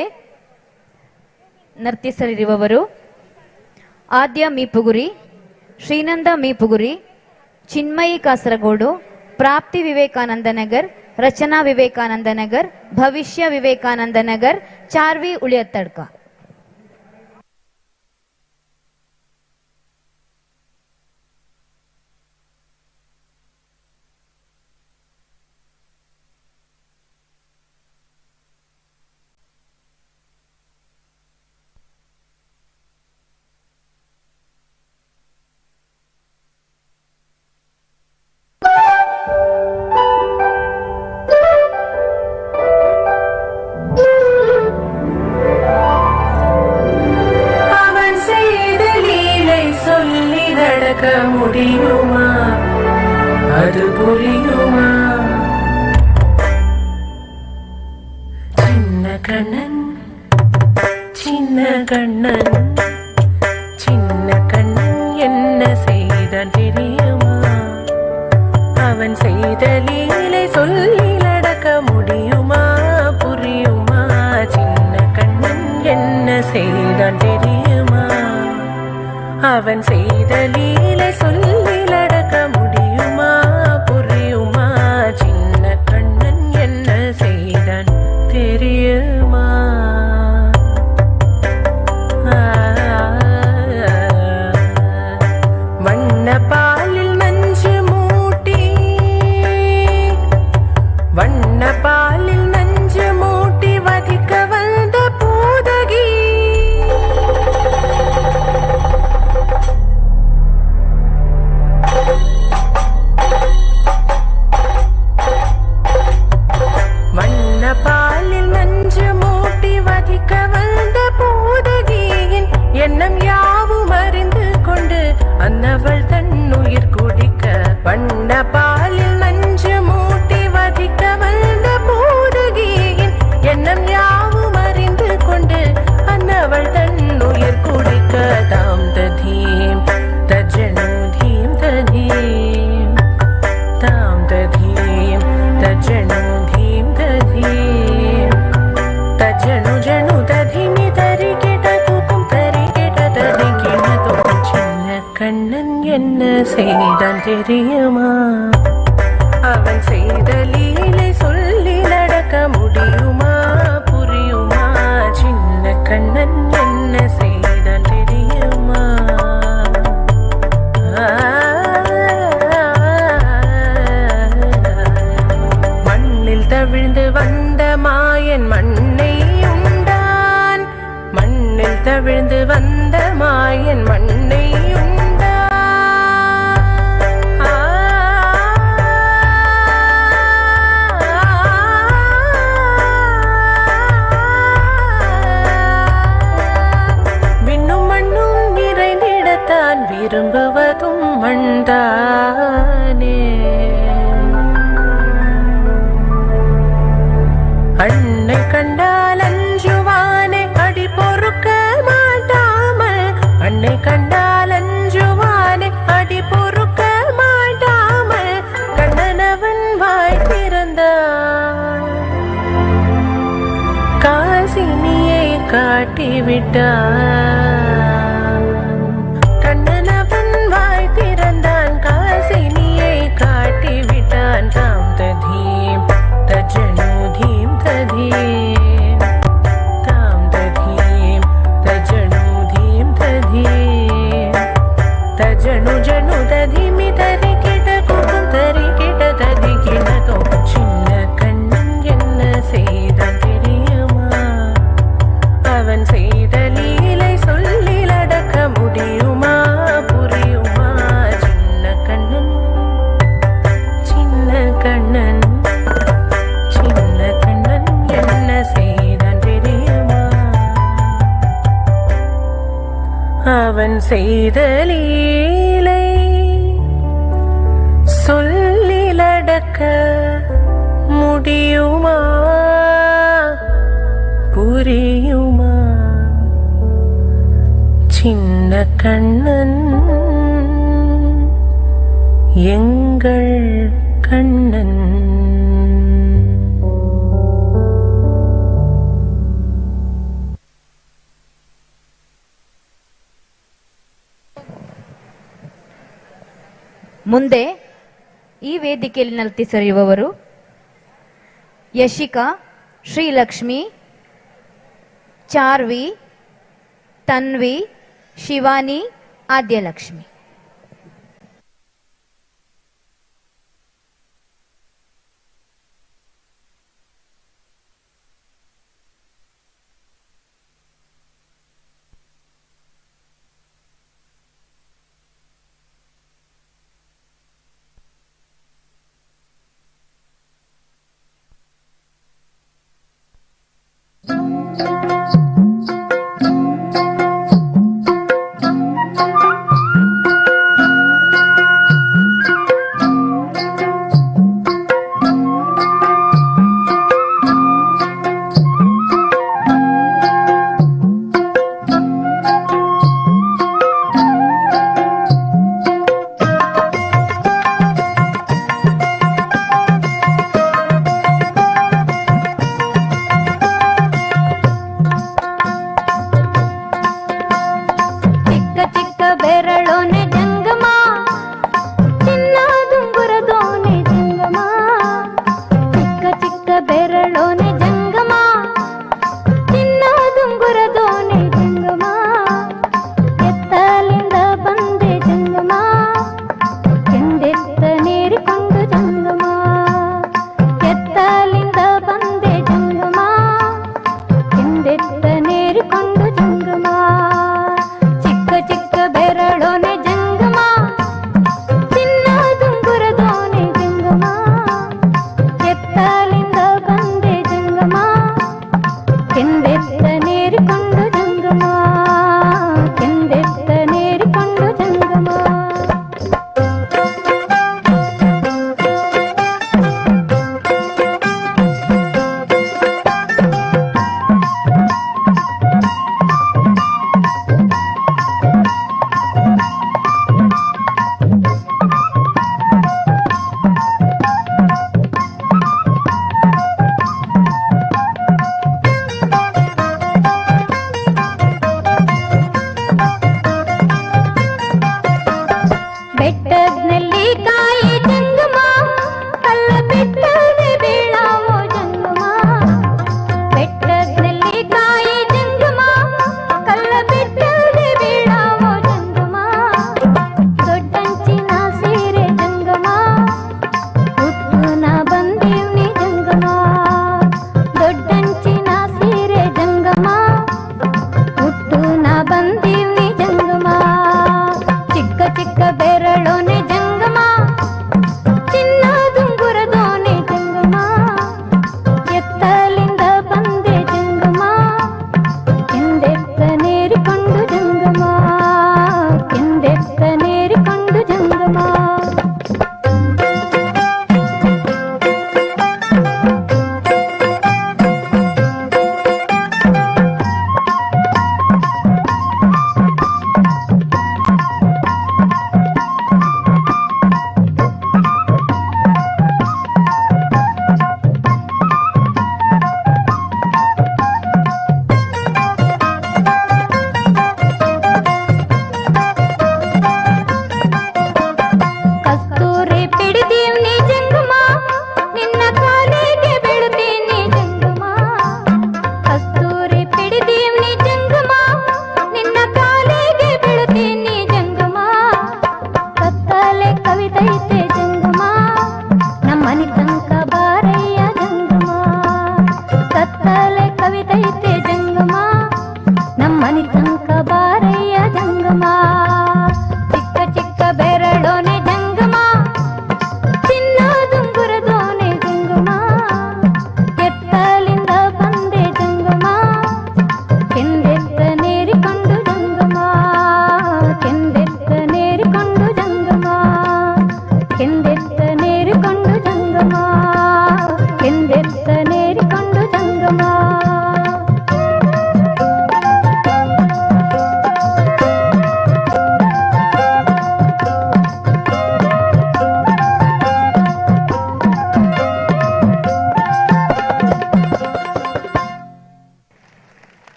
ನರ್ತಿಸಲಿರುವವರು ಆದ್ಯ ಮೀಪುಗುರಿ, ಶ್ರೀನಂದ ಮೀಪುಗುರಿ, ಚಿನ್ಮಯಿ ಕಾಸರಗೋಡು, ಪ್ರಾಪ್ತಿ ವಿವೇಕಾನಂದ ನಗರ್, ರಚನಾ ವಿವೇಕಾನಂದ ನಗರ್, ಭವಿಷ್ಯ ವಿವೇಕಾನಂದ ನಗರ್, ಚಾರ್ವಿ ಉಳಿಯತ್ತಡ್ಕ. கண்ணன் சின்ன கண்ணன் என்ன செய்தான் தெரியுமா? அவன் செய்த லீலை சொல்லி நடக்க முடியுமா? புரியுமா? சின்ன கண்ணன் என்ன செய்தான் தெரியுமா? அவன் செய்த லீலை சொல்லி நடக்க முடியுமா? புரியுமா? சின்ன கண்ணன் என்ன செய்தான் தெரியுமா? வண்ண பாலில் நஞ்சு மூட்டி, வண்ண பாலில் நஞ்சு மூட்டி வதிக்க வந்த பூதகி. வண்ண பாலில் நஞ்சு மூட்டி வதிக்க வந்த பூதகியின் எண்ணம் யாவும் அறிந்து கொண்டு அன்னவள் தன்னுயிர் குடிக்க. வண்ண பாலில் நஞ்சு மூட்டி வதிக்க வந்த பூதகியின் எண்ணம் யாவும் அறிந்து கொண்டு அன்னவள் தன்னுயிர் குடிக்க. தாம் ததீம் தஜனு தீம் ததீம், தாம் ததீம் தஜனு தீம் ததீம், தஜனு ஜனு ததிமி தரி கேட்ட தூக்கம் தரி கேட்ட தரி கிணத்தும். சின்ன கண்ணன் என்ன செய்தான் தெரியுமா? அவன் செய்த லீலை சொல்லி நடக்க முடியுமா? புரியுமா? சின்ன கண்ணன் என்ன செய்தான் தெரியுமா? மண்ணில் தவிழ்ந்து வந்த மாயன் மண்ணை உண்டான், மண்ணில் தவிழ்ந்து வந்த மாயன் மண்ணை உண்டான். விண்ணும் மண்ணும் நிறைந்திடத்தான் விரும்புவதும் மண்தானே. அன்னை கண்டால் அஞ்சுவானே அடி பொறுக்க மாட்டாமல், அன்னை கண்டால் அஞ்சுவானே அடி பொறுக்க மாட்டாமல் கண்ணனவன் வாய் திறந்தான். காசினியை காட்டிவிட்டான். கண்ணனவன் வாய் திறந்தான், காசினியை காட்டிவிட்டான். தாம் ததீம் தஜனு தீம் ததீம், தாம் ததீம் தஜனு தீம் ததீம், தஜனு ஜனு ததிமி தரி கிட்ட கூட்டம் தரி கிட்ட ததி கிணத்தும். சின்ன கண்ணன் என்ன செய்தான் தெரியுமா? அவன் செய்த லீலை சொல்லி நடக்க முடியுமா? புரியுமா? சின்ன கண்ணன், சின்ன கண்ணன், சின்ன கண்ணன் என்ன செய்தான் தெரியுமா? அவன் செய்த லீலை சொல்லி நடக்க முடியுமா? புரியுமா? சின்ன கண்ணன் எங்கள் கண்ணன். ಮುಂದೆ ಈ ವೇದಿಕೆಯಲ್ಲಿ ನರ್ತಿಸಲಿರುವವರು ಯಶಿಕಾ, ಶ್ರೀಲಕ್ಷ್ಮಿ, ಚಾರ್ವಿ, ತನ್ವಿ, ಶಿವಾನಿ, ಆದ್ಯಲಕ್ಷ್ಮಿ.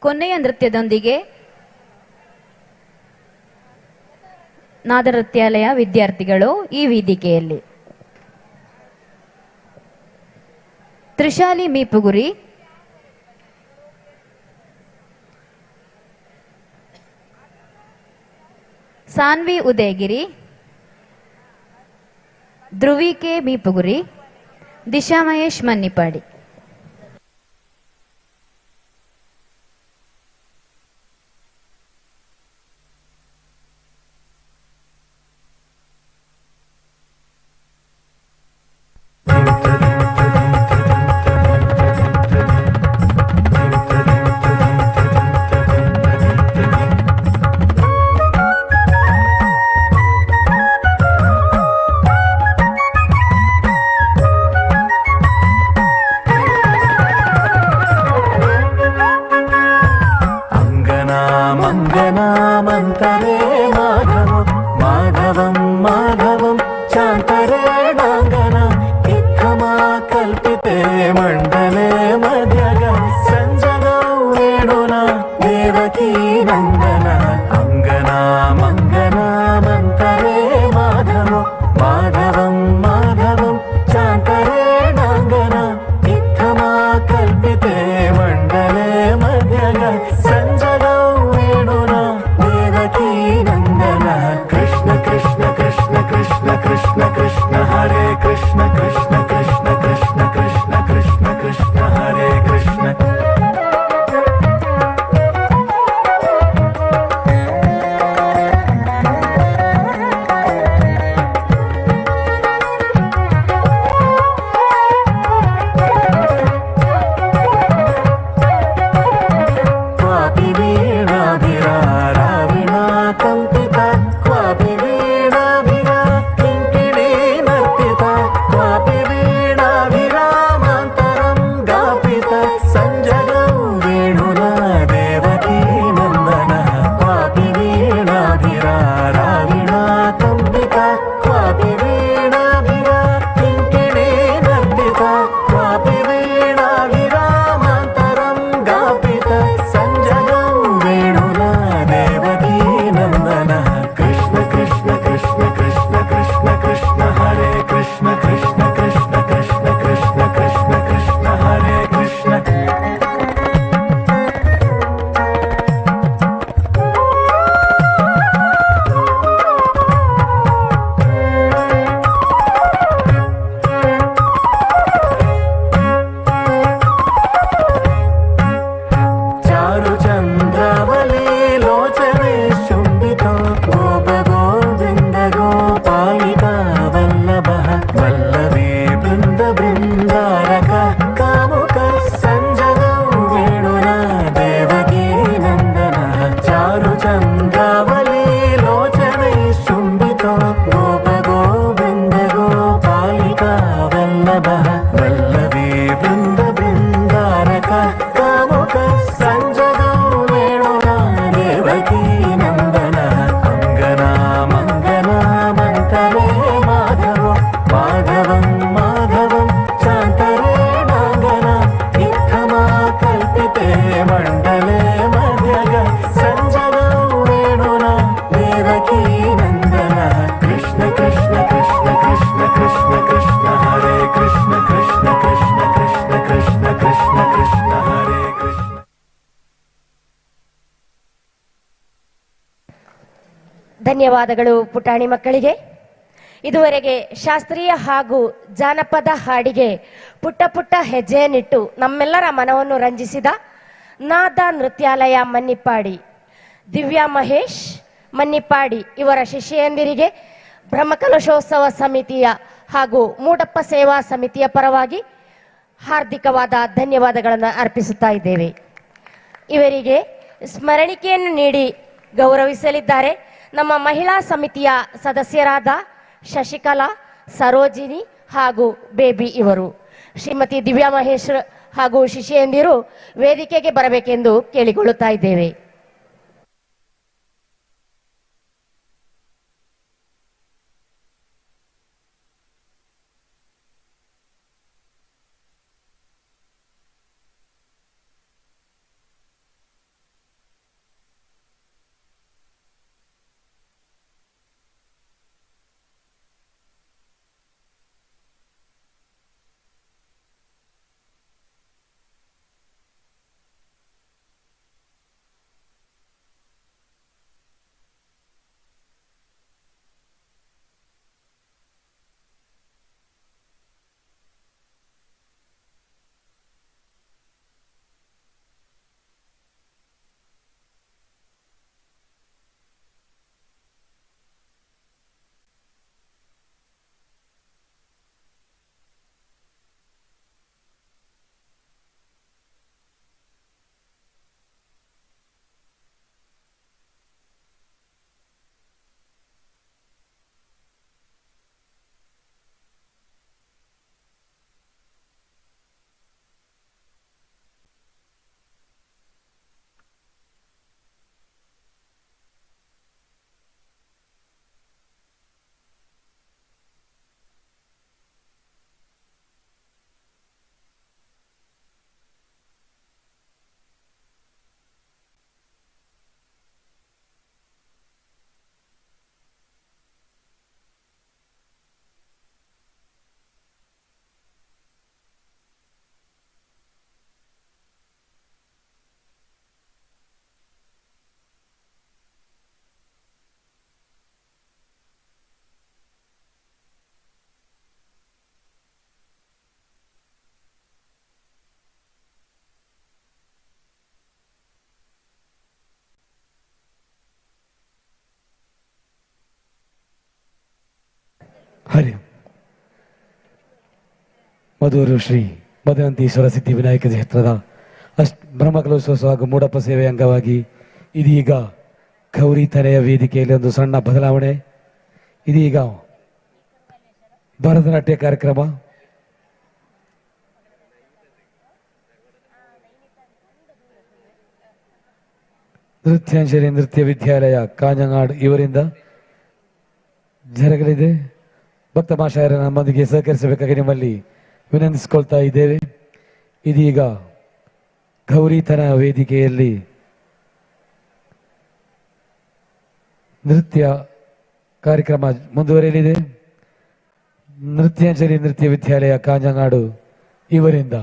ಕೊನೆಯ ನೃತ್ಯದೊಂದಿಗೆ ನಾದ ನೃತ್ಯಾಲಯ ವಿದ್ಯಾರ್ಥಿಗಳು ಈ ವೇದಿಕೆಯಲ್ಲಿ ತ್ರಿಶಾಲಿ ಮೀಪುಗುರಿ, ಸಾನ್ವಿ ಉದಯಗಿರಿ, ಧ್ರುವಿಕೆ ಮೀಪುಗುರಿ, ದಿಶಾ ಮಹೇಶ್ ಮನ್ನಿಪಾಡಿ. ಮಂತರೆ ಮಾಧವಂ ಮಾಧವಂ ಮಾಧವಂ ಶಾಂತರೆ ನಾಂಗನ ಇತ್ತಮಾ ಕಲ್ಪಿತೆ ಮಂಡಲೆ ಮಧ್ಯಗ ಸಂಜನೌ ವೇಣುನ ದೇವಕೀ ನಂದನ ಅಂಗನ ಮಂಗನ ಮಂತರೆ ಮಾಧವಂ ಮಾಧವಂ ಮಾಧವಂ ಶಾಂತರೆ ನಾಂಗನ ಇತ್ತಮಾ ಕಲ್ಪಿತೆ ಮಂಡಲೆ ಮಧ್ಯಗ ಸಂಜನೌ कृष्ण कृष्ण हरे कृष्ण कृष्ण कृष्ण कृष्ण कृष्ण कृष्ण कृष्ण हरे कृष्ण क्वापि वीणाभिरा राविणा कंपिता क्वापि वीणाभिरा क्वापि वीणाभिरामान्तरं गापित संजगौ वेणुना देवकी नन्दनः क्वापि वीणाभिरा राविणा कंपिता क्वापि वीणाभिरा किङ्किणी नर्तिता क्वापि वीणाभिरामान्तरं गापित संजगौ वेणुना देवकी नन्दनः कृष्ण कृष्ण कृष्ण कृष्ण कृष्ण कृष्ण हरे कृष्ण कृष्ण कृष्ण कृष्ण कृष्ण कृष्ण कृष्ण हरे कृष्ण चारु चन्द्रावली लोचने शुम्बितो गोप गोविन्द गोपालिका वल्लभः वल्लभी बृन्द बृन्दारक कामुक संजगौ वेणुना देवकी नन्दनः चारु चन्द्रावली लोचने शुम्बितो गोप गोविन्द गोपालिका वल्लभः वल्लभी बृन्द बृन्दारक कामुक संजगौ वेणुना देवकी नन्दनः अंगना मंगना मंतरे माधवं माधवं माधवं शान्तरे नांगना इत्थमा कल्पिते मण्डले मध्यग संजगौ वेणुना देवकी नन्दनः कृष्ण कृष्ण कृष्ण कृष्ण कृष्ण कृष्ण हरे कृष्ण कृष्ण कृष्ण कृष्ण कृष्ण कृष्ण कृष्ण हरे कृष्ण ಧನ್ಯವಾದಗಳು ಪುಟಾಣಿ ಮಕ್ಕಳಿಗೆ. ಇದುವರೆಗೆ ಶಾಸ್ತ್ರೀಯ ಹಾಗೂ ಜಾನಪದ ಹಾಡಿಗೆ ಪುಟ್ಟ ಪುಟ್ಟ ಹೆಜ್ಜೆಯನ್ನಿಟ್ಟು ನಮ್ಮೆಲ್ಲರ ಮನವನ್ನು ರಂಜಿಸಿದ ನಾದ ನೃತ್ಯಾಲಯ ಮನ್ನಿಪ್ಪಾಡಿ ದಿವ್ಯಾ ಮಹೇಶ್ ಮನ್ನಿಪ್ಪಾಡಿ ಇವರ ಶಿಷ್ಯಂದಿರಿಗೆ ಬ್ರಹ್ಮಕಲಶೋತ್ಸವ ಸಮಿತಿಯ ಹಾಗೂ ಮೂಡಪ್ಪ ಸೇವಾ ಸಮಿತಿಯ ಪರವಾಗಿ ಹಾರ್ದಿಕವಾದ ಧನ್ಯವಾದಗಳನ್ನು ಅರ್ಪಿಸುತ್ತಾ ಇದ್ದೇವೆ. ಇವರಿಗೆ ಸ್ಮರಣಿಕೆಯನ್ನು ನೀಡಿ ಗೌರವಿಸಲಿದ್ದಾರೆ ನಮ್ಮ ಮಹಿಳಾ ಸಮಿತಿಯ ಸದಸ್ಯರಾದ ಶಶಿಕಲಾ, ಸರೋಜಿನಿ ಹಾಗೂ ಬೇಬಿ ಇವರು. ಶ್ರೀಮತಿ ದಿವ್ಯಾ ಮಹೇಶ್ ಹಾಗೂ ಶಿಷ್ಯಂದಿರು ವೇದಿಕೆಗೆ ಬರಬೇಕೆಂದು ಕೇಳಿಕೊಳ್ಳುತ್ತಾ ಇದ್ದೇವೆ. ಹರಿ ಮಧುರು ಶ್ರೀ ಮದನಂತೀಶ್ವರ ಸಿದ್ಧಿ ವಿನಾಯಕ ಕ್ಷೇತ್ರದ ಬ್ರಹ್ಮಕಲೋತ್ಸವ ಹಾಗೂ ಮೂಡಪ್ಪ ಸೇವೆ ಅಂಗವಾಗಿ ಇದೀಗ ಗೌರಿ ತನೆಯ ವೇದಿಕೆಯಲ್ಲಿ ಒಂದು ಸಣ್ಣ ಬದಲಾವಣೆ. ಇದೀಗ ಭರತನಾಟ್ಯ ಕಾರ್ಯಕ್ರಮ. ನೃತ್ಯಾಂಜಲಿ ನೃತ್ಯ ವಿದ್ಯಾಲಯ ಕಾಂಜಂಗಾಡ್ ಇವರಿಂದ ಜರಗಲಿದೆ. ಭಕ್ತ ಮಾಷಾಯರ ನಮ್ಮೊಂದಿಗೆ ಸಹಕರಿಸಬೇಕಾಗಿ ನಿಮ್ಮಲ್ಲಿ ವಿನಂತಿಸಿಕೊಳ್ತಾ ಇದ್ದೇವೆ. ಇದೀಗ ಗೌರಿತನ ವೇದಿಕೆಯಲ್ಲಿ ನೃತ್ಯ ಕಾರ್ಯಕ್ರಮ ಮುಂದುವರಿಯಲಿದೆ. ನೃತ್ಯಾಂಜಲಿ ನೃತ್ಯ ವಿದ್ಯಾಲಯ ಕಾಂಜಂಗಾಡು ಇವರಿಂದ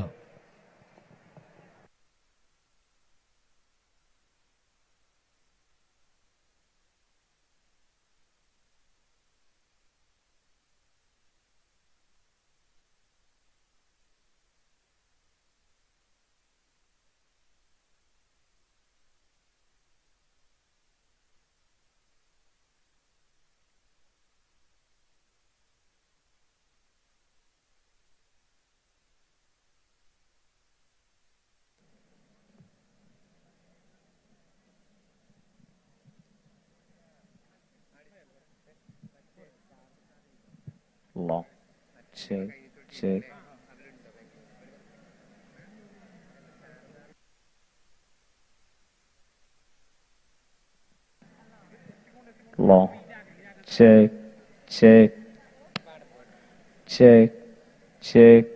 long check check long check check check check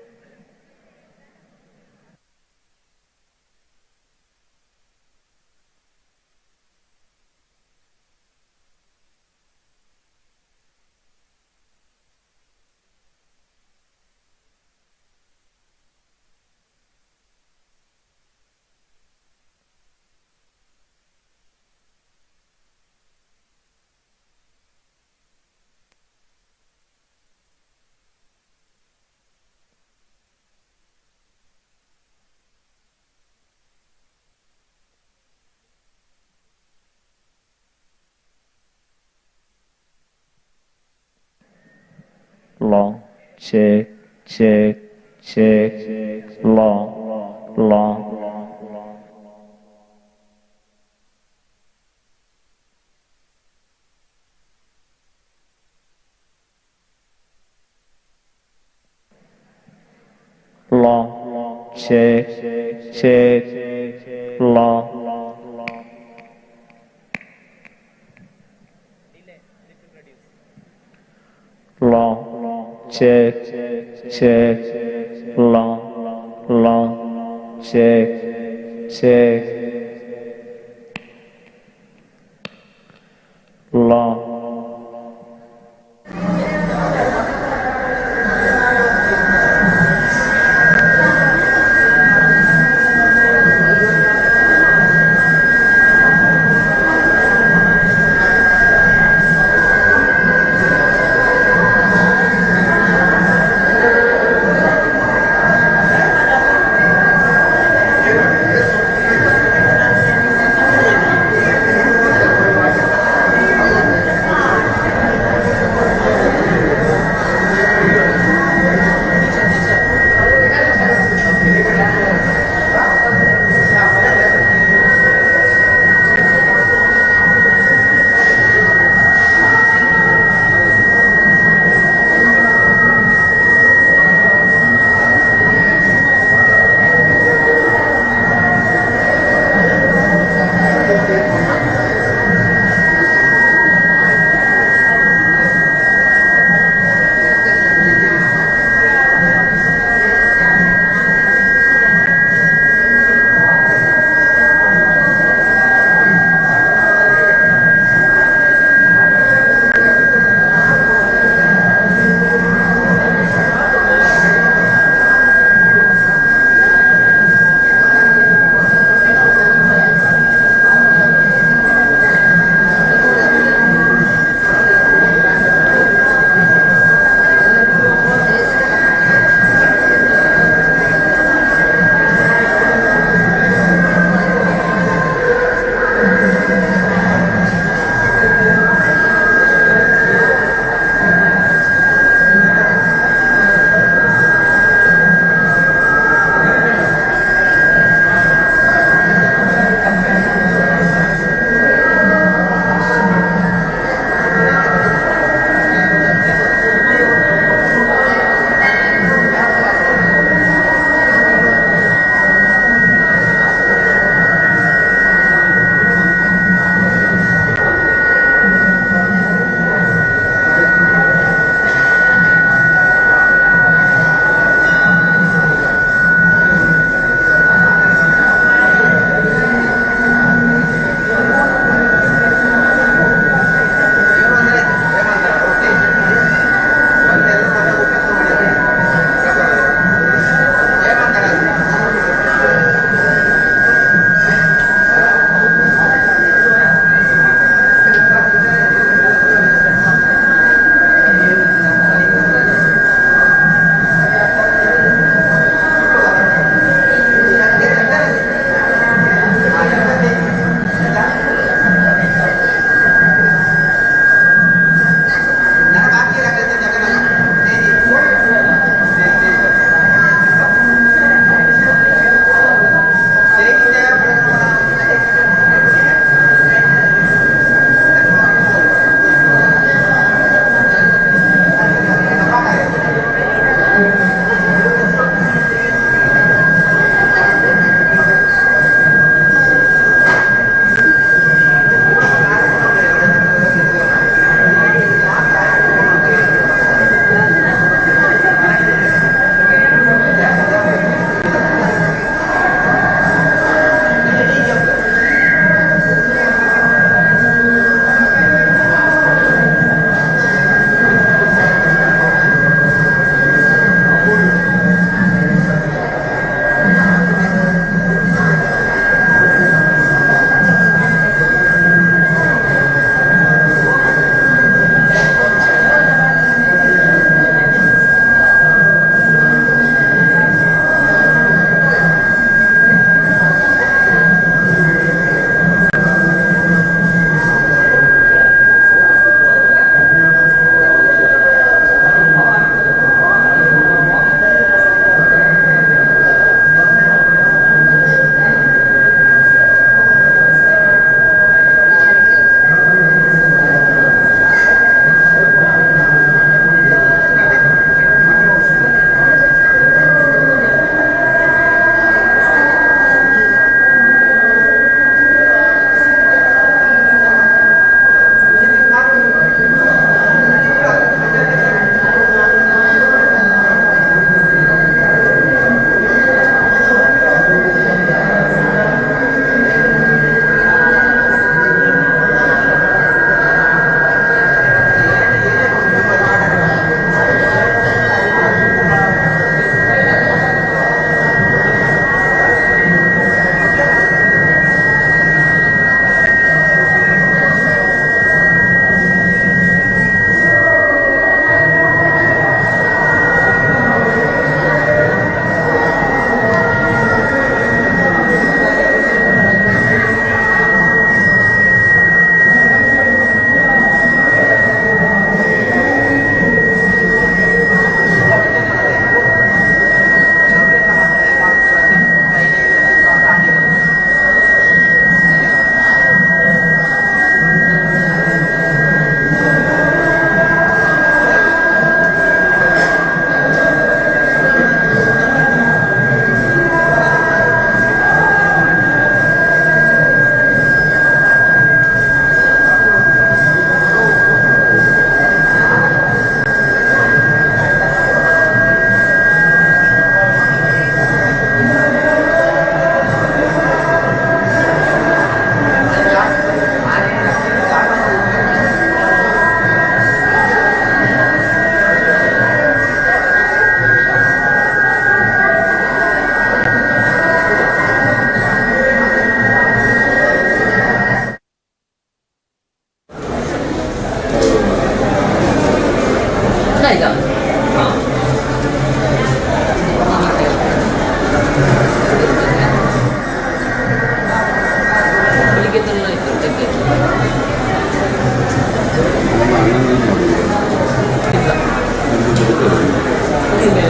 long check check check long long long check check long long check check long long check check long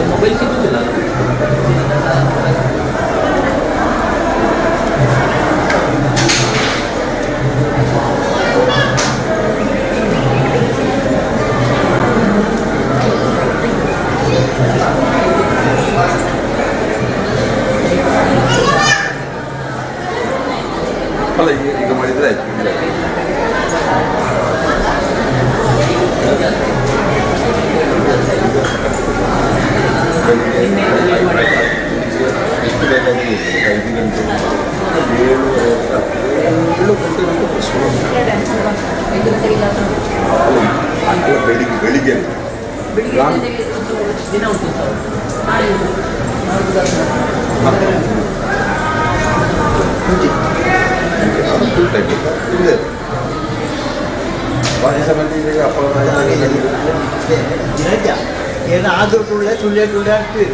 mobile ಸಿಗುತ್ತಿಲ್ಲ. ಅಲ್ಲ ಈಗ ಮಾಡಿದ್ರೆ ಆಯ್ತು. ಬೆಳಿಗ್ಗೆ ದಿನ ಉಂಟು ಸರ್. ಏನು ಆದ್ರೂ ಟುಳ್ಳೆ ಟುಳ್ಳೆ ಟುಳ್ಳೆ ಆಗ್ತೀವಿ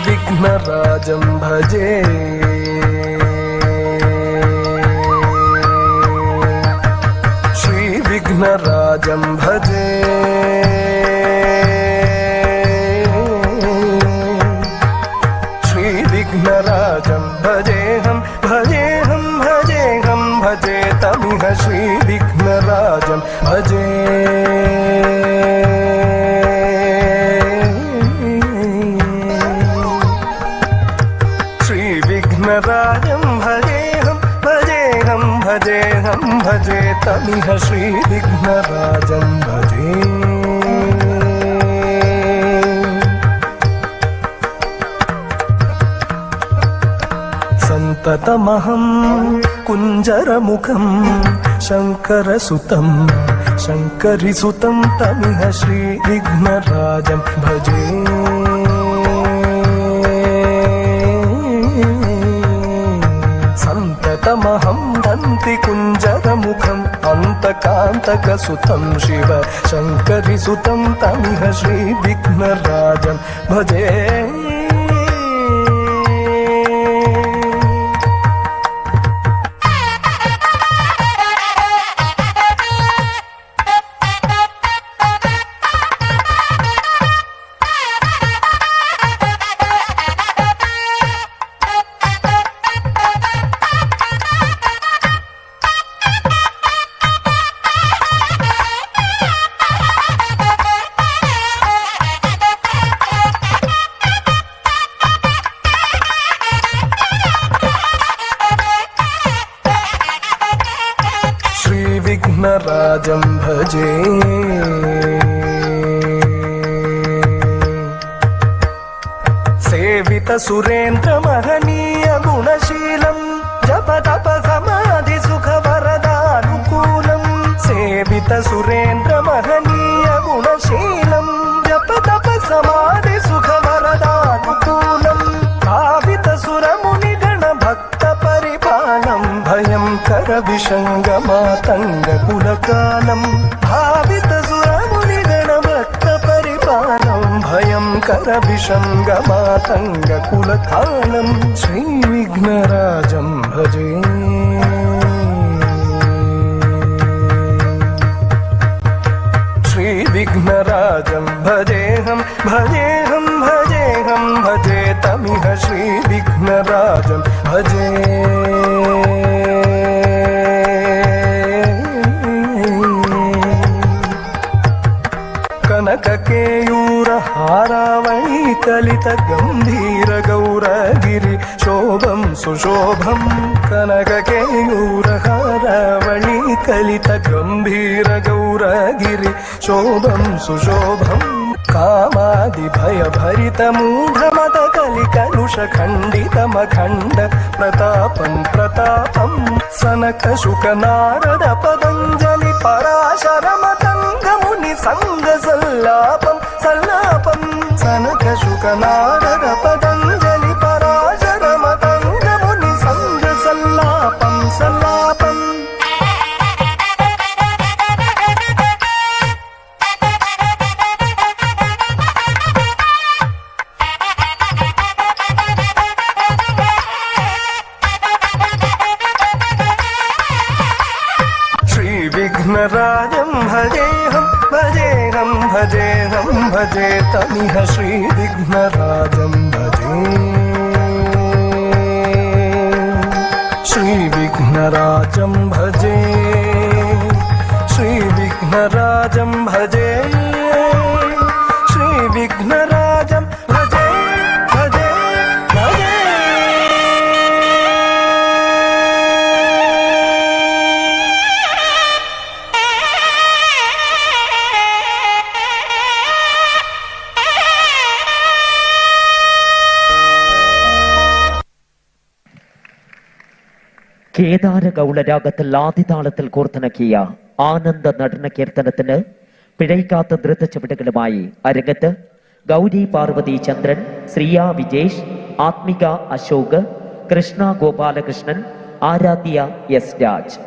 विघ्नराजं भजे श्रीविघ्नराजं भजे श्रीविघ्नराजं भजेऽहं भजेऽहं भजेऽहं भजे तमिह श्रीविघ्नराजं भजे राजं भजेऽहं भजेऽहं भजेऽहं भजे तमिह श्रीविघ्नराजं भजे सन्ततमहं कुञ्जरमुखं शङ्करसुतं शङ्करिसुतं तमिह श्रीविघ्नराजं भजे तमहं दन्ति कुञ्जरमुखम् अन्तकान्तकसुतं शिव शङ्करिसुतं तमिह श्रीविघ्नराजं भजे विघ्नराजं भजे सेवित सुरेन्द्र महनीय गुणशीलम् जप तप समाधि सुख वरदानुकूलम् सेवित सुरेन्द्र महनीय गुणशीलम् जप तप समाधि सुख वरदानुकूलम् भावित सुरमुनिगण भक्त परिपालम् भयङ्कर विषङ्गमातङ्ग कुलकालम् भावित सुरमुनिगण भक्त परिपालम् भयङ्कर विषङ्गमातङ्ग कुलकालम् श्रीविघ्नराजं भजे श्रीविघ्नराजं भजेऽहं भजेऽहं भजेऽहं भजे तमिह श्रीविघ्नराजं भजे कनककेयूर हारावळी कलित गंभीर गौरगिरि शोभं सुशोभं कनककेयूर हारावळी कलित गंभीर गौरगिरि शोभं सुशोभं कामादि भय भरित मूढमद कलिकलुष खण्डितमखण्ड प्रतापं प्रतापं सनक शुक नारद पतञ्जलि पराशर मतंग मुनि संग सल्लापं सल्लापं सनक शुक नारद पतञ्जलि पराशर मतंग मुनि संग सल्लापं सल्लापं श्रीविघ्नराजं भजेऽहं भजेऽहं भजेऽहं भजे तमिह श्रीविघ्नराजं भजे श्रीविघ्नराजं भजे श्रीविघ्नराजं भजे श्रीविघ्नराजं भजे भजे भजे കേദാര ഗൗളരാഗത്തിൽ ആദിതാളത്തിൽ കോർത്തിണക്കിയ ആനന്ദ നടന കീർത്തനത്തിന് പിഴയ്ക്കാത്ത നൃത്തച്ചുവടുകളുമായി അരങ്ങത്ത് ഗൗരി പാർവതി ചന്ദ്രൻ, ശ്രീയ വിജേഷ്, ആത്മിക അശോക്, കൃഷ്ണ ഗോപാലകൃഷ്ണൻ, ആരാധ്യ എസ് രാജ്.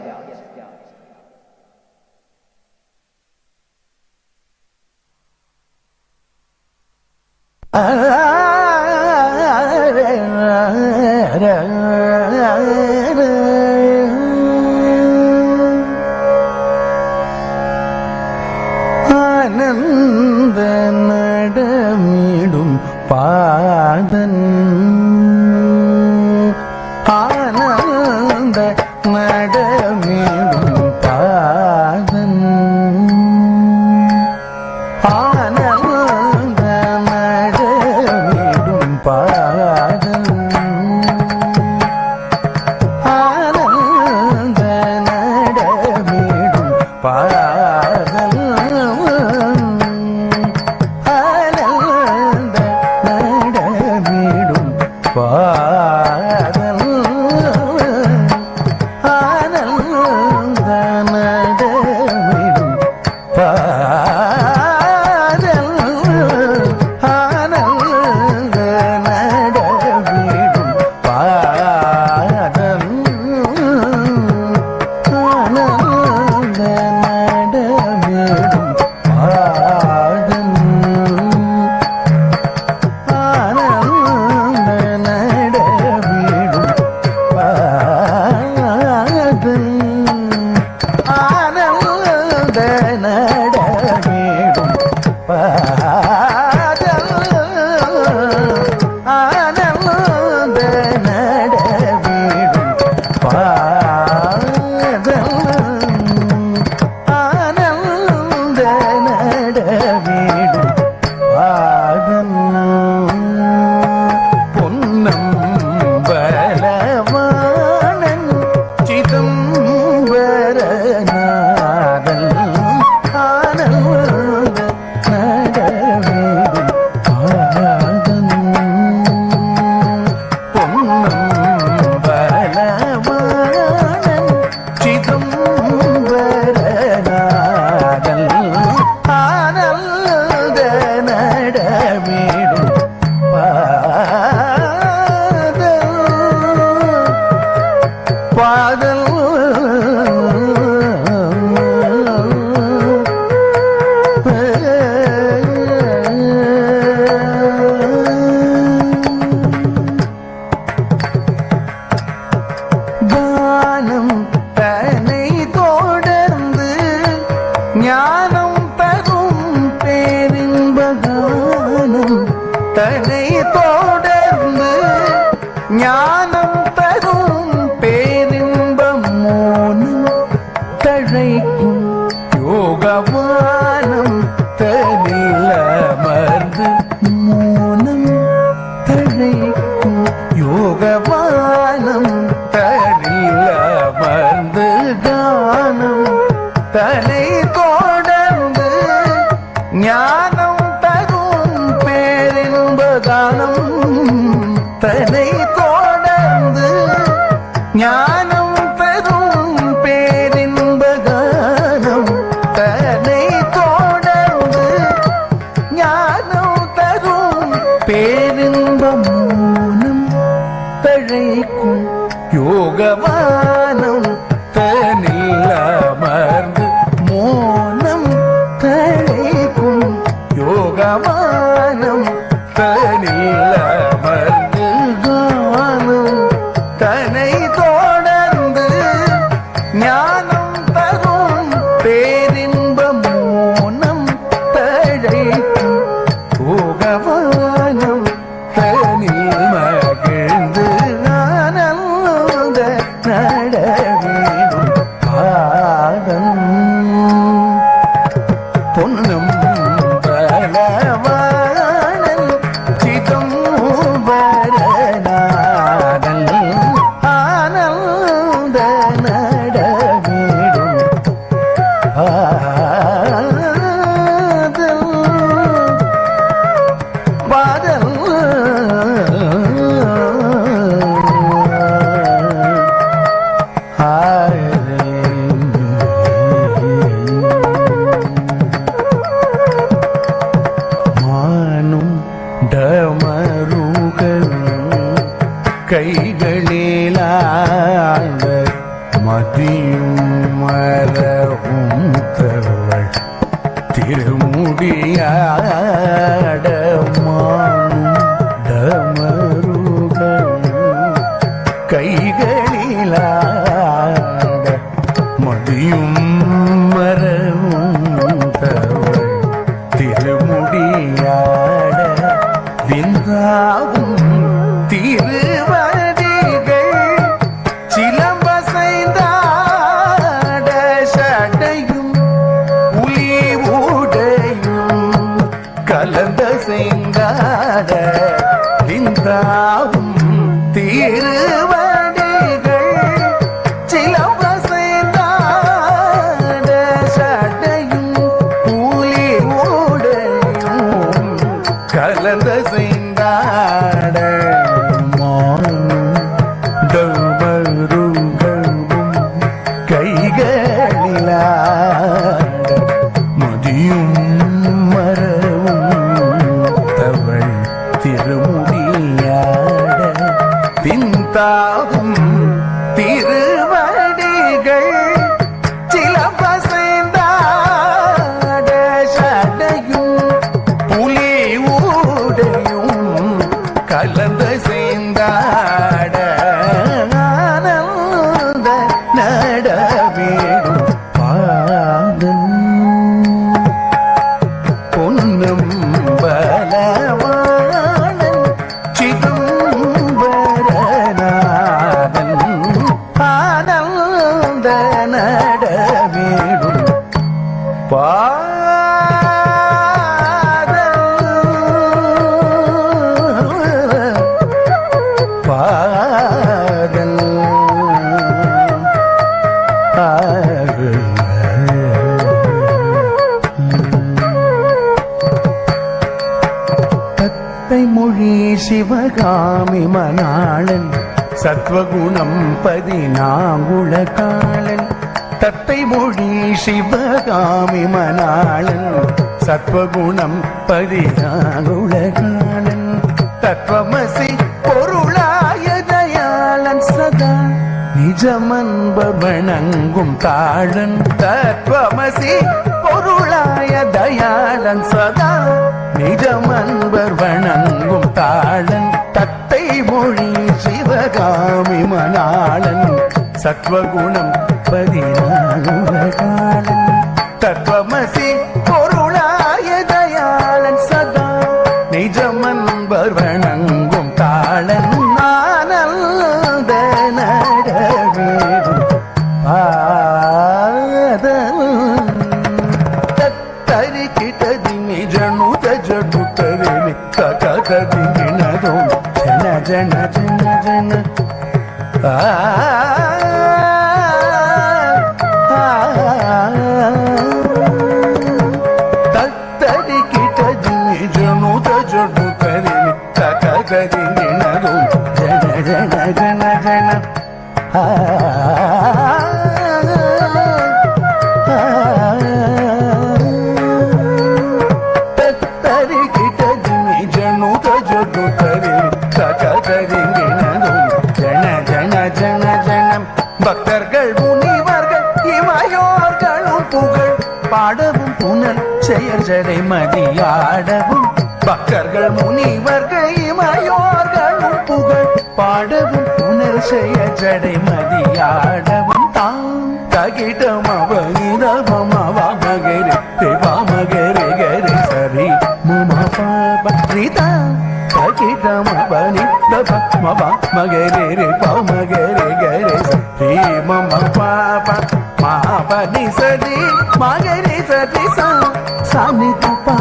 ആനന്ദ നടമിടും പാദൻ ആനന്ദ നടമിടും പാദൻ ആനന്ദ നടമിടും പാദൻ ആനന്ദ നടമിടും പാദൻ ആനന്ദ നടമിടും പാദൻ ആനന്ദ നടമിടും പാദൻ ആനന്ദ നടമിടും പാദൻ ആനന്ദ നടമിടും പാദൻ ആനന്ദ നടമിടും ஞானம் தரும் பேரின்பம் மோனம் தழைக்கும் யோகவானம் தனில் அமர்ந்து மோனம் தழைக்கும் யோகவானம் தனில் அமர்ந்து கானம் தலை தொடர்ந்து ஞானம் தரும் பேரின்ப கானம் தனை தொடர்ந்து ஞானம் பெறும் பேரின்ப கானம் தனை தொடர்ந்து ஞானம் தரும் பேரின்ப மோனம் தழைக்கும் யோகவானம் தனில் அமர்ந்து மோனம் தழைக்கும் யோகவானம் தனில் அமர்ந்து கானம் தனை தொடர்ந்து ஞானம் தரும் பேரின்ப மோனம் தழைக்கும் யோகவானம் தனில் மகிழ்ந்து ஆனந்த நடவேடும் பாதம் பொன்னும் பலவானல் சிதம்பரநாதன் ஆனந்த நடவேடும் பாதல் மானும் டமருகள் கைகளில் ஆண்ட மதியும் மரவும் தவள் திருமுடியாட மானும் டமருகள் கைகளில் ஆண்ட மதியும் மரவும் தவள் திருமுடியாட விந்தாவும் திருவடிகள் சிலம்பசைந்தாட சடையும் புலி உடையும் கலந்த செய்தாட விந்தாவும் திருவடிகள் சிலம்பசைந்தாட சடையும் புலி உடையும் கலந்த செய்தாட மானும் டமருகளும் கைகளிலாட மதியும் மரவும் தவள் திருமுடியாட பின்தாவும் திருவடிகள் சிலம்பசைந்தாட சடையும் புலி ஊடையும் கலந்த செய்தாட ஆனந்த நடவேடும் பாதம் பொன்னும் பலவானன் சிதம்பரநாதன் ஆனந்த நடவேடும் பாதல் தத்தை மொழி சிவகாமி மணாளன் சத்வகுணம் 14 காலன் தத்தை மொழி சிவகாமி மணாளன் சத்வகுணம் 14 காலன் தத்வமசி பொருளாய தயாளன் சதா நிஜமன்பர் வணங்கும் தாழன் தத்வமசி பொருளாய தயாளன் சதா நிஜமன்பர் வணங்கும் தாழன் தத்தை மொழி சிவகாமி மணாளன் சத்வகுணம் 14 காலன் தத்வமசி பொருளாய தயாளன் சதா நிஜமன்பர் வணங்கும் தாளன் நானல் ಜನ ಜನ ತತ್ತರಿ ಕಿಟ ಜಿನಿ ಜನು ತಜಡು ಕರಿನಿ ತಕ ಕರಿನಿನದು ಜನ ಜನ ಜನ ಜನ ತತ್ತರಿ ಕಿಟ ಜಿನಿ ಜನು ತಜಡು ಕರಿನಿ ತಕ ಕರಿನಿನದು ஜன ஜன ஜன ஜனம் பக்தர்கள் முனிவர்கள் இமையோர்களும் புகழ் பாடவும் புனல் செயல் ஜடை மதியாடவும் பக்தர்கள் முனிவர்கள் இமையோர்களும் புகழ் பாடவும் புனல் செயல் ஜடை மதியாடவும் தாம் தகிடம் அவனிதமவா மகரி தேவா மகரி கரி சரி மும பாப ரீதா மகரே ரே பா மகரே கரே சரி மம பாப மகாபனி சரி மகரே சரி சாமி துப்பா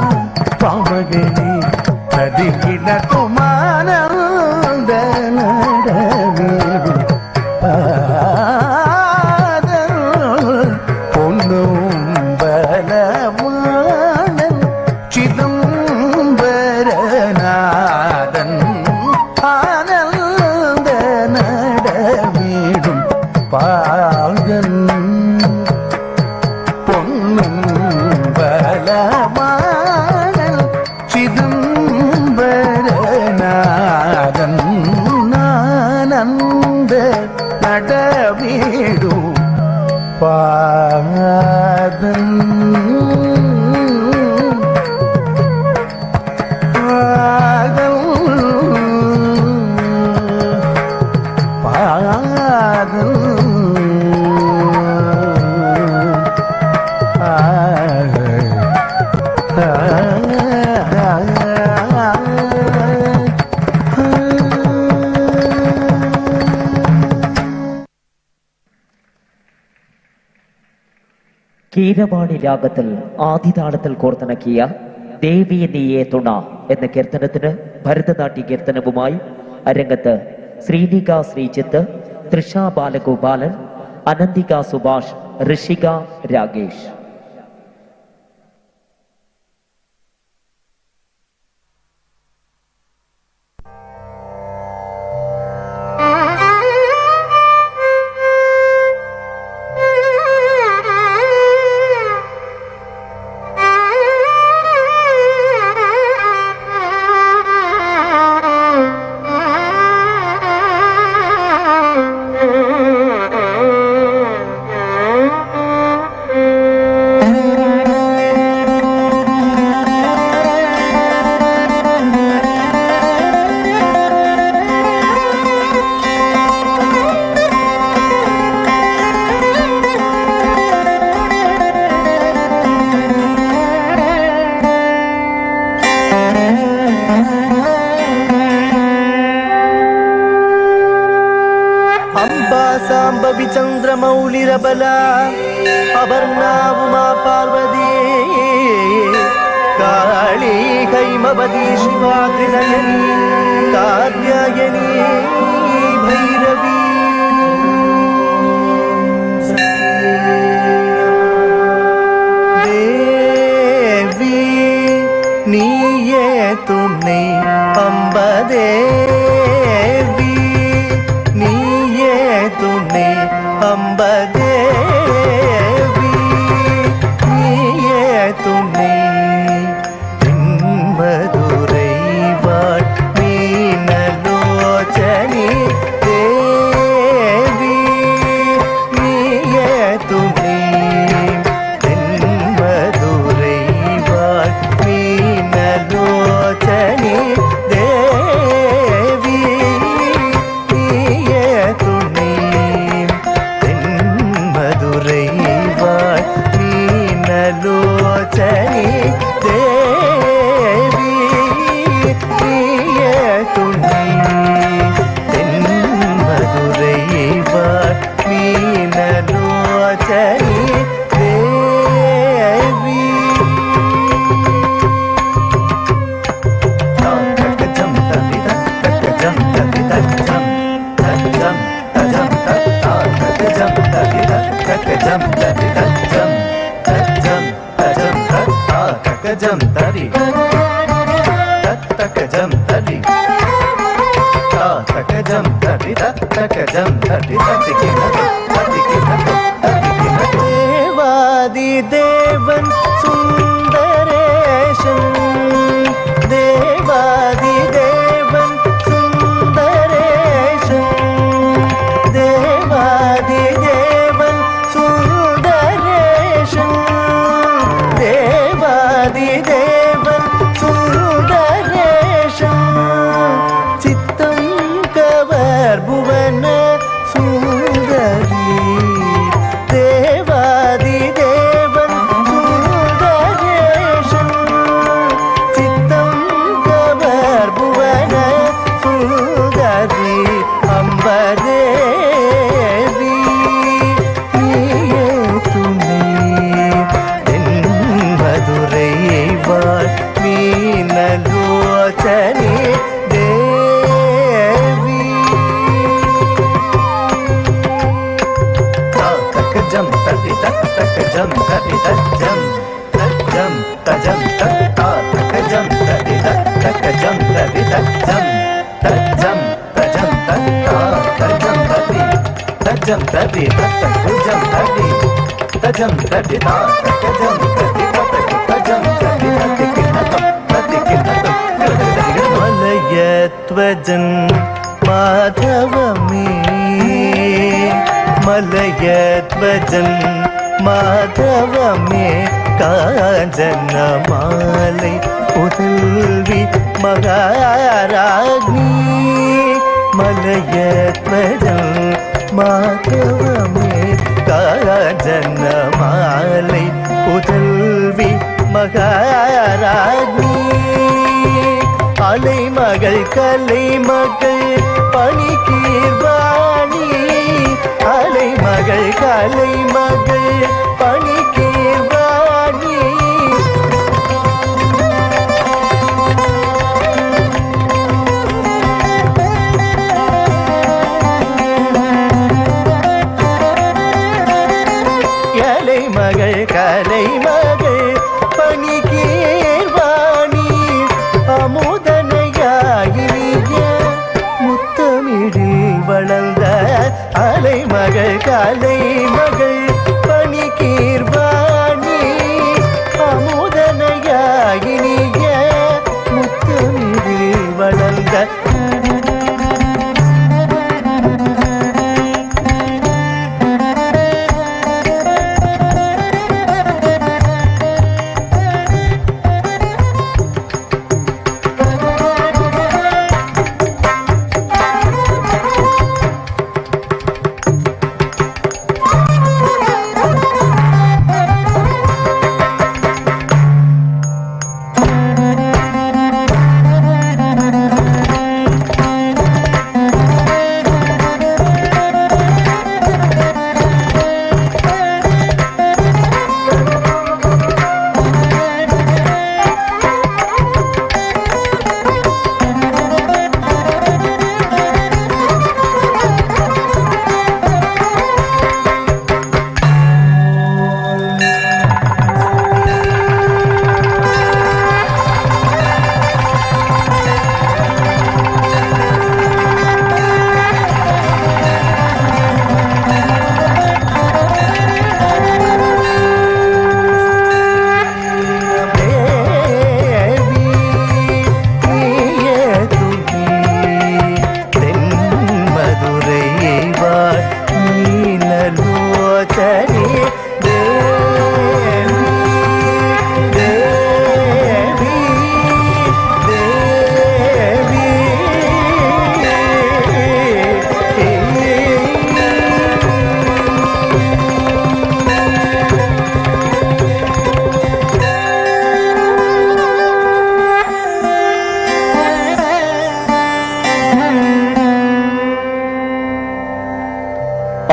பாமகனே சதி கிட துமானந்த நடமேடு பொன்னும் பலவானன் சிதம்பரநாதன் ஆனந்த நடமேடும் பாகன் பொன்னும் பலவானன் சிதம்பரநாதன் ஆனந்த நடமேடும் பாதன் കീരവാണി രാഗത്തിൽ ആദിതാളത്തിൽ കോർത്തിണക്കിയ ദേവിയെ നീയേ തുണ എന്ന കീർത്തനത്തിന് ഭരതനാട്യ കീർത്തനവുമായി അരങ്ങത്ത് ശ്രീനിക ശ്രീജിത്ത്, തൃഷ ബാലഗോപാലൻ, അനന്തിക സുഭാഷ്, ഋഷിക രാഗേഷ്. ಸಾಂಬವಿ ಚಂದ್ರಮೌಳಿರಬಲ ಅಪರ್ಣಾ ಉಮಾ ಪಾರ್ವತಿ ಕಾಳಿ ಕೈಮವತಿ ಶಿವಾಗ್ರಿನಯನಿ ಕಾತ್ಯಾಯನಿ ಭೈರವಿ ದೇವಿ ನೀಯೇ ತುಣೈ ಅಂಬದೇವಿ நீயே துணை அம்பதேவி நீயே துணை தென்மதுரை வாழ் Meenalochani jam tari tat tak jam tari ta tak jam tari tat tak jam tari tatikina devadi devan sundareshan devadi devan sundareshan devadi devan sundareshan devadi devan sundareshan chittam kavar bhuvana sundari devadi devan sundareshan chittam kavar bhuvana sundari ambadevi niye tumne en madurai vaal meenalochane devi tak jam tadi tak jam tadi tak jam tajam tak jam tadi tak jam tadi tak jam tajam tajam tak jam tadi tajam tadi tak jam tadi tajam tadi tak jam tadi tajam tadi tatikina malayatwajan madhavame malayatwajan madhavame kanjana malai udalvi maharagni malayatwajan madhavame kanjana malai udalvi maharagni அலை மகள் கலை மகள் பணிக்கீர்வாணி அலை மகள் கலை மகள் பணிக்கீர்வாணி அலை மகள் கலை மகள் பணிக்கீர்வாணி அமுதனையாயினிய முத்தமிழில் வளர்ந்த அலை மகள் கலை மகள் பணிக்கீர்வாணி அமுதனையாயினிய முத்தமிழில் வளர்ந்த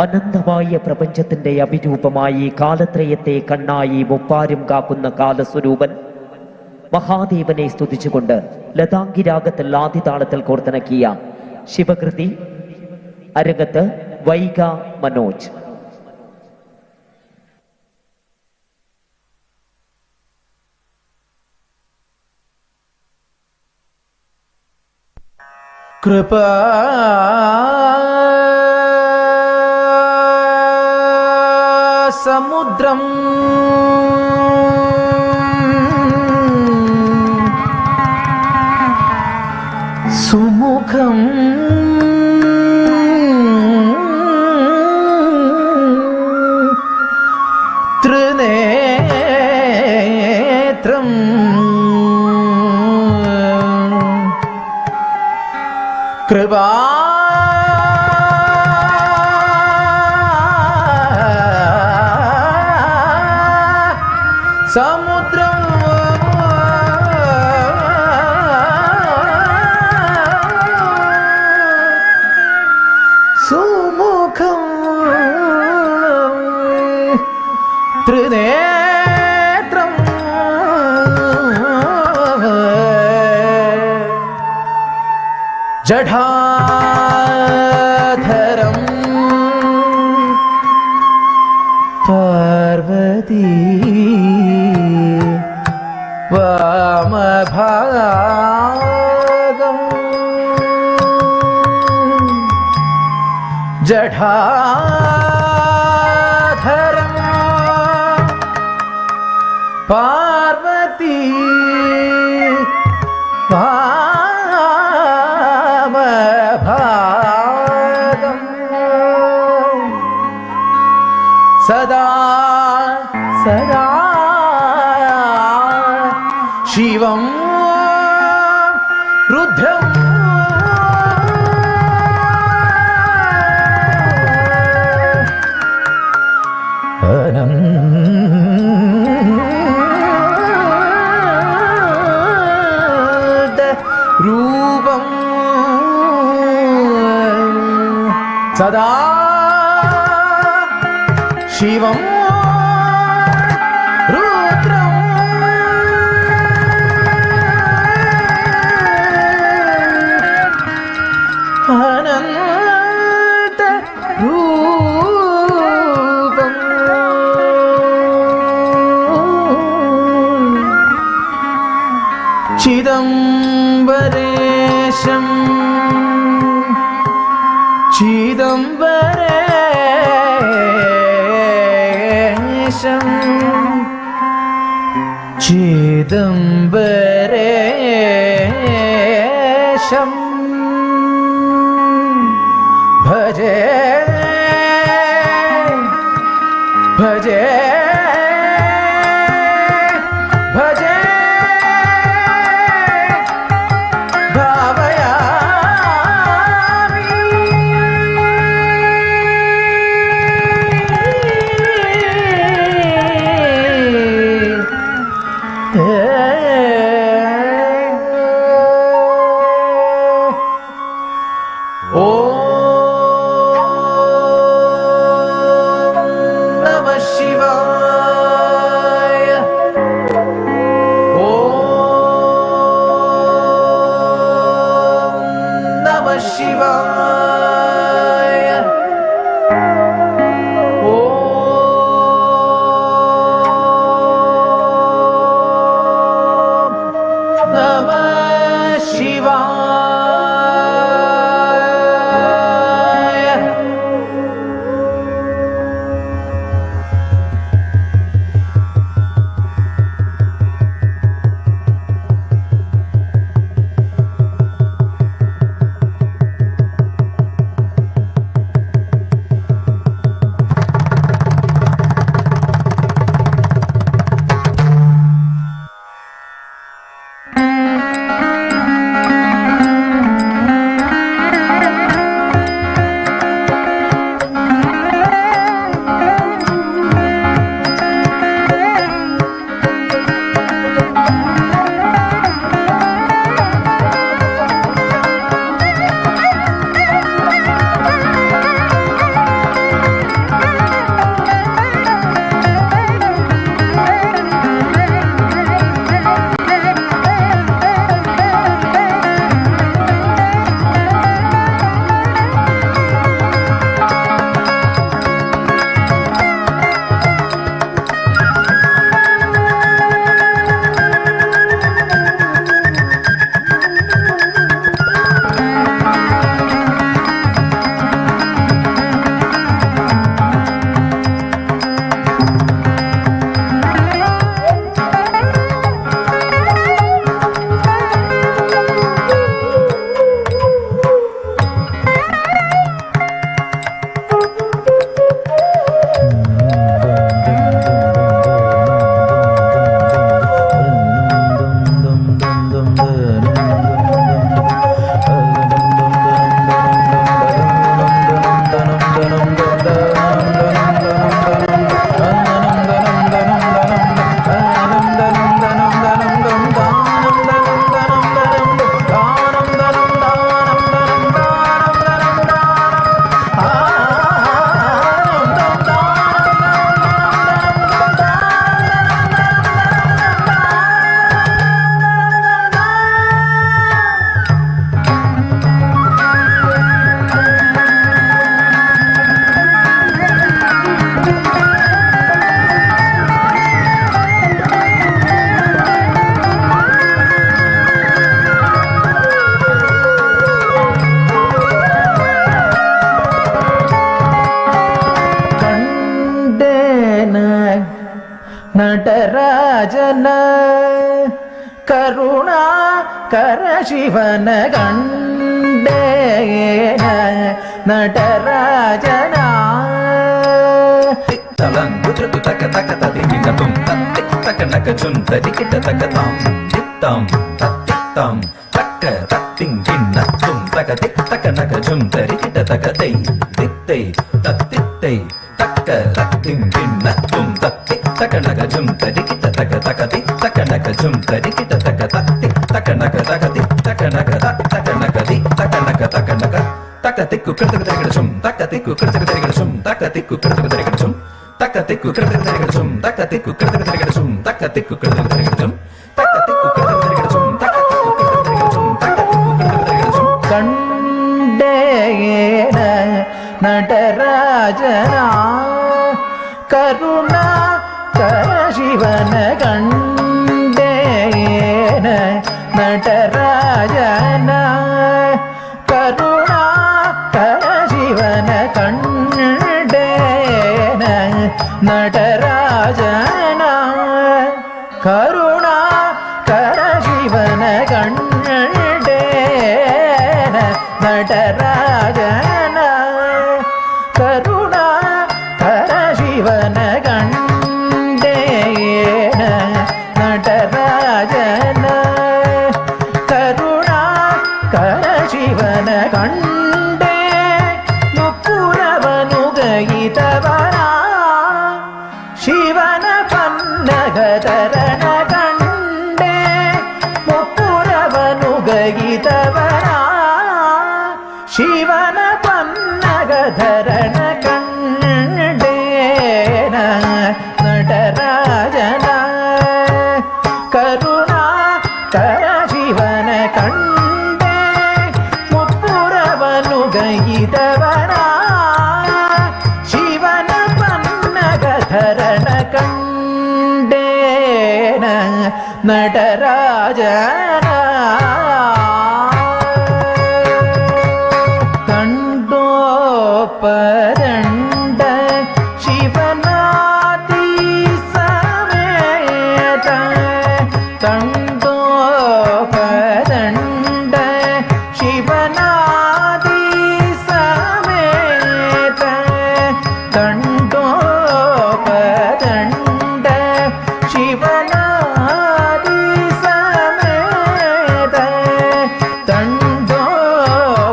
അനന്തമായ പ്രപഞ്ചത്തിന്റെ അഭിരൂപമായി കാലത്രയത്തെ കണ്ണായി മുപ്പാരും കാക്കുന്ന കാലസ്വരൂപൻ മഹാദേവനെ സ്തുതിച്ചുകൊണ്ട് ലതാംഗി രാഗത്തിൽ ആദിതാളത്തിൽ കോർത്തിണക്കിയ ശിവകൃതി അരങ്ങത്ത് വൈഗ മനോജ്. कृपा समुद्रम सुमुखम त्रिनेत्रम कृपा समुद्रम सुमुखम त्रिनेत्रम जठाधरम पार्वती वामभागम जठाधरम पार्वती वामभागम सदा सदा शिवं रुद्रं अनन्त रूपं सदा शिवं रुद्रं अनन्त रूपं चिदम्बरेशं चिदम्बरेशं चिदम्बरेशं भजे भजे भजे भावयामि नमः शिवाय ನಟರಾಜನ ಕರುಣಾಕರ ಶಿವನ ಗಂಡೆ ನಟರಾಜನ ತಲಂಗು ಧೃತು ತಕ ತಕ ತದಿ ಕಿಟಪಂ ತತ್ತಿಕ್ ತಕ ನಕ ಚುಂ ತದಿ ಕಿಟ ತಕ ತಾಂ ತಿತ್ತಂ ತತ್ತಿತ್ತಂ ತಕ್ಕ ತತ್ತಿಂ ಕಿನ್ನ ತುಂ ತಕ ತಿಕ್ ತಕ ನಕ ಚುಂ ತದಿ ಕಿಟ ತಕ ತೈ ತಿತ್ತೈ ತತ್ತಿತ್ತೈ ತಕ್ಕ ತತ್ತಿಂ ಕಿನ್ನ ತುಂ ತತ್ತಿಕ್ ತಕ ನಕ ಚುಂ ತದಿ ಕಿಟ ತಕ ತಕ ತಿಕ್ ತಕ ನಕ ಚುಂ ತದಿ ಕಿಟ ತಕ ತತ್ತಿಕ್ ತಕ ನಕ ತಕ ತಿಕ್ ತಕ ನಕ ತಕ ನಕ ತಿಕ್ ತಕ ನಕ ತಕ ನಕ ತಕ ತಿಕ್ಕು ಕೃತಕ ತರಿಗಡಸುಂ ತಕ ತಿಕ್ಕು ಕೃತಕ ತರಿಗಡಸುಂ ತಕ ತಿಕ್ಕು ಕೃತಕ ತರಿಗಡಸುಂ ತಕ ತಿಕ್ಕು ಕೃತಕ ತರಿಗಡಸುಂ ತಕ ತಿಕ್ಕು ಕೃತಕ ತರಿಗಡಸುಂ ತಕ ತಿಕ್ಕು ಕೃತಕ ತರಿಗಡಸುಂ ತಕ ತಿಕ್ಕು ಕೃತಕ ತರಿಗಡಸುಂ ತಕ ತಿಕ್ಕು ಕೃತಕ ತರಿಗಡಸುಂ ತಕ ತಿಕ್ಕು ಕೃತಕ ತರಿಗಡಸುಂ ಕಂಡೇನ ನಟರಾಜನ ಕರುಣಾಕರ ಶಿವನ ಕಂಡೇನ ನಟರಾಜನ ಕರುಣಾಕರ ಶಿವನ ಕಂಡೇನ ನಟರಾಜನ ಕರುಣಾಕರ ಶಿವನ ಕಂಡೇನ ನಟರಾಜನ ಕರುಣಾಕರ ಶಿವನ ಕಂಡೇನ ನಟರಾಜನ ಕರುಣಾಕರ ಶಿವನ ಕಂಡೆ ಮುಪ್ಪುರವನು ಗೈತವನ ಶಿವನ ಪನ್ನಗತರಣ ಕಂಡೆ ಮುಪ್ಪುರವನು ಗೈತವನ ಶಿವನ ಪನ್ನಗಧರಣ ಕಂಡೇನ ನಟರಾಜನ ಕರುಣಾಕರ ಶಿವನ ಕಂಡೆ ಮುಪ್ಪುರವನು ಗೈದವನ ಶಿವನ ಪನ್ನಗಧರಣ ಕಂಡೇನ ನಟರಾಜನ ಕಂಡೋಪದಂಡ ಶಿವನಾದಿ ಸಮೇತ ಕಂಡೋಪದಂಡ ಶಿವನಾದಿ ಸಮೇತ ಕಂಡೋಪದಂಡ ಶಿವನಾದಿ ಸಮೇತ ಕಂಡೋಪದಂಡ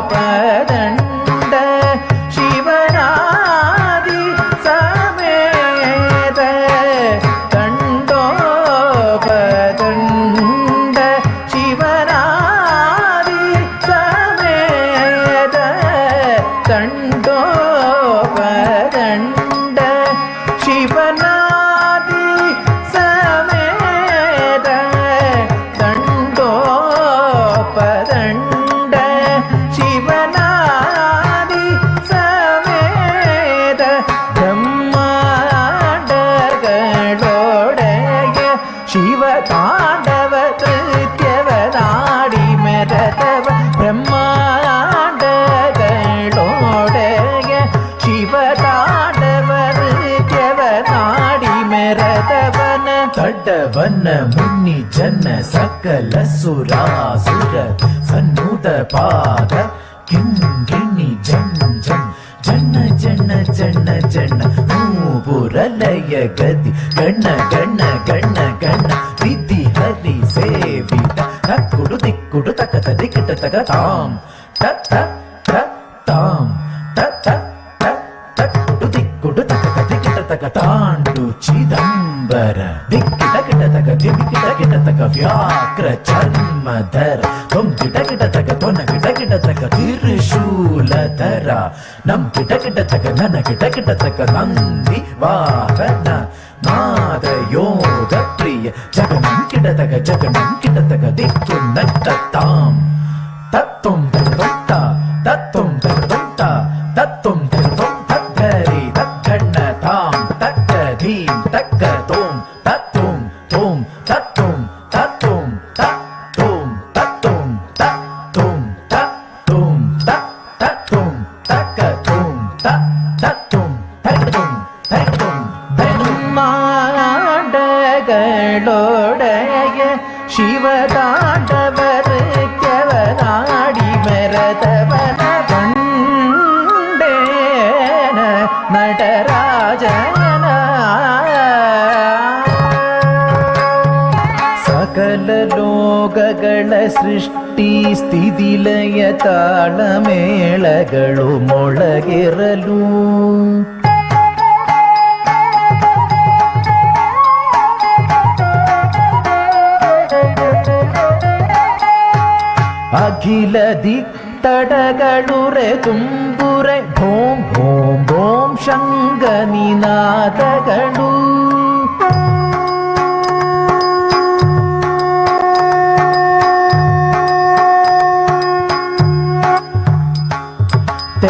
ಶಿವನಾದಿ ಸಮೇತ ಕಂಡೋಪದಂಡ ಶಿವನಾದಿ ಸಮೇತ ಕಂಡೋಪದಂಡ ಶಿವನಾದಿ ಸಮೇತ ಕಂಡೋಪದಂಡ ಶಿವನಾದಿ ಸಮೇತ ಬ್ರಹ್ಮಾಂಡಗಳೊಡೆಯ ಶಿವ ತಾಂಡವ ನೃತ್ಯವನಾಡಿ ಮೆರತವ ಬ್ರಹ್ಮಾಂಡಗಳೊಡೆಯ ಶಿವ ತಾಂಡವ ನೃತ್ಯವನಾಡಿ ಮೆರತವನ ತಡ್ಡವನ್ನ ಮುನ್ನಿ ಜನ ಸಕಲ ಸುರಾಸುರ ಸನ್ನುತ ಪಾದ ಕಿಂಗಿಣಿ ಜನ್ ಜನ್ ಜನ್ನ ಜನ್ನ ಜನ್ನ ಜನ್ನ ಮೂಪುರಲಯ ಗದಿ ಗಣ್ಣ ಗಣ್ಣ ಗಣ್ಣ ಗಣ್ಣ ವಿಧಿ ಹರಿ ಸೇವಿತ ನಕ್ಕುಡು ದಿಕ್ಕುಡು ತಕತ ದಿಕ್ಕಿಟ ತಕ ತಾಂ ತತ್ತ ತಾಂ ತತ್ತ ತಕ್ಕುಡು ದಿಕ್ಕುಡು ತಕತ ದಿಕ್ಕಿಟ ತಕ ತಾಂಡು ಚಿದಂಬರ ದಿಕ್ಕಿಟ ಕಿಟ ತಕ ದಿಕ್ಕಿಟ ಕಿಟ ತಕ ವ್ಯಾಕ್ರ ಚರ್ಮಧರ ತೊಂ ಕಿಟ ಕಿಟ ತಕ ತೊನ ಕಿಟ ಕಿಟ ತಕ ತಿರುಶೂಲಧರ ನಂ ಕಿಟ ಕಿಟ ತಕ ನನ ಕಿಟ ಕಿಟ ತಕ ನಂದಿ ವಾಹನ ನಾದ ಯೋಗ ಪ್ರಿಯ ಜಗನಂ ಕಿಟ ತಕ ದಿಕ್ಕು ನಟ್ಟ ತಾಂ ತತ್ತೊಂ ತತ್ತ ತತ್ತೊಂ ತತ್ತ ತತ್ತೊಂ ತತ್ತೊಂ ತತ್ತರಿ ತಕ್ಕಣ್ಣ ತಾಂ ತಕ್ಕ ಧೀಂ ತಕ್ಕ ತೋಂ ತತ್ತೋಂ ತೋಂ ತತ್ತೋಂ ತತ್ತೋಂ ತತ್ತೋಂ ತತ್ತೋಂ ತತ್ತೋಂ ತತ್ತೋಂ ತತ್ತೋಂ ತಕ್ಕ ತೋಂ ತತ್ತೋಂ ತತ್ತೋಂ ತತ್ತೋಂ ಬ್ರಹ್ಮಾಂಡ നടരാജന സകല ലോകಗಳ സൃഷ്ടി ಸ್ಥಿತಿಲಯ ತಾಳಮೇಳಗಳು ಮೊಳಗಿರಲು ಅಖಿಲ ದಿಕ್ತಡಗಳುರೆ ತುಂಬುರೆ ಭೋಂ ಭೋಂ ಭೋಂ ಶಂಗನಿನಾದಗಳು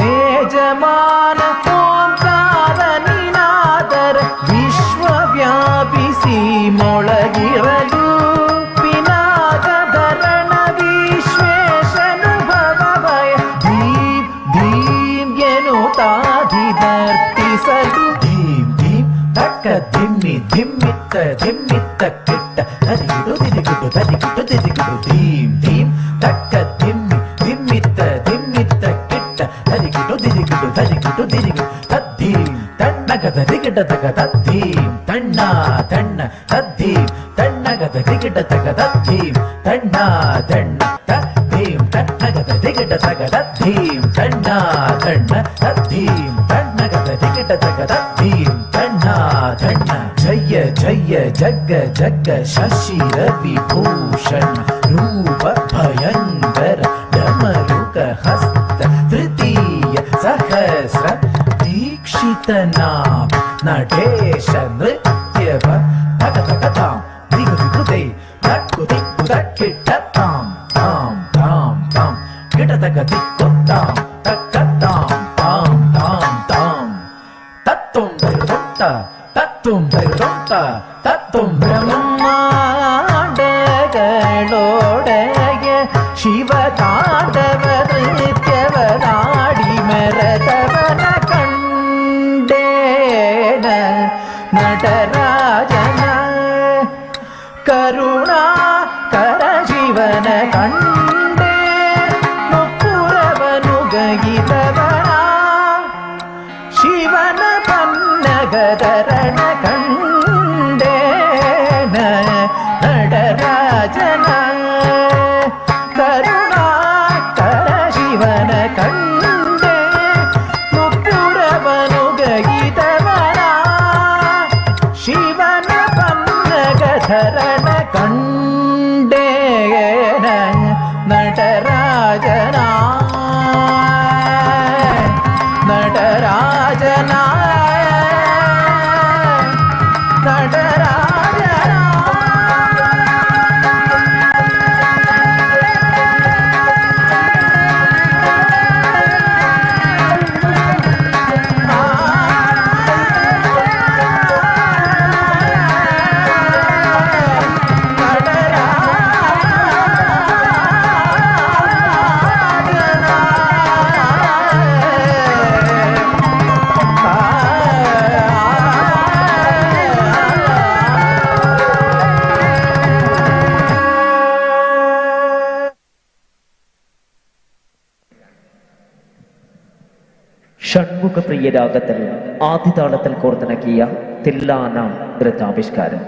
ತೇಜಮಾನ ಓಂಕಾರ ನಿನಾದರ ವಿಶ್ವವ್ಯಾಪಿಸಿ ಮೊಳಗಿರಲು ಪಿನಾಕಧರಣ ವಿಶ್ವೇಶನುಭವ ಭಯ ಧೀಂ ಧೀಂ ಎನ್ನುತ್ತಾಧಿದರ್ತಿಸಲು ಧೀಂ ಧೀಂ ತಕ್ಕ ಧಿಮ್ಮಿ ಧಿಮ್ಮಿತ್ತ ಧಿಮ್ಮಿತ್ತ ಕೆಟ್ಟ ತದಿಗಿಡು ತಿದಿಗಿಡು ತದಿಗಿಡು ತಿದಿಗಿಡು ಧೀಂ ಧೀಂ ತಕ್ಕ ಧಿಮ್ಮಿ ಧಿಮ್ಮಿತ್ತ ಧಿಮ್ಮಿತ್ತ ಕೆಟ್ಟ ತದಿಗಿಡು ತಿದಿಗಿಡು ತದಿಗಿಡು ತಿದಿಗಿಡು ತದ್ಧೀಂ ತಣ್ಣಗದ ದಿಗಿಡ ತಗ ತದ್ಧೀಂ ತಣ್ಣ ತಣ್ಣ ತದ್ಧೀಂ ತಣ್ಣಗದ ದಿಗಿಡ ತಗ ತದ್ಧೀಂ ತಣ್ಣ ತಣ್ಣ ತದ್ಧೀಂ ತಣ್ಣಗದ ದಿಗಿಡ ತಗ ತದ್ಧೀಂ ತಣ್ಣ ತಣ್ಣ ತದ್ಧೀಂ ತಣ್ಣಗದ ದಿಗಿಡ ತಗ ತದ್ಧೀಂ ತಣ್ಣ ತಣ್ಣ ಜಯ ಜಯ ಜಗ್ಗ ಜಗ್ಗ ಶಶಿ ರವಿ ಭೂಷಣ ರೂಪ ಭಯಂಕರ ಡಮರುಕ ಹಸ್ತ ತೃತೀಯ ಸಹಸ್ರ ದೀಕ್ಷಿತ ನಾಮ ನಟೇಶ ನೃತ್ಯವ ತಗ ತಗ ತಾಂ ದಿಗು ದಿಗುದೇ ತಕ್ಕು ದಿಕ್ಕು ತಕ್ಕಿಟ್ಟ ತಾಂ ತಾಂ ತಾಂ ತಾಂ ಗಿಡ ತಗ ದಿಕ್ಕು ತಾಂ ತಕ್ಕ ತಾಂ ತಾಂ ತಾಂ ತಾಂ ತತ್ತುಂ ಭೈರದೊಂತ ತತ್ತುಂ ಭೈರದೊಂತ ತತ್ತುಂ ಬ್ರಹ್ಮಾಂಡಗಳೊಡೆಯ ಶಿವ ತಾಂಡವ ನೃತ್ಯವನಾಡಿ ಮೆರೆದವನ ಕಂಡೇನ ನಟರಾಜನ ಕರುಣಾಕರ ಶಿವನ ಕಂಡೇ ಮುಪ್ಪುರವನು ಗಗಿದವನ ಶಿವನ ಪನ್ನಗದರಣ ಕಂಡೇನ ನಟರಾಜನ ಕರುಣಾಕರ ಶಿವನ ಕಂಡೇ ಮುಪ್ಪುರವನು ಗಗಿದವನ ಶಿವನ ಪನ್ನಗಧರಣ ಕಂಡೇನ ನಟರಾಜನ ನಟರಾಜನ ನಟರಾಜನ ഷൺമുഖ പ്രിയരാഗത്തിൽ ആദിതാളത്തിൽ കോർത്തിണക്കിയ തില്ലാന നൃത്താവിഷ്കാരം.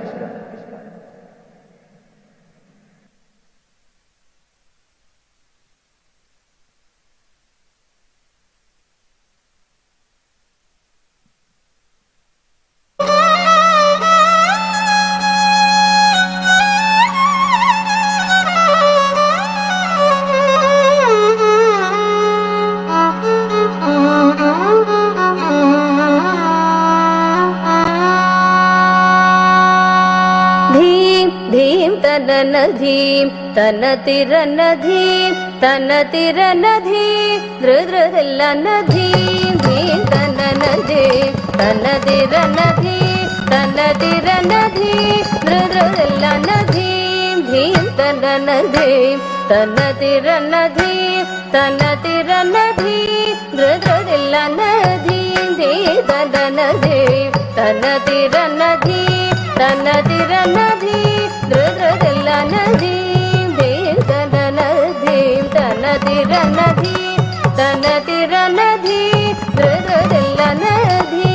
ധീം തന തിരന ധീം തന തിരന ധീം ധൃധൃതില്ലന ധീം ധീം തനന ധീം തന തിരന ധീം തന തിരന ധീം ധൃധൃതില്ലന ധീം ധീം തനന ധീം തന തിരന ധീം തന തിരന ധീം ധൃധൃതില്ലന ധീം ധീം തനന ധീം തന തിരന ധീം തന തിരന ധീം ധൃധൃതില്ലന ധീം ധീം തനന ധീം തന തിരന ധീം തന തിരന ധീം ധൃധൃതില്ലന ധീം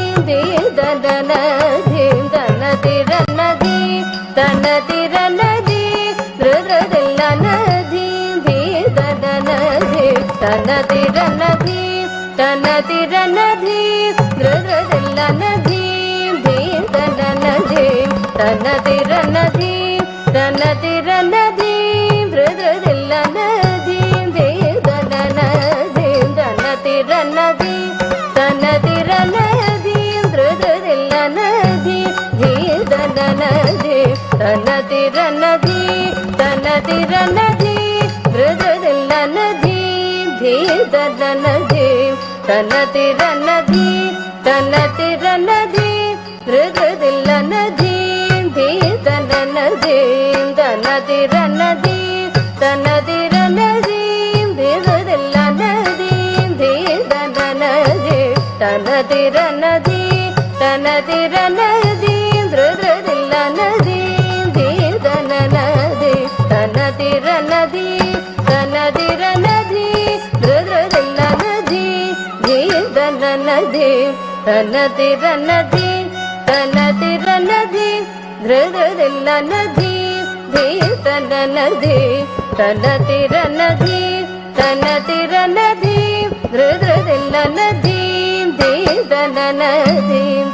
ನದಿ ತನ ತಿರ ನದಿ ಧೃದ್ರದಿಲ್ಲ ನದಿ ಧೀಂ ತನ ನದಿ ತನ ತಿರ ನದಿ ತನ ತಿರ ನದಿ ಧೃದ್ರದಿಲ್ಲ ನದಿ ಧೀಂ ತನ ನದಿ ತನ ತಿರ ನದಿ ತನ ತಿರ ನದಿ ಧೃದ್ರದಿಲ್ಲ ನದಿ ಧೀಂ ತನ ನದಿ ತನ ತಿರ ನದಿ ತನ ತಿರ ನದಿ ಧೃದ್ರದಿಲ್ಲ ನದಿ ಧೀಂ ತನ ನದಿ ತನ ತಿರ ನದಿ ತನ ತಿರ ನದಿ ಧೃದ್ರದಿಲ್ಲ ನದಿ ಧೀಂ ತನ ನದಿ ತನ ತಿರ ನದಿ ತನ ತಿರ ನದಿ ಧೃದ್ರದಿಲ್ಲ ನದಿ ಧೀಂ ತನ ನದಿ ತನ ತಿರ ನದಿ ತನ ತಿರ ನದಿ ಧೃದ್ರದಿಲ್ಲ ನದಿ ಧೀಂ ತನ ನದಿ ತನ ತಿರ ನದಿ ತನ ತಿರ ನದಿ ಧೃದ್ರದಿಲ್ಲ ನದಿ ಧೀಂ ತನ ನದಿ ತನ ತಿರ ನದಿ ತನ ತಿರ ನದಿ ಧೃದ್ರದಿಲ್ಲ ನದಿ ಧೀಂ ತನ ನದಿ ತನ ತಿರ ನದಿ ತನ ತಿರ ನದಿ ಧೃದ್ರದಿಲ್ಲ ನದಿ ಧೀಂ ತನ ನದಿ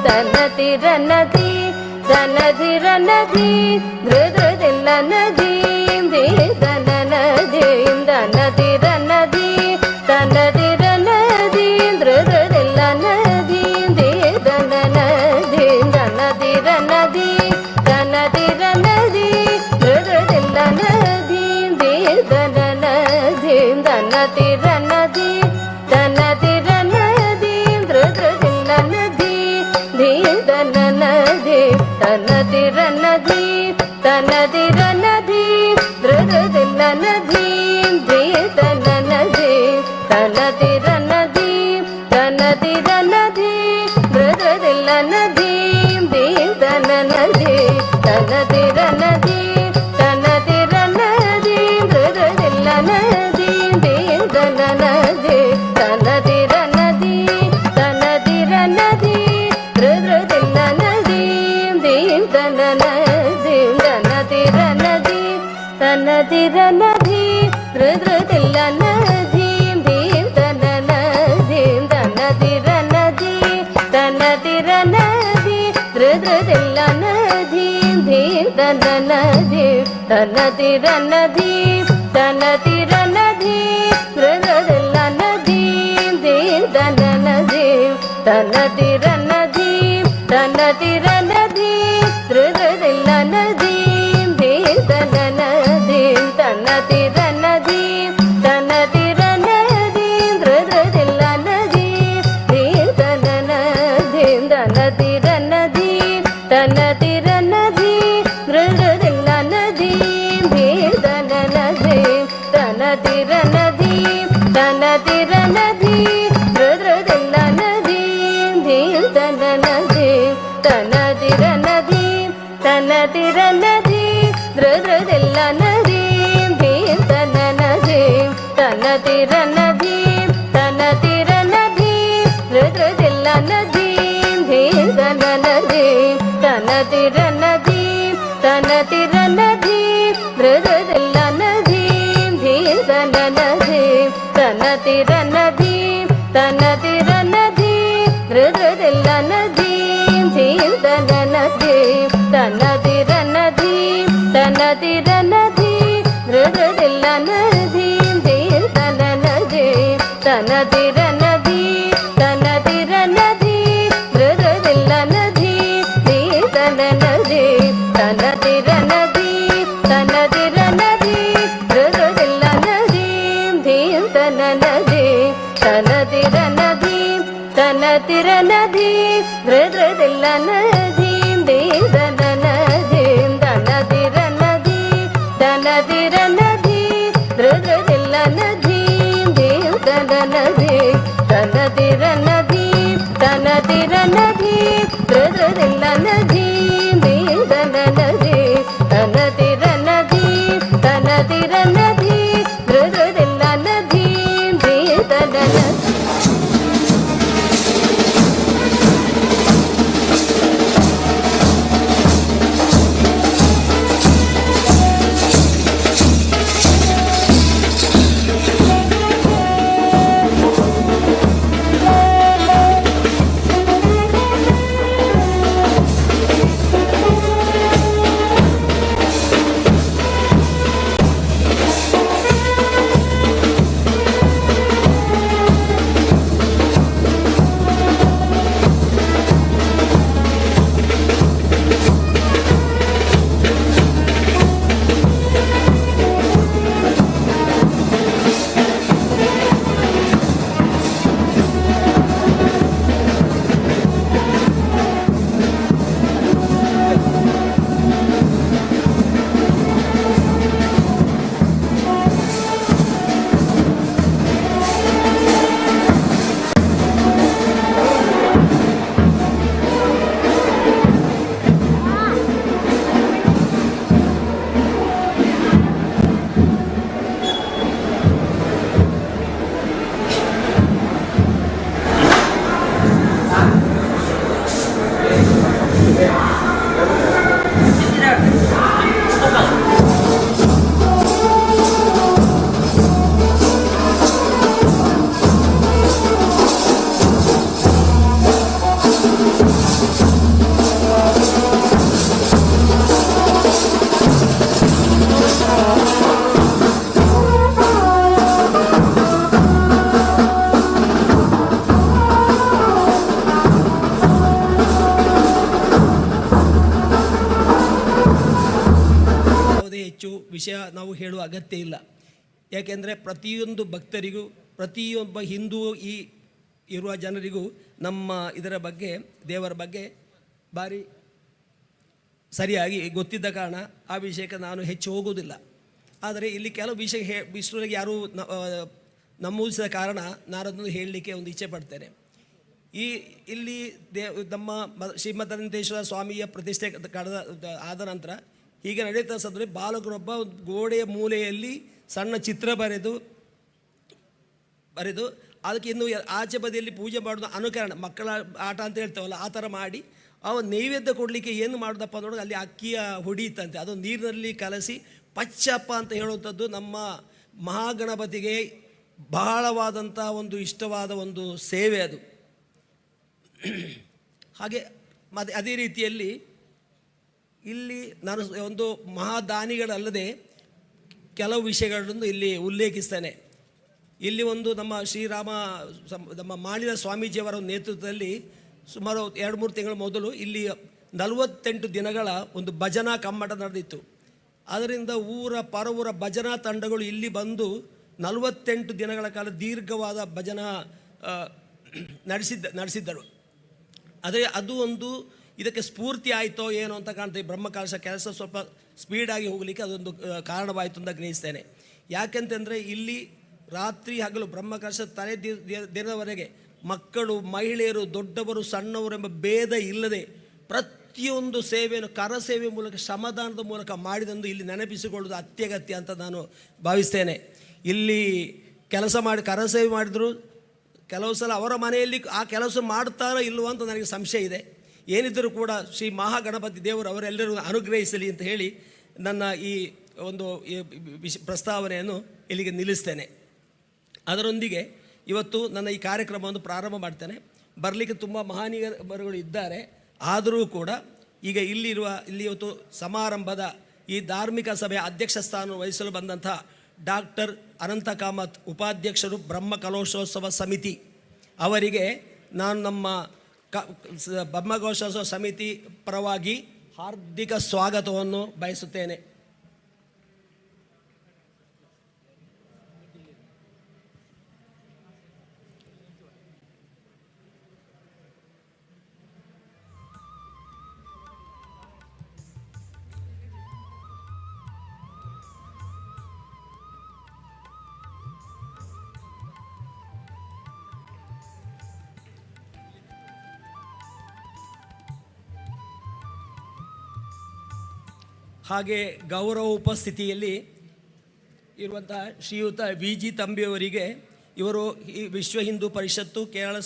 ತನ ತಿರ ನದಿ ತನ ತಿರ ನದಿ ಧೃದ್ರದಿಲ್ಲ ನದಿ ಧೀಂ ತನ ನದಿ ತನ ತಿರ ನದಿ ತನ ತಿರ ನದಿ ಧೃದ್ರದಿಲ್ಲ ನದಿ ಧೀಂ ತನ ನದಿ ತನ ತಿರ ನದಿ ತನ ತಿರ ನದಿ ಧೃದ್ರದಿಲ್ಲ ನದಿ ಧೀಂ ತನ ನದಿ ತನ ತಿರ ನದಿ ತನ ತಿರ ನದಿ ಧೃದ್ರದಿಲ್ಲ ನದಿ ಧೀಂ ತನ ನದಿ ತನ ತಿರ ನದಿ ತನ ತಿರ ನದಿ ಧೃದ್ರದಿಲ್ಲ ನದಿ ಧೀಂ ತನ ನದಿ ತನ ತಿರ ನದಿ ತನ ತಿರ ನದಿ ಧೃದ್ರದಿಲ್ಲ ನದಿ ಧೀಂ ತನ ನದಿ ತನ ತಿರ ನದಿ ತನ ತಿರ ನದಿ ಧೃದ್ರದಿಲ್ಲ ನದಿ ಧೀಂ ತನ ನದಿ ತನ ತಿರ ನದಿ ತನ ತಿರ ನದಿ ಧೃದ್ರದಿಲ್ಲ ನದಿ ಧೀಂ ತನ ನದಿ ತನ ತಿರ ನದಿ ತನ ತಿರ ನದಿ ಧೃದ್ರದಿಲ್ಲ ನದಿ ಧೀಂ ತನ ನದಿ ತನ ತಿರ ನದಿ ತನ ತಿರ ನದಿ ಧೃದ್ರದಿಲ್ಲ ನದಿ ಧೀಂ ತನ ನದಿ ತನ ತಿರ ನದಿ ತನ ತಿರ ನದಿ ಧೃದ್ರದಿಲ್ಲ ನದಿ ಧೀಂ ತನ ನದಿ ತನ ತಿರ ನದಿ ತನ ತಿರ ನದಿ ಧೃದ್ರದಿಲ್ಲ ನದಿ ಧೀಂ ತನ ನದಿ ತನ ತಿರ ನದಿ ತನ ತಿರ ನದಿ ಧೃದ್ರದಿಲ್ಲ ನದಿ ಧೀಂ ತನ ನದಿ ತನ ತಿರ ನದಿ ತನ ತಿರ ನದಿ ಧೃದ್ರದಿಲ್ಲ ನದಿ ಧೀಂ ತನ ನದಿ ತನ ತಿರ ನದಿ ತನ ತಿರ ನದಿ ಧೃದ್ರದಿಲ್ಲ ನದಿ ಧೀಂ ತನ ನದಿ ತನ ತಿರ ನದಿ ತನ ತಿರ ನದಿ ಧೃದ್ರದಿಲ್ಲ ನದಿ ಧೀಂ ತನ ನದಿ ತನ ತಿರ ನದಿ ತನ ತಿರ ನದಿ ಧೃದ್ರದಿಲ್ಲ ನದಿ ಧೀಂ ತನ ನದಿ ತನ ತಿರ ನದಿ ತನ ತಿರ ನದಿ ಧೃದ್ರದಿಲ್ಲ ನದಿ ಧೀಂ ತನ ನದಿ ತನ ತಿರ ನದಿ ತನ ತಿರ ನದಿ ಧೃದ್ರದಿಲ್ಲ ನದಿ ಧೀಂ ತನ ನದಿ ತನ ತಿರ ನದಿ ತನ ತಿರ ನದಿ ಧೃದ್ರದಿಲ್ಲ ನದಿ ಧೀಂ ತನ ನದಿ ತನ ತಿರ ನದಿ ತನ ತಿರ ನದಿ ಧೃದ್ರದಿಲ್ಲ ನದಿ ಧೀಂ ತನ ನದಿ ತನ ತಿರ ನದಿ ತನ ತಿರ ನದಿ ಧೃದ್ರದಿಲ್ಲ ನದಿ ಧೀಂ ತನ ನದಿ ತನ ತಿರ ನದಿ ತನ ತಿರ ನದಿ ಧೃದ್ರದಿಲ್ಲ ನದಿ ಧೀಂ ತನ ನದಿ ತನ ತಿರ ನದಿ ತನ ತಿರ ನದಿ ಧೃದ್ರದಿಲ್ಲ ನದಿ ಧೀಂ ತನ ನದಿ ತನ ತಿರ ನದಿ ತನ ತಿರ ನದಿ ಧೃದ್ರದಿಲ್ಲ ನದಿ ಧೀಂ ತನ ನದಿ ತನ ತಿರ ನದಿ ತನ ತಿರ ನದಿ ಧೃದ್ರದಿಲ್ಲ ನದಿ ಧೀಂ ತನ ನದಿ ವಿಷಯ ನಾವು ಹೇಳುವ ಅಗತ್ಯ ಇಲ್ಲ. ಯಾಕೆಂದರೆ ಪ್ರತಿಯೊಂದು ಭಕ್ತರಿಗೂ ಪ್ರತಿಯೊಬ್ಬ ಹಿಂದೂ ಈ ಇರುವ ಜನರಿಗೂ ನಮ್ಮ ಇದರ ಬಗ್ಗೆ ದೇವರ ಬಗ್ಗೆ ಭಾರಿ ಸರಿಯಾಗಿ ಗೊತ್ತಿದ್ದ ಕಾರಣ ಆ ವಿಷಯಕ್ಕೆ ನಾನು ಹೆಚ್ಚು ಹೋಗುವುದಿಲ್ಲ. ಆದರೆ ಇಲ್ಲಿ ಕೆಲವು ವಿಷಯಗಳಿಗೆ ಯಾರೂ ನಮೂದಿಸಿದ ಕಾರಣ ನಾನು ಅದನ್ನು ಹೇಳಲಿಕ್ಕೆ ಒಂದು ಇಚ್ಛೆ ಪಡ್ತೇನೆ. ಇಲ್ಲಿ ನಮ್ಮ ಶ್ರೀಮದಂತೇಶ್ವರ ಸ್ವಾಮಿಯ ಪ್ರತಿಷ್ಠೆ ಆದ ನಂತರ ಹೀಗೆ ನಡೆಯುತ್ತಾ ಸಂದ್ರೆ ಬಾಲಕರೊಬ್ಬ ಗೋಡೆಯ ಮೂಲೆಯಲ್ಲಿ ಸಣ್ಣ ಚಿತ್ರ ಬರೆದು ಅದಕ್ಕೆ ಇನ್ನು ಆಚೆ ಬದಿಯಲ್ಲಿ ಪೂಜೆ ಮಾಡೋದು ಅನುಕರಣ, ಮಕ್ಕಳ ಆಟ ಅಂತ ಹೇಳ್ತಾವಲ್ಲ ಆ ಥರ ಮಾಡಿ ನೈವೇದ್ಯ ಕೊಡಲಿಕ್ಕೆ ಏನು ಮಾಡೋದಪ್ಪ ನೋಡೋದು ಅಲ್ಲಿ ಅಕ್ಕಿಯ ಹುಡಿ ಇತ್ತಂತೆ, ಅದು ನೀರಿನಲ್ಲಿ ಕಲಸಿ ಪಚ್ಚಪ್ಪ ಅಂತ ಹೇಳುವಂಥದ್ದು ನಮ್ಮ ಮಹಾಗಣಪತಿಗೆ ಬಹಳವಾದಂಥ ಒಂದು ಇಷ್ಟವಾದ ಒಂದು ಸೇವೆ ಅದು. ಹಾಗೆ ಮತ್ತು ಅದೇ ರೀತಿಯಲ್ಲಿ ಇಲ್ಲಿ ನಾನು ಒಂದು ಮಹಾದಾನಿಗಳಲ್ಲದೆ ಕೆಲವು ವಿಷಯಗಳನ್ನು ಇಲ್ಲಿ ಉಲ್ಲೇಖಿಸ್ತೇನೆ. ಇಲ್ಲಿ ಒಂದು ನಮ್ಮ ನಮ್ಮ ಮಾಳಿದ ಸ್ವಾಮೀಜಿಯವರ ನೇತೃತ್ವದಲ್ಲಿ ಸುಮಾರು 2-3 ತಿಂಗಳ ಮೊದಲು ಇಲ್ಲಿ 48 ದಿನಗಳ ಒಂದು ಭಜನಾ ಕಮ್ಮಟ ನಡೆದಿತ್ತು. ಅದರಿಂದ ಪರವೂರ ಭಜನಾ ತಂಡಗಳು ಇಲ್ಲಿ ಬಂದು 48 ದಿನಗಳ ಕಾಲ ದೀರ್ಘವಾದ ಭಜನಾ ನಡೆಸಿದ್ದರು. ಅದು ಒಂದು ಇದಕ್ಕೆ ಸ್ಫೂರ್ತಿ ಆಯಿತೋ ಏನೋ ಅಂತ ಕಾಣ್ತೇವೆ. ಬ್ರಹ್ಮಕಲಶ ಕೆಲಸ ಸ್ವಲ್ಪ ಸ್ಪೀಡಾಗಿ ಹೋಗಲಿಕ್ಕೆ ಅದೊಂದು ಕಾರಣವಾಯಿತು ಅಂತ ಗ್ರಹಿಸ್ತೇನೆ. ಯಾಕೆಂತಂದರೆ ಇಲ್ಲಿ ರಾತ್ರಿ ಹಗಲು ಬ್ರಹ್ಮಕಲಶ ತಲೆ ದಿನದವರೆಗೆ ಮಕ್ಕಳು, ಮಹಿಳೆಯರು, ದೊಡ್ಡವರು, ಸಣ್ಣವರು ಎಂಬ ಭೇದ ಇಲ್ಲದೆ ಪ್ರತಿಯೊಂದು ಸೇವೆಯನ್ನು ಕರಸೇವೆ ಮೂಲಕ, ಶ್ರಮದಾನದ ಮೂಲಕ ಮಾಡಿದಂದು ಇಲ್ಲಿ ನೆನಪಿಸಿಕೊಳ್ಳುವುದು ಅತ್ಯಗತ್ಯ ಅಂತ ನಾನು ಭಾವಿಸ್ತೇನೆ. ಇಲ್ಲಿ ಕರಸೇವೆ ಮಾಡಿದ್ರು ಕೆಲವು ಸಲ ಅವರ ಮನೆಯಲ್ಲಿ ಆ ಕೆಲಸ ಮಾಡ್ತಾರೋ ಇಲ್ಲವೋ ಅಂತ ನನಗೆ ಸಂಶಯ ಇದೆ. ಏನಿದ್ದರೂ ಕೂಡ ಶ್ರೀ ಮಹಾಗಣಪತಿ ದೇವರು ಅವರೆಲ್ಲರೂ ಅನುಗ್ರಹಿಸಲಿ ಅಂತ ಹೇಳಿ ನನ್ನ ಈ ಒಂದು ಪ್ರಸ್ತಾವನೆಯನ್ನು ಇಲ್ಲಿಗೆ ನಿಲ್ಲಿಸ್ತೇನೆ. ಅದರೊಂದಿಗೆ ಇವತ್ತು ನನ್ನ ಈ ಕಾರ್ಯಕ್ರಮವನ್ನು ಪ್ರಾರಂಭ ಮಾಡ್ತೇನೆ. ಬರಲಿಕ್ಕೆ ತುಂಬ ಮಹಾನೀಯರುಗಳು ಇದ್ದಾರೆ. ಆದರೂ ಕೂಡ ಈಗ ಇಲ್ಲಿ ಇವತ್ತು ಸಮಾರಂಭದ ಈ ಧಾರ್ಮಿಕ ಸಭೆಯ ಅಧ್ಯಕ್ಷ ಸ್ಥಾನ ವಹಿಸಲು ಬಂದಂಥ ಡಾಕ್ಟರ್ ಅನಂತ ಕಾಮತ್, ಉಪಾಧ್ಯಕ್ಷರು ಬ್ರಹ್ಮಕಲಶೋತ್ಸವ ಸಮಿತಿ ಅವರಿಗೆ ನಾನು ನಮ್ಮ ಬ್ರಹ್ಮಕಲಶೋತ್ಸವ ಸಮಿತಿ ಪರವಾಗಿ ಹಾರ್ದಿಕ ಸ್ವಾಗತವನ್ನು ಬಯಸುತ್ತೇನೆ. ಹಾಗೆ ಗೌರವ ಉಪಸ್ಥಿತಿಯಲ್ಲಿ ಇರುವಂತಹ ಶ್ರೀಯುತ VG ತಂಬಿಯವರಿಗೆ ಇವರು ಈ ವಿಶ್ವ ಹಿಂದೂ ಪರಿಷತ್ತು, ಕೇರಳ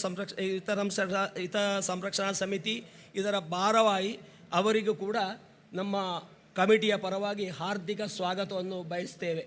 ಹಿತ ಸಂರಕ್ಷಣಾ ಸಮಿತಿ ಇದರ ಭಾರವಾಹಿ, ಅವರಿಗೂ ಕೂಡ ನಮ್ಮ ಕಮಿಟಿಯ ಪರವಾಗಿ ಹಾರ್ದಿಕ ಸ್ವಾಗತವನ್ನು ಬಯಸ್ತೇವೆ.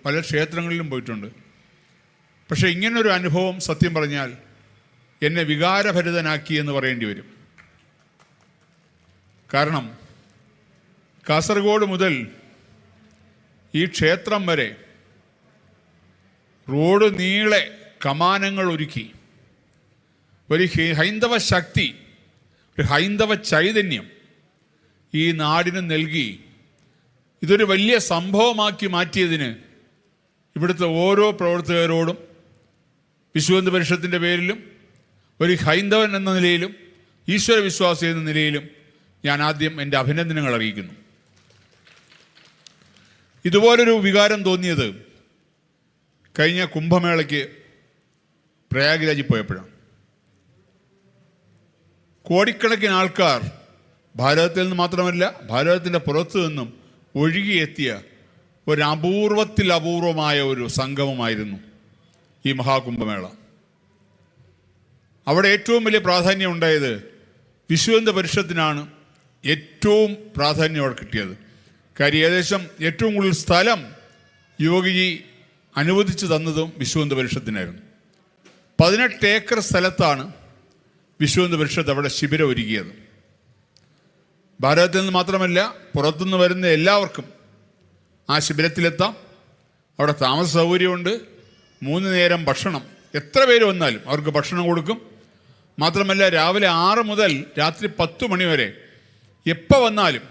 പല ക്ഷേത്രങ്ങളിലും പോയിട്ടുണ്ട്. പക്ഷേ ഇങ്ങനൊരു അനുഭവം സത്യം പറഞ്ഞാൽ എന്നെ വികാരഭരിതനാക്കി എന്ന് പറയേണ്ടി വരും. കാരണം കാസർഗോഡ് മുതൽ ഈ ക്ഷേത്രം വരെ റോഡ് നീളെ കമാനങ്ങൾ ഒരുക്കി ഒരു ഹൈന്ദവ ശക്തി, ഒരു ഹൈന്ദവ ചൈതന്യം ഈ നാടിന് നൽകി ഇതൊരു വലിയ സംഭവമാക്കി മാറ്റിയതിന് ഇവിടുത്തെ ഓരോ പ്രവർത്തകരോടും വിശ്വഹിന്ദു പരിഷത്തിൻ്റെ പേരിലും ഒരു ഹൈന്ദവൻ എന്ന നിലയിലും ഈശ്വര വിശ്വാസി എന്ന നിലയിലും ഞാൻ ആദ്യം എൻ്റെ അഭിനന്ദനങ്ങൾ അറിയിക്കുന്നു. ഇതുപോലൊരു വികാരം തോന്നിയത് കഴിഞ്ഞ കുംഭമേളയ്ക്ക് പ്രയാഗ്രാജിൽ പോയപ്പോഴാണ്. കോടിക്കണക്കിന് ആൾക്കാർ ഭാരതത്തിൽ നിന്ന് മാത്രമല്ല ഭാരതത്തിൻ്റെ പുറത്തു നിന്നും ഒഴുകിയെത്തിയ ഒരു അപൂർവമായ ഒരു സംഗമമായിരുന്നു ഈ മഹാകുംഭമേള. അവിടെ ഏറ്റവും വലിയ പ്രാധാന്യം ഉണ്ടായത് വിശ്വഹിന്ദു പരിഷത്തിനാണ്. ഏറ്റവും പ്രാധാന്യം അവിടെ കിട്ടിയത്. കാര്യം ഏകദേശം ഏറ്റവും കൂടുതൽ സ്ഥലം യോഗിജി അനുവദിച്ചു തന്നതും വിശ്വഹിന്ദു പരിഷത്തിനായിരുന്നു. 18 ഏക്കർ സ്ഥലത്താണ് വിശ്വഹിന്ദു പരിഷത്ത് അവിടെ ശിബിരം ഒരുക്കിയത്. ഭാരതത്തിൽ നിന്ന് മാത്രമല്ല പുറത്തുനിന്ന് വരുന്ന എല്ലാവർക്കും ആ ശിബിരത്തിലെത്താം. അവിടെ താമസ സൗകര്യമുണ്ട്. 3 നേരം ഭക്ഷണം, എത്ര പേര് വന്നാലും അവർക്ക് ഭക്ഷണം കൊടുക്കും. മാത്രമല്ല രാവിലെ 6 മുതൽ രാത്രി 10 മണി വരെ എപ്പോൾ വന്നാലും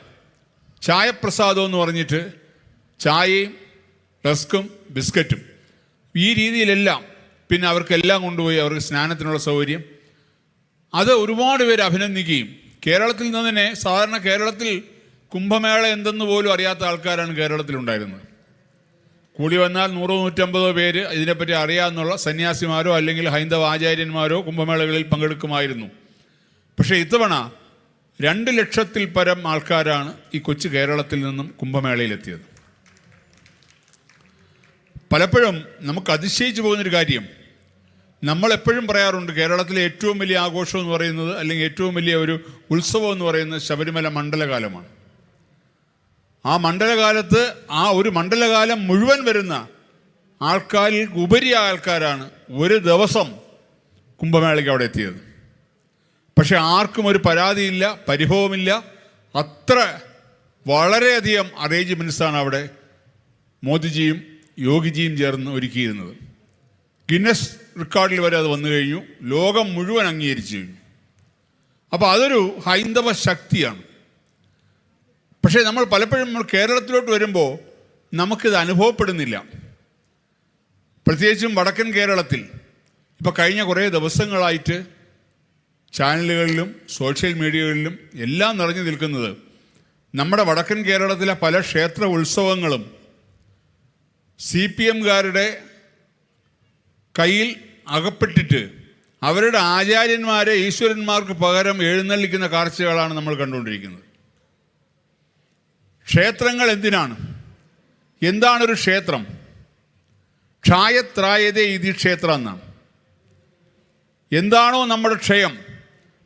ചായപ്രസാദം എന്ന് പറഞ്ഞിട്ട് ചായയും റസ്ക്കും ബിസ്ക്കറ്റും ഈ രീതിയിലെല്ലാം. പിന്നെ അവർക്കെല്ലാം കൊണ്ടുപോയി അവർക്ക് സ്നാനത്തിനുള്ള സൗകര്യം. അത് ഒരുപാട് പേര് അഭിനന്ദിക്കുകയും കേരളത്തിൽ നിന്ന് തന്നെ സാധാരണ കേരളത്തിൽ കുംഭമേള എന്തെന്ന് പോലും അറിയാത്ത ആൾക്കാരാണ് കേരളത്തിലുണ്ടായിരുന്നത്. കൂടി വന്നാൽ 100-150 പേര് ഇതിനെപ്പറ്റി അറിയാമെന്നുള്ള സന്യാസിമാരോ അല്ലെങ്കിൽ ഹൈന്ദവ ആചാര്യന്മാരോ കുംഭമേളകളിൽ പങ്കെടുക്കുമായിരുന്നു. പക്ഷേ ഇത്തവണ 2 ലക്ഷത്തിൽ പരം ആൾക്കാരാണ് ഈ കൊച്ചു കേരളത്തിൽ നിന്നും കുംഭമേളയിലെത്തിയത്. പലപ്പോഴും നമുക്ക് അതിശയിച്ചു പോകുന്നൊരു കാര്യം, നമ്മളെപ്പോഴും പറയാറുണ്ട് കേരളത്തിലെ ഏറ്റവും വലിയ ആഘോഷം എന്ന് പറയുന്നത് അല്ലെങ്കിൽ ഏറ്റവും വലിയ ഒരു ഉത്സവം എന്ന് പറയുന്നത് ശബരിമല മണ്ഡലകാലമാണ്. ആ മണ്ഡലകാലത്ത് ആ ഒരു മണ്ഡലകാലം മുഴുവൻ വരുന്ന ആൾക്കാരിൽ ഉപരി ആൾക്കാരാണ് ഒരു ദിവസം കുംഭമേളയ്ക്ക് അവിടെ എത്തിയത്. പക്ഷെ ആർക്കും ഒരു പരാതിയില്ല, പരിഭവമില്ല. അത്ര വളരെയധികം അറേഞ്ച്മെൻറ്റ്സാണ് അവിടെ മോദിജിയും യോഗിജിയും ചേർന്ന് ഒരുക്കിയിരുന്നത്. ഗിന്നസ് റെക്കോർഡിൽ വരെ അത് വന്നു കഴിഞ്ഞു. ലോകം മുഴുവൻ അംഗീകരിച്ചു കഴിഞ്ഞു. അപ്പോൾ അതൊരു ഹൈന്ദവ ശക്തിയാണ്. പക്ഷേ നമ്മൾ പലപ്പോഴും നമ്മൾ കേരളത്തിലോട്ട് വരുമ്പോൾ നമുക്കിത് അനുഭവപ്പെടുന്നില്ല. പ്രത്യേകിച്ചും വടക്കൻ കേരളത്തിൽ ഇപ്പോൾ കഴിഞ്ഞ കുറേ ദിവസങ്ങളായിട്ട് ചാനലുകളിലും സോഷ്യൽ മീഡിയകളിലും എല്ലാം നിറഞ്ഞു നിൽക്കുന്നത് നമ്മുടെ വടക്കൻ കേരളത്തിലെ പല ക്ഷേത്ര ഉത്സവങ്ങളും CPMകാരുടെ കയ്യിൽ അകപ്പെട്ടിട്ട് അവരുടെ ആചാര്യന്മാരെ ഈശ്വരന്മാർക്ക് പകരം എഴുന്നള്ളിക്കുന്ന കാഴ്ചകളാണ് നമ്മൾ കണ്ടുകൊണ്ടിരിക്കുന്നത്. ക്ഷേത്രങ്ങൾ എന്തിനാണ്? എന്താണൊരു ക്ഷേത്രം? ക്ഷായത്രായതേ ഇതി ക്ഷേത്രം എന്നാണ്. എന്താണോ നമ്മുടെ ക്ഷയം,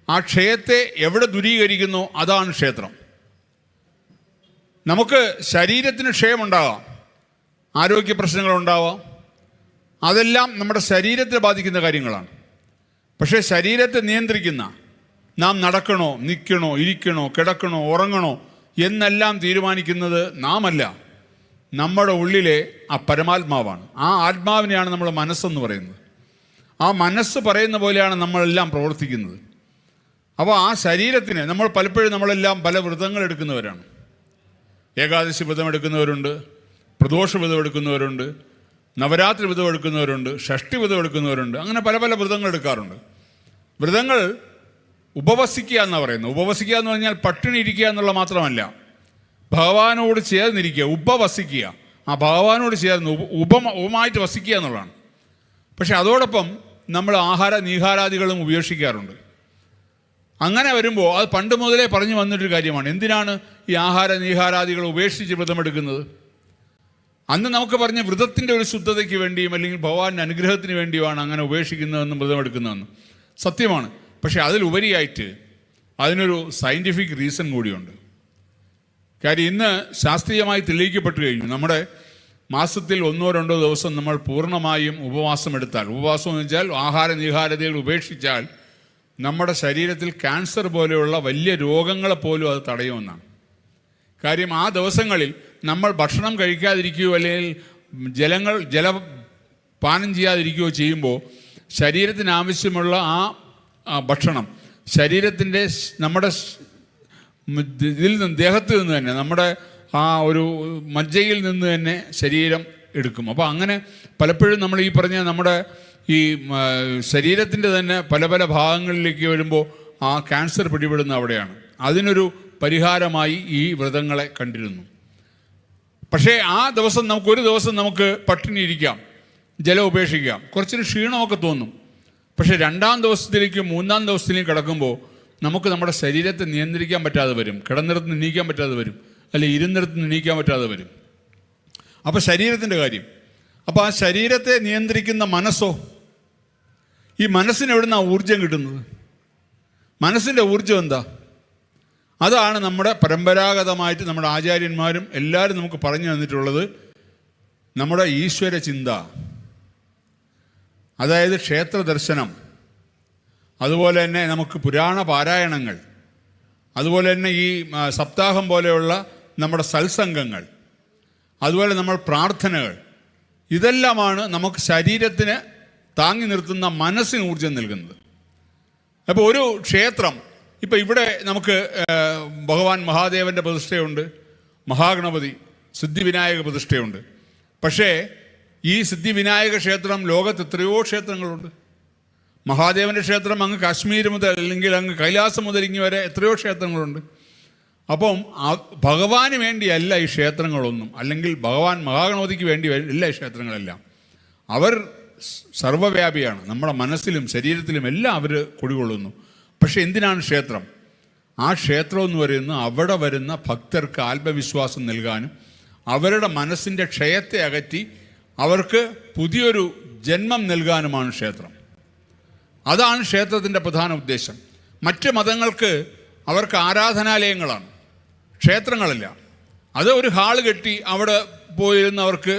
ആ ക്ഷയത്തെ എവിടെ ദൂരീകരിക്കുന്നോ അതാണ് ക്ഷേത്രം. നമുക്ക് ശരീരത്തിന് ക്ഷയമുണ്ടാവാം, ആരോഗ്യ പ്രശ്നങ്ങളുണ്ടാവാം, അതെല്ലാം നമ്മുടെ ശരീരത്തെ ബാധിക്കുന്ന കാര്യങ്ങളാണ്. പക്ഷേ ശരീരത്തെ നിയന്ത്രിക്കുന്ന, നാം നടക്കണോ, നിൽക്കണോ, ഇരിക്കണോ, കിടക്കണോ, ഉറങ്ങണോ എന്നെല്ലാം തീരുമാനിക്കുന്നത് നാമല്ല, നമ്മുടെ ഉള്ളിലെ ആ പരമാത്മാവാണ്. ആ ആത്മാവിനെയാണ് നമ്മൾ മനസ്സെന്ന് പറയുന്നത്. ആ മനസ്സ് പറയുന്ന പോലെയാണ് നമ്മളെല്ലാം പ്രവർത്തിക്കുന്നത്. അപ്പോൾ ആ ശരീരത്തിന് നമ്മൾ പലപ്പോഴും നമ്മളെല്ലാം പല വ്രതങ്ങൾ എടുക്കുന്നവരാണ്. ഏകാദശി വ്രതം എടുക്കുന്നവരുണ്ട്, പ്രദോഷ വ്രതം എടുക്കുന്നവരുണ്ട്, നവരാത്രി വ്രതം എടുക്കുന്നവരുണ്ട്, ഷഷ്ടി വ്രതം എടുക്കുന്നവരുണ്ട്. അങ്ങനെ പല പല വ്രതങ്ങൾ എടുക്കാറുണ്ട്. വ്രതങ്ങൾ ഉപവസിക്കുക എന്നാണ് പറയുന്നത്. ഉപവസിക്കുക എന്ന് പറഞ്ഞാൽ പട്ടിണി ഇരിക്കുക എന്നുള്ള മാത്രമല്ല, ഭഗവാനോട് ചേർന്നിരിക്കുക, ഉപവസിക്കുക. ആ ഭഗവാനോട് ചേർന്ന് ഉപമായിട്ട് വസിക്കുക എന്നുള്ളതാണ്. പക്ഷെ അതോടൊപ്പം നമ്മൾ ആഹാര നീഹാരാദികളും ഉപേക്ഷിക്കാറുണ്ട്. അങ്ങനെ വരുമ്പോൾ അത് പണ്ട് മുതലേ പറഞ്ഞു വന്നിട്ടൊരു കാര്യമാണ്. എന്തിനാണ് ഈ ആഹാര നീഹാരാദികൾ ഉപേക്ഷിച്ച് വ്രതമെടുക്കുന്നത്? അന്ന് നമുക്ക് പറഞ്ഞ വ്രതത്തിൻ്റെ ഒരു ശുദ്ധതയ്ക്ക് വേണ്ടിയും അല്ലെങ്കിൽ ഭഗവാന്റെ അനുഗ്രഹത്തിന് വേണ്ടിയുമാണ് അങ്ങനെ ഉപേക്ഷിക്കുന്നതെന്നും വ്രതമെടുക്കുന്നതെന്നും സത്യമാണ്. പക്ഷെ അതിലുപരിയായിട്ട് അതിനൊരു സയൻറ്റിഫിക് റീസൺ കൂടിയുണ്ട്. കാര്യം ഇന്ന് ശാസ്ത്രീയമായി തെളിയിക്കപ്പെട്ടു കഴിഞ്ഞു. നമ്മുടെ മാസത്തിൽ 1-2 ദിവസം നമ്മൾ പൂർണ്ണമായും ഉപവാസം എടുത്താൽ, ഉപവാസം എന്ന് വെച്ചാൽ ആഹാര നിഹാരതകൾ ഉപേക്ഷിച്ചാൽ, നമ്മുടെ ശരീരത്തിൽ ക്യാൻസർ പോലെയുള്ള വലിയ രോഗങ്ങളെ പോലും അത് തടയുമെന്നാണ്. കാര്യം ആ ദിവസങ്ങളിൽ നമ്മൾ ഭക്ഷണം കഴിക്കാതിരിക്കുകയോ അല്ലെങ്കിൽ ജലപാനം ചെയ്യാതിരിക്കുകയോ ചെയ്യുമ്പോൾ ശരീരത്തിന് ആവശ്യമുള്ള ആ ഭക്ഷണം ശരീരത്തിൻ്റെ നമ്മുടെ ഇതിൽ നിന്ന്, ദേഹത്ത് നിന്ന് തന്നെ, നമ്മുടെ ആ ഒരു മജ്ജയിൽ നിന്ന് തന്നെ ശരീരം എടുക്കും. അപ്പോൾ അങ്ങനെ പലപ്പോഴും നമ്മൾ ഈ പറഞ്ഞ നമ്മുടെ ഈ ശരീരത്തിൻ്റെ തന്നെ പല പല ഭാഗങ്ങളിലേക്ക് വരുമ്പോൾ ആ ക്യാൻസർ പിടിപെടുന്ന അവിടെയാണ്. അതിനൊരു പരിഹാരമായി ഈ വ്രതങ്ങളെ കണ്ടിരുന്നു. പക്ഷേ ആ ദിവസം ഒരു ദിവസം നമുക്ക് പട്ടിണി ഇരിക്കാം, ജലം ഉപേക്ഷിക്കാം, കുറച്ചൊരു ക്ഷീണമൊക്കെ തോന്നും. പക്ഷേ 2-ാം ദിവസത്തിലേക്കും 3-ാം ദിവസത്തിലേക്കും കിടക്കുമ്പോൾ നമുക്ക് നമ്മുടെ ശരീരത്തെ നിയന്ത്രിക്കാൻ പറ്റാതെ വരും. കിടന്നിടത്ത് എണീക്കാൻ പറ്റാതെ വരും, അല്ലെങ്കിൽ ഇരുന്നിടത്ത് എണീക്കാൻ പറ്റാതെ വരും. അപ്പോൾ ശരീരത്തിൻ്റെ കാര്യം. അപ്പോൾ ആ ശരീരത്തെ നിയന്ത്രിക്കുന്ന മനസ്സോ, ഈ മനസ്സിന് എവിടുന്നാണ് ഊർജം കിട്ടുന്നത്? മനസ്സിൻ്റെ ഊർജം എന്താ? അതാണ് നമ്മുടെ പരമ്പരാഗതമായിട്ട് നമ്മുടെ ആചാര്യന്മാരും എല്ലാവരും നമുക്ക് പറഞ്ഞു തന്നിട്ടുള്ളത്. നമ്മുടെ ഈശ്വര ചിന്ത, അതായത് ക്ഷേത്ര ദർശനം, അതുപോലെ തന്നെ നമുക്ക് പുരാണ പാരായണങ്ങൾ, അതുപോലെ തന്നെ ഈ സപ്താഹം പോലെയുള്ള നമ്മുടെ സത്സംഗങ്ങൾ, അതുപോലെ നമ്മൾ പ്രാർത്ഥനകൾ, ഇതെല്ലാമാണ് നമുക്ക് ശരീരത്തിന് താങ്ങി നിർത്തുന്ന മനസ്സിന് ഊർജം നൽകുന്നത്. അപ്പോൾ ഒരു ക്ഷേത്രം, ഇപ്പം ഇവിടെ നമുക്ക് ഭഗവാൻ മഹാദേവൻ്റെ പ്രതിഷ്ഠയുണ്ട്, മഹാഗണപതി, സിദ്ധിവിനായക പ്രതിഷ്ഠയുണ്ട്. പക്ഷേ ഈ സിദ്ധിവിനായക ക്ഷേത്രം ലോകത്ത് എത്രയോ ക്ഷേത്രങ്ങളുണ്ട്. മഹാദേവൻ്റെ ക്ഷേത്രം അങ്ങ് കാശ്മീർ മുതൽ അല്ലെങ്കിൽ അങ്ങ് കൈലാസം മുതൽ ഇങ്ങ് വരെ എത്രയോ ക്ഷേത്രങ്ങളുണ്ട്. അപ്പം ഭഗവാന് വേണ്ടിയല്ല ഈ ക്ഷേത്രങ്ങളൊന്നും, അല്ലെങ്കിൽ ഭഗവാൻ മഹാഗണപതിക്ക് വേണ്ടി അല്ല ഈ ക്ഷേത്രങ്ങളെല്ലാം. അവർ സർവ്വവ്യാപിയാണ്. നമ്മുടെ മനസ്സിലും ശരീരത്തിലും എല്ലാം അവർ കുടികൊള്ളുന്നു. പക്ഷെ എന്തിനാണ് ക്ഷേത്രം? ആ ക്ഷേത്രം എന്ന് പറയുന്നത് അവിടെ വരുന്ന ഭക്തർക്ക് ആത്മവിശ്വാസം നൽകാനും അവരുടെ മനസ്സിൻ്റെ ക്ഷയത്തെ അകറ്റി അവർക്ക് പുതിയൊരു ജന്മം നൽകാനുമാണ് ക്ഷേത്രം. അതാണ് ക്ഷേത്രത്തിൻ്റെ പ്രധാന ഉദ്ദേശം. മറ്റ് മതങ്ങൾക്ക് അവർക്ക് ആരാധനാലയങ്ങളാണ്, ക്ഷേത്രങ്ങളല്ല. അത് ഒരു ഹാള് കെട്ടി അവിടെ പോയിരുന്ന് അവർക്ക്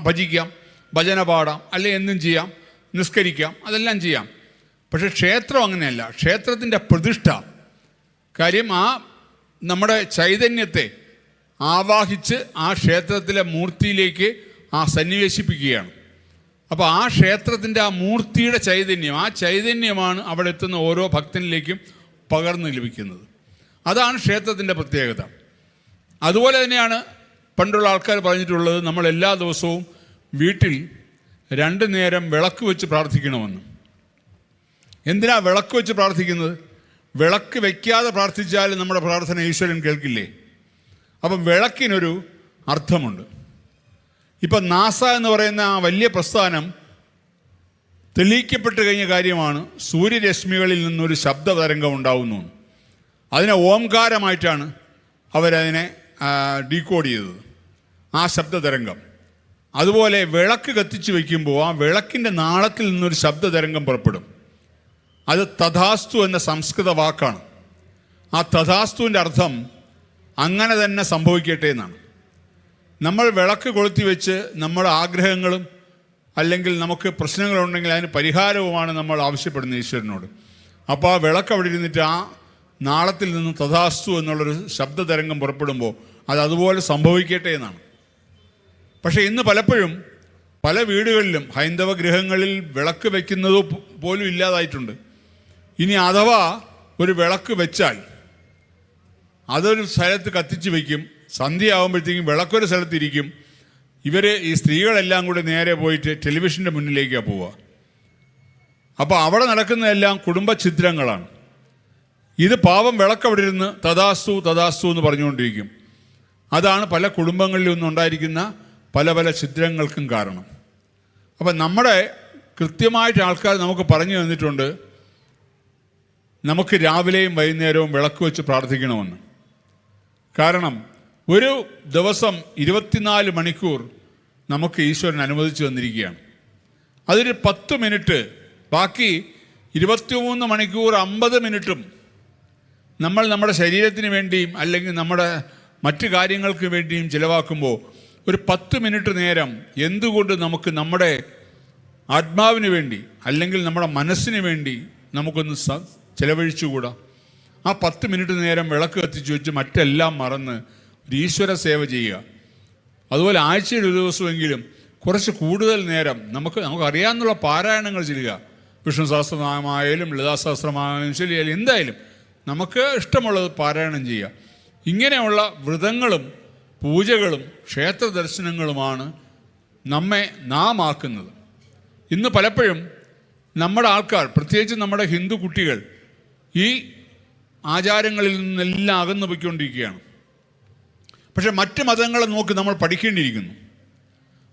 ഭജിക്കാം, ഭജന പാടാം, അല്ലെങ്കിൽ എന്തും ചെയ്യാം, നിസ്കരിക്കാം, അതെല്ലാം ചെയ്യാം. പക്ഷെ ക്ഷേത്രം അങ്ങനെയല്ല. ക്ഷേത്രത്തിൻ്റെ പ്രതിഷ്ഠ കാര്യം ആ നമ്മുടെ ചൈതന്യത്തെ ആവാഹിച്ച് ആ ക്ഷേത്രത്തിലെ മൂർത്തിയിലേക്ക് സന്നിവേശിപ്പിക്കുകയാണ്. അപ്പോൾ ആ ക്ഷേത്രത്തിൻ്റെ ആ മൂർത്തിയുടെ ചൈതന്യം, ആ ചൈതന്യമാണ് അവിടെ എത്തുന്ന ഓരോ ഭക്തനിലേക്കും പകർന്നു ലഭിക്കുന്നത്. അതാണ് ക്ഷേത്രത്തിൻ്റെ പ്രത്യേകത. അതുപോലെ തന്നെയാണ് പണ്ടുള്ള ആൾക്കാർ പറഞ്ഞിട്ടുള്ളത്, നമ്മൾ എല്ലാ ദിവസവും വീട്ടിൽ 2 നേരം വിളക്ക് വെച്ച് പ്രാർത്ഥിക്കണമെന്ന്. എന്തിനാ വിളക്ക് വെച്ച് പ്രാർത്ഥിക്കുന്നത്? വിളക്ക് വയ്ക്കാതെ പ്രാർത്ഥിച്ചാൽ നമ്മുടെ പ്രാർത്ഥന ഈശ്വരൻ കേൾക്കില്ലേ? അപ്പം വിളക്കിനൊരു അർത്ഥമുണ്ട്. ഇപ്പം നാസ എന്ന് പറയുന്ന ആ വലിയ പ്രസ്ഥാനം തെളിയിക്കപ്പെട്ട് കഴിഞ്ഞ കാര്യമാണ് സൂര്യരശ്മികളിൽ നിന്നൊരു ശബ്ദതരംഗം ഉണ്ടാവുന്നു. അതിനെ ഓംകാരമായിട്ടാണ് അവരതിനെ ഡീകോഡ് ചെയ്തത്, ആ ശബ്ദതരംഗം. അതുപോലെ വിളക്ക് കത്തിച്ച് വയ്ക്കുമ്പോൾ ആ വിളക്കിൻ്റെ നാളത്തിൽ നിന്നൊരു ശബ്ദതരംഗം പുറപ്പെടും. അത് തഥാസ്തു എന്ന സംസ്കൃത വാക്കാണ്. ആ തഥാസ്തുവിൻ്റെ അർത്ഥം അങ്ങനെ തന്നെ സംഭവിക്കട്ടെ എന്നാണ്. നമ്മൾ വിളക്ക് കൊളുത്തി വെച്ച് നമ്മുടെ ആഗ്രഹങ്ങളും അല്ലെങ്കിൽ നമുക്ക് പ്രശ്നങ്ങളുണ്ടെങ്കിൽ അതിന് പരിഹാരവുമാണ് നമ്മൾ ആവശ്യപ്പെടുന്നത് ഈശ്വരനോട്. അപ്പോൾ ആ വിളക്ക് അവിടെ ഇരുന്നിട്ട് ആ നാളത്തിൽ നിന്ന് തഥാസ്തു എന്നുള്ളൊരു ശബ്ദതരംഗം പുറപ്പെടുമ്പോൾ അത് അതുപോലെ സംഭവിക്കട്ടെ എന്നാണ്. പക്ഷേ ഇന്ന് പലപ്പോഴും പല വീടുകളിലും ഹൈന്ദവ ഗൃഹങ്ങളിൽ വിളക്ക് വയ്ക്കുന്നത് പോലും ഇല്ലാതായിട്ടുണ്ട്. ഇനി അഥവാ ഒരു വിളക്ക് വെച്ചാൽ അതൊരു സ്ഥലത്ത് കത്തിച്ച് വയ്ക്കും, സന്ധ്യയാകുമ്പോഴത്തേക്കും വിളക്കൊരു സ്ഥലത്തിരിക്കും. ഈ സ്ത്രീകളെല്ലാം കൂടി നേരെ പോയിട്ട് ടെലിവിഷൻ്റെ മുന്നിലേക്കാണ് പോവുക. അപ്പോൾ അവിടെ നടക്കുന്നതെല്ലാം കുടുംബഛിദ്രങ്ങളാണ്. ഇത് പാവം വിളക്ക് അവിടെ ഇരുന്ന് തഥാസ്തു തഥാസ്തു എന്ന് പറഞ്ഞുകൊണ്ടിരിക്കും. അതാണ് പല കുടുംബങ്ങളിലും ഒന്നുണ്ടായിരിക്കുന്ന പല പല ഛിദ്രങ്ങൾക്കും കാരണം. അപ്പം നമ്മുടെ കൃത്യമായിട്ട് ആൾക്കാർ നമുക്ക് പറഞ്ഞു തന്നിട്ടുണ്ട്, നമുക്ക് രാവിലെയും വൈകുന്നേരവും വിളക്ക് വെച്ച് പ്രാർത്ഥിക്കണമെന്ന്. കാരണം ഒരു ദിവസം 24 മണിക്കൂർ നമുക്ക് ഈശ്വരൻ അനുവദിച്ചു തന്നിരിക്കുകയാണ്. അതിൽ 10 മിനിറ്റ്, ബാക്കി 23 മണിക്കൂർ 50 മിനിറ്റും നമ്മൾ നമ്മുടെ ശരീരത്തിന് വേണ്ടിയും അല്ലെങ്കിൽ നമ്മുടെ മറ്റു കാര്യങ്ങൾക്ക് വേണ്ടിയും ചിലവാക്കുമ്പോൾ ഒരു 10 മിനിറ്റ് നേരം എന്തുകൊണ്ട് നമുക്ക് നമ്മുടെ ആത്മാവിന് വേണ്ടി അല്ലെങ്കിൽ നമ്മുടെ മനസ്സിന് വേണ്ടി നമുക്കൊന്ന് ചെലവഴിച്ചുകൂടാ? ആ 10 മിനിറ്റ് നേരം വിളക്ക് കത്തിച്ച് വെച്ച് മറ്റെല്ലാം മറന്ന് ഒരു ഈശ്വര സേവ ചെയ്യുക. അതുപോലെ ആഴ്ചയിൽ ഒരു ദിവസമെങ്കിലും കുറച്ച് കൂടുതൽ നേരം നമുക്ക് അറിയാവുന്ന പാരായണങ്ങൾ ചെയ്യുക. വിഷ്ണു സഹസ്രനാമമായാലും ലളിതാ സഹസ്രനാമമായാലും ശരിയായാലും എന്തായാലും നമുക്ക് ഇഷ്ടമുള്ളത് പാരായണം ചെയ്യുക. ഇങ്ങനെയുള്ള വ്രതങ്ങളും പൂജകളും ക്ഷേത്ര ദർശനങ്ങളുമാണ് നമ്മെ നാം ആക്കുന്നത്. ഇന്ന് പലപ്പോഴും നമ്മുടെ ആൾക്കാർ, പ്രത്യേകിച്ച് നമ്മുടെ ഹിന്ദു കുട്ടികൾ, ഈ ആചാരങ്ങളിൽ നിന്നെല്ലാം അകന്നു പോയിക്കൊണ്ടിരിക്കുകയാണ്. പക്ഷെ മറ്റ് മതങ്ങളെ നോക്കി നമ്മൾ പഠിക്കേണ്ടിയിരിക്കുന്നു.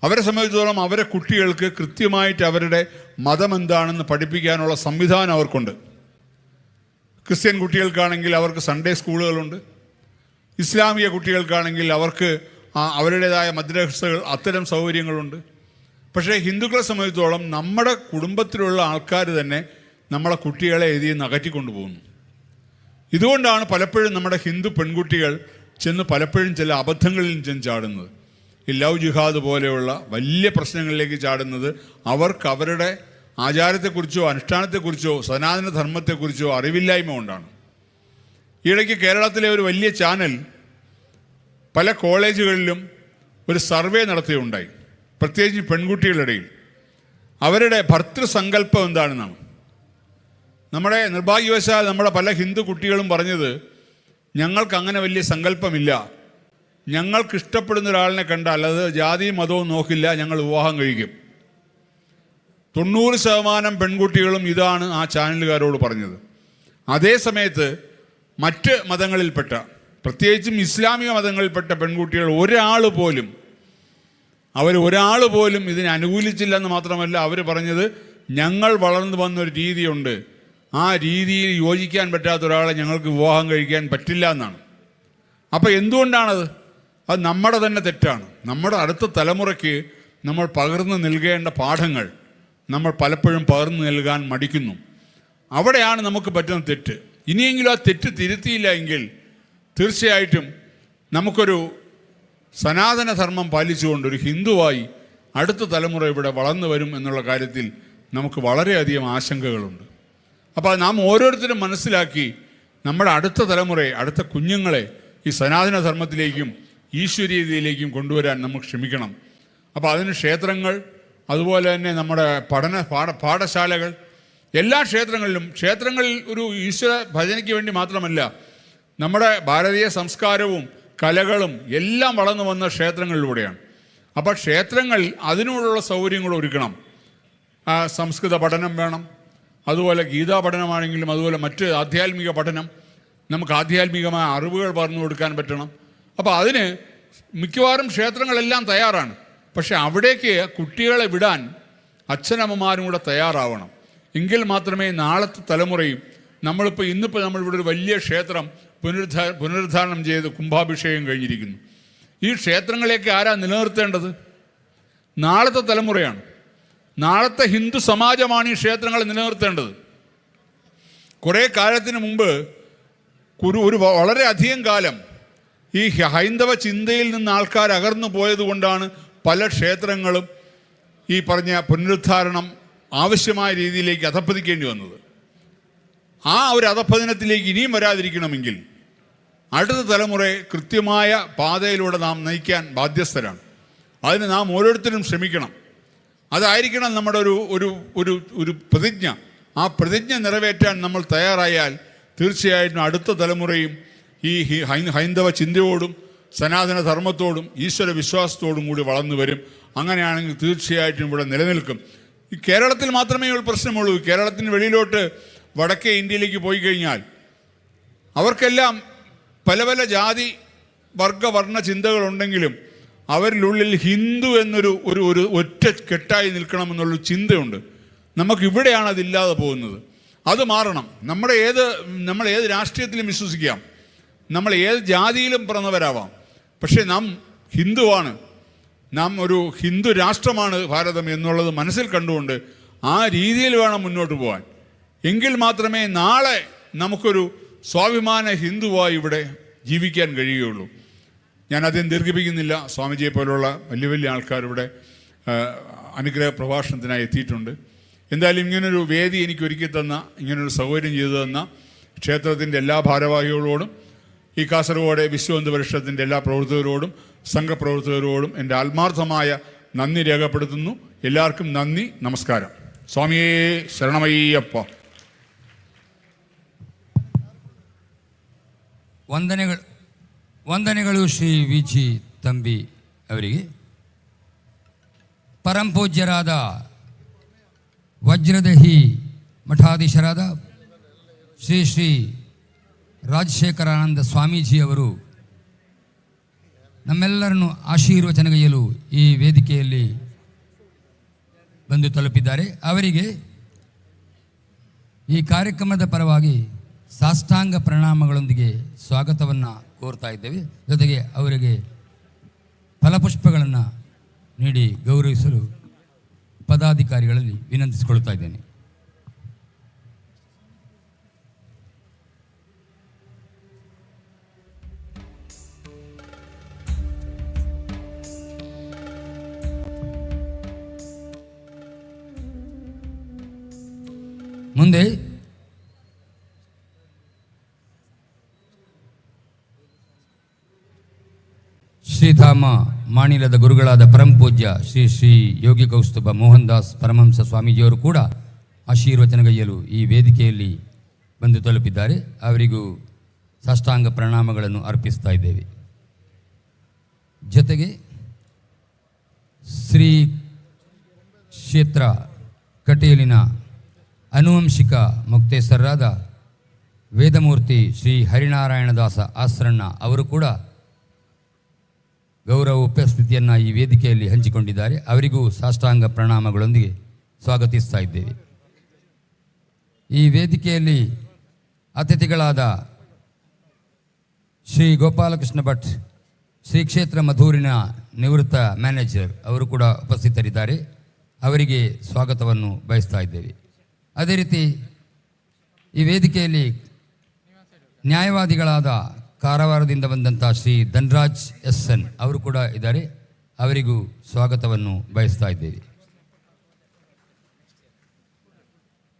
അവരെ സംബന്ധിച്ചിടത്തോളം അവരെ കുട്ടികൾക്ക് കൃത്യമായിട്ട് അവരുടെ മതം എന്താണെന്ന് പഠിപ്പിക്കാനുള്ള സംവിധാനം അവർക്കുണ്ട്. ക്രിസ്ത്യൻ കുട്ടികൾക്കാണെങ്കിൽ അവർക്ക് സൺഡേ സ്കൂളുകളുണ്ട്. ഇസ്ലാമിക കുട്ടികൾക്കാണെങ്കിൽ അവർക്ക് അവരുടേതായ മദ്രസകൾ, അത്തരം സൗകര്യങ്ങളുണ്ട്. പക്ഷേ ഹിന്ദുക്കളെ സംബന്ധിച്ചിടത്തോളം നമ്മുടെ കുടുംബത്തിലുള്ള ആൾക്കാർ തന്നെ നമ്മളെ കുട്ടികളെ ഇതിൽ നിന്ന് അകറ്റിക്കൊണ്ടു പോകുന്നു. ഇതുകൊണ്ടാണ് പലപ്പോഴും നമ്മുടെ ഹിന്ദു പെൺകുട്ടികൾ പലപ്പോഴും ചില അബദ്ധങ്ങളിൽ ചെന്ന് ചാടുന്നത്. ഈ ലവ് ജിഹാദ് പോലെയുള്ള വലിയ പ്രശ്നങ്ങളിലേക്ക് ചാടുന്നത് അവർക്ക് അവരുടെ ആചാരത്തെക്കുറിച്ചോ അനുഷ്ഠാനത്തെക്കുറിച്ചോ സനാതന ധർമ്മത്തെക്കുറിച്ചോ അറിവില്ലായ്മ കൊണ്ടാണ്. ഈയിടയ്ക്ക് കേരളത്തിലെ ഒരു വലിയ ചാനൽ പല കോളേജുകളിലും ഒരു സർവേ നടത്തുകയുണ്ടായി, പ്രത്യേകിച്ച് പെൺകുട്ടികളുടെ ഇടയിൽ. അവരുടെ ഭർതൃസങ്കല്പം എന്താണെന്നാണ്. നമ്മുടെ നിർഭാഗ്യവശാൽ നമ്മുടെ പല ഹിന്ദു കുട്ടികളും പറഞ്ഞത്, ഞങ്ങൾക്ക് അങ്ങനെ വലിയ സങ്കല്പമില്ല, ഞങ്ങൾക്ക് ഇഷ്ടപ്പെടുന്ന ഒരാളിനെ കണ്ടാൽ അത് ജാതിയും മതവും നോക്കില്ല, ഞങ്ങൾ വിവാഹം കഴിക്കും. 90% പെൺകുട്ടികളും ഇതാണ് ആ ചാനലുകാരോട് പറഞ്ഞത്. അതേ സമയത്ത് മറ്റ് മതങ്ങളിൽപ്പെട്ട, പ്രത്യേകിച്ചും ഇസ്ലാമിക മതങ്ങളിൽപ്പെട്ട പെൺകുട്ടികൾ ഒരാൾ പോലും ഇതിനെ അനുകൂലിച്ചില്ലെന്ന് മാത്രമല്ല, അവർ പറഞ്ഞത് ഞങ്ങൾ വളർന്നു വന്നൊരു രീതിയുണ്ട്, ആ രീതിയിൽ യോജിക്കാൻ പറ്റാത്ത ഒരാളെ ഞങ്ങൾക്ക് വിവാഹം കഴിക്കാൻ പറ്റില്ല എന്നാണ്. അപ്പോൾ എന്തുകൊണ്ടാണത്? അത് നമ്മുടെ തന്നെ തെറ്റാണ്. നമ്മുടെ അടുത്ത തലമുറയ്ക്ക് നമ്മൾ പകർന്നു നൽകേണ്ട പാഠങ്ങൾ നമ്മൾ പലപ്പോഴും പകർന്നു നൽകാൻ മടിക്കുന്നു. അവിടെയാണ് നമുക്ക് പറ്റുന്ന തെറ്റ്. ഇനിയെങ്കിലും ആ തെറ്റ് തിരുത്തിയില്ല എങ്കിൽ തീർച്ചയായിട്ടും നമുക്കൊരു സനാതന ധർമ്മം പാലിച്ചുകൊണ്ട് ഒരു ഹിന്ദുവായി അടുത്ത തലമുറ ഇവിടെ വളർന്നു വരും എന്നുള്ള കാര്യത്തിൽ നമുക്ക് വളരെയധികം ആശങ്കകളുണ്ട്. അപ്പോൾ നാം ഓരോരുത്തരും മനസ്സിലാക്കി നമ്മുടെ അടുത്ത തലമുറയെ, അടുത്ത കുഞ്ഞുങ്ങളെ ഈ സനാതന ധർമ്മത്തിലേക്കും ഈശ്വരീയതയിലേക്കും കൊണ്ടുവരാൻ നമുക്ക് ശ്രമിക്കണം. അപ്പോൾ അതിന് ക്ഷേത്രങ്ങൾ, അതുപോലെ തന്നെ നമ്മുടെ പാഠശാലകൾ, എല്ലാ ക്ഷേത്രങ്ങളിൽ ഒരു ഈശ്വര ഭജനയ്ക്ക് വേണ്ടി മാത്രമല്ല, നമ്മുടെ ഭാരതീയ സംസ്കാരവും കലകളും എല്ലാം വളർന്നു വന്ന ക്ഷേത്രങ്ങളിലൂടെയാണ്. അപ്പോൾ ക്ഷേത്രങ്ങൾ അതിനോടുള്ള സൗകര്യങ്ങൾ ഒരുക്കണം. സംസ്കൃത പഠനം വേണം, അതുപോലെ ഗീതാ പഠനമാണെങ്കിലും അതുപോലെ മറ്റ് ആധ്യാത്മിക പഠനം, നമുക്ക് ആധ്യാത്മികമായ അറിവുകൾ പറഞ്ഞു കൊടുക്കാൻ പറ്റണം. അപ്പോൾ അതിന് മിക്കവാറും ക്ഷേത്രങ്ങളെല്ലാം തയ്യാറാണ്. പക്ഷെ അവിടേക്ക് കുട്ടികളെ വിടാൻ അച്ഛനമ്മമാരും കൂടെ തയ്യാറാവണം. എങ്കിൽ മാത്രമേ നാളത്തെ തലമുറയും ഇന്നിപ്പോൾ നമ്മളിവിടെ ഒരു വലിയ ക്ഷേത്രം പുനരുദ്ധാരണം ചെയ്ത് കുംഭാഭിഷേകം കഴിഞ്ഞിരിക്കുന്നു. ഈ ക്ഷേത്രങ്ങളെയൊക്കെ ആരാ നിലനിർത്തേണ്ടത്? നാളത്തെ തലമുറയാണ്. നാളത്തെ ഹിന്ദു സമാജമാണ് ഈ ക്ഷേത്രങ്ങളെ നിലനിർത്തേണ്ടത്. കുറേ കാലത്തിന് മുമ്പ് ഒരു വളരെ അധികം കാലം ഈ ഹൈന്ദവ ചിന്തയിൽ നിന്ന് ആൾക്കാർ അകർന്നു പോയതുകൊണ്ടാണ് പല ക്ഷേത്രങ്ങളും ഈ പറഞ്ഞ പുനരുദ്ധാരണം ആവശ്യമായ രീതിയിലേക്ക് അധപ്പതിക്കേണ്ടി വന്നത്. ആ ഒരു അധപ്പതനത്തിലേക്ക് ഇനിയും വരാതിരിക്കണമെങ്കിൽ അടുത്ത തലമുറയെ കൃത്യമായ പാതയിലൂടെ നാം നയിക്കാൻ ബാധ്യസ്ഥരാണ്. അതിന് നാം ഓരോരുത്തരും ശ്രമിക്കണം. അതായിരിക്കണം നമ്മുടെ ഒരു പ്രതിജ്ഞ. ആ പ്രതിജ്ഞ നിറവേറ്റാൻ നമ്മൾ തയ്യാറായാൽ തീർച്ചയായിട്ടും അടുത്ത തലമുറയും ഈ ഹൈന്ദവ ചിന്തയോടും സനാതന ധർമ്മത്തോടും ഈശ്വര വിശ്വാസത്തോടും കൂടി വളർന്നു വരും. അങ്ങനെയാണെങ്കിൽ തീർച്ചയായിട്ടും ഇവിടെ നിലനിൽക്കും. ഈ കേരളത്തിൽ മാത്രമേ ഒരു പ്രശ്നമുള്ളൂ. കേരളത്തിന് വെളിയിലോട്ട് വടക്കേ ഇന്ത്യയിലേക്ക് പോയി കഴിഞ്ഞാൽ അവർക്കെല്ലാം പല പല ജാതി വർഗവർണ്ണ ചിന്തകളുണ്ടെങ്കിലും അവരിലുള്ളിൽ ഹിന്ദു എന്നൊരു ഒറ്റ കെട്ടായി നിൽക്കണമെന്നുള്ളൊരു ചിന്തയുണ്ട്. നമുക്കിവിടെയാണ് അതില്ലാതെ പോകുന്നത്. അത് മാറണം. നമ്മൾ ഏത് രാഷ്ട്രീയത്തിലും വിശ്വസിക്കാം, നമ്മൾ ഏത് ജാതിയിലും പിറന്നവരാവാം. പക്ഷേ നാം ഹിന്ദുവാണ്, നാം ഒരു ഹിന്ദു രാഷ്ട്രമാണ് ഭാരതം എന്നുള്ളത് മനസ്സിൽ കണ്ടുകൊണ്ട് ആ രീതിയിൽ വേണം മുന്നോട്ട് പോകാൻ. എങ്കിൽ മാത്രമേ നാളെ നമുക്കൊരു സ്വാഭിമാന ഹിന്ദുവായി ഇവിടെ ജീവിക്കാൻ കഴിയുകയുള്ളൂ. ഞാനധികം ദീർഘിപ്പിക്കുന്നില്ല. സ്വാമിജിയെ പോലുള്ള വലിയ വലിയ ആൾക്കാരിവിടെ അനുഗ്രഹ പ്രഭാഷണത്തിനായി എത്തിയിട്ടുണ്ട്. എന്തായാലും ഇങ്ങനൊരു വേദി എനിക്ക് ഒരുക്കി തന്ന, ഇങ്ങനൊരു സൗകര്യം ചെയ്തു തന്ന ക്ഷേത്രത്തിൻ്റെ എല്ലാ ഭാരവാഹികളോടും ഈ കാസർഗോഡ് വിശ്വഹിന്ദു പരിഷത്തിൻ്റെ എല്ലാ പ്രവർത്തകരോടും സംഘപ്രവർത്തകരോടും എൻ്റെ ആത്മാർത്ഥമായ നന്ദി രേഖപ്പെടുത്തുന്നു. എല്ലാവർക്കും നന്ദി, നമസ്കാരം. സ്വാമിയേ ശരണമയ്യപ്പ. ವಂದನೆಗಳು ಶ್ರೀ ವಿ ಜಿ ತಂಬಿ ಅವರಿಗೆ. ಪರಂಪೂಜ್ಯರಾದ ವಜ್ರದಹಿ ಮಠಾಧೀಶರಾದ ಶ್ರೀ ಶ್ರೀ ರಾಜಶೇಖರಾನಂದ ಸ್ವಾಮೀಜಿಯವರು ನಮ್ಮೆಲ್ಲರನ್ನು ಆಶೀರ್ವಚನಗೈಯಲು ಈ ವೇದಿಕೆಯಲ್ಲಿ ಬಂದು ತಲುಪಿದ್ದಾರೆ. ಅವರಿಗೆ ಈ ಕಾರ್ಯಕ್ರಮದ ಪರವಾಗಿ ಸಾಷ್ಟಾಂಗ ಪ್ರಣಾಮಗಳೊಂದಿಗೆ ಸ್ವಾಗತವನ್ನು ಕೋರ್ತಾ ಇದ್ದೇವೆ. ಜೊತೆಗೆ ಅವರಿಗೆ ಫಲಪುಷ್ಪಗಳನ್ನು ನೀಡಿ ಗೌರವಿಸಲು ಪದಾಧಿಕಾರಿಗಳಲ್ಲಿ ವಿನಂತಿಸಿಕೊಳ್ಳುತ್ತಾ ಇದ್ದೇನೆ. ಮುಂದೆ ಶ್ರೀಧಾಮ ಮಾಣಿಲದ ಗುರುಗಳಾದ ಪರಂಪೂಜ್ಯ ಶ್ರೀ ಶ್ರೀ ಯೋಗಿ ಕೌಸ್ತುಭ ಮೋಹನ್ ದಾಸ್ ಪರಮಹಂಸ ಸ್ವಾಮೀಜಿಯವರು ಕೂಡ ಆಶೀರ್ವಚನಗೈಯಲು ಈ ವೇದಿಕೆಯಲ್ಲಿ ಬಂದು ತಲುಪಿದ್ದಾರೆ. ಅವರಿಗೂ ಸಾಷ್ಟಾಂಗ ಪ್ರಣಾಮಗಳನ್ನು ಅರ್ಪಿಸ್ತಾ ಇದ್ದೇವೆ. ಜೊತೆಗೆ ಶ್ರೀ ಕ್ಷೇತ್ರ ಕಟೀಲಿನ ಅನುವಂಶಿಕ ಮುಕ್ತೇಶ್ವರರಾದ ವೇದಮೂರ್ತಿ ಶ್ರೀ ಹರಿನಾರಾಯಣದಾಸ ಆಸ್ರಣ್ಣ ಅವರು ಕೂಡ ಗೌರವ ಉಪಸ್ಥಿತಿಯನ್ನು ಈ ವೇದಿಕೆಯಲ್ಲಿ ಹಂಚಿಕೊಂಡಿದ್ದಾರೆ. ಅವರಿಗೂ ಸಾಷ್ಟಾಂಗ ಪ್ರಣಾಮಗಳೊಂದಿಗೆ ಸ್ವಾಗತಿಸ್ತಾ ಇದ್ದೇವೆ. ಈ ವೇದಿಕೆಯಲ್ಲಿ ಅತಿಥಿಗಳಾದ ಶ್ರೀ ಗೋಪಾಲಕೃಷ್ಣ ಭಟ್ ಶ್ರೀ ಕ್ಷೇತ್ರ ಮಧೂರಿನ ನಿವೃತ್ತ ಮ್ಯಾನೇಜರ್ ಅವರು ಕೂಡ ಉಪಸ್ಥಿತರಿದ್ದಾರೆ. ಅವರಿಗೆ ಸ್ವಾಗತವನ್ನು ಬಯಸ್ತಾ ಇದ್ದೇವೆ. ಅದೇ ರೀತಿ ಈ ವೇದಿಕೆಯಲ್ಲಿ ನ್ಯಾಯವಾದಿಗಳಾದ ಕಾರವಾರದಿಂದ ಬಂದಂಥ ಶ್ರೀ ಧನ್ರಾಜ್ ಎಸ್ ಎನ್ ಅವರು ಕೂಡ ಇದ್ದಾರೆ. ಅವರಿಗೂ ಸ್ವಾಗತವನ್ನು ಬಯಸ್ತಾ ಇದ್ದೇವೆ.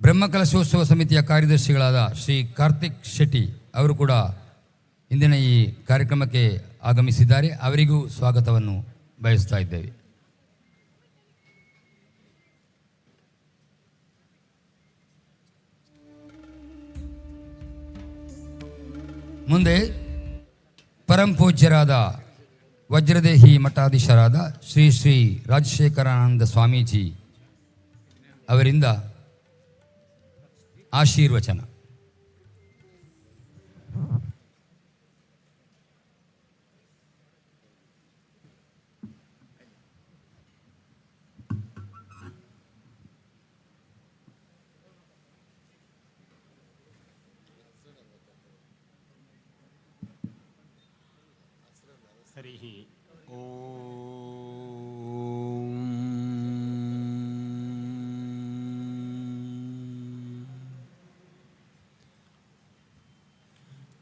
ಬ್ರಹ್ಮಕಲಶೋತ್ಸವ ಸಮಿತಿಯ ಕಾರ್ಯದರ್ಶಿಗಳಾದ ಶ್ರೀ ಕಾರ್ತಿಕ್ ಶೆಟ್ಟಿ ಅವರು ಕೂಡ ಇಂದಿನ ಈ ಕಾರ್ಯಕ್ರಮಕ್ಕೆ ಆಗಮಿಸಿದ್ದಾರೆ. ಅವರಿಗೂ ಸ್ವಾಗತವನ್ನು ಬಯಸ್ತಾ ಇದ್ದೇವೆ. ಮುಂದೆ ಪರಂಪೂಜ್ಯರಾದ ವಜ್ರದೇಹಿ ಮಠಾಧೀಶರಾದ ಶ್ರೀ ಶ್ರೀ ರಾಜಶೇಖರಾನಂದ ಸ್ವಾಮೀಜಿ ಅವರಿಂದ ಆಶೀರ್ವಚನ. हरिः ॐ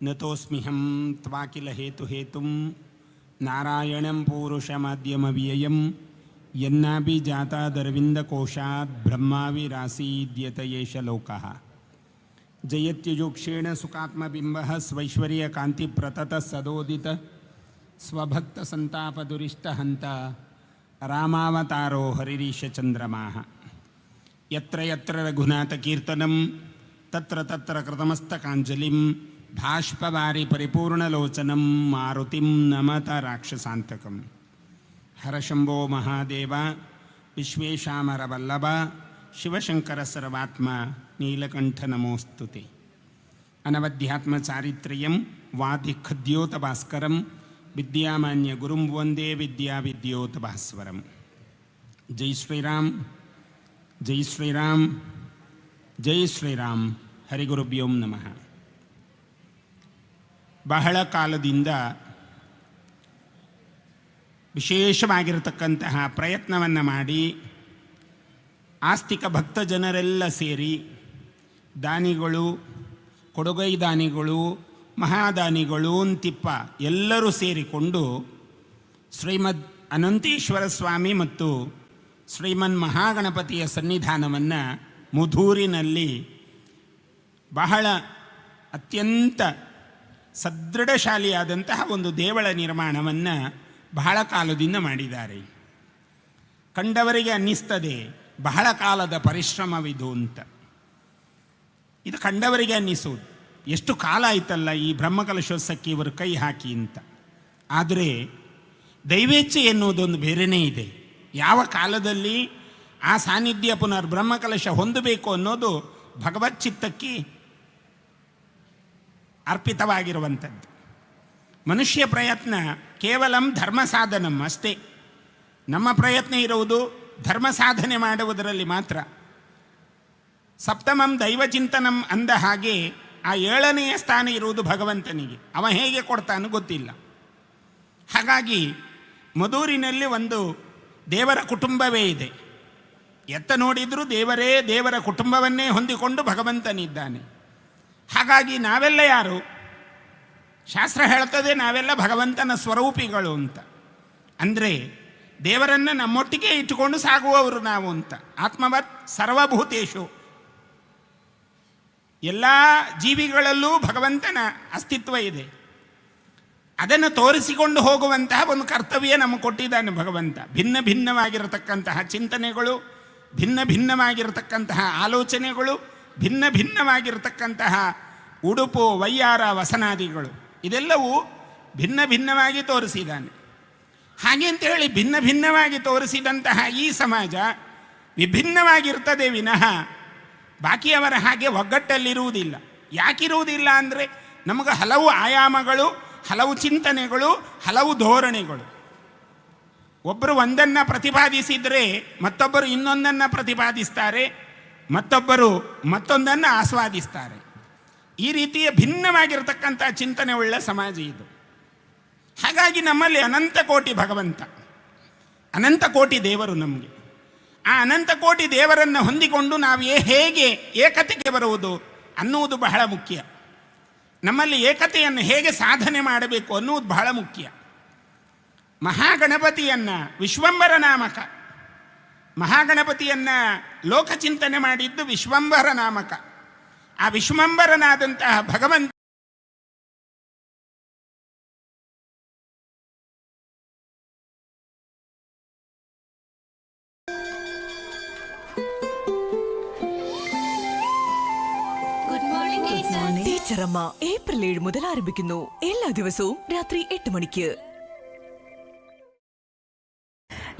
नतोऽस्म्यहं त्वाकिल हेतुहेतुं नारायणं पूरुषमाद्यमव्ययं यन्नाभिजातादरविन्दकोशात् ब्रह्माविरासीद्यत एष लोकः जयत्युजुक्षेण सुखात्मबिम्बः स्वैश्वर्यकान्तिप्रततः सदोदित स्वभक्तसन्तापदुरिष्टहन्त रामावतारो हरिरीशचन्द्रमाः यत्र यत्र रघुनाथकीर्तनं तत्र तत्र कृतमस्तकाञ्जलिं भाष्पवारि परिपूर्णलोचनं मारुतिं नमत राक्षसान्तकं हरशम्भो महादेव विश्वेशामरवल्लभ शिवशङ्कर सर्वात्मा नीलकण्ठ नमोऽस्तु ते अनवध्यात्मचारित्र्यं वादिखद्योतभास्करं विद्यामान्य गुरुं वन्दे विद्याविद्योतभास्वरं जय श्रीराम जय श्रीराम जय श्रीराम हरिगुरुभ्यो नमः. ಬಹಳ ಕಾಲದಿಂದ ವಿಶೇಷವಾಗಿರತಕ್ಕಂತಹ ಪ್ರಯತ್ನವನ್ನು ಮಾಡಿ ಆಸ್ತಿಕ ಭಕ್ತ ಜನರೆಲ್ಲ ಸೇರಿ ದಾನಿಗಳು, ಕೊಡುಗೈ ದಾನಿಗಳು, ಮಹಾದಾನಿಗಳು ಅಂತಿಪ್ಪ ಎಲ್ಲರೂ ಸೇರಿಕೊಂಡು ಶ್ರೀಮದ್ ಅನಂತೇಶ್ವರ ಸ್ವಾಮಿ ಮತ್ತು ಶ್ರೀಮನ್ ಮಹಾಗಣಪತಿಯ ಸನ್ನಿಧಾನವನ್ನು ಮುಧೂರಿನಲ್ಲಿ ಬಹಳ ಅತ್ಯಂತ ಸದೃಢಶಾಲಿಯಾದಂತಹ ಒಂದು ದೇವಳ ನಿರ್ಮಾಣವನ್ನು ಬಹಳ ಕಾಲದಿಂದ ಮಾಡಿದ್ದಾರೆ. ಕಂಡವರಿಗೆ ಅನ್ನಿಸ್ತದೆ ಬಹಳ ಕಾಲದ ಪರಿಶ್ರಮವಿದು ಅಂತ. ಇದು ಕಂಡವರಿಗೆ ಅನ್ನಿಸೋದು ಎಷ್ಟು ಕಾಲ ಆಯ್ತಲ್ಲ ಈ ಬ್ರಹ್ಮಕಲಶೋತ್ಸವಕ್ಕೆ ಇವರು ಕೈ ಹಾಕಿ ಅಂತ. ಆದರೆ ದೈವೇಚ್ಛೆ ಎನ್ನುವುದೊಂದು ಬೇರೆಯೇ ಇದೆ. ಯಾವ ಕಾಲದಲ್ಲಿ ಆ ಸಾನ್ನಿಧ್ಯ ಪುನರ್ ಬ್ರಹ್ಮಕಲಶ ಹೊಂದಬೇಕು ಅನ್ನೋದು ಭಗವತ್ ಚಿತ್ತಕ್ಕೆ ಅರ್ಪಿತವಾಗಿರುವಂಥದ್ದು. ಮನುಷ್ಯ ಪ್ರಯತ್ನ ಕೇವಲಂ ಧರ್ಮ ಸಾಧನಂ ಅಷ್ಟೇ. ನಮ್ಮ ಪ್ರಯತ್ನ ಇರುವುದು ಧರ್ಮ ಸಾಧನೆ ಮಾಡುವುದರಲ್ಲಿ ಮಾತ್ರ. ಸಪ್ತಮಂ ದೈವಚಿಂತನಂ ಅಂದ ಹಾಗೆ ಆ 7ನೆಯ ಸ್ಥಾನ ಇರುವುದು ಭಗವಂತನಿಗೆ. ಅವ ಹೇಗೆ ಕೊಡ್ತಾನೋ ಗೊತ್ತಿಲ್ಲ. ಹಾಗಾಗಿ ಮಧೂರಿನಲ್ಲಿ ಒಂದು ದೇವರ ಕುಟುಂಬವೇ ಇದೆ. ಎತ್ತ ನೋಡಿದರೂ ದೇವರೇ ದೇವರ ಕುಟುಂಬವನ್ನೇ ಹೊಂದಿಕೊಂಡು ಭಗವಂತನಿದ್ದಾನೆ. ಹಾಗಾಗಿ ನಾವೆಲ್ಲ ಯಾರು? ಶಾಸ್ತ್ರ ಹೇಳ್ತದೆ ನಾವೆಲ್ಲ ಭಗವಂತನ ಸ್ವರೂಪಿಗಳು ಅಂತ. ಅಂದರೆ ದೇವರನ್ನು ನಮ್ಮೊಟ್ಟಿಗೆ ಇಟ್ಟುಕೊಂಡು ಸಾಗುವವರು ನಾವು ಅಂತ. ಆತ್ಮವತ್ ಸರ್ವಭೂತೇಶು, ಎಲ್ಲ ಜೀವಿಗಳಲ್ಲೂ ಭಗವಂತನ ಅಸ್ತಿತ್ವ ಇದೆ. ಅದನ್ನು ತೋರಿಸಿಕೊಂಡು ಹೋಗುವಂತಹ ಒಂದು ಕರ್ತವ್ಯ ನಮಗೆ ಕೊಟ್ಟಿದ್ದಾನೆ ಭಗವಂತ. ಭಿನ್ನ ಭಿನ್ನವಾಗಿರತಕ್ಕಂತಹ ಚಿಂತನೆಗಳು, ಭಿನ್ನ ಭಿನ್ನವಾಗಿರತಕ್ಕಂತಹ ಆಲೋಚನೆಗಳು, ಭಿನ್ನ ಭಿನ್ನವಾಗಿರತಕ್ಕಂತಹ ಉಡುಪು ವಯ್ಯಾರ ವಸನಾದಿಗಳು, ಇದೆಲ್ಲವೂ ಭಿನ್ನ ಭಿನ್ನವಾಗಿ ತೋರಿಸಿದ್ದಾನೆ. ಹಾಗೆ ಅಂತ ಹೇಳಿ ಭಿನ್ನ ಭಿನ್ನವಾಗಿ ತೋರಿಸಿದಂತಹ ಈ ಸಮಾಜ ವಿಭಿನ್ನವಾಗಿರ್ತದೆ ವಿನಃ ಬಾಕಿಯವರ ಹಾಗೆ ಒಗ್ಗಟ್ಟಲ್ಲಿರುವುದಿಲ್ಲ. ಯಾಕಿರುವುದಿಲ್ಲ ಅಂದರೆ ನಮಗೆ ಹಲವು ಆಯಾಮಗಳು, ಹಲವು ಚಿಂತನೆಗಳು, ಹಲವು ಧೋರಣೆಗಳು. ಒಬ್ಬರು ಒಂದನ್ನು ಪ್ರತಿಪಾದಿಸಿದರೆ ಮತ್ತೊಬ್ಬರು ಇನ್ನೊಂದನ್ನು ಪ್ರತಿಪಾದಿಸ್ತಾರೆ, ಮತ್ತೊಬ್ಬರು ಮತ್ತೊಂದನ್ನು ಆಸ್ವಾದಿಸ್ತಾರೆ. ಈ ರೀತಿಯ ಭಿನ್ನವಾಗಿರತಕ್ಕಂಥ ಚಿಂತನೆ ಉಳ್ಳ ಸಮಾಜ ಇದು. ಹಾಗಾಗಿ ನಮ್ಮಲ್ಲಿ ಅನಂತ ಕೋಟಿ ಭಗವಂತ, ಅನಂತ ಕೋಟಿ ದೇವರು ನಮಗೆ. ಆ ಅನಂತ ಕೋಟಿ ದೇವರನ್ನು ಹೊಂದಿಕೊಂಡು ನಾವು ಹೇಗೆ ಏಕತೆಗೆ ಬರುವುದು ಅನ್ನುವುದು ಬಹಳ ಮುಖ್ಯ. ನಮ್ಮಲ್ಲಿ ಏಕತೆಯನ್ನು ಹೇಗೆ ಸಾಧನೆ ಮಾಡಬೇಕು ಅನ್ನುವುದು ಬಹಳ ಮುಖ್ಯ. ಮಹಾಗಣಪತಿಯನ್ನು ವಿಶ್ವಂಬರ ನಾಮಕ, ಮಹಾಗಣಪತಿಯನ್ನು ಲೋಕಚಿಂತನೆ ಮಾಡಿದ್ದು ವಿಶ್ವಂಬರ ನಾಮಕ. ಆ ವಿಶ್ವಂಬರನಾದಂತಹ ಭಗವಂತ ടീച്ചറമ്മ ഏപ്രിൽ 7 മുതൽ ആരംഭിക്കുന്നു. എല്ലാ ദിവസവും രാത്രി 8 മണിക്ക്.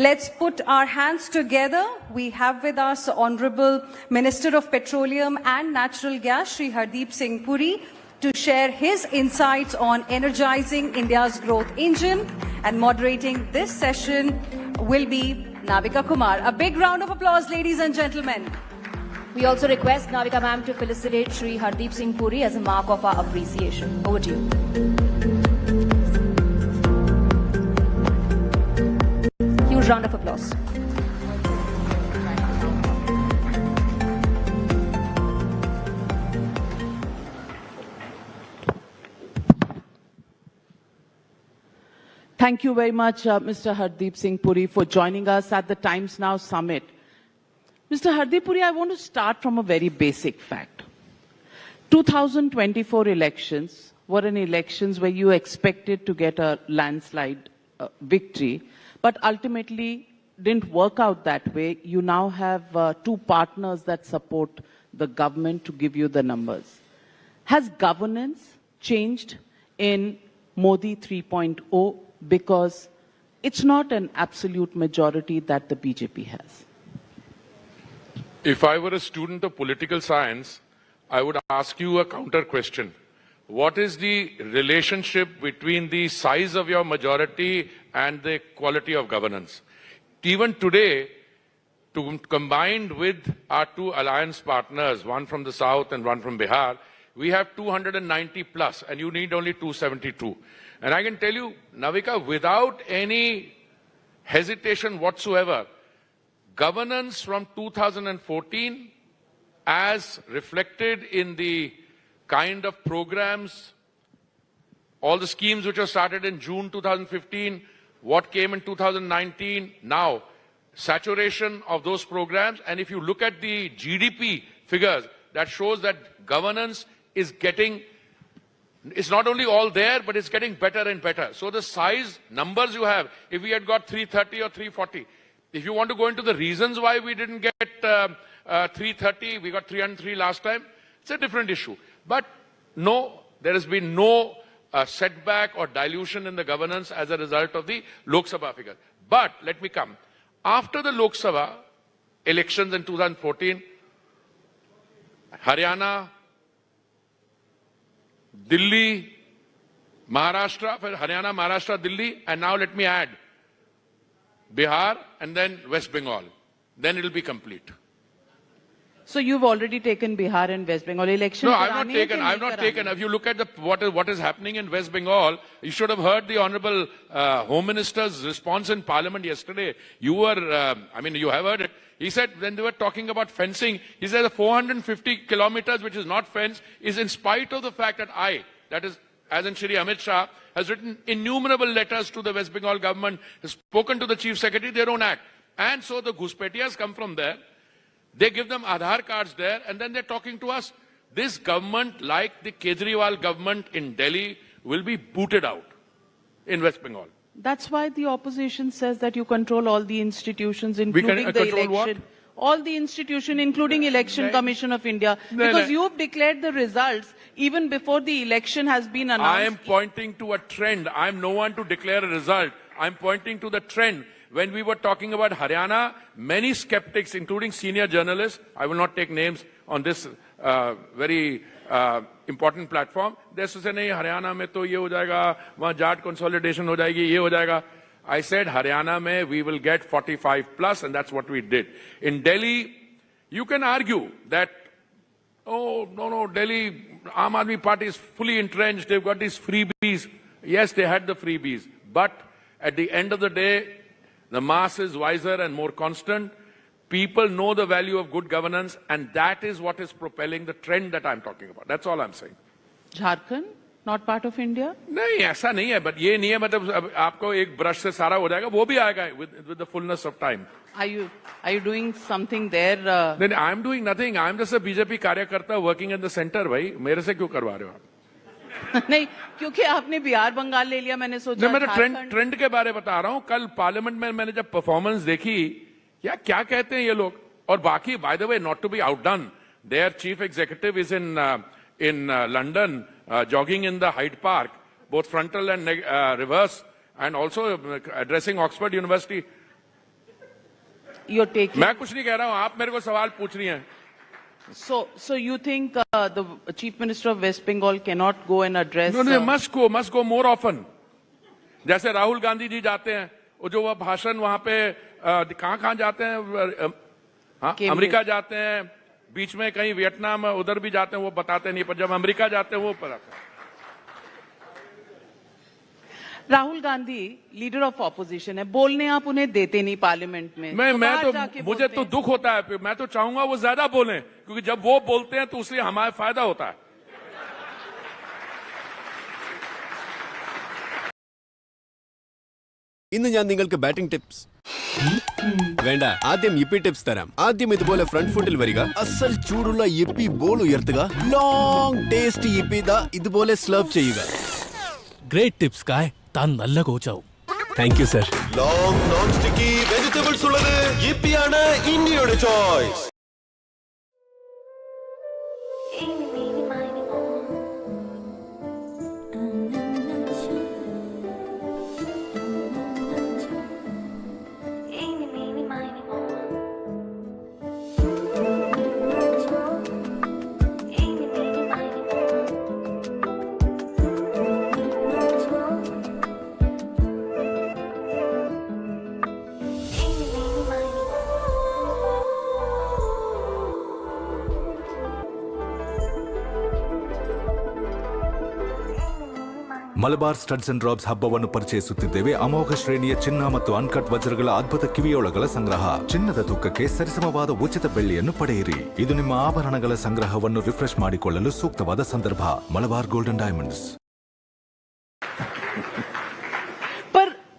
Let's put our hands together. We have with us Honorable Minister of Petroleum and Natural Gas, Shri Hardeep Singh Puri, to share his insights on energizing India's growth engine. And moderating this session will be Navika Kumar. A big round of applause, ladies and gentlemen. We also request Navika ma'am to felicitate Shri Hardeep Singh Puri as a mark of our appreciation. Over to you. Huge round of applause. Thank you very much, Mr. Hardeep Singh Puri, for joining us at the Times Now Summit. Mr. Hardeep Puri, I want to start from a very basic fact. 2024 elections were elections where you expected to get a landslide victory, but ultimately didn't work out that way. You now have two partners that support the government to give you the numbers. Has governance changed in Modi 3.0 because it's not an absolute majority that the BJP has? If I were a student of political science, I would ask you a counter question. What is the relationship between the size of your majority and the quality of governance? Even today, combined with our two alliance partners, one from the south and one from Bihar, we have 290 plus, and you need only 272. And I can tell you, Navika, without any hesitation whatsoever, governance from 2014, as reflected in the kind of programs, all the schemes which were started in June 2015, what came in 2019, now saturation of those programs. And if you look at the GDP figures, that shows that governance is getting, it's not only all there, but it's getting better and better. So the size numbers you have, if we had got 330 or 340, if you want to go into the reasons why we didn't get 330, we got 303 last time, it's a different issue. But no, there has been no setback or dilution in the governance as a result of the Lok Sabha figure. But let me come. After the Lok Sabha elections in 2014, Haryana, Delhi, Maharashtra, Haryana, Maharashtra, Delhi, and now let me add Bihar and then West Bengal. Then it will be complete. So you've already taken Bihar and West Bengal election? No, I've not taken. If you look at what is happening in West Bengal, you should have heard the Honorable Home Minister's response in Parliament yesterday. You have heard it. He said, when they were talking about fencing, he said the 450 kilometers, which is not fenced, is in spite of the fact that that is, as in Shri Amit Shah, has written innumerable letters to the West Bengal government, has spoken to the Chief Secretary, they don't act. And so the Ghuspetiyas come from there. They give them Aadhaar cards there, and then they're talking to us. This government, like the Kejriwal government in Delhi, will be booted out in West Bengal. That's why the opposition says that you control all the institutions, including the election. What? All the institutions, including Election Commission of India. Because you've declared the results even before the election has been announced. I am pointing to a trend. I'm no one to declare a result. I'm pointing to the trend. When we were talking about Haryana, many skeptics, including senior journalists, I will not take names on this very important platform, they used to say, nahi, Haryana mein to ye ho jayega, wahan Jat consolidation ho jayegi, ye ho jayega. I said, Haryana mein we will get 45 plus, and that's what we did. In Delhi, you can argue that, oh, no, Delhi, Aam Aadmi Party is fully entrenched, they've got these freebies. Yes, they had the freebies, but at the end of the day, the mass is wiser and more constant. People know the value of good governance, and that is what is propelling the trend that I'm talking about. That's all I'm saying. Jharkhand, not part of India? नहीं, ऐसा नहीं है, but ये नहीं है मतलब आपको एक brush से सारा हो जाएगा, वो भी आएगा with the fullness of time. Are you doing something there? Then I'm doing nothing. I'm just a BJP कार्यकर्ता working in the center, भाई. मेरे से क्यों करवा रहे हो आप? नहीं, क्योंकि आपने बिहार बंगाल ले लिया, मैंने सोचा मैं ट्रेंड के बारे में बता रहा हूँ. कल पार्लियामेंट में मैंने जब परफॉर्मेंस देखी, या क्या कहते हैं ये लोग. और बाकी, by the way, not to be outdone, their chief executive is in London, jogging in the Hyde Park, both frontal and reverse, and also addressing Oxford University. You're taking. मैं कुछ नहीं कह रहा हूँ, आप मेरे को सवाल पूछ रही हैं. So you think the Chief Minister of West Bengal cannot go and address? No, must go more often. जैसे राहुल गांधी जी जाते हैं, वो जो भाषण वहाँ पे कहाँ जाते हैं, अमेरिका जाते हैं, बीच में कहीं वियतनाम उधर भी जाते हैं, वो बताते नहीं, पर जब अमेरिका जाते हैं वो बताते हैं. Rahul Gandhi leader of opposition है, बोलने आप उन्हें देते नहीं पार्लियामेंट में. मुझे तो दुख होता है. मैं तो चाहूंगा वो ज्यादा बोलें, क्योंकि जब वो बोलते हैं तो उससे हमारा फायदा होता है. ഇന്ന് ഞാൻ നിങ്ങൾക്ക് ബാറ്റിംഗ് ടിപ്സ് വേണ്ട, ആദ്യം ഇപ്പി ടിപ്സ് തരാം. ആദ്യം ഇതുപോലെ ഫ്രണ്ട് ഫുട്ടിൽ വരിക, അസൽ ചൂടുള്ള ഇപ്പി ബോൾ ഉയർത്തുക, ലോങ് ടേസ്റ്റി ഇപ്പി ഇതുപോലെ സ്ലർവ് ചെയ്യുക. ഗ്രേറ്റ് ടിപ്സ് കായ്, താൻ നല്ല കോച്ചാവും. Thank you sir. Long non sticky vegetables ഉള്ളത് ഇപ്പിയാണ് ഇന്ത്യയുടെ choice. Malabar studs and drops ಹಬ್ಬವನ್ನು ಪರಿಚಯಿಸುತ್ತಿದ್ದೇವೆ. ಅಮೋಘ ಶ್ರೇಣಿಯ ಚಿನ್ನ ಮತ್ತು ಅನ್ಕಟ್ ವಜ್ರಗಳ ಅದ್ಭುತ ಕಿವಿಯೋಳಗಳ ಸಂಗ್ರಹ. ಚಿನ್ನದ ತೂಕಕ್ಕೆ ಸರಿಸಮವಾದ ಉಚಿತ ಬೆಳ್ಳಿಯನ್ನು ಪಡೆಯಿರಿ. ಇದು ನಿಮ್ಮ ಆಭರಣಗಳ ಸಂಗ್ರಹವನ್ನು ರಿಫ್ರೆಶ್ ಮಾಡಿಕೊಳ್ಳಲು ಸೂಕ್ತವಾದ ಸಂದರ್ಭ. Malabar golden diamonds.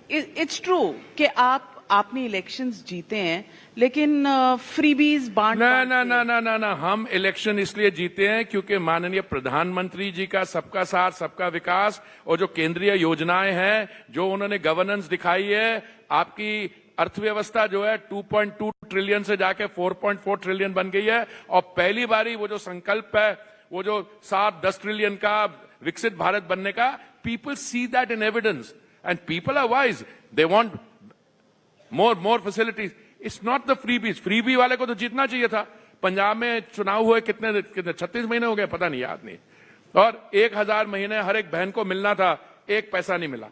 It's true कि आपने इलेक्शंस जीते हैं, लेकिन फ्रीबीज बांट ना हम इलेक्शन इसलिए जीते हैं क्योंकि माननीय प्रधानमंत्री जी का सबका साथ सबका विकास और जो केंद्रीय योजनाएं हैं, जो उन्होंने गवर्नेंस दिखाई है, आपकी अर्थव्यवस्था जो है 2.2 ट्रिलियन से जाके 4.4 ट्रिलियन बन गई है। और पहली बारी वो जो संकल्प है, वो जो 7-10 ट्रिलियन का विकसित भारत बनने का, people see that in evidence and people are wise, they want more facilities. It's not the freebies. Freebie वाले को तो जीतना चाहिए था। पंजाब में चुनाव हुए कितने 36 महीने हो गए, पता नहीं, याद नहीं। और 1000 महीने हर एक बहन को मिलना था, 1 पैसा नहीं मिला।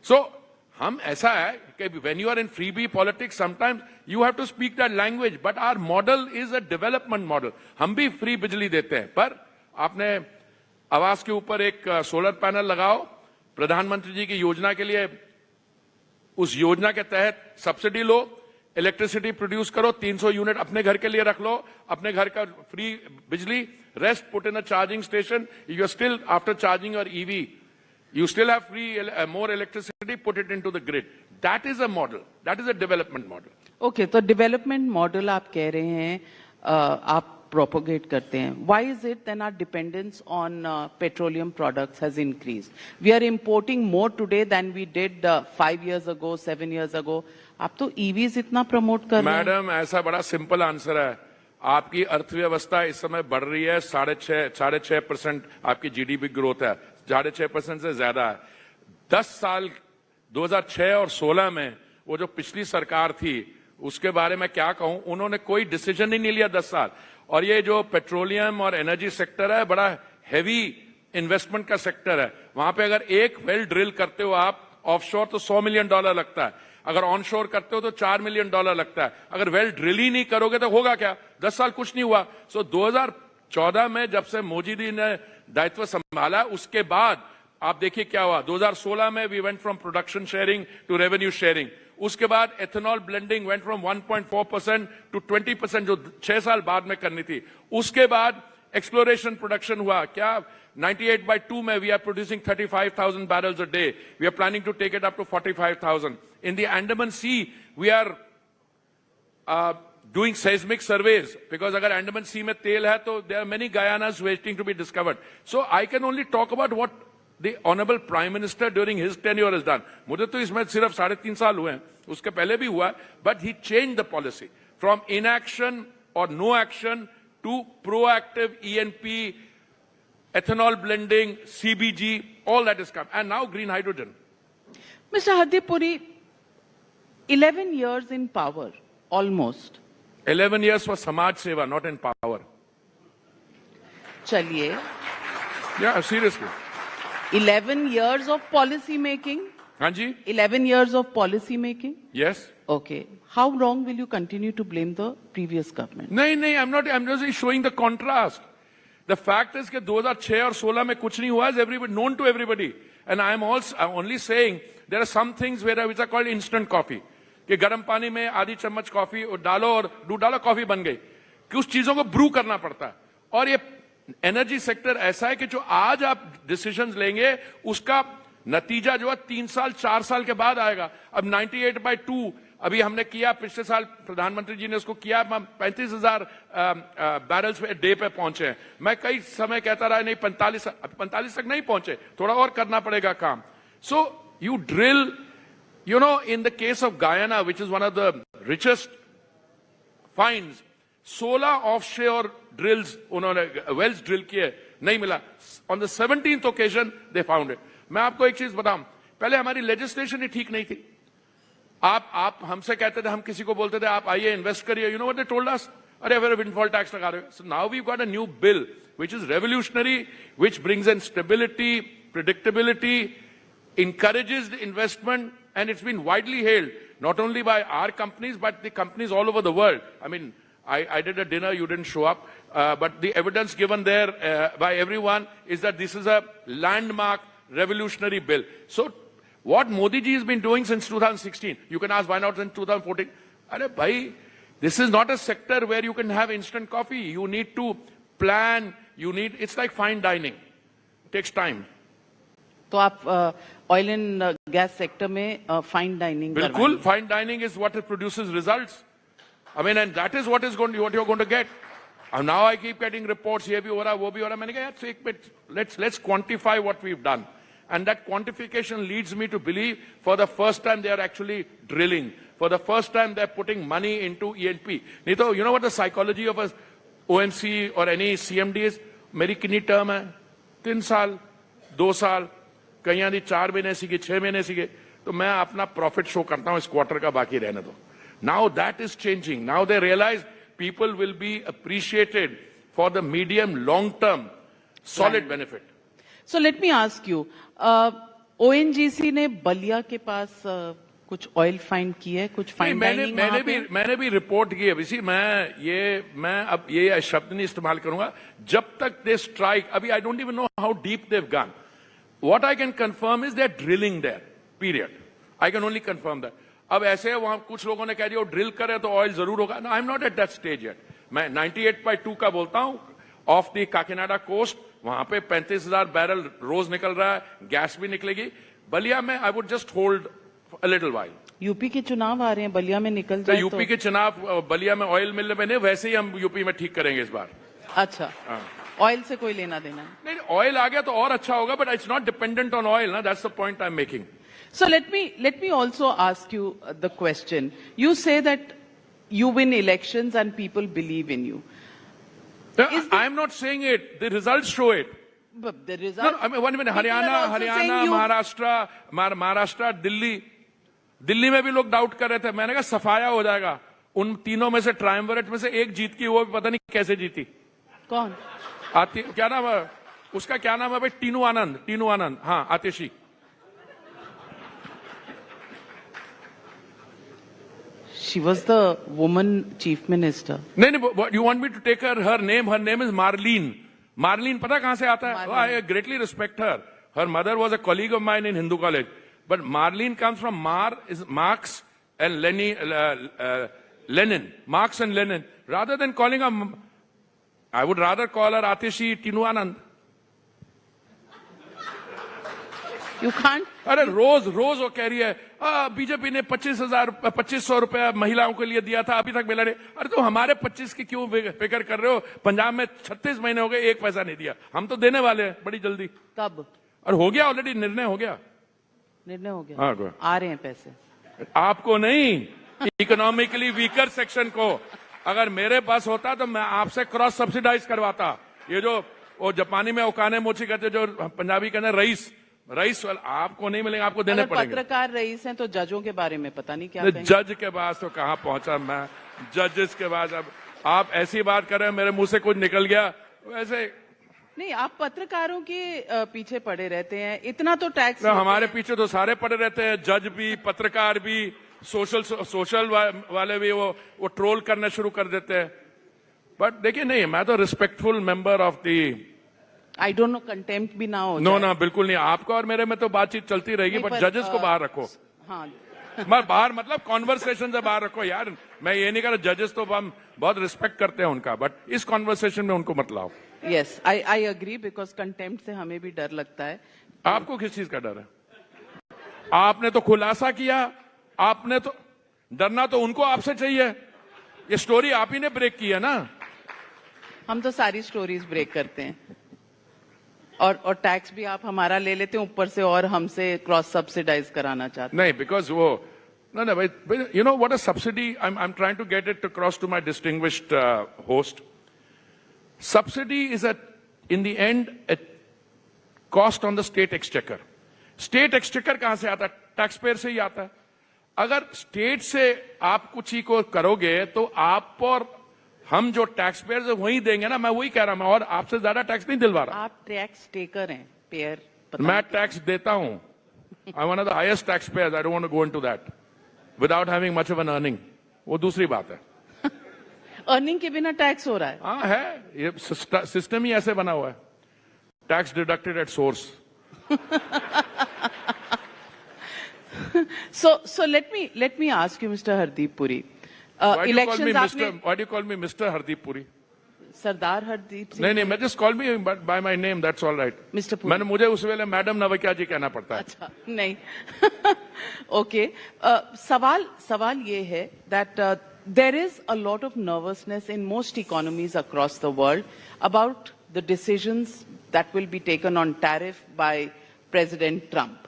सो हम ऐसा है कि when you are in freebie politics sometimes you have to speak that language, but our model is a development model. हम भी फ्री बिजली देते हैं, पर आपने आवास के ऊपर एक सोलर पैनल लगाओ, प्रधानमंत्री जी की योजना के लिए, उस योजना के तहत सब्सिडी लो, इलेक्ट्रिसिटी प्रोड्यूस करो, 300 यूनिट अपने घर के लिए रख लो, अपने घर का फ्री बिजली, rest put in a charging station, you are still after charging your EV, you still have free more electricity, put it into the grid. That is a model, that is a development model. Okay, तो development model आप कह रहे हैं, आप propagate करते हैं. Why is it then our dependence on petroleum products has increased? We are importing more today than we did 5 years ago, 7 years ago. आप तो EVs इतना promote कर रहे हैं. मैडम, ऐसा बड़ा सिंपल आंसर है। आपकी अर्थव्यवस्था इस समय बढ़ रही है, 6.5% आपकी जीडीपी ग्रोथ है, 6.5% से ज्यादा है। 10 साल 2006 और 16 में वो जो पिछली सरकार थी, उसके बारे में क्या कहूं, उन्होंने कोई डिसीजन ही नहीं लिया 10 साल। और ये जो पेट्रोलियम और एनर्जी सेक्टर है, बड़ा हैवी इन्वेस्टमेंट का सेक्टर है। वहां पे अगर एक वेल ड्रिल करते हो आप ऑफशोर, तो $100 मिलियन लगता है। अगर ऑनशोर करते हो तो $4 मिलियन लगता है। अगर वेल ड्रिल ही नहीं करोगे तो होगा क्या? 10 साल कुछ नहीं हुआ। सो 2014 में जब से मोदी जी ने दायित्व संभाला, उसके बाद आप देखिए क्या हुआ। 2016 में we went from production sharing to revenue sharing. उसके बाद ethanol blending went from 1.4% to 20%, जो 6 साल बाद में करनी थी। उसके बाद एक्सप्लोरेशन प्रोडक्शन हुआ। क्या 98/2 में we are producing 35,000 barrels a day. We are planning to take it up to 45,000. In the Andaman Sea, we are doing seismic surveys, because agar Andaman Sea mein tel hai, to there are many Guyanas waiting to be discovered. So I can only talk about what the Honorable Prime Minister during his tenure has done. मुझे तो इसमें सिर्फ 3.5 साल हुए हैं, उसके पहले भी हुआ, but he changed the policy from inaction or no action to proactive ENP, ethanol blending, CBG, all that is come, and now green hydrogen. Mr. Hardeep Puri, 11 years in power, almost. 11 years for Samaj Seva, not in power. चलिए. Yeah, seriously. 11 years of policy making. हाँ जी. 11 years of policy making. Yes. Okay. How long will you continue to blame the previous government? नहीं, I'm not. I'm just showing the contrast. The fact is कि 2006 और 16 में कुछ नहीं हुआ, is everybody known to everybody, and I'm only saying there are some things which are called instant coffee. कि गर्म पानी में आधी चम्मच कॉफी डालो और दूध डालो, कॉफी बन गई। कि उस चीजों को ब्रू करना पड़ता है। और ये एनर्जी सेक्टर ऐसा है कि जो आज आप डिसीजंस लेंगे, उसका नतीजा जो है 3 साल 4 साल के बाद आएगा। अब 98/2 अभी हमने किया, पिछले साल प्रधानमंत्री जी ने उसको किया, 35,000 बैरल्स पे डे पे पहुंचे हैं। मैं कई समय कहता रहा नहीं 45 तक नहीं पहुंचे, थोड़ा और करना पड़ेगा काम। So you drill, you know, in the case of Guyana, which is one of the richest finds, 16 offshore drills, उन्होंने wells drill किए, नहीं मिला। On the 17th occasion they found it. मैं आपको एक चीज बताऊं, पहले हमारी लेजिस्लेशन ही ठीक नहीं थी। आप हमसे कहते थे, हम किसी को बोलते थे आप आइए इन्वेस्ट करिए, you know what they told us? अरे फिर विंडफॉल टैक्स लगा रहे हो। So now we've got a new bill which is revolutionary, which brings in stability, predictability, encourages the investment, and it's been widely hailed not only by our companies but the companies all over the world. I mean, I did a dinner, you didn't show up, but the evidence given there by everyone is that this is a landmark revolutionary bill. So what Modi ji has been doing since 2016, you can ask why not in 2014. Arey bhai, this is not a sector where you can have instant coffee. You need to plan, it's like fine dining. It takes time. तो आप oil and gas sector में fine dining बिल्कुल, fine dining is what produces results. I mean, and that is what you're going to get. And now I keep getting reports, ये भी हो रहा, वो भी हो रहा. मैंने कहा यार एक minute, let's quantify what we've done. And that quantification leads me to believe for the first time they are actually drilling. For the first time they're putting money into E&P. नहीं तो, you know what the psychology of a OMC or any CMD is? मेरी कितनी term है? 3 साल, 2 साल, कहीं आदि 4 महीने सीखे, 6 महीने सीखे. तो मैं अपना प्रॉफिट शो करता हूं इस क्वार्टर का, बाकी रहने दो. Now that is changing. Now they realize people will be appreciated for the medium long term solid benefit. So let me ask you, ONGC ने बलिया के पास कुछ ऑयल फाइंड की है, कुछ फाइन डाइनिंग मैंने भी रिपोर्ट की है. इसी मैं अब ये शब्द नहीं इस्तेमाल करूंगा जब तक दे स्ट्राइक. अभी I don't even know how deep they've gone. What I can confirm is they are drilling there, period. I can only confirm that. अब ऐसे वहां कुछ लोगों ने कह दिया ड्रिल करे तो ऑयल जरूर होगा. I am not at that stage yet. मैं 98.2 का बोलता हूं ऑफ द काकीनाडा कोस्ट. वहां पे 35,000 बैरल रोज निकल रहा है, गैस भी निकलेगी. बलिया में I would just hold a little while. UP के चुनाव आ रहे हैं, बलिया में निकल जाए तो यूपी के चुनाव बलिया में ऑयल मिलने में नहीं, वैसे ही हम यूपी में ठीक करेंगे इस बार. अच्छा, ऑयल से कोई लेना देना नहीं. ऑयल आ गया तो और अच्छा होगा, but it's not dependent on oil ना. That's the point I am making. So let me also ask you the question. You say that you win elections and people believe in you. I am not saying it. The results show it. But the results. No, I mean, one minute. Haryana, Maharashtra, Delhi में भी लोग doubt कर रहे थे. मैंने कहा सफाया हो जाएगा. उन तीनों में से ट्रायम्विरेट में से एक जीत की, वो भी पता नहीं कैसे जीती. कौन? क्या नाम है उसका? क्या नाम है भाई? टीनू आनंद. हाँ, आतिशी. She was the woman chief minister. नहीं, you want me to take her name? Her name is Marlene. Marlene, पता कहां से आता है? I greatly respect her. Her mother was a colleague of mine in Hindu college. But Marlene comes from Marx and Lenin. Marx and Lenin. Rather than calling her, I would rather call her Atishi Tinu Anand. You can't. अरे रोज वो कह रही है BJP ने 2500 रुपया महिलाओं के लिए दिया था, अभी तक मिला नहीं. अरे तो हमारे 25 की क्यों फिक्र कर रहे हो? पंजाब में 36 महीने हो गए, 1 पैसा नहीं दिया. हम तो देने वाले हैं बड़ी जल्दी. कब? और हो गया ऑलरेडी, निर्णय हो गया. हाँ, आ रहे हैं पैसे. आपको नहीं, इकोनॉमिकली वीकर सेक्शन को. अगर मेरे पास होता तो मैं आपसे क्रॉस सब्सिडाइज करवाता. ये जो वो जापानी में ओकाने मोची कहते, जो पंजाबी कहते रईस आपको नहीं मिलेगा, आपको देने पड़ेंगे. पत्रकार रईस हैं तो जजों के बारे में पता नहीं क्या. जज के पास तो कहां पहुंचा मैं. जजेस के पास अब आप ऐसी बात कर रहे हैं, मेरे मुंह से कुछ निकल गया. वैसे नहीं, आप पत्रकारों के पीछे पड़े रहते हैं. इतना तो टैक्स हमारे पीछे तो सारे पड़े रहते हैं. जज भी, पत्रकार भी, सोशल वाले भी वो ट्रोल करना शुरू कर देते हैं. बट देखिए, नहीं, मैं तो respectful member of the. I don't know, contempt भी ना हो. ना, बिल्कुल नहीं. आपका और मेरे में तो बातचीत चलती रहेगी, बट जजेस को बाहर रखो. हाँ, बाहर मतलब कॉन्वर्सेशन से बाहर रखो यार. मैं ये नहीं कह रहा, जजेस तो हम बहुत रिस्पेक्ट करते हैं उनका, बट इस कॉन्वर्सेशन में उनको मत लाओ. Yes, I agree, because contempt से हमें भी डर लगता है. आपको किस चीज का डर है? आपने तो खुलासा किया. आपने तो डरना तो उनको आपसे चाहिए. ये स्टोरी आप ही ने ब्रेक की है ना. हम तो सारी स्टोरीज ब्रेक करते हैं. और टैक्स भी आप हमारा ले लेते हैं ऊपर से, और हमसे क्रॉस सब्सिडाइज कराना चाहते हैं. नहीं, बिकॉज वो no, you know what a subsidy, I'm trying to get it across to my distinguished host. Subsidy is in the end a cost on the state exchequer. State exchequer कहां से आता है? Tax payer से ही आता है. अगर state से आप कुछ ही को करोगे तो आप और हम जो टैक्स पेयर से वही देंगे ना. मैं वही कह रहा हूं, और आपसे ज्यादा टैक्स नहीं दिलवा रहा. आप टैक्स टेकर हैं, पेयर. मैं टैक्स देता हूं. I am one of the highest tax payers. I don't want to go into that without having much of an earning. वो दूसरी बात है. अर्निंग के बिना टैक्स हो रहा है. हाँ है, ये सिस्टम ही ऐसे बना हुआ है. Tax deducted at source. So let me ask you, Mr. Hardeep Puri. Why do you call me Mr. Hardeep Puri? Sardar Hardeep Singh. नहीं, मैं just call me by my name, that's all right. Mr. Puri. मुझे उस वेले madam नवकिया जी कहना पड़ता है. अच्छा, नहीं. Okay. सवाल ये है that there is a lot of nervousness in most economies across the world about the decisions that will be taken on tariff by President Trump.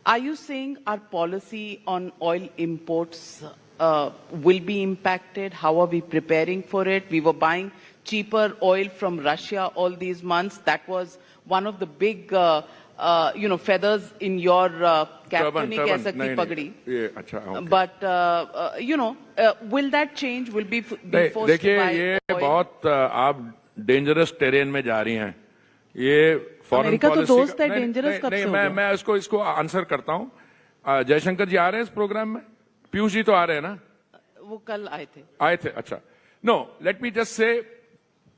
Are you saying our policy on oil imports will be impacted? How are we preparing for it? We were buying cheaper oil from Russia all these months. That was one of the big, feathers in your cap. But, will that change? Will be forced to buy ये oil? बहुत आप dangerous terrain में जा रही हैं. ये foreign America तो policy दोस्त है, डेंजरस कब से हो गया? मैं इसको आंसर करता हूँ. जयशंकर जी आ रहे हैं इस प्रोग्राम में? पीयूष जी तो आ रहे हैं ना? वो कल आए थे. अच्छा. No, let me just say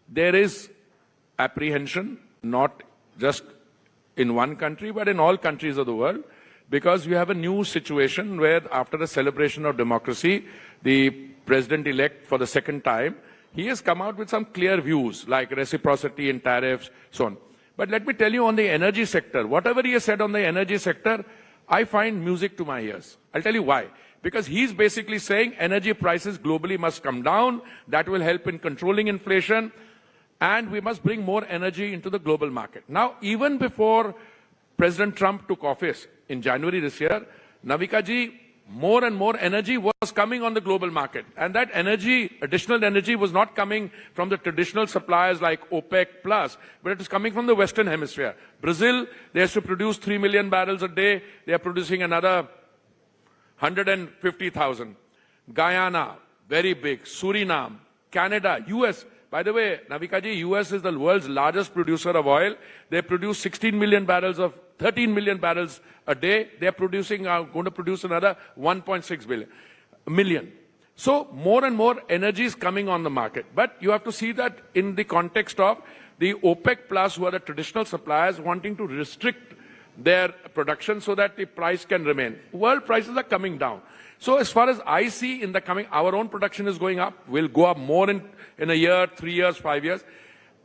there is apprehension, not just in one country, but in all countries of the world, because we have a new situation where after the celebration of democracy, the president-elect for the second time, he has come out with some clear views like reciprocity in tariffs, so on. But let me tell you on the energy sector, whatever he has said on the energy sector, I find music to my ears. I'll tell you why. Because he's basically saying energy prices globally must come down. That will help in controlling inflation. And we must bring more energy into the global market. Now, even before President Trump took office in January this year, Navika ji, more and more energy was coming on the global market. And that energy, additional energy, was not coming from the traditional suppliers like OPEC+, but it was coming from the Western Hemisphere. Brazil, they have to produce 3 million barrels a day. They are producing another 150,000. Guyana, very big. Suriname, Canada, US. By the way, Navika ji, US is the world's largest producer of oil. They produce 13 million barrels a day. They are going to produce another 1.6 million. So more and more energy is coming on the market. But you have to see that in the context of the OPEC+, who are the traditional suppliers, wanting to restrict their production so that the price can remain. World prices are coming down. So as far as I see in the coming, our own production is going up, will go up more in a year, 3 years, 5 years.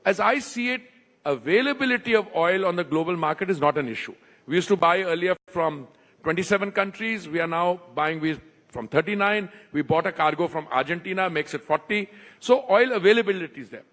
As I see it, availability of oil on the global market is not an issue. We used to buy earlier from 27 countries. We are now buying from 39. We bought a cargo from Argentina, makes it 40. So oil availability is there.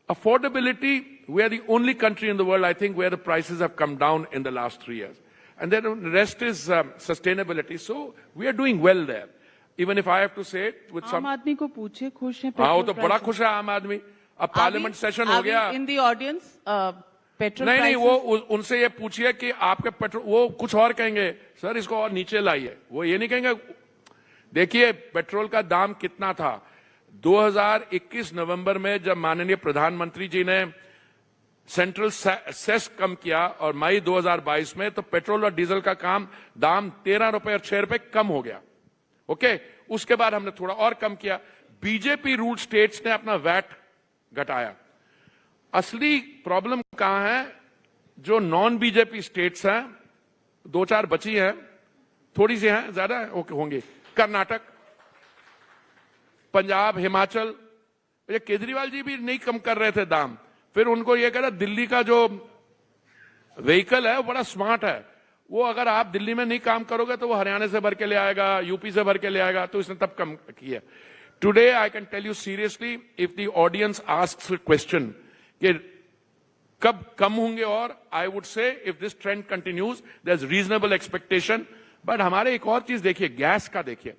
Affordability, we are the only country in the world, I think, where the prices have come down in the last 3 years. And then the rest is sustainability. So we are doing well there. Even if I have to say it with some... आम आदमी को पूछे, खुश हैं हाँ, वो petrol तो बड़ा prices? खुश है आम आदमी. अब पार्लियामेंट सेशन हो गया. In the audience, petrol नहीं, prices? वो उनसे ये पूछिए कि आपके पेट्रोल, वो कुछ और कहेंगे, सर इसको और नीचे लाइए. वो ये नहीं कहेंगे. देखिए पेट्रोल का दाम कितना था 2021 नवंबर में, जब माननीय प्रधानमंत्री जी ने सेंट्रल सेस कम किया, और मई 2022 में तो पेट्रोल और डीजल का दाम 13 रुपए और 6 रुपए कम हो गया. ओके, उसके बाद हमने थोड़ा और कम किया. बीजेपी रूल स्टेट्स ने अपना वैट घटाया. असली प्रॉब्लम कहां है? जो नॉन बीजेपी स्टेट्स हैं, 2-4 बची हैं, थोड़ी सी हैं, ज्यादा होंगे. कर्नाटक, पंजाब, हिमाचल. ये केजरीवाल जी भी नहीं कम कर रहे थे दाम. फिर उनको ये कहा दिल्ली का जो व्हीकल है वो बड़ा स्मार्ट है, वो अगर आप दिल्ली में नहीं काम करोगे तो वो हरियाणा से भर के ले आएगा, यूपी से भर के ले आएगा. तो इसने तब कम किया. Today I can tell you seriously, if the audience asks a question कि कब कम होंगे, और I would say if this trend continues there is reasonable expectation. But हमारे एक और चीज देखिए, गैस का देखिए.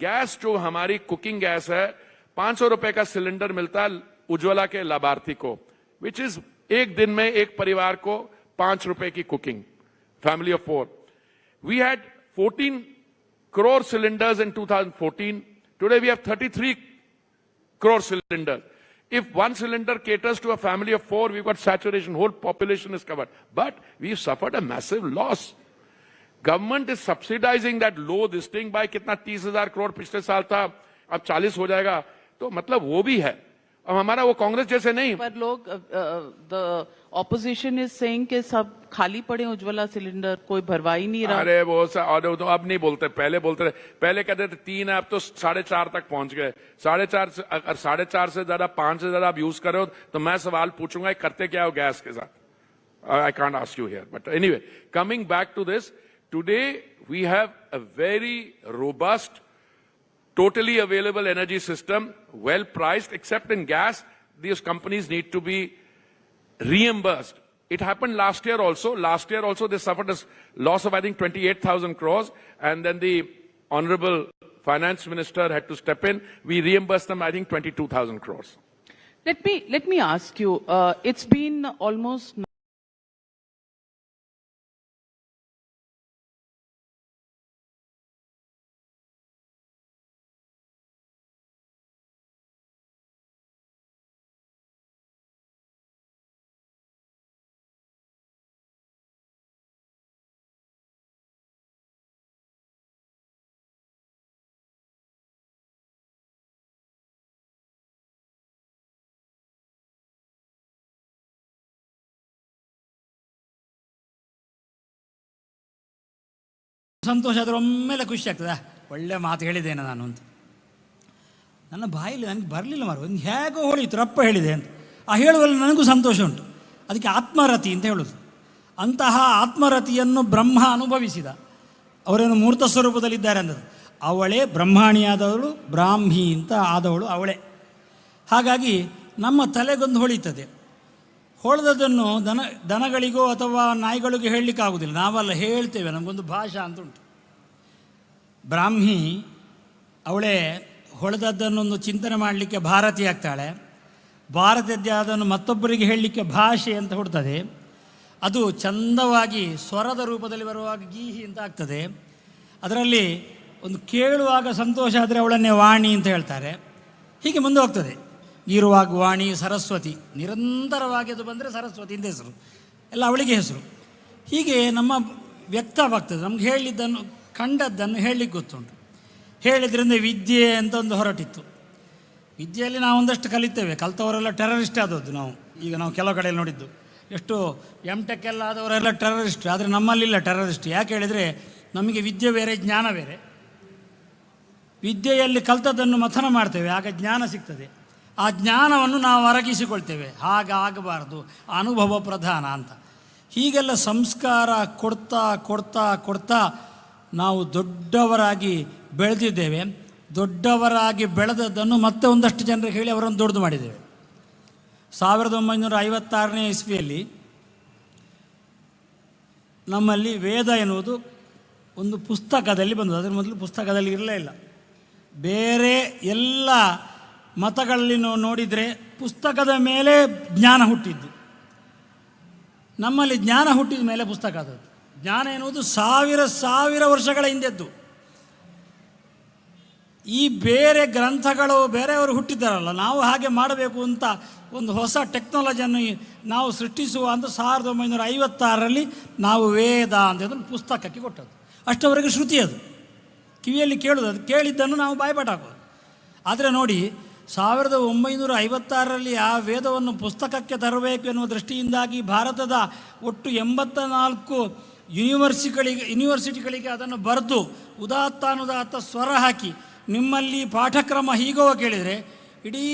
गैस जो हमारी कुकिंग गैस है, 500 रुपए का सिलेंडर मिलता है उज्ज्वला के लाभार्थी को, विच इज एक दिन में एक परिवार को 5 रुपए की cooking, family of 4. We had 14 crore cylinders in 2014. Today we have 33 crore cylinders. If one cylinder caters to a family of 4, we've got saturation, whole population is covered. But we've suffered a massive loss. Government is subsidizing that low this thing by कितना 30,000 crore पिछले साल था, अब 40 हो जाएगा. तो मतलब वो भी है. अब हमारा वो कांग्रेस जैसे नहीं। पर लोग द ऑपोजिशन इज सेइंग कि सब खाली पड़े उज्ज्वला सिलेंडर, कोई भरवा ही नहीं रहा। अरे वो तो अब नहीं बोलते, पहले बोलते रहे। पहले कहते थे 3 है, अब तो 4.5 तक पहुंच गए। 4.5 से अगर 4.5 से ज्यादा 5 से ज्यादा आप यूज करो तो मैं सवाल पूछूंगा करते क्या हो गैस के साथ। I can't ask you here, but anyway, coming back to this, today we have a very robust, totally available energy system, well priced, except in gas, these companies need to be reimbursed. It happened last year also. Last year also they suffered a loss of, I think, 28,000 crores, and then the Honorable Finance Minister had to step in. We reimbursed them, I think, 22,000 crores. Let me ask you, it's been almost ಸಂತೋಷ ಆದರೆ ಒಮ್ಮೆಲೆ ಖುಷಿ ಆಗ್ತದೆ, ಒಳ್ಳೆ ಮಾತು ಹೇಳಿದ್ದೇನೆ ನಾನು ಅಂತ. ನನ್ನ ಬಾಯಲ್ಲಿ ನನಗೆ ಬರಲಿಲ್ಲ ಮಾರು, ಒಂದು ಹೇಗೋ ಹೊಳಿತು ರಪ್ಪ ಹೇಳಿದೆ ಅಂತ. ಆ ಹೇಳುವಲ್ಲಿ ನನಗೂ ಸಂತೋಷ ಉಂಟು. ಅದಕ್ಕೆ ಆತ್ಮರತಿ ಅಂತ ಹೇಳೋದು. ಅಂತಹ ಆತ್ಮರತಿಯನ್ನು ಬ್ರಹ್ಮ ಅನುಭವಿಸಿದ, ಅವರೇನು ಮೂರ್ತ ಸ್ವರೂಪದಲ್ಲಿದ್ದಾರೆ ಅಂದದ್ದು. ಅವಳೇ ಬ್ರಹ್ಮಾಣಿಯಾದವಳು, ಬ್ರಾಹ್ಮಿ ಅಂತ ಆದವಳು ಅವಳೇ. ಹಾಗಾಗಿ ನಮ್ಮ ತಲೆಗೊಂದು ಹೊಳಿತದೆ. ಹೊಳೆದದನ್ನು ದನಗಳಿಗೋ ಅಥವಾ ನಾಯಿಗಳಿಗೋ ಹೇಳಲಿಕ್ಕಾಗೋದಿಲ್ಲ, ನಾವೆಲ್ಲ ಹೇಳ್ತೇವೆ, ನಮಗೊಂದು ಭಾಷಾ ಅಂತ ಉಂಟು. ಬ್ರಾಹ್ಮಿ ಅವಳೇ ಹೊಳೆದದ್ದನ್ನೊಂದು ಚಿಂತನೆ ಮಾಡಲಿಕ್ಕೆ ಭಾರತಿ ಆಗ್ತಾಳೆ. ಭಾರತದ್ದೇ ಅದನ್ನು ಮತ್ತೊಬ್ಬರಿಗೆ ಹೇಳಲಿಕ್ಕೆ ಭಾಷೆ ಅಂತ ಹುಡ್ತದೆ. ಅದು ಚಂದವಾಗಿ ಸ್ವರದ ರೂಪದಲ್ಲಿ ಬರುವಾಗ ಗೀಹಿ ಅಂತ ಆಗ್ತದೆ. ಅದರಲ್ಲಿ ಒಂದು ಕೇಳುವಾಗ ಸಂತೋಷ ಆದರೆ ಅವಳನ್ನೇ ವಾಣಿ ಅಂತ ಹೇಳ್ತಾರೆ. ಹೀಗೆ ಮುಂದೆ ಹೋಗ್ತದೆ. ಇರುವಾಗ ವಾಣಿ, ಸರಸ್ವತಿ, ನಿರಂತರವಾಗಿ ಅದು ಬಂದರೆ ಸರಸ್ವತಿ ಅಂತ ಹೆಸರು, ಎಲ್ಲ ಅವಳಿಗೆ ಹೆಸರು. ಹೀಗೆ ನಮ್ಮ ವ್ಯಕ್ತವಾಗ್ತದೆ. ನಮ್ಗೆ ಹೇಳಿದ್ದನ್ನು, ಕಂಡದ್ದನ್ನು ಹೇಳಲಿಕ್ಕೆ ಗೊತ್ತುಂಟು. ಹೇಳಿದ್ರಿಂದ ವಿದ್ಯೆ ಅಂತ ಒಂದು ಹೊರಟಿತ್ತು. ವಿದ್ಯೆಯಲ್ಲಿ ನಾವು ಒಂದಷ್ಟು ಕಲಿತೇವೆ, ಕಲಿತವರೆಲ್ಲ ಟೆರರಿಸ್ಟ್ ಆದದ್ದು ನಾವು. ಈಗ ನಾವು ಕೆಲವು ಕಡೆಯಲ್ಲಿ ನೋಡಿದ್ದು, ಎಷ್ಟು MTech ಎಲ್ಲ ಆದವರೆಲ್ಲ ಟೆರರಿಸ್ಟ್. ಆದರೆ ನಮ್ಮಲ್ಲಿಲ್ಲ ಟೆರರಿಸ್ಟ್. ಯಾಕೆ ಹೇಳಿದರೆ ನಮಗೆ ವಿದ್ಯೆ ಬೇರೆ, ಜ್ಞಾನ ಬೇರೆ. ವಿದ್ಯೆಯಲ್ಲಿ ಕಲಿತದ್ದನ್ನು ಮಥನ ಮಾಡ್ತೇವೆ, ಆಗ ಜ್ಞಾನ ಸಿಗ್ತದೆ. ಆ ಜ್ಞಾನವನ್ನು ನಾವು ಅರಗಿಸಿಕೊಳ್ತೇವೆ. ಹಾಗಾಗಬಾರ್ದು, ಅನುಭವ ಪ್ರಧಾನ ಅಂತ. ಹೀಗೆಲ್ಲ ಸಂಸ್ಕಾರ ಕೊಡ್ತಾ ಕೊಡ್ತಾ ಕೊಡ್ತಾ ನಾವು ದೊಡ್ಡವರಾಗಿ ಬೆಳೆದಿದ್ದೇವೆ. ದೊಡ್ಡವರಾಗಿ ಬೆಳೆದದ್ದನ್ನು ಮತ್ತೆ ಒಂದಷ್ಟು ಜನರಿಗೆ ಹೇಳಿ ಅವರನ್ನು ದೊಡ್ಡದು ಮಾಡಿದ್ದೇವೆ. 1956ನೇ ಇಸ್ವಿಯಲ್ಲಿ ನಮ್ಮಲ್ಲಿ ವೇದ ಎನ್ನುವುದು ಒಂದು ಪುಸ್ತಕದಲ್ಲಿ ಬಂದದ್ದು. ಅದರ ಮೊದಲು ಪುಸ್ತಕದಲ್ಲಿ ಇರಲೇ ಇಲ್ಲ. ಬೇರೆ ಎಲ್ಲ ಮತಗಳಲ್ಲಿ ನೋಡಿದರೆ ಪುಸ್ತಕದ ಮೇಲೆ ಜ್ಞಾನ ಹುಟ್ಟಿದ್ದು. ನಮ್ಮಲ್ಲಿ ಜ್ಞಾನ ಹುಟ್ಟಿದ ಮೇಲೆ ಪುಸ್ತಕ ಆದದ್ದು. ಜ್ಞಾನ ಎನ್ನುವುದು ಸಾವಿರ ವರ್ಷಗಳ ಹಿಂದೆದ್ದು. ಈ ಬೇರೆ ಗ್ರಂಥಗಳು ಬೇರೆಯವರು ಹುಟ್ಟಿದ್ದಾರಲ್ಲ, ನಾವು ಹಾಗೆ ಮಾಡಬೇಕು ಅಂತ ಒಂದು ಹೊಸ ಟೆಕ್ನಾಲಜಿಯನ್ನು ನಾವು ಸೃಷ್ಟಿಸುವ ಅಂತ 1956ರಲ್ಲಿ ನಾವು ವೇದ ಅಂತ ಅದನ್ನು ಪುಸ್ತಕಕ್ಕೆ ಕೊಟ್ಟದ್ದು. ಅಷ್ಟವರೆಗೆ ಶ್ರುತಿ, ಅದು ಕಿವಿಯಲ್ಲಿ ಕೇಳೋದು, ಅದು ಕೇಳಿದ್ದನ್ನು ನಾವು ಬಾಯ್ಪಾಠ ಹಾಕೋದು. ಆದರೆ ನೋಡಿ, 1956ರಲ್ಲಿ ಆ ವೇದವನ್ನು ಪುಸ್ತಕಕ್ಕೆ ತರಬೇಕು ಎನ್ನುವ ದೃಷ್ಟಿಯಿಂದಾಗಿ ಭಾರತದ ಒಟ್ಟು 84 ಯೂನಿವರ್ಸಿಟಿಗಳಿಗೆ ಅದನ್ನು ಬರೆದು ಉದಾತ್ತಾನುದಾತ್ತ ಸ್ವರ ಹಾಕಿ ನಿಮ್ಮಲ್ಲಿ ಪಾಠಕ್ರಮ ಹೀಗೋ ಕೇಳಿದರೆ ಇಡೀ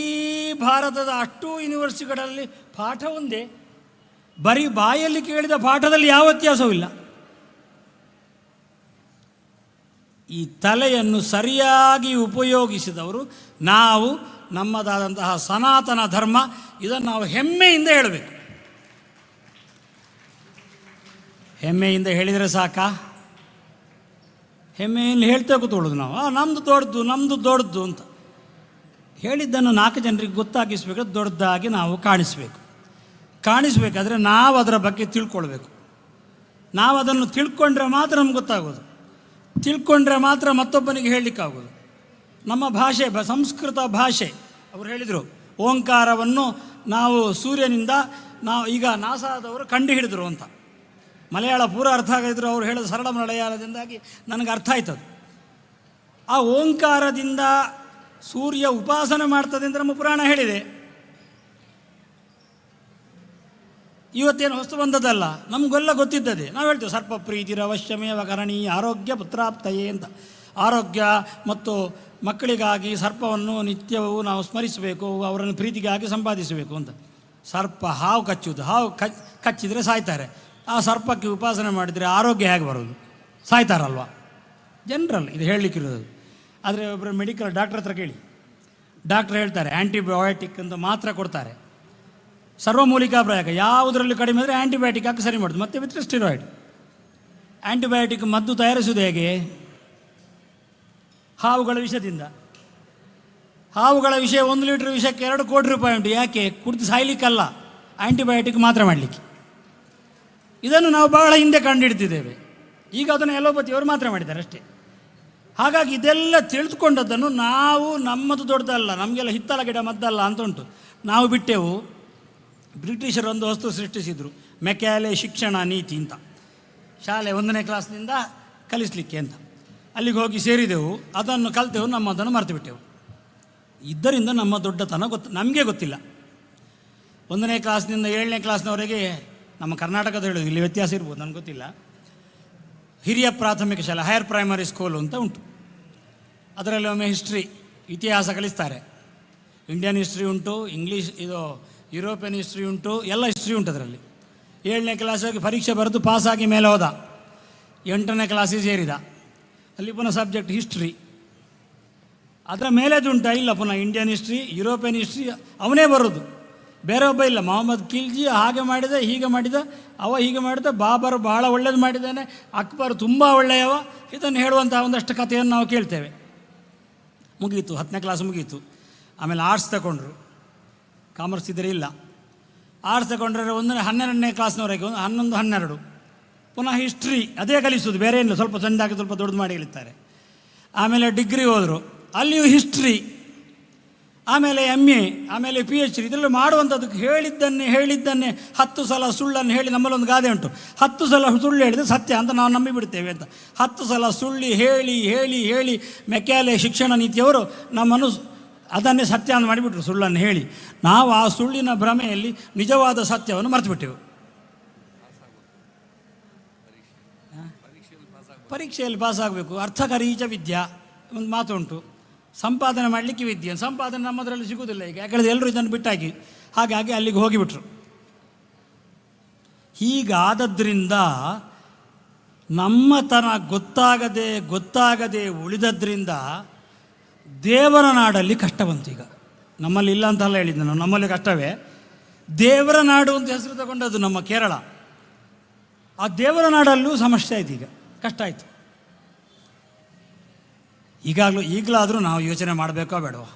ಭಾರತದ ಅಷ್ಟು ಯೂನಿವರ್ಸಿಟಿಗಳಲ್ಲಿ ಪಾಠ ಒಂದೇ. ಬರೀ ಬಾಯಲ್ಲಿ ಕೇಳಿದ ಪಾಠದಲ್ಲಿ ಯಾವ ವ್ಯತ್ಯಾಸವೂ ಇಲ್ಲ. ಈ ತಲೆಯನ್ನು ಸರಿಯಾಗಿ ಉಪಯೋಗಿಸಿದವರು ನಾವು. ನಮ್ಮದಾದಂತಹ ಸನಾತನ ಧರ್ಮ, ಇದನ್ನು ನಾವು ಹೆಮ್ಮೆಯಿಂದ ಹೇಳಬೇಕು. ಹೆಮ್ಮೆಯಿಂದ ಹೇಳಿದರೆ ಸಾಕಾ? ಹೆಮ್ಮೆಯಲ್ಲಿ ಹೇಳ್ತೇ ಕೂತ್ಕೊಳ್ಳೋದು ನಾವು, ನಮ್ಮದು ದೊಡ್ಡದು ಅಂತ. ಹೇಳಿದ್ದನ್ನು 4 ಜನರಿಗೆ ಗೊತ್ತಾಗಿಸ್ಬೇಕಾದ್ರೆ ದೊಡ್ಡದಾಗಿ ನಾವು ಕಾಣಿಸ್ಬೇಕಾದ್ರೆ ನಾವು ಅದರ ಬಗ್ಗೆ ತಿಳ್ಕೊಳ್ಬೇಕು. ನಾವು ಅದನ್ನು ತಿಳ್ಕೊಂಡ್ರೆ ಮಾತ್ರ ನಮ್ಗೆ ಗೊತ್ತಾಗೋದು. ತಿಳ್ಕೊಂಡ್ರೆ ಮಾತ್ರ ಮತ್ತೊಬ್ಬನಿಗೆ ಹೇಳಲಿಕ್ಕಾಗೋದು. ನಮ್ಮ ಭಾಷೆ, ಸಂಸ್ಕೃತ ಭಾಷೆ, ಅವರು ಹೇಳಿದರು ಓಂಕಾರವನ್ನು ನಾವು ಸೂರ್ಯನಿಂದ ಈಗ ನಾಸಾದವರು ಕಂಡು ಹಿಡಿದ್ರು ಅಂತ. ಮಲಯಾಳ ಪೂರ ಅರ್ಥ ಆಗಿದ್ರು, ಅವರು ಹೇಳಿದ ಸರಳ ಮಲಯಾಳದಿಂದಾಗಿ ನನಗೆ ಅರ್ಥ ಆಯ್ತದು. ಆ ಓಂಕಾರದಿಂದ ಸೂರ್ಯ ಉಪಾಸನೆ ಮಾಡ್ತದೆ ಅಂತ ನಮ್ಮ ಪುರಾಣ ಹೇಳಿದೆ. ಇವತ್ತೇನು ಹೊಸ್ತು ಬಂದದ್ದಲ್ಲ, ನಮಗೆಲ್ಲ ಗೊತ್ತಿದ್ದದೆ. ನಾವು ಹೇಳ್ತೇವೆ ಸರ್ಪ ಪ್ರೀತಿರ ಅವಶ್ಯಮೇವ ಕರಣೀಯ ಆರೋಗ್ಯ ಪುತ್ರಾಪ್ತಯೇ ಅಂತ. ಆರೋಗ್ಯ ಮತ್ತು ಮಕ್ಕಳಿಗಾಗಿ ಸರ್ಪವನ್ನು ನಿತ್ಯವೂ ನಾವು ಸ್ಮರಿಸಬೇಕು, ಅವರನ್ನು ಪ್ರೀತಿಗಾಗಿ ಸಂಪಾದಿಸಬೇಕು ಅಂತ. ಸರ್ಪ ಹಾವು ಕಚ್ಚುವುದು, ಹಾವು ಕಚ್ಚಿದರೆ ಸಾಯ್ತಾರೆ. ಆ ಸರ್ಪಕ್ಕೆ ಉಪಾಸನೆ ಮಾಡಿದರೆ ಆರೋಗ್ಯ ಹೇಗೆ ಬರೋದು? ಸಾಯ್ತಾರಲ್ವ? ಜನರಲ್ ಇದು ಹೇಳಲಿಕ್ಕಿರೋದು. ಆದರೆ ಒಬ್ಬರು ಮೆಡಿಕಲ್ ಡಾಕ್ಟ್ರ್ ಹತ್ರ ಕೇಳಿ, ಡಾಕ್ಟ್ರ್ ಹೇಳ್ತಾರೆ ಆ್ಯಂಟಿಬಯೋಟಿಕ್ ಅಂತ ಮಾತ್ರ ಕೊಡ್ತಾರೆ. ಸರ್ವಮೂಲಿಕಾ ಪ್ರಯೋಗ ಯಾವುದರಲ್ಲಿ ಕಡಿಮೆ ಅಂದರೆ ಆ್ಯಂಟಿಬಯೋಟಿಕ್ ಹಾಕಿ ಸರಿ ಮಾಡೋದು, ಮತ್ತು ವಿತ್ ಸ್ಟಿರಾಯ್ಡ್. ಆ್ಯಂಟಿಬಯೋಟಿಕ್ ಮದ್ದು ತಯಾರಿಸುವುದು ಹೇಗೆ? ಹಾವುಗಳ ವಿಷದಿಂದ. ಹಾವುಗಳ ವಿಷ 1 ಲೀಟ್ರ್ ವಿಷಕ್ಕೆ 2 ಕೋಟಿ ರೂಪಾಯಿ ಉಂಟು. ಯಾಕೆ? ಕುಡಿದು ಸಾಯ್ಲಿಕ್ಕಲ್ಲ, ಆ್ಯಂಟಿಬಯೋಟಿಕ್ ಮಾತ್ರ ಮಾಡಲಿಕ್ಕೆ. ಇದನ್ನು ನಾವು ಬಹಳ ಹಿಂದೆ ಕಂಡುಹಿಡ್ತಿದ್ದೇವೆ. ಈಗ ಅದನ್ನು ಎಲೋಪತಿಯವರು ಮಾತ್ರ ಮಾಡಿದ್ದಾರೆ ಅಷ್ಟೇ. ಹಾಗಾಗಿ ಇದೆಲ್ಲ ತಿಳಿದುಕೊಂಡದ್ದನ್ನು ನಾವು, ನಮ್ಮದು ದೊಡ್ಡದಲ್ಲ, ನಮಗೆಲ್ಲ ಹಿತ್ತಲ ಗಿಡ ಮದ್ದಲ್ಲ ಅಂತ ಉಂಟು, ನಾವು ಬಿಟ್ಟೆವು. ಬ್ರಿಟಿಷರು ಒಂದು ವಸ್ತು ಸೃಷ್ಟಿಸಿದರು, ಮೆಕ್ಯಾಲೆ ಶಿಕ್ಷಣ ನೀತಿ ಅಂತ. ಶಾಲೆ 1ನೇ ಕ್ಲಾಸ್ನಿಂದ ಕಲಿಸಲಿಕ್ಕೆ ಅಂತ. ಅಲ್ಲಿಗೆ ಹೋಗಿ ಸೇರಿದೆವು, ಅದನ್ನು ಕಲಿತೆವು, ನಮ್ಮದನ್ನು ಮರೆತು ಬಿಟ್ಟೆವು. ಇದರಿಂದ ನಮ್ಮ ದೊಡ್ಡತನ ನಮಗೆ ಗೊತ್ತಿಲ್ಲ. 1ನೇ ಕ್ಲಾಸ್ನಿಂದ 7ನೇ ಕ್ಲಾಸ್ನವರೆಗೆ ನಮ್ಮ ಕರ್ನಾಟಕದ ಹೇಳೋದು, ಇಲ್ಲಿ ವ್ಯತ್ಯಾಸ ಇರ್ಬೋದು ನನಗೆ ಗೊತ್ತಿಲ್ಲ, ಹಿರಿಯ ಪ್ರಾಥಮಿಕ ಶಾಲೆ ಹೈಯರ್ ಪ್ರೈಮರಿ ಸ್ಕೂಲು ಅಂತ ಉಂಟು. ಅದರಲ್ಲಿ ಒಮ್ಮೆ ಹಿಸ್ಟ್ರಿ ಇತಿಹಾಸ ಕಲಿಸ್ತಾರೆ. ಇಂಡಿಯನ್ ಹಿಸ್ಟ್ರಿ ಉಂಟು, ಇಂಗ್ಲೀಷ್ ಇದು ಯುರೋಪಿಯನ್ ಹಿಸ್ಟ್ರಿ ಉಂಟು, ಎಲ್ಲ ಹಿಸ್ಟ್ರಿ ಉಂಟು ಅದರಲ್ಲಿ. 7ನೇ ಕ್ಲಾಸಿಗೆ ಪರೀಕ್ಷೆ ಬರೆದು ಪಾಸಾಗಿ ಮೇಲೆ ಹೋದ. 8ನೇ ಕ್ಲಾಸಿಗೆ ಸೇರಿದ, ಅಲ್ಲಿ ಪುನಃ ಸಬ್ಜೆಕ್ಟ್ ಹಿಸ್ಟ್ರಿ. ಅದರ ಮೇಲೇದು ಉಂಟ ಇಲ್ಲ, ಪುನಃ ಇಂಡಿಯನ್ ಹಿಸ್ಟ್ರಿ, ಯುರೋಪಿಯನ್ ಹಿಸ್ಟ್ರಿ ಅವನೇ ಬರೋದು, ಬೇರೆ ಒಬ್ಬ ಇಲ್ಲ. ಮೊಹಮ್ಮದ್ ಖಿಲ್ಜಿ ಹಾಗೆ ಮಾಡಿದ, ಹೀಗೆ ಮಾಡಿದ, ಅವ ಹೀಗೆ ಮಾಡಿದ, ಬಾಬರ್ ಬಹಳ ಒಳ್ಳೇದು ಮಾಡಿದ್ದಾನೆ, ಅಕ್ಬರ್ ತುಂಬ ಒಳ್ಳೆಯವ, ಇದನ್ನು ಹೇಳುವಂಥ ಒಂದಷ್ಟು ಕಥೆಯನ್ನು ನಾವು ಕೇಳ್ತೇವೆ. ಮುಗೀತು, 10ನೇ ಕ್ಲಾಸ್ ಮುಗೀತು. ಆಮೇಲೆ ಆರ್ಟ್ಸ್ ತಗೊಂಡ್ರು, ಕಾಮರ್ಸ್ ಇದ್ದರೆ ಇಲ್ಲ. ಆರ್ಟ್ಸ್ ತಗೊಂಡ್ರೆ 12ನೇ ಕ್ಲಾಸ್ನವರೆಗೆ 11, 12 ಪುನಃ ಹಿಸ್ಟ್ರಿ ಅದೇ ಕಲಿಸೋದು, ಬೇರೆ ಏನಿಲ್ಲ, ಸ್ವಲ್ಪ ಚೆಂದಾಗಿ ಸ್ವಲ್ಪ ದೊಡ್ಡದು ಮಾಡಿ ಹೇಳ್ತಾರೆ. ಆಮೇಲೆ ಡಿಗ್ರಿ ಹೋದರು, ಅಲ್ಲಿಯೂ ಹಿಸ್ಟ್ರಿ. ಆಮೇಲೆ MA, ಆಮೇಲೆ PhD. ಇದರಲ್ಲಿ ಮಾಡುವಂಥದ್ದಕ್ಕೆ ಹೇಳಿದ್ದನ್ನೇ 10 ಸಲ ಸುಳ್ಳನ್ನು ಹೇಳಿ, ನಮ್ಮಲ್ಲೊಂದು ಗಾದೆ ಉಂಟು, 10 ಸಲ ಸುಳ್ಳು ಹೇಳಿದರೆ ಸತ್ಯ ಅಂತ ನಾವು ನಂಬಿಬಿಡ್ತೇವೆ ಅಂತ. 10 ಸಲ ಸುಳ್ಳಿ ಹೇಳಿ ಹೇಳಿ ಹೇಳಿ ಮೆಕ್ಯಾಲೆ ಶಿಕ್ಷಣ ನೀತಿಯವರು ನಮ್ಮನ್ನು ಅದನ್ನೇ ಸತ್ಯ ಅಂತ ಮಾಡಿಬಿಟ್ರು, ಸುಳ್ಳನ್ನು ಹೇಳಿ. ನಾವು ಆ ಸುಳ್ಳಿನ ಭ್ರಮೆಯಲ್ಲಿ ನಿಜವಾದ ಸತ್ಯವನ್ನು ಮರೆತು ಬಿಟ್ಟೆವು. ಪರೀಕ್ಷೆಯಲ್ಲಿ ಪಾಸಾಗಬೇಕು. ಅರ್ಥಕರೀಚ ವಿದ್ಯಾ ಒಂದು ಮಾತು ಉಂಟು, ಸಂಪಾದನೆ ಮಾಡಲಿಕ್ಕೆ ವಿದ್ಯೆ. ಸಂಪಾದನೆ ನಮ್ಮದರಲ್ಲಿ ಸಿಗುವುದಿಲ್ಲ ಈಗ, ಯಾಕಂದರೆ ಎಲ್ಲರೂ ಇದನ್ನು ಬಿಟ್ಟಾಗಿ, ಹಾಗಾಗಿ ಅಲ್ಲಿಗೆ ಹೋಗಿಬಿಟ್ರು. ಹೀಗಾದದ್ರಿಂದ ನಮ್ಮತನ ಗೊತ್ತಾಗದೆ ಉಳಿದದ್ರಿಂದ ದೇವರ ನಾಡಲ್ಲಿ ಕಷ್ಟ ಬಂತು. ಈಗ ನಮ್ಮಲ್ಲಿ ಇಲ್ಲ ಅಂತಲ್ಲ ಹೇಳಿದ್ದೆ ನಾನು, ನಮ್ಮಲ್ಲಿ ಕಷ್ಟವೇ. ದೇವರ ನಾಡು ಅಂತ ಹೆಸರು ತಗೊಂಡದ್ದು ನಮ್ಮ ಕೇರಳ. ಆ ದೇವರ ನಾಡಲ್ಲೂ ಸಮಸ್ಯೆ ಆಯಿತು, ಈಗ ಕಷ್ಟ ಆಯಿತು. ಈಗಲಾದರೂ ನಾವು ಯೋಚನೆ ಮಾಡಬೇಕೋ ಬೇಡವಾ?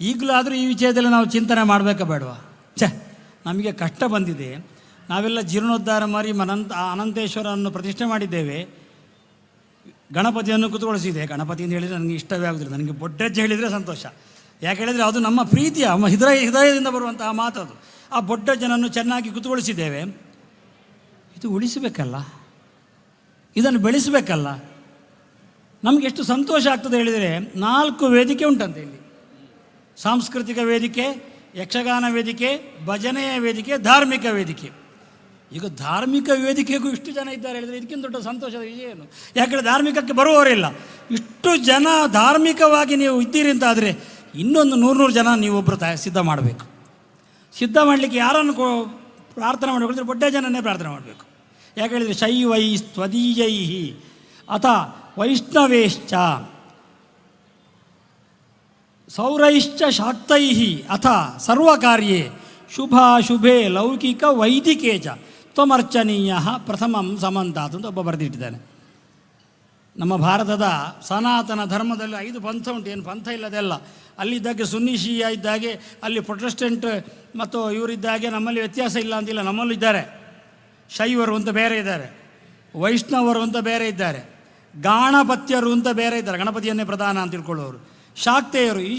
ಈಗಲಾದರೂ ಈ ವಿಷಯದಲ್ಲಿ ನಾವು ಚಿಂತನೆ ಮಾಡಬೇಕೋ ಬೇಡವಾ? ನಮಗೆ ಕಷ್ಟ ಬಂದಿದೆ, ನಾವೆಲ್ಲ ಜೀರ್ಣೋದ್ಧಾರ ಮಾಡಿ ಅನಂತೇಶ್ವರನ್ನು ಪ್ರತಿಷ್ಠೆ ಮಾಡಿದ್ದೇವೆ, ಗಣಪತಿಯನ್ನು ಕುತ್ಕೊಳಿಸಿದೆ. ಗಣಪತಿ ಅಂತ ಹೇಳಿದರೆ ನನಗೆ ಇಷ್ಟವೇ ಆಗೋದಿಲ್ಲ, ನನಗೆ ಬೊಡ್ಡೆಜ್ಜೆ ಹೇಳಿದರೆ ಸಂತೋಷ. ಯಾಕೆ ಹೇಳಿದರೆ ಅದು ನಮ್ಮ ಪ್ರೀತಿಯ ಹೃದಯದಿಂದ ಬರುವಂತಹ ಮಾತದು. ಆ ಬೊಡ್ಡೆಜ್ಜನನ್ನು ಚೆನ್ನಾಗಿ ಕುತ್ಕೊಳಿಸಿದ್ದೇವೆ. ಇದು ಉಳಿಸಬೇಕಲ್ಲ, ಇದನ್ನು ಬೆಳೆಸಬೇಕಲ್ಲ. ನಮಗೆ ಎಷ್ಟು ಸಂತೋಷ ಆಗ್ತದೆ ಹೇಳಿದರೆ, 4 ವೇದಿಕೆ ಉಂಟಂತೆ ಇಲ್ಲಿ. ಸಾಂಸ್ಕೃತಿಕ ವೇದಿಕೆ, ಯಕ್ಷಗಾನ ವೇದಿಕೆ, ಭಜನೆಯ ವೇದಿಕೆ, ಧಾರ್ಮಿಕ ವೇದಿಕೆ. ಈಗ ಧಾರ್ಮಿಕ ವೇದಿಕೆಗೂ ಇಷ್ಟು ಜನ ಇದ್ದಾರೆ ಹೇಳಿದರೆ ಇದಕ್ಕಿಂತ ದೊಡ್ಡ ಸಂತೋಷದ ವಿಷಯ ಏನು? ಯಾಕಂದರೆ ಧಾರ್ಮಿಕಕ್ಕೆ ಬರುವವರಿಲ್ಲ. ಇಷ್ಟು ಜನ ಧಾರ್ಮಿಕವಾಗಿ ನೀವು ಇದ್ದೀರಿ ಅಂತ ಆದರೆ ಇನ್ನೊಂದು 100 ಜನ ನೀವೊಬ್ಬರು ಸಿದ್ಧ ಮಾಡಬೇಕು. ಸಿದ್ಧ ಮಾಡಲಿಕ್ಕೆ ಯಾರನ್ನು ಪ್ರಾರ್ಥನೆ ಮಾಡಬೇಕು? ಬೊಡ್ಡೆ ಜನನೇ ಪ್ರಾರ್ಥನೆ ಮಾಡಬೇಕು. ಯಾಕೆ ಹೇಳಿದರೆ ಶೈವೈ ಸ್ವದೀಯೈ ಅಥ ವೈಷ್ಣವೇಶ್ಚ ಸೌರೈಶ್ಚ ಶಾಕ್ತೈ ಅಥ ಸರ್ವಕಾರ್ಯೇ ಶುಭಾಶುಭೇ ಲೌಕಿಕ ವೈದಿಕೇ ಚ ತ್ವಮರ್ಚನೀಯ ಪ್ರಥಮಂ ಸಮಂತಾತ್ ಅಂತ ಒಬ್ಬ ಬರೆದಿಟ್ಟಿದ್ದಾನೆ. ನಮ್ಮ ಭಾರತದ ಸನಾತನ ಧರ್ಮದಲ್ಲಿ 5 ಪಂಥ ಉಂಟು, ಏನು ಪಂಥ ಇಲ್ಲದೆಲ್ಲ. ಅಲ್ಲಿದ್ದಾಗೆ ಸುನ್ನಿ ಶಿಯಾ ಇದ್ದಾಗೆ, ಅಲ್ಲಿ ಪ್ರೊಟೆಸ್ಟೆಂಟ್ ಮತ್ತು ಇವರಿದ್ದಾಗೆ ನಮ್ಮಲ್ಲಿ ವ್ಯತ್ಯಾಸ ಇಲ್ಲ ಅಂತಿಲ್ಲ. ನಮ್ಮಲ್ಲೂ ಇದ್ದಾರೆ. ಶೈವರು ಅಂತ ಬೇರೆ ಇದ್ದಾರೆ, ವೈಷ್ಣವರು ಅಂತ ಬೇರೆ ಇದ್ದಾರೆ, ಗಾಣಪತ್ಯರು ಅಂತ ಬೇರೆ ಇದ್ದಾರೆ, ಗಣಪತಿಯನ್ನೇ ಪ್ರಧಾನ ಅಂತ ತಿಳ್ಕೊಳ್ಳೋರು. ಶಾಕ್ತೆಯರು ಈ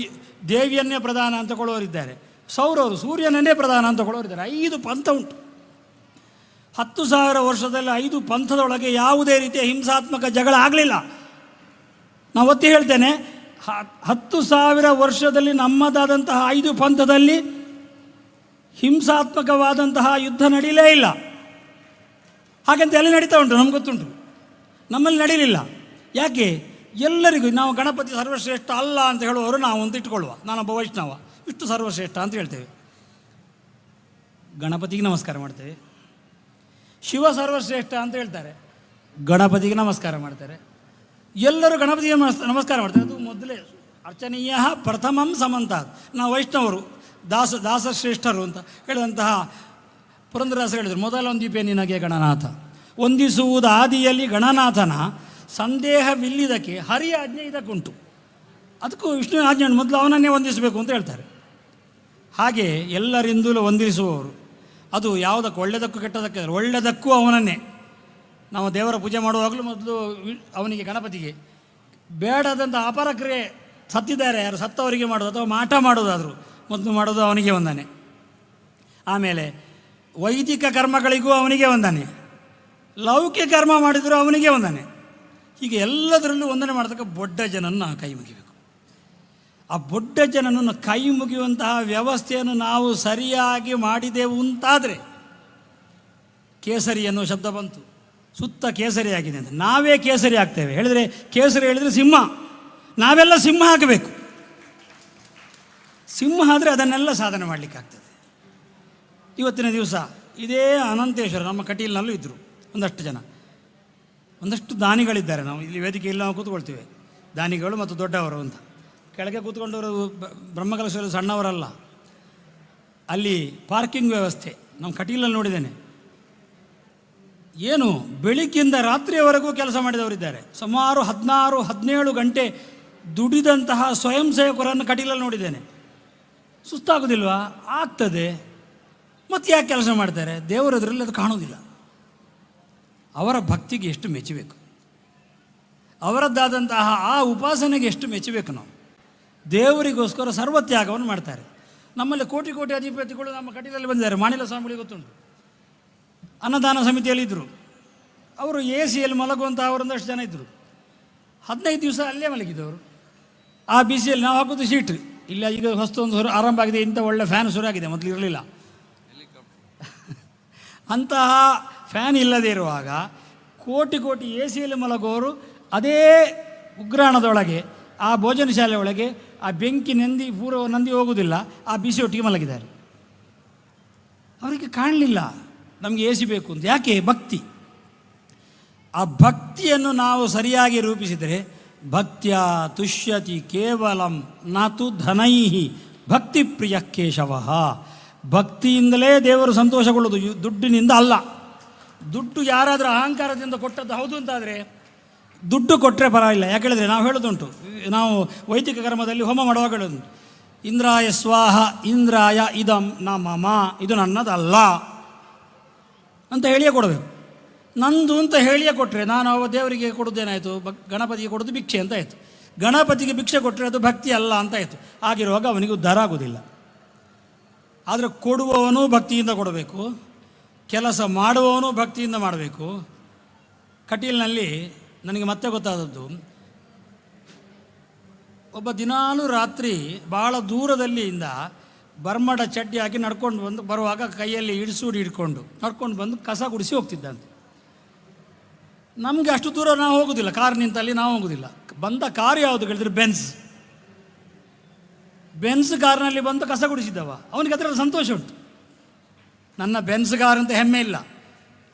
ದೇವಿಯನ್ನೇ ಪ್ರಧಾನ ಅಂತ ಕೊಳ್ಳೋರಿದ್ದಾರೆ. ಸೌರವರು ಸೂರ್ಯನನ್ನೇ ಪ್ರಧಾನ ಅಂತ ಕೊಳ್ಳೋರಿದ್ದಾರೆ. 5 ಪಂಥ ಉಂಟು. 10,000 ವರ್ಷದಲ್ಲಿ 5 ಪಂಥದೊಳಗೆ ಯಾವುದೇ ರೀತಿಯ ಹಿಂಸಾತ್ಮಕ ಜಗಳ ಆಗಲಿಲ್ಲ. ನಾವು ಒತ್ತಿ ಹೇಳ್ತೇನೆ, 10,000 ವರ್ಷದಲ್ಲಿ ನಮ್ಮದಾದಂತಹ 5 ಪಂಥದಲ್ಲಿ ಹಿಂಸಾತ್ಮಕವಾದಂತಹ ಯುದ್ಧ ನಡೀಲೇ ಇಲ್ಲ. ಹಾಗಂತ ಎಲ್ಲಿ ನಡೀತಾ ಉಂಟು, ನಮ್ಗೆ ಗೊತ್ತುಂಟು. ನಮ್ಮಲ್ಲಿ ನಡೀಲಿಲ್ಲ. ಯಾಕೆ? ಎಲ್ಲರಿಗೂ ನಾವು ಗಣಪತಿ ಸರ್ವಶ್ರೇಷ್ಠ ಅಲ್ಲ ಅಂತ ಹೇಳುವವರು ನಾವು ಅಂತ ಇಟ್ಕೊಳ್ಳುವ. ನಾನೊಬ್ಬ ವೈಷ್ಣವ, ಇಷ್ಟು ಸರ್ವಶ್ರೇಷ್ಠ ಅಂತ ಹೇಳ್ತೇವೆ. ಗಣಪತಿಗೆ ನಮಸ್ಕಾರ ಮಾಡ್ತೇವೆ. ಶಿವ ಸರ್ವಶ್ರೇಷ್ಠ ಅಂತ ಹೇಳ್ತಾರೆ, ಗಣಪತಿಗೆ ನಮಸ್ಕಾರ ಮಾಡ್ತಾರೆ. ಎಲ್ಲರೂ ಗಣಪತಿಗೆ ನಮಸ್ಕಾರ ಮಾಡ್ತಾರೆ. ಅದು ಮೊದಲೇ ಅರ್ಚನೀಯ ಪ್ರಥಮಂ ಸಮಂತಾತ್. ನಾವು ವೈಷ್ಣವರು ದಾಸಶ್ರೇಷ್ಠರು ಅಂತ ಹೇಳಿದಂತಹ ಪುರಂದರದಾಸ ಹೇಳಿದರು, ಮೊದಲೊಂದಿಪೆ ನಿನಗೆ ಗಣನಾಥ, ವಂದಿಸುವುದು ಆದಿಯಲ್ಲಿ ಗಣನಾಥನ, ಸಂದೇಹವಿಲ್ಲಿದಕ್ಕೆ ಹರಿಯ ಆಜ್ಞೆ ಇದಕ್ಕುಂಟು. ಅದಕ್ಕೂ ವಿಷ್ಣುವಿನ ಆಜ್ಞೆ ಮೊದಲು ಅವನನ್ನೇ ವಂದಿಸಬೇಕು ಅಂತ ಹೇಳ್ತಾರೆ. ಹಾಗೆ ಎಲ್ಲರಿಂದಲೂ ವಂದಿಸುವವರು. ಅದು ಯಾವುದಕ್ಕೂ, ಒಳ್ಳೆಯದಕ್ಕೂ ಕೆಟ್ಟದಕ್ಕೆ, ಒಳ್ಳೆಯದಕ್ಕೂ ಅವನನ್ನೇ. ನಾವು ದೇವರ ಪೂಜೆ ಮಾಡುವಾಗಲೂ ಮೊದಲು ಅವನಿಗೆ, ಗಣಪತಿಗೆ. ಬೇಡದಂಥ ಅಪರ ಕ್ರಿಯೆ ಸತ್ತಿದ್ದಾರೆ ಯಾರು, ಸತ್ತವರಿಗೆ ಮಾಡೋದು ಅಥವಾ ಮಾಟ ಮಾಡೋದಾದರೂ ಮೊದಲು ಮಾಡೋದು ಅವನಿಗೆ ವಂದನೆ. ಆಮೇಲೆ ವೈದಿಕ ಕರ್ಮಗಳಿಗೂ ಅವನಿಗೆ ವಂದನೆ, ಲೌಕಿಕ ಕರ್ಮ ಮಾಡಿದರೂ ಅವನಿಗೆ ವಂದನೆ. ಹೀಗೆ ಎಲ್ಲದರಲ್ಲೂ ವಂದನೆ ಮಾಡತಕ್ಕ ಬೊಡ್ಡ ಜನನ್ನು ಕೈ ಮುಗಿಬೇಕು. ಆ ಬೊಡ್ಡ ಜನನನ್ನು ಕೈ ಮುಗಿಯುವಂತಹ ವ್ಯವಸ್ಥೆಯನ್ನು ನಾವು ಸರಿಯಾಗಿ ಮಾಡಿದೆವು ಅಂತಾದರೆ, ಕೇಸರಿ ಅನ್ನೋ ಶಬ್ದ ಬಂತು, ಸುತ್ತ ಕೇಸರಿ ಆಗಿದೆ ಅಂತ. ನಾವೇ ಕೇಸರಿ ಆಗ್ತೇವೆ. ಹೇಳಿದರೆ ಕೇಸರಿ ಹೇಳಿದರೆ ಸಿಂಹ, ನಾವೆಲ್ಲ ಸಿಂಹ ಆಗಬೇಕು. ಸಿಂಹ ಆದರೆ ಅದನ್ನೆಲ್ಲ ಸಾಧನೆ ಮಾಡಲಿಕ್ಕಾಗ್ತದೆ. ಇವತ್ತಿನ ದಿವಸ ಇದೇ ಅನಂತೇಶ್ವರ ನಮ್ಮ ಕಟೀಲ್ನಲ್ಲೂ ಇದ್ದರು ಒಂದಷ್ಟು ಜನ, ಒಂದಷ್ಟು ದಾನಿಗಳಿದ್ದಾರೆ. ನಾವು ಇಲ್ಲಿ ವೇದಿಕೆಯಲ್ಲಿ ನಾವು ಕೂತ್ಕೊಳ್ತೇವೆ, ದಾನಿಗಳು ಮತ್ತು ದೊಡ್ಡವರು ಅಂತ. ಕೆಳಗೆ ಕೂತ್ಕೊಂಡವರು ಬ್ರಹ್ಮಕಲಶರು ಸಣ್ಣವರಲ್ಲ. ಅಲ್ಲಿ ಪಾರ್ಕಿಂಗ್ ವ್ಯವಸ್ಥೆ ನಮ್ಮ ಕಟೀಲಲ್ಲಿ ನೋಡಿದ್ದೇನೆ. ಏನು ಬೆಳಿಗ್ಗೆಯಿಂದ ರಾತ್ರಿಯವರೆಗೂ ಕೆಲಸ ಮಾಡಿದವರಿದ್ದಾರೆ. ಸುಮಾರು 16-17 ಗಂಟೆ ದುಡಿದಂತಹ ಸ್ವಯಂ ಸೇವಕರನ್ನು ಕಟೀಲಲ್ಲಿ ನೋಡಿದ್ದೇನೆ. ಸುಸ್ತಾಗೋದಿಲ್ವಾ? ಆಗ್ತದೆ. ಮತ್ತು ಯಾಕೆ ಕೆಲಸ ಮಾಡ್ತಾರೆ? ದೇವರದ್ರಲ್ಲಿ ಅದು ಕಾಣೋದಿಲ್ಲ. ಅವರ ಭಕ್ತಿಗೆ ಎಷ್ಟು ಮೆಚ್ಚಬೇಕು, ಅವರದ್ದಾದಂತಹ ಆ ಉಪಾಸನೆಗೆ ಎಷ್ಟು ಮೆಚ್ಚಬೇಕು. ನಾವು ದೇವರಿಗೋಸ್ಕರ ಸರ್ವತ್ಯಾಗವನ್ನು ಮಾಡ್ತಾರೆ. ನಮ್ಮಲ್ಲಿ ಕೋಟಿ ಕೋಟಿ ಅಧಿಪತಿಗಳು ನಮ್ಮ ಕಟೀಲಲ್ಲಿ ಬಂದಿದ್ದಾರೆ. ಮಾಣಿಲ ಸ್ವಾಮಿಗಳಿಗೆ ಗೊತ್ತುಂಟು, ಅನ್ನದಾನ ಸಮಿತಿಯಲ್ಲಿ ಇದ್ದರು. ಅವರು AC ಯಲ್ಲಿ ಮಲಗುವಂಥ ಅವರೊಂದಷ್ಟು ಜನ ಇದ್ದರು. 15 ದಿವಸ ಅಲ್ಲೇ ಮಲಗಿದ್ದವರು. ಆ ಬಿಸಿಯಲ್ಲಿ ನಾವು ಹಾಕೋದು ಶೀಟ್ ಇಲ್ಲ. ಈಗ ಹೊಸದೊಂದು ಆರಂಭ ಆಗಿದೆ, ಇಂಥ ಒಳ್ಳೆ ಫ್ಯಾನ್ ಶುರು ಆಗಿದೆ, ಮೊದಲು ಇರಲಿಲ್ಲ. ಅಂತಹ ಫ್ಯಾನ್ ಇಲ್ಲದೇ ಇರುವಾಗ ಕೋಟಿ ಕೋಟಿ AC ಯಲ್ಲಿ ಮಲಗುವವರು ಅದೇ ಉಗ್ರಾಣದೊಳಗೆ, ಆ ಭೋಜನ ಶಾಲೆ ಒಳಗೆ ಆ ಬೆಂಕಿ ನಂದಿ ಹೋಗುವುದಿಲ್ಲ, ಆ ಬಿಸಿ ಒಟ್ಟಿಗೆ ಮಲಗಿದ್ದಾರೆ. ಅವರಿಗೆ ಕಾಣಲಿಲ್ಲ ನಮಗೆ AC ಬೇಕು ಅಂತ. ಯಾಕೆ? ಭಕ್ತಿ. ಆ ಭಕ್ತಿಯನ್ನು ನಾವು ಸರಿಯಾಗಿ ರೂಪಿಸಿದರೆ, ಭಕ್ತ್ಯ ತುಷ್ಯತಿ ಕೇವಲಂ ನಾತು ಧನೈಹಿ ಭಕ್ತಿ ಪ್ರಿಯ ಕೇಶವ. ಭಕ್ತಿಯಿಂದಲೇ ದೇವರು ಸಂತೋಷಗೊಳ್ಳೋದು, ದುಡ್ಡಿನಿಂದ ಅಲ್ಲ. ದುಡ್ಡು ಯಾರಾದರೂ ಅಹಂಕಾರದಿಂದ ಕೊಟ್ಟದ್ದು ಹೌದು ಅಂತಾದರೆ ದುಡ್ಡು ಕೊಟ್ಟರೆ ಪರವಾಗಿಲ್ಲ. ಯಾಕೆ ಹೇಳಿದ್ರೆ ನಾವು ಹೇಳೋದುಂಟು, ನಾವು ವೈದಿಕ ಕರ್ಮದಲ್ಲಿ ಹೋಮ ಮಾಡುವಾಗ ಹೇಳೋದುಂಟು, ಇಂದ್ರಾಯ ಸ್ವಾಹ ಇಂದ್ರಾಯ ಇದಂ ನ ಮಮ, ಇದು ನನ್ನದಲ್ಲ ಅಂತ ಹೇಳಿಯೇ ಕೊಡಬೇಕು. ನಂದು ಅಂತ ಹೇಳಿಯೇ ಕೊಟ್ಟರೆ, ನಾನು ಅವ ದೇವರಿಗೆ ಕೊಡೋದೇನಾಯಿತು, ಗಣಪತಿಗೆ ಕೊಡೋದು ಭಿಕ್ಷೆ ಅಂತ ಆಯಿತು. ಗಣಪತಿಗೆ ಭಿಕ್ಷೆ ಕೊಟ್ಟರೆ ಅದು ಭಕ್ತಿ ಅಲ್ಲ ಅಂತ ಆಯಿತು. ಆಗಿರುವಾಗ ಅವನಿಗೆ ಉದ್ಧಾರ ಆಗೋದಿಲ್ಲ. ಆದರೆ ಕೊಡುವವನು ಭಕ್ತಿಯಿಂದ ಕೊಡಬೇಕು, ಕೆಲಸ ಮಾಡುವವನು ಭಕ್ತಿಯಿಂದ ಮಾಡಬೇಕು. ಕಟೀಲ್ನಲ್ಲಿ ನನಗೆ ಮತ್ತೆ ಗೊತ್ತಾದದ್ದು, ಒಬ್ಬ ದಿನಾಲೂ ರಾತ್ರಿ ಭಾಳ ದೂರದಲ್ಲಿಂದ ಬರ್ಮಡ ಚಡ್ಡಿ ಹಾಕಿ ನಡ್ಕೊಂಡು ಬಂದು ಬರುವಾಗ ಕೈಯಲ್ಲಿ ಇಡಿಸೂಡಿ ಹಿಡ್ಕೊಂಡು ನಡ್ಕೊಂಡು ಬಂದು ಕಸ ಗುಡಿಸಿ ಹೋಗ್ತಿದ್ದಂತೆ. ನಮಗೆ ಅಷ್ಟು ದೂರ ನಾವು ಹೋಗೋದಿಲ್ಲ, ಕಾರ್ ನಿಂತಲ್ಲಿ ನಾವು ಹೋಗೋದಿಲ್ಲ. ಬಂದ ಕಾರು ಯಾವುದು ಹೇಳಿದ್ರೆ ಬೆನ್ಸ್ ಕಾರ್ನಲ್ಲಿ ಬಂದು ಕಸ ಗುಡಿಸಿದ್ದವ. ಅವನಿಗೆ ಅದರಲ್ಲಿ ಸಂತೋಷ ಉಂಟು. ನನ್ನ ಬೆನ್ಸ್ ಕಾರ್ ಅಂತ ಹೆಮ್ಮೆ ಇಲ್ಲ.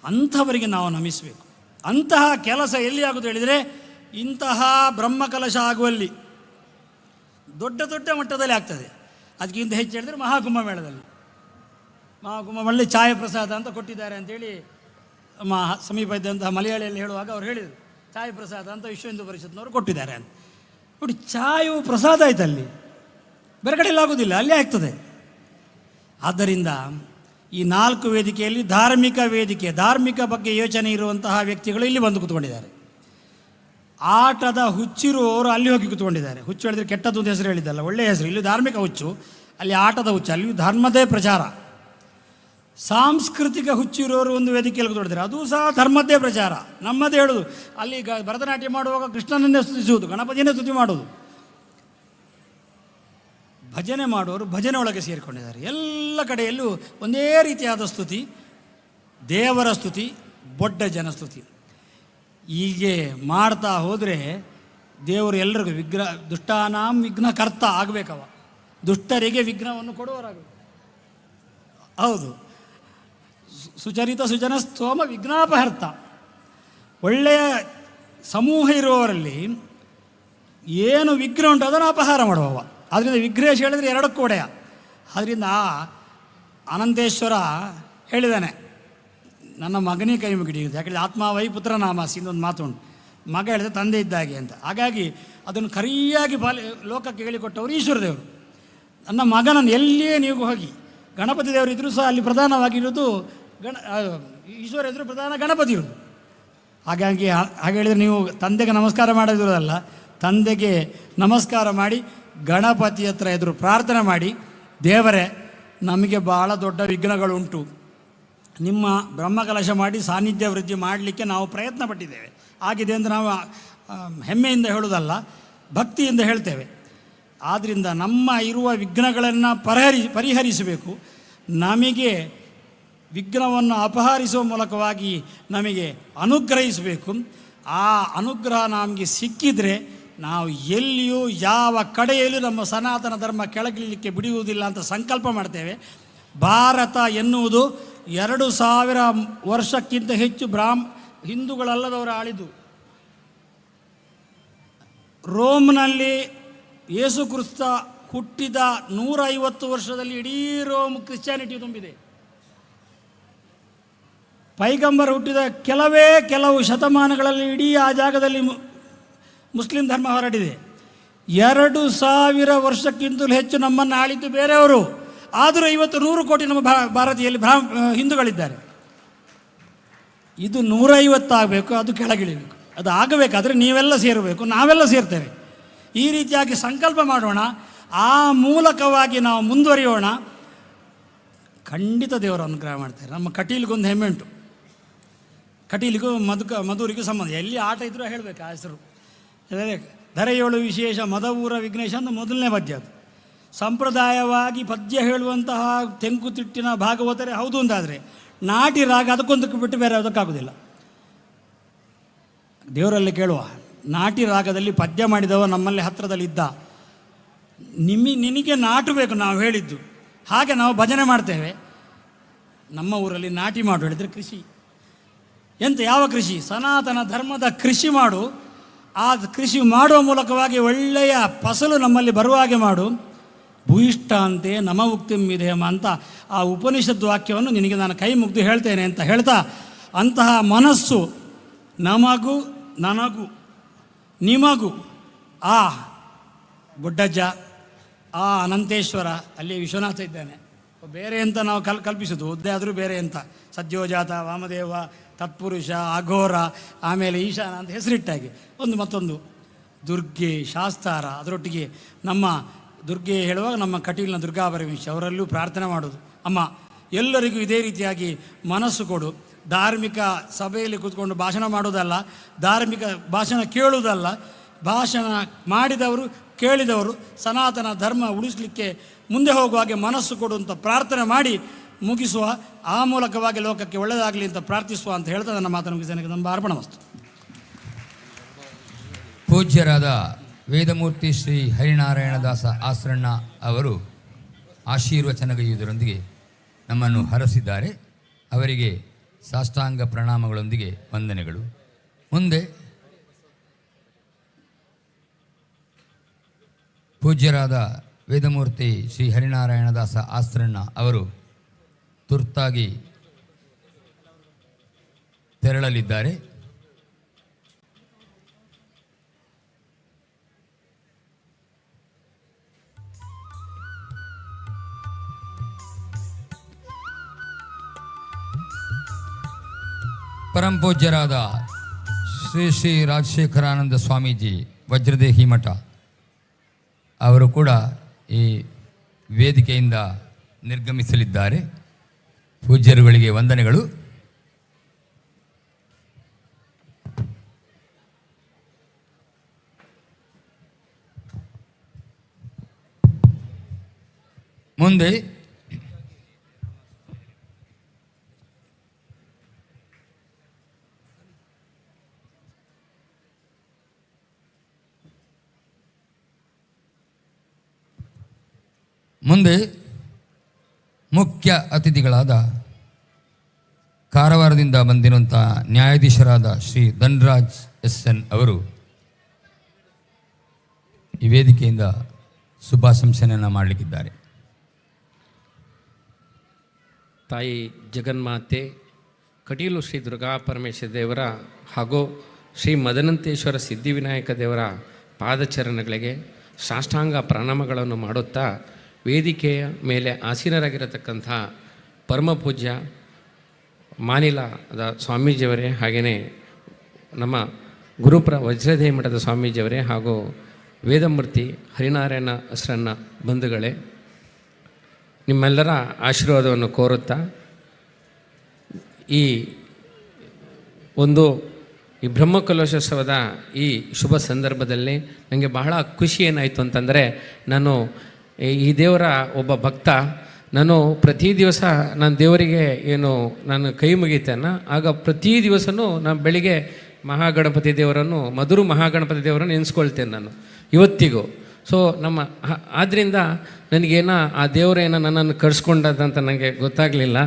ಅಂಥವರಿಗೆ ನಾವು ನಮಿಸಬೇಕು. ಅಂತಹ ಕೆಲಸ ಎಲ್ಲಿ ಆಗೋದು ಹೇಳಿದರೆ, ಇಂತಹ ಬ್ರಹ್ಮಕಲಶ ಆಗುವಲ್ಲಿ ದೊಡ್ಡ ದೊಡ್ಡ ಮಟ್ಟದಲ್ಲಿ ಆಗ್ತದೆ. ಅದಕ್ಕಿಂತ ಹೆಚ್ಚು ಹೇಳಿದರೆ ಮಹಾಕುಂಭಮೇಳದಲ್ಲಿ ಚಾಯ ಪ್ರಸಾದ ಅಂತ ಕೊಟ್ಟಿದ್ದಾರೆ ಅಂತೇಳಿ ಸಮೀಪ ಇದ್ದಂತಹ ಮಲಯಾಳಿಯಲ್ಲಿ ಹೇಳುವಾಗ ಅವ್ರು ಹೇಳಿದರು, ಚಾಯ ಪ್ರಸಾದ ಅಂತ ವಿಶ್ವ ಹಿಂದೂ ಪರಿಷತ್ನವರು ಕೊಟ್ಟಿದ್ದಾರೆ ಅಂತ. ನೋಡಿ, ಚಾಯವು ಪ್ರಸಾದ ಆಯ್ತು, ಅಲ್ಲಿ ಬೇರೆ ಕಡೆಯಲ್ಲಿ ಆಗೋದಿಲ್ಲ, ಅಲ್ಲೇ ಆಗ್ತದೆ. ಆದ್ದರಿಂದ ಈ 4 ವೇದಿಕೆಯಲ್ಲಿ ಧಾರ್ಮಿಕ ವೇದಿಕೆ, ಧಾರ್ಮಿಕ ಬಗ್ಗೆ ಯೋಚನೆ ಇರುವಂತಹ ವ್ಯಕ್ತಿಗಳು ಇಲ್ಲಿ ಬಂದು ಕೂತ್ಕೊಂಡಿದ್ದಾರೆ. ಆಟದ ಹುಚ್ಚಿರುವವರು ಅಲ್ಲಿ ಹೋಗಿ ಕೂತ್ಕೊಂಡಿದ್ದಾರೆ. ಹುಚ್ಚು ಹೇಳಿದರೆ ಕೆಟ್ಟದ್ದು ಒಂದು ಹೆಸರು ಹೇಳಿದ್ದಲ್ಲ, ಒಳ್ಳೆಯ ಹೆಸರು. ಇಲ್ಲಿ ಧಾರ್ಮಿಕ ಹುಚ್ಚು, ಅಲ್ಲಿ ಆಟದ ಹುಚ್ಚು, ಅಲ್ಲಿ ಧರ್ಮದೇ ಪ್ರಚಾರ. ಸಾಂಸ್ಕೃತಿಕ ಹುಚ್ಚಿರೋರು ಒಂದು ವೇದಿಕೆಯಲ್ಲಿ ಕೂತ್ಕೊಂಡಿದ್ದಾರೆ, ಅದು ಸಹ ಧರ್ಮದ್ದೇ ಪ್ರಚಾರ, ನಮ್ಮದೇ ಹೇಳೋದು. ಅಲ್ಲಿ ಭರತನಾಟ್ಯ ಮಾಡುವಾಗ ಕೃಷ್ಣನನ್ನೇ ಸ್ತುತಿಸುವುದು, ಗಣಪತಿಯನ್ನೇ ಸ್ತುತಿ ಮಾಡುವುದು. ಭಜನೆ ಮಾಡುವವರು ಭಜನೆ ಒಳಗೆ ಸೇರಿಕೊಂಡಿದ್ದಾರೆ. ಎಲ್ಲ ಕಡೆಯಲ್ಲೂ ಒಂದೇ ರೀತಿಯಾದ ಸ್ತುತಿ, ದೇವರ ಸ್ತುತಿ, ಬೊಡ್ಡ ಜನ ಸ್ತುತಿ. ಹೀಗೆ ಮಾಡ್ತಾ ಹೋದರೆ ದೇವರು ಎಲ್ಲರಿಗೂ ದುಷ್ಟಾನಾಂ ವಿಘ್ನಕರ್ತ ಆಗಬೇಕವ, ದುಷ್ಟರಿಗೆ ವಿಘ್ನವನ್ನು ಕೊಡುವವರಾಗಬೇಕು. ಹೌದು, ಸುಚರಿತ ಸುಜನ ಸ್ತೋಮ ವಿಘ್ನಾಪಹರ್ತ. ಒಳ್ಳೆಯ ಸಮೂಹ ಇರುವವರಲ್ಲಿ ಏನು ವಿಘ್ನ ಉಂಟು ಅದನ್ನು ಅಪಹಾರ ಮಾಡುವವ. ಆದ್ದರಿಂದ ವಿಘ್ನೇಶ್ ಹೇಳಿದರೆ ಎರಡಕ್ಕೂ ಒಡೆಯ. ಆದ್ದರಿಂದ ಅನಂತೇಶ್ವರ ಹೇಳಿದ್ದಾನೆ, ನನ್ನ ಮಗನೇ ಕೈ ಮುಗಿಡಿಯುವುದು. ಯಾಕಂದರೆ ಆತ್ಮಾವೈ ಪುತ್ರ ನಾಮಾಸಿ ಇನ್ನೊಂದು ಮಾತು ಉಂಟು, ಮಗ ಹೇಳಿದ್ರೆ ತಂದೆ ಇದ್ದಾಗೆ ಅಂತ. ಹಾಗಾಗಿ ಅದನ್ನು ಕರಿಯಾಗಿ ಲೋಕಕ್ಕೆ ಹೇಳಿಕೊಟ್ಟವರು ಈಶ್ವರ ದೇವರು. ನನ್ನ ಮಗನನ್ನು ಎಲ್ಲಿಯೇ ನೀವು ಹೋಗಿ, ಗಣಪತಿ ದೇವರು ಇದ್ದರೂ ಸಹ ಅಲ್ಲಿ ಪ್ರಧಾನವಾಗಿರೋದು ಈಶ್ವರ ಎದುರು ಪ್ರಧಾನ ಗಣಪತಿ ಇರೋದು. ಹಾಗಾಗಿ ಹಾಗೆ ಹೇಳಿದರೆ ನೀವು ತಂದೆಗೆ ನಮಸ್ಕಾರ ಮಾಡೋದಿರೋದಲ್ಲ, ತಂದೆಗೆ ನಮಸ್ಕಾರ ಮಾಡಿ ಗಣಪತಿ ಹತ್ರ ಎದುರು ಪ್ರಾರ್ಥನೆ ಮಾಡಿ, ದೇವರೇ ನಮಗೆ ಭಾಳ ದೊಡ್ಡ ವಿಘ್ನಗಳುಂಟು, ನಿಮ್ಮ ಬ್ರಹ್ಮಕಲಶ ಮಾಡಿ ಸಾನ್ನಿಧ್ಯ ವೃದ್ಧಿ ಮಾಡಲಿಕ್ಕೆ ನಾವು ಪ್ರಯತ್ನ ಪಟ್ಟಿದ್ದೇವೆ, ಆಗಿದೆ ಅಂತ ನಾವು ಹೆಮ್ಮೆಯಿಂದ ಹೇಳೋದಲ್ಲ, ಭಕ್ತಿಯಿಂದ ಹೇಳ್ತೇವೆ. ಆದ್ದರಿಂದ ನಮ್ಮ ಇರುವ ವಿಘ್ನಗಳನ್ನು ಪರಿಹರಿಸಬೇಕು. ನಮಗೆ ವಿಘ್ನವನ್ನು ಅಪಹರಿಸುವ ಮೂಲಕವಾಗಿ ನಮಗೆ ಅನುಗ್ರಹಿಸಬೇಕು. ಆ ಅನುಗ್ರಹ ನಮಗೆ ಸಿಕ್ಕಿದರೆ ನಾವು ಎಲ್ಲಿಯೂ ಯಾವ ಕಡೆಯಲ್ಲೂ ನಮ್ಮ ಸನಾತನ ಧರ್ಮ ಕೆಳಗಿಳಿಲಿಕ್ಕೆ ಬಿಡುವುದಿಲ್ಲ ಅಂತ ಸಂಕಲ್ಪ ಮಾಡ್ತೇವೆ. ಭಾರತ ಎನ್ನುವುದು 2000 ವರ್ಷಕ್ಕಿಂತ ಹೆಚ್ಚು ಹಿಂದೂಗಳಲ್ಲದವರು ಆಳಿದ್ದು. ರೋಮ್ನಲ್ಲಿ ಯೇಸು ಕ್ರಿಸ್ತ ಹುಟ್ಟಿದ 150 ವರ್ಷದಲ್ಲಿ ಇಡೀ ರೋಮ್ ಕ್ರಿಶ್ಚಿಯಾನಿಟಿ ತುಂಬಿದೆ. ಪೈಗಂಬರ್ ಹುಟ್ಟಿದ ಕೆಲವು ಶತಮಾನಗಳಲ್ಲಿ ಇಡೀ ಆ ಜಾಗದಲ್ಲಿ ಮುಸ್ಲಿಂ ಧರ್ಮ ಹೊರಟಿದೆ. 2000 ವರ್ಷಕ್ಕಿಂತಲೂ ಹೆಚ್ಚು ನಮ್ಮನ್ನು ಆಳಿದ್ದು ಬೇರೆಯವರು. ಆದರೂ ಇವತ್ತು 100 ಕೋಟಿ ನಮ್ಮ ಭಾರತೀಯಲ್ಲಿ ಹಿಂದೂಗಳಿದ್ದಾರೆ. ಇದು 150 ಆಗಬೇಕು, ಅದು ಕೆಳಗಿಳಿಬೇಕು. ಅದು ಆಗಬೇಕಾದ್ರೆ ನೀವೆಲ್ಲ ಸೇರಬೇಕು, ನಾವೆಲ್ಲ ಸೇರ್ತೇವೆ. ಈ ರೀತಿಯಾಗಿ ಸಂಕಲ್ಪ ಮಾಡೋಣ, ಆ ಮೂಲಕವಾಗಿ ನಾವು ಮುಂದುವರಿಯೋಣ. ಖಂಡಿತ ದೇವರು ಅನುಗ್ರಹ ಮಾಡ್ತಾರೆ. ನಮ್ಮ ಕಟೀಲಿಗೊಂದು ಹೆಮ್ಮೆ ಉಂಟು, ಕಟೀಲಿಗೂ ಮಧುರಿಗೂ ಸಂಬಂಧ. ಎಲ್ಲಿ ಆಟ ಇದ್ರೂ ಹೇಳಬೇಕು ಆ ಹೆಸರು. ಧರೆಯೋಳು ವಿಶೇಷ ಮದವೂರ ವಿಘ್ನೇಶ ಅಂತ ಮೊದಲನೇ ಪದ್ಯ. ಅದು ಸಂಪ್ರದಾಯವಾಗಿ ಪದ್ಯ ಹೇಳುವಂತಹ ತೆಂಕುತಿಟ್ಟಿನ ಭಾಗವತರೇ ಹೌದು ಅಂತಾದರೆ ನಾಟಿ ರಾಗ ಅದಕ್ಕೊಂದಕ್ಕೆ ಬಿಟ್ಟು ಬೇರೆ ಯಾವುದಕ್ಕಾಗೋದಿಲ್ಲ. ದೇವರಲ್ಲಿ ಕೇಳುವ, ನಾಟಿ ರಾಗದಲ್ಲಿ ಪದ್ಯ ಮಾಡಿದವ ನಮ್ಮಲ್ಲಿ ಹತ್ತಿರದಲ್ಲಿದ್ದ, ನಿನಗೆ ನಾಟು ಬೇಕು ನಾವು ಹೇಳಿದ್ದು, ಹಾಗೆ ನಾವು ಭಜನೆ ಮಾಡ್ತೇವೆ. ನಮ್ಮ ಊರಲ್ಲಿ ನಾಟಿ ಮಾಡು ಹೇಳಿದರೆ ಕೃಷಿ. ಎಂತ ಯಾವ ಕೃಷಿ? ಸನಾತನ ಧರ್ಮದ ಕೃಷಿ ಮಾಡು. ಆ ಕೃಷಿ ಮಾಡುವ ಮೂಲಕವಾಗಿ ಒಳ್ಳೆಯ ಫಸಲು ನಮ್ಮಲ್ಲಿ ಬರುವ ಹಾಗೆ ಮಾಡು. ಭೂಯಿಷ್ಠ ಅಂತೆ ನಮ ಉಕ್ತಿಂ ವಿಧೇಮ ಅಂತ ಆ ಉಪನಿಷತ್ ವಾಕ್ಯವನ್ನು ನಿನಗೆ ನಾನು ಕೈ ಮುಗ್ದು ಹೇಳ್ತೇನೆ ಅಂತ ಹೇಳ್ತಾ, ಅಂತಹ ಮನಸ್ಸು ನಮಗೂ ನನಗೂ ನಿಮಗೂ ಆ ಬುಡ್ಡಜ್ಜ, ಆ ಅನಂತೇಶ್ವರ, ಅಲ್ಲಿ ವಿಶ್ವನಾಥ ಇದ್ದಾನೆ, ಬೇರೆ ಅಂತ ನಾವು ಕಲ್ಪಿಸೋದು ಒದ್ದೆ ಆದರೂ ಬೇರೆ ಅಂತ, ಸದ್ಯೋಜಾತ, ವಾಮದೇವ, ತತ್ಪುರುಷ, ಅಘೋರ, ಆಮೇಲೆ ಈಶಾನ ಅಂತ ಹೆಸರಿಟ್ಟಾಗಿ ಮತ್ತೊಂದು ದುರ್ಗೆ, ಶಾಸ್ತಾರ, ಅದರೊಟ್ಟಿಗೆ ನಮ್ಮ ದುರ್ಗೆ ಹೇಳುವಾಗ ನಮ್ಮ ಕಟೀಲಿನ ದುರ್ಗಾ ಪರಮೇಶ್ವರಿ ಅವರಲ್ಲೂ ಪ್ರಾರ್ಥನೆ ಮಾಡೋದು. ಅಮ್ಮ ಎಲ್ಲರಿಗೂ ಇದೇ ರೀತಿಯಾಗಿ ಮನಸ್ಸು ಕೊಡು. ಧಾರ್ಮಿಕ ಸಭೆಯಲ್ಲಿ ಕೂತ್ಕೊಂಡು ಭಾಷಣ ಮಾಡೋದಲ್ಲ, ಧಾರ್ಮಿಕ ಭಾಷಣ ಕೇಳುವುದಲ್ಲ, ಭಾಷಣ ಮಾಡಿದವರು ಕೇಳಿದವರು ಸನಾತನ ಧರ್ಮ ಉಳಿಸಲಿಕ್ಕೆ ಮುಂದೆ ಹೋಗುವ ಹಾಗೆ ಮನಸ್ಸು ಕೊಡುವಂಥ ಪ್ರಾರ್ಥನೆ ಮಾಡಿ ಮುಗಿಸುವ. ಆ ಮೂಲಕವಾಗಿ ಲೋಕಕ್ಕೆ ಒಳ್ಳೆಯದಾಗಲಿ ಅಂತ ಪ್ರಾರ್ಥಿಸುವ ಅಂತ ಹೇಳ್ತಾ ನನ್ನ ಮಾತನ್ನು ಮುಗಿಸಲಿಕ್ಕೆ ನಮ್ಮ ಅರ್ಪಣ ವಸ್ತು. ಪೂಜ್ಯರಾದ ವೇದಮೂರ್ತಿ ಶ್ರೀ ಹರಿನಾರಾಯಣದಾಸ ಆಸ್ರಣ್ಣ ಅವರು ಆಶೀರ್ವಚನಗೈಯುವುದರೊಂದಿಗೆ ನಮ್ಮನ್ನು ಹರಸಿದ್ದಾರೆ. ಅವರಿಗೆ ಸಾಷ್ಟಾಂಗ ಪ್ರಣಾಮಗಳೊಂದಿಗೆ ವಂದನೆಗಳು. ಮುಂದೆ ಪೂಜ್ಯರಾದ ವೇದಮೂರ್ತಿ ಶ್ರೀ ಹರಿನಾರಾಯಣದಾಸ ಆಸ್ರಣ್ಣ ಅವರು ತುರ್ತಾಗಿ ತೆರಳಲಿದ್ದಾರೆ. ಪರಂಪೂಜ್ಯರಾದ ಶ್ರೀ ಶ್ರೀ ರಾಜಶೇಖರಾನಂದ ಸ್ವಾಮೀಜಿ ವಜ್ರದೇಹಿ ಮಠ ಅವರು ಕೂಡ ಈ ವೇದಿಕೆಯಿಂದ ನಿರ್ಗಮಿಸಲಿದ್ದಾರೆ. ಪೂಜ್ಯರುಗಳಿಗೆ ವಂದನೆಗಳು. ಮುಂದೆ ಮುಖ್ಯ ಅತಿಥಿಗಳಾದ ಕಾರವಾರದಿಂದ ಬಂದಿರುವಂಥ ನ್ಯಾಯಾಧೀಶರಾದ ಶ್ರೀ ಧನ್ರಾಜ್ SN ಅವರು ಈ ವೇದಿಕೆಯಿಂದ ಶುಭಾಶಂಸನೆಯನ್ನು ಮಾಡಲಿಕ್ಕಿದ್ದಾರೆ. ತಾಯಿ ಜಗನ್ಮಾತೆ ಕಟೀಲು ಶ್ರೀ ದುರ್ಗಾ ಪರಮೇಶ್ವರ ದೇವರ ಹಾಗೂ ಶ್ರೀ ಮದನಂತೇಶ್ವರ ಸಿದ್ಧಿವಿನಾಯಕ ದೇವರ ಪಾದಚರಣಗಳಿಗೆ ಸಾಷ್ಟಾಂಗ ಪ್ರಣಾಮಗಳನ್ನು ಮಾಡುತ್ತಾ ವೇದಿಕೆಯ ಮೇಲೆ ಆಸೀನರಾಗಿರತಕ್ಕಂಥ ಪರಮಪೂಜ್ಯ ಮಾನಿಲದ ಸ್ವಾಮೀಜಿಯವರೇ, ಹಾಗೆಯೇ ನಮ್ಮ ವಜ್ರದೇಹ ಮಠದ ಸ್ವಾಮೀಜಿಯವರೇ ಹಾಗೂ ವೇದಮೂರ್ತಿ ಹರಿನಾರಾಯಣ ಅಸ್ರನ್ನ ಬಂಧುಗಳೇ, ನಿಮ್ಮೆಲ್ಲರ ಆಶೀರ್ವಾದವನ್ನು ಕೋರುತ್ತಾ ಈ ಬ್ರಹ್ಮಕಲಶೋತ್ಸವದ ಈ ಶುಭ ಸಂದರ್ಭದಲ್ಲಿ ನನಗೆ ಬಹಳ ಖುಷಿ ಏನಾಯಿತು ಅಂತಂದರೆ, ನಾನು ಈ ದೇವರ ಒಬ್ಬ ಭಕ್ತ. ನಾನು ಪ್ರತಿ ದಿವಸ ನಾನು ದೇವರಿಗೆ ನಾನು ಕೈ ಮುಗಿತೇನೆ. ಆಗ ಪ್ರತಿ ದಿವಸನೂ ನಾನು ಬೆಳಿಗ್ಗೆ ಮಹಾಗಣಪತಿ ದೇವರನ್ನು ಮಹಾಗಣಪತಿ ದೇವರನ್ನು ನೆನೆಸ್ಕೊಳ್ತೇನೆ ನಾನು ಇವತ್ತಿಗೂ. ಸೊ ಆದ್ದರಿಂದ ನನಗೇನೋ ಆ ದೇವರೇನೋ ನನ್ನನ್ನು ಕರ್ಸ್ಕೊಂಡದಂತ ನನಗೆ ಗೊತ್ತಾಗಲಿಲ್ಲ.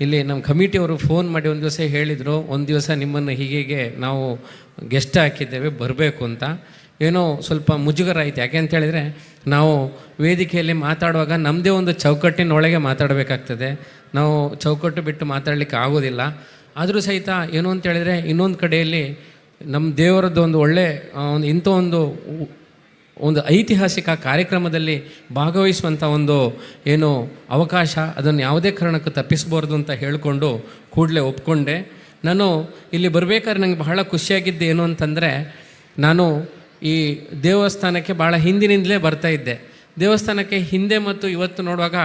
ಇಲ್ಲಿ ನಮ್ಮ ಕಮಿಟಿಯವರು ಫೋನ್ ಮಾಡಿ ಒಂದು ದಿವಸ ಹೇಳಿದರು, ಒಂದು ದಿವಸ ನಿಮ್ಮನ್ನು ಹೀಗೆ ನಾವು ಗೆಸ್ಟ್ ಹಾಕಿದ್ದೇವೆ ಬರಬೇಕು ಅಂತ. ಏನೋ ಸ್ವಲ್ಪ ಮುಜುಗರ ಆಯಿತು. ಯಾಕೆ ಅಂತ ಹೇಳಿದರೆ, ನಾವು ವೇದಿಕೆಯಲ್ಲಿ ಮಾತಾಡುವಾಗ ನಮ್ಮದೇ ಒಂದು ಚೌಕಟ್ಟಿನೊಳಗೆ ಮಾತಾಡಬೇಕಾಗ್ತದೆ. ನಾವು ಚೌಕಟ್ಟು ಬಿಟ್ಟು ಮಾತಾಡಲಿಕ್ಕೆ ಆಗೋದಿಲ್ಲ. ಆದರೂ ಸಹಿತ ಏನು ಅಂತ ಹೇಳಿದರೆ, ಇನ್ನೊಂದು ಕಡೆಯಲ್ಲಿ ನಮ್ಮ ದೇವರದ್ದು ಒಂದು ಒಳ್ಳೆ ಇಂಥ ಒಂದು ಐತಿಹಾಸಿಕ ಕಾರ್ಯಕ್ರಮದಲ್ಲಿ ಭಾಗವಹಿಸುವಂಥ ಒಂದು ಅವಕಾಶ, ಅದನ್ನು ಯಾವುದೇ ಕಾರಣಕ್ಕೂ ತಪ್ಪಿಸಬಾರ್ದು ಅಂತ ಹೇಳಿಕೊಂಡು ಕೂಡಲೇ ಒಪ್ಕೊಂಡೆ. ನಾನು ಇಲ್ಲಿ ಬರಬೇಕಾದ್ರೆ ನನಗೆ ಬಹಳ ಖುಷಿಯಾಗಿದ್ದು ಏನು ಅಂತಂದರೆ, ನಾನು ಈ ದೇವಸ್ಥಾನಕ್ಕೆ ಭಾಳ ಹಿಂದಿನಿಂದಲೇ ಬರ್ತಾಯಿದ್ದೆ. ದೇವಸ್ಥಾನಕ್ಕೆ ಹಿಂದೆ ಮತ್ತು ಇವತ್ತು ನೋಡುವಾಗ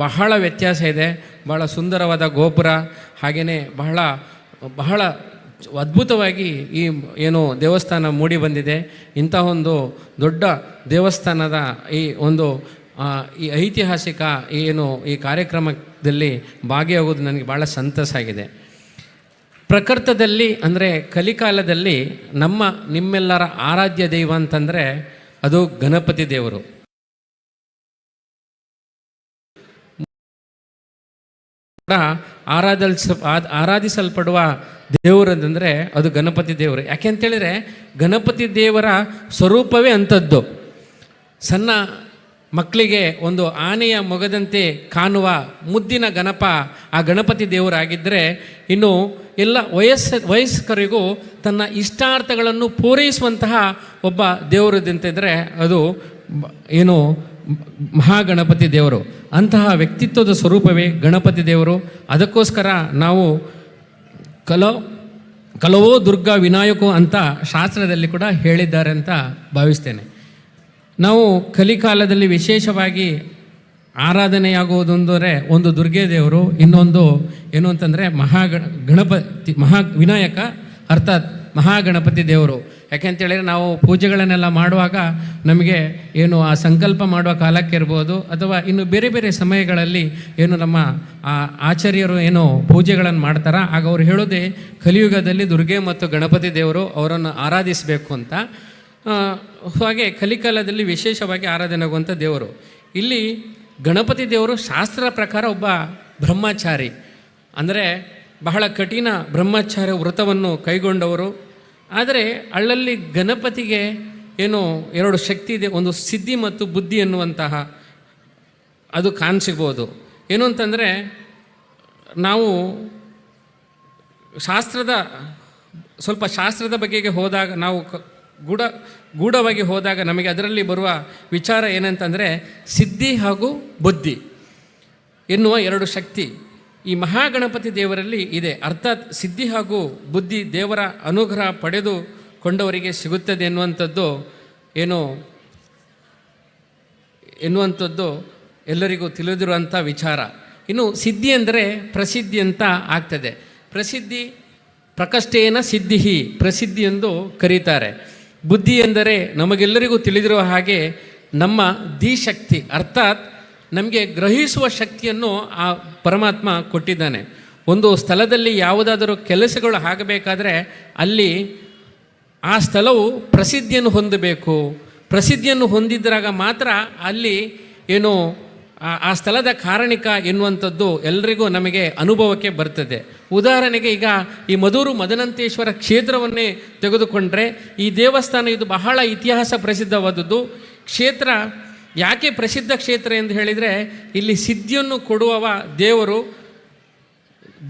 ಬಹಳ ವ್ಯತ್ಯಾಸ ಇದೆ. ಭಾಳ ಸುಂದರವಾದ ಗೋಪುರ, ಹಾಗೆಯೇ ಬಹಳ ಅದ್ಭುತವಾಗಿ ಈ ದೇವಸ್ಥಾನ ಮೂಡಿ ಬಂದಿದೆ. ಇಂಥ ಒಂದು ದೊಡ್ಡ ದೇವಸ್ಥಾನದ ಈ ಐತಿಹಾಸಿಕ ಈ ಕಾರ್ಯಕ್ರಮದಲ್ಲಿ ಭಾಗಿಯಾಗೋದು ನನಗೆ ಭಾಳ ಸಂತಸ ಆಗಿದೆ. ಪ್ರಕೃತದಲ್ಲಿ ಅಂದರೆ ಕಲಿಕಾಲದಲ್ಲಿ ನಿಮ್ಮೆಲ್ಲರ ಆರಾಧ್ಯ ದೈವ ಅಂತಂದರೆ ಅದು ಗಣಪತಿ ದೇವರು. ಆರಾಧಿಸಲ್ಪಡುವ ದೇವರದಂದರೆ ಅದು ಗಣಪತಿ ದೇವರು. ಯಾಕೆ ಅಂತೇಳಿದರೆ, ಗಣಪತಿ ದೇವರ ಸ್ವರೂಪವೇ ಅಂಥದ್ದು. ಸಣ್ಣ ಮಕ್ಕಳಿಗೆ ಒಂದು ಆನೆಯ ಮೊಗದಂತೆ ಕಾಣುವ ಮುದ್ದಿನ ಆ ಗಣಪತಿ ದೇವರಾಗಿದ್ದರೆ, ಇನ್ನು ಎಲ್ಲ ವಯಸ್ಕರಿಗೂ ತನ್ನ ಇಷ್ಟಾರ್ಥಗಳನ್ನು ಪೂರೈಸುವಂತಹ ಒಬ್ಬ ದೇವರದಂತಿದ್ದರೆ ಅದು ಮಹಾಗಣಪತಿ ದೇವರು. ಅಂತಹ ವ್ಯಕ್ತಿತ್ವದ ಸ್ವರೂಪವೇ ಗಣಪತಿ ದೇವರು. ಅದಕ್ಕೋಸ್ಕರ ನಾವು ಕಲವೋ ದುರ್ಗಾ ವಿನಾಯಕೋ ಅಂತ ಶಾಸ್ತ್ರದಲ್ಲಿ ಕೂಡ ಹೇಳಿದ್ದಾರೆ ಅಂತ ಭಾವಿಸ್ತೇನೆ. ನಾವು ಕಲಿಕಾಲದಲ್ಲಿ ವಿಶೇಷವಾಗಿ ಆರಾಧನೆಯಾಗುವುದೆಂದರೆ ಒಂದು ದುರ್ಗೆ ದೇವರು, ಇನ್ನೊಂದು ಏನು ಅಂತಂದರೆ ವಿನಾಯಕ ಅರ್ಥಾತ್ ಮಹಾಗಣಪತಿ ದೇವರು. ಯಾಕೆಂತೇಳಿದರೆ, ನಾವು ಪೂಜೆಗಳನ್ನೆಲ್ಲ ಮಾಡುವಾಗ ನಮಗೆ ಆ ಸಂಕಲ್ಪ ಮಾಡುವ ಕಾಲಕ್ಕೆ ಇರ್ಬೋದು, ಅಥವಾ ಇನ್ನು ಬೇರೆ ಬೇರೆ ಸಮಯಗಳಲ್ಲಿ ನಮ್ಮ ಆಚಾರ್ಯರು ಪೂಜೆಗಳನ್ನು ಮಾಡ್ತಾರೆ. ಆಗ ಅವ್ರು ಹೇಳೋದೇ ಕಲಿಯುಗದಲ್ಲಿ ದುರ್ಗೆ ಮತ್ತು ಗಣಪತಿ ದೇವರು ಅವರನ್ನು ಆರಾಧಿಸಬೇಕು ಅಂತ. ಹಾಗೆ ಕಲಿಕಾಲದಲ್ಲಿ ವಿಶೇಷವಾಗಿ ಆರಾಧನೆಯಾಗುವಂಥ ದೇವರು. ಇಲ್ಲಿ ಗಣಪತಿ ದೇವರು ಶಾಸ್ತ್ರ ಪ್ರಕಾರ ಒಬ್ಬ ಬ್ರಹ್ಮಚಾರಿ, ಅಂದರೆ ಬಹಳ ಕಠಿಣ ಬ್ರಹ್ಮಚಾರ್ಯ ವ್ರತವನ್ನು ಕೈಗೊಂಡವರು. ಆದರೆ ಅಲ್ಲಲ್ಲಿ ಗಣಪತಿಗೆ ಎರಡು ಶಕ್ತಿ ಇದೆ, ಒಂದು ಸಿದ್ಧಿ ಮತ್ತು ಬುದ್ಧಿ ಎನ್ನುವಂತಹ ಅದು ಕಾಣಿಸಿಗ್ಬೋದು. ಏನು ಅಂತಂದರೆ, ನಾವು ಶಾಸ್ತ್ರದ ಬಗೆಗೆ ಹೋದಾಗ, ನಾವು ಗೂಢವಾಗಿ ಹೋದಾಗ ನಮಗೆ ಅದರಲ್ಲಿ ಬರುವ ವಿಚಾರ ಏನಂತಂದರೆ, ಸಿದ್ಧಿ ಹಾಗೂ ಬುದ್ಧಿ ಎನ್ನುವ ಎರಡು ಶಕ್ತಿ ಈ ಮಹಾಗಣಪತಿ ದೇವರಲ್ಲಿ ಇದೆ. ಅರ್ಥಾತ್ ಸಿದ್ಧಿ ಹಾಗೂ ಬುದ್ಧಿ ದೇವರ ಅನುಗ್ರಹ ಪಡೆದುಕೊಂಡವರಿಗೆ ಸಿಗುತ್ತದೆ ಎನ್ನುವಂಥದ್ದು ಎಲ್ಲರಿಗೂ ತಿಳಿದಿರುವಂಥ ವಿಚಾರ. ಇನ್ನು ಸಿದ್ಧಿ ಅಂದರೆ ಪ್ರಸಿದ್ಧಿ ಅಂತ ಆಗ್ತದೆ. ಪ್ರಕಷ್ಟೇನ ಸಿದ್ಧಿ, ಪ್ರಸಿದ್ಧಿ ಎಂದು ಕರೀತಾರೆ. ಬುದ್ಧಿ ಎಂದರೆ ನಮಗೆಲ್ಲರಿಗೂ ತಿಳಿದಿರುವ ಹಾಗೆ ನಮ್ಮ ಧೀಶಕ್ತಿ, ಅರ್ಥಾತ್ ನಮಗೆ ಗ್ರಹಿಸುವ ಶಕ್ತಿಯನ್ನು ಆ ಪರಮಾತ್ಮ ಕೊಟ್ಟಿದ್ದಾನೆ. ಒಂದು ಸ್ಥಳದಲ್ಲಿ ಯಾವುದಾದರೂ ಕೆಲಸಗಳು ಆಗಬೇಕಾದ್ರೆ ಅಲ್ಲಿ ಆ ಸ್ಥಳವು ಪ್ರಸಿದ್ಧಿಯನ್ನು ಹೊಂದಬೇಕು. ಪ್ರಸಿದ್ಧಿಯನ್ನು ಹೊಂದಿದ್ದಾಗ ಮಾತ್ರ ಅಲ್ಲಿ ಏನು ಆ ಸ್ಥಳದ ಕಾರಣಿಕ ಎನ್ನುವಂಥದ್ದು ಎಲ್ರಿಗೂ ನಮಗೆ ಅನುಭವಕ್ಕೆ ಬರ್ತದೆ. ಉದಾಹರಣೆಗೆ ಈಗ ಈ ಮಧೂರು ಮದನಂತೇಶ್ವರ ಕ್ಷೇತ್ರವನ್ನೇ ತೆಗೆದುಕೊಂಡ್ರೆ ಈ ದೇವಸ್ಥಾನ ಇದು ಬಹಳ ಇತಿಹಾಸ ಪ್ರಸಿದ್ಧವಾದದ್ದು ಕ್ಷೇತ್ರ. ಯಾಕೆ ಪ್ರಸಿದ್ಧ ಕ್ಷೇತ್ರ ಎಂದು ಹೇಳಿದರೆ ಇಲ್ಲಿ ಸಿದ್ಧಿಯನ್ನು ಕೊಡುವವ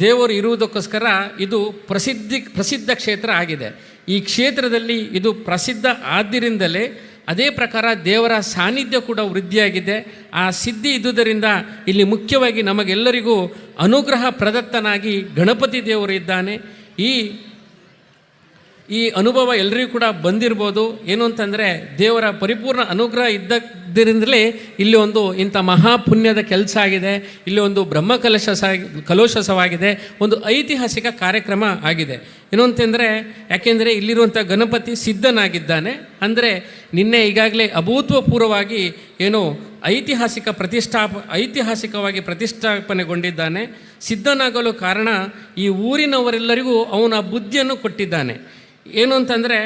ದೇವರು ಇರುವುದಕ್ಕೋಸ್ಕರ ಇದು ಪ್ರಸಿದ್ಧ ಕ್ಷೇತ್ರ ಆಗಿದೆ. ಈ ಕ್ಷೇತ್ರದಲ್ಲಿ ಇದು ಪ್ರಸಿದ್ಧ ಆದ್ದರಿಂದಲೇ ಅದೇ ಪ್ರಕಾರ ದೇವರ ಸಾನ್ನಿಧ್ಯ ಕೂಡ ವೃದ್ಧಿಯಾಗಿದೆ. ಆ ಸಿದ್ಧಿ ಇದ್ದುದರಿಂದ ಇಲ್ಲಿ ಮುಖ್ಯವಾಗಿ ನಮಗೆಲ್ಲರಿಗೂ ಅನುಗ್ರಹ ಪ್ರದತ್ತನಾಗಿ ಗಣಪತಿ ದೇವರು ಇದ್ದಾನೆ. ಈ ಅನುಭವ ಎಲ್ಲರಿಗೂ ಕೂಡ ಬಂದಿರ್ಬೋದು. ಏನು ಅಂತಂದರೆ ದೇವರ ಪರಿಪೂರ್ಣ ಅನುಗ್ರಹ ಇದ್ದರಿಂದಲೇ ಇಲ್ಲಿ ಒಂದು ಇಂಥ ಮಹಾಪುಣ್ಯದ ಕೆಲಸ ಆಗಿದೆ. ಇಲ್ಲಿ ಒಂದು ಕಲಶೋತ್ಸವವಾಗಿದೆ, ಒಂದು ಐತಿಹಾಸಿಕ ಕಾರ್ಯಕ್ರಮ ಆಗಿದೆ. ಏನು ಅಂತಂದರೆ ಯಾಕೆಂದರೆ ಇಲ್ಲಿರುವಂಥ ಗಣಪತಿ ಸಿದ್ಧನಾಗಿದ್ದಾನೆ. ಅಂದರೆ ನಿನ್ನೆ ಈಗಾಗಲೇ ಅಭೂತಪೂರ್ವವಾಗಿ ಏನು ಐತಿಹಾಸಿಕವಾಗಿ ಪ್ರತಿಷ್ಠಾಪನೆಗೊಂಡಿದ್ದಾನೆ. ಸಿದ್ಧನಾಗಲು ಕಾರಣ ಈ ಊರಿನವರೆಲ್ಲರಿಗೂ ಅವನ ಬುದ್ಧಿಯನ್ನು ಕೊಟ್ಟಿದ್ದಾನೆ. ಏನು ಅಂತಂದರೆ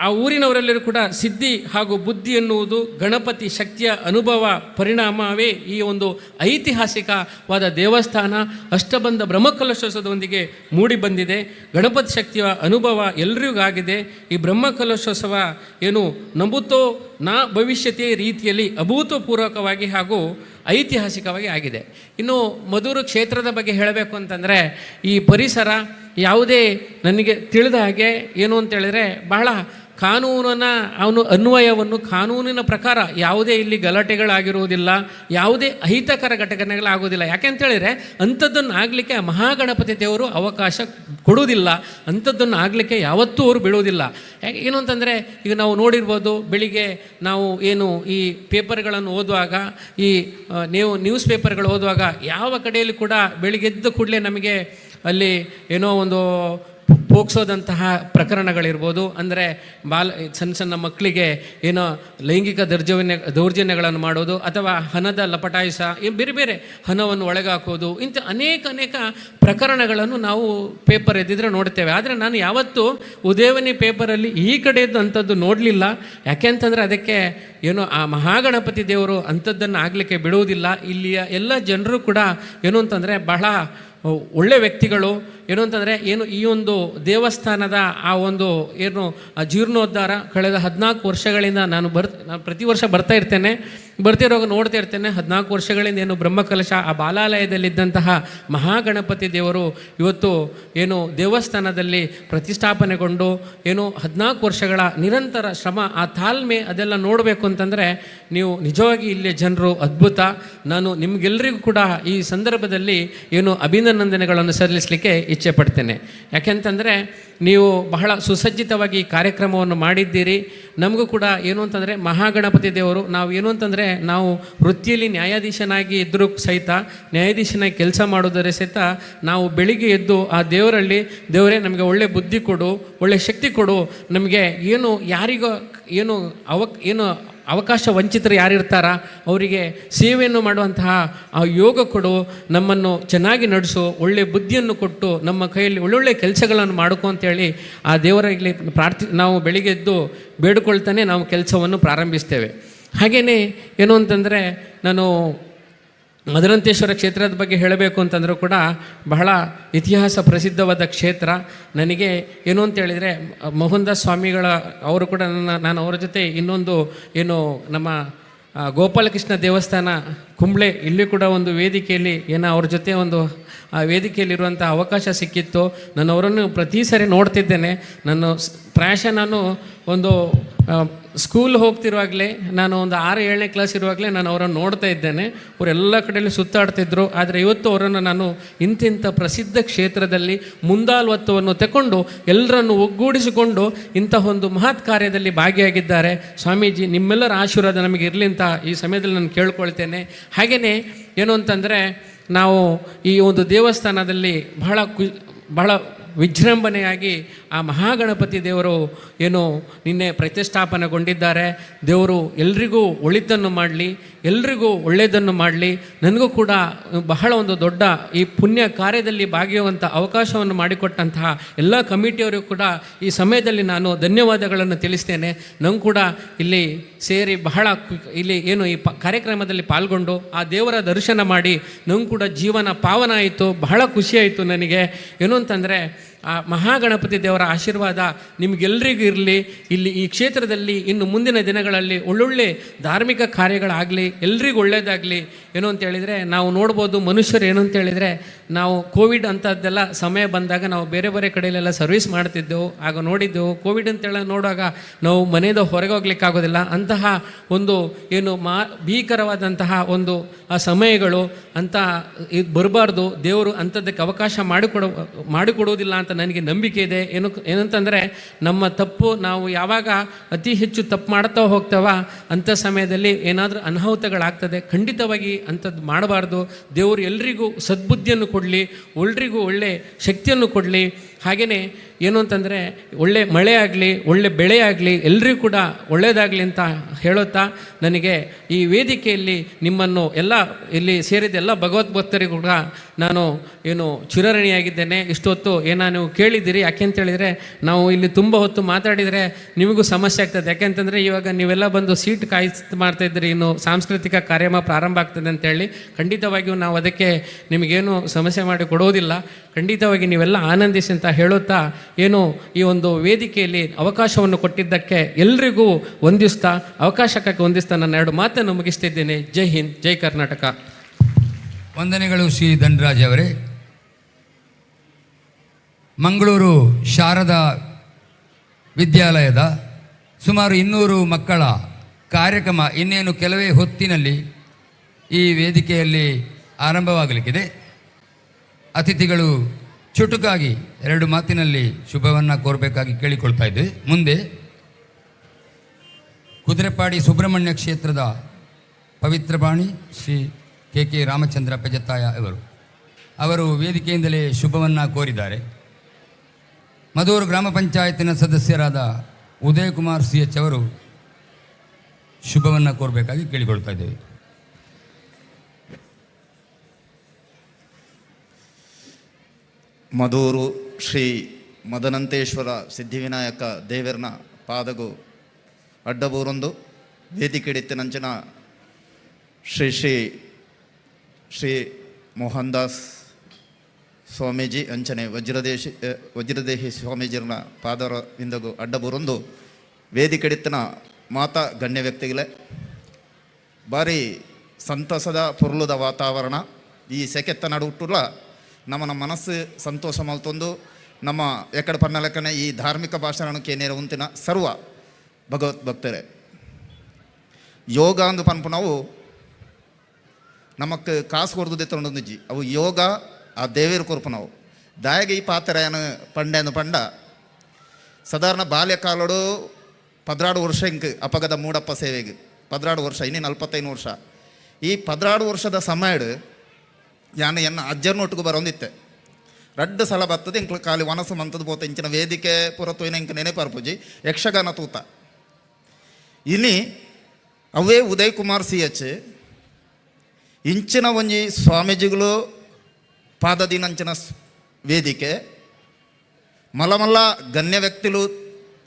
ಆ ಊರಿನವರೆಲ್ಲರೂ ಕೂಡ ಸಿದ್ಧಿ ಹಾಗೂ ಬುದ್ಧಿ ಎನ್ನುವುದು ಗಣಪತಿ ಶಕ್ತಿಯ ಅನುಭವ ಪರಿಣಾಮವೇ ಈ ಒಂದು ಐತಿಹಾಸಿಕವಾದ ದೇವಸ್ಥಾನ ಅಷ್ಟಬಂಧ ಬ್ರಹ್ಮಕಲಶೋತ್ಸವದೊಂದಿಗೆ ಮೂಡಿ ಬಂದಿದೆ. ಗಣಪತಿ ಶಕ್ತಿಯ ಅನುಭವ ಎಲ್ರಿಗೂ ಆಗಿದೆ. ಈ ಬ್ರಹ್ಮಕಲಶೋತ್ಸವ ಏನು ನಂಬುತ್ತೋ ನಾ ಭವಿಷ್ಯತೆ ರೀತಿಯಲ್ಲಿ ಅಭೂತಪೂರ್ವಕವಾಗಿ ಹಾಗೂ ಐತಿಹಾಸಿಕವಾಗಿ ಆಗಿದೆ. ಇನ್ನು ಮಧೂರು ಕ್ಷೇತ್ರದ ಬಗ್ಗೆ ಹೇಳಬೇಕು ಅಂತಂದರೆ ಈ ಪರಿಸರ ಯಾವುದೇ ನನಗೆ ತಿಳಿದ ಹಾಗೆ ಏನು ಅಂತೇಳಿದರೆ ಬಹಳ ಅನ್ವಯವನ್ನು ಕಾನೂನಿನ ಪ್ರಕಾರ ಯಾವುದೇ ಇಲ್ಲಿ ಗಲಾಟೆಗಳಾಗಿರುವುದಿಲ್ಲ, ಯಾವುದೇ ಅಹಿತಕರ ಘಟನೆಗಳಾಗೋದಿಲ್ಲ. ಯಾಕೆಂತೇಳಿದರೆ ಅಂಥದ್ದನ್ನು ಆಗಲಿಕ್ಕೆ ಮಹಾಗಣಪತಿ ದೇವರು ಅವಕಾಶ ಕೊಡುವುದಿಲ್ಲ. ಅಂಥದ್ದನ್ನು ಆಗಲಿಕ್ಕೆ ಯಾವತ್ತೂ ಅವರು ಬಿಡುವುದಿಲ್ಲ. ಏನು ಅಂತಂದರೆ ಈಗ ನಾವು ನೋಡಿರ್ಬೋದು, ಬೆಳಿಗ್ಗೆ ನಾವು ಏನು ಈ ಪೇಪರ್ಗಳನ್ನು ಓದುವಾಗ ನ್ಯೂಸ್ ಪೇಪರ್ಗಳು ಓದುವಾಗ ಯಾವ ಕಡೆಯಲ್ಲಿ ಕೂಡ ಬೆಳಿಗ್ಗೆ ಎದ್ದ ಕೂಡಲೇ ನಮಗೆ ಅಲ್ಲಿ ಏನೋ ಒಂದು ಪೋಕ್ಸೋದಂತಹ ಪ್ರಕರಣಗಳಿರ್ಬೋದು. ಅಂದರೆ ಸಣ್ಣ ಮಕ್ಕಳಿಗೆ ಏನೋ ಲೈಂಗಿಕ ದೌರ್ಜನ್ಯಗಳನ್ನು ಮಾಡೋದು ಅಥವಾ ಹಣದ ಲಪಟಾಯಿಸ ಬೇರೆ ಬೇರೆ ಹಣವನ್ನು ಒಳಗಾಕೋದು ಇಂಥ ಅನೇಕ ಪ್ರಕರಣಗಳನ್ನು ನಾವು ಪೇಪರ್ ಎದ್ದಿದ್ರೆ ನೋಡ್ತೇವೆ. ಆದರೆ ನಾನು ಯಾವತ್ತೂ ಉದಯವಾಣಿ ಪೇಪರಲ್ಲಿ ಈ ಕಡೆಯದ್ದು ಅಂಥದ್ದು ನೋಡಲಿಲ್ಲ. ಯಾಕೆ ಅಂತಂದರೆ ಅದಕ್ಕೆ ಏನೋ ಆ ಮಹಾಗಣಪತಿ ದೇವರು ಅಂಥದ್ದನ್ನು ಆಗಲಿಕ್ಕೆ ಬಿಡುವುದಿಲ್ಲ. ಇಲ್ಲಿಯ ಎಲ್ಲ ಜನರು ಕೂಡ ಏನು ಅಂತಂದರೆ ಬಹಳ ಒಳ್ಳೆ ವ್ಯಕ್ತಿಗಳು. ಏನು ಅಂತಂದರೆ ಈ ಒಂದು ದೇವಸ್ಥಾನದ ಆ ಒಂದು ಜೀರ್ಣೋದ್ಧಾರ ಕಳೆದ 14 ವರ್ಷಗಳಿಂದ ನಾನು ಪ್ರತಿ ವರ್ಷ ಬರ್ತಿರುವಾಗ ನೋಡ್ತಾ ಇರ್ತೇನೆ. 14 ವರ್ಷಗಳಿಂದ ಬ್ರಹ್ಮಕಲಶ ಆ ಬಾಲಾಲಯದಲ್ಲಿದ್ದಂತಹ ಮಹಾಗಣಪತಿ ದೇವರು ಇವತ್ತು ದೇವಸ್ಥಾನದಲ್ಲಿ ಪ್ರತಿಷ್ಠಾಪನೆಗೊಂಡು 14 ವರ್ಷಗಳ ನಿರಂತರ ಶ್ರಮ, ಆ ತಾಳ್ಮೆ ಅದೆಲ್ಲ ನೋಡಬೇಕು ಅಂತಂದರೆ ನೀವು ನಿಜವಾಗಿ ಇಲ್ಲಿಯ ಜನರು ಅದ್ಭುತ. ನಾನು ನಿಮಗೆಲ್ಲರಿಗೂ ಕೂಡ ಈ ಸಂದರ್ಭದಲ್ಲಿ ಅಭಿನಂದನೆಗಳನ್ನು ಸಲ್ಲಿಸಲಿಕ್ಕೆ ಇಚ್ಛೆ ಪಡ್ತೇನೆ. ಯಾಕೆಂತಂದರೆ ನೀವು ಬಹಳ ಸುಸಜ್ಜಿತವಾಗಿ ಈ ಕಾರ್ಯಕ್ರಮವನ್ನು ಮಾಡಿದ್ದೀರಿ. ನಮಗೂ ಕೂಡ ಅಂತಂದರೆ ಮಹಾಗಣಪತಿ ದೇವರು ನಾವು ವೃತ್ತಿಯಲ್ಲಿ ನ್ಯಾಯಾಧೀಶನಾಗಿ ಇದ್ದರೂ ಸಹಿತ ನ್ಯಾಯಾಧೀಶನಾಗಿ ಕೆಲಸ ಮಾಡೋದರೆ ಸಹಿತ ನಾವು ಬೆಳಿಗ್ಗೆ ಎದ್ದು ಆ ದೇವರೇ ನಮಗೆ ಒಳ್ಳೆ ಬುದ್ಧಿ ಕೊಡು, ಒಳ್ಳೆ ಶಕ್ತಿ ಕೊಡು, ನಮಗೆ ಯಾರಿಗೋ ಅವಕಾಶ ವಂಚಿತರು ಯಾರಿರ್ತಾರ ಅವರಿಗೆ ಸೇವೆಯನ್ನು ಮಾಡುವಂತಹ ಆ ಯೋಗ ಕೊಡು, ನಮ್ಮನ್ನು ಚೆನ್ನಾಗಿ ನಡೆಸು, ಒಳ್ಳೆಯ ಬುದ್ಧಿಯನ್ನು ಕೊಟ್ಟು ನಮ್ಮ ಕೈಯಲ್ಲಿ ಒಳ್ಳೊಳ್ಳೆ ಕೆಲಸಗಳನ್ನು ಮಾಡ್ಕೊ ಅಂತೇಳಿ ಆ ದೇವರಲ್ಲಿ ನಾವು ಬೆಳಿಗ್ಗೆ ಎದ್ದು ಬೇಡಿಕೊಳ್ತಾನೆ ನಾವು ಕೆಲಸವನ್ನು ಪ್ರಾರಂಭಿಸ್ತೇವೆ. ಹಾಗೆಯೇ ಅಂತಂದರೆ ನಾನು ಮದನಂತೇಶ್ವರ ಕ್ಷೇತ್ರದ ಬಗ್ಗೆ ಹೇಳಬೇಕು ಅಂತಂದರೂ ಕೂಡ ಬಹಳ ಇತಿಹಾಸ ಪ್ರಸಿದ್ಧವಾದ ಕ್ಷೇತ್ರ. ನನಗೆ ಅಂತೇಳಿದರೆ ಮೋಹನದಾಸ್ ಸ್ವಾಮಿಗಳ ಅವರು ಕೂಡ ನಾನು ಅವರ ಜೊತೆ ಇನ್ನೊಂದು ನಮ್ಮ ಗೋಪಾಲಕೃಷ್ಣ ದೇವಸ್ಥಾನ ಕುಂಬ್ಳೆ ಇಲ್ಲಿ ಕೂಡ ಒಂದು ವೇದಿಕೆಯಲ್ಲಿ ಅವ್ರ ಜೊತೆ ಒಂದು ಆ ವೇದಿಕೆಯಲ್ಲಿರುವಂಥ ಅವಕಾಶ ಸಿಕ್ಕಿತ್ತು. ನಾನು ಅವರನ್ನು ಪ್ರತಿ ಸಾರಿ ನೋಡ್ತಿದ್ದೇನೆ. ಪ್ರಾಯಶಃ ನಾನು ಒಂದು ಸ್ಕೂಲ್ ಹೋಗ್ತಿರುವಾಗಲೇ ನಾನು ಒಂದು 6-7ನೇ ಕ್ಲಾಸ್ ಇರುವಾಗಲೇ ನಾನು ಅವರನ್ನು ನೋಡ್ತಾ ಇದ್ದೇನೆ. ಅವರೆಲ್ಲ ಕಡೆಯಲ್ಲಿ ಸುತ್ತಾಡ್ತಿದ್ರು. ಆದರೆ ಇವತ್ತು ಅವರನ್ನು ನಾನು ಇಂತಿಂಥ ಪ್ರಸಿದ್ಧ ಕ್ಷೇತ್ರದಲ್ಲಿ ಮುಂದಾಳತ್ವವನ್ನು ತಗೊಂಡು ಎಲ್ಲರನ್ನು ಒಗ್ಗೂಡಿಸಿಕೊಂಡು ಇಂತಹ ಒಂದು ಮಹತ್ ಕಾರ್ಯದಲ್ಲಿ ಭಾಗಿಯಾಗಿದ್ದಾರೆ. ಸ್ವಾಮೀಜಿ ನಿಮ್ಮೆಲ್ಲರ ಆಶೀರ್ವಾದ ನಮಗೆ ಇರಲಿ ಅಂತ ಈ ಸಮಯದಲ್ಲಿ ನಾನು ಕೇಳ್ಕೊಳ್ತೇನೆ. ಹಾಗೆಯೇ ಅಂತಂದರೆ ನಾವು ಈ ಒಂದು ದೇವಸ್ಥಾನದಲ್ಲಿ ಬಹಳ ವಿಜೃಂಭಣೆಯಾಗಿ ಆ ಮಹಾಗಣಪತಿ ದೇವರು ಏನು ನಿನ್ನೆ ಪ್ರತಿಷ್ಠಾಪನೆಗೊಂಡಿದ್ದಾರೆ. ದೇವರು ಎಲ್ರಿಗೂ ಒಳಿತನ್ನು ಮಾಡಲಿ, ಎಲ್ರಿಗೂ ಒಳ್ಳೆಯದನ್ನು ಮಾಡಲಿ. ನನಗೂ ಕೂಡ ಬಹಳ ಒಂದು ದೊಡ್ಡ ಈ ಪುಣ್ಯ ಕಾರ್ಯದಲ್ಲಿ ಭಾಗಿಯುವಂಥ ಅವಕಾಶವನ್ನು ಮಾಡಿಕೊಟ್ಟಂತಹ ಎಲ್ಲ ಕಮಿಟಿಯವರಿಗೂ ಕೂಡ ಈ ಸಮಯದಲ್ಲಿ ನಾನು ಧನ್ಯವಾದಗಳನ್ನು ತಿಳಿಸ್ತೇನೆ. ನಂಗೆ ಕೂಡ ಇಲ್ಲಿ ಸೇರಿ ಬಹಳ ಇಲ್ಲಿ ಏನು ಈ ಕಾರ್ಯಕ್ರಮದಲ್ಲಿ ಪಾಲ್ಗೊಂಡು ಆ ದೇವರ ದರ್ಶನ ಮಾಡಿ ನಂಗೆ ಕೂಡ ಜೀವನ ಪಾವನ ಆಯಿತು. ಬಹಳ ಖುಷಿಯಾಯಿತು ನನಗೆ. ಏನು ಅಂತಂದರೆ ಆ ಮಹಾಗಣಪತಿ ದೇವರ ಆಶೀರ್ವಾದ ನಿಮಗೆಲ್ಲರಿಗೂ ಇರಲಿ. ಇಲ್ಲಿ ಈ ಕ್ಷೇತ್ರದಲ್ಲಿ ಇನ್ನು ಮುಂದಿನ ದಿನಗಳಲ್ಲಿ ಒಳ್ಳೊಳ್ಳೆ ಧಾರ್ಮಿಕ ಕಾರ್ಯಗಳಾಗಲಿ, ಎಲ್ರಿಗೂ ಒಳ್ಳೆಯದಾಗಲಿ. ಏನು ಅಂತೇಳಿದರೆ ನಾವು ನೋಡ್ಬೋದು ಮನುಷ್ಯರು ಏನು ಅಂತೇಳಿದರೆ ನಾವು ಕೋವಿಡ್ ಅಂಥದ್ದೆಲ್ಲ ಸಮಯ ಬಂದಾಗ ನಾವು ಬೇರೆ ಬೇರೆ ಕಡೆಯಲ್ಲೆಲ್ಲ ಸರ್ವಿಸ್ ಮಾಡ್ತಿದ್ದೆವು. ಆಗ ನೋಡಿದ್ದೆವು ಕೋವಿಡ್ ಅಂತೇಳಿ ನೋಡುವಾಗ ನಾವು ಮನೆಯಿಂದ ಹೊರಗೆ ಹೋಗ್ಲಿಕ್ಕಾಗೋದಿಲ್ಲ. ಅಂತಹ ಒಂದು ಏನು ಭೀಕರವಾದಂತಹ ಒಂದು ಆ ಸಮಯಗಳು ಅಂತ ಇದು ಬರಬಾರ್ದು. ದೇವರು ಅಂಥದ್ದಕ್ಕೆ ಅವಕಾಶ ಮಾಡಿಕೊಡುವುದಿಲ್ಲ ಅಂತ ನನಗೆ ನಂಬಿಕೆ ಇದೆ. ಏನಂತಂದರೆ ನಮ್ಮ ತಪ್ಪು ನಾವು ಯಾವಾಗ ಅತಿ ಹೆಚ್ಚು ತಪ್ಪು ಮಾಡ್ತಾ ಹೋಗ್ತಾವ ಅಂಥ ಸಮಯದಲ್ಲಿ ಏನಾದರೂ ಅನಾಹುತಗಳಾಗ್ತದೆ. ಖಂಡಿತವಾಗಿ ಅಂಥದ್ದು ಮಾಡಬಾರ್ದು. ದೇವರು ಎಲ್ರಿಗೂ ಸದ್ಬುದ್ಧಿಯನ್ನು ಕೊಡಲಿ, ಎಲ್ರಿಗೂ ಒಳ್ಳೆ ಶಕ್ತಿಯನ್ನು ಕೊಡಲಿ. ಹಾಗೆಯೇ ಏನು ಅಂತಂದರೆ ಒಳ್ಳೆ ಮಳೆ ಆಗಲಿ, ಒಳ್ಳೆ ಬೆಳೆ ಆಗಲಿ, ಎಲ್ರಿಗೂ ಕೂಡ ಒಳ್ಳೆಯದಾಗಲಿ ಅಂತ ಹೇಳುತ್ತಾ ನನಗೆ ಈ ವೇದಿಕೆಯಲ್ಲಿ ನಿಮ್ಮನ್ನು ಎಲ್ಲ ಇಲ್ಲಿ ಸೇರಿದ ಎಲ್ಲ ಭಗವದ್ಭಕ್ತರಿಗೂ ಕೂಡ ನಾನು ಏನು ಚಿರಋಣಿಯಾಗಿದ್ದೇನೆ. ಇಷ್ಟೊತ್ತು ನೀವು ಕೇಳಿದ್ದೀರಿ. ಯಾಕೆಂತೇಳಿದರೆ ನಾವು ಇಲ್ಲಿ ತುಂಬ ಹೊತ್ತು ಮಾತಾಡಿದರೆ ನಿಮಗೂ ಸಮಸ್ಯೆ ಆಗ್ತದೆ. ಯಾಕೆಂತಂದರೆ ಇವಾಗ ನೀವೆಲ್ಲ ಬಂದು ಸೀಟ್ ಮಾಡ್ತಾಯಿದ್ದೀರಿ, ಇನ್ನು ಸಾಂಸ್ಕೃತಿಕ ಕಾರ್ಯಕ್ರಮ ಪ್ರಾರಂಭ ಆಗ್ತದೆ ಅಂತೇಳಿ. ಖಂಡಿತವಾಗಿಯೂ ನಾವು ಅದಕ್ಕೆ ನಿಮಗೇನು ಸಮಸ್ಯೆ ಮಾಡಿ ಕೊಡೋದಿಲ್ಲ. ಖಂಡಿತವಾಗಿ ನೀವೆಲ್ಲ ಆನಂದಿಸಿ ಅಂತ ಹೇಳುತ್ತಾ ಏನು ಈ ಒಂದು ವೇದಿಕೆಯಲ್ಲಿ ಅವಕಾಶವನ್ನು ಕೊಟ್ಟಿದ್ದಕ್ಕೆ ಎಲ್ರಿಗೂ ಅವಕಾಶಕ್ಕೆ ವಂದಿಸ್ತಾ ನನ್ನ 2 ಮಾತನ್ನು ಮುಗಿಸ್ತಿದ್ದೇನೆ. ಜೈ ಹಿಂದ್, ಜೈ ಕರ್ನಾಟಕ. ವಂದನೆಗಳು ಶ್ರೀ ಧನರಾಜ್ ಅವರೇ. ಮಂಗಳೂರು ಶಾರದಾ ವಿದ್ಯಾಲಯದ ಸುಮಾರು 200 ಮಕ್ಕಳ ಕಾರ್ಯಕ್ರಮ ಇನ್ನೇನು ಕೆಲವೇ ಹೊತ್ತಿನಲ್ಲಿ ಈ ವೇದಿಕೆಯಲ್ಲಿ ಆರಂಭವಾಗಲಿಕ್ಕಿದೆ. ಅತಿಥಿಗಳು ಚುಟುಕಾಗಿ 2 ಮಾತಿನಲ್ಲಿ ಶುಭವನ್ನು ಕೋರಬೇಕಾಗಿ ಕೇಳಿಕೊಳ್ತಾ ಇದ್ದೇವೆ. ಮುಂದೆ ಕುದುರೆಪಾಡಿ ಸುಬ್ರಹ್ಮಣ್ಯ ಕ್ಷೇತ್ರದ ಪವಿತ್ರ ಬಾಣಿ ಶ್ರೀ ಕೆ ರಾಮಚಂದ್ರ ಪೆಜತ್ತಾಯ ಅವರು ವೇದಿಕೆಯಿಂದಲೇ ಶುಭವನ್ನು ಕೋರಿದ್ದಾರೆ. ಮಧೂರು ಗ್ರಾಮ ಪಂಚಾಯತಿನ ಸದಸ್ಯರಾದ ಉದಯ್ ಕುಮಾರ್ CH ಅವರು ಶುಭವನ್ನು ಕೋರಬೇಕಾಗಿ ಕೇಳಿಕೊಳ್ತಾ ಇದ್ದೇವೆ. ಮಧೂರು ಶ್ರೀ ಮದನಂತೇಶ್ವರ ಸಿದ್ಧಿವಿನಾಯಕ ದೇವರನ ಪಾದಗು ಅಡ್ಡಬೂರೊಂದು ವೇದಿಕೆಡಿತ್ತಿನಂಚಿನ ಶ್ರೀ ಶ್ರೀ ಶ್ರೀ ಮೋಹನ್ ದಾಸ್ ಸ್ವಾಮೀಜಿ ಅಂಚನೆ ವಜ್ರದೇಹಿ ಸ್ವಾಮೀಜಿರನ ಪಾದವಿಂದಗು ಅಡ್ಡಬೂರೊಂದು ವೇದಿಕೆಡಿತ್ತಿನ ಮಾತಾ ಗಣ್ಯ ವ್ಯಕ್ತಿಗಳೇ, ಭಾರಿ ಸಂತಸದ ಪುರ್ಲುದ ವಾತಾವರಣ ಈ ಸೆಕೆತ್ತ ನಡುಟುಲ್ಲ ನಮ್ಮ ಮನಸ್ಸು ಸಂತೋಷ ಮಲ್ತೊಂದು ನಮ್ಮ ಎಕಡೆ ಪನ್ನಲೆಕ್ಕನೆ ಈ ಧಾರ್ಮಿಕ ಭಾಷಣಕ್ಕೆ ನೇರ ಉಂತಿನ ಸರ್ವ ಭಗವದ್ಭಕ್ತರೇ. ಯೋಗ ಅಂದು ಪನ್ಪು ನಾವು ನಮಕ್ ಕಾಸು ಕೊಡ್ದು ತೊಗೊಂಡಿಜ್ಜಿ ಅವು ಯೋಗ ಆ ದೇವೇರು ಕೊರ್ಪು ನಾವು ದಾಯಗೆ ಈ ಪಾತ್ರೆಯನ್ನು ಪಂಡ ಸಾಧಾರಣ ಬಾಲ್ಯಕಾಲಡು 16 ವರ್ಷ ಇಂಕ್ ಅಪಗದ ಮೂಡಪ್ಪ ಸೇವೆಗೆ 16 ವರ್ಷ ಇನ್ನೇನು 45 ವರ್ಷ. ಈ 16 ವರ್ಷದ ಸಮಯ ಅಜ್ಜರ್ನೊಟ್ಟಿಗೆ ಬರೋಂದಿತ್ತೆ 2 ಸಲ ಬರ್ತದೆ. ಇಂಕ್ಲು ಖಾಲಿ ವನಸು ಮಂತದ್ದು ಪೋತ ಇಂಚಿನ ವೇದಿಕೆ ಪುರತ್ತು ಇಂಕ ನೆನೆಪರ್ಪುಜಿ ಯಕ್ಷಗಾನ ತೂತ ಇನಿ ಅವೇ ಉದಯ್ ಕುಮಾರ್ CH ಇಂಚಿನ ಒಂಜಿ ಸ್ವಾಮೀಜಿಗಳು ಪಾದದಿನಂಚಿನ ವೇದಿಕೆ ಮಲ್ಲ ಗಣ್ಯ ವ್ಯಕ್ತಿಲು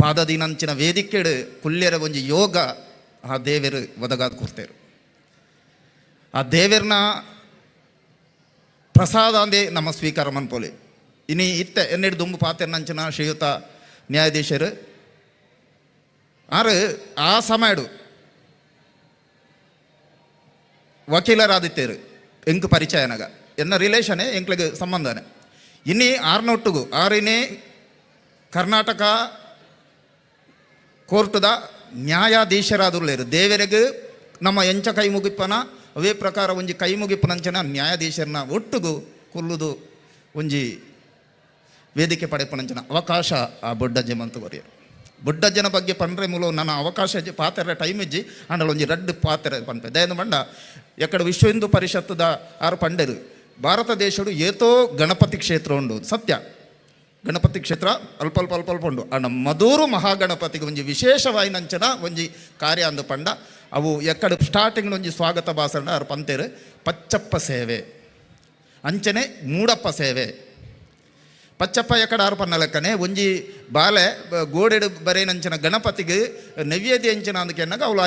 ಪಾದದಿನಂಚಿನ ವೇದಿಕೆಡು ಕುಲ್ಯರ ಒಂಜಿ ಯೋಗ ಆ ದೇವರು ಒದಗಾದ ಕೊಡ್ತೇರು. ಆ ದೇವರನ್ನ ಪ್ರಸಾದ ಅಂದೇ ನಮ್ಮ ಸ್ವೀಕಾರ ಮನ್ಪೋಲಿ. ಇನ್ನು ಇತ್ತೆ ಎನ್ನೆಡು ದುಂಬು ಪಾತೆರ್ನಂಚಿನ ಶ್ರೀಯುತ ನ್ಯಾಯಾಧೀಶರು ಆರು ಆ ಸಮಯಡು ವಕೀಲರಾದಿತ್ತೇರು ಎಂಕ್ ಪರಿಚಯನಗ ಎನ್ನ ರಿಲೇಷನೇ ಎಂಕ್ಲಿಗೆ ಸಂಬಂಧನೇ. ಇನ್ನಿ ಆರ್ನೊಟ್ಟಿಗೂ ಆರಿನೇ ಕರ್ನಾಟಕ ಕೋರ್ಟ್ದ ನ್ಯಾಯಾಧೀಶರಾದುರ್ಲೇರು ದೇವರಿಗೆ ನಮ್ಮ ಎಂಚ ಕೈ ಮುಗಿಪ್ಪನ ಅವೇ ಪ್ರಕಾರ ಒಂಜಿ ಕೈ ಮುಗಿಪ್ಪನಂಚನ ನ್ಯಾಯಾಧೀಶರನ್ನ ಒಟ್ಟಿಗೂ ಕೊಲ್ಲುದು ಒಂಜಿ ವೇದಿಕೆ ಪಡೆಪನಂಚನ ಅವಕಾಶ ಆ ಬೊಡ್ಡಜ್ಜೆ ಮಂತು ಬರೆಯರು. ಬೊಡ್ಡಜ್ಜನ ಬಗ್ಗೆ ಪಂಡ್ರೆ ಮೂಲ ನನ್ನ ಅವಕಾಶ ಪಾತ್ರೆ ಟೈಮ್ ಇಜ್ಜಿ ಅಂಡಲ್ ಒಂಜಿ ರಡ್ಡು ಪಾತ್ರೆ ಪನ್ಪೆ ದಯದು ಮಂಡ ಎಕ್ಕಡ ವಿಶ್ವ ಹಿಂದೂ ಪರಿಷತ್ತದ ಆರು ಪಂಡರು ಭಾರತ ದೇಶಡು ಏತೋ ಗಣಪತಿ ಕ್ಷೇತ್ರ ಉಂಡು ಸತ್ಯ. ಗಣಪತಿ ಕ್ಷೇತ್ರ ಅಲ್ಪ ಅಲ್ಪ ಅಲ್ಪ ಅಲ್ಪ ಉಂಡು. ಅಣ್ಣ ಮಧೂರು ಮಹಾಗಣಪತಿಗೆ ಒಂಜಿ ವಿಶೇಷವಾಯಿನಂಚನ ಒಂಜಿ ಕಾರ್ಯ ಅಂದು ಪಂಡ ಅವು ಎಕ್ಕಡೆ ಸ್ಟಾರ್ಟಿಂಗ್ ಒಂಜಿ ಸ್ವಾಗತ ಭಾಷಣ ಅವ್ರು ಪಂತೇರು ಪಚ್ಚಪ್ಪ ಸೇವೆ ಅಂಚನೆ ಮೂಡಪ್ಪ ಸೇವೆ. ಪಚ್ಚಪ್ಪ ಎಕ್ಕಡ ಆರು ಪನ್ನ ಲೆಕ್ಕನೆ ಒಂಜಿ ಬಾಲೆ ಗೋಡೆಡು ಬರೇನಂಚಿನ ಗಣಪತಿಗೆ ನೈವೇದ್ಯ ಎಂಚಿನ ಅಂದಕ್ಕೆ ಎನ್ನಾಗ ಅವಳು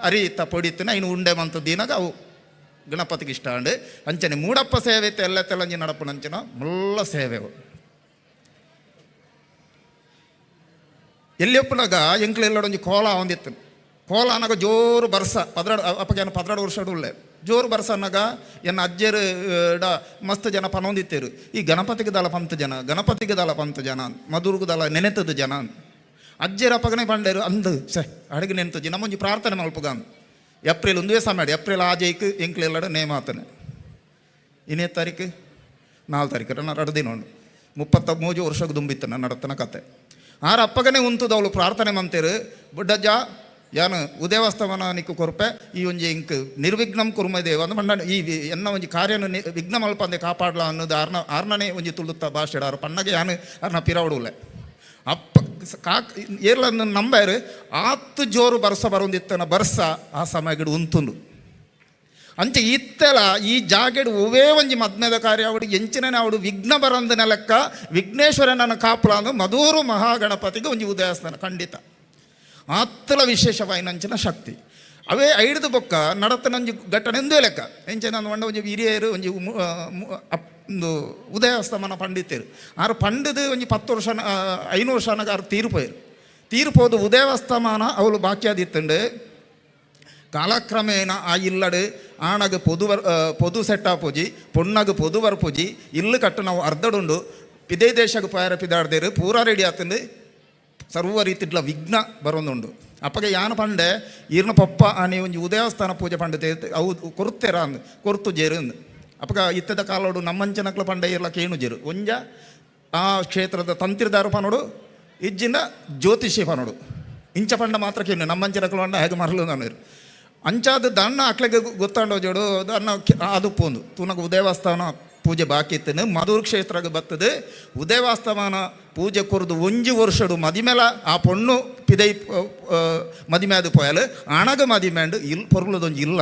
ಅರಿತ ಪೊಡಿತಿನ ಇನ್ನು ಉಂಡೆ ಮಂತು ದಿನಾಗ ಅವು ಗಣಪತಿಗೆ ಇಷ್ಟ ಅಂಡು ಅಂಚನೆ ಮೂಡಪ್ಪ ಸೇವೆ ಎಲ್ಲ ತೆಲಂಜಿ ನಡಪು ನಂಚಿನ ಮುಲ್ಲ ಸೇವೆ ಎಲ್ಲಿಯಪ್ಪನಾಗ ಎಂಕ್ಲೆಲ್ಲೊಂಜಿ ಕೋಲ ಒಂದಿತ್ತು. ಕೋಲ ಅನ್ನಾಗ ಜೋರು ಬರ್ಸ ಅಪ್ಪಗೇನು 12 ವರ್ಷ ಉಳ್ಳೆ ಜೋರು ಬರ್ಸ ಅನ್ನಾಗ ಎನ್ನ ಅಜ್ಜರು ಮಸ್ತ್ ಜನ ಪನೊಂದಿತ್ತೇರು. ಈ ಗಣಪತಿಗೆ ದಳ ಪಂತ ಜನ, ಗಣಪತಿಗೆ ದಳ ಪಂತ ಜನ, ಮಧುರ್ಗ ದಳ ನೆನೆತದ ಜನ ಅಜ್ಜರ ಅಪ್ಪಗನೆ ಪಂಡೇರು ಅಂದು ಅಡುಗೆ ನೆನೆತಜಿ ನಮ್ಮೊಂಜಿ ಪ್ರಾರ್ಥನೆ ಮಲ್ಪಗ ಏಪ್ರಿಲ್ 1 ದಿವಸ ಮಾಡಿ ಏಪ್ರಿಲ್ ಆಜೈಕ್ ಎಂಕ್ಲೆಲ್ಲಡ ನೇಮಾತನೆ 2 ತಾರೀಕು 4 ತಾರೀಕು 2 ದಿನ ಉಂಡು 33 ವರ್ಷಕ್ಕೆ ದುಂಬಿತ್ತು ನಾನು ನಡತನ ಕತೆ. ಆರ ಅಪ್ಪಗನೆ ಉಂತುದು ಅವಳು ಪ್ರಾರ್ಥನೆ ಮಂತೇರು ಬುಡ್ಡಜ್ಜ ಯಾನು ಉದಯವಾಸ್ತವನ ನಿಕ್ಕು ಕೊರಪೆ ಈ ಒಂಜಿ ಇಂಕ್ ನಿರ್ವಿಘ್ನಂ ಕುರ್ಮದೇವ ಅಂದು ಮಂಡ ಈ ಎನ್ನ ಒಂಜಿ ಕಾರ್ಯನ ವಿಘ್ನ ಮಲ್ಪ ಅಂದೆ ಕಾಪಾಡ್ಲ ಅನ್ನೋದು ಆರ್ನನೇ ಒಂಜಿ ತುಳುತ್ತ ಭಾಷೆ ಆರು ಪಣ್ಣಗೆ ಯಾನು ಅರ್ನ ಪಿರವಡುಲೆ ಅಪ್ಪ ಏರ್ಲನ್ನು ನಂಬೇರು 10 ಜೋರು ಬರ್ಸ ಬರೋಂದಿತ್ತನ ಬರ್ಸ ಆ ಸಮಯಗಡು ಉಂತುಂಡು ಅಂಚೆ ಇತ್ತೆಲ ಈ ಜಾಗೆಡು ಒವೇ ಒಂಜಿ ಮದ್ಮೆದ ಕಾರ್ಯ ಅವಡು ಎಂಚಿನೇ ಅವಡು ವಿಘ್ನ ಬರಂದನ ಲೆಕ್ಕ ವಿಘ್ನೇಶ್ವರನ ಕಾಪುಲ ಅಂದು ಮಧೂರು ಮಹಾಗಣಪತಿಗೆ ಒಂಜಿ ಉದಯಸ್ಥಾನ ಖಂಡಿತ ಆತ್ತಲ ವಿಶೇಷವಾಯಿನಂಚಿನ ಶಕ್ತಿ ಅವೇ ಐಡ್ದು ಬೊಕ್ಕ ನಡತನಂಜಿ ಘಟನೆ ಎಂದೇ ಲೆಕ್ಕ ಎಂಚೆ ನಾನು ಮಂಡ ಒಂಜಿ ಹಿರಿಯರು ಒಂಜಿ ಒಂದು ಉದಯಸ್ತಮನ ಪಂಡಿತರು ಆರು ಪಂಡದು ಒಂಜಿ 10 ವರ್ಷ 5 ವರ್ಷನಾಗ ಆರು ತೀರ್ಪೋದು ಉದಯಸ್ತಮಾನ ಅವಳು ಬಾಕಿಯಾದಿತ್ತಂಡು ಕಾಲಕ್ರಮೇಣ ಆ ಇಲ್ಲಡು ಆಣಗ ಪೊದು ಸೆಟ್ಟಾಪೋಜಿ ಪೊಣ್ಣಗ ಪೊದು ಬರ್ಪೋಜಿ ಇಲ್ಲು ಕಟ್ಟು ನಾವು ಅರ್ಧಡುಂಡು ಪಿದೇ ದೇಶಕ್ಕೆ ಪಯರ ಪಿದಾಡ್ದೇರು ಪೂರ ರೆಡಿ ಆತಂಡು ಸರ್ವ ರೀತಿಡ್ಲ ವಿಘ್ನ ಬರೋದುಂಡು ಅಪ್ಪಗೆ ಯಾನು ಪಂಡೆ ಈರ್ನ ಪಪ್ಪ ಆನೆ ಒಂಜಿ ಉದಯಸ್ಥಾನ ಪೂಜೆ ಪಂಡತೆ ಅವು ಕೊರ್ತೇರ ಅಂದು ಕೊರ್ತು ಜೇರು ಅಂದು ಅಪ್ಪಗ ಇತ್ತದ ಕಾಲೋಡು ನಮ್ಮಂಚನಕ್ಲ ಪಂಡೆ ಇರ್ಲ ಕೇಣು ಜೇರು ಒಂಜ ಆ ಕ್ಷೇತ್ರದ ತಂತ್ರಿದಾರು ಪನೋಡು ಇಜ್ಜಿನ ಜ್ಯೋತಿಷಿ ಪನೋಡು ಇಂಚ ಪಂಡ ಮಾತ್ರ ಕೇನು ನಮ್ಮಂಚನಕ್ಲ ಪಂಡ ಹೇಗೆ ಮರಲು ನಾನು ಅಂಚಾದ ದಣ್ಣ ಅಕ್ಲೆಗೆ ಗೊತ್ತಾಂಡೋ ಜೋಡು ದಣ್ಣ ಅದು ಪೋಂದು ತೂನಗ ಉದಯವಾಸ್ತವನ ಪೂಜೆ ಬಾಕಿ ಇತ್ತನು ಮಧುರ್ ಕ್ಷೇತ್ರಗೆ ಬರ್ತದೆ ಉದಯವಾಸ್ತವನ ಪೂಜೆ ಕೊರದು 1 ವರ್ಷಡು ಮದಿಮೇಲ ಆ ಪೊಣ್ಣು ಪಿದೈ ಮದಿಮೇದು ಪೋಯಲು ಅಣಗ ಮದಿಮೇಂಡು ಪೊರ್ಲದೊಂದು ಇಲ್ಲ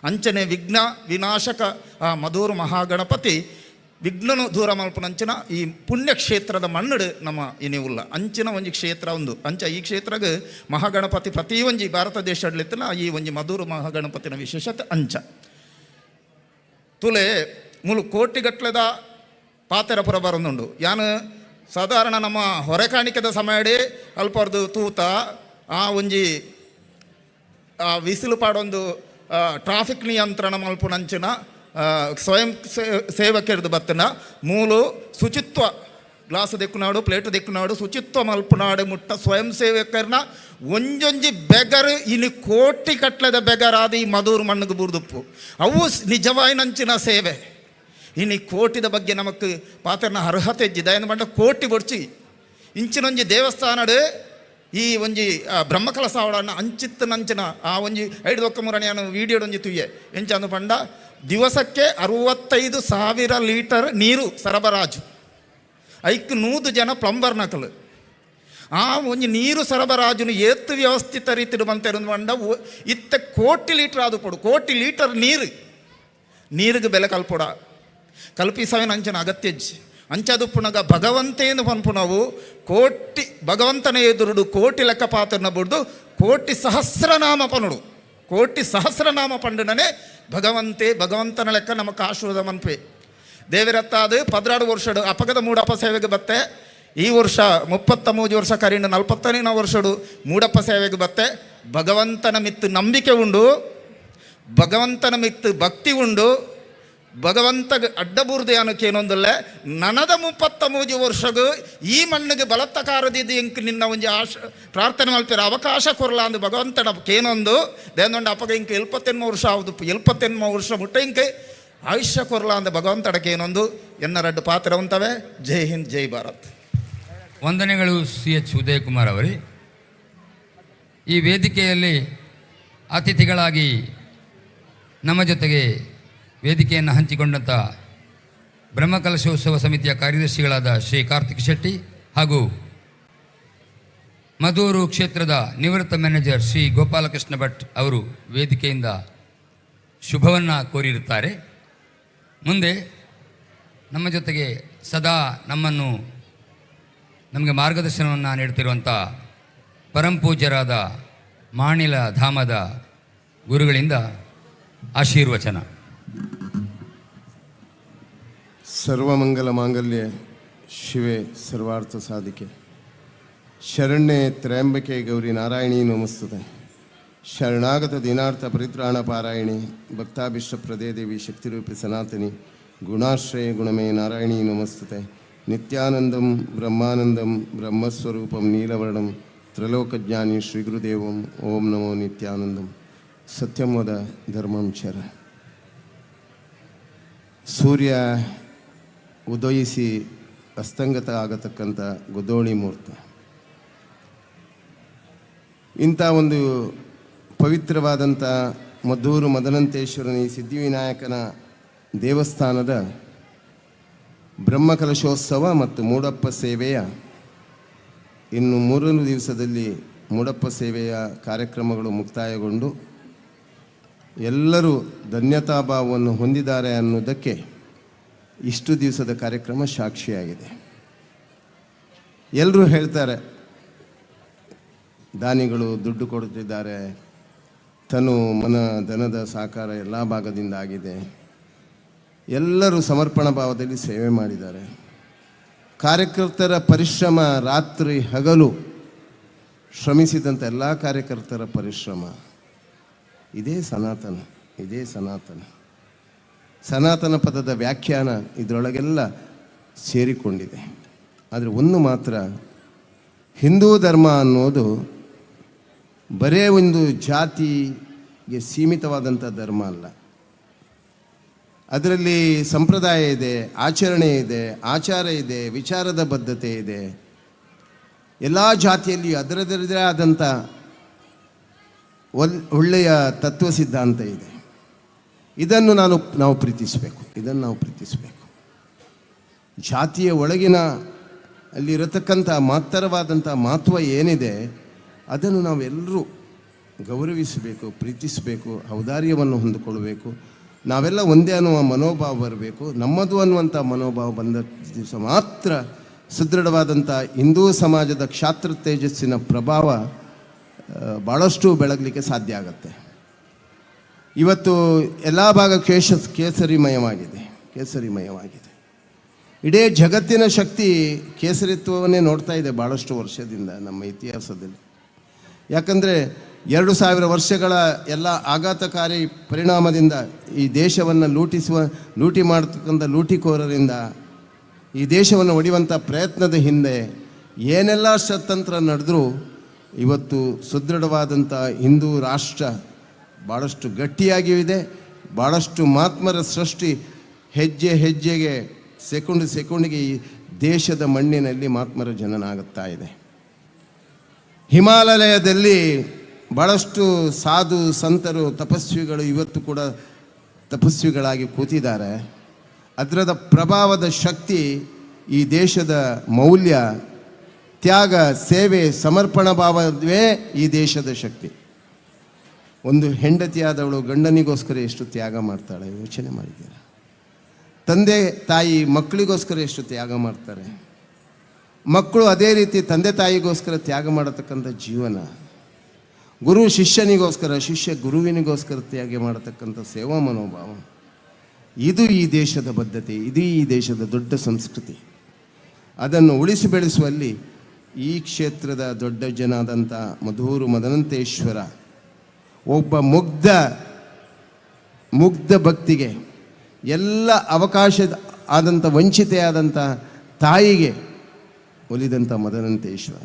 ಅಂಚನೆ ವಿಘ್ನ ವಿನಾಶಕ ಆ ಮಧುರು ಮಹಾಗಣಪತಿ ವಿಘ್ನನು ದೂರ ಮಲ್ಪನಂಚಿನ ಈ ಪುಣ್ಯಕ್ಷೇತ್ರದ ಮಣ್ಣಡು ನಮ್ಮ ಇನಿವುಲ್ಲ ಅಂಚಿನ ಒಂಜಿ ಕ್ಷೇತ್ರ ಒಂದು ಅಂಚ ಈ ಕ್ಷೇತ್ರಗೆ ಮಹಾಗಣಪತಿ ಪ್ರತಿ ಒಂಜಿ ಭಾರತ ದೇಶಡ್ಲಿತ್ತನ ಈ ಒಂಜಿ ಮಧುರು ಮಹಾಗಣಪತಿನ ವಿಶೇಷತೆ ಅಂಚ ತುಲೆ ಮೂಲು ಕೋಟಿಗಟ್ಲೆದ ಪಾತೆರಪುರ ಬರೋದುಂಡು ಯಾನು ಸಾಧಾರಣ ನಮ್ಮ ಹೊರೆಕಾಣಿಕೆದ ಸಮಯಡೆ ಅಲ್ಪರ್ದು ತೂತ ಆ ಒಂಜಿ ವಿಸಿಲು ಪಾಡೊಂದು ಟ್ರಾಫಿಕ್ ನಿಯಂತ್ರಣ ಮಲ್ಪುನಂಚಿನ ಸ್ವಯಂ ಸೇವಕರದು ಬತ್ತನ ಮೂಲು ಶುಚಿತ್ವ ಗ್ಲಾಸ್ ದೆಕ್ಕುನಾಡು ಪ್ಲೇಟ್ ದೆಕ್ಕುನಾಡು ಶುಚಿತ್ವ ಮಲ್ಪುನಾಡು ಮುಟ್ಟ ಸ್ವಯಂ ಸೇವಕರನ್ನ ಒಂಜೊಂಜಿ ಬೆಗರ್ ಇನ್ನು ಕೋಟಿ ಕಟ್ಲೆದ ಬೆಗರಾದ ಈ ಮಧುರು ಮಣ್ಣಿಗೆ ಬುರ್ದುಪ್ಪು ಅವು ನಿಜವಾಯಿನಂಚಿನ ಸೇವೆ ಇನ್ನು ಕೋಟಿದ ಬಗ್ಗೆ ನಮಕ್ ಪಾತ್ರನ ಅರ್ಹತೆ ಇದ್ದಿದ್ದ ಏನು ಬಂಡ ಕೋಟಿ ಬೊಡ್ಚಿ ಇಂಚಿನೊಂಜಿ ದೇವಸ್ಥಾನಡು ಈ ಒಂಜಿ ಬ್ರಹ್ಮಕಲಸ ಅವಳನ್ನ ಅಂಚಿತ್ತನಂಚಿನ ಆ ಒಂಜಿ 5 ಮುರಣೆಯನ್ನು ವೀಡಿಯೋಡೊಂಜಿ ತುಯ್ಯೆ ಎಂಚಂದು ಪಂಡ ದಿವಸಕ್ಕೆ 65,000 ಲೀಟರ್ ನೀರು ಸರಬರಾಜು ಐಕ್ 100 ಜನ ಪ್ಲಂಬರ್ ನಕಲು ಆ ಒಂಜಿ ನೀರು ಸರಬರಾಜುನು ಏತ್ತು ವ್ಯವಸ್ಥಿತ ರೀತಿಡು ಬಂತೇರು ಪಂಡ ಇತ್ತ ಕೋಟಿ ಲೀಟರ್ ಆದು ಕೊಡು ಕೋಟಿ ಲೀಟರ್ ನೀರಿಗೆ ಬೆಲೆ ಕಲ್ಪಿಸವೇನು ಅಂಚನ ಅಗತ್ಯಜ್ಜಿ ಅಂಚದು ಪುನಗ ಭಗವಂತೇನು ಪನ್ಪುನವು ಕೋಟಿ ಭಗವಂತನ ಎದುರುಡು ಕೋಟಿ ಲೆಕ್ಕ ಪಾತ್ರನ ಬಿಡ್ದು ಕೋಟಿ ಸಹಸ್ರನಾಮ ಪನುಡು ಕೋಟಿ ಸಹಸ್ರನಾಮ ಪಂಡನೇ ಭಗವಂತನ ಲೆಕ್ಕ ನಮಕ್ ಆಶೀರ್ವಾದ ಮನ್ಪೆ ದೇವರತ್ತಾದು 16 ವರ್ಷಡು ಅಪಗದ ಮೂಡಪ್ಪ ಸೇವೆಗೆ ಬತ್ತೆ ಈ ವರ್ಷ 33 ವರ್ಷ ಕರೀಂಡು 40ನೇ ವರ್ಷಡು ಮೂಡಪ್ಪ ಸೇವೆಗೆ ಬತ್ತೆ ಭಗವಂತನ ಮಿತ್ತು ನಂಬಿಕೆ ಉಂಡು ಭಗವಂತನ ಮಿತ್ತು ಭಕ್ತಿ ಉಂಡು ಭಗವಂತ ಅಡ್ಡಬೂರ್ದೆ ಅನ್ನೋಕೇನೊಂದಲ್ಲ ನನದ 33 ವರ್ಷಗೂ ಈ ಮಣ್ಣಿಗೆ ಬಲತ್ತಕಾರದಿದ್ದು ಎಂಕ್ ನಿನ್ನ ಒಂಜಿ ಪ್ರಾರ್ಥನೆ ಮಲ್ಪಿರ ಅವಕಾಶ ಕೊರಲ ಅಂದು ಭಗವಂತನ ಕೇನೊಂದು ದೇನೊಂದು ಅಪಗ ಇಂಕ 78 ವರ್ಷ ಆವುದು 78 ವರ್ಷ ಮುಟ್ಟ ಇಂಕ ಆಯುಷ್ಯ ಕೊರಲ ಅಂದ ಭಗವಂತಡಕೇನೊಂದು ಎನ್ನ ರಡ್ಡು ಪಾತ್ರ ಉಂತವೆ. ಜೈ ಹಿಂದ್, ಜೈ ಭಾರತ್. ವಂದನೆಗಳು CH ಉದಯಕುಮಾರ್ ಅವರೇ. ಈ ವೇದಿಕೆಯಲ್ಲಿ ಅತಿಥಿಗಳಾಗಿ ನಮ್ಮ ಜೊತೆಗೆ ವೇದಿಕೆಯನ್ನು ಹಂಚಿಕೊಂಡಂಥ ಬ್ರಹ್ಮಕಲಶೋತ್ಸವ ಸಮಿತಿಯ ಕಾರ್ಯದರ್ಶಿಗಳಾದ ಶ್ರೀ ಕಾರ್ತಿಕ್ ಶೆಟ್ಟಿ ಹಾಗೂ ಮಧೂರು ಕ್ಷೇತ್ರದ ನಿವೃತ್ತ ಮ್ಯಾನೇಜರ್ ಶ್ರೀ ಗೋಪಾಲಕೃಷ್ಣ ಭಟ್ ಅವರು ವೇದಿಕೆಯಿಂದ ಶುಭವನ್ನು ಕೋರಿರುತ್ತಾರೆ. ಮುಂದೆ ನಮ್ಮ ಜೊತೆಗೆ ಸದಾ ನಮಗೆ ಮಾರ್ಗದರ್ಶನವನ್ನು ನೀಡುತ್ತಿರುವಂಥ ಪರಂಪೂಜ್ಯರಾದ ಮಾಣಿಲ ಧಾಮದ ಗುರುಗಳಿಂದ ಆಶೀರ್ವಚನ. ಸರ್ವಮಂಗಲ ಮಾಂಗಲ್ಯ ಶಿವೆ ಸರ್ವಾರ್ಥ ಸಾಧಿಕೆ ಶರಣ್ಯೆ ತ್ರಯಂಬಕೆ ಗೌರಿ ನಾರಾಯಣಿ ನಮಸ್ತುತೆ. ಶರಣಾಗತ ದಿನಾರ್ಥ ಪರಿತ್ರಾಣ ಪಾರಾಯಣಿ ಭಕ್ತಾಭಿಷ್ಟ ಪ್ರದೇ ದೇವಿ ಶಕ್ತಿರೂಪಿ ಸನಾತನಿ ಗುಣಾಶ್ರಯ ಗುಣಮೇ ನಾರಾಯಣಿ ನಮಸ್ತುತೆ. ನಿತ್ಯಾನಂದಂ ಬ್ರಹ್ಮಾನಂದಂ ಬ್ರಹ್ಮಸ್ವರೂಪಂ ನೀಲವರ್ಣಂ ತ್ರಲೋಕಜ್ಞಾನಿ ಶ್ರೀ ಗುರುದೇವಂ ಓಂ ನಮೋ ನಿತ್ಯಾನಂದಂ. ಸತ್ಯಂ ವದ ಧರ್ಮಂ ಚರ. ಸೂರ್ಯ ಉದಯಿಸಿ ಅಸ್ತಂಗತ ಆಗತಕ್ಕಂಥ ಗುದೋಳಿ ಮುಹೂರ್ತ. ಇಂಥ ಒಂದು ಪವಿತ್ರವಾದಂಥ ಮದ್ದೂರು ಮದನಂತೇಶ್ವರನ ಈ ಸಿದ್ಧಿವಿನಾಯಕನ ದೇವಸ್ಥಾನದ ಬ್ರಹ್ಮಕಲಶೋತ್ಸವ ಮತ್ತು ಮೂಡಪ್ಪ ಸೇವೆಯ ಇನ್ನು 3 ದಿವಸದಲ್ಲಿ ಮೂಡಪ್ಪ ಸೇವೆಯ ಕಾರ್ಯಕ್ರಮಗಳು ಮುಕ್ತಾಯಗೊಂಡು ಎಲ್ಲರೂ ಧನ್ಯತಾಭಾವವನ್ನು ಹೊಂದಿದ್ದಾರೆ ಅನ್ನೋದಕ್ಕೆ ಇಷ್ಟು ದಿವಸದ ಕಾರ್ಯಕ್ರಮ ಸಾಕ್ಷಿಯಾಗಿದೆ. ಎಲ್ಲರೂ ಹೇಳ್ತಾರೆ, ದಾನಿಗಳು ದುಡ್ಡು ಕೊಡುತ್ತಿದ್ದಾರೆ, ತನು ಮನ ಧನದ ಸಹಕಾರ ಎಲ್ಲ ಭಾಗದಿಂದ ಆಗಿದೆ, ಎಲ್ಲರೂ ಸಮರ್ಪಣಾ ಭಾವದಲ್ಲಿ ಸೇವೆ ಮಾಡಿದ್ದಾರೆ. ಕಾರ್ಯಕರ್ತರ ಪರಿಶ್ರಮ, ರಾತ್ರಿ ಹಗಲು ಶ್ರಮಿಸಿದಂಥ ಎಲ್ಲ ಕಾರ್ಯಕರ್ತರ ಪರಿಶ್ರಮ, ಇದೇ ಸನಾತನ, ಇದೇ ಸನಾತನ. ಸನಾತನ ಪದದ ವ್ಯಾಖ್ಯಾನ ಇದರೊಳಗೆಲ್ಲ ಸೇರಿಕೊಂಡಿದೆ. ಆದರೆ ಒಂದು ಮಾತ್ರ, ಹಿಂದೂ ಧರ್ಮ ಅನ್ನೋದು ಬರೇ ಒಂದು ಜಾತಿಗೆ ಸೀಮಿತವಾದಂಥ ಧರ್ಮ ಅಲ್ಲ. ಅದರಲ್ಲಿ ಸಂಪ್ರದಾಯ ಇದೆ, ಆಚರಣೆ ಇದೆ, ಆಚಾರ ಇದೆ, ವಿಚಾರದ ಬದ್ಧತೆ ಇದೆ. ಎಲ್ಲ ಜಾತಿಯಲ್ಲಿ ಅದರದೇ ಆದಂಥ ಒಳ್ಳೆಯ ತತ್ವ ಸಿದ್ಧಾಂತ ಇದೆ. ಇದನ್ನು ನಾವು ಪ್ರೀತಿಸಬೇಕು, ಇದನ್ನು ನಾವು ಪ್ರೀತಿಸಬೇಕು. ಜಾತಿಯ ಒಳಗಿನ ಅಲ್ಲಿರತಕ್ಕಂಥ ಮಹತ್ತರವಾದಂಥ ಮಹತ್ವ ಏನಿದೆ ಅದನ್ನು ನಾವೆಲ್ಲರೂ ಗೌರವಿಸಬೇಕು, ಪ್ರೀತಿಸಬೇಕು, ಔದಾರ್ಯವನ್ನು ಹೊಂದಿಕೊಳ್ಳಬೇಕು. ನಾವೆಲ್ಲ ಒಂದೇ ಅನ್ನುವ ಮನೋಭಾವ ಬರಬೇಕು. ನಮ್ಮದು ಅನ್ನುವಂಥ ಮನೋಭಾವ ಬಂದ ದಿವಸ ಮಾತ್ರ ಸುದೃಢವಾದಂಥ ಹಿಂದೂ ಸಮಾಜದ ಕ್ಷಾತ್ರ ತೇಜಸ್ಸಿನ ಪ್ರಭಾವ ಭಾಳಷ್ಟು ಬೆಳಗಲಿಕ್ಕೆ ಸಾಧ್ಯ ಆಗುತ್ತೆ. ಇವತ್ತು ಎಲ್ಲ ಭಾಗ ಕೇಸರಿಮಯವಾಗಿದೆ. ಇಡೀ ಜಗತ್ತಿನ ಶಕ್ತಿ ಕೇಸರಿತ್ವವನ್ನೇ ನೋಡ್ತಾ ಇದೆ ಭಾಳಷ್ಟು ವರ್ಷದಿಂದ ನಮ್ಮ ಇತಿಹಾಸದಲ್ಲಿ. ಯಾಕಂದರೆ 2000 ವರ್ಷಗಳ ಎಲ್ಲ ಆಘಾತಕಾರಿ ಪರಿಣಾಮದಿಂದ ಈ ದೇಶವನ್ನು ಲೂಟಿ ಮಾಡತಕ್ಕಂಥ ಲೂಟಿಕೋರರಿಂದ ಈ ದೇಶವನ್ನು ಒಡೆಯುವಂಥ ಪ್ರಯತ್ನದ ಹಿಂದೆ ಏನೆಲ್ಲ ಷಡ್ಯಂತ್ರ ನಡೆದರೂ ಇವತ್ತು ಸುದೃಢವಾದಂಥ ಹಿಂದೂ ರಾಷ್ಟ್ರ ಭಾಳಷ್ಟು ಗಟ್ಟಿಯಾಗಿವೆ. ಭಾಳಷ್ಟು ಮಹಾತ್ಮರ ಸೃಷ್ಟಿ ಹೆಜ್ಜೆ ಹೆಜ್ಜೆಗೆ ಸೆಕೆಂಡಿಗೆ ಈ ದೇಶದ ಮಣ್ಣಿನಲ್ಲಿ ಮಹಾತ್ಮರ ಜನನ ಆಗುತ್ತಾ ಇದೆ. ಹಿಮಾಲಯದಲ್ಲಿ ಭಾಳಷ್ಟು ಸಾಧು ಸಂತರು ತಪಸ್ವಿಗಳು ಇವತ್ತು ಕೂಡ ತಪಸ್ವಿಗಳಾಗಿ ಕೂತಿದ್ದಾರೆ. ಅದರದ ಪ್ರಭಾವದ ಶಕ್ತಿ, ಈ ದೇಶದ ಮೌಲ್ಯ, ತ್ಯಾಗ, ಸೇವೆ, ಸಮರ್ಪಣಾ ಭಾವವೇ ಈ ದೇಶದ ಶಕ್ತಿ. ಒಂದು ಹೆಂಡತಿಯಾದವಳು ಗಂಡನಿಗೋಸ್ಕರ ಎಷ್ಟು ತ್ಯಾಗ ಮಾಡ್ತಾಳೆ ಯೋಚನೆ ಮಾಡಿದ್ದೀರಾ? ತಂದೆ ತಾಯಿ ಮಕ್ಕಳಿಗೋಸ್ಕರ ಎಷ್ಟು ತ್ಯಾಗ ಮಾಡ್ತಾರೆ. ಮಕ್ಕಳು ಅದೇ ರೀತಿ ತಂದೆ ತಾಯಿಗೋಸ್ಕರ ತ್ಯಾಗ ಮಾಡತಕ್ಕಂಥ ಜೀವನ. ಗುರು ಶಿಷ್ಯನಿಗೋಸ್ಕರ, ಶಿಷ್ಯ ಗುರುವಿನಿಗೋಸ್ಕರ ತ್ಯಾಗ ಮಾಡತಕ್ಕಂಥ ಸೇವಾ ಮನೋಭಾವ. ಇದು ಈ ದೇಶದ ಬದ್ಧತೆ, ಇದು ಈ ದೇಶದ ದೊಡ್ಡ ಸಂಸ್ಕೃತಿ. ಅದನ್ನು ಉಳಿಸಿ ಬೆಳೆಸುವಲ್ಲಿ ಈ ಕ್ಷೇತ್ರದ ದೊಡ್ಡ ಜನಾದಂಥ ಮಧೂರು ಮದನಂತೇಶ್ವರ ಒಬ್ಬ ಮುಗ್ಧ ಭಕ್ತಿಗೆ, ಎಲ್ಲ ಅವಕಾಶ ಆದಂಥ ವಂಚಿತೆಯಾದಂಥ ತಾಯಿಗೆ ಒಲಿದಂಥ ಮದನಂತೇಶ್ವರ.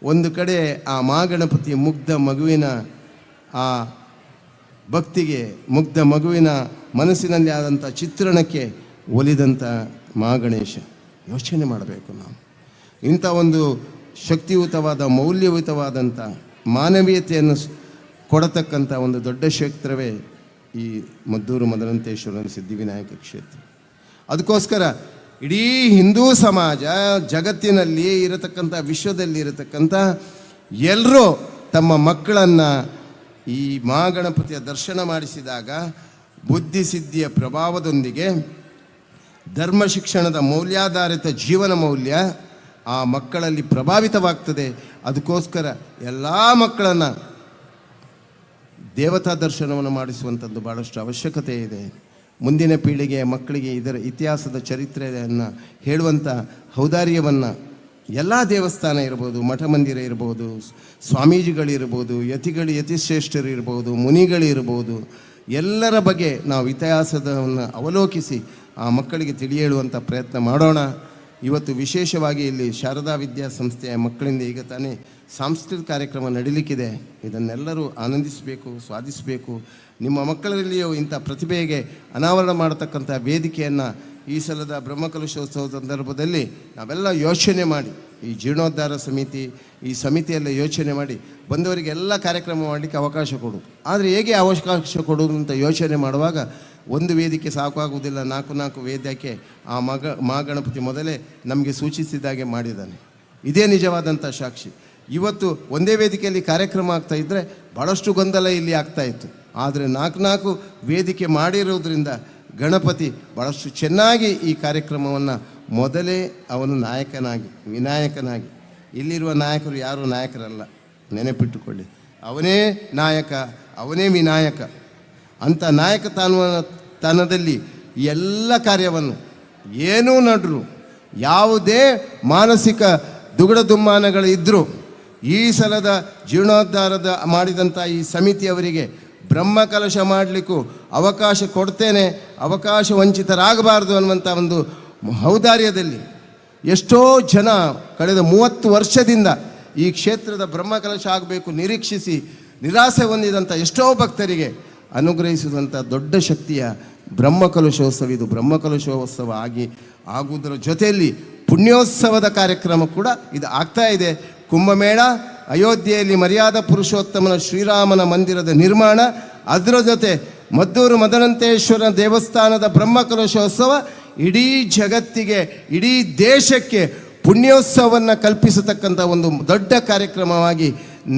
ಒಂದು ಕಡೆ ಆ ಮಹಾಗಣಪತಿಯ ಮುಗ್ಧ ಮಗುವಿನ ಆ ಭಕ್ತಿಗೆ, ಮುಗ್ಧ ಮಗುವಿನ ಮನಸ್ಸಿನಲ್ಲಿ ಆದಂಥ ಚಿತ್ರಣಕ್ಕೆ ಒಲಿದಂಥ ಮಹಾಗಣೇಶ. ಯೋಚನೆ ಮಾಡಬೇಕು ನಾವು. ಇಂಥ ಒಂದು ಶಕ್ತಿಯುತವಾದ, ಮೌಲ್ಯಯುತವಾದಂಥ ಮಾನವೀಯತೆಯನ್ನು ಕೊಡತಕ್ಕಂಥ ಒಂದು ದೊಡ್ಡ ಕ್ಷೇತ್ರವೇ ಈ ಮದ್ದೂರು ಮದನಂತೇಶ್ವರನ ಸಿದ್ಧಿವಿನಾಯಕ ಕ್ಷೇತ್ರ. ಅದಕ್ಕೋಸ್ಕರ ಇಡೀ ಹಿಂದೂ ಸಮಾಜ, ಜಗತ್ತಿನಲ್ಲಿ ಇರತಕ್ಕಂಥ, ವಿಶ್ವದಲ್ಲಿ ಇರತಕ್ಕಂಥ ಎಲ್ಲರೂ ತಮ್ಮ ಮಕ್ಕಳನ್ನು ಈ ಮಹಾಗಣಪತಿಯ ದರ್ಶನ ಮಾಡಿಸಿದಾಗ ಬುದ್ಧಿಸಿದ್ಧಿಯ ಪ್ರಭಾವದೊಂದಿಗೆ ಧರ್ಮ ಶಿಕ್ಷಣದ ಮೌಲ್ಯಾಧಾರಿತ ಜೀವನ ಮೌಲ್ಯ ಆ ಮಕ್ಕಳಲ್ಲಿ ಪ್ರಭಾವಿತವಾಗ್ತದೆ. ಅದಕ್ಕೋಸ್ಕರ ಎಲ್ಲ ಮಕ್ಕಳನ್ನು ದೇವತಾ ದರ್ಶನವನ್ನು ಮಾಡಿಸುವಂಥದ್ದು ಭಾಳಷ್ಟು ಅವಶ್ಯಕತೆ ಇದೆ. ಮುಂದಿನ ಪೀಳಿಗೆಯ ಮಕ್ಕಳಿಗೆ ಇದರ ಇತಿಹಾಸದ ಚರಿತ್ರೆಯನ್ನು ಹೇಳುವಂಥ ಔದಾರ್ಯವನ್ನು ಎಲ್ಲ ದೇವಸ್ಥಾನ ಇರ್ಬೋದು, ಮಠ ಮಂದಿರ ಇರ್ಬೋದು, ಸ್ವಾಮೀಜಿಗಳಿರ್ಬೋದು, ಯತಿಶ್ರೇಷ್ಠರು ಇರ್ಬೋದು, ಮುನಿಗಳಿರ್ಬೋದು, ಎಲ್ಲರ ಬಗ್ಗೆ ನಾವು ಇತಿಹಾಸದವನ್ನು ಅವಲೋಕಿಸಿ ಆ ಮಕ್ಕಳಿಗೆ ತಿಳಿಯೇಳುವಂಥ ಪ್ರಯತ್ನ ಮಾಡೋಣ. ಇವತ್ತು ವಿಶೇಷವಾಗಿ ಇಲ್ಲಿ ಶಾರದಾ ವಿದ್ಯಾಸಂಸ್ಥೆಯ ಮಕ್ಕಳಿಂದ ಈಗ ತಾನೇ ಸಾಂಸ್ಕೃತಿಕ ಕಾರ್ಯಕ್ರಮ ನಡೀಲಿಕ್ಕಿದೆ. ಇದನ್ನೆಲ್ಲರೂ ಆನಂದಿಸಬೇಕು, ಸ್ವಾದಿಸಬೇಕು. ನಿಮ್ಮ ಮಕ್ಕಳಲ್ಲಿಯೂ ಇಂಥ ಪ್ರತಿಭೆಗೆ ಅನಾವರಣ ಮಾಡತಕ್ಕಂಥ ವೇದಿಕೆಯನ್ನು ಈ ಸಲದ ಬ್ರಹ್ಮಕಲಶೋತ್ಸವ ಸಂದರ್ಭದಲ್ಲಿ ನಾವೆಲ್ಲ ಯೋಚನೆ ಮಾಡಿ, ಈ ಜೀರ್ಣೋದ್ಧಾರ ಸಮಿತಿ, ಈ ಸಮಿತಿಯೆಲ್ಲ ಯೋಚನೆ ಮಾಡಿ ಬಂದವರಿಗೆಲ್ಲ ಕಾರ್ಯಕ್ರಮ ಮಾಡಲಿಕ್ಕೆ ಅವಕಾಶ ಕೊಡೋದು. ಆದರೆ ಹೇಗೆ ಅವಕಾಶ ಕೊಡೋದು ಅಂತ ಯೋಚನೆ ಮಾಡುವಾಗ ಒಂದು ವೇದಿಕೆ ಸಾಕಾಗುವುದಿಲ್ಲ, 4 ವೇದಿಕೆ ಆ ಮಹಾಗಣಪತಿ ಮೊದಲೇ ನಮಗೆ ಸೂಚಿಸಿದಾಗೆ ಮಾಡಿದ್ದಾನೆ. ಇದೇ ನಿಜವಾದಂಥ ಸಾಕ್ಷಿ. ಇವತ್ತು ಒಂದೇ ವೇದಿಕೆಯಲ್ಲಿ ಕಾರ್ಯಕ್ರಮ ಆಗ್ತಾ ಇದ್ದರೆ ಭಾಳಷ್ಟು ಗೊಂದಲ ಇಲ್ಲಿ ಆಗ್ತಾಯಿತ್ತು. ಆದರೆ 4 ವೇದಿಕೆ ಮಾಡಿರೋದ್ರಿಂದ ಗಣಪತಿ ಭಾಳಷ್ಟು ಚೆನ್ನಾಗಿ ಈ ಕಾರ್ಯಕ್ರಮವನ್ನು ಮೊದಲೇ ಅವನು ನಾಯಕನಾಗಿ, ವಿನಾಯಕನಾಗಿ, ಇಲ್ಲಿರುವ ನಾಯಕರು ಯಾರೂ ನಾಯಕರಲ್ಲ, ನೆನಪಿಟ್ಟುಕೊಳ್ಳಿ. ಅವನೇ ನಾಯಕ, ಅವನೇ ವಿನಾಯಕ. ಅಂಥ ನಾಯಕತನದಲ್ಲಿ ಎಲ್ಲ ಕಾರ್ಯವನ್ನು ಏನೂ ನಡ್ರು, ಯಾವುದೇ ಮಾನಸಿಕ ದುಗುಡದುಮ್ಮಾನಗಳಿದ್ದರೂ ಈ ಸಲದ ಜೀರ್ಣೋದ್ಧಾರದ ಮಾಡಿದಂಥ ಈ ಸಮಿತಿಯವರಿಗೆ ಬ್ರಹ್ಮಕಲಶ ಮಾಡಲಿಕ್ಕೂ ಅವಕಾಶ ಕೊಡ್ತೇನೆ, ಅವಕಾಶ ವಂಚಿತರಾಗಬಾರ್ದು ಅನ್ನುವಂಥ ಒಂದು ಔದಾರ್ಯದಲ್ಲಿ ಎಷ್ಟೋ ಜನ ಕಳೆದ 30 ವರ್ಷದಿಂದ ಈ ಕ್ಷೇತ್ರದ ಬ್ರಹ್ಮಕಲಶ ಆಗಬೇಕು ನಿರೀಕ್ಷಿಸಿ ನಿರಾಸೆ ಹೊಂದಿದಂಥ ಎಷ್ಟೋ ಭಕ್ತರಿಗೆ ಅನುಗ್ರಹಿಸಿದಂಥ ದೊಡ್ಡ ಶಕ್ತಿಯ ಬ್ರಹ್ಮಕಲಶೋತ್ಸವ ಇದು. ಬ್ರಹ್ಮಕಲಶೋತ್ಸವ ಆಗುವುದರ ಜೊತೆಯಲ್ಲಿ ಪುಣ್ಯೋತ್ಸವದ ಕಾರ್ಯಕ್ರಮ ಕೂಡ ಇದು ಆಗ್ತಾ ಇದೆ. ಕುಂಭಮೇಳ, ಅಯೋಧ್ಯೆಯಲ್ಲಿ ಮರ್ಯಾದಾ ಪುರುಷೋತ್ತಮನ ಶ್ರೀರಾಮನ ಮಂದಿರದ ನಿರ್ಮಾಣ, ಅದರ ಜೊತೆ ಮದ್ದೂರು ಮದನಂತೇಶ್ವರ ದೇವಸ್ಥಾನದ ಬ್ರಹ್ಮಕಲಶೋತ್ಸವ ಇಡೀ ಜಗತ್ತಿಗೆ, ಇಡೀ ದೇಶಕ್ಕೆ ಪುಣ್ಯೋತ್ಸವವನ್ನು ಕಲ್ಪಿಸತಕ್ಕಂಥ ಒಂದು ದೊಡ್ಡ ಕಾರ್ಯಕ್ರಮವಾಗಿ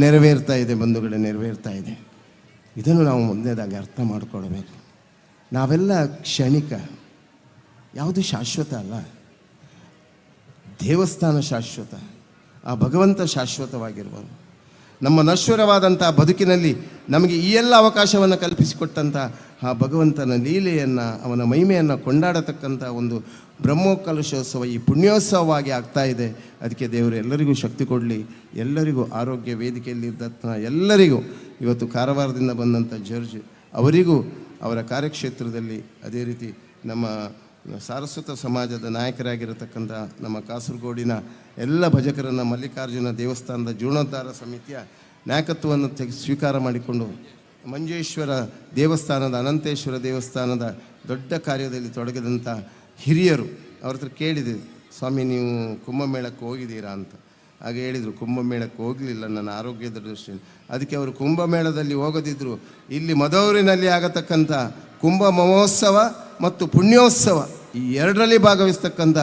ನೆರವೇರ್ತಾ ಇದೆ ಬಂಧುಗಳೇ, ನೆರವೇರ್ತಾ ಇದೆ. ಇದನ್ನು ನಾವು ಮೊದಲನೇದಾಗಿ ಅರ್ಥ ಮಾಡಿಕೊಳ್ಬೇಕು. ನಾವೆಲ್ಲ ಕ್ಷಣಿಕ, ಯಾವುದು ಶಾಶ್ವತ ಅಲ್ಲ. ದೇವಸ್ಥಾನ ಶಾಶ್ವತ, ಆ ಭಗವಂತ ಶಾಶ್ವತವಾಗಿರ್ಬೋದು. ನಮ್ಮ ನಶ್ವರವಾದಂಥ ಬದುಕಿನಲ್ಲಿ ನಮಗೆ ಈ ಎಲ್ಲ ಅವಕಾಶವನ್ನು ಕಲ್ಪಿಸಿಕೊಟ್ಟಂಥ ಆ ಭಗವಂತನ ಲೀಲೆಯನ್ನು, ಅವನ ಮಹಿಮೆಯನ್ನು ಕೊಂಡಾಡತಕ್ಕಂಥ ಒಂದು ಬ್ರಹ್ಮಕಲಶೋತ್ಸವ ಈ ಪುಣ್ಯೋತ್ಸವವಾಗಿ ಆಗ್ತಾ ಇದೆ. ಅದಕ್ಕೆ ದೇವರು ಎಲ್ಲರಿಗೂ ಶಕ್ತಿ ಕೊಡಲಿ, ಎಲ್ಲರಿಗೂ ಆರೋಗ್ಯ. ವೇದಿಕೆಯಲ್ಲಿದ್ದಂಥ ಎಲ್ಲರಿಗೂ, ಇವತ್ತು ಕಾರವಾರದಿಂದ ಬಂದಂಥ ಜಡ್ಜ್ ಅವರಿಗೂ ಅವರ ಕಾರ್ಯಕ್ಷೇತ್ರದಲ್ಲಿ, ಅದೇ ರೀತಿ ನಮ್ಮ ಸಾರಸ್ವತ ಸಮಾಜದ ನಾಯಕರಾಗಿರತಕ್ಕಂಥ ನಮ್ಮ ಕಾಸರಗೋಡಿನ ಎಲ್ಲ ಭಜಕರನ್ನು ಮಲ್ಲಿಕಾರ್ಜುನ ದೇವಸ್ಥಾನದ ಜೀರ್ಣೋದ್ಧಾರ ಸಮಿತಿಯ ನಾಯಕತ್ವವನ್ನು ಸ್ವೀಕಾರ ಮಾಡಿಕೊಂಡು ಮಂಜೇಶ್ವರ ದೇವಸ್ಥಾನದ, ಅನಂತೇಶ್ವರ ದೇವಸ್ಥಾನದ ದೊಡ್ಡ ಕಾರ್ಯದಲ್ಲಿ ತೊಡಗಿದಂಥ ಹಿರಿಯರು ಅವ್ರ ಹತ್ರ ಕೇಳಿದೆ, ಸ್ವಾಮಿ ನೀವು ಕುಂಭಮೇಳಕ್ಕೆ ಹೋಗಿದ್ದೀರಾ ಅಂತ. ಹಾಗೆ ಹೇಳಿದರು, ಕುಂಭಮೇಳಕ್ಕೆ ಹೋಗಲಿಲ್ಲ ನನ್ನ ಆರೋಗ್ಯದ ದೃಷ್ಟಿಯಿಂದ. ಅದಕ್ಕೆ ಅವರು ಕುಂಭಮೇಳದಲ್ಲಿ ಹೋಗದಿದ್ದರು, ಇಲ್ಲಿ ಮದೌರಿನಲ್ಲಿ ಆಗತಕ್ಕಂಥ ಕುಂಭ ಮಹೋತ್ಸವ ಮತ್ತು ಪುಣ್ಯೋತ್ಸವ ಈ ಎರಡರಲ್ಲಿ ಭಾಗವಹಿಸ್ತಕ್ಕಂಥ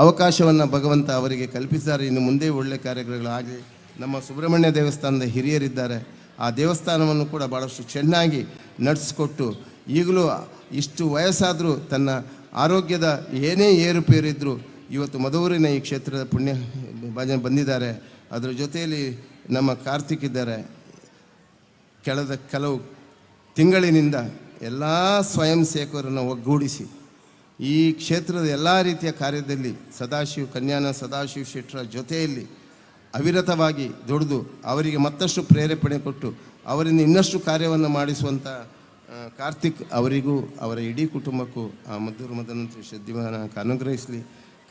ಅವಕಾಶವನ್ನು ಭಗವಂತ ಅವರಿಗೆ ಕಲ್ಪಿಸಿದ್ದಾರೆ. ಇನ್ನು ಮುಂದೆ ಒಳ್ಳೆಯ ಕಾರ್ಯಗಳಾಗಲಿ. ನಮ್ಮ ಸುಬ್ರಹ್ಮಣ್ಯ ದೇವಸ್ಥಾನದ ಹಿರಿಯರಿದ್ದಾರೆ, ಆ ದೇವಸ್ಥಾನವನ್ನು ಕೂಡ ಭಾಳಷ್ಟು ಚೆನ್ನಾಗಿ ನಡೆಸಿಕೊಟ್ಟು ಈಗಲೂ ಇಷ್ಟು ವಯಸ್ಸಾದರೂ ತನ್ನ ಆರೋಗ್ಯದ ಏನೇ ಏರುಪೇರಿದ್ದರೂ ಇವತ್ತು ಮದೂರಿನ ಈ ಕ್ಷೇತ್ರದ ಪುಣ್ಯ ಭಜನೆ ಬಂದಿದ್ದಾರೆ. ಅದರ ಜೊತೆಯಲ್ಲಿ ನಮ್ಮ ಕಾರ್ತಿಕ್ ಇದ್ದಾರೆ. ಕಳೆದ ಕೆಲವು ತಿಂಗಳಿನಿಂದ ಎಲ್ಲ ಸ್ವಯಂ ಸೇವಕರನ್ನು ಒಗ್ಗೂಡಿಸಿ ಈ ಕ್ಷೇತ್ರದ ಎಲ್ಲ ರೀತಿಯ ಕಾರ್ಯದಲ್ಲಿ ಕನ್ಯಾನ ಸದಾಶಿವ ಶೆಟ್ಟರ ಜೊತೆಯಲ್ಲಿ ಅವಿರತವಾಗಿ ದುಡಿದು ಅವರಿಗೆ ಮತ್ತಷ್ಟು ಪ್ರೇರೇಪಣೆ ಕೊಟ್ಟು ಅವರಿಂದ ಇನ್ನಷ್ಟು ಕಾರ್ಯವನ್ನು ಮಾಡಿಸುವಂಥ ಕಾರ್ತಿಕ್ ಅವರಿಗೂ ಅವರ ಇಡೀ ಕುಟುಂಬಕ್ಕೂ ಆ ಮದ್ದೂರು ಮದನಂತೇಶ್ವರ ದಿವಾನಕ್ಕೆ ಅನುಗ್ರಹಿಸಲಿ.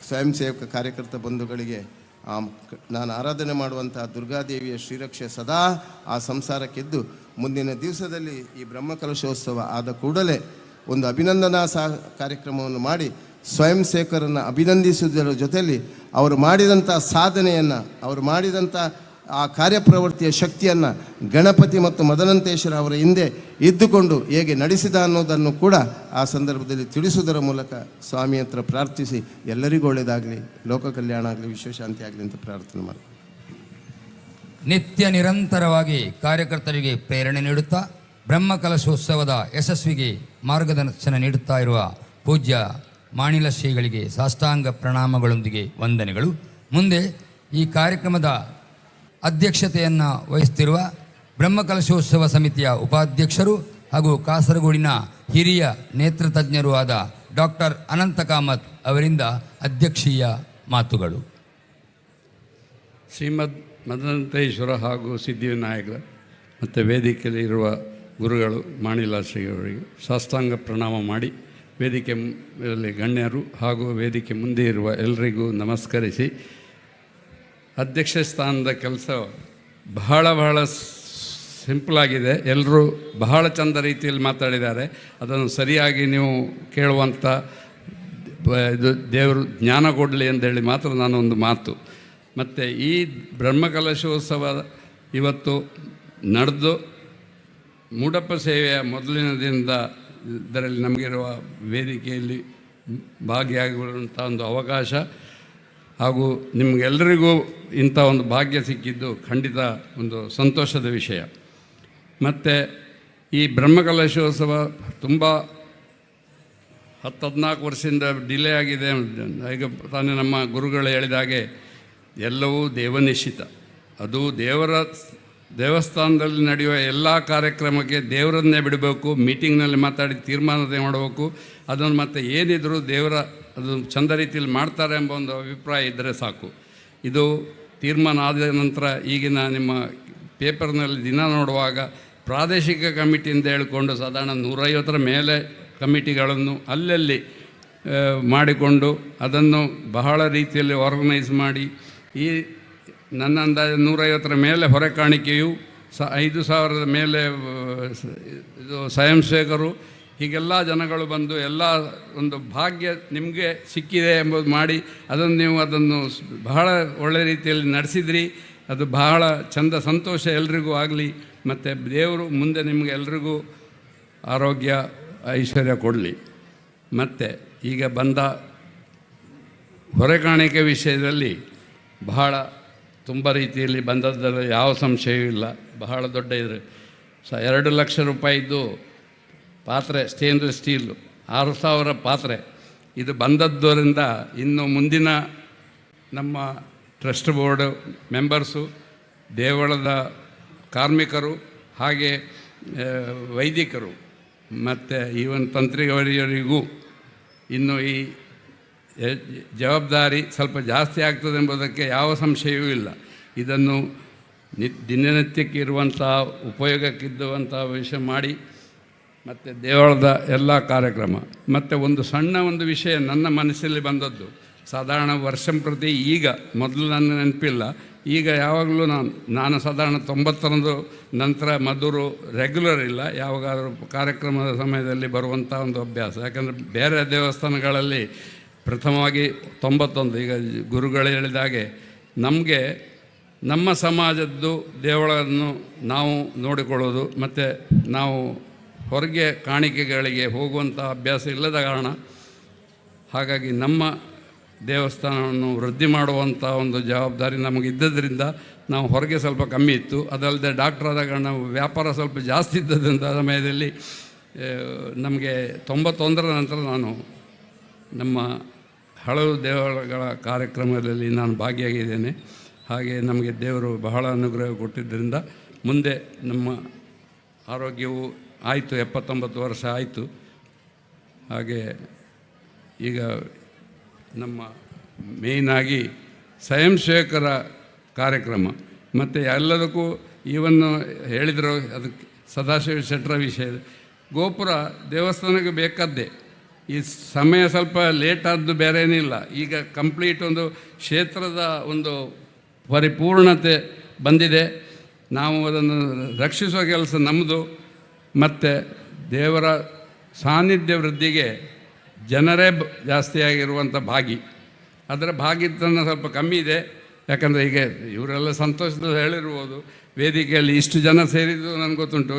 ಸ್ವಯಂ ಸೇವಕ ಕಾರ್ಯಕರ್ತ ಬಂಧುಗಳಿಗೆ ನಾನು ಆರಾಧನೆ ಮಾಡುವಂಥ ದುರ್ಗಾದೇವಿಯ ಶ್ರೀರಕ್ಷೆ ಸದಾ ಆ ಸಂಸಾರಕ್ಕೆದ್ದು ಮುಂದಿನ ದಿವಸದಲ್ಲಿ ಈ ಬ್ರಹ್ಮಕಲಶೋತ್ಸವ ಆದ ಕೂಡಲೇ ಒಂದು ಅಭಿನಂದನಾ ಕಾರ್ಯಕ್ರಮವನ್ನು ಮಾಡಿ ಸ್ವಯಂ ಸೇವಕರನ್ನು ಅಭಿನಂದಿಸುವುದರ ಜೊತೆಯಲ್ಲಿ ಅವರು ಮಾಡಿದಂಥ ಸಾಧನೆಯನ್ನು, ಅವರು ಮಾಡಿದಂಥ ಆ ಕಾರ್ಯಪ್ರವೃತ್ತಿಯ ಶಕ್ತಿಯನ್ನು ಗಣಪತಿ ಮತ್ತು ಮದನಂತೇಶ್ವರ ಅವರ ಹಿಂದೆ ಇದ್ದುಕೊಂಡು ಹೇಗೆ ನಡೆಸಿದ ಅನ್ನೋದನ್ನು ಕೂಡ ಆ ಸಂದರ್ಭದಲ್ಲಿ ತಿಳಿಸುವುದರ ಮೂಲಕ ಸ್ವಾಮಿ ಹತ್ರ ಪ್ರಾರ್ಥಿಸಿ ಎಲ್ಲರಿಗೂ ಒಳ್ಳೆಯದಾಗಲಿ, ಲೋಕ ಕಲ್ಯಾಣ ಆಗಲಿ, ವಿಶ್ವಶಾಂತಿ ಆಗಲಿ ಅಂತ ಪ್ರಾರ್ಥನೆ ಮಾಡಿ. ನಿತ್ಯ ನಿರಂತರವಾಗಿ ಕಾರ್ಯಕರ್ತರಿಗೆ ಪ್ರೇರಣೆ ನೀಡುತ್ತಾ ಬ್ರಹ್ಮಕಲಶೋತ್ಸವದ ಯಶಸ್ವಿಗೆ ಮಾರ್ಗದರ್ಶನ ನೀಡುತ್ತಾ ಇರುವ ಪೂಜ್ಯ ಮಾಣಿಲ ಶ್ರೀಗಳಿಗೆ ಸಾಷ್ಟಾಂಗ ಪ್ರಣಾಮಗಳೊಂದಿಗೆ ವಂದನೆಗಳು. ಮುಂದೆ ಈ ಕಾರ್ಯಕ್ರಮದ ಅಧ್ಯಕ್ಷತೆಯನ್ನು ವಹಿಸುತ್ತಿರುವ ಬ್ರಹ್ಮಕಲಶೋತ್ಸವ ಸಮಿತಿಯ ಉಪಾಧ್ಯಕ್ಷರು ಹಾಗೂ ಕಾಸರಗೋಡಿನ ಹಿರಿಯ ನೇತೃತಜ್ಞರೂ ಆದ ಡಾಕ್ಟರ್ ಅನಂತ ಕಾಮತ್ ಅವರಿಂದ ಅಧ್ಯಕ್ಷೀಯ ಮಾತುಗಳು. ಶ್ರೀಮದ್ ಮದನಂತೇಶ್ವರ ಹಾಗೂ ಸಿದ್ಧಿವಿನಾಯಕರ ಮತ್ತು ವೇದಿಕೆಯಲ್ಲಿ ಇರುವ ಗುರುಗಳು ಮಾಣಿಲ ಶ್ರೀಯವರಿಗೆ ಸಾಷ್ಟಾಂಗ ಪ್ರಣಾಮ ಮಾಡಿ, ವೇದಿಕೆಯಲ್ಲಿ ಗಣ್ಯರು ಹಾಗೂ ವೇದಿಕೆ ಮುಂದೆ ಇರುವ ಎಲ್ಲರಿಗೂ ನಮಸ್ಕರಿಸಿ, ಅಧ್ಯಕ್ಷ ಸ್ಥಾನದ ಕೆಲಸ ಬಹಳ ಸಿಂಪಲಾಗಿದೆ. ಎಲ್ಲರೂ ಬಹಳ ಚಂದ ರೀತಿಯಲ್ಲಿ ಮಾತಾಡಿದ್ದಾರೆ. ಅದನ್ನು ಸರಿಯಾಗಿ ನೀವು ಕೇಳುವಂಥ ಇದು ದೇವರು ಜ್ಞಾನ ಕೊಡಲಿ ಅಂತೇಳಿ ಮಾತ್ರ ನಾನೊಂದು ಮಾತು. ಮತ್ತು ಈ ಬ್ರಹ್ಮಕಲಶೋತ್ಸವ ಇವತ್ತು ನಡೆದು ಮೂಡಪ್ಪ ಸೇವೆಯ ಮೊದಲಿನ ದಿನದ ಇದರಲ್ಲಿ ನಮಗಿರುವ ವೇದಿಕೆಯಲ್ಲಿ ಭಾಗಿಯಾಗುವಂಥ ಒಂದು ಅವಕಾಶ ಹಾಗೂ ನಿಮಗೆಲ್ಲರಿಗೂ ಇಂಥ ಒಂದು ಭಾಗ್ಯ ಸಿಕ್ಕಿದ್ದು ಖಂಡಿತ ಒಂದು ಸಂತೋಷದ ವಿಷಯ. ಮತ್ತು ಈ ಬ್ರಹ್ಮಕಲಶೋತ್ಸವ ತುಂಬ 10-14 ವರ್ಷದಿಂದ ಡಿಲೇ ಆಗಿದೆ. ಈಗ ತಾನೇ ನಮ್ಮ ಗುರುಗಳು ಹೇಳಿದ ಹಾಗೆ ಎಲ್ಲವೂ ದೇವನಿಶ್ಚಿತ. ಅದು ದೇವಸ್ಥಾನದಲ್ಲಿ ನಡೆಯುವ ಎಲ್ಲ ಕಾರ್ಯಕ್ರಮಕ್ಕೆ ದೇವರನ್ನೇ ಬಿಡಬೇಕು, ಮೀಟಿಂಗ್ನಲ್ಲಿ ಮಾತಾಡಿ ತೀರ್ಮಾನ ಮಾಡಬೇಕು. ಅದನ್ನು ಮತ್ತೆ ಏನಿದ್ರು ಅದು ಚಂದ ರೀತಿಯಲ್ಲಿ ಮಾಡ್ತಾರೆ ಎಂಬ ಒಂದು ಅಭಿಪ್ರಾಯ ಇದ್ದರೆ ಸಾಕು. ಇದು ತೀರ್ಮಾನ ಆದ ನಂತರ ಈಗಿನ ನಿಮ್ಮ ಪೇಪರ್ನಲ್ಲಿ ದಿನ ನೋಡುವಾಗ ಪ್ರಾದೇಶಿಕ ಕಮಿಟಿಯಿಂದ ಹೇಳಿಕೊಂಡು ಸಾಧಾರಣ 150 ಮೇಲೆ ಕಮಿಟಿಗಳನ್ನು ಅಲ್ಲಲ್ಲಿ ಮಾಡಿಕೊಂಡು ಅದನ್ನು ಬಹಳ ರೀತಿಯಲ್ಲಿ ಆರ್ಗನೈಸ್ ಮಾಡಿ ಈ ನನ್ನ ಅಂದಾಜು 150 ಮೇಲೆ ಹೊರೆ ಕಾಣಿಕೆಯು 5,000 ಮೇಲೆ ಇದು ಸ್ವಯಂ ಸೇವಕರು, ಹೀಗೆಲ್ಲ ಜನಗಳು ಬಂದು ಎಲ್ಲ ಒಂದು ಭಾಗ್ಯ ನಿಮಗೆ ಸಿಕ್ಕಿದೆ ಎಂಬುದು ಮಾಡಿ ಅದನ್ನು ಬಹಳ ಒಳ್ಳೆ ರೀತಿಯಲ್ಲಿ ನಡೆಸಿದ್ರಿ. ಅದು ಬಹಳ ಚಂದ, ಸಂತೋಷ ಎಲ್ರಿಗೂ ಆಗಲಿ. ಮತ್ತು ದೇವರು ಮುಂದೆ ನಿಮಗೆ ಎಲ್ರಿಗೂ ಆರೋಗ್ಯ ಐಶ್ವರ್ಯ ಕೊಡಲಿ. ಮತ್ತು ಈಗ ಬಂದ ಹೊರೆ ಕಾಣಿಕೆ ವಿಷಯದಲ್ಲಿ ಬಹಳ ತುಂಬ ರೀತಿಯಲ್ಲಿ ಬಂದದ್ರಲ್ಲಿ ಯಾವ ಸಂಶಯವೂ ಇಲ್ಲ. ಬಹಳ ದೊಡ್ಡ ಇದ್ರೆ 2 ಲಕ್ಷ ರೂಪಾಯಿದ್ದು ಪಾತ್ರೆ, ಸ್ಟೇನ್ಲೆಸ್ ಸ್ಟೀಲು 6,000 ಪಾತ್ರೆ ಇದು ಬಂದದ್ದರಿಂದ ಇನ್ನು ಮುಂದಿನ ನಮ್ಮ ಟ್ರಸ್ಟ್ ಬೋರ್ಡ್ ಮೆಂಬರ್ಸು, ದೇವಳದ ಕಾರ್ಮಿಕರು, ಹಾಗೆ ವೈದಿಕರು ಮತ್ತು ಈವನ್ ತಂತ್ರಿಯವರಿಗೂ ಇನ್ನು ಈ ಜವಾಬ್ದಾರಿ ಸ್ವಲ್ಪ ಜಾಸ್ತಿ ಆಗ್ತದೆ ಎಂಬುದಕ್ಕೆ ಯಾವ ಸಂಶಯವೂ ಇಲ್ಲ. ಇದನ್ನು ದಿನನಿತ್ಯಕ್ಕೆ ಇರುವಂಥ ಉಪಯೋಗಕ್ಕಿದ್ದುವಂಥ ವಿಷಯ ಮಾಡಿ ಮತ್ತು ದೇವಳದ ಎಲ್ಲ ಕಾರ್ಯಕ್ರಮ. ಮತ್ತು ಒಂದು ಸಣ್ಣ ಒಂದು ವಿಷಯ ನನ್ನ ಮನಸ್ಸಲ್ಲಿ ಬಂದದ್ದು, ಸಾಧಾರಣ ವರ್ಷಂಪ್ರತಿ ಈಗ ಮೊದಲು ನನ್ನ ನೆನಪಿಲ್ಲ, ಈಗ ಯಾವಾಗಲೂ ನಾನು ಸಾಧಾರಣ 90 ನಂತರ ಮಧುರು ರೆಗ್ಯುಲರ್ ಇಲ್ಲ, ಯಾವಾಗಾದರೂ ಕಾರ್ಯಕ್ರಮದ ಸಮಯದಲ್ಲಿ ಬರುವಂಥ ಒಂದು ಅಭ್ಯಾಸ. ಯಾಕಂದರೆ ಬೇರೆ ದೇವಸ್ಥಾನಗಳಲ್ಲಿ ಪ್ರಥಮವಾಗಿ 91, ಈಗ ಗುರುಗಳು ಹೇಳಿದಾಗೆ ನಮಗೆ ನಮ್ಮ ಸಮಾಜದ್ದು ದೇವಳನ್ನು ನಾವು ನೋಡಿಕೊಳ್ಳೋದು ಮತ್ತು ನಾವು ಹೊರಗೆ ಕಾಣಿಕೆಗಳಿಗೆ ಹೋಗುವಂಥ ಅಭ್ಯಾಸ ಇಲ್ಲದ ಕಾರಣ, ಹಾಗಾಗಿ ನಮ್ಮ ದೇವಸ್ಥಾನವನ್ನು ವೃದ್ಧಿ ಮಾಡುವಂಥ ಒಂದು ಜವಾಬ್ದಾರಿ ನಮಗಿದ್ದರಿಂದ ನಾವು ಹೊರಗೆ ಸ್ವಲ್ಪ ಕಮ್ಮಿ ಇತ್ತು. ಅದಲ್ಲದೆ ಡಾಕ್ಟರ್ ಆದ ಕಾರಣ ವ್ಯಾಪಾರ ಸ್ವಲ್ಪ ಜಾಸ್ತಿ ಇದ್ದದಂಥ ಸಮಯದಲ್ಲಿ ನಮಗೆ 91 ನಂತರ ನಾನು ನಮ್ಮ ಹಲವು ದೇವಗಳ ಕಾರ್ಯಕ್ರಮದಲ್ಲಿ ನಾನು ಭಾಗಿಯಾಗಿದ್ದೇನೆ. ಹಾಗೆ ನಮಗೆ ದೇವರು ಬಹಳ ಅನುಗ್ರಹ ಕೊಟ್ಟಿದ್ದರಿಂದ ಮುಂದೆ ನಮ್ಮ ಆರೋಗ್ಯವು ಆಯಿತು, 79 ವರ್ಷ ಆಯಿತು. ಹಾಗೆ ಈಗ ನಮ್ಮ ಮೇಯ್ನಾಗಿ ಸ್ವಯಂ ಸೇವಕರ ಕಾರ್ಯಕ್ರಮ ಮತ್ತು ಎಲ್ಲದಕ್ಕೂ ಇವನ್ನು ಹೇಳಿದರು, ಅದಕ್ಕೆ ಸದಾಶಿವ ಶೆಟ್ಟರ ವಿಷಯ, ಗೋಪುರ ದೇವಸ್ಥಾನಕ್ಕೆ ಬೇಕಾದ್ದೇ. ಈ ಸಮಯ ಸ್ವಲ್ಪ ಲೇಟಾದ್ದು ಬೇರೆ ಏನಿಲ್ಲ. ಈಗ ಕಂಪ್ಲೀಟ್ ಒಂದು ಕ್ಷೇತ್ರದ ಒಂದು ಪರಿಪೂರ್ಣತೆ ಬಂದಿದೆ. ನಾವು ಅದನ್ನು ರಕ್ಷಿಸುವ ಕೆಲಸ ನಮ್ಮದು. ಮತ್ತು ದೇವರ ಸಾನ್ನಿಧ್ಯ ವೃದ್ಧಿಗೆ ಜನರೇ ಜಾಸ್ತಿಯಾಗಿರುವಂಥ ಭಾಗಿ, ಅದರ ಭಾಗಿತನ ಸ್ವಲ್ಪ ಕಮ್ಮಿ ಇದೆ. ಯಾಕಂದರೆ ಈಗ ಇವರೆಲ್ಲ ಸಂತೋಷದಲ್ಲಿ ಹೇಳಿರ್ಬೋದು, ವೇದಿಕೆಯಲ್ಲಿ ಇಷ್ಟು ಜನ ಸೇರಿದ್ದು ನನಗೆ ಗೊತ್ತುಂಟು.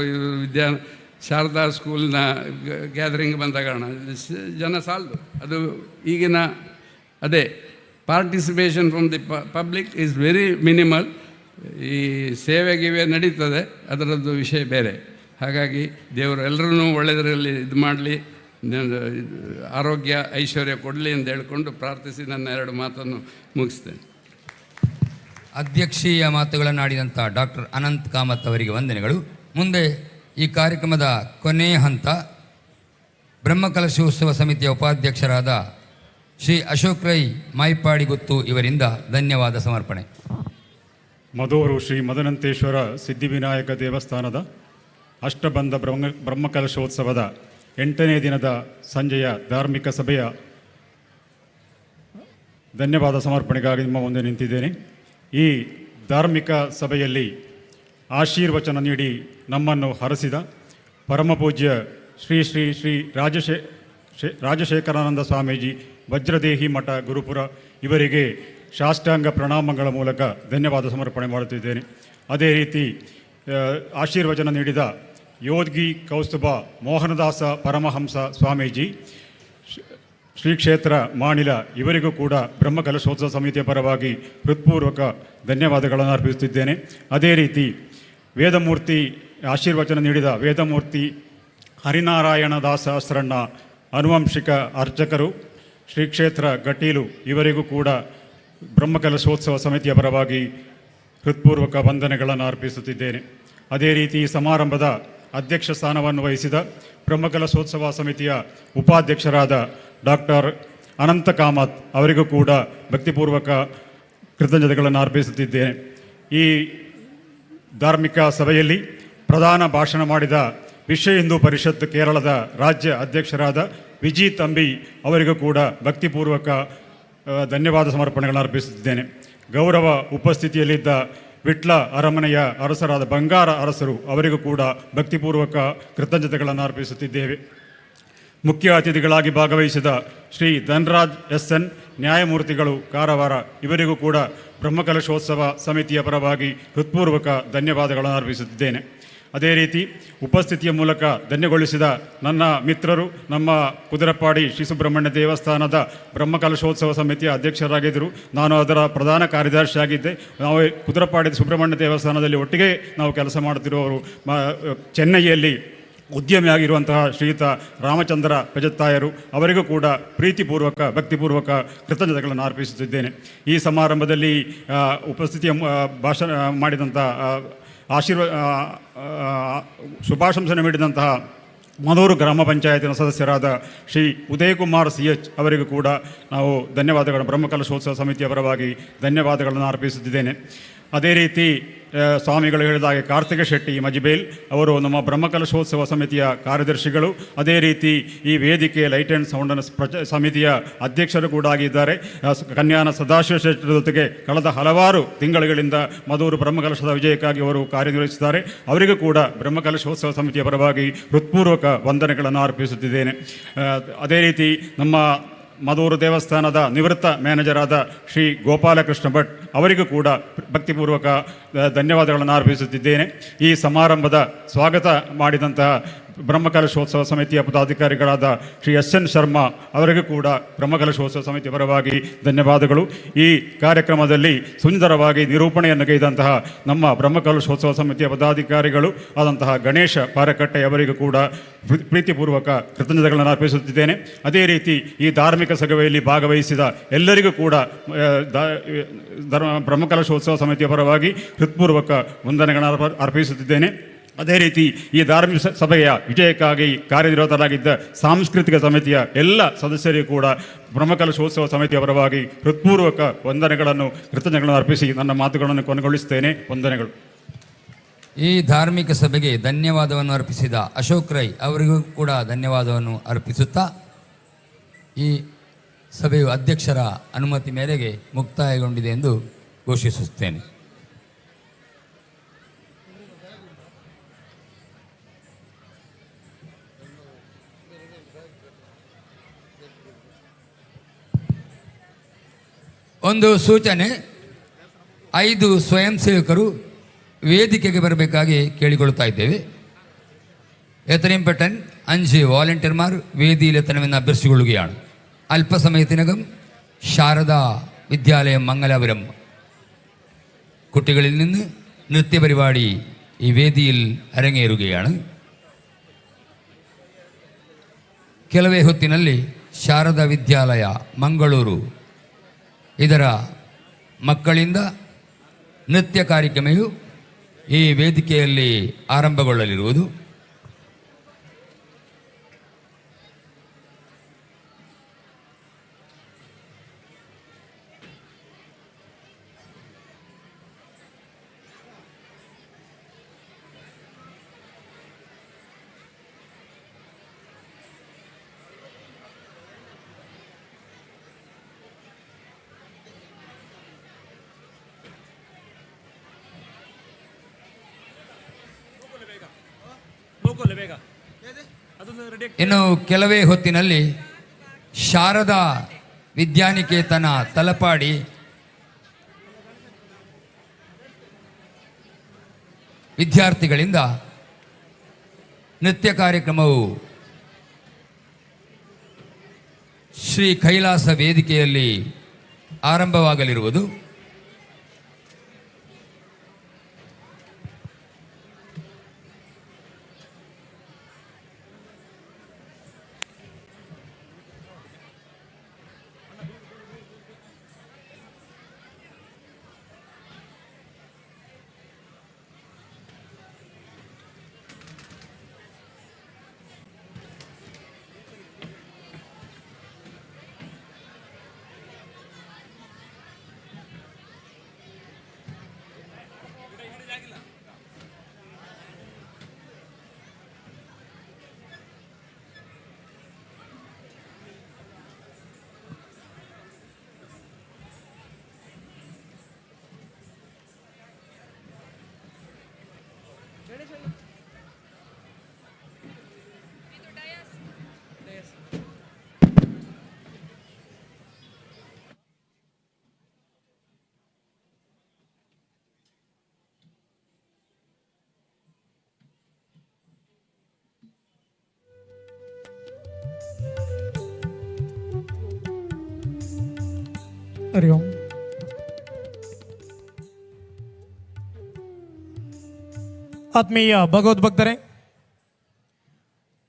ಇದು ಶಾರದಾ ಸ್ಕೂಲ್ನ ಗ್ಯಾದರಿಂಗ್ ಬಂದ ಕಾರಣ ಜನ ಸಾಲದು. ಅದು ಈಗಿನ ಅದೇ participation from the public is very minimal. ಈ ಸೇವೆಗಿವೆ ನಡೀತದೆ, ಅದರದ್ದು ವಿಷಯ ಬೇರೆ. ಹಾಗಾಗಿ ದೇವರು ಎಲ್ಲರೂ ಒಳ್ಳೆಯದರಲ್ಲಿ ಇದು ಮಾಡಲಿ, ಆರೋಗ್ಯ ಐಶ್ವರ್ಯ ಕೊಡಲಿ ಅಂತ ಹೇಳ್ಕೊಂಡು ಪ್ರಾರ್ಥಿಸಿ ನನ್ನ 2 ಮಾತನ್ನು ಮುಗಿಸ್ತೇನೆ. ಅಧ್ಯಕ್ಷೀಯ ಮಾತುಗಳನ್ನಾಡಿದಂಥ ಡಾಕ್ಟರ್ ಅನಂತ್ ಕಾಮತ್ ಅವರಿಗೆ ವಂದನೆಗಳು. ಮುಂದೆ ಈ ಕಾರ್ಯಕ್ರಮದ ಕೊನೆಯ ಹಂತ ಬ್ರಹ್ಮಕಲಶೋತ್ಸವ ಸಮಿತಿಯ ಉಪಾಧ್ಯಕ್ಷರಾದ ಶ್ರೀ ಅಶೋಕ್ ರೈ ಮಾಯ್ಪಾಡಿಗುತ್ತು ಇವರಿಂದ ಧನ್ಯವಾದ ಸಮರ್ಪಣೆ. ಮಧೂರು ಶ್ರೀ ಮದನಂತೇಶ್ವರ ಸಿದ್ಧಿವಿನಾಯಕ ದೇವಸ್ಥಾನದ ಅಷ್ಟಬಂಧ ಬ್ರಹ್ಮಕಲಶೋತ್ಸವದ 8ನೇ ದಿನದ ಸಂಜೆಯ ಧಾರ್ಮಿಕ ಸಭೆಯ ಧನ್ಯವಾದ ಸಮರ್ಪಣೆಗಾಗಿ ನಿಮ್ಮ ಮುಂದೆ ನಿಂತಿದ್ದೇನೆ. ಈ ಧಾರ್ಮಿಕ ಸಭೆಯಲ್ಲಿ ಆಶೀರ್ವಚನ ನೀಡಿ ನಮ್ಮನ್ನು ಹರಸಿದ ಪರಮಪೂಜ್ಯ ಶ್ರೀ ಶ್ರೀ ಶ್ರೀ ರಾಜಶೇಖರಾನಂದ ಸ್ವಾಮೀಜಿ ವಜ್ರದೇಹಿ ಮಠ ಗುರುಪುರ ಇವರಿಗೆ ಸಾಷ್ಟಾಂಗ ಪ್ರಣಾಮಗಳ ಮೂಲಕ ಧನ್ಯವಾದ ಸಮರ್ಪಣೆ ಮಾಡುತ್ತಿದ್ದೇನೆ. ಅದೇ ರೀತಿ ಆಶೀರ್ವಚನ ನೀಡಿದ ಯೋದ್ಗಿ ಕೌಸ್ತುಭ ಮೋಹನದಾಸ ಪರಮಹಂಸ ಸ್ವಾಮೀಜಿ ಶ್ರೀ ಕ್ಷೇತ್ರ ಮಾಣಿಲ ಇವರಿಗೂ ಕೂಡ ಬ್ರಹ್ಮಕಲಶೋತ್ಸವ ಸಮಿತಿಯ ಪರವಾಗಿ ಹೃತ್ಪೂರ್ವಕ ಧನ್ಯವಾದಗಳನ್ನು ಅರ್ಪಿಸುತ್ತಿದ್ದೇನೆ. ಅದೇ ರೀತಿ ವೇದಮೂರ್ತಿ ಆಶೀರ್ವಚನ ನೀಡಿದ ವೇದಮೂರ್ತಿ ಹರಿನಾರಾಯಣ ದಾಸ ಸಹಸ್ರಣ್ಣ ಅನುವಂಶಿಕ ಅರ್ಚಕರು ಶ್ರೀ ಕ್ಷೇತ್ರ ಗಟೀಲು ಇವರಿಗೂ ಕೂಡ ಬ್ರಹ್ಮಕಲಶೋತ್ಸವ ಸಮಿತಿಯ ಪರವಾಗಿ ಹೃತ್ಪೂರ್ವಕ ವಂದನೆಗಳನ್ನು ಅರ್ಪಿಸುತ್ತಿದ್ದೇನೆ. ಅದೇ ರೀತಿ ಈ ಸಮಾರಂಭದ ಅಧ್ಯಕ್ಷ ಸ್ಥಾನವನ್ನು ವಹಿಸಿದ ಬ್ರಹ್ಮಕಲಶೋತ್ಸವ ಸಮಿತಿಯ ಉಪಾಧ್ಯಕ್ಷರಾದ ಡಾಕ್ಟರ್ ಅನಂತ ಕಾಮತ್ ಅವರಿಗೂ ಕೂಡ ಭಕ್ತಿಪೂರ್ವಕ ಕೃತಜ್ಞತೆಗಳನ್ನು ಅರ್ಪಿಸುತ್ತಿದ್ದೇನೆ. ಈ ಧಾರ್ಮಿಕ ಸಭೆಯಲ್ಲಿ ಪ್ರಧಾನ ಭಾಷಣ ಮಾಡಿದ ವಿಶ್ವ ಹಿಂದೂ ಪರಿಷತ್ ಕೇರಳದ ರಾಜ್ಯ ಅಧ್ಯಕ್ಷರಾದ ವಿಜಿ ತಂಬಿ ಅವರಿಗೂ ಕೂಡ ಭಕ್ತಿಪೂರ್ವಕ ಧನ್ಯವಾದ ಸಮರ್ಪಣೆಗಳನ್ನು ಅರ್ಪಿಸುತ್ತಿದ್ದೇನೆ. ಗೌರವ ಉಪಸ್ಥಿತಿಯಲ್ಲಿದ್ದ ವಿಟ್ಲ ಅರಮನೆಯ ಅರಸರಾದ ಬಂಗಾರ ಅರಸರು ಅವರಿಗೂ ಕೂಡ ಭಕ್ತಿಪೂರ್ವಕ ಕೃತಜ್ಞತೆಗಳನ್ನು ಅರ್ಪಿಸುತ್ತಿದ್ದೇವೆ. ಮುಖ್ಯ ಅತಿಥಿಗಳಾಗಿ ಭಾಗವಹಿಸಿದ ಶ್ರೀ ಧನ್ರಾಜ್ SN ನ್ಯಾಯಮೂರ್ತಿಗಳು ಕಾರವಾರ ಇವರಿಗೂ ಕೂಡ ಬ್ರಹ್ಮಕಲಶೋತ್ಸವ ಸಮಿತಿಯ ಪರವಾಗಿ ಹೃತ್ಪೂರ್ವಕ ಧನ್ಯವಾದಗಳನ್ನು ಅರ್ಪಿಸುತ್ತಿದ್ದೇನೆ. ಅದೇ ರೀತಿ ಉಪಸ್ಥಿತಿಯ ಮೂಲಕ ಧನ್ಯಗೊಳಿಸಿದ ನನ್ನ ಮಿತ್ರರು, ನಮ್ಮ ಕುದುರಪ್ಪಾಡಿ ಶ್ರೀ ಸುಬ್ರಹ್ಮಣ್ಯ ದೇವಸ್ಥಾನದ ಬ್ರಹ್ಮಕಲಶೋತ್ಸವ ಸಮಿತಿಯ ಅಧ್ಯಕ್ಷರಾಗಿದ್ದರು. ನಾನು ಅದರ ಪ್ರಧಾನ ಕಾರ್ಯದರ್ಶಿಯಾಗಿದ್ದೆ. ನಾವು ಕುದುರಪ್ಪಾಡಿ ಸುಬ್ರಹ್ಮಣ್ಯ ದೇವಸ್ಥಾನದಲ್ಲಿ ಒಟ್ಟಿಗೆ ನಾವು ಕೆಲಸ ಮಾಡುತ್ತಿರುವವರು. ಚೆನ್ನೈಯಲ್ಲಿ ಉದ್ಯಮಿಯಾಗಿರುವಂತಹ ಶ್ರೀಯುತ ರಾಮಚಂದ್ರ ಪೆಜತ್ತಾಯರು ಅವರಿಗೂ ಕೂಡ ಪ್ರೀತಿಪೂರ್ವಕ ಭಕ್ತಿಪೂರ್ವಕ ಕೃತಜ್ಞತೆಗಳನ್ನು ಅರ್ಪಿಸುತ್ತಿದ್ದೇನೆ. ಈ ಸಮಾರಂಭದಲ್ಲಿ ಉಪಸ್ಥಿತಿಯ ಭಾಷಣ ಮಾಡಿದಂಥ ಶುಭಾಶಂಸನೆ ನೀಡಿದಂತಹ ಮಧೂರು ಗ್ರಾಮ ಪಂಚಾಯತಿನ ಸದಸ್ಯರಾದ ಶ್ರೀ ಉದಯಕುಮಾರ್ CH ಅವರಿಗೂ ಕೂಡ ನಾವು ಧನ್ಯವಾದಗಳನ್ನು ಬ್ರಹ್ಮಕಲಶೋತ್ಸವ ಸಮಿತಿಯ ಪರವಾಗಿ ಧನ್ಯವಾದಗಳನ್ನು ಅರ್ಪಿಸುತ್ತಿದ್ದೇನೆ. ಅದೇ ರೀತಿ ಸ್ವಾಮಿಗಳು ಹೇಳಿದ ಹಾಗೆ ಕಾರ್ತಿಕ ಶೆಟ್ಟಿ ಮಜಿಬೇಲ್ ಅವರು ನಮ್ಮ ಬ್ರಹ್ಮಕಲಶೋತ್ಸವ ಸಮಿತಿಯ ಕಾರ್ಯದರ್ಶಿಗಳು. ಅದೇ ರೀತಿ ಈ ವೇದಿಕೆ ಲೈಟ್ ಆ್ಯಂಡ್ ಸೌಂಡ್ ಸಮಿತಿಯ ಅಧ್ಯಕ್ಷರು ಕೂಡ ಆಗಿದ್ದಾರೆ. ಕನ್ಯಾನ ಸದಾಶಿವ ಶೆಟ್ಟರ ಜೊತೆಗೆ ಕಳೆದ ಹಲವಾರು ತಿಂಗಳುಗಳಿಂದ ಮಧೂರು ಬ್ರಹ್ಮಕಲಶದ ವಿಜಯಕ್ಕಾಗಿ ಅವರು ಕಾರ್ಯನಿರ್ವಹಿಸಿದ್ದಾರೆ. ಅವರಿಗೂ ಕೂಡ ಬ್ರಹ್ಮಕಲಶೋತ್ಸವ ಸಮಿತಿಯ ಪರವಾಗಿ ಹೃತ್ಪೂರ್ವಕ ವಂದನೆಗಳನ್ನು ಅರ್ಪಿಸುತ್ತಿದ್ದೇನೆ. ಅದೇ ರೀತಿ ನಮ್ಮ ಮಧೂರು ದೇವಸ್ಥಾನದ ನಿವೃತ್ತ ಮ್ಯಾನೇಜರ್ ಆದ ಶ್ರೀ ಗೋಪಾಲಕೃಷ್ಣ ಭಟ್ ಅವರಿಗೂ ಕೂಡ ಭಕ್ತಿಪೂರ್ವಕ ಧನ್ಯವಾದಗಳನ್ನು ಅರ್ಪಿಸುತ್ತಿದ್ದೇನೆ. ಈ ಸಮಾರಂಭದ ಸ್ವಾಗತ ಮಾಡಿದಂತಹ ಬ್ರಹ್ಮಕಲಶೋತ್ಸವ ಸಮಿತಿಯ ಪದಾಧಿಕಾರಿಗಳಾದ ಶ್ರೀ SN ಶರ್ಮಾ ಅವರಿಗೂ ಕೂಡ ಬ್ರಹ್ಮಕಲಶೋತ್ಸವ ಸಮಿತಿಯ ಪರವಾಗಿ ಧನ್ಯವಾದಗಳು. ಈ ಕಾರ್ಯಕ್ರಮದಲ್ಲಿ ಸುಂದರವಾಗಿ ನಿರೂಪಣೆಯನ್ನು ಗೈದಂತಹ ನಮ್ಮ ಬ್ರಹ್ಮಕಲಶೋತ್ಸವ ಸಮಿತಿಯ ಪದಾಧಿಕಾರಿಗಳು ಆದಂತಹ ಗಣೇಶ ಪಾರಕಟ್ಟೆ ಅವರಿಗೂ ಕೂಡ ಪ್ರೀತಿಪೂರ್ವಕ ಕೃತಜ್ಞತೆಗಳನ್ನು ಅರ್ಪಿಸುತ್ತಿದ್ದೇನೆ. ಅದೇ ರೀತಿ ಈ ಧಾರ್ಮಿಕ ಸಭೆಯಲ್ಲಿ ಭಾಗವಹಿಸಿದ ಎಲ್ಲರಿಗೂ ಕೂಡ ಬ್ರಹ್ಮಕಲಶೋತ್ಸವ ಸಮಿತಿಯ ಪರವಾಗಿ ಹೃತ್ಪೂರ್ವಕ ವಂದನೆಗಳನ್ನು ಅರ್ಪಿಸುತ್ತಿದ್ದೇನೆ. ಅದೇ ರೀತಿ ಈ ಧಾರ್ಮಿಕ ಸಭೆಯ ವಿಜಯಕ್ಕಾಗಿ ಕಾರ್ಯನಿರತರಾಗಿದ್ದ ಸಾಂಸ್ಕೃತಿಕ ಸಮಿತಿಯ ಎಲ್ಲ ಸದಸ್ಯರಿಗೂ ಕೂಡ ಬ್ರಹ್ಮಕಲಶೋತ್ಸವ ಸಮಿತಿಯ ಪರವಾಗಿ ಹೃತ್ಪೂರ್ವಕ ವಂದನೆಗಳನ್ನು ಕೃತಜ್ಞತೆಗಳನ್ನು ಅರ್ಪಿಸಿ ನನ್ನ ಮಾತುಗಳನ್ನು ಕೊನೆಗೊಳಿಸುತ್ತೇನೆ. ವಂದನೆಗಳು. ಈ ಧಾರ್ಮಿಕ ಸಭೆಗೆ ಧನ್ಯವಾದವನ್ನು ಅರ್ಪಿಸಿದ ಅಶೋಕ್ ರೈ ಅವರಿಗೂ ಕೂಡ ಧನ್ಯವಾದವನ್ನು ಅರ್ಪಿಸುತ್ತಾ ಈ ಸಭೆಯು ಅಧ್ಯಕ್ಷರ ಅನುಮತಿ ಮೇರೆಗೆ ಮುಕ್ತಾಯಗೊಂಡಿದೆ ಎಂದು ಘೋಷಿಸುತ್ತೇನೆ. ಒಂದು ಸೂಚನೆ, 5 ಸ್ವಯಂ ಸೇವಕರು ವೇದಿಕೆಗೆ ಬರಬೇಕಾಗಿ കേളിക്കൊള്ളുത്താ ഇದ್ದೇವೆ. എത്രയും പെട്ടെന്ന് 5 വോളണ്ടിയർമാർ വേദിയിലെത്തണമെന്ന് അഭ്യർത്ഥിച്ചുകൊള്ളുകയാണ്. അല്പസമയത്തിനകം ശാരദാ വിദ്യാലയം മംഗലാപുരം കുട്ടികളിൽ നിന്ന് നൃത്യപരിപാടി ഈ വേദിയിൽ അരങ്ങേറുകയാണ്. ಕೆಲವೇ ಹೊತ್ತಿನಲ್ಲಿ ಶಾರದಾ ವಿದ್ಯಾಲಯ ಮಂಗಳೂರು ಇದರ ಮಕ್ಕಳಿಂದ ನೃತ್ಯ ಕಾರ್ಯಕ್ರಮವು ಈ ವೇದಿಕೆಯಲ್ಲಿ ಆರಂಭಗೊಳ್ಳಲಿರುವುದು. ಇನ್ನು ಕೆಲವೇ ಹೊತ್ತಿನಲ್ಲಿ ಶಾರದಾ ವಿದ್ಯಾನಿಕೇತನ ತಲಪಾಡಿ ವಿದ್ಯಾರ್ಥಿಗಳಿಂದ ನೃತ್ಯ ಕಾರ್ಯಕ್ರಮವು ಶ್ರೀ ಕೈಲಾಸ ವೇದಿಕೆಯಲ್ಲಿ ಆರಂಭವಾಗಲಿರುವುದು. ಹರಿ ಓಂ. ಆತ್ಮೀಯ ಭಗವದ್ಭಕ್ತರೇ,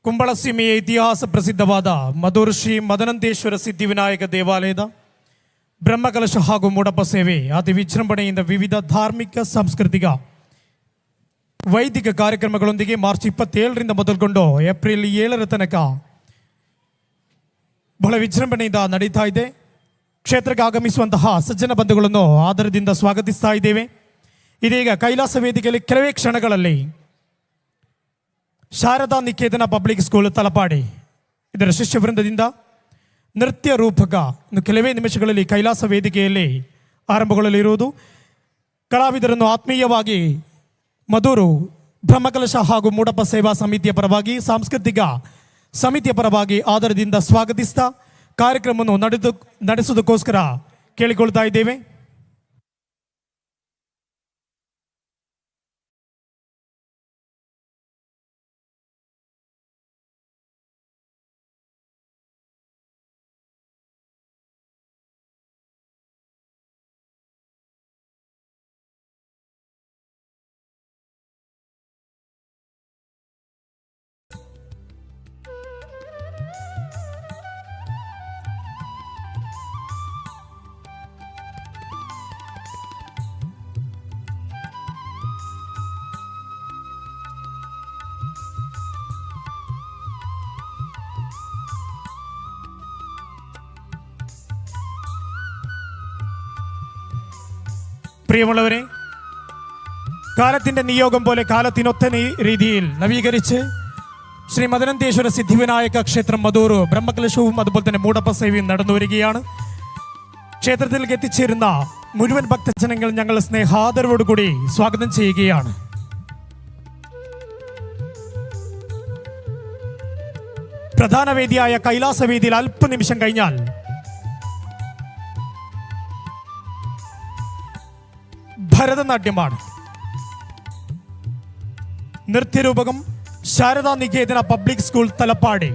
ಕುಂಬಳ ಸೀಮೆಯ ಇತಿಹಾಸ ಪ್ರಸಿದ್ಧವಾದ ಮಧುರ ಶ್ರೀ ಮದನಂತೇಶ್ವರ ಸಿದ್ಧಿವಿನಾಯಕ ದೇವಾಲಯದ ಬ್ರಹ್ಮಕಲಶ ಹಾಗೂ ಮೂಡಪ್ಪ ಸೇವೆ ಅತಿ ವಿಜೃಂಭಣೆಯಿಂದ ವಿವಿಧ ಧಾರ್ಮಿಕ ಸಾಂಸ್ಕೃತಿಕ ವೈದಿಕ ಕಾರ್ಯಕ್ರಮಗಳೊಂದಿಗೆ ಮಾರ್ಚ್ 27ರಿಂದ ಮೊದಲುಗೊಂಡು ಏಪ್ರಿಲ್ 7ರ ತನಕ ಬಹಳ ವಿಜೃಂಭಣೆಯಿಂದ ನಡೀತಾ ಇದೆ. ಕ್ಷೇತ್ರಕ್ಕೆ ಆಗಮಿಸುವಂತಹ ಸಜ್ಜನ ಬಂಧುಗಳನ್ನು ಆದರದಿಂದ ಸ್ವಾಗತಿಸ್ತಾ ಇದ್ದೇವೆ. ಇದೀಗ ಕೈಲಾಸ ವೇದಿಕೆಯಲ್ಲಿ ಕೆಲವೇ ಕ್ಷಣಗಳಲ್ಲಿ ಶಾರದಾ ನಿಕೇತನ ಪಬ್ಲಿಕ್ ಸ್ಕೂಲ್ ತಲಪಾಡಿ ಇದರ ಶಿಷ್ಯವೃಂದದಿಂದ ನೃತ್ಯ ರೂಪಕ ಇನ್ನು ಕೆಲವೇ ನಿಮಿಷಗಳಲ್ಲಿ ಕೈಲಾಸ ವೇದಿಕೆಯಲ್ಲಿ ಆರಂಭಗೊಳ್ಳಲಿರುವುದು. ಕಲಾವಿದರನ್ನು ಆತ್ಮೀಯವಾಗಿ ಮಧುರು ಬ್ರಹ್ಮಕಲಶ ಹಾಗೂ ಮೂಡಪ್ಪ ಸೇವಾ ಸಮಿತಿಯ ಪರವಾಗಿ ಸಾಂಸ್ಕೃತಿಕ ಸಮಿತಿಯ ಪರವಾಗಿ ಆದರದಿಂದ ಸ್ವಾಗತಿಸ್ತಾ ಕಾರ್ಯಕ್ರಮವನ್ನು ನಡೆಸುವುದಕ್ಕೋಸ್ಕರ ಕೇಳಿಕೊಳ್ತಾ ಇದ್ದೇವೆ. പ്രിയമുള്ളവരെ, കാലത്തിൻ്റെ നിയോഗം പോലെ കാലത്തിനൊത്ത രീതിയിൽ നവീകരിച്ച് ശ്രീ മദനന്തേശ്വര സിദ്ധിവിനായക ക്ഷേത്രം മധൂർ ബ്രഹ്മകലശവും അതുപോലെ തന്നെ മൂടപ്പ സേവയും നടന്നു വരികയാണ്. ക്ഷേത്രത്തിലേക്ക് എത്തിച്ചേരുന്ന മുഴുവൻ ഭക്തജനങ്ങൾ ഞങ്ങൾ സ്നേഹാദരവോടുകൂടി സ്വാഗതം ചെയ്യുകയാണ്. പ്രധാന വേദിയായ കൈലാസ വേദിയിൽ അല്പനിമിഷം കഴിഞ്ഞാൽ ഭരതനാട്യമാണ്. നൃത്യരൂപകം ശാരദാ നികേതന പബ്ലിക് സ്കൂൾ തലപ്പാടി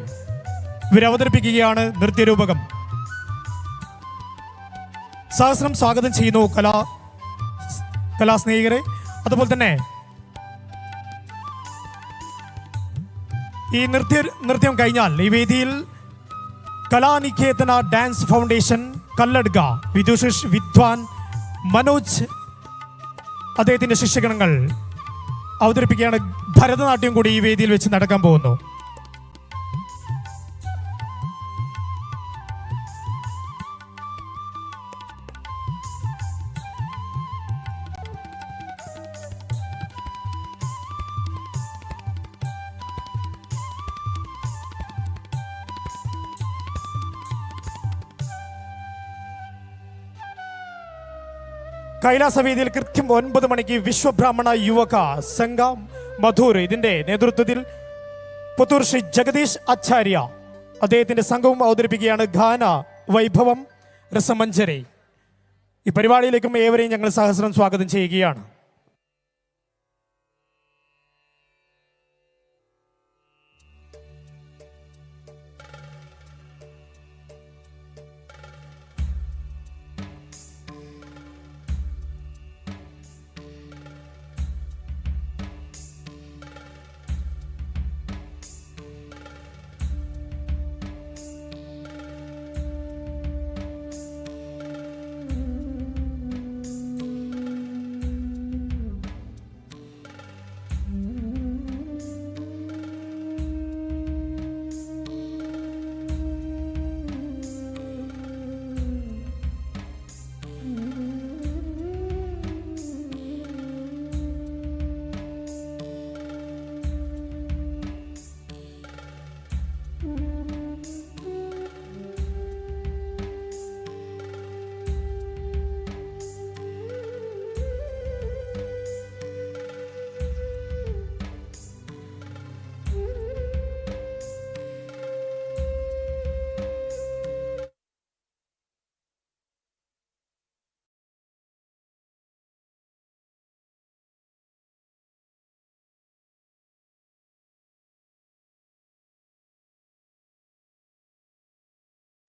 ഇവരവതരിപ്പിക്കുകയാണ് നൃത്യരൂപകം. സഹസ്രം സ്വാഗതം ചെയ്യുന്നു കലാസ്നേഹിതരെ. അതുപോലെ തന്നെ ഈ നൃത്യം കഴിഞ്ഞാൽ ഈ വേദിയിൽ കലാനികേതന ഡാൻസ് ഫൗണ്ടേഷൻ കല്ലഡ്ഗ വിദ്വാൻ മനോജ് അദ്ദേഹത്തിന്റെ ശിഷ്യഗണങ്ങൾ അവതരിപ്പിക്കുകയാണ്. ഭരതനാട്യം കൂടി ഈ വേദിയിൽ വെച്ച് നടക്കാൻ പോകുന്നു. കൈലാസവേദിയിൽ കൃത്യം 9 മണിക്ക് വിശ്വബ്രാഹ്മണ യുവക സംഘം മധൂർ ഇതിന്റെ നേതൃത്വത്തിൽ പുത്തൂർ ശ്രീ ജഗദീഷ് ആചാര്യ അദ്ദേഹത്തിന്റെ സംഘവും അവതരിപ്പിക്കുകയാണ് ഗാന വൈഭവം രസമഞ്ജരി. ഈ പരിപാടിയിലേക്കും ഏവരെയും ഞങ്ങൾ സഹസ്രം സ്വാഗതം ചെയ്യുകയാണ്.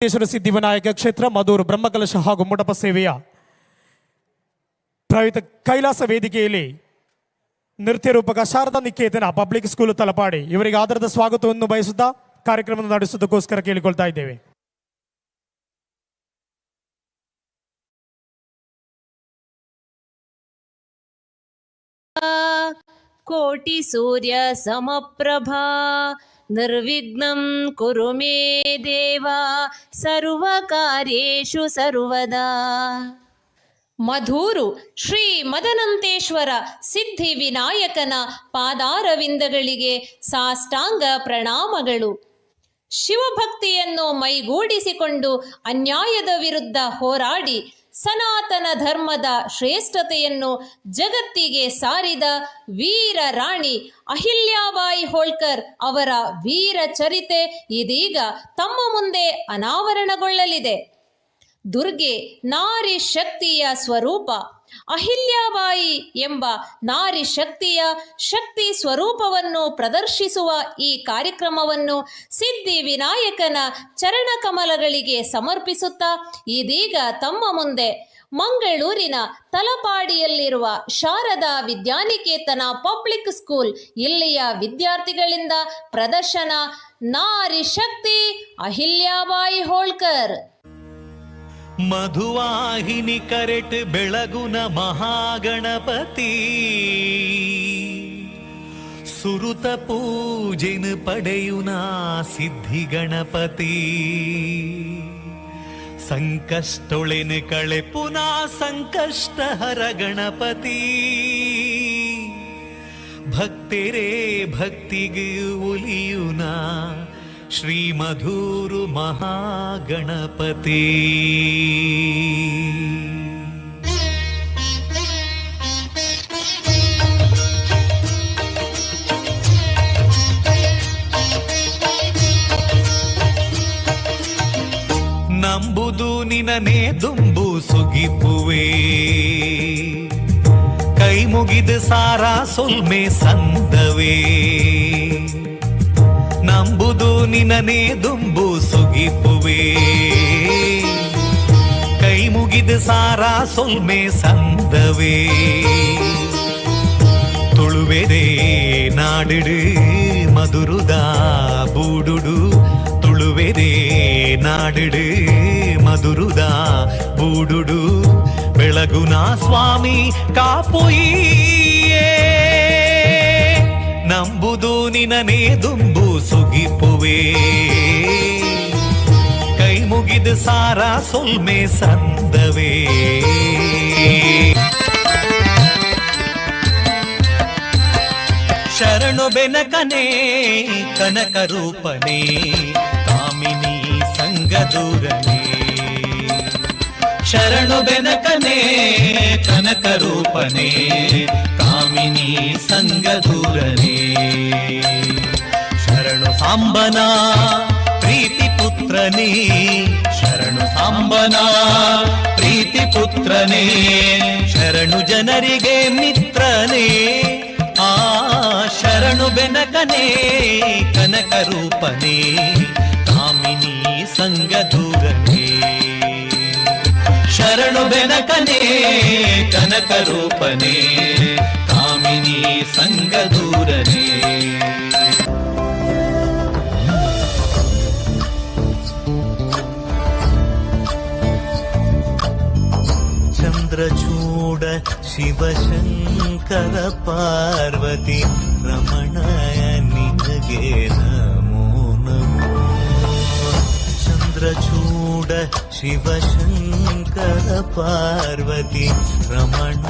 ಸಿದ್ಧಿವಿನಾಯಕ ಕ್ಷೇತ್ರ ಮಧೂರು ಬ್ರಹ್ಮಕಲಶ ಹಾಗೂ ಮಂಟಪ ಸೇವೆಯ ಪ್ರಯುಕ್ತ ಕೈಲಾಸ ವೇದಿಕೆಯಲ್ಲಿ ನೃತ್ಯ ರೂಪಕ ಶಾರದಾ ನಿಕೇತನ ಪಬ್ಲಿಕ್ ಸ್ಕೂಲ್ ತಲಪಾಡಿ ಇವರಿಗೆ ಆಧಾರದ ಸ್ವಾಗತವನ್ನು ಬಯಸುತ್ತಾ ಕಾರ್ಯಕ್ರಮ ನಡೆಸುವುದಕ್ಕೋಸ್ಕರ ಕೇಳಿಕೊಳ್ತಾ ಇದ್ದೇವೆ. ಕೋಟಿ ಸೂರ್ಯ ಸಮಪ್ರಭಾ ನಿರ್ವಿಘ್ನಂ ಕುರು ಮೇ ದೇವ ಸರ್ವಕಾರ್ಯೇಷು ಸರ್ವದಾ. ಮಧೂರು ಶ್ರೀ ಮದನಂತೇಶ್ವರ ಸಿದ್ಧಿ ವಿನಾಯಕನ ಪಾದಾರವಿಂದಗಳಿಗೆ ಸಾಷ್ಟಾಂಗ ಪ್ರಣಾಮಗಳು. ಶಿವಭಕ್ತಿಯನ್ನು ಮೈಗೂಡಿಸಿಕೊಂಡು ಅನ್ಯಾಯದ ವಿರುದ್ಧ ಹೋರಾಡಿ ಸನಾತನ ಧರ್ಮದ ಶ್ರೇಷ್ಠತೆಯನ್ನು ಜಗತ್ತಿಗೆ ಸಾರಿದ ವೀರ ರಾಣಿ ಅಹಿಲ್ಯಾಬಾಯಿ ಹೋಳ್ಕರ್ ಅವರ ವೀರ ಚರಿತೆ ಇದೀಗ ತಮ್ಮ ಮುಂದೆ ಅನಾವರಣಗೊಳ್ಳಲಿದೆ. ದುರ್ಗೆ ನಾರಿ ಶಕ್ತಿಯ ಸ್ವರೂಪ. ಅಹಿಲ್ಯಾಬಾಯಿ ಎಂಬ ನಾರಿ ಶಕ್ತಿಯ ಶಕ್ತಿ ಸ್ವರೂಪವನ್ನು ಪ್ರದರ್ಶಿಸುವ ಈ ಕಾರ್ಯಕ್ರಮವನ್ನು ಸಿದ್ಧಿ ವಿನಾಯಕನ ಚರಣಕಮಲಗಳಿಗೆ ಸಮರ್ಪಿಸುತ್ತಾ ಇದೀಗ ತಮ್ಮ ಮುಂದೆ ಮಂಗಳೂರಿನ ತಲಪಾಡಿಯಲ್ಲಿರುವ ಶಾರದಾ ವಿದ್ಯಾನಿಕೇತನ ಪಬ್ಲಿಕ್ ಸ್ಕೂಲ್ ಇಲ್ಲಿಯ ವಿದ್ಯಾರ್ಥಿಗಳಿಂದ ಪ್ರದರ್ಶನ ನಾರಿ ಶಕ್ತಿ ಅಹಿಲ್ಯಾಬಾಯಿ ಹೋಳ್ಕರ್. ಮಧುವಾಹಿನಿ ಕರೆಟ್ ಬೆಳಗುನ ಮಹಾಗಣಪತಿ ಸುರುತ ಪೂಜೆನ ಪಡೆಯುನ ಸಿದ್ಧಿ ಗಣಪತಿ ಸಂಕಷ್ಟೊಳೆನ ಕಳೆ ಪುನಃ ಸಂಕಷ್ಟ ಹರ ಗಣಪತಿ ಭಕ್ತರೇ ಭಕ್ತಿಗೆ ಒಲಿಯುನ ಶ್ರೀ ಮಧೂರು ಮಹಾಗಣಪತಿ. ನಂಬುದು ನಿನನೆ ದುಂಬು ಸುಗಿಪುವೆ ಮುಗಿದು ಸಾರ ಸೊಲ್ಮೆ ಸಂದವೇ ನಂಬುದು ನಿನನೇ ದುಂಬು ಸುಗಿಪುವೆ ಕೈ ಮುಗಿದು ಸಾರ ಸೊಲ್ಮೆ ಸಂದವೇ ತುಳುವೆದೆ ನಾಡಿಡು ಮಧುರುದ ಬೂಡುಡು ತುಳುವೆದೆ ನಾಡಿಡು ಮಧುರುದ ಬೂಡುಡು ಬೆಳಗುನ ಸ್ವಾಮಿ ಕಾಪುಯೇ ನಂಬುದು ನಿನನೇ ದುಂಬು ಸುಗಿಪುವೆ ಕೈ ಮುಗಿದು ಸಾರ ಸೊಲ್ಮೆ ಸಂದವೇ ಶರಣು ಬೆನಕನೇ ಕನಕ ರೂಪನೇ ಕಾಮಿನಿ ಸಂಗದೂರನೇ ಶರಣು ಬೆನಕನೇ ಕನಕ ರೂಪನೇ ಕಾಮಿನಿ ಸಂಗದೂರನೇ ಶರಣು ಸಾಂಬನ ಪ್ರೀತಿ ಪುತ್ರನೇ ಶರಣು ಸಾಂಬನ ಪ್ರೀತಿ ಪುತ್ರನೇ ಶರಣು ಜನರಿಗೆ ಮಿತ್ರನೇ ಆ ಶರಣು ಬೆನಕನೇ ಕನಕ ರೂಪನೇ ಕಾಮಿನಿ ಸಂಗದೂರನೇ ಶರಣು ಬೆನಕನೇ ಕನಕ ರೂಪನೇ ಕಾಮಿನಿ ಸಂಗದೂರನೇ ಚಂದ್ರಚೂಡ ಶಿವಶಂಕರ ಪಾರ್ವತಿ ರಮಣಯ ನಿನಗೆ ನಮೋ ನಮೋ ಚಂದ್ರಚೂಡ ಶಿವಶಂಕರ ಪಾರ್ವತಿ ರಮಣ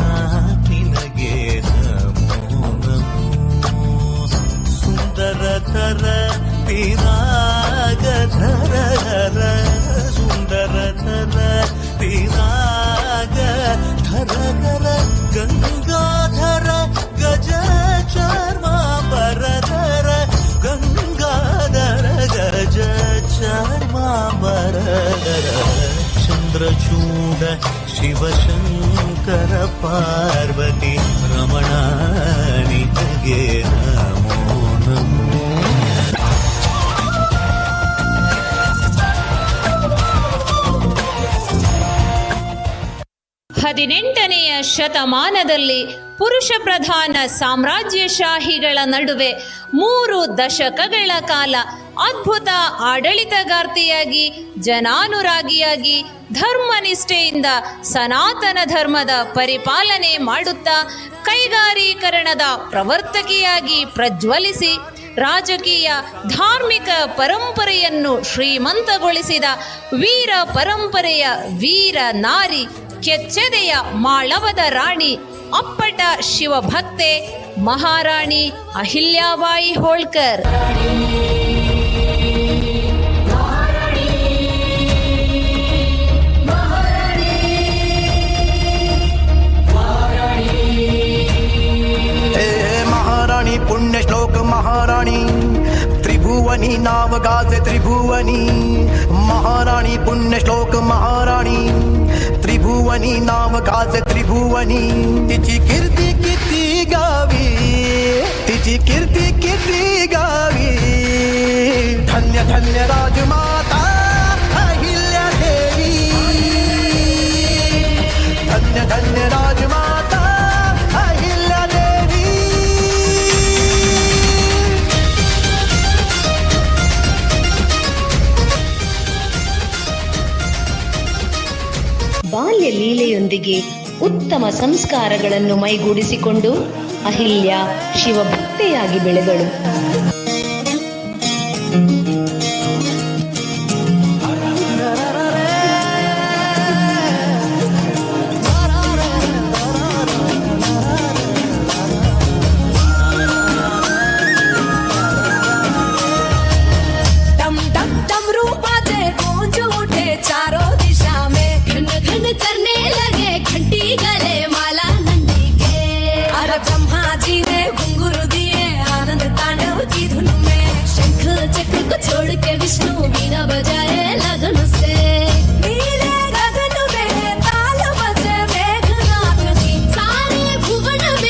ನಿನಗೆ ನಮೋ ನಮೋ ಸುಂದರ ಥರ ಪಿರಾಗಧರ ಸುಂದರ ಥರ ಪಿರಾಗ ಧರ ಗಂಗಾಧರ ಗಜ ಚರ್ಮಾಂಬರಧರ ಗಂಗಾಧರ ಗಜ ಚರ್ಮಾಂಬರಧರ ಚಂದ್ರಚೂಡ ಶಿವಶಂಕರ ಪಾರ್ವತಿ ರಮಣ ನಿನಗೆ ನಮೋ ನಮೋ 18ನೆಯ ಶತಮಾನದಲ್ಲಿ ಪುರುಷ ಪ್ರಧಾನ ಸಾಮ್ರಾಜ್ಯಶಾಹಿಗಳ ನಡುವೆ 3 ದಶಕಗಳ ಕಾಲ ಅದ್ಭುತ ಆಡಳಿತಗಾರ್ತಿಯಾಗಿ ಜನಾನುರಾಗಿಯಾಗಿ ಧರ್ಮನಿಷ್ಠೆಯಿಂದ ಸನಾತನ ಧರ್ಮದ ಪರಿಪಾಲನೆ ಮಾಡುತ್ತಾ ಕೈಗಾರೀಕರಣದ ಪ್ರವರ್ತಕಿಯಾಗಿ ಪ್ರಜ್ವಲಿಸಿ ರಾಜಕೀಯ ಧಾರ್ಮಿಕ ಪರಂಪರೆಯನ್ನು ಶ್ರೀಮಂತಗೊಳಿಸಿದ ವೀರ ಪರಂಪರೆಯ ವೀರ ನಾರಿ ಕೆಚ್ಚೆದೆಯ ಮಾಳವದ ರಾಣಿ ಅಪ್ಪಟ ಶಿವಭಕ್ತೆ ಮಹಾರಾಣಿ ಅಹಿಲ್ಯಾಬಾಯಿ ಹೋಳ್ಕರ್. महाराणी पुण्य श्लोक महाराणी त्रिभुवनी नाव गाजे त्रिभुवनी महाराणी पुण्य श्लोक महाराणी त्रिभुवनी नाव गाजे त्रिभुवनी तिची कीर्ती किती गावी तिची कीर्ती किती गावी धन्य धन्य राजमाता अहिल्या देवी धन्य धन्य राजमाता अहिल्या देवी. ಬಾಲ್ಯ ಲೀಲೆಯೊಂದಿಗೆ ಉತ್ತಮ ಸಂಸ್ಕಾರಗಳನ್ನು ಮೈಗೂಡಿಸಿಕೊಂಡು ಅಹಿಲ್ಯ ಶಿವಭಕ್ತೆಯಾಗಿ ಬೆಳೆದಳು. करने लगे घंटी गले माला नंदी के अरे ब्रह्मा जी ने घुंघरू दिए आनंद तांडव की धुन में शंख चक्र को छोड़ के विष्णु बीना बजाए लगन से नीले गगन में ताल बजे मेघनाथ की सारे भुवन में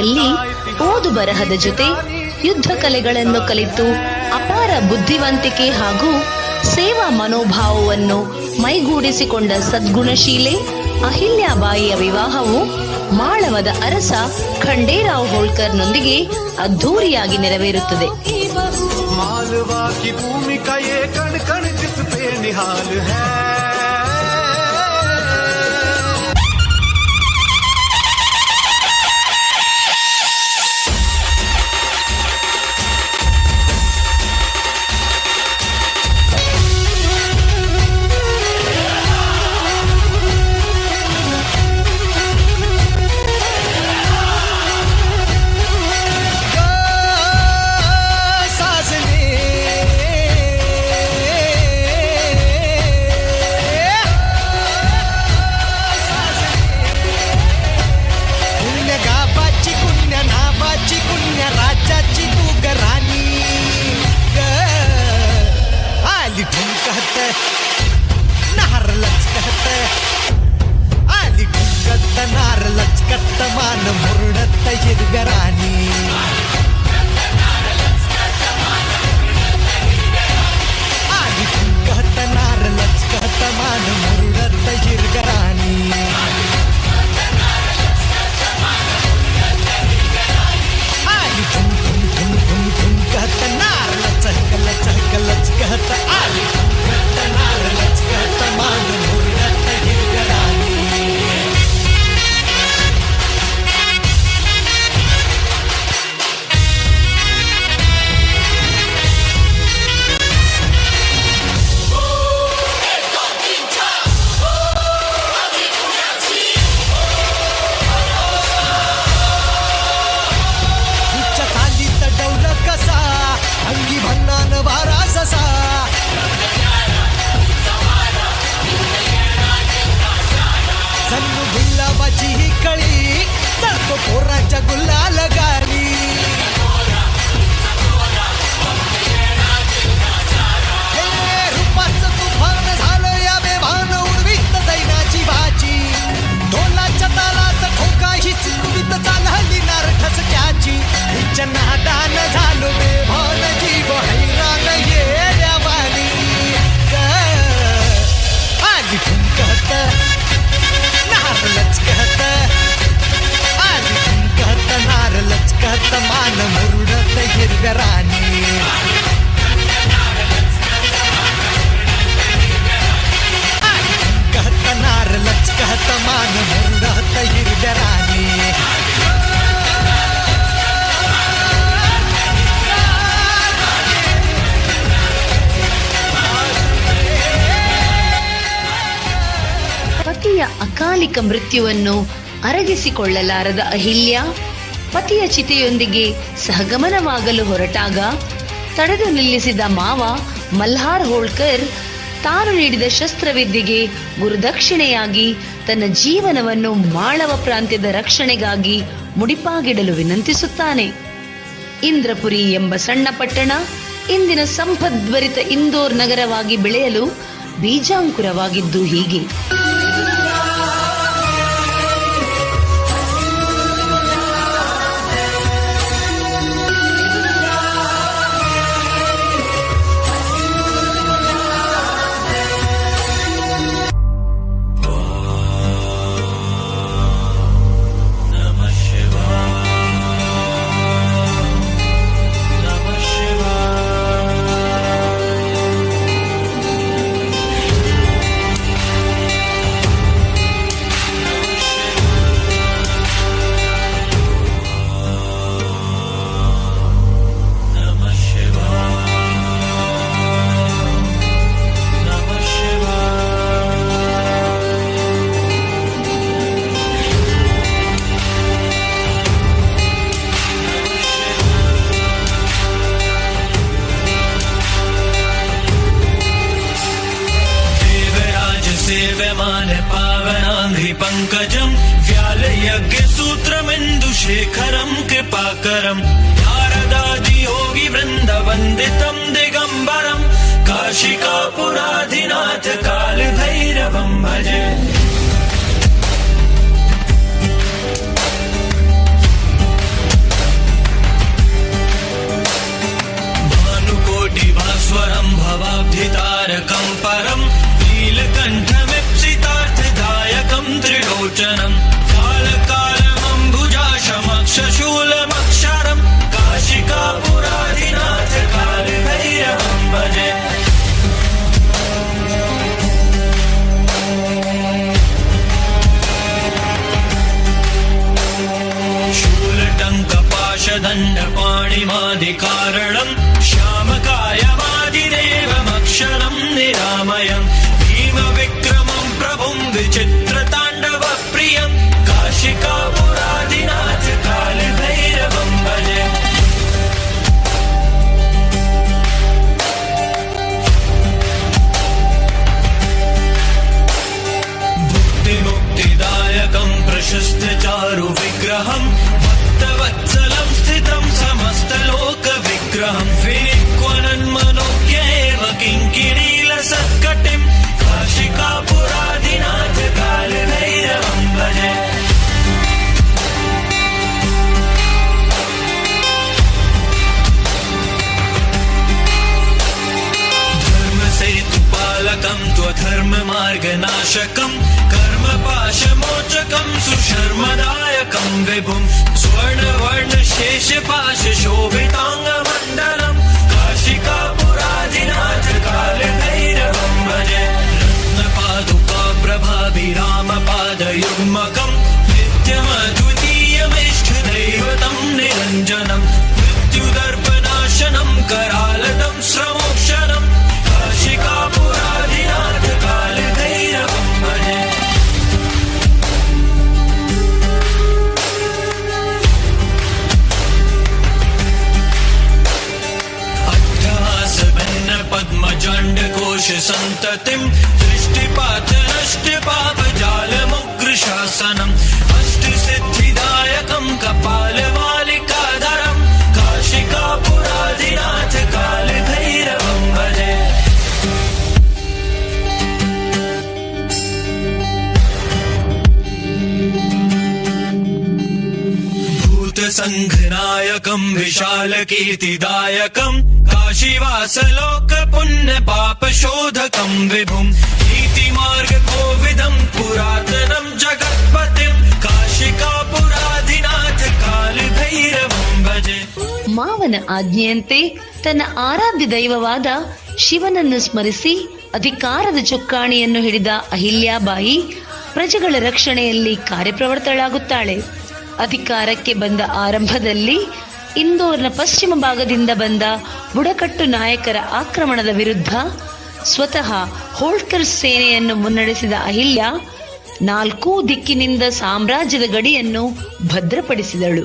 ಬಾಲ್ಯದಲ್ಲಿ ಓದು ಬರಹದ ಜೊತೆ ಯುದ್ಧ ಕಲೆಗಳನ್ನು ಕಲಿತು ಅಪಾರ ಬುದ್ಧಿವಂತಿಕೆ ಹಾಗೂ ಸೇವಾ ಮನೋಭಾವವನ್ನು ಮೈಗೂಡಿಸಿಕೊಂಡ ಸದ್ಗುಣಶೀಲೆ ಅಹಿಲ್ಯಾಬಾಯಿಯ ವಿವಾಹವು ಮಾಳವದ ಅರಸ ಖಂಡೇರಾವ್ ಹೋಳ್ಕರ್ನೊಂದಿಗೆ ಅದ್ಧೂರಿಯಾಗಿ ನೆರವೇರುತ್ತದೆ. मालवा की भूमि का ये कण कण जिस पे निहाल है. ಪತಿಯ ಅಕಾಲಿಕ ಮೃತ್ಯುವನ್ನು ಅರಗಿಸಿಕೊಳ್ಳಲಾರದ ಅಹಿಲ್ಯ ಪತಿಯ ಚಿತೆಯೊಂದಿಗೆ ಸಹಗಮನವಾಗಲು ಹೊರಟಾಗ ತಡೆದು ನಿಲ್ಲಿಸಿದ ಮಾವ ಮಲ್ಹಾರ್ ಹೋಳ್ಕರ್ ತಾನು ನೀಡಿದ ಶಸ್ತ್ರವಿದ್ಯೆಗೆ ಗುರುದಕ್ಷಿಣೆಯಾಗಿ ತನ್ನ ಜೀವನವನ್ನು ಮಾಳವ ಪ್ರಾಂತ್ಯದ ರಕ್ಷಣೆಗಾಗಿ ಮುಡಿಪಾಗಿಡಲು ವಿನಂತಿಸುತ್ತಾನೆ. ಇಂದ್ರಪುರಿ ಎಂಬ ಸಣ್ಣ ಪಟ್ಟಣ ಇಂದಿನ ಸಂಪದ್ಭರಿತ ಇಂದೋರ್ ನಗರವಾಗಿ ಬೆಳೆಯಲು ಬೀಜಾಂಕುರವಾಗಿದ್ದು ಹೀಗೆ. पंकजं व्यालयज्ञ सूत्रमिन्दुशेखरं कृपाकरं नारदादि योगी वृन्द वन्दितं दिगम्बरं काशिकापुराधिनाथ कालभैरवं भजे. त्र्यम्बकम् नित्यमद्वितीयमिष्टदैवतं निरञ्जनम् मृत्युदर्पनाशनं करालदं श्रमोक्षणं काशिकापुराधिनाथ कालभैरवं भजे। पद्मजण्डकोश सन्ततिं दृष्टिपातनष्टपापजालमुग्रशासनम् अष्टसिद्धिदायकं कपालमालिकाधरं काशिकापुराधिनाथ कालभैरवं भजे। भूतसङ्घनायकं विशालकीर्तिदायकं काशीवासलोक पुण्य पाप शोधकं विभुं नीतिमार्ग कोविदं पुरातनं जगत्पतिं काशिकापुराधिनाथ कालभैरवं भजे। ಮಾವನ ಆಜ್ಞೆಯಂತೆ ತನ್ನ ಆರಾಧ್ಯ ದೈವವಾದ ಶಿವನನ್ನು ಸ್ಮರಿಸಿ ಅಧಿಕಾರದ ಚುಕ್ಕಾಣಿಯನ್ನು ಹಿಡಿದ ಅಹಿಲ್ಯಾಬಾಯಿ ಪ್ರಜೆಗಳ ರಕ್ಷಣೆಯಲ್ಲಿ ಕಾರ್ಯಪ್ರವೃತ್ತಳಾಗುತ್ತಾಳೆ. ಅಧಿಕಾರಕ್ಕೆ ಬಂದ ಆರಂಭದಲ್ಲಿ ಇಂದೋರ್ನ ಪಶ್ಚಿಮ ಭಾಗದಿಂದ ಬಂದ ಬುಡಕಟ್ಟು ನಾಯಕರ ಆಕ್ರಮಣದ ವಿರುದ್ಧ ಸ್ವತಃ ಹೋಳ್ಕರ್ ಸೇನೆಯನ್ನು ಮುನ್ನಡೆಸಿದ ಅಹಿಲ್ಯ 4 ದಿಕ್ಕಿನಿಂದ ಸಾಮ್ರಾಜ್ಯದ ಗಡಿಯನ್ನು ಭದ್ರಪಡಿಸಿದಳು.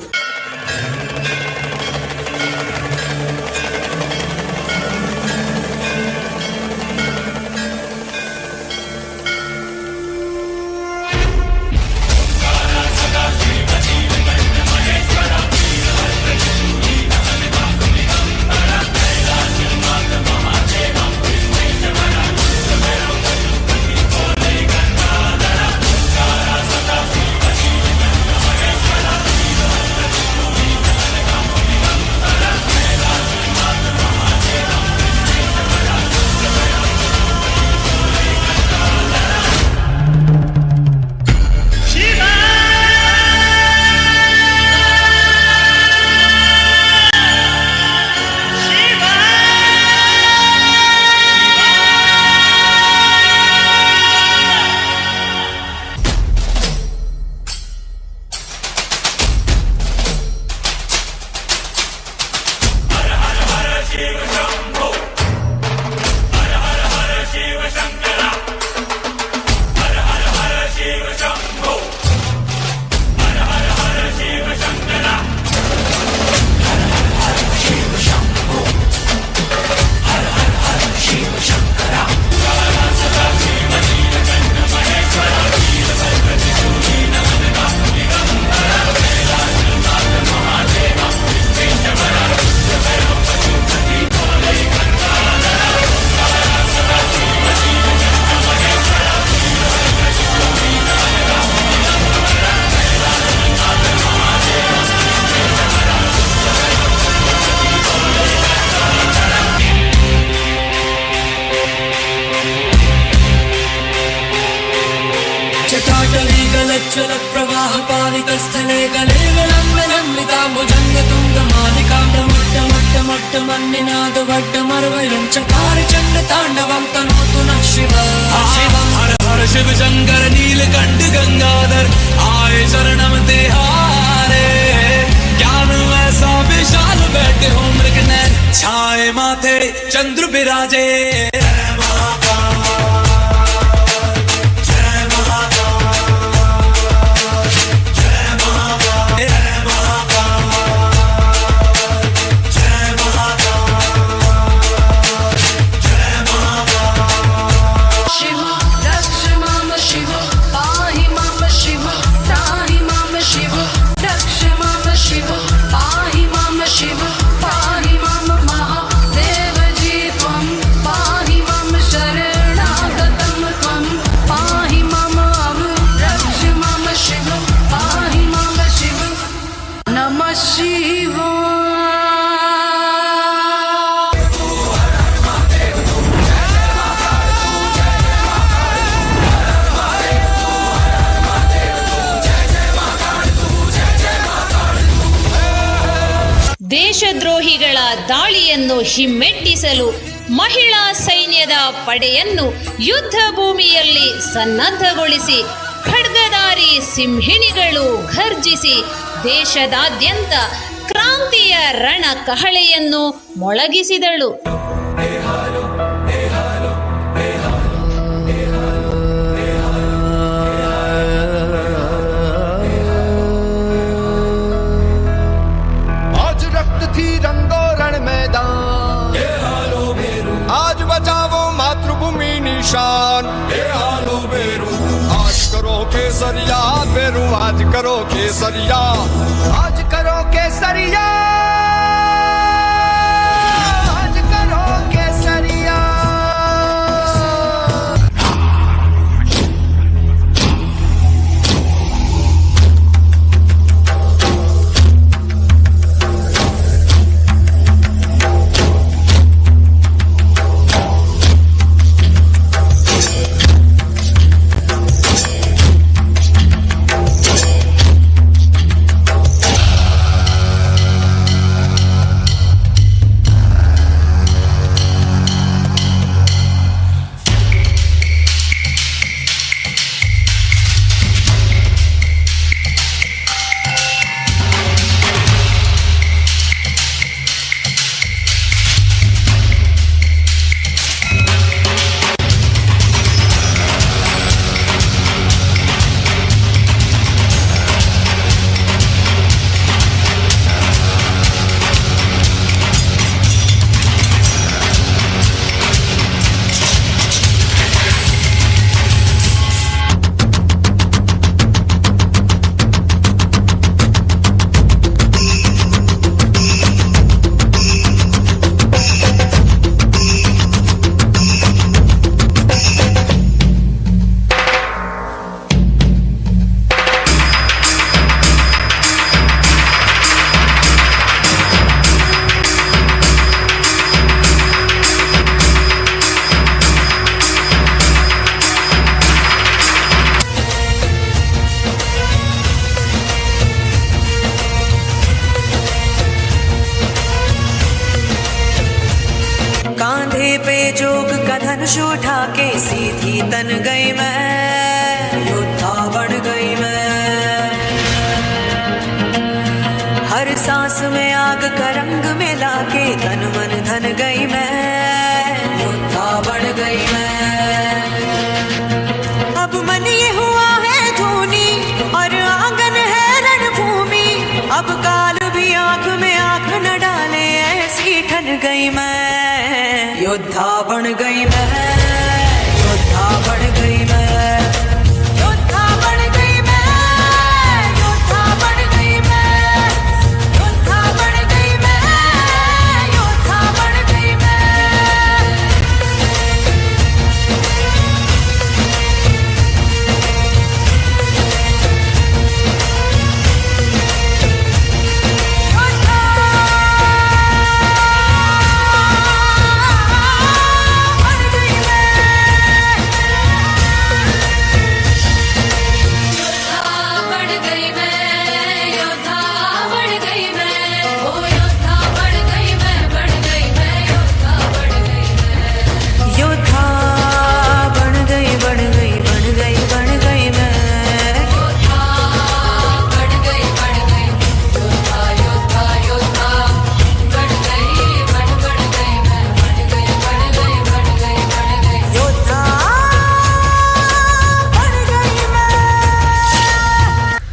चल प्रवाह पावितस्थले कलेवलम्बनम्बिताम्बुजङ्गतुङ्गमालिकाण्डमुट्टमट्टमट्टमन्निनाद वड्डमर्वयं चकारचण्डताण्डवं तनोतु नः शिवः। हर हर शिव शंकर नीलकंठ गंगाधर आए शरणम तिहारे। ज्ञान ऐसा विशाल बैठे हो मृगनयन छाए माथे चंद्र विराजे। ದೇಶದ್ರೋಹಿಗಳ ದಾಳಿಯನ್ನು ಹಿಮ್ಮೆಟ್ಟಿಸಲು ಮಹಿಳಾ ಸೈನ್ಯದ ಪಡೆಯನ್ನು ಯುದ್ಧ ಭೂಮಿಯಲ್ಲಿ ಸನ್ನದ್ಧಗೊಳಿಸಿ ಖಡ್ಗದ ಕ್ರಾಂತಿಕಾರಿ ಸಿಂಹಿಣಿಗಳು ಘರ್ಜಿಸಿ ದೇಶದಾದ್ಯಂತ ಕ್ರಾಂತಿಯ ರಣ ಕಹಳೆಯನ್ನು ಮೊಳಗಿಸಿದಳು. आज रक्त थी रंगो रण मैदान, आज बचाओ मातृभूमि निशान। आज करो केसरिया बेरू, आज करो केसरिया, आज करो केसरिया, आज करो केसरिया। कांधे पे जोग का धनुष उठा के सीधी तन गई मैं, योद्धा बन गई मैं। हर सांस में आग का रंग मिला के तन मन धन गई मैं, योद्धा बन गई मैं। अब मन ये हुआ है धूनी और आंगन है रणभूमि, अब काल भी आंख में आंख न डाले ऐसी ठन गई मैं, योद्धा बन गई मैं, योद्धा बन गई मैं, योद्धा बन गई मैं, योद्धा बन गई मैं, योद्धा बन गई मैं, योद्धा बन गई मैं।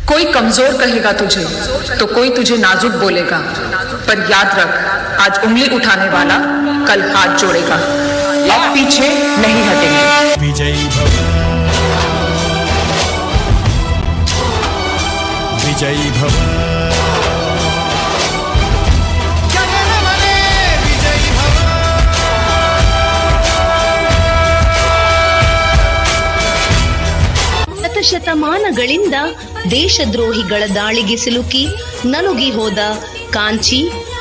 कोई कमजोर कहेगा तुझे तो कोई तुझे नाजुक बोलेगा, पर याद रख आज उंगली उठाने वाला कल हाथ जोड़ेगा। अब पीछे नहीं हटेंगे। विजयी भव, विजयी भव, ಶತಮಾನಗಳಿಂದ ದೇಶದ್ರೋಹಿಗಳ ದಾಳಿಗೆ ಸಿಲುಕಿ ನಲುಗಿ ಹೋದ ಕಾಂಚಿ,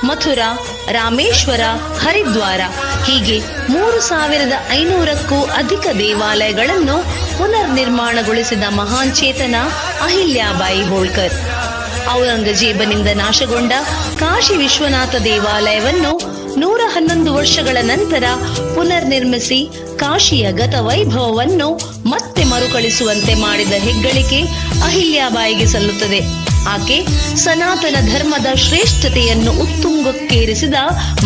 ಮಥುರಾ, ರಾಮೇಶ್ವರ, ಹರಿದ್ವಾರ ಹೀಗೆ 3500ಕ್ಕೂ ಅಧಿಕ ದೇವಾಲಯಗಳನ್ನು ಪುನರ್ ನಿರ್ಮಾಣಗೊಳಿಸಿದ ಮಹಾನ್ ಚೇತನ ಅಹಿಲ್ಯಾಬಾಯಿ ಹೋಳ್ಕರ್. ಔರಂಗಜೇಬನಿಂದ ನಾಶಗೊಂಡ ಕಾಶಿ ವಿಶ್ವನಾಥ ದೇವಾಲಯವನ್ನು 111 ವರ್ಷಗಳ ನಂತರ ಪುನರ್ ನಿರ್ಮಿಸಿ ಕಾಶಿಯ ಗತ ವೈಭವವನ್ನು ಮತ್ತೆ ಮರುಕಳಿಸುವಂತೆ ಮಾಡಿದ ಹೆಗ್ಗಳಿಕೆ ಅಹಿಲ್ಯಾಬಾಯಿಗೆ ಸಲ್ಲುತ್ತದೆ. ಆಕೆ ಸನಾತನ ಧರ್ಮದ ಶ್ರೇಷ್ಠತೆಯನ್ನು ಉತ್ತುಂಗಕ್ಕೇರಿಸಿದ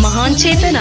ಮಹಾನ್ ಚೇತನ.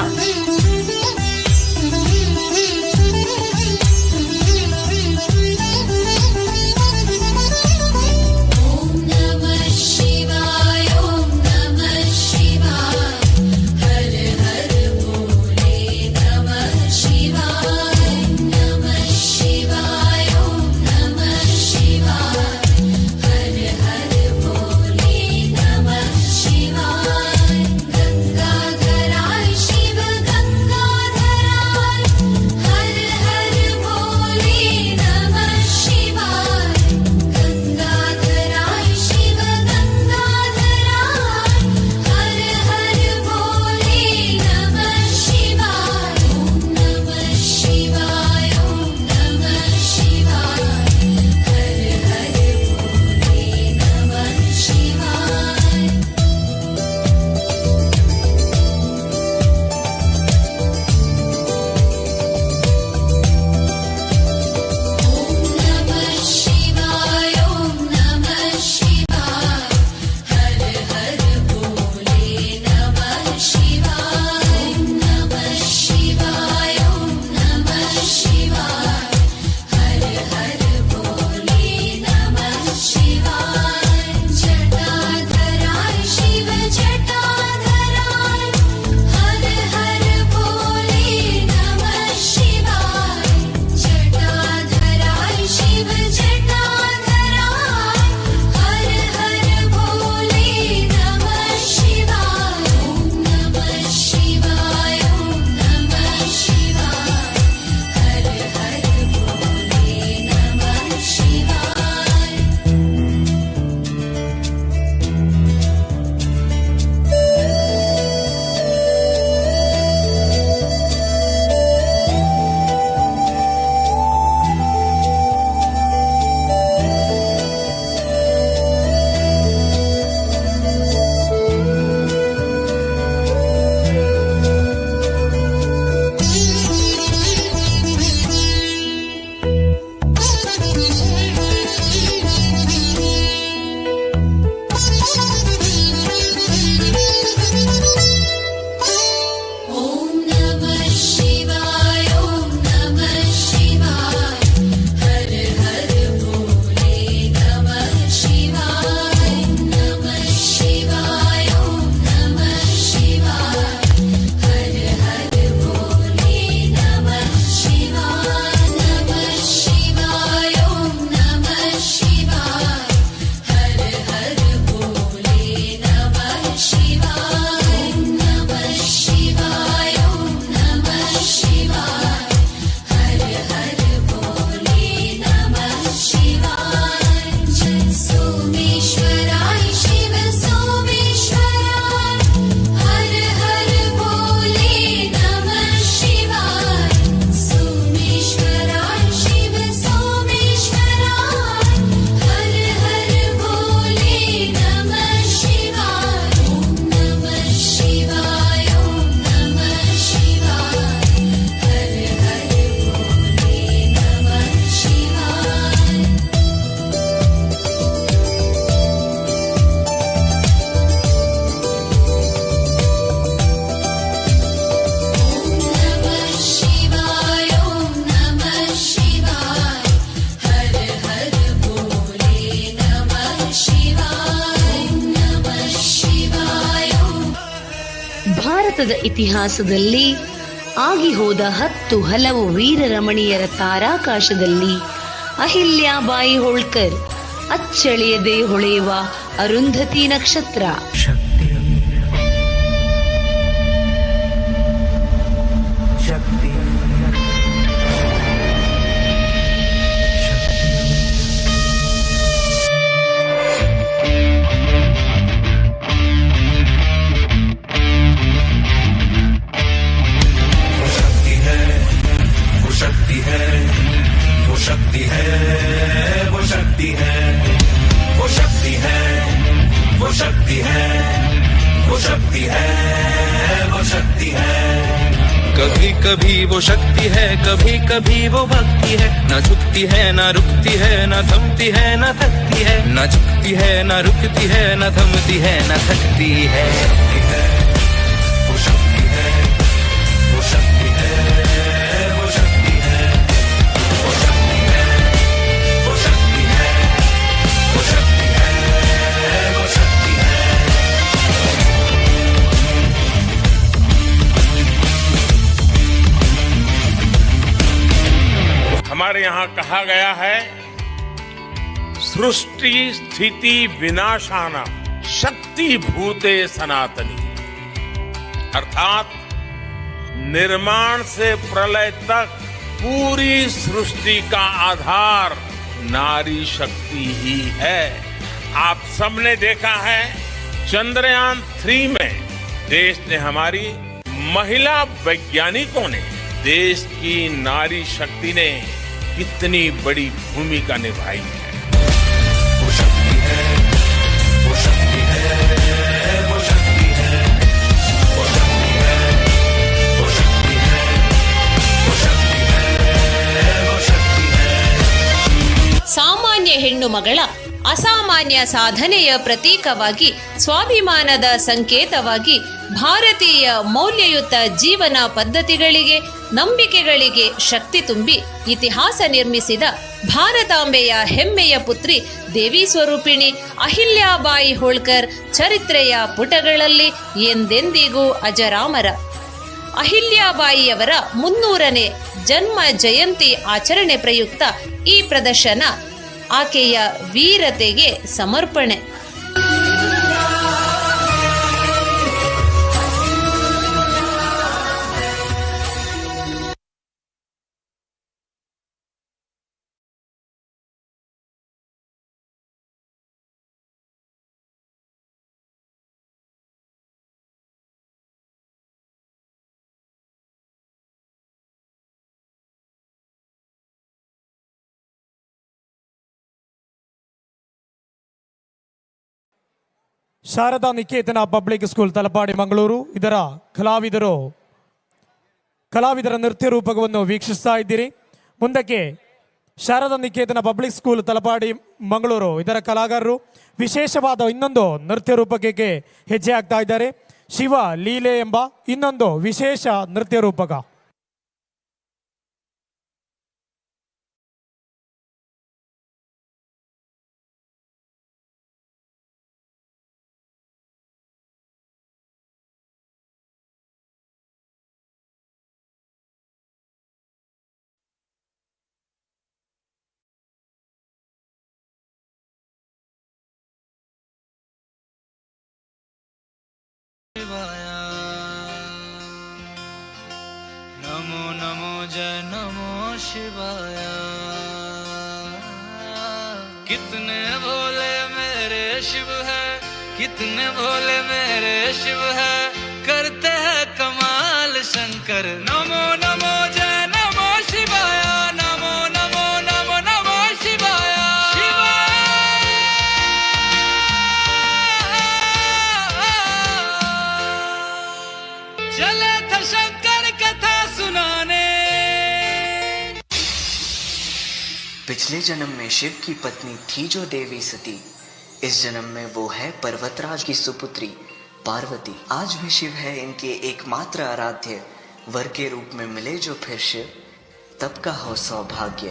ಭಾರತದ ಇತಿಹಾಸದಲ್ಲಿ ಆಗಿ ಹೋದ 10 ಹಲವು ವೀರರಮಣೀಯರ ತಾರಾಕಾಶದಲ್ಲಿ ಅಹಿಲ್ಯಾಬಾಯಿ ಹೋಳ್ಕರ್ ಅಚ್ಚಳಿಯದೆ ಹೊಳೆಯುವ ಅರುಂಧತಿ ನಕ್ಷತ್ರ. कभी कभी वो शक्ति है, कभी कभी वो भक्ति है, न झुकती है न रुकती है, न थमती है न थकती है, न झुकती है न रुकती है, न थमती है न थकती है। शक्ति है वो शक्ति है, वो शक्ति है, वो शक्ति है, वो शक्ति है, वो शक्ति है, वो शक्ति है, वो शक्ति है। हमारे यहाँ कहा गया है, सृष्टि स्थिति विनाशाना शक्ति भूते सनातनी, अर्थात निर्माण से प्रलय तक पूरी सृष्टि का आधार नारी शक्ति ही है। आप सबने देखा है, चंद्रयान 3 में देश ने, हमारी महिला वैज्ञानिकों ने, देश की नारी शक्ति ने कितनी बड़ी भूमिका निभाई है। वो शक्ति है, वो शक्ति है, वो शक्ति है, वो शक्ति है, वो शक्ति है, वो शक्ति है, वो शक्ति है। ಸಾಮಾನ್ಯ ಹೆಣ್ಣು ಮಗಳ ಅಸಾಮಾನ್ಯ ಸಾಧನೆಯ ಪ್ರತೀಕವಾಗಿ, ಸ್ವಾಭಿಮಾನದ ಸಂಕೇತವಾಗಿ, ಭಾರತೀಯ ಮೌಲ್ಯಯುತ ಜೀವನ ಪದ್ಧತಿಗಳಿಗೆ, ನಂಬಿಕೆಗಳಿಗೆ ಶಕ್ತಿ ತುಂಬಿ ಇತಿಹಾಸ ನಿರ್ಮಿಸಿದ ಭಾರತಾಂಬೆಯ ಹೆಮ್ಮೆಯ ಪುತ್ರಿ ದೇವಿ ಸ್ವರೂಪಿಣಿ ಅಹಿಲ್ಯಾಬಾಯಿ ಹೋಳ್ಕರ್ ಚರಿತ್ರೆಯ ಪುಟಗಳಲ್ಲಿ ಎಂದೆಂದಿಗೂ ಅಜರಾಮರ. ಅಹಿಲ್ಯಾಬಾಯಿಯವರ 300ನೇ ಜನ್ಮ ಜಯಂತಿ ಆಚರಣೆ ಪ್ರಯುಕ್ತ ಈ ಪ್ರದರ್ಶನ ಆಕೆಯ ವೀರತೆಗೆ ಸಮರ್ಪಣೆ. ಶಾರದಾ ನಿಕೇತನ ಪಬ್ಲಿಕ್ ಸ್ಕೂಲ್ ತಲಪಾಡಿ ಮಂಗಳೂರು, ಇದರ ಕಲಾವಿದರ ನೃತ್ಯ ರೂಪಕವನ್ನು ವೀಕ್ಷಿಸ್ತಾ ಇದ್ದೀರಿ. ಮುಂದಕ್ಕೆ ಶಾರದಾ ನಿಕೇತನ ಪಬ್ಲಿಕ್ ಸ್ಕೂಲ್ ತಲಪಾಡಿ ಮಂಗಳೂರು, ಇದರ ಕಲಾಕಾರರು ವಿಶೇಷವಾದ ಇನ್ನೊಂದು ನೃತ್ಯ ರೂಪಕಕ್ಕೆ ಹೆಜ್ಜೆ ಹಾಕ್ತಾ ಇದ್ದಾರೆ. ಶಿವ ಲೀಲೆ ಎಂಬ ಇನ್ನೊಂದು ವಿಶೇಷ ನೃತ್ಯ ರೂಪಕ. नमो नमो जय नमो शिवाय। कितने भोले मेरे शिव है, कितने भोले मेरे शिव है, करते हैं कमाल शंकर। नमो नमो जय नमो शिवाय, नमो नमो नमो नमो शिवाय। चले थे शंकर कथा सुनाने। पिछले जन्म में शिव की पत्नी थी जो देवी सती, इस जन्म में वो है पर्वतराज की सुपुत्री पार्वती। आज भी शिव है इनके एकमात्र आराध्य, वर के रूप में मिले जो फिर शिव, तब का हो सौभाग्य।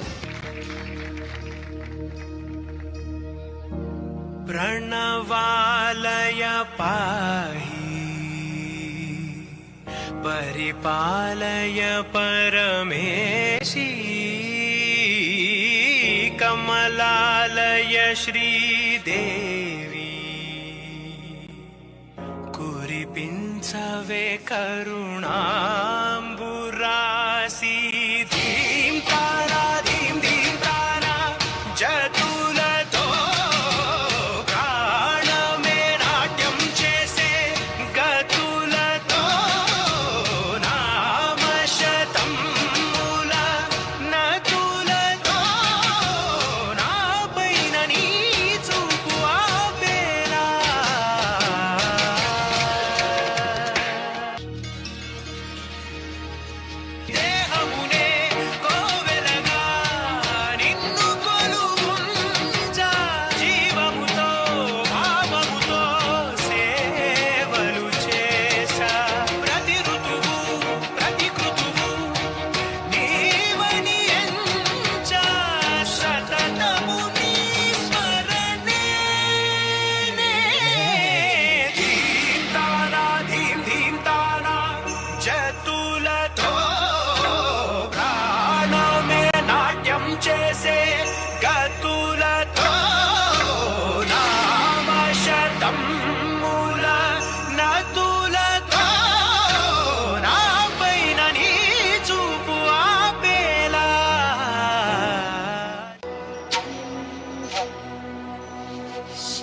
प्रणवालय पाहि परिपालय परमेशी, कमलालय श्रीदेवी कुरिपिंचवे करुणाम्बुरासी। धीम तारा धीम धीम तारा जतुलतो प्राण में नाट्यम चेसे गतुलतो नाम शतं मूला नतुलतो ना पैननी चुकुआ बेला।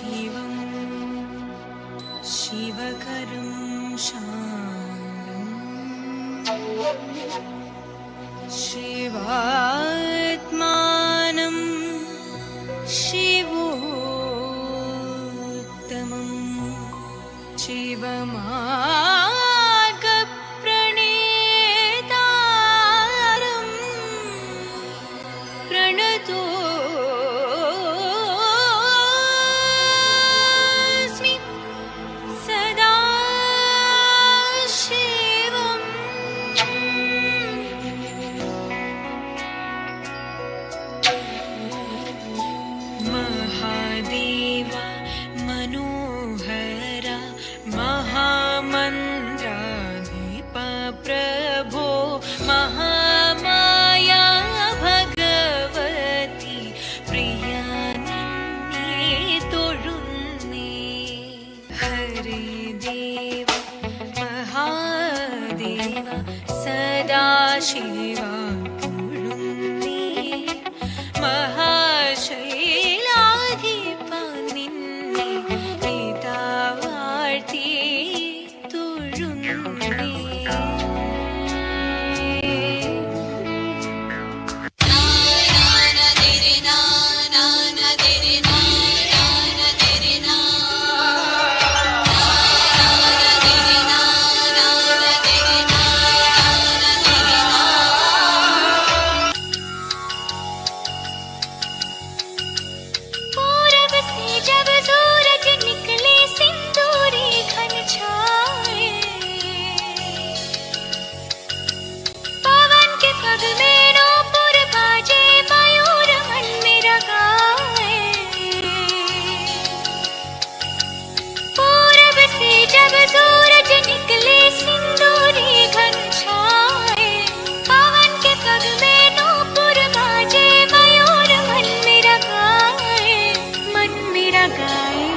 शिवं शिवकरं शान्तम् शिवात्मानं शिवोत्तमं शिवमार्गप्रणेतारं प्रणतोऽस्मि सदा शिवम् महादेव मनोहर महामन्त्राधिप प्रभो महामाया भगवती प्रिया निन्ने तोळुन्ने हरे देव महादेव सदा शिवा तोळुन्ने महाशैलाधिप निन्ने पितावार्ति तोळुन्ने पूरब से जब सूरज निकले सिंदूरी घन छाए पवन के पग में नूपुर बाजे मयूर मन मेरा गाए पूरब से जब सूरज निकले सिंदूरी घन छाए पवन के पग में नूपुर बाजे मयूर मन मेरा गाए मन मेरा गाए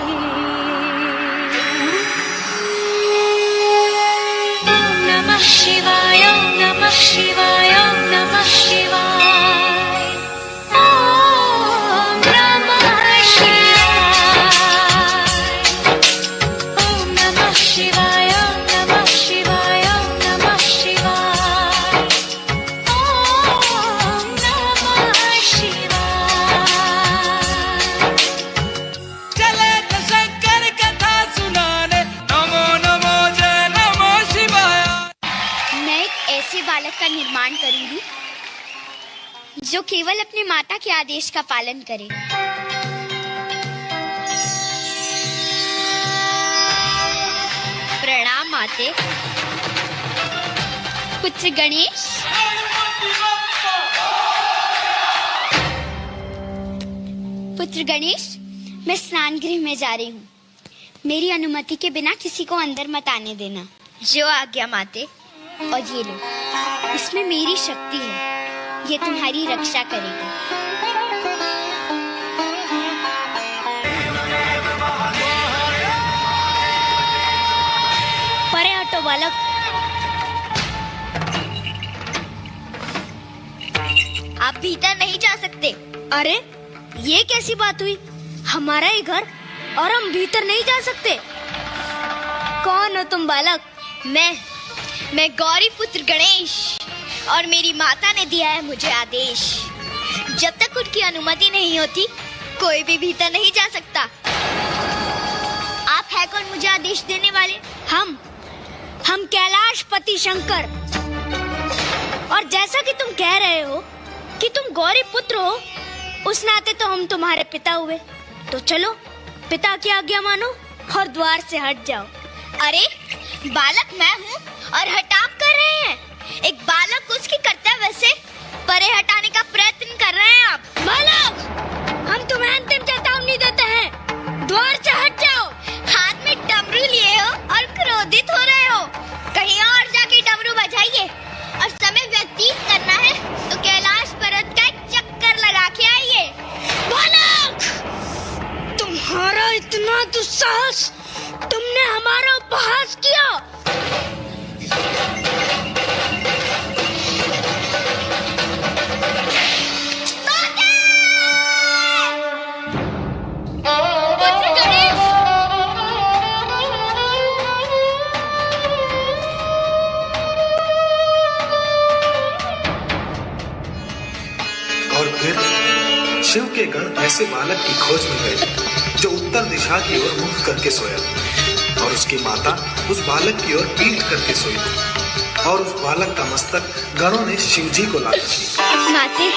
ओम नमः शिवाय ओम नमः शिवाय ओम नमः शिवाय ओम नमः शिवाय ओम नमः शिवाय ओम नमः शिवाय ओम नमः शिवाय ओम नमः शिवाय चले तो शंकर कथा सुनाने नमो नमो जय नमो शिवाय। मैं एक ऐसे बालक का निर्माण करूंगी जो केवल अपनी माता के आदेश का पालन करे। प्रणाम माते। पुत्र गणेश, पुत्र गणेश, मैं स्नान गृह में जा रही हूँ। मेरी अनुमति के बिना किसी को अंदर मत आने देना। जो आज्ञा माते। और ये लो, इसमें मेरी शक्ति है, ये तुम्हारी रक्षा करेगा। परे हटो बालक। आप भीतर नहीं जा सकते। अरे ये कैसी बात हुई? हमारा ही घर और हम भीतर नहीं जा सकते। कौन हो तुम बालक? मैं गौरी पुत्र गणेश, और मेरी माता ने दिया है मुझे आदेश। जब तक उनकी अनुमति नहीं होती कोई भी भीतर नहीं जा सकता। आप है कौन मुझे आदेश देने वाले? हम कैलाशपति शंकर। और जैसा कि तुम कह रहे हो कि तुम गौरी पुत्र हो, उस नाते तो हम तुम्हारे पिता हुए। तो चलो पिता की आज्ञा मानो और द्वार से हट जाओ। अरे बालक मैं हूँ और हटाव कर रहे हैं। एक बालक उसके कर्तव्य से परे हटाने का प्रयत्न कर रहे हैं आप। बालक, हम तुम्हें अंतिम चेतावनी देते हैं, द्वार से हट जाओ। हाथ में डमरू लिए हो और क्रोधित हो रहे हो। कहीं और जाके डमरू बजाइए, और समय व्यतीत करना है तो कैलाश पर्वत का एक चक्कर लगा के आइए। बालक, तुम्हारा इतना दुस्साहस, तुमने हमारा उपहास किया। पुत्र गणेश, शिव के गण ऐसे बालक की खोज में गए जो उत्तर दिशा की ओर मुख करके सोया और उसकी माता उस बालक की ओर पीठ करके सोई और उस बालक का मस्तक गणों ने शिव जी को लाया। माते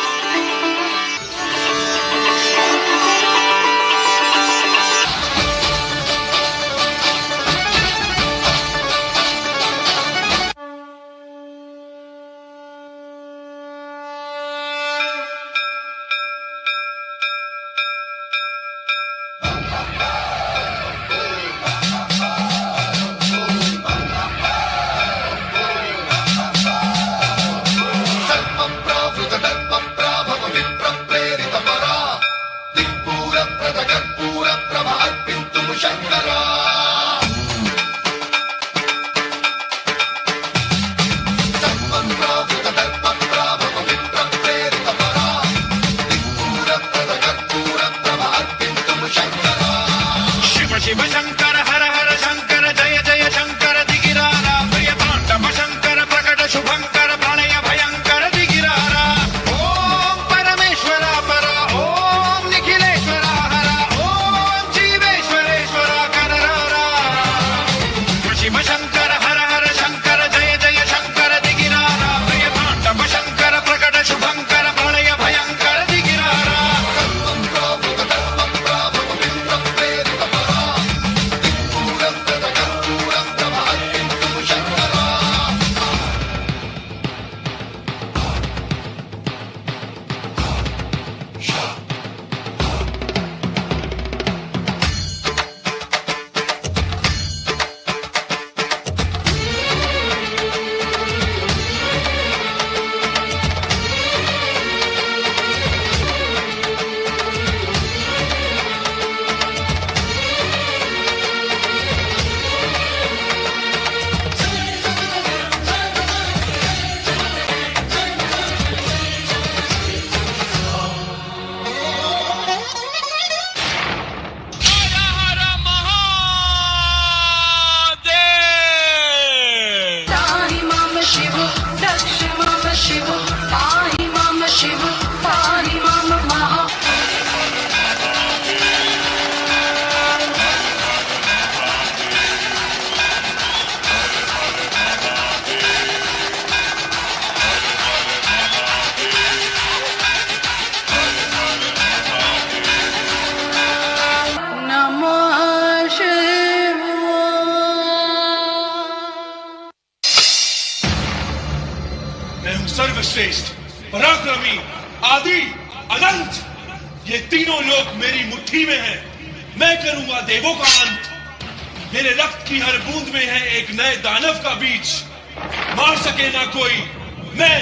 शिव शंकर हर हर शंकर जय जय शंकर दिगिरारा प्रिय तांडव शंकर प्रकट शुभंकर प्रणय भयंकर दिगिरारा ओम परमेश्वरा परा ओम निखिलेश्वरा हरा ओम जीवेश्वरेश्वरा कररारा शिव शंकर हर हर शंकर जय जय शंकर दिगिरारा प्रिय तांडव शंकर प्रकट शुभंकर प्रणय भयंकर दिगिरारा सर्वश्रेष्ठ पराक्रमी आदि अनंत, ये तीनों लोक मेरी मुट्ठी में हैं। मैं करूंगा देवों का अंत। मेरे रक्त की हर बूंद में है एक नए दानव का बीज, मार सके ना कोई, मैं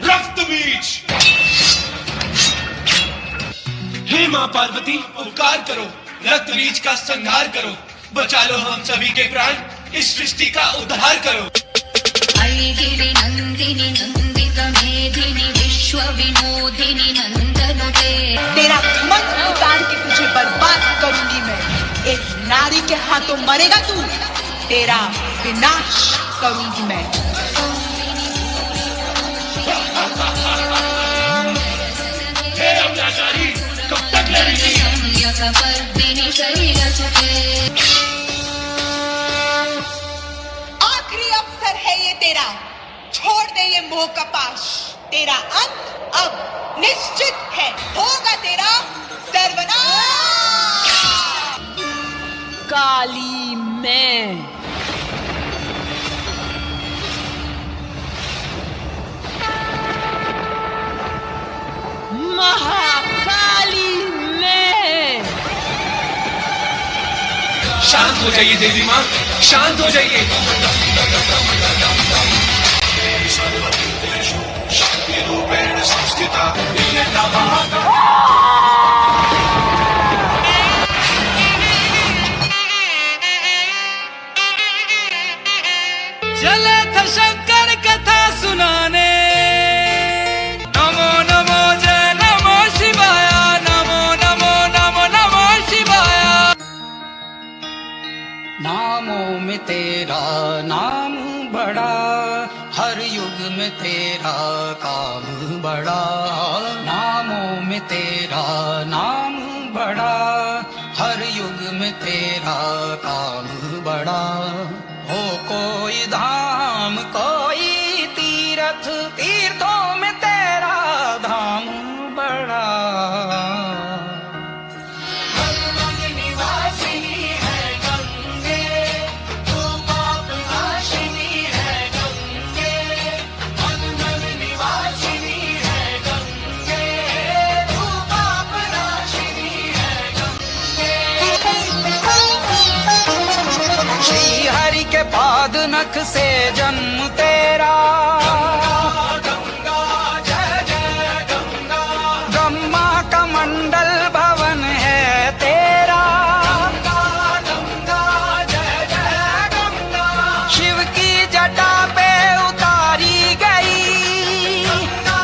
रक्त बीज। हे मां पार्वती उपकार करो, रक्त बीज का संहार करो, बचा लो हम सभी के प्राण, इस सृष्टि का उद्धार करो। ऐगिरि नंदिनी नंदित मेदिनी विश्व विनोदिनी नंदनुते। तेरा घमंड उतार के तुझे बर्बाद करूंगी मैं। एक नारी के हाथों मरेगा तू, तेरा विनाश करूंगी मैं। हे अत्याचारी, कब तक लड़ेगी? आखिरी अवसर है ये तेरा, छोड़ दे ये मोह का पाश। तेरा अंत अब निश्चित है, होगा तेरा सर्वनाश। काली मैं महाकाली मैं। शांत हो जाइए देवी माँ, शांत हो जाइए। शक्ति रूपेण संस्थिता चले थे शंकर कथा सुनाने, नमो नमो जय नमो शिवाय, नमो नमो नमो नमो शिवाय। नामों में तेरा नाम बड़ा, हर युग में तेरा काम बड़ा। नामों में में तेरा नाम बड़ा, हर युग में तेरा काम बड़ा। हो कोई धाम कोई तीर्थ, तीर्थों में तेरा धाम बड़ा। के पाद नख से जन्म तेरा, गंगा जय जय गंगा, ब्रह्मा का मंडल भवन है तेरा, गंगा गंगा जय जय गंगा, शिव की जटा पे उतारी गई, गंगा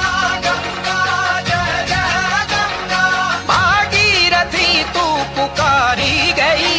गंगा जय जय गंगा, भागीरथी तू पुकारी गई।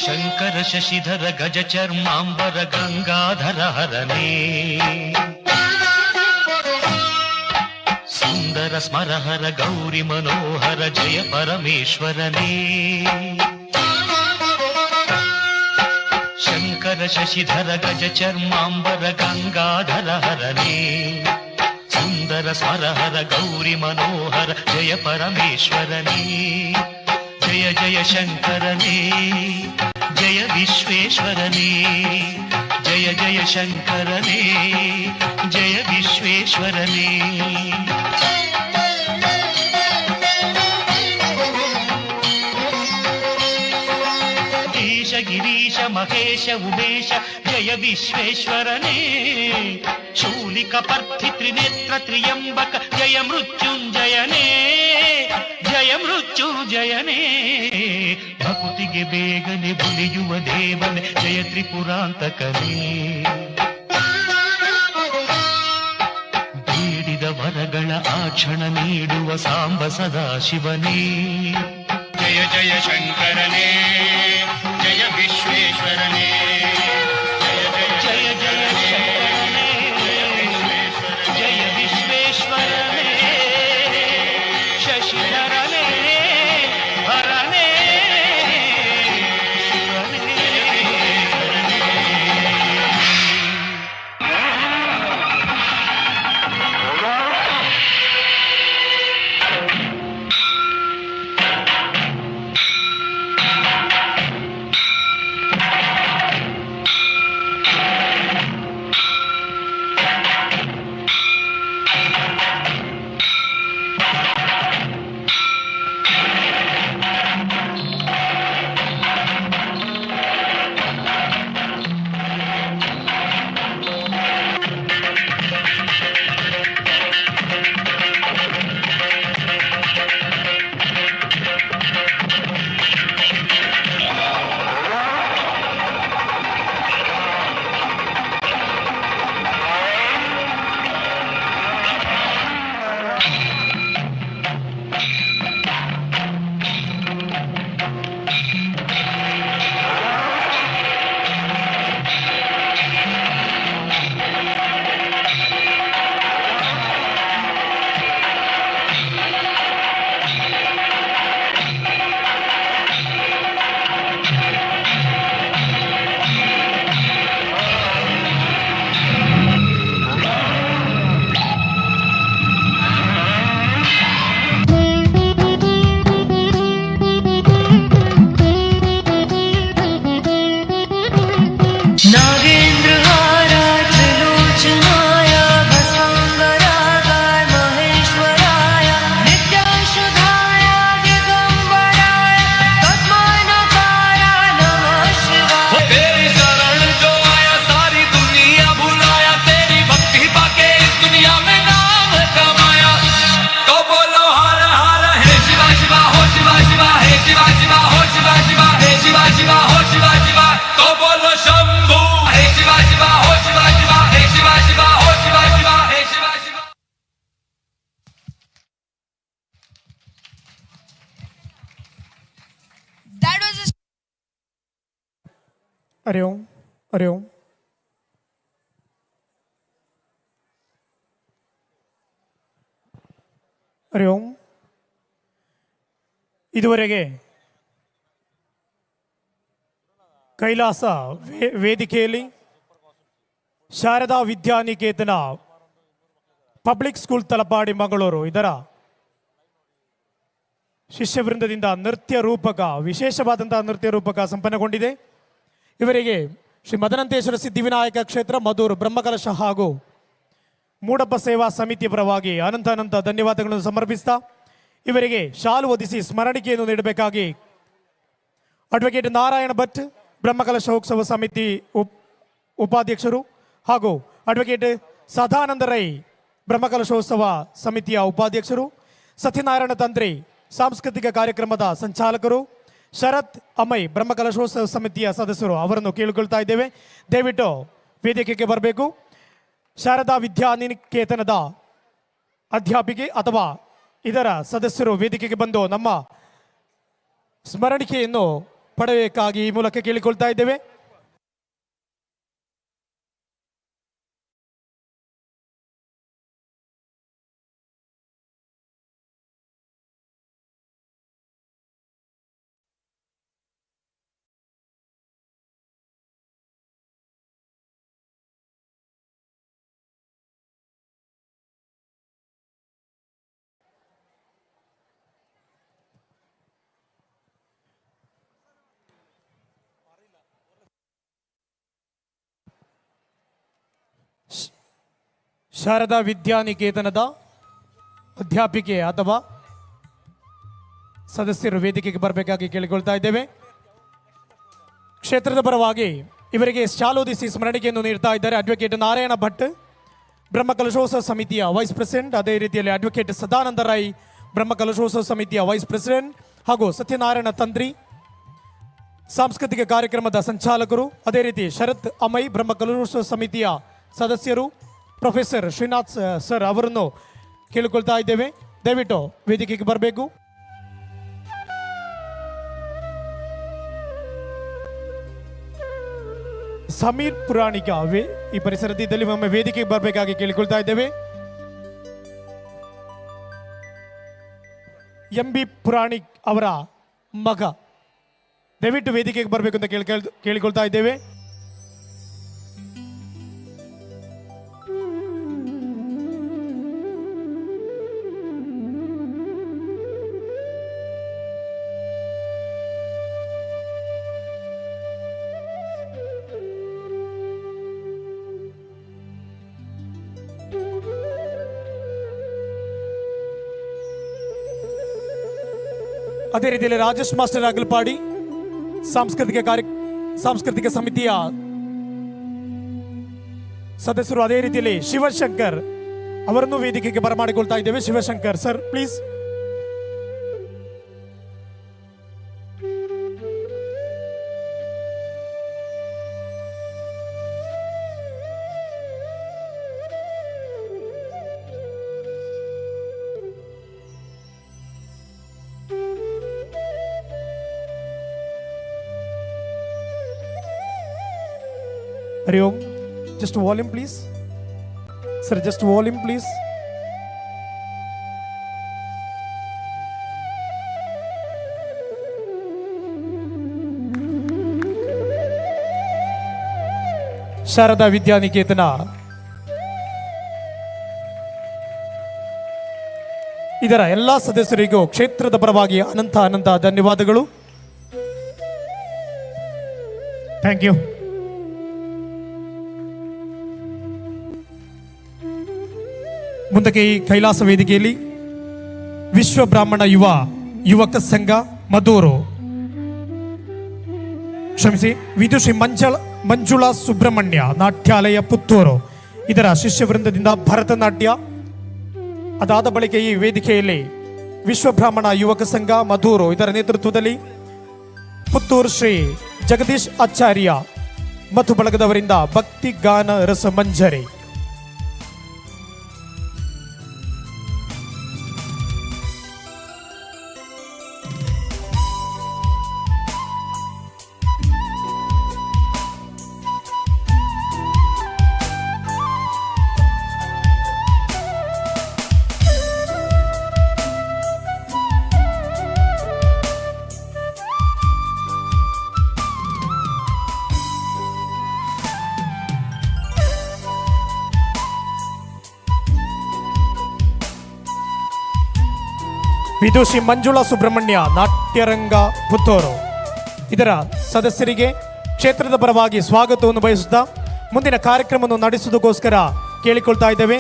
ಶಂಕರ ಶಶಿಧರ ಗಜ ಚರ್ಮಾಂಬರ ಗಂಗಾಧರ ಹರನೇ, ಸುಂದರ ಸ್ಮರಹರ ಗೌರಿ ಮನೋಹರ ಜಯ ಪರಮೇಶ್ವರನೇ, ಶಂಕರ ಶಶಿಧರ ಗಜ ಚರ್ಮಾಂಬರ ಗಂಗಾಧರ ಹರನೇ, ಸುಂದರ ಸ್ಮರಹರ ಗೌರಿ ಮನೋಹರ ಜಯ ಪರಮೇಶ್ವರನೇ, ಜಯ ಜಯ ಶಂಕರನೇ ಜಯ ವಿಶ್ವೇಶ್ವರನೇ, ಜಯ ಜಯ ಶಂಕರನೇ ಜಯ ವಿಶ್ವೇಶ್ವರನೇ। ಈಶ ಗಿರೀಶ ಮಹೇಶ ಉಮೇಶ ಜಯ ವಿಶ್ವೇಶ್ವರನೇ, ಶೂಲಿಕ ಪರ್ಥಿ ತ್ರಿನೇತ್ರ ತ್ರಿಯಂಬಕ ಜಯ ಮೃತ್ಯುಂಜಯನೇ, ಜಯ ಮೃತ್ಯುಂಜಯನೇ, ಭಕುತಿಗೆ ಬೇಗನೆ ಬುಲಿಯುವ ದೇವನೇ ಜಯ ತ್ರಿಪುರಾಂತಕನೇ, ಬೇಡಿದ ವರಗಳ ಆಕ್ಷಣ ನೀಡುವ ಸಾಂಬ ಸದಾಶಿವನೇ, ಜಯ ಜಯ ಶಂಕರನೇ ಜಯ ವಿಶ್ವೇಶ್ವರನೇ, ಜಯ ಜಯ ಜಯ ಶಂಕರನೇ ಜಯ ವಿಶ್ವೇಶ್ವರನೇ, ಶಶಿಧರನೇ ಹರನೇ ಶಿವನೇ। ಹರಿ ಓಂ ಹರಿ ಓಂ. ಹರಿ ಓಂ. ಇದುವರೆಗೆ ಕೈಲಾಸ ವೇದಿಕೆಯಲ್ಲಿ ಶಾರದಾ ವಿದ್ಯಾನಿಕೇತನ ಪಬ್ಲಿಕ್ ಸ್ಕೂಲ್ ತಲಪಾಡಿ ಮಂಗಳೂರು ಇದರ ಶಿಷ್ಯವೃಂದದಿಂದ ನೃತ್ಯ ರೂಪಕ, ವಿಶೇಷವಾದಂತಹ ನೃತ್ಯ ರೂಪಕ ಸಂಪನ್ನಗೊಂಡಿದೆ. ಇವರಿಗೆ ಶ್ರೀ ಮದನಂತೇಶ್ವರ ಸಿದ್ಧಿವಿನಾಯಕ ಕ್ಷೇತ್ರ ಮಧೂರು ಬ್ರಹ್ಮಕಲಶ ಹಾಗೂ ಮೂಡಪ್ಪ ಸೇವಾ ಸಮಿತಿಯ ಪರವಾಗಿ ಅನಂತ ಧನ್ಯವಾದಗಳನ್ನು ಸಮರ್ಪಿಸ್ತಾ ಇವರಿಗೆ ಶಾಲು ಹೊದಿಸಿ ಸ್ಮರಣಿಕೆಯನ್ನು ನೀಡಬೇಕಾಗಿ ಅಡ್ವೊಕೇಟ್ ನಾರಾಯಣ ಭಟ್ ಬ್ರಹ್ಮಕಲಶೋತ್ಸವ ಸಮಿತಿ ಉಪಾಧ್ಯಕ್ಷರು ಹಾಗೂ ಅಡ್ವೊಕೇಟ್ ಸದಾನಂದ ರೈ ಬ್ರಹ್ಮಕಲಶೋತ್ಸವ ಸಮಿತಿಯ ಉಪಾಧ್ಯಕ್ಷರು, ಸತ್ಯನಾರಾಯಣ ತಂತ್ರಿ ಸಾಂಸ್ಕೃತಿಕ ಕಾರ್ಯಕ್ರಮದ ಸಂಚಾಲಕರು, ಶರತ್ ಅಮೈ ಬ್ರಹ್ಮಕಲಶೋತ್ಸವ ಸಮಿತಿಯ ಸದಸ್ಯರು ಅವರನ್ನು ಕೇಳಿಕೊಳ್ತಾ ಇದ್ದೇವೆ. ದಯವಿಟ್ಟು ವೇದಿಕೆಗೆ ಬರಬೇಕು. ಶಾರದಾ ವಿದ್ಯಾನಿಕೇತನದ ಅಧ್ಯಾಪಿಕೆ ಅಥವಾ ಇದರ ಸದಸ್ಯರು ವೇದಿಕೆಗೆ ಬಂದು ನಮ್ಮ ಸ್ಮರಣಿಕೆಯನ್ನು ಪಡೆಯಬೇಕಾಗಿ ಈ ಮೂಲಕ ಕೇಳಿಕೊಳ್ತಾ ಇದ್ದೇವೆ. ಶಾರದಾ ವಿದ್ಯಾನಿಕೇತನದ ಅಧ್ಯಾಪಿಕೆ ಅಥವಾ ಸದಸ್ಯರು ವೇದಿಕೆಗೆ ಬರಬೇಕಾಗಿ ಕೇಳಿಕೊಳ್ತಾ ಇದ್ದೇವೆ. ಕ್ಷೇತ್ರದ ಪರವಾಗಿ ಇವರಿಗೆ ಶಾಲೋದಿಸಿ ಸ್ಮರಣಿಕೆಯನ್ನು ನೀಡ್ತಾ ಇದ್ದಾರೆ ಅಡ್ವೊಕೇಟ್ ನಾರಾಯಣ ಭಟ್ ಬ್ರಹ್ಮಕಲಶೋತ್ಸವ ಸಮಿತಿಯ ವೈಸ್ ಪ್ರೆಸಿಡೆಂಟ್, ಅದೇ ರೀತಿಯಲ್ಲಿ ಅಡ್ವೊಕೇಟ್ ಸದಾನಂದ ರೈ ಬ್ರಹ್ಮಕಲಶೋತ್ಸವ ಸಮಿತಿಯ ವೈಸ್ ಪ್ರೆಸಿಡೆಂಟ್ ಹಾಗೂ ಸತ್ಯನಾರಾಯಣ ತಂತ್ರಿ ಸಾಂಸ್ಕೃತಿಕ ಕಾರ್ಯಕ್ರಮದ ಸಂಚಾಲಕರು, ಅದೇ ರೀತಿ ಶರತ್ ಅಮೈ ಬ್ರಹ್ಮಕಲಶೋತ್ಸವ ಸಮಿತಿಯ ಸದಸ್ಯರು, ಪ್ರೊಫೆಸರ್ ಶ್ರೀನಾಥ್ ಸರ್ ಅವರನ್ನು ಕೇಳಿಕೊಳ್ತಾ ಇದ್ದೇವೆ. ದಯವಿಟ್ಟು ವೇದಿಕೆಗೆ ಬರಬೇಕು. ಸಮೀರ್ ಪುರಾಣಿಕ ಈ ಪರಿಸರದಲ್ಲಿ ಒಮ್ಮೆ ವೇದಿಕೆಗೆ ಬರಬೇಕಾಗಿ ಕೇಳಿಕೊಳ್ತಾ ಇದ್ದೇವೆ. MB ಪುರಾಣಿಕ್ ಅವರ ಮಗ ದಯವಿಟ್ಟು ವೇದಿಕೆಗೆ ಬರಬೇಕು ಅಂತ ಕೇಳಿಕೊಳ್ತಾ ಇದ್ದೇವೆ. ಅದೇ ರೀತಿಯಲ್ಲಿ ರಾಜೇಶ್ ಮಾಸ್ಟರ್ ಅಗಲ್ಪಾಡಿ ಸಾಂಸ್ಕೃತಿಕ ಸಮಿತಿಯ ಸದಸ್ಯರು, ಅದೇ ರೀತಿಯಲ್ಲಿ ಶಿವಶಂಕರ್ ಅವರನ್ನು ವೇದಿಕೆಗೆ ಬರಮಾಡಿಕೊಳ್ತಾ ಇದ್ದೇವೆ. Shivashankar sir please. Hari Om, just volume please. Sir, just volume please. Sharada Vidyaniketana ಇದರ ಎಲ್ಲ ಸದಸ್ಯರಿಗೂ ಕ್ಷೇತ್ರದ ಪರವಾಗಿ ಅನಂತ ಧನ್ಯವಾದಗಳು. Thank you. ಮುಂದಕ್ಕೆ ಈ ಕೈಲಾಸ ವೇದಿಕೆಯಲ್ಲಿ ವಿಶ್ವ ಬ್ರಾಹ್ಮಣ ಯುವಕ ಸಂಘ ಮಧೂರು, ಕ್ಷಮಿಸಿ, ವಿದುಷಿ ಮಂಜುಳಾ ಸುಬ್ರಹ್ಮಣ್ಯ ನಾಟ್ಯಾಲಯ ಪುತ್ತೂರು ಇದರ ಶಿಷ್ಯವೃಂದದಿಂದ ಭರತನಾಟ್ಯ. ಅದಾದ ಬಳಿಕ ಈ ವೇದಿಕೆಯಲ್ಲಿ ವಿಶ್ವ ಬ್ರಾಹ್ಮಣ ಯುವಕ ಸಂಘ ಮಧೂರು ಇದರ ನೇತೃತ್ವದಲ್ಲಿ ಪುತ್ತೂರು ಶ್ರೀ ಜಗದೀಶ್ ಆಚಾರ್ಯ ಮತ್ತು ಬಳಗದವರಿಂದ ಭಕ್ತಿ ಗಾನ ರಸ ಮಂಜರಿ. ವಿದುಷಿ ಮಂಜುಳಾ ಸುಬ್ರಹ್ಮಣ್ಯ ನಾಟ್ಯರಂಗ ಪುತ್ತೂರು ಇದರ ಸದಸ್ಯರಿಗೆ ಕ್ಷೇತ್ರದ ಪರವಾಗಿ ಸ್ವಾಗತವನ್ನು ಬಯಸುತ್ತಾ ಮುಂದಿನ ಕಾರ್ಯಕ್ರಮವನ್ನು ನಡೆಸುವುದಕ್ಕೋಸ್ಕರ ಕೇಳಿಕೊಳ್ತಾ ಇದ್ದೇವೆ.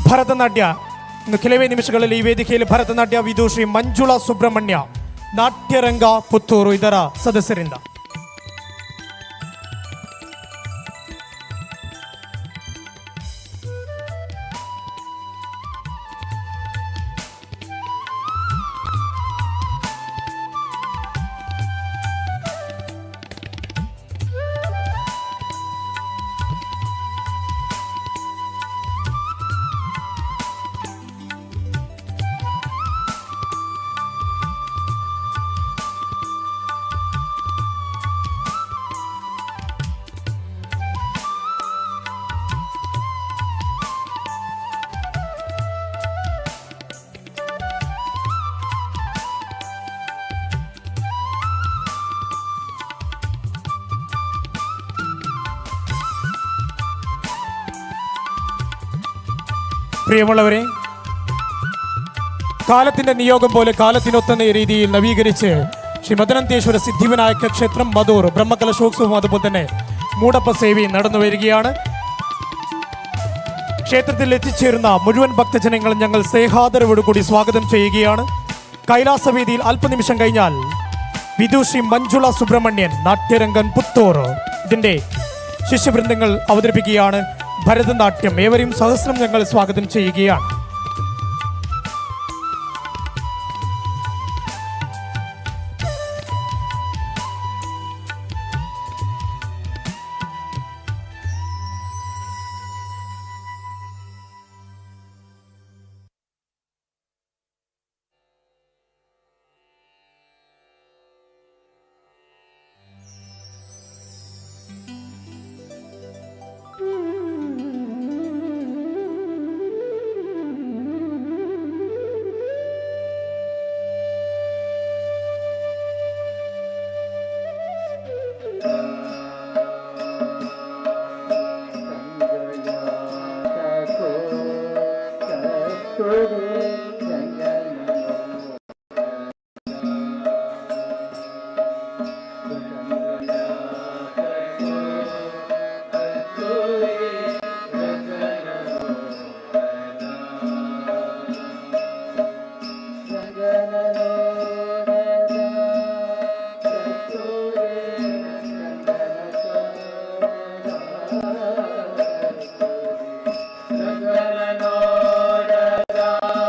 ಭರತನಾಟ್ಯ ಇನ್ನು ಕೆಲವೇ ನಿಮಿಷಗಳಲ್ಲಿ ಈ ವೇದಿಕೆಯಲ್ಲಿ ಭರತನಾಟ್ಯ ವಿದುಷಿ ಮಂಜುಳಾ ಸುಬ್ರಹ್ಮಣ್ಯ ನಾಟ್ಯರಂಗ ಪುತ್ತೂರು ಇದರ ಸದಸ್ಯರಿಂದ. പ്രിയമുള്ളവരെ, കാലത്തിന്റെ നിയോഗം പോലെ കാലത്തിനൊത്തുന്ന രീതിയിൽ നവീകരിച്ച് ശ്രീ മദനന്തേശ്വര സിദ്ധിവിനായക ക്ഷേത്രം മധൂർ ബ്രഹ്മകലശോത്സവവും അതുപോലെ തന്നെ മൂടപ്പ സേവയും നടന്നു വരികയാണ്. ക്ഷേത്രത്തിൽ എത്തിച്ചേരുന്ന മുഴുവൻ ഭക്തജനങ്ങളും ഞങ്ങൾ സ്നേഹാദരവോടുകൂടി സ്വാഗതം ചെയ്യുകയാണ്. കൈലാസവേദിയിൽ അല്പനിമിഷം കഴിഞ്ഞാൽ വിദുഷി മഞ്ജുള സുബ്രഹ്മണ്യൻ നാട്യരംഗൻ പുത്തൂർ ഇതിന്റെ ശിഷ്യവൃന്ദങ്ങൾ അവതരിപ്പിക്കുകയാണ് ഭരതനാട്യം. ഏവരെയും സഹസ്രം ഞങ്ങൾ സ്വാഗതം ചെയ്യുകയാണ്. Da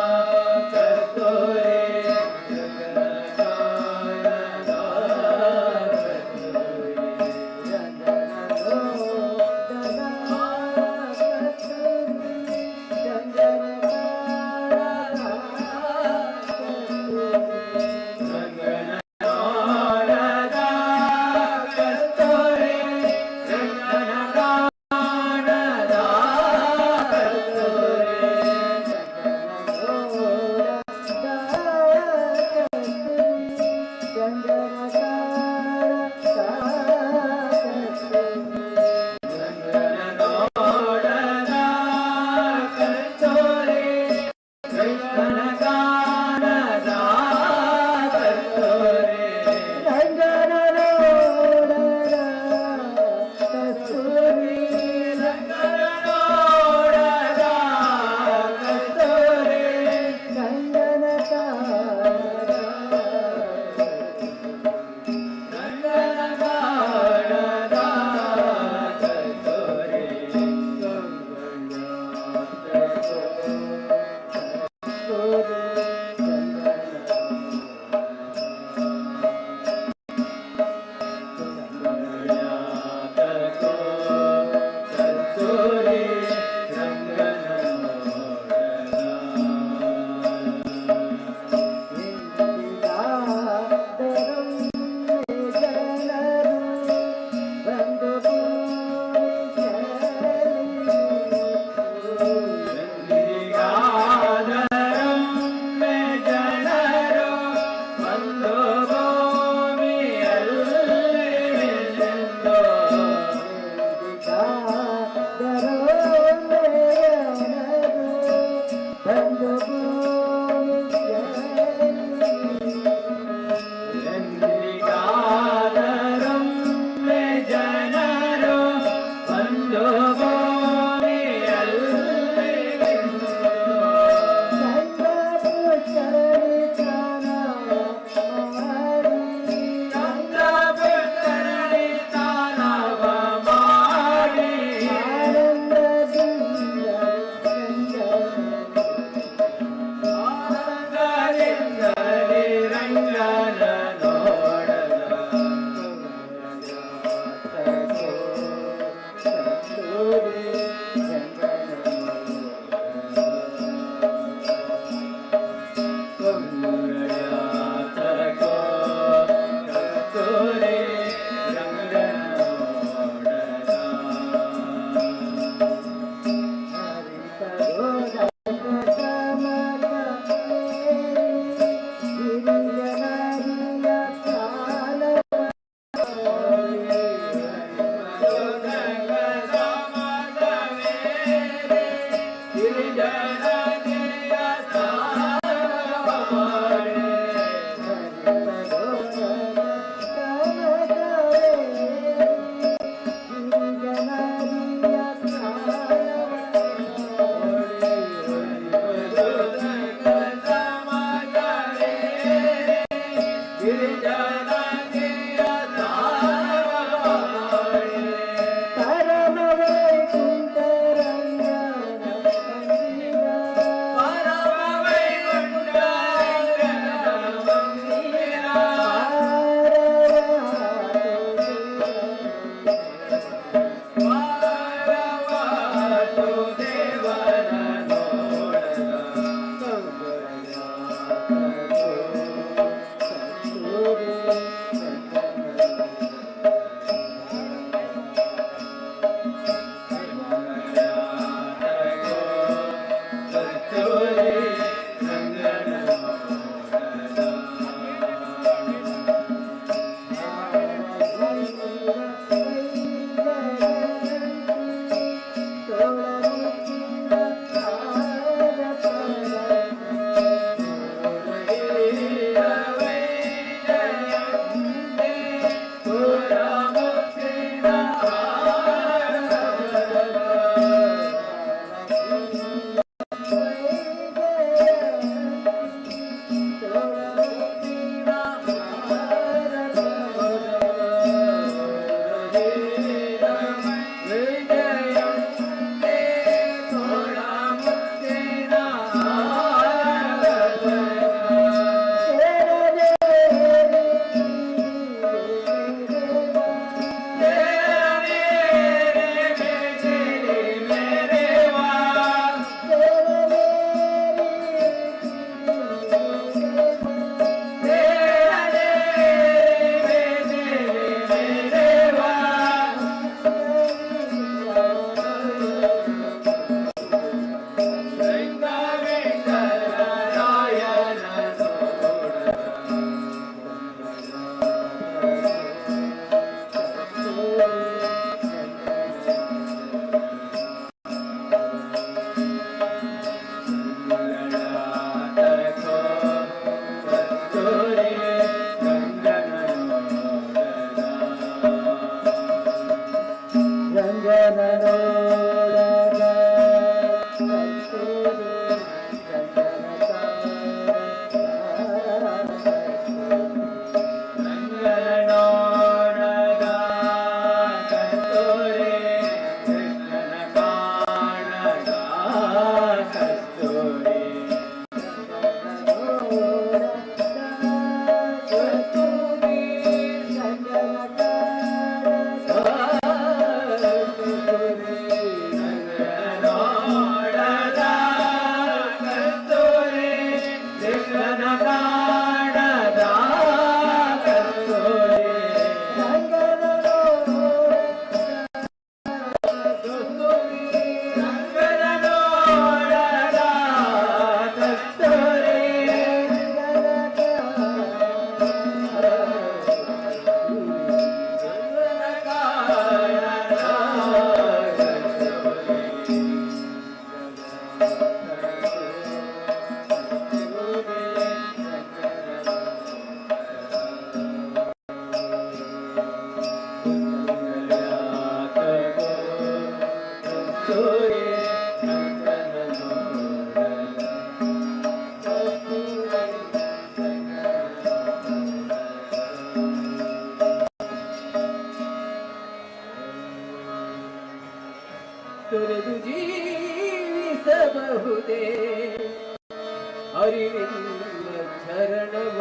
ಹರಿವಿಲ್ಲ ಚರಣವ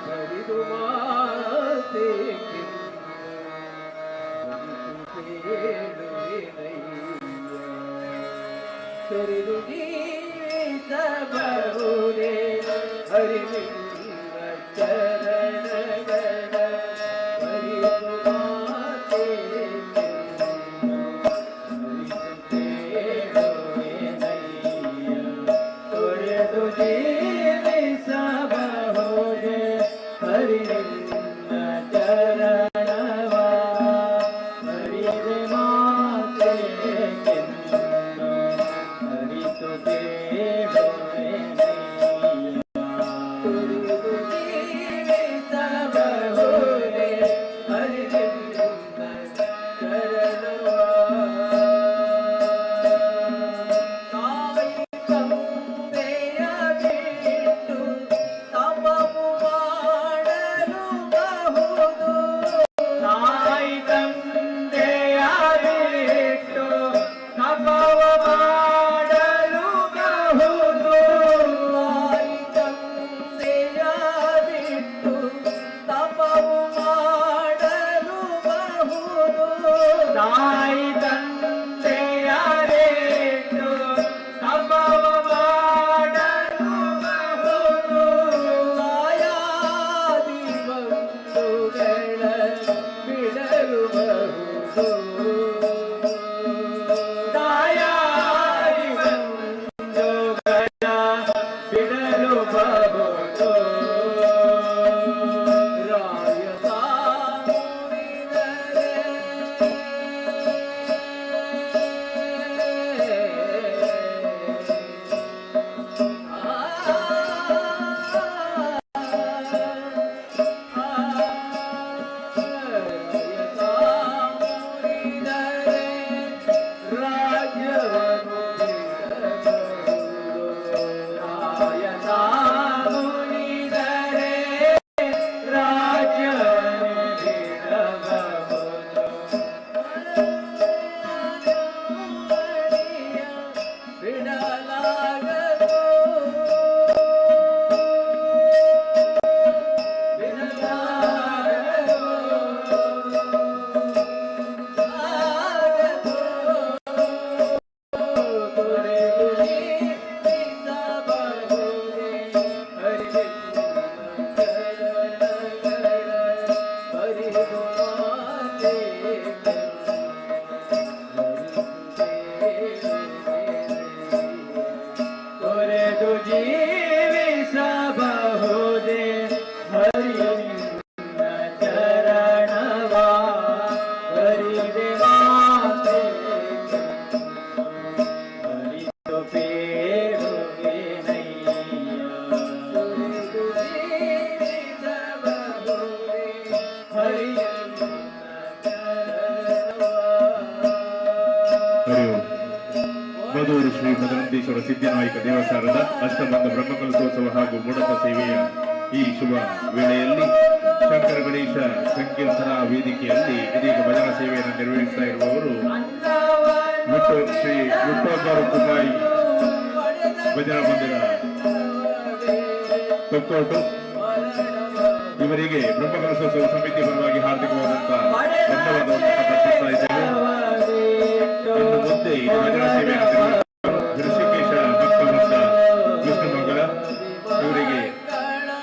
ಹರಿದು ಮಾತೆ ಸರಿದು ಗೀತಬಹುದೇ ಹರಿವಿಲ್ಲ ಚರಣಗಳ ಹರಿದು ಮಾತೆ ತೊರೆದು ಜೀವಿಸಬಹುದೇ ಹರಿವಿಲ್ಲ ಚರಣವ ಹರಿದೆ ಮಾತೆ ಹರಿತು ದೇವರೇ ತೊರೆದು ಜೀವಿಸಬಹುದೇ ಹರಿವಿಲ್ಲ ಚರಣವ ತಾಯಿ ತಂದೆಯಾರೇಟು ತಪವ ಮಾಡಲು ಬಹುದು ಮಾಯಾದಿ ಬಂಧುಗಳ ಬಿಡಲು ಬಹುದು ತಾಯಾದಿ ಬಂಧುಗಳ ಬಿಡಲು ಬಹುದು ತೊರೆದು ಜೀವಿಸಬಹುದೇ ಹರಿವಿಲ್ಲ ಚರಣವ ಹರಿದೆ ಮಾತೆ ಹರಿದು ಪೇರುಗೆ ನಯ್ಯ ತೊರೆದು ಜೀವಿಸಬಹುದೇ ಹರಿವಿಲ್ಲ ಮಧೂರು ಶ್ರೀ ಮದನಂದೇಶ್ವರ ಸಿದ್ಧನಾಯಕ ದೇವಸ್ಥಾನದ ಅಷ್ಟಬಂಧ ಬ್ರಹ್ಮಕಲಶೋತ್ಸವ ಹಾಗೂ ಮುಡಪ ಸೇವೆಯ ಈ ಶುಭ ವೇಳೆಯಲ್ಲಿ ಶಂಕರ ಗಣೇಶ ಸಂಕೀರ್ತನಾ ವೇದಿಕೆಯಲ್ಲಿ ಇದೀಗ ಭಜನಾ ಸೇವೆಯನ್ನು ನಿರ್ವಹಿಸ್ತಾ ಇರುವವರು ಶ್ರೀ ವಿಠೋಬಾರು ಕುಮಾಯಿ ಭಜನಾ ಮಂದಿರ ತೊಕ್ಕೋಟು. ಇವರಿಗೆ ಬ್ರಹ್ಮಕಲಶೋತ್ಸವ ಸಮಿತಿ ಪರವಾಗಿ ಹಾರ್ದಿಕವಾದಂತಹ ಧನ್ಯವಾದವನ್ನು ಸಮರ್ಪಿಸ್ತಾ ಇದ್ದೇವೆ. ಇನ್ನು ಮುಂದೆ ಈ ಭಜನಾ ಸೇವೆಯನ್ನು ಋಷಿಕೇಶ ಭಕ್ತವೃಂದ ವಿಷ್ಣುಮಂಗಲ ಇವರಿಗೆ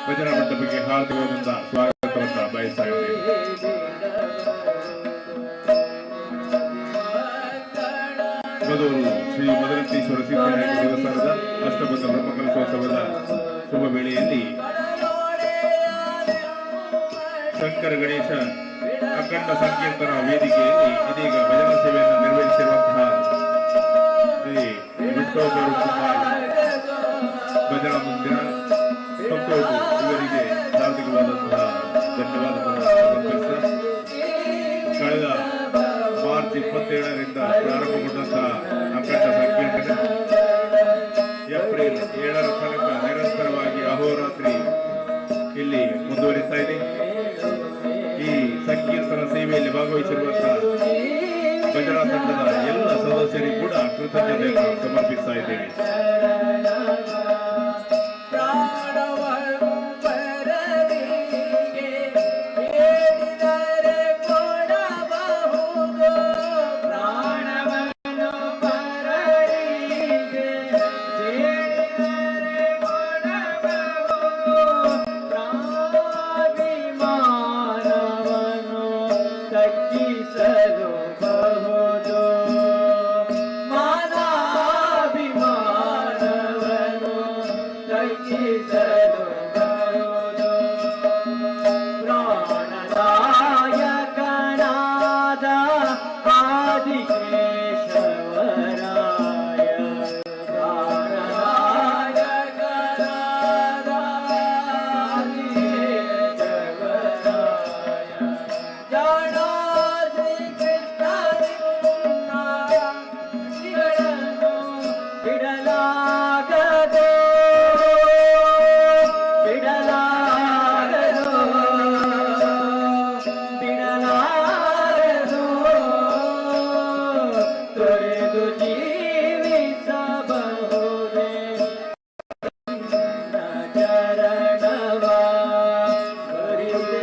ಭಜನಾ ಮಂಟಪಕ್ಕೆ ಹಾರ್ದಿಕವಾದಂತಹ ಸ್ವಾಗತವನ್ನು ಬಯಸ್ತಾ ಇದ್ದೇವೆ. ಮಧೂರು ಶ್ರೀ ಮದನಂದೇಶ್ವರ ಸಿದ್ಧನಾಯಕ ದೇವಸ್ಥಾನದ ಅಷ್ಟಬಂಧ ಬ್ರಹ್ಮಕಲಶೋತ್ಸವದ ಶುಭ ವೇಳೆಯಲ್ಲಿ ಶಂಕರ ಗಣೇಶ ಅಖಂಡ ಸಂಕೀರ್ತನಾ ವೇದಿಕೆಯಲ್ಲಿ ಇದೀಗ ಭಜನಾ ಸೇವೆಯನ್ನು ನಿರ್ವಹಿಸಿರುವಂತಹ ಶ್ರೀ ವಿಠೋಬಾರು ಕುಮಾರ್ ಭಜನಾ ಮಂದಿರ ತೊಕ್ಕೋಟು ಇವರಿಗೆ ಹಾರ್ದಿಕವಾದಂತಹ ಧನ್ಯವಾದವನ್ನು ಸಮರ್ಪಿಸಿದ ಕಳೆದ ಮಾರ್ಚ್ 27ರಿಂದ ಪ್ರಾರಂಭಗೊಂಡಂತಹ ಅಖಂಡ ಸಂಕೀರ್ತನೆ ಏಪ್ರಿಲ್ 7ರ ತನಕ ನಿರಂತರವಾಗಿ ಅಹೋರಾತ್ರಿ ಇಲ್ಲಿ ಮುಂದುವರಿತಾ ಇದೆ. ಈ ಸಂಕೀರ್ತನ ಸೇವೆಯಲ್ಲಿ ಭಾಗವಹಿಸಿರುವಂತಹ ಭಜನಾ ತಂಡದ ಎಲ್ಲ ಸದಸ್ಯರು ಕೃತಜ್ಞತೆಯನ್ನು ಸಮರ್ಪಿಸ್ತಾ ಇದ್ದೇವೆ. ತಗ್ಗಿಸಲು ಬಹುದು ಮಾನಾಭಿಮಾನವನ್ನು ತಗ್ಗಿಸಲು ಬಹುದು ಪ್ರಾಣದಾಯಕನಾದ ಆದಿಕೇಶವರಾಯ ಪ್ರಾಣದಾಯಕನಾದ ಆದಿಕೇಶವರಾಯ ಜಾಣ ಬಿಡಲಾಗದು ಬಿಡಲಾಗದು ಬಿಡಲಾಗದು ತೊರೆದು ಜೀವಿಸಬಹುದೇ ಚರಣವ ಬರಿದೆ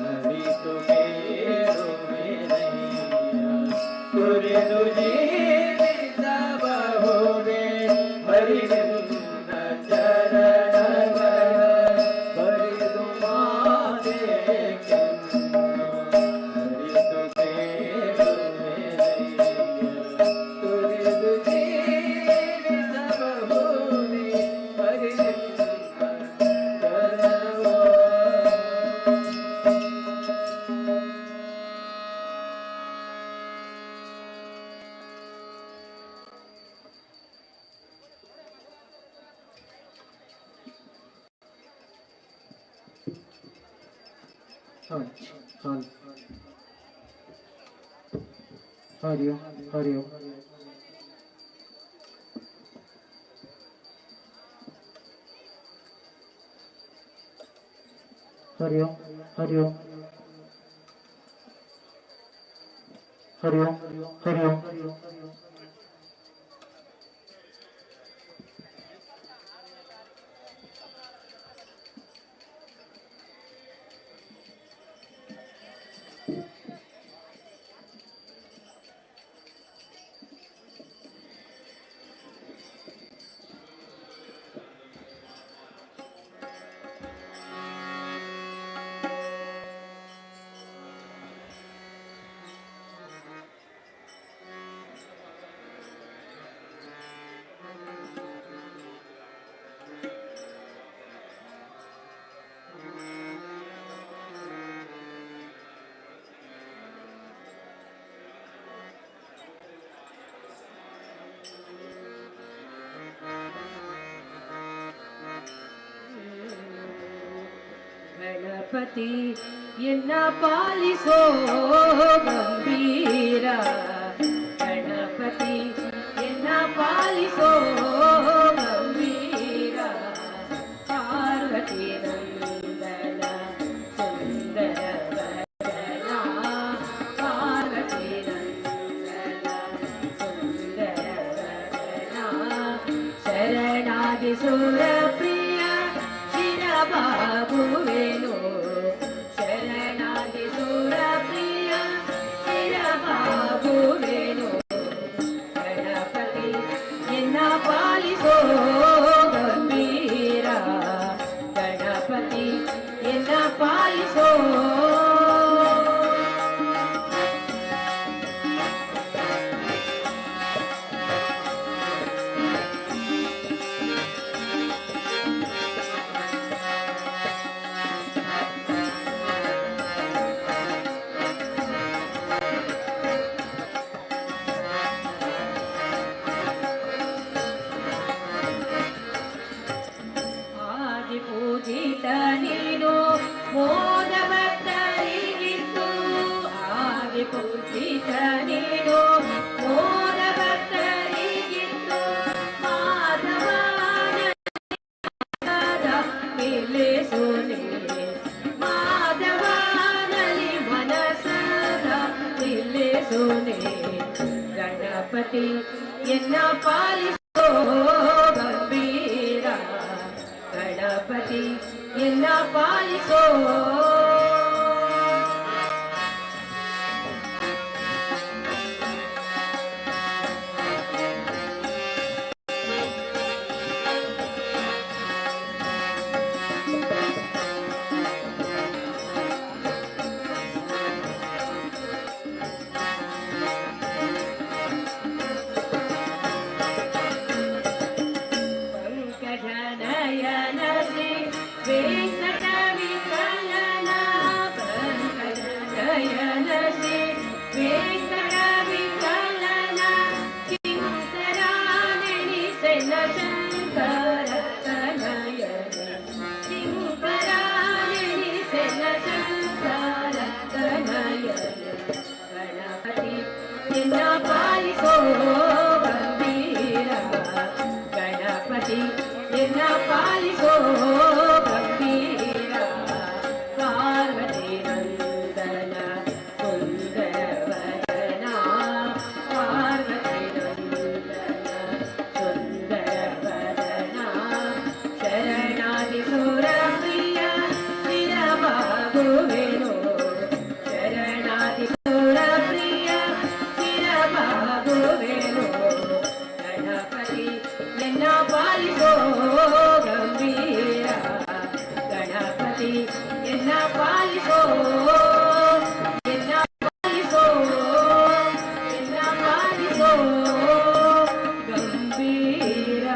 ಅರಿತು ಕುರಿದು ಜೀವಿಸಬಹುದೇ ಹರಿವಿಂದ ಚರಣಗಳ ಬರಿದು ಹರಿತು ಕುರಿದು ಜೀವಿಸಬಹುದೇ ಹರಿವಿಂದ ಚರಣವ हरिओम हरिओम हरिओम हरिओम हरिओम हरिओम ಗಣಪತಿ ಎನ್ನ ಪಾಲಿಸೋ ಗಂಭೀರ ಗಣಪತಿ ಎನ್ನ ಪಾಲಿಸೋ ಗಂಭೀರ ಪಾರ್ವತಿ ನಂದನ ಸುಂದರ ವದನ ಪಾರ್ವತಿ ನಂದನ ಸುಂದರ ವದನ ಶರಣಾದಿ ಸುರ ಪ್ರಿಯ ಶಿರಬಾಗುವೆನು ಶರಣಾದಿ ಸುರ ಪ್ರಿಯ ಶಿರಬಾಗುವೆನು ಗಣಪತಿ ಎನ್ನ ಪಾಲಿಸೋ ಗಂಭೀರ ಗಣಪತಿ ಎನ್ನ ಪಾಲಿಸೋ ಪಾರ್ವತಿ ಎನ್ನ ಪಾಲಿಸೋ ಗಂಭೀರ ಗಣಪತಿ ಎನ್ನ ಪಾಲಿಸೋ ನಯನ ಶ್ರೀ ವೆಂಕಟ ವಿಠಲನ ಪಂಕಜ ನಯನ ಶ್ರೀ ವೆಂಕಟ ವಿಠಲನ ಕಿಂಕರಾನೆನಿಸೆನ ಶಂಕರ ತನಯನ ಕಿಂಕರಾನೆನಿಸೆನ ಶಂಕರ ತನಯನ ಗಣಪತಿ ಎನ್ನ ಪಾಲಿಸೋ ಗಂಭೀರ ಗಣಪತಿ ಎನ್ನ ಪಾಲಿಸೋ ಗಂಭೀರ ಪಾರ್ವತಿ ನಂದನ ಸುಂದರ ವದನ ಪಾರ್ವತಿ ನಂದನ ಸುಂದರ ವದನ ಶರಣಾದಿ ಸುರ ಪ್ರಿಯ ಚಿರಬಾಗುವೆನು ಶರಣಾದಿ ಸುರ ಪ್ರಿಯ ಚಿರಬಾಗುವೆನು ಗಣಪತಿ ಎನ್ನ ಪಾಲಿಸೋ ಗಂಭೀರ ಗಣಪತಿ ಎನ್ನ ಪಾಲಿಸೋ ಎನ್ನ ಪಾಲಿಸೋ ಎನ್ನ ಪಾಲಿಸೋ ಗಂಭೀರ.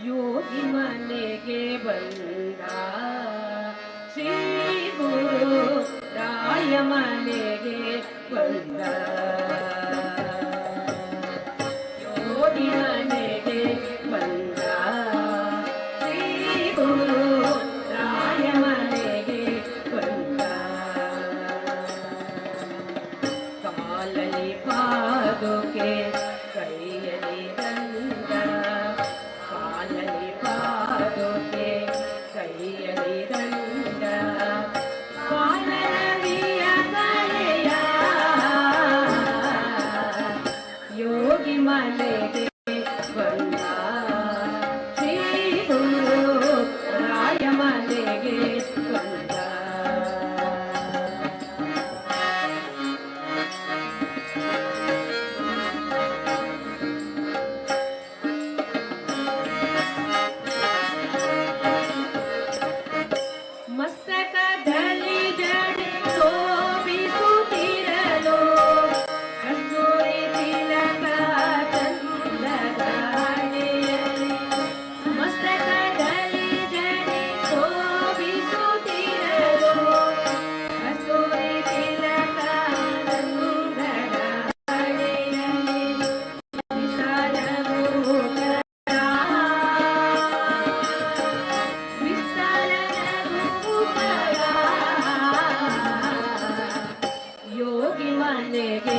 ಯೋಗಿ ಮನೆಗೆ ಬಂದ ಶ್ರೀ ಗುರು ರಾಯ ಮನೆಗೆ ಬಂದ ಯೋಗಿ ಮನೆಗೆ ಬಂದ ಶ್ರೀ ಗುರು ರಾಯ ಮನೆಗೆ ಬಂದ ಕಾಲಲಿ ಪಾದುಕೆ ಕೈಯಲ್ಲಿ ದಂಡ ಕಾಲಲಿ ಪಾದುಕೆ ಕೈಯಲ್ಲಿ ದಂಡ ಕಾಲರವಿಯ ಕಲೆಯ ಯೋಗಿ ಮನೆಗೆ ಬಂದ ಶ್ರೀ ಗುರು ರಾಯ ಮನೆಗೆ ಬಂದ ಮಸ್ತಕದಲ್ಲಿ ಜಡಿ ಶೋಭಿಸುತ್ತಿರಲು ಕಸ್ತೂರಿ ತಿಲಕ ಚಂದದ ಹಣೆಯಲ್ಲಿ ಮಸ್ತಕದಲ್ಲಿ ಜಡಿ ಶೋಭಿಸುತ್ತಿರಲು ಕಸ್ತೂರಿ ತಿಲಕ ಚಂದದ ಹಣೆಯಲ್ಲಿ ವಿಶಾಲ ಯೋಗಿ ಮನೆಗೆ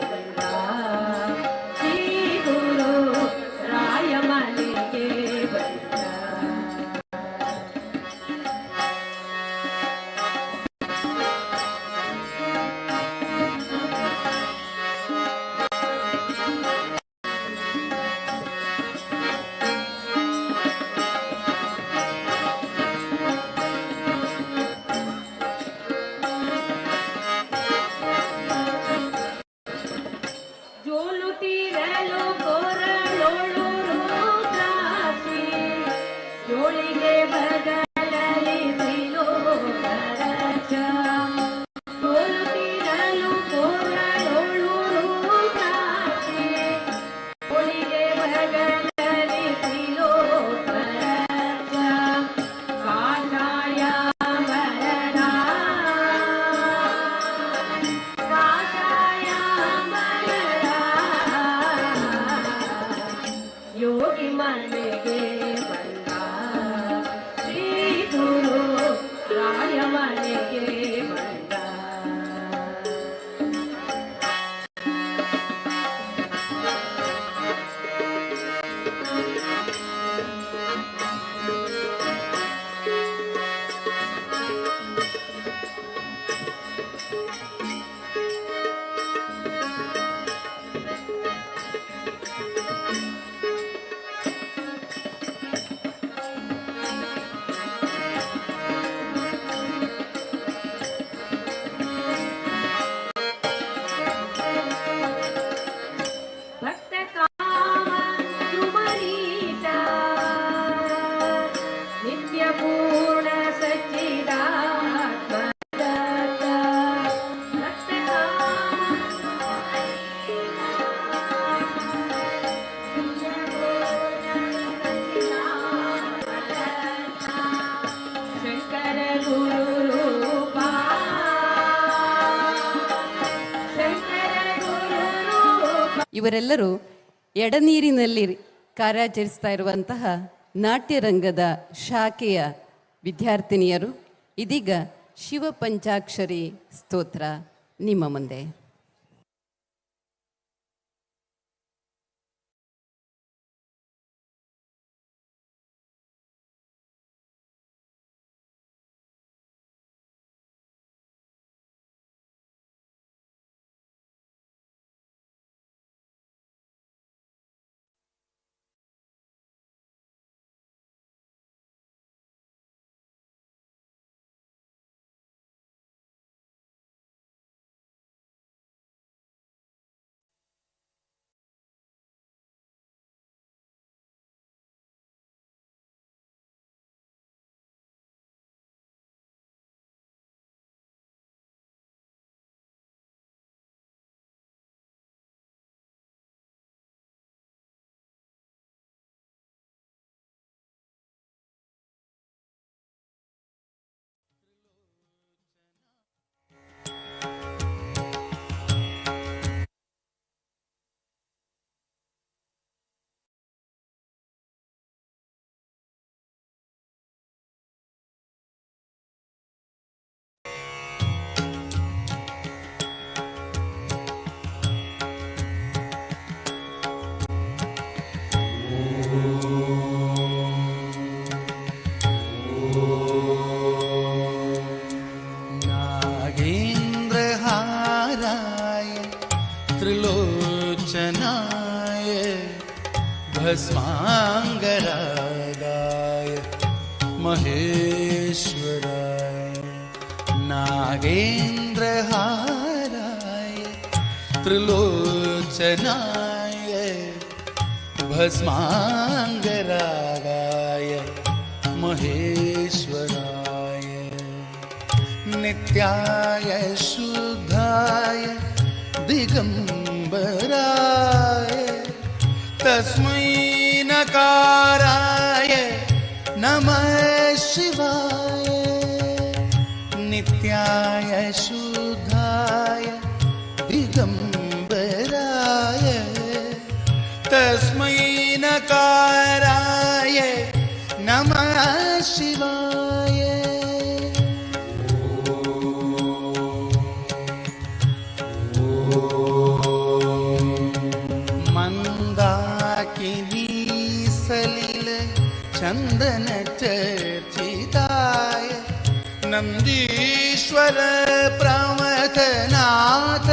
ಬಂದ ಶ್ರೀ ಗುರು ರಾಯ ಮನೆಗೆ ಬಂದ ಜೋಲುತ್ತಿರಲು ಕೊರಳೋಳು ರುದ್ರಾಕ್ಷಿ ಜೋಳಿಗೆ ಬದಲಲಿ ತ್ರಿಲೋಕರಕ್ಷ ಜೋಲುತ್ತಿರಲು ಕೊರಳೋಳು ರುದ್ರಾಕ್ಷಿ ಜೋಳಿಗೆ ಬದಲಲಿ ತ್ರಿಲೋಕರಕ್ಷ ಕಾಷಾಯ ಮರಣ ಕಾಷಾಯ ಮರಣ ಯೋಗಿ ಮನೆಗೆ ಬಂದ ಶ್ರೀ ಗುರು ರಾಯ ಮನೆಗೆ ಬಂದ ಇವರೆಲ್ಲರೂ ಎಡನೀರಿನಲ್ಲಿ ಕಾರ್ಯಾಚರಿಸ್ತಾ ಇರುವಂತಹ ನಾಟ್ಯರಂಗದ ಶಾಖೆಯ ವಿದ್ಯಾರ್ಥಿನಿಯರು. ಇದೀಗ ಶಿವ ಪಂಚಾಕ್ಷರಿ ಸ್ತೋತ್ರ ನಿಮ್ಮ ಮುಂದೆ. त्रिलोचनाय भस्मांगरागाय महेश्वराय नागेन्द्रहाराय त्रिलोचनाय भस्मांगरागाय महेश्वराय नित्याय शुद्धाय दिगंबराय तस्मै नकाराय नमः शिवाय नित्याय शुद्धाय दिगंबराय तस्मै नकाराय नमः शिवाय सलिल चंदन चर्चिताय नंदीश्वर प्रमथनाथ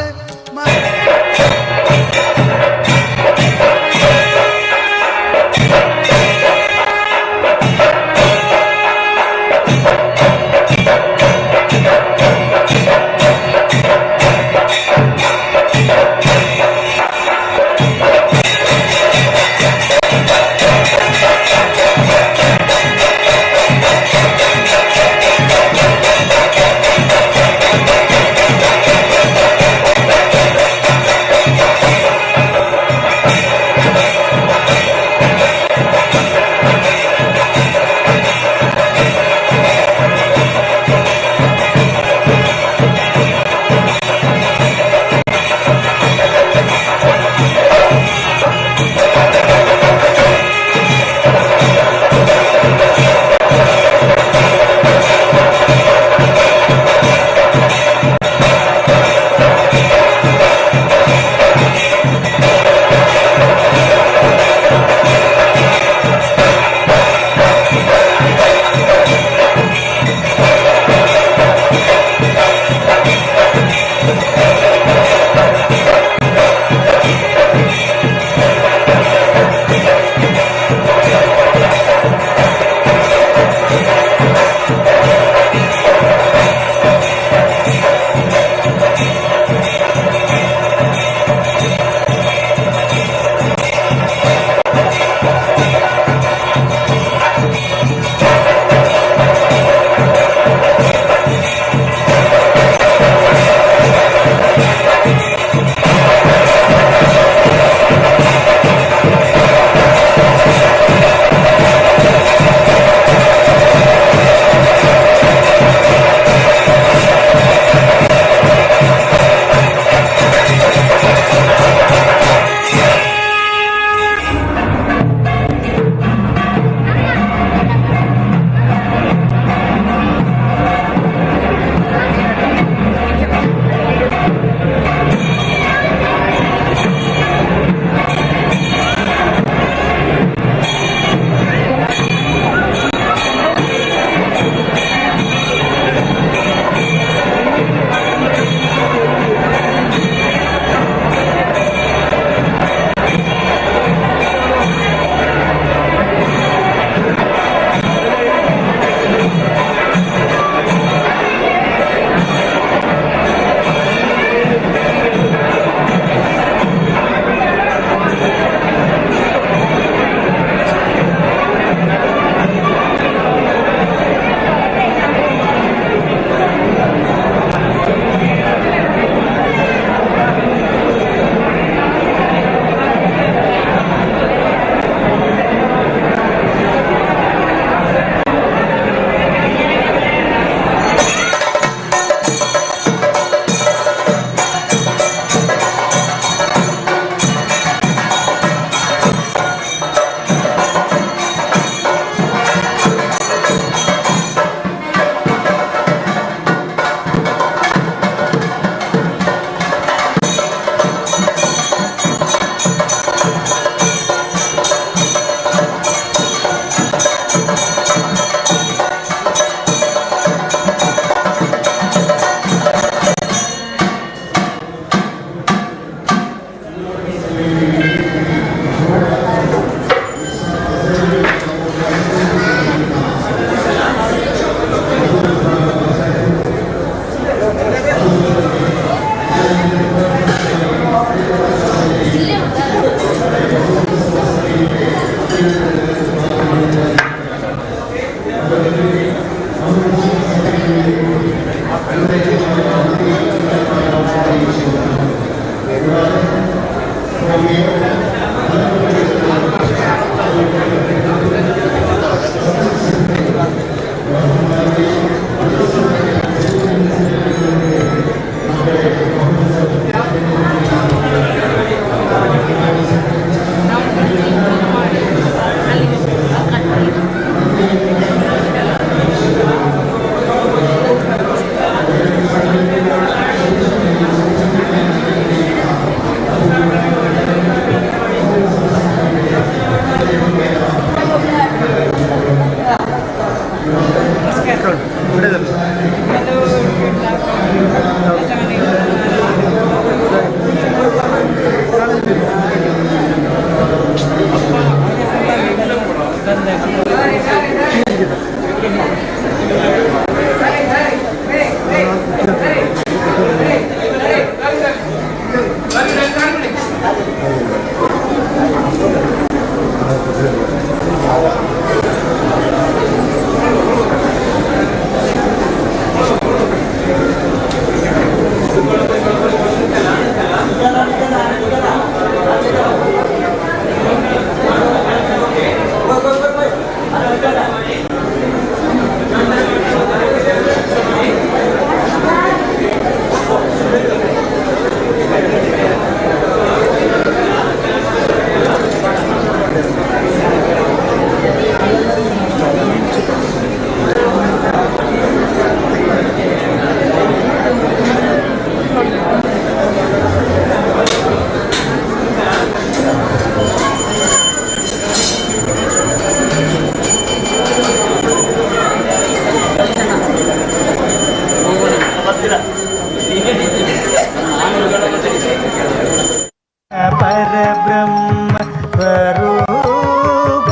परब्रह्म स्वरूप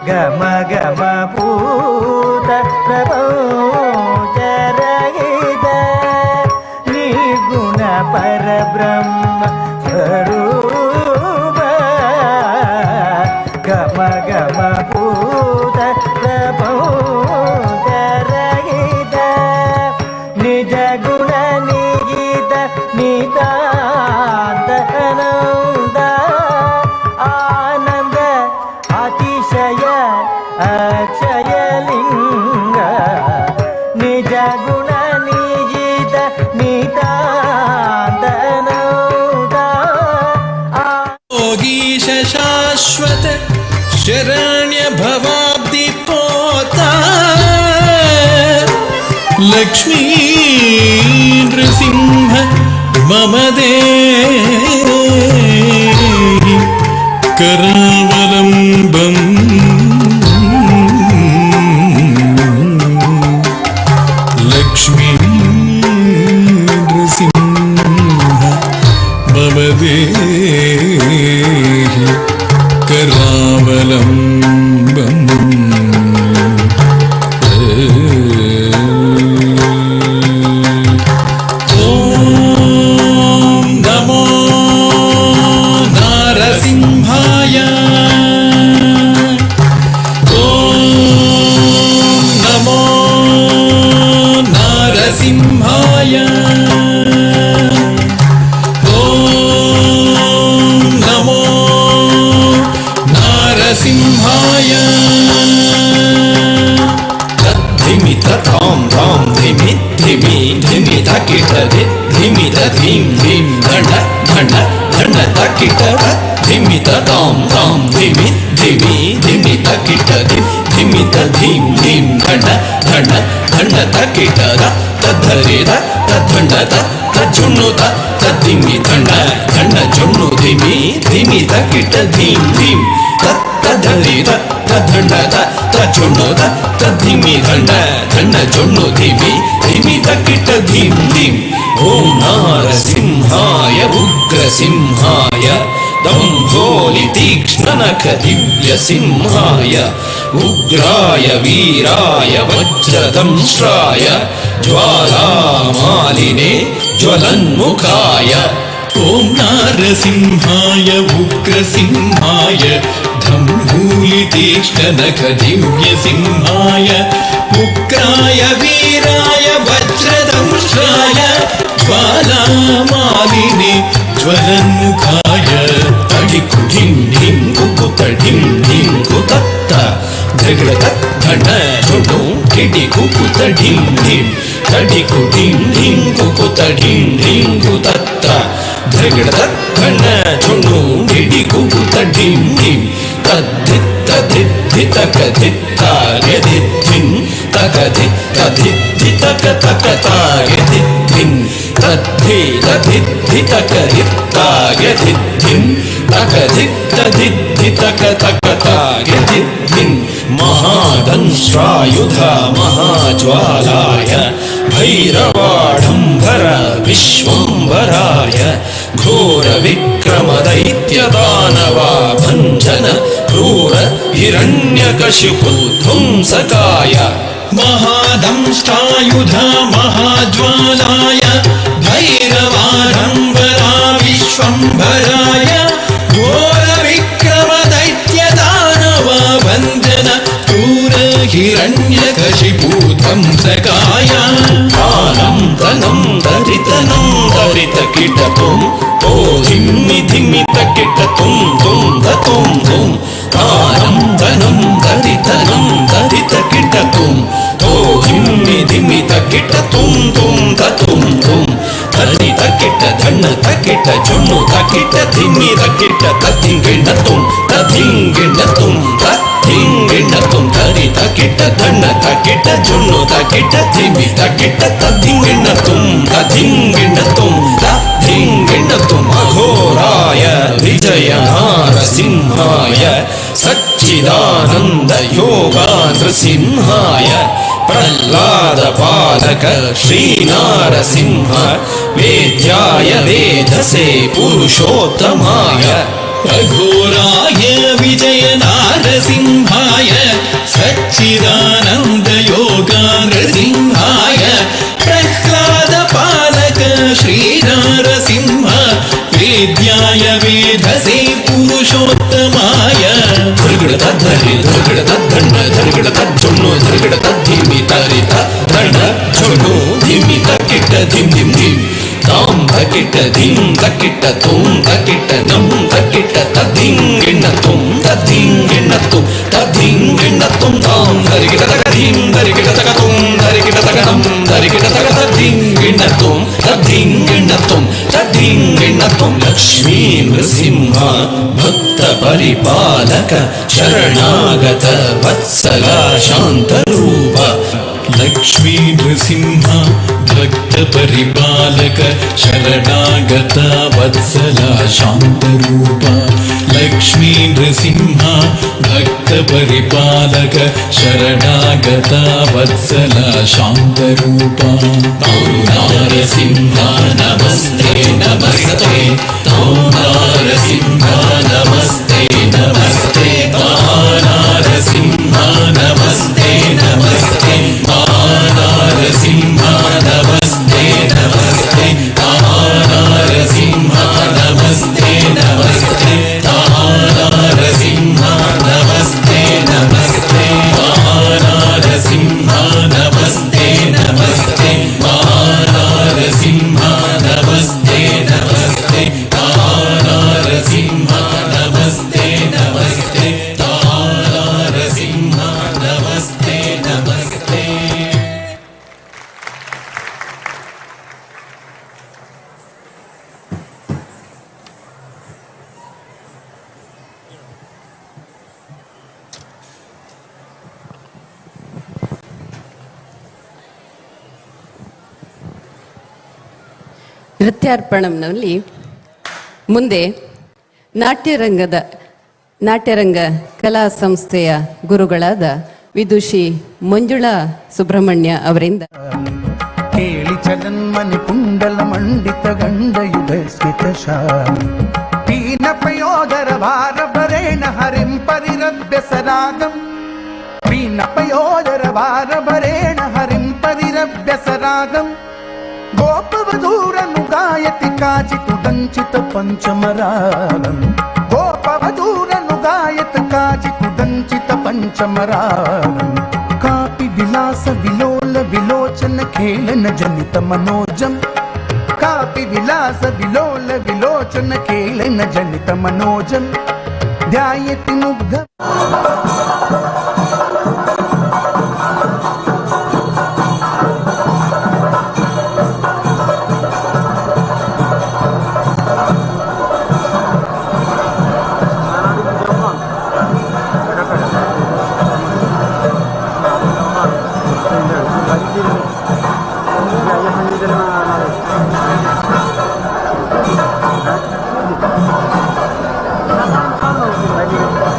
गम गम पूत प्रभोचरहित निर्गुण परब्रह्म स्वरूप गम गम पूत प्रभोचरहित निज गुण निगित नितांत आनंद आनंद अतिशय अक्षय लिंग निज गुण निगित नितांत आनंद योगीश शाश्वत शरण्य भवाब्दि पोता लक्ष्मी नृसिंह मम देहि करावलम्बम् लक्ष्मी नृसिंह मम देहि करावलम्बम् धीम धीम धंड धंड धंड तकिट धिमि ताम ताम धिमि धिमि धिमि तकिट धिमि धीम धीम धंड धंड धंड तकिट तद्धरे तद्धंड तज्जुन्नु तद्धिमि धंड धंड जुन्नु धिमि धिमि तकिट धीम धीम तद्धरे तद्धंड तज्जुन्नु तद्धिमि धंड धंड जुन्नु धिमि धिमि तकिट धीम धीम ओम नारसिंहाय उग्रसिंहाय दंभोलि तीक्ष्णनख दिव्य सिंहाय उग्राय वीराय वज्रदंष्ट्राय ज्वालामालिने ज्वलन्मुखाय ओम नारसिंहाय उग्रसिंहाय दंभोलि तीक्ष्णनख दिव्य सिंहाय उग्राय वीराय वज्रदंष्ट्राय ज्वालामालिने ज्वलन्मुखाय तडिकु ढिं ढिं कुकुत ढिं ढिं कुतत्त धृगड़त धन झुडु किडि कुकुत ढिं ढिं तडिकु ढिं ढिं कुकुत ढिं ढिं कुतत्त धृगड़त धन झुडु किडि कुकुत ढिं ढिं तद्धित्त धित्त कधित्ता यदिद्धिं तकधित्त धित्त कतकता यदिद्धिं तद्धि तद्धित्ति तकधित्ता यदिद्धिं तकधित्त धित्ति तकतकता यदिद्धिं महादंष्ट्रायुध महाज्वालाय भैरवाडम्बर विश्वम्भराय घोर विक्रम दैत्य दानवा भञ्जन क्रूर घोर हिरण्यकशिपु ध्वंसकाय महादंष्टायुध महाज्वालाय भैरवारंबरा विश्वंभराय घोर विक्रम दैत्य दानव वंदन क्रूर हिरण्यकशिपु ध्वंसकाय आनं तनं दरितनं दरितकीटतुं ओ धिम्मि धिम्मि तकिटतुं तुं धतुं तुं आनं तनं दरितनं दरितकीटतुं ओ धिम्मि धिम्मि तकिटतुं तुं धतुं तुं धरि तकिट धन्न तकिट जुन्नु तकिट धिम्मि तकिट तद्धिंगिणतुं तद्धिंगिणतुं तद्धिंगिणतुं धरि तकिट धन्न तकिट जुन्नु तकिट धिम्मि तकिट तद्धिंगिणतुं तद्धिंगिणतुं तद्धिंगिणतुं अघोराय विजय नारसिंहाय सच्चिदानंद योगा नृसिंहाय प्रह्लाद पालक श्री नारसिंह वेद्याय वेधसे पुरुषोत्तमाय अघोराय विजय नारसिंहाय सच्चिदानंद योगा नृसिंहाय प्रह्लाद पालक श्री नारसिंह वेद्याय वेधसे पुरुषोत्तमाय धृगड़ तद्धरि धृगड़ तद्धण्ड धृगड़ तज्जुन्नु धृगड़ तद्धिमि तरित दण्ड झुन्नु धिमि तकिट धिम धिम धिम तां तकिट धिम तकिट तुं तकिट नं तकिट तद्धिंगिणतुं तद्धिंगिणतुं तद्धिंगिणतुं तां धरिकिट तकधिं धरिकिट तकतुं धरिकिट तकनं धरिकिट तक तद्धिंगिणतुं तद्धिंगिणतुं तद्धिंगिणतुं लक्ष्मी नृसिंह भक्त परिपालक शरणागत वत्सल शान्तरूप लक्ष्मी नृसिंह भक्त परिपालक शरणागत वत्सल शान्तरूप लक्ष्मी नृसिंह भक्त परिपालक शरणागत वत्सल शान्तरूप नारसिंह नमस्ते नमस्ते नारसिंह नमस्ते नमस्ते नारसिंह नमस्ते नमस्ते नारसिंह नमस्ते नमस्ते नारसिंह नमस्ते नमस्ते नारसिंह नमस्ते नमस्ते नारसिंह नमस्ते नमस्ते नारसिंह नमस्ते नमस्ते नारसिंह नमस्ते नमस्ते नारसिंह नमस्ते नमस्ते। ನೃತ್ಯಾರ್ಪಣಂನಲ್ಲಿ ಮುಂದೆ ನಾಟ್ಯರಂಗ ಕಲಾ ಸಂಸ್ಥೆಯ ಗುರುಗಳಾದ ವಿದುಷಿ ಮಂಜುಳಾ ಸುಬ್ರಹ್ಮಣ್ಯ ಅವರಿಂದ ಕೇಳಿ ಚಲನ್ಮನಿ ಕುಂಡಲ ಮಂಡಿತ ಗಂಡಯುಧ ಸ್ಮಿತ ಶಾಲಿ ಪೀನ ಪಯೋಧರ ಭಾರ ಭರೇಣ ಹರಿಂ ಪರಿರಭ್ಯಸರಾಗಂ ಪೀನ ಪಯೋಧರ ಭಾರ ಭರೇಣ ಹರಿಂ ಪರಿರಭ್ಯಸರಾಗಂ ಗೋಪವಧೂರನು ಗಾಯತಿ ಕಾಚಿತು ದಂಚಿತ ಪಂಚಮರಾಗಂ ಗೋಪವಧೂರನು ಗಾಯತ ಕಾಚಿತು ದಂಚಿತ ಪಂಚಮರಾಗಂ ಕಾಪಿ ವಿಲಾಸ ವಿಲೋಲ ವಿಲೋಚನ ಖೇಳನ ಜನಿತ ಮನೋಜಂ ಕಾಪಿ ವಿಲಾಸ ವಿಲೋಲ ವಿಲೋಚನ ಖೇಳನ ಜನಿತ ಮನೋಜಂ ಧ್ಯಾಯತಿ ಮುಗ್ಧ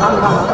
Thank you.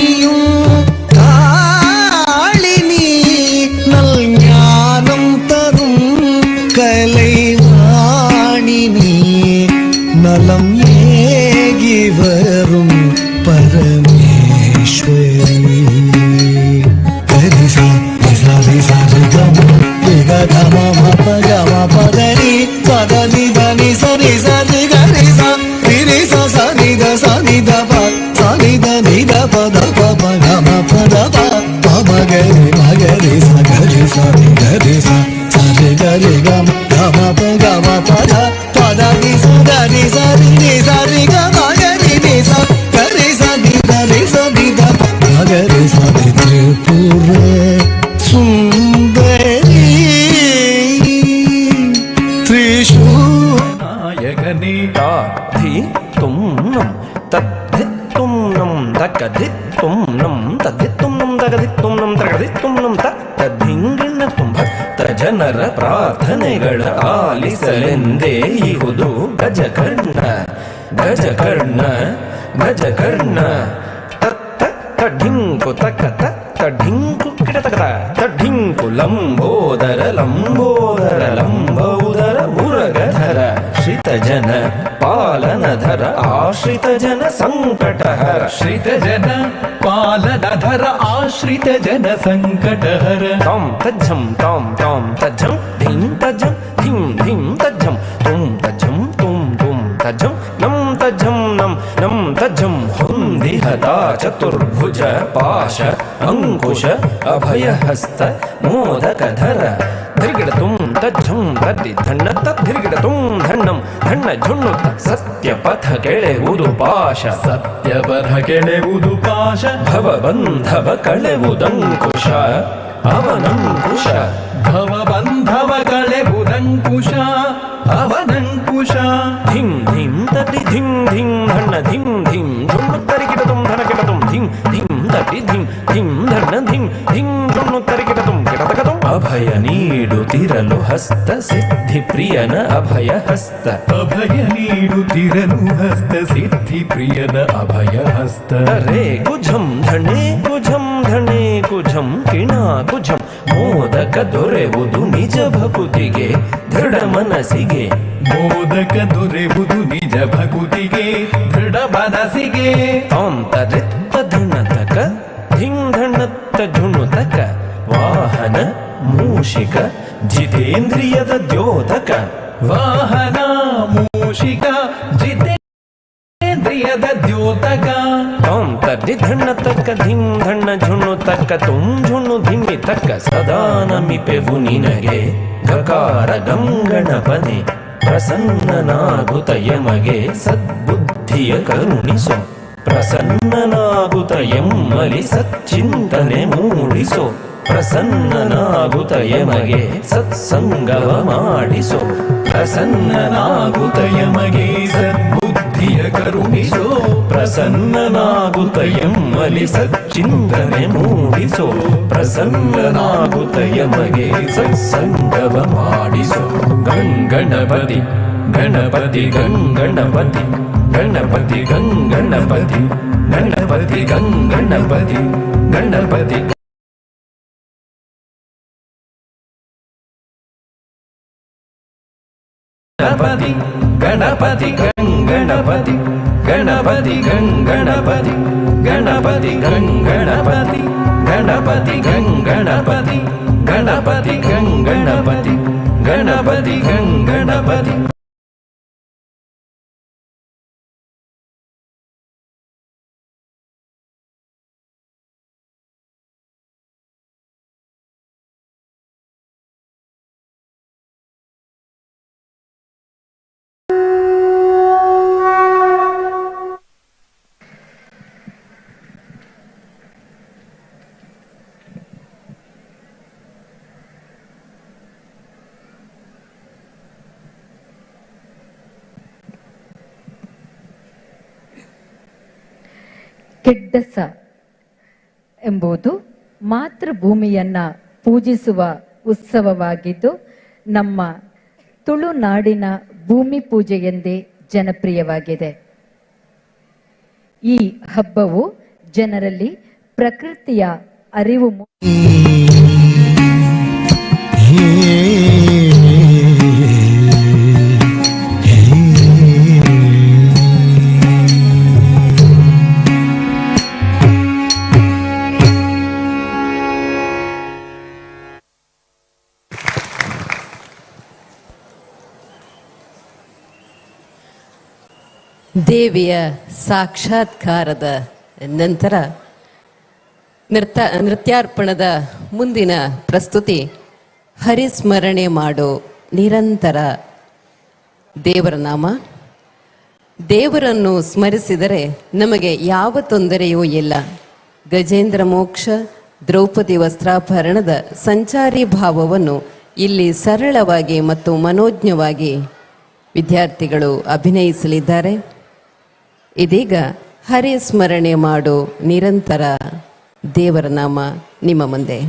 ದ ಪ ಮಗರಿ ಮಗರಿ ಸಗರಿ ಸರಿ ಗರಿ ಸರಿ ಗರಿ ಗಮ ಗಮ ಪದ ಪದ ನಿ ಸರಿ ಸರಿ ನಿ ಸರಿ ಗ ಮಗರಿ ನಿ ಸರಿ ಸರಿ ಗರಿ ದ ಮಗರಿ ಸರಿ ತ್ರಿಪುರ ಸುಂದರಿ ತ್ರಿಶೂನಾಯಕನಿ ಧಿ ತುಂ ನಂ ತದ್ಧಿ ತುಂ ನಂ ತಕಧಿ ತುಂ ನಂ ತದ್ಧಿ ತುಂ ನಂ ತಗಧಿ ತುಂ ನಂ ತಗಧಿ ತುಂ ನಂ ತದ್ಧಿಂಗಿಣ ತುಂಬ ಜನರ ಪ್ರಾರ್ಥನೆಗಳ ಆಲಿಸಲೆಂದೇ ಇಹುದು ಗಜಕರ್ಣ ಗಜಕರ್ಣ ಗಜಕರ್ಣ ತತ್ತ ತಢಿಂಕು ತಕತ ತಢಿಂಕು ಕಿಟತಕತ ತಢಿಂಕು ಲಂಬೋದರ ಲಂಬೋದರ ಲಂಬೋದರ ಮುರಗಧರ ಶ್ರಿತ ಜನ ಪಾಲನಧರ ಆಶ್ರಿತ ಜನ ಸಂಕಟಹರ ಶ್ರಿತ ಜನ ಪಾಲನಧರ ಆಶ್ರಿತ ಜನ ಸಂಕಟಹರ ತಾಂ ತಜ್ಜಂ ತಾಂ ತಾಂ ತಜ್ಜಂ ಧಿಂ ತಜ್ಜಂ ಧಿಂ ಧಿಂ ತಜ್ಜಂ ತುಂ ತಜ್ಜಂ ತುಂ ತುಂ ತಜ್ಜಂ ನಂ ತಜ್ಜಂ ನಂ ನಂ ತಜ್ಜಂ ಹುಂದಿಹತಾ ಚತುರ್ಭುಜ ಪಾಶ ಅಂಕುಶ ಅಭಯಹಸ್ತ ಮೋದಕಧರ ಧಿರ್ಗಿಡತುಂ ತಜ್ಜಂ ತದ್ದಿ ಧಣ್ಣ ತದ್ಧಿರ್ಗಿಡತುಂ ಧಣ್ಣಂ ಧಣ್ಣ ಝುಣ್ಣುತ್ತ ಸತ್ಯಪಥ ಕೆಳೆವುದು ಪಾಶ ಸತ್ಯಪಥ ಕೆಳೆವುದು ಪಾಶ ಭವಬಂಧವ ಕಳೆವುದಂಕುಶ ಅವನಂಕುಶ ಭವಬಂಧವ ಕಳೆವುದಂಕುಶ ಅವನಂಕುಶ ಧಿಂ ಧಿಂ ತದಿ ಧಿಂ ಧಿಂ ಧಣ್ಣ ಧಿಂ ಧಿಂ ಝುಣ್ಣುತ್ತರಿಗಿಡತುಂ ಧನಕಿಡತುಂ ಧಿಂ ಧಿಂ ತದಿ ಧಿಂ ಧಿಂ ಧಣ್ಣ ಧಿಂ ಧಿಂ ಝುಣ್ಣುತ್ತರಿಗಿಡತುಂ ಕಿಡತಕತುಂ ಅಭಯ ನೀಡುತ್ತಿರಲು ಹಸ್ತ ಸಿದ್ಧಿ ಪ್ರಿಯನ ಅಭಯ ಹಸ್ತ ಅಭಯ ನೀಡುತ್ತಿರಲು ಹಸ್ತ ಸಿದ್ಧಿ ಪ್ರಿಯನ ಅಭಯ ಹಸ್ತ ರೇ ಕುಜಂ ಧಣೆ ಕುಜಂ ಧಣೆ ಕುಜಂ ಕಿಣ ಕುಜಂ ಮೋದಕ ದೊರೆವುದು ನಿಜ ಭಕುತಿಗೆ ದೃಢ ಮನಸ್ಸಿಗೆ ಮೋದಕ ದೊರೆವುದು ನಿಜ ಭಕುತಿಗೆ ದೃಢ ಮನಸ್ಸಿಗೆ ಅಂತರಿತ್ತ ಧಣತಕ ಧಿಂ ಧಣತ್ತ ಝುಣುತಕ ವಾಹನ ಮೂಷಿಕ ಜಿತೇಂದ್ರಿಯದ ದ್ಯೋತಕ ವಾಹನ ಮೂಷಿಕ ಜಿತೇಂದ್ರಿಯದ ದ್ಯೋತಕ ತಾಂ ತದ್ದಿ ಧಣ್ಣ ತಕ್ಕ ಧಿಂ ಧಣ್ಣ ಝುಣ್ಣು ತಕ್ಕ ತುಂ ಝುಣ್ಣು ಧಿಮ್ಮಿ ತಕ್ಕ ಸದಾ ನಮಿಪೆವು ನಿನಗೆ ಗಕಾರ ಗಂಗಣಪನೆ ಪ್ರಸನ್ನನಾಗುತ್ತ ಯಮಗೆ ಸದ್ಬುದ್ಧಿಯ ಕರುಣಿಸೋ ಪ್ರಸನ್ನನಾಗುತ್ತ ಎಮ್ಮಲಿ ಸಚ್ಚಿಂತನೆ ಮೂಡಿಸೋ ಪ್ರಸನ್ನನಾಗುತ್ತ ಯಮಗೆ ಸತ್ಸಂಗವ ಮಾಡಿಸೋ ಪ್ರಸನ್ನನಾಗುತ್ತ ಯಮಗೆ ಸದ್ಬುದ್ಧಿಯ ಕರುಣಿಸೋ ಪ್ರಸನ್ನನಾಗುತ್ತ ಎಮ್ಮಲಿ ಸಚ್ಚಿಂತನೆ ಮೂಡಿಸೋ ಪ್ರಸನ್ನನಾಗುತ್ತ ಯಮಗೆ ಸತ್ಸಂಗವ ಮಾಡಿಸೋ ಗಂಗಣಪತಿ ಗಣಪತಿ ಗಂಗಣಪತಿ ಗಣಪತಿ ಗಂಗಣಪತಿ ಗಣಪತಿ ಗಂಗಣಪತಿ ಗಣಪತಿ ಗಣಪತಿ ಗಣಪತಿ ಗಂಗಣಪತಿ ಗಣಪತಿ ಗಂಗಣಪತಿ ಗಣಪತಿ ಗಂಗಣಪತಿ ಗಣಪತಿ ಗಂಗಣಪತಿ ಗಣಪತಿ ಗಂಗಣಪತಿ ಗಣಪತಿ ಗಂಗಣಪತಿ ಕೆಡ್ಡಸ ಎಂಬುದು ಮಾತೃಭೂಮಿಯನ್ನ ಪೂಜಿಸುವ ಉತ್ಸವವಾಗಿದ್ದು ನಮ್ಮ ತುಳುನಾಡಿನ ಭೂಮಿ ಪೂಜೆಯೆಂದೇ ಜನಪ್ರಿಯವಾಗಿದೆ. ಈ ಹಬ್ಬವು ಜನರಲ್ಲಿ ಪ್ರಕೃತಿಯ ಅರಿವು ದೇವಿಯ ಸಾಕ್ಷಾತ್ಕಾರದ ನಂತರ ನೃತ್ಯಾರ್ಪಣದ ಮುಂದಿನ ಪ್ರಸ್ತುತಿ ಹರಿಸ್ಮರಣೆ ಮಾಡೋ ನಿರಂತರ ದೇವರ ನಾಮ. ದೇವರನ್ನು ಸ್ಮರಿಸಿದರೆ ನಮಗೆ ಯಾವ ತೊಂದರೆಯೂ ಇಲ್ಲ. ಗಜೇಂದ್ರ ಮೋಕ್ಷ, ದ್ರೌಪದಿ ವಸ್ತ್ರಾಪಹರಣದ ಸಂಚಾರಿ ಭಾವವನ್ನು ಇಲ್ಲಿ ಸರಳವಾಗಿ ಮತ್ತು ಮನೋಜ್ಞವಾಗಿ ವಿದ್ಯಾರ್ಥಿಗಳು ಅಭಿನಯಿಸಲಿದ್ದಾರೆ. ಇದೀಗ ಹರಿಸ್ಮರಣೆ ಮಾಡೋ ನಿರಂತರ ದೇವರ ನಾಮ ನಿಮ್ಮ ಮುಂದೆ.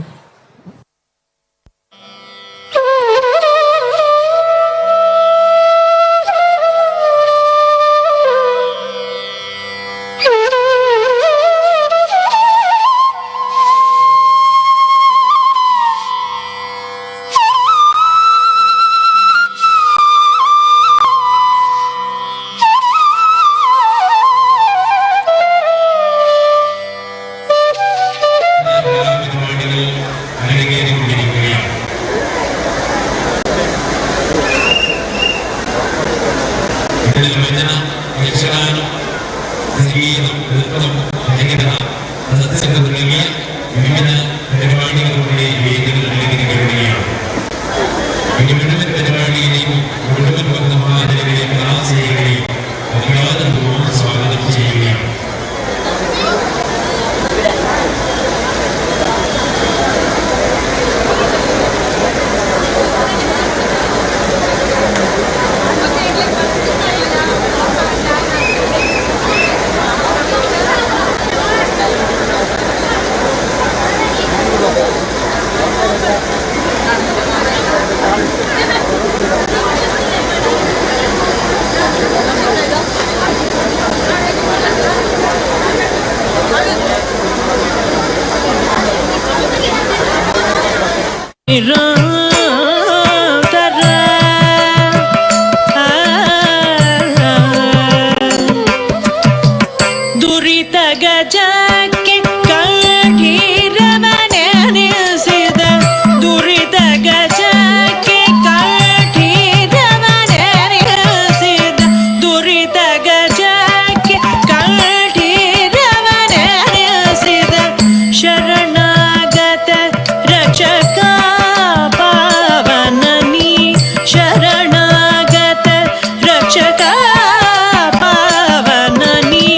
ದುರಿತ ಗಜಕ್ಕೆ ಕಾಠೀರವನೆ ನಿಲ್ಲಿಸಿದ, ದುರಿತ ಗಜಕ್ಕೆ ಕಾಠೀರವನೆ ನಿಲ್ಲಿಸಿದ, ದುರಿತ ಗಜಕ್ಕೆ ಕಾಠೀರವನೆ ನಿಲ್ಲಿಸಿದ, ಶರಣಾಗತ ರಕ್ಷಕ ಪಾವನನಿ, ಶರಣಾಗತ ರಕ್ಷಕ ಪಾವನನಿ,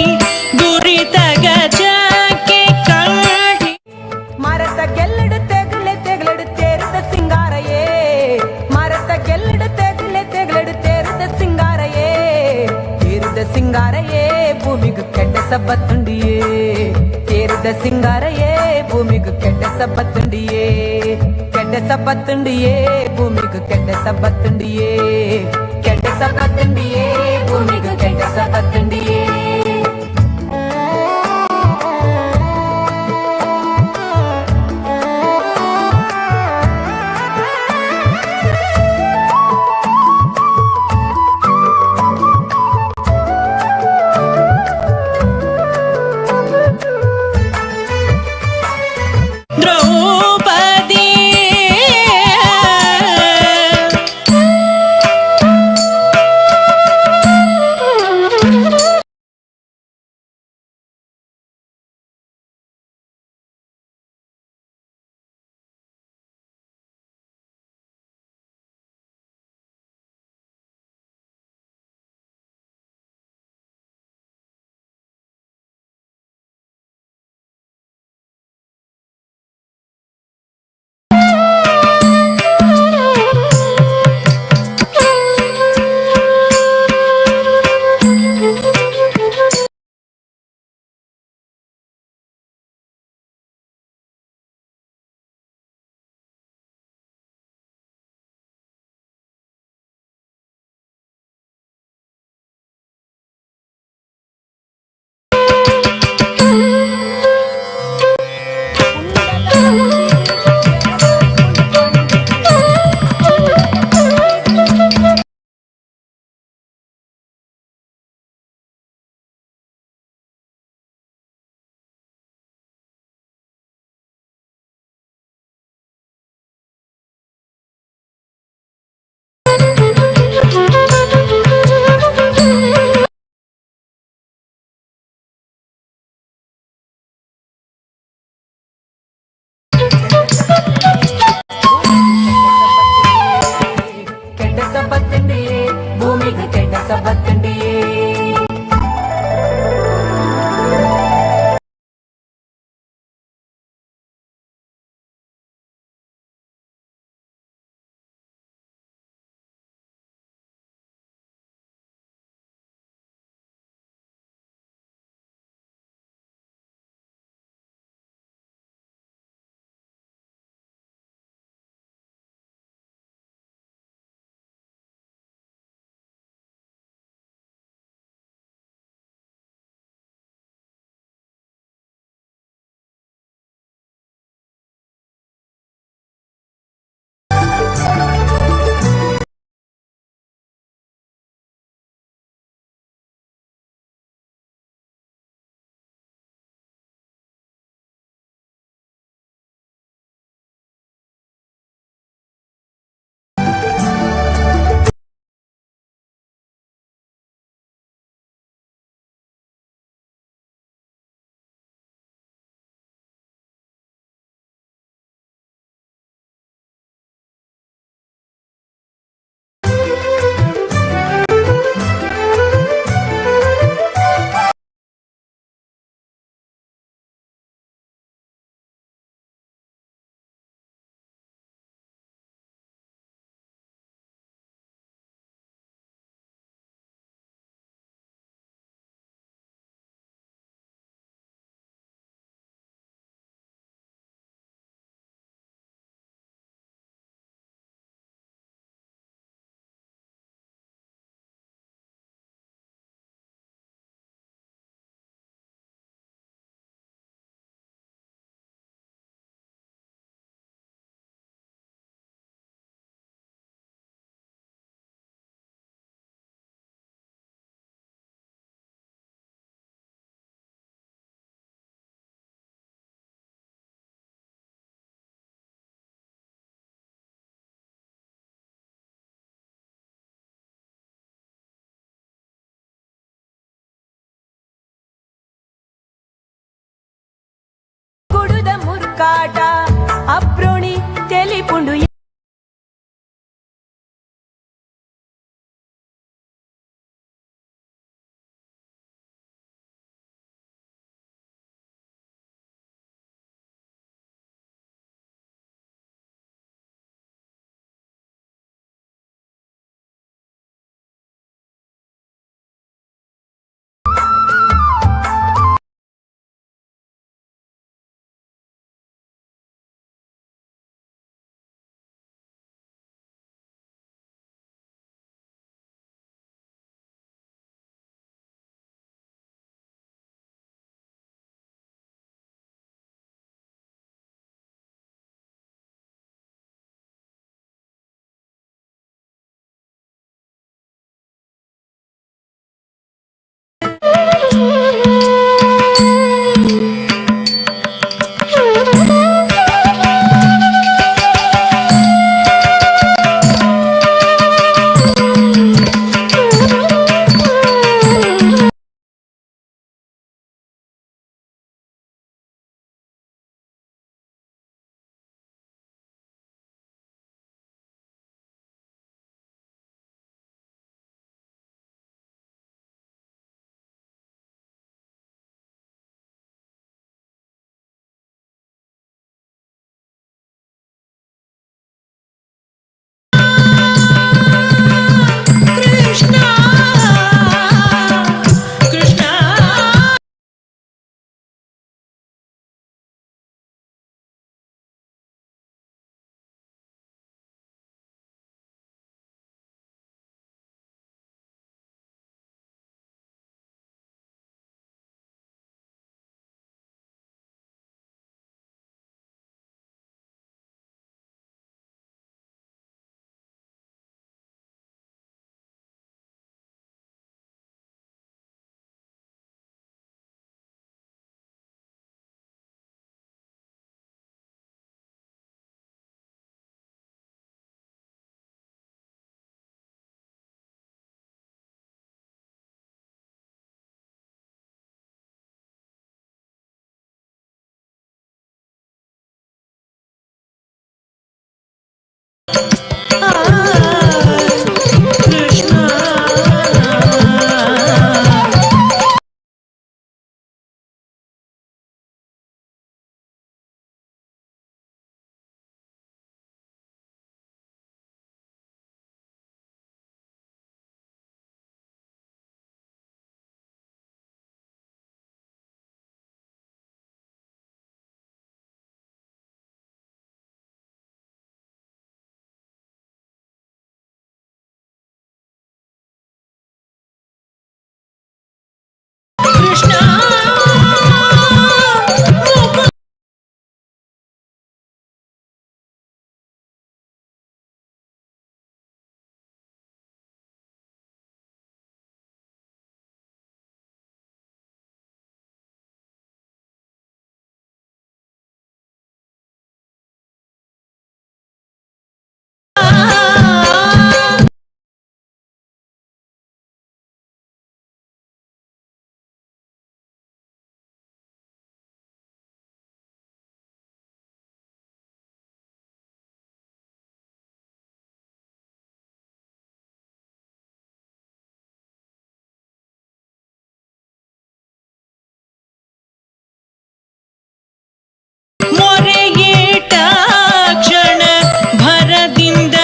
ದುರಿತ ಗಜಕ್ಕೆ ಕಾಠಿ. ಮರತ ಗೆಲ್ಲಡು ತೆಗಳೆ ತೆಗಲಡು ತೇರುದ ಸಿಂಗಾರಯೇ, ಮರತ ಗೆಲ್ಲಡು ತೆಗಳೆ ತೆಗಲಡು ತೇರುದ ಸಿಂಗಾರಯೇ, ತೇರುದ ಸಿಂಗಾರಯೇ ಭೂಮಿಗೂ ಕೆಟ್ಟ ಸಬ್ಬತ್ತುಂಡಿಯೇ, ತೇರುದ ಸಿಂಗಾರಯೇ ಭೂಮಿಗೂ ಕೆಟ್ಟ ಸಬ್ಬತ್ತುಂಡಿಯೇ, ಕೆಟ್ಟ ಸಬ್ಬತ್ತುಂಡಿಯೇ ಭೂಮಿಗೂ ಕೆಟ್ಟ ಸಬ್ಬತ್ತುಂಡಿಯೇ, ಕೆಟ್ಟ ಸಬ್ಬತ್ತುಂಡಿಯೇ ಭೂಮಿಗೂ ಕೆಟ್ಟ ಸಬ್ಬತ್ತುಂಡಿಯೇ. ಕೆಟ್ಟ ಸಬ್ಬತ್ತಿಂಡಿಯೇ ಭೂಮಿಗೆ ಕೆಟ್ಟ ಸಬ್ಬತ್ತಿಂಡಿಯೇ ಕುಡುದ ಮುರ್ಕಾಟ ಅಪ್ರೋಣಿ ತೆಲಿಪುಂಡು ಮೊರೆಯೇಟ ಕ್ಷಣ ಭರದಿಂದ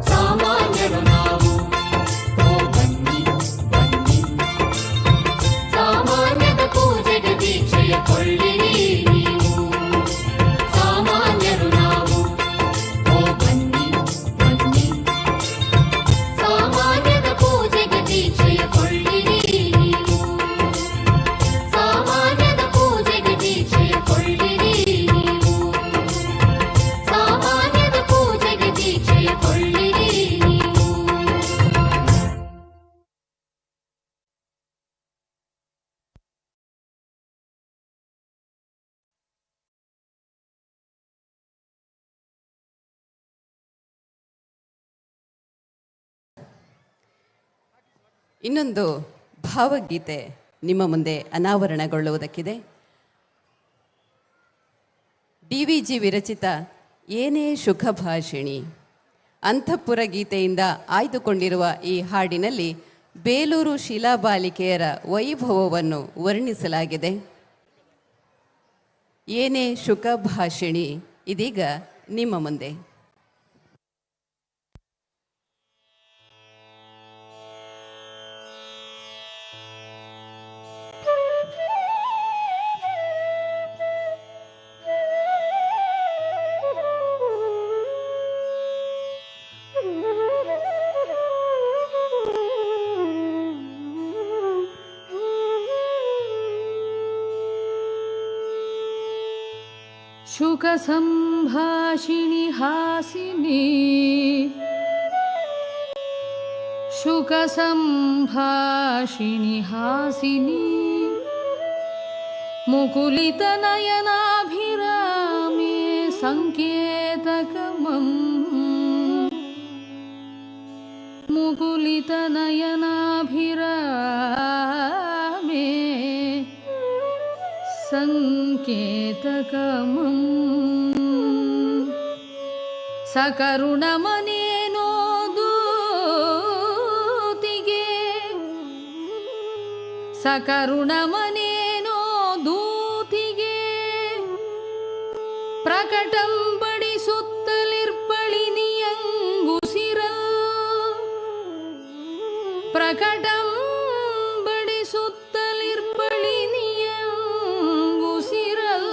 ಸಾಮಾನ್ಯರು ನಾವು ಓ ಬನ್ನಿ ಬನ್ನಿ ಸಾಮಾನ್ಯದ ಪೂಜೆಗೆ ದೀಕ್ಷೆಯ ಕೊಳ್ಳಿರಿ ನೀವು ಸಾಮಾನ್ಯರು ನಾವು ಓ ಬನ್ನಿ ಬನ್ನಿ ಸಾಮಾನ್ಯದ ಪೂಜೆಗೆ ದೀಕ್ಷೆಯ ಕೊಳ್ಳಿರಿ ನೀವು ಸಾಮಾನ್ಯದ ಪೂಜೆಗೆ ದೀಕ್ಷೆಯ ಕೊಳ್ಳಿರಿ ನೀವು ಸಾಮಾನ್ಯದ ಪೂಜೆಗೆ ದೀಕ್ಷೆಯ ಕೊಳ್ಳಿರಿ ನೀವು ಇನ್ನೊಂದು ಭಾವಗೀತೆ ನಿಮ್ಮ ಮುಂದೆ ಅನಾವರಣಗೊಳ್ಳುವುದಕ್ಕಿದೆ. DVG ವಿರಚಿತ ಏನೇ ಸುಖಭಾಷಿಣಿ ಅಂತಃಪುರ ಗೀತೆಯಿಂದ ಆಯ್ದುಕೊಂಡಿರುವ ಈ ಹಾಡಿನಲ್ಲಿ ಬೇಲೂರು ಶಿಲಾಬಾಲಿಕೆಯರ ವೈಭವವನ್ನು ವರ್ಣಿಸಲಾಗಿದೆ. ಏನೇ ಸುಖಭಾಷಿಣಿ ಇದೀಗ ನಿಮ್ಮ ಮುಂದೆ. शुक संभाषिणी हासिनी शुक संभाषिणी हासिनी मुकुलित नयनाभिरामे संकेतकमं मुकुलित नयनाभिरामे संकेतकमं सकरुणमनेनो दूतिगे सकरुणमनेनो दूतिगे प्रकटं बडिसुत्तलिर्पळिनियंगुसिरल प्रकटं बडिसुत्तलिर्पळिनियंगुसिरल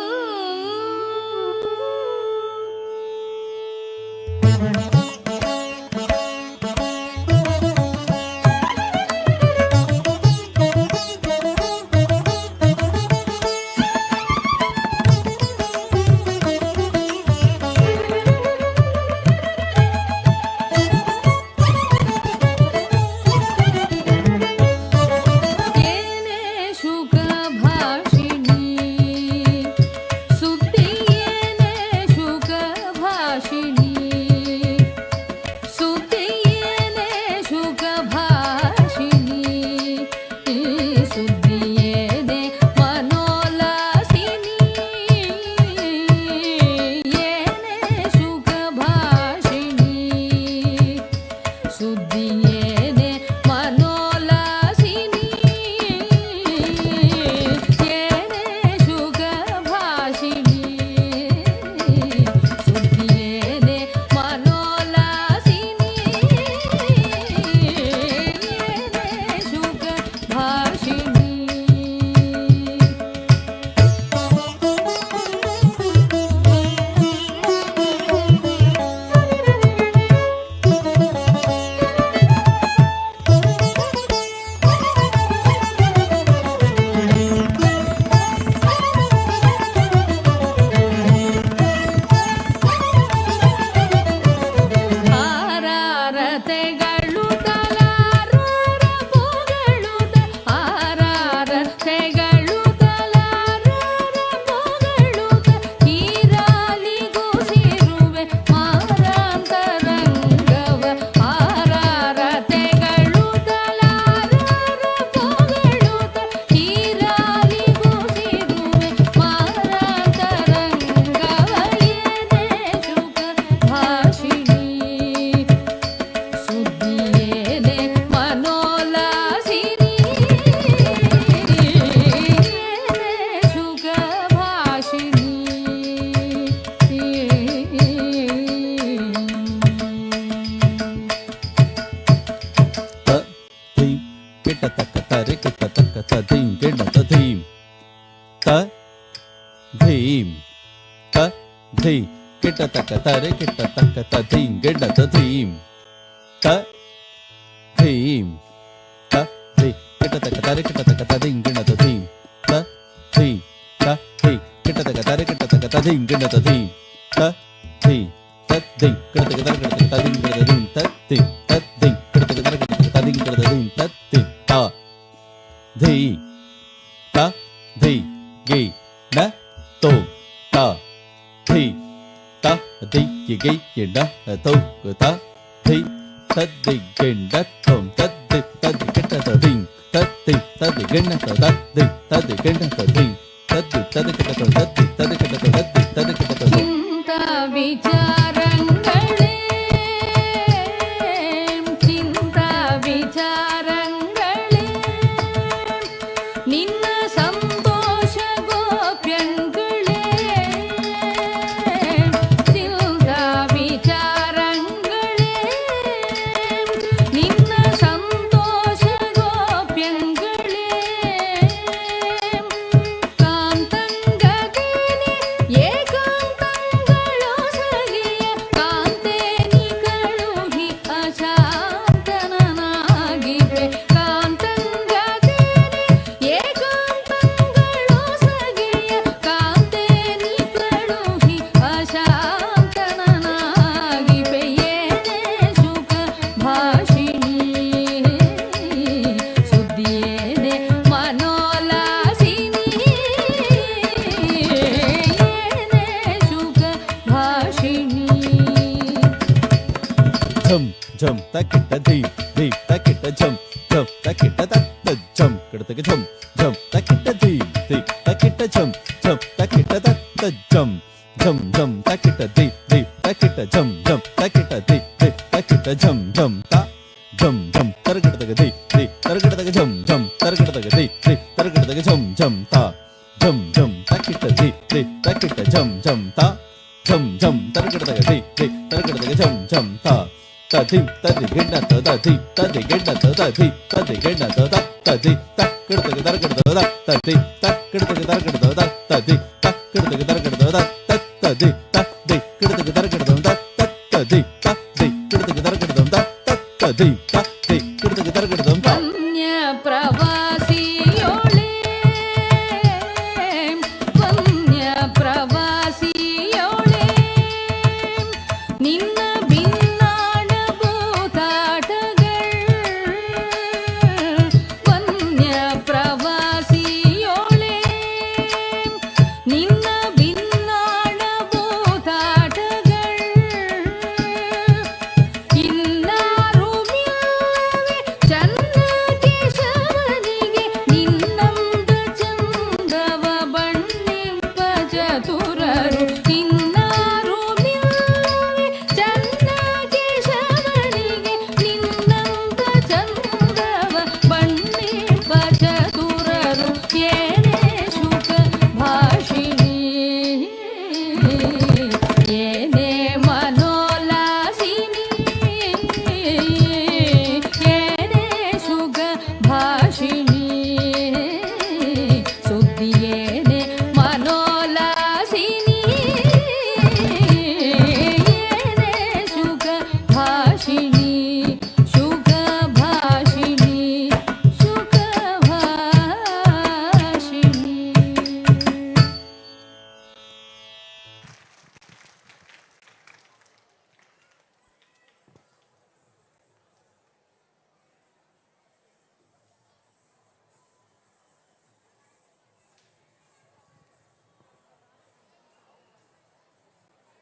ತಕ್ಕ ತರೆ ಕಿಟ್ಟ ತಕ್ಕ ತದೀಂ ಗಿಡ ತದೀಂ ತ ಧೀಂ ತ ಧೀ ಕಿಟ್ಟ ತಕ್ಕ ತರೆ ಕಿಟ್ಟ ತಕ್ಕ ತದೀಂ ಗಿಡ ತದೀಂ ತ ಧೀಂ ತ ಧೀ ಕಿಟ್ಟ ತಕ್ಕ ತರೆ ಕಿಟ್ಟ ತಕ್ಕ ತದೀಂ ಗಿಡ ತದೀಂ ತ ಧೀ ತ ಧೀ ಕಿಟ್ಟ ತಕ್ಕ ತರೆ ಕಿಟ್ಟ ತಕ್ಕ ತದೀಂ ಗಿಡ ತದೀಂ ತ ಧೀ ತದ್ದಿಂ ಕಿಟ್ಟ ತಕ್ಕ ತರೆ ಕಿಟ್ಟ ತಕ್ಕ ತದೀಂ ಗಿಡ ತದೀಂ ತದ್ದಿಂ ತದ್ದಿಂ ಕಿಟ್ಟ ತಕ್ಕ ತರೆ ಕಿಟ್ಟ ತಕ್ಕ ತದೀಂ ಗಿಡ ತದೀಂ ತದ್ದಿಂ ತ ಧೀ ತ ಧೀ ಗಿ ನ ತೋ ತ ಧೀ ತ ಧೀ ಗಿ ನ ತೋ ತ ಧೀ ತದ್ದಿ ಗೆಂಡ ತೋಂ ತದ್ದಿ ತದ್ದಿ ಗೆಂಡ ತದಿಂ ತದ್ದಿ ತದ್ದಿ ಗೆಂಡ ತದ್ದಿ ತದ್ದಿ ಗೆಂಡ ತದಿಂ ತದ್ದಿ ತದ್ದಿ ಗೆಂಡ ತದ್ದಿ ತದ್ದಿ ಗೆಂಡ ತದ್ದಿ ತದ್ದಿ ಗೆಂಡ ತದಿಂ ಚಿಂತ ವಿಚಾರಂಗಳೇ ಚಿಂತ ವಿಚಾರಂಗಳೇ ನಿನ್ನ ಸಂತೋಷ ಗೋಪ್ಯಂಗಳೇ ಚಿಂತ ವಿಚಾರಂಗಳೇ ನಿನ್ನ ಸಂತೋಷ ಗೋಪ್ಯಂಗಳೇ ಕಾಂತಂಗದೇನೆ ಏಕಾಂತಂಗಳೋ ಸಗಿಯ ಕಾಂತೇನಿ ಕಳುಹಿ ಅಶಾಂತನನಾಗಿವೆ ಕಾಂತಂಗದೇನೆ ಏಕಾಂತಂಗಳೋ ಸಗಿಯ ಕಾಂತೇನಿ ಕಳುಹಿ ಅಶಾಂತನನಾಗಿವೆ ಏನೇ ಸುಖ ಭಾಷಿಣಿ ಸುದ್ದಿಯೇನೆ ಮನೋಲಾಸಿನಿ ಏನೇ ಸುಖ ಭಾಷಿಣಿ ಝಂ ಝಂ ತಕಿಟ್ಟ ಧೀ ಧೀ ತಕಿಟ್ಟ ಝಂ ಝಂ ತಕಿಟ್ಟ ತತ್ತ ಝಂ ಕಿಡತಕ ಝಂ ಝಂ ತಕಿಟ್ಟ ಧೀ ಧೀ ತಕಿಟ್ಟ ಝಂ ಝಂ ತಕಿಟ್ಟ ತತ್ತ ಝಂ ಝಂ ಝಂ ತಕಿಟ್ಟ ಧೀ ಧೀ ತಕಿಟ್ಟ ಝಂ ಝಂ ತಕಿಟ್ಟ ಧೀ ಧೀ ತಕಿಟ್ಟ ಝಂ ಝಂ ತ ಝಂ ಝಂ ತರಗಿಡತಕ ಧೀ ಧೀ ತರಗಿಡತಕ ಝಂ ಝಂ ತರಗಿಡತಕ ಧೀ ಧೀ ತರಗಿಡತಕ ಝಂ ಝಂ ತ ಝಂ ಝಂ ತಕಿಟ್ಟ ಧೀ ಧೀ ತಕಿಟ್ಟ ಝಂ ಝಂ ತ ಝಂ ಝಂ ತರಗಿಡತಕ ಧೀ ಧೀ ತರಗಿಡತಕ ಝಂ ಝಂ ತ ತದಿ ತದಿ ಗೆಂಡ ತದಿ ತದಿ ಗೆಂಡ ತದಿ ತದಿ ಗೆಂಡ ತದಿ ತಕ್ಕಡತಕ ತರಗಿಡತದ ತದಿ ತಕ್ಕಡತಕ ತರಗಿಡತದ ತದಿ ತಕ್ಕಡತಕ ತರಗಿಡತದ ತದಿ ತದಿ ಕಿಡತಕ ತರಗಿಡತದ ತದಿ ತದಿ ಕಿಡತಕ ತರಗಿಡತದ ತದಿ ತದಿ ಕಿಡತಕ ತರಗಿಡತದ ವನ್ಯ ಪ್ರವಾಸಿಯೋಳೆ ವನ್ಯ ಪ್ರವಾಸಿಯೋಳೆ ನಿನ್ನ ಭಿನ್ನಾಣ ಭೂತಾಟಗಳು ವನ್ಯ ಪ್ರವಾಸಿಯೋಳೆ ನಿನ್ನ ಭಿನ್ನಾಣ ಭೂತಾಟಗಳು ಇನ್ನಾರು ಮಿಲ್ಲವೆ ಚನ್ನ ಕೇಶವನಿಗೆ ನಿನ್ನಂದ ಚಂದವ ಬಣ್ಣಿಂಪ ಚತುರರು ಇನ್ನಾರು ಮಿಲ್ಲವೆ ಚನ್ನ ಕೇಶವನಿಗೆ ನಿನ್ನಂದ ಚಂದವ ಬಣ್ಣಿಂಪ ಚತುರರು ಏನೇ ಸುಖ ಭಾಷಿಣಿ ಏನೇ ಮನೋಲಾಸಿನಿ ಏನೇ ಸುಖ ಭಾಷಿಣಿ ಸುದ್ದಿಯೇನೆ ಮನೋಲಾಸಿನಿ ಏನೇ ಸುಖ ಭಾಷಿಣಿ ಸುಖ ಭಾಷಿಣಿ ಸುಖ ಭಾಷಿಣಿ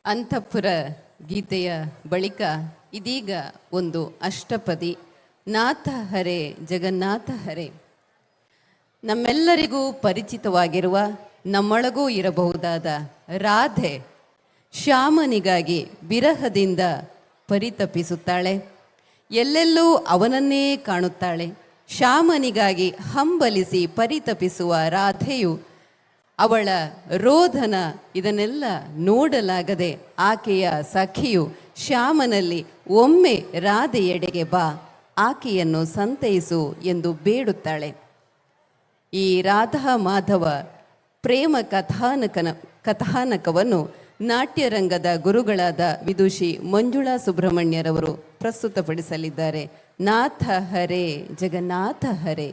ಅಂತಃಪುರ ಗೀತೆಯ ಬಳಿಕ ಇದೀಗ ಒಂದು ಅಷ್ಟಪದಿ ನಾಥ ಹರೆ ಜಗನ್ನಾಥ ಹರೆ. ನಮ್ಮೆಲ್ಲರಿಗೂ ಪರಿಚಿತವಾಗಿರುವ ನಮ್ಮೊಳಗೂ ಇರಬಹುದಾದ ರಾಧೆ ಶ್ಯಾಮನಿಗಾಗಿ ಬಿರಹದಿಂದ ಪರಿತಪಿಸುತ್ತಾಳೆ. ಎಲ್ಲೆಲ್ಲೂ ಅವನನ್ನೇ ಕಾಣುತ್ತಾಳೆ. ಶ್ಯಾಮನಿಗಾಗಿ ಹಂಬಲಿಸಿ ಪರಿತಪಿಸುವ ರಾಧೆಯು ಅವಳ ರೋಧನ ಇದನ್ನೆಲ್ಲ ನೋಡಲಾಗದೆ ಆಕೆಯ ಸಖಿಯು ಶ್ಯಾಮನಲ್ಲಿ ಒಮ್ಮೆ ರಾಧೆಯೆಡೆಗೆ ಬಾ, ಆಕೆಯನ್ನು ಸಂತೈಸು ಎಂದು ಬೇಡುತ್ತಾಳೆ. ಈ ರಾಧಾ ಮಾಧವ ಪ್ರೇಮ ಕಥಾನಕವನ್ನು ನಾಟ್ಯರಂಗದ ಗುರುಗಳಾದ ವಿದುಷಿ ಮಂಜುಳಾ ಸುಬ್ರಹ್ಮಣ್ಯರವರು ಪ್ರಸ್ತುತಪಡಿಸಲಿದ್ದಾರೆ. ನಾಥ ಹರೇ ಜಗನ್ನಾಥ ಹರೇ.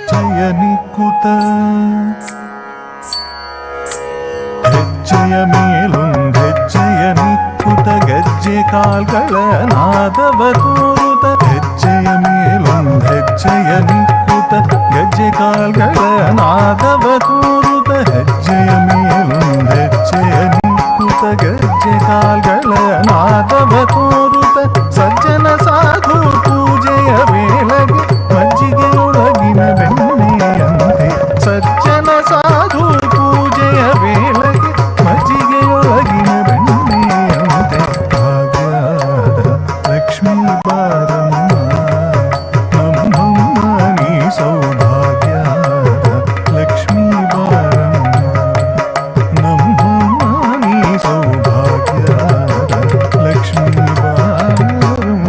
ಜಯನಿಕುತ ಹೆಜ್ಜೆಯ ಮೇಲೊಂದೆಜ್ಜೆಯ ನಿಕ್ಕುತ ಗೆಜ್ಜೆ ಕಾಲ್ಗಳ ನಾದವ ತೋರುತ ಹೆಜ್ಜೆಯ ಮೇಲೊಂದೆಜ್ಜೆಯ ನಿಕ್ಕುತ ಗೆಜ್ಜೆ ಕಾಲ್ಗಳ ನಾದವ ತೋರುತ ಹೆಜ್ಜೆಯ ಮೇಲೊಂದೆಜ್ಜೆಯ ನಿಕ್ಕುತ ಗೆಜ್ಜೆ ಕಾಲ್ಗಳ ನಾದವ ತೋರುತ ಸಜ್ಜನ ಸಾಧು ಪೂಜೆಯ ವೇಳೆಗೆ ಮಜ್ಜಿಗೆಯೊಳಗಿನ ಬೆಣ್ಣೆಯಂತೆ ಸಜ್ಜನ ಸಾಧು ಪೂಜೆಯ ವೇಳೆಗೆ ಮಜ್ಜಿಗೆಯೊಳಗಿನ ಬೆಣ್ಣೆಯಂತೆ ಭಾಗ್ಯದ ಲಕ್ಷ್ಮೀ ಬಾರಮ್ಮ ನಮ್ಮಮ್ಮ ನೀ ಸೌಭಾಗ್ಯದ ಲಕ್ಷ್ಮೀ ಬಾರಮ್ಮ ನಮ್ಮಮ್ಮ ನೀ ಸೌಭಾಗ್ಯದ ಲಕ್ಷ್ಮೀ ಬಾರಮ್ಮ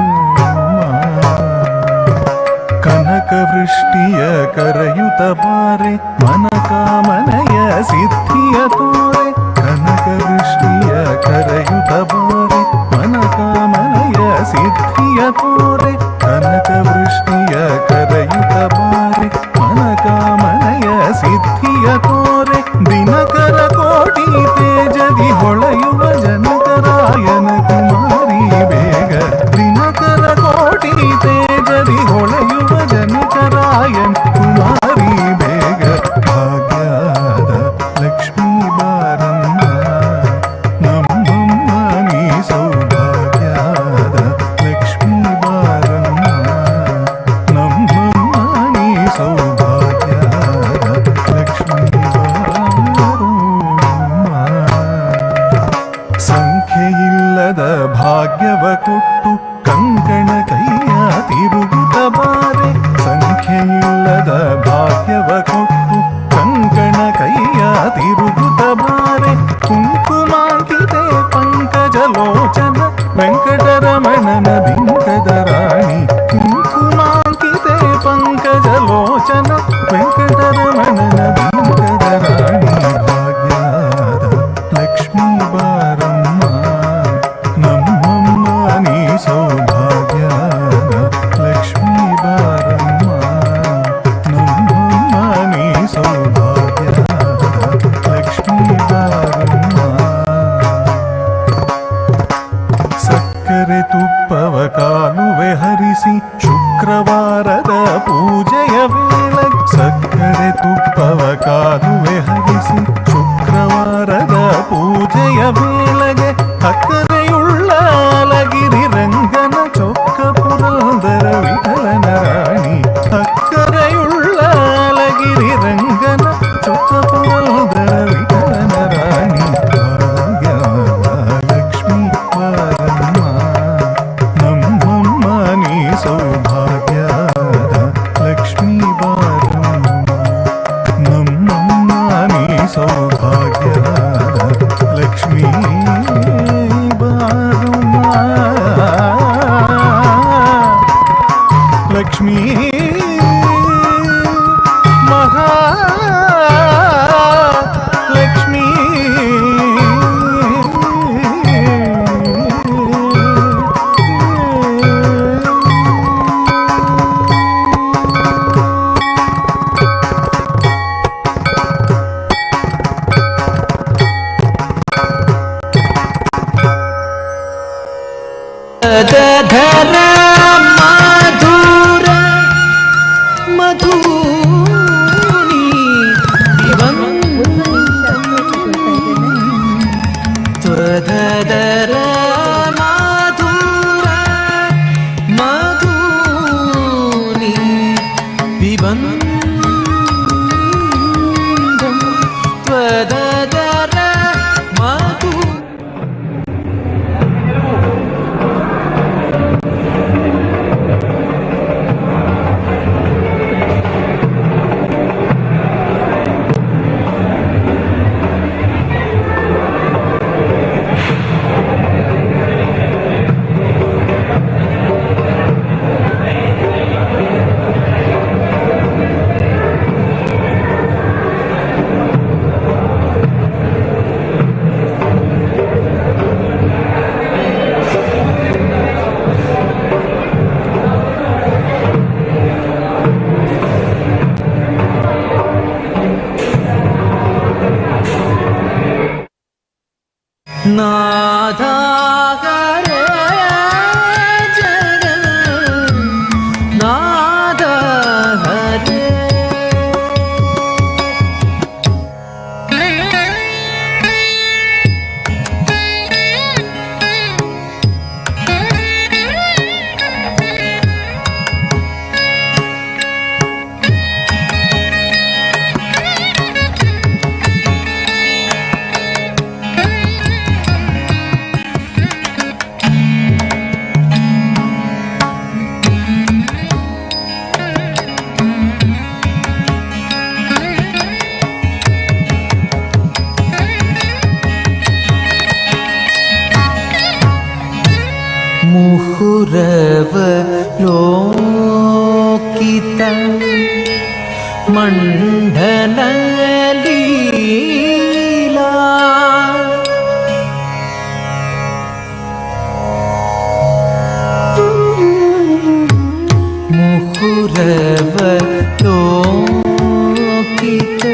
ಕನಕ ವೃಷ್ಟಿಯ ಕರೆಯುತ ಬಾರೆ ಮನಕಾಮನೆಯ ಸಿದ್ಧಿಯ ತೋರೆ ಕನಕ ವೃಷ್ಟಿಯ ಕರೆಯುತ ಬಾರೆ ಮನಕಾಮನೆಯ ಸಿದ್ಧಿಯ ತೋರೆ ಕನಕ ವೃಷ್ಟಿಯ ಕರೆಯುತ ಬಾರೆ ಮನಕಾಮನೆಯ ಸಿದ್ಧಿಯ ತೋರೆ ದಿನಕರ ಕೋಟಿ ತೇಜದಿ ಹೊಳೆಯುವ ಜನಕರಾಯನ ಕುಮಾರಿ ಬೇಗ ದಿನಕರ ಕೋಟಿ ತೇಜದಿ ಹೊಳೆಯುವ ಜನಕರಾಯನ್ ಕುಮಾರಿ ಬೇಗ ಭಾಗ್ಯದ ಲಕ್ಷ್ಮೀ ಬಾರಮ್ಮ ನಮ್ಮಮ್ಮ ನೀ ಸೌಭಾಗ್ಯದ ಲಕ್ಷ್ಮೀ ಬಾರಮ್ಮ ನಮ್ಮಮ್ಮ ನೀ ಸೌಭಾಗ್ಯದ ಲಕ್ಷ್ಮೀ ಬಾರಮ್ಮ ಸಂಖ್ಯೆಯಿಲ್ಲದ ಭಾಗ್ಯವ ಕೊಟ್ಟು ಕಂಕಣ ಕೈಯ ತೀರ ಭಾಗ್ಯವ ಕೊಟ್ಟು ಕಂಕಣ ಕೈಯ ತಿರುಗುತ್ತ ಬಾರೆ ಕುಂಕುಮಾಂಕಿತೆ ಪಂಕಜಲೋಚನ ವೆಂಕಟರಮಣನ ಬಿಂಕದ ರಾಣಿ ಕುಂಕುಮಾಂಕಿತೆ ಪಂಕಜಲೋಚನ ವೆಂಕಟರಮಣನ ಬಿಂಕದ ರಾಣಿ ಭಾಗ್ಯದ ಲಕ್ಷ್ಮೀ ಬಾರಮ್ಮ ನಮ್ಮಮ್ಮ ನೀ ಸೌಭಾಗ್ಯದ ಲಕ್ಷ್ಮೀ ಬಾರಮ್ಮ ನಮ್ಮಮ್ಮ ನೀ ಸೌಭಾಗ್ಯದ ಲಕ್ಷ್ಮೀ ಬಾರಮ್ಮ ಸಕ್ಕರೆ ತುಪ್ಪವ ಕಾಲುವೆ ಹರಿಸಿ ಶುಕ್ರವಾರದ ಪೂಜೆಯ ವೇಳ ಸಕ್ಕರೆ ತುಪ್ಪವ ಕಾಲುವೆ ಹರಿಸಿ ಶುಕ್ರವಾರದ ಪೂಜೆಯ ವೇಳೆಗೆ ಅಕ್ಕರೆಯುಳ್ಳ ಅಲಗಿರಿ ರಂಗನ ಚೊಕ್ಕ ಪುರಂದರ ವಿಠಲನ ರಾಣಿ ಅಕ್ಕರೆಯುಳ್ಳ ಅಲಗಿರಿ ರಂಗನ ಚೊಕ್ಕ ಪುರಂದರ ವಿಠಲನ ರಾಣಿ ಭಾಗ್ಯದ ಲಕ್ಷ್ಮೀ ಬಾರಮ್ಮ ನಮ್ಮಮ್ಮ ನೀ ಸೌಭಾಗ್ಯದ ಲಕ್ಷ್ಮೀ ಬಾರಮ್ಮ ನಮ್ಮಮ್ಮ ನೀ ಸೌಭಾಗ್ಯದ ಲಕ್ಷ್ಮೀ ಬಾರಮ್ಮ ಲಕ್ಷ್ಮೀ ಮಹಾ ಲಕ್ಷ್ಮೀ ಧರ ಮಧುರ ಮಧುನಿ ತ್ವದರ ಮಧುರ ಮಧುನಿ ವಿಬಂಧಂ ತ್ವದರ ಮಧು ನಾದಾಗರ ಜಗ ನಾದಹರ ಮುಹುರವ ಲೋಕಿತ ಮಂಡನ ಲೀಲಾ ಮುಹುರವ ಲೋಕಿತ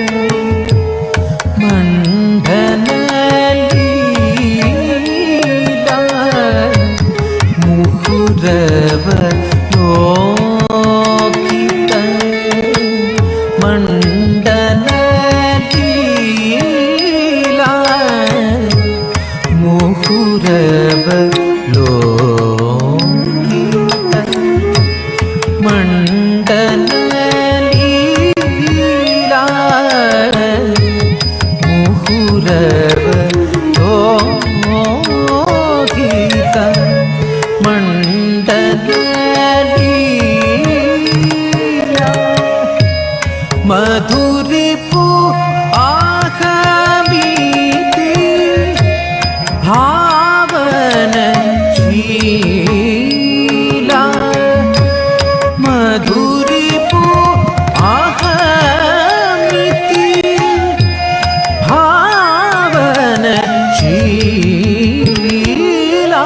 ಮಂಡನ ಮುಹುರವ ಲೋಕಿತ ಮಂಡನ ಲೀಲಾ ಮುಹುರವ ಲೋಕಿತ ಮಂಡನ ಲೀಲಾ ಮುಹುರವ ಲೋಕಿತ ಮಂಡನ ಲೀಲಾ मधुरिपु आहमीति भावन शीला मधुरिपु आहमीति भावन शीला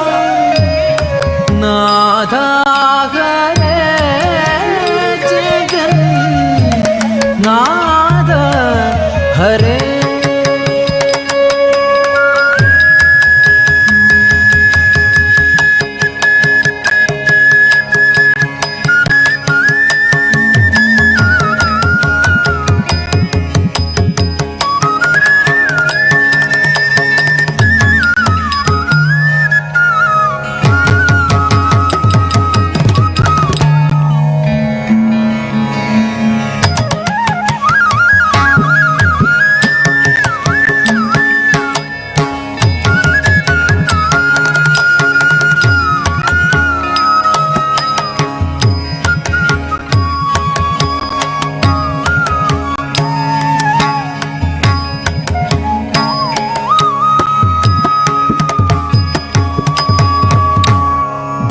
नादा नाद हरे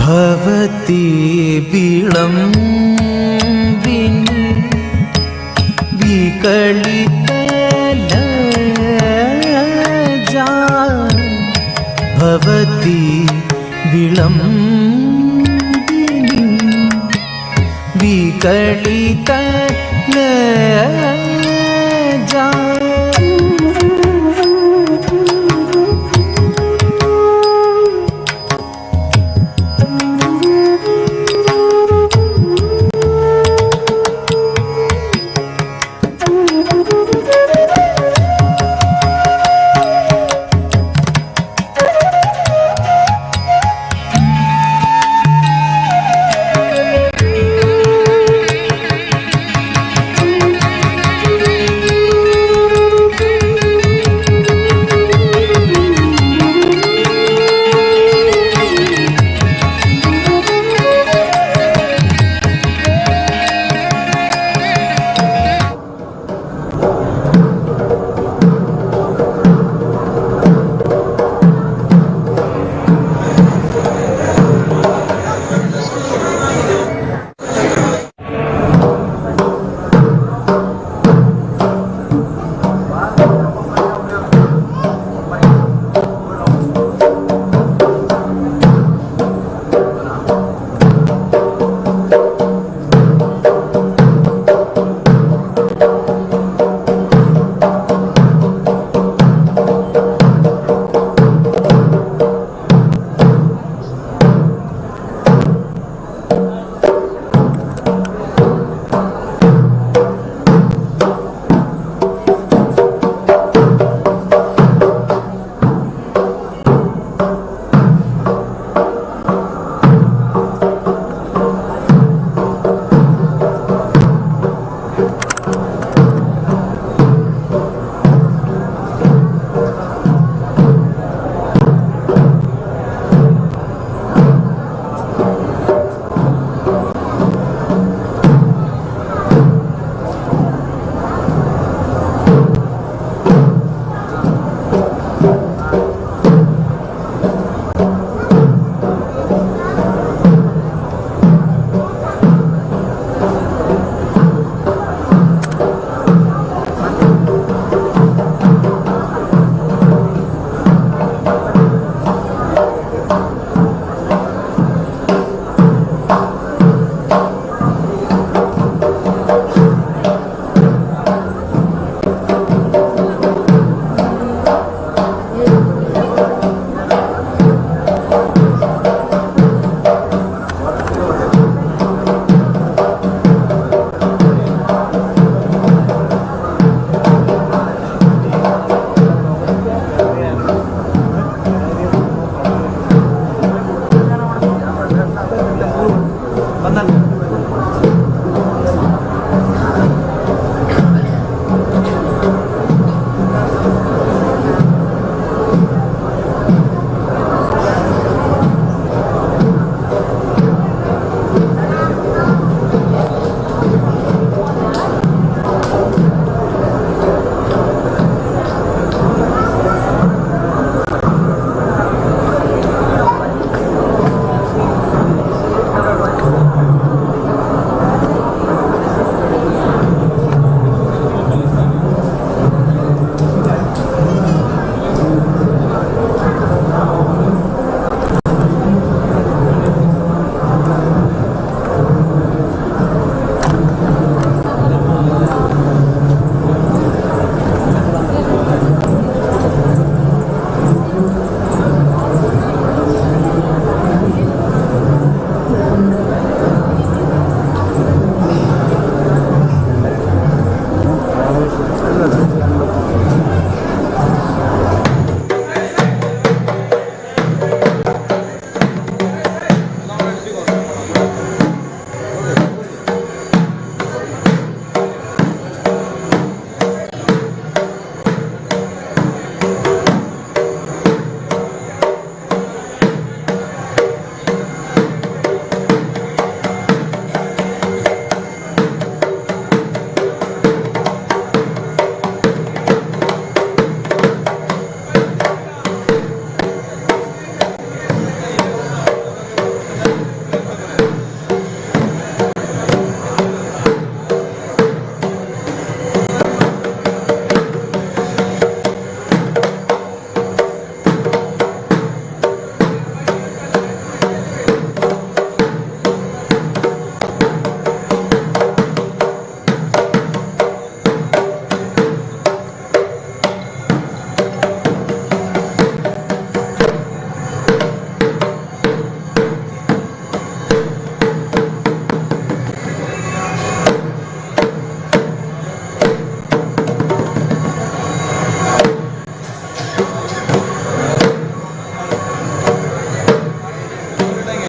भवती विलम्बिनी विकलितलज्जा भवती विलम्बिनी विकलितलज्जा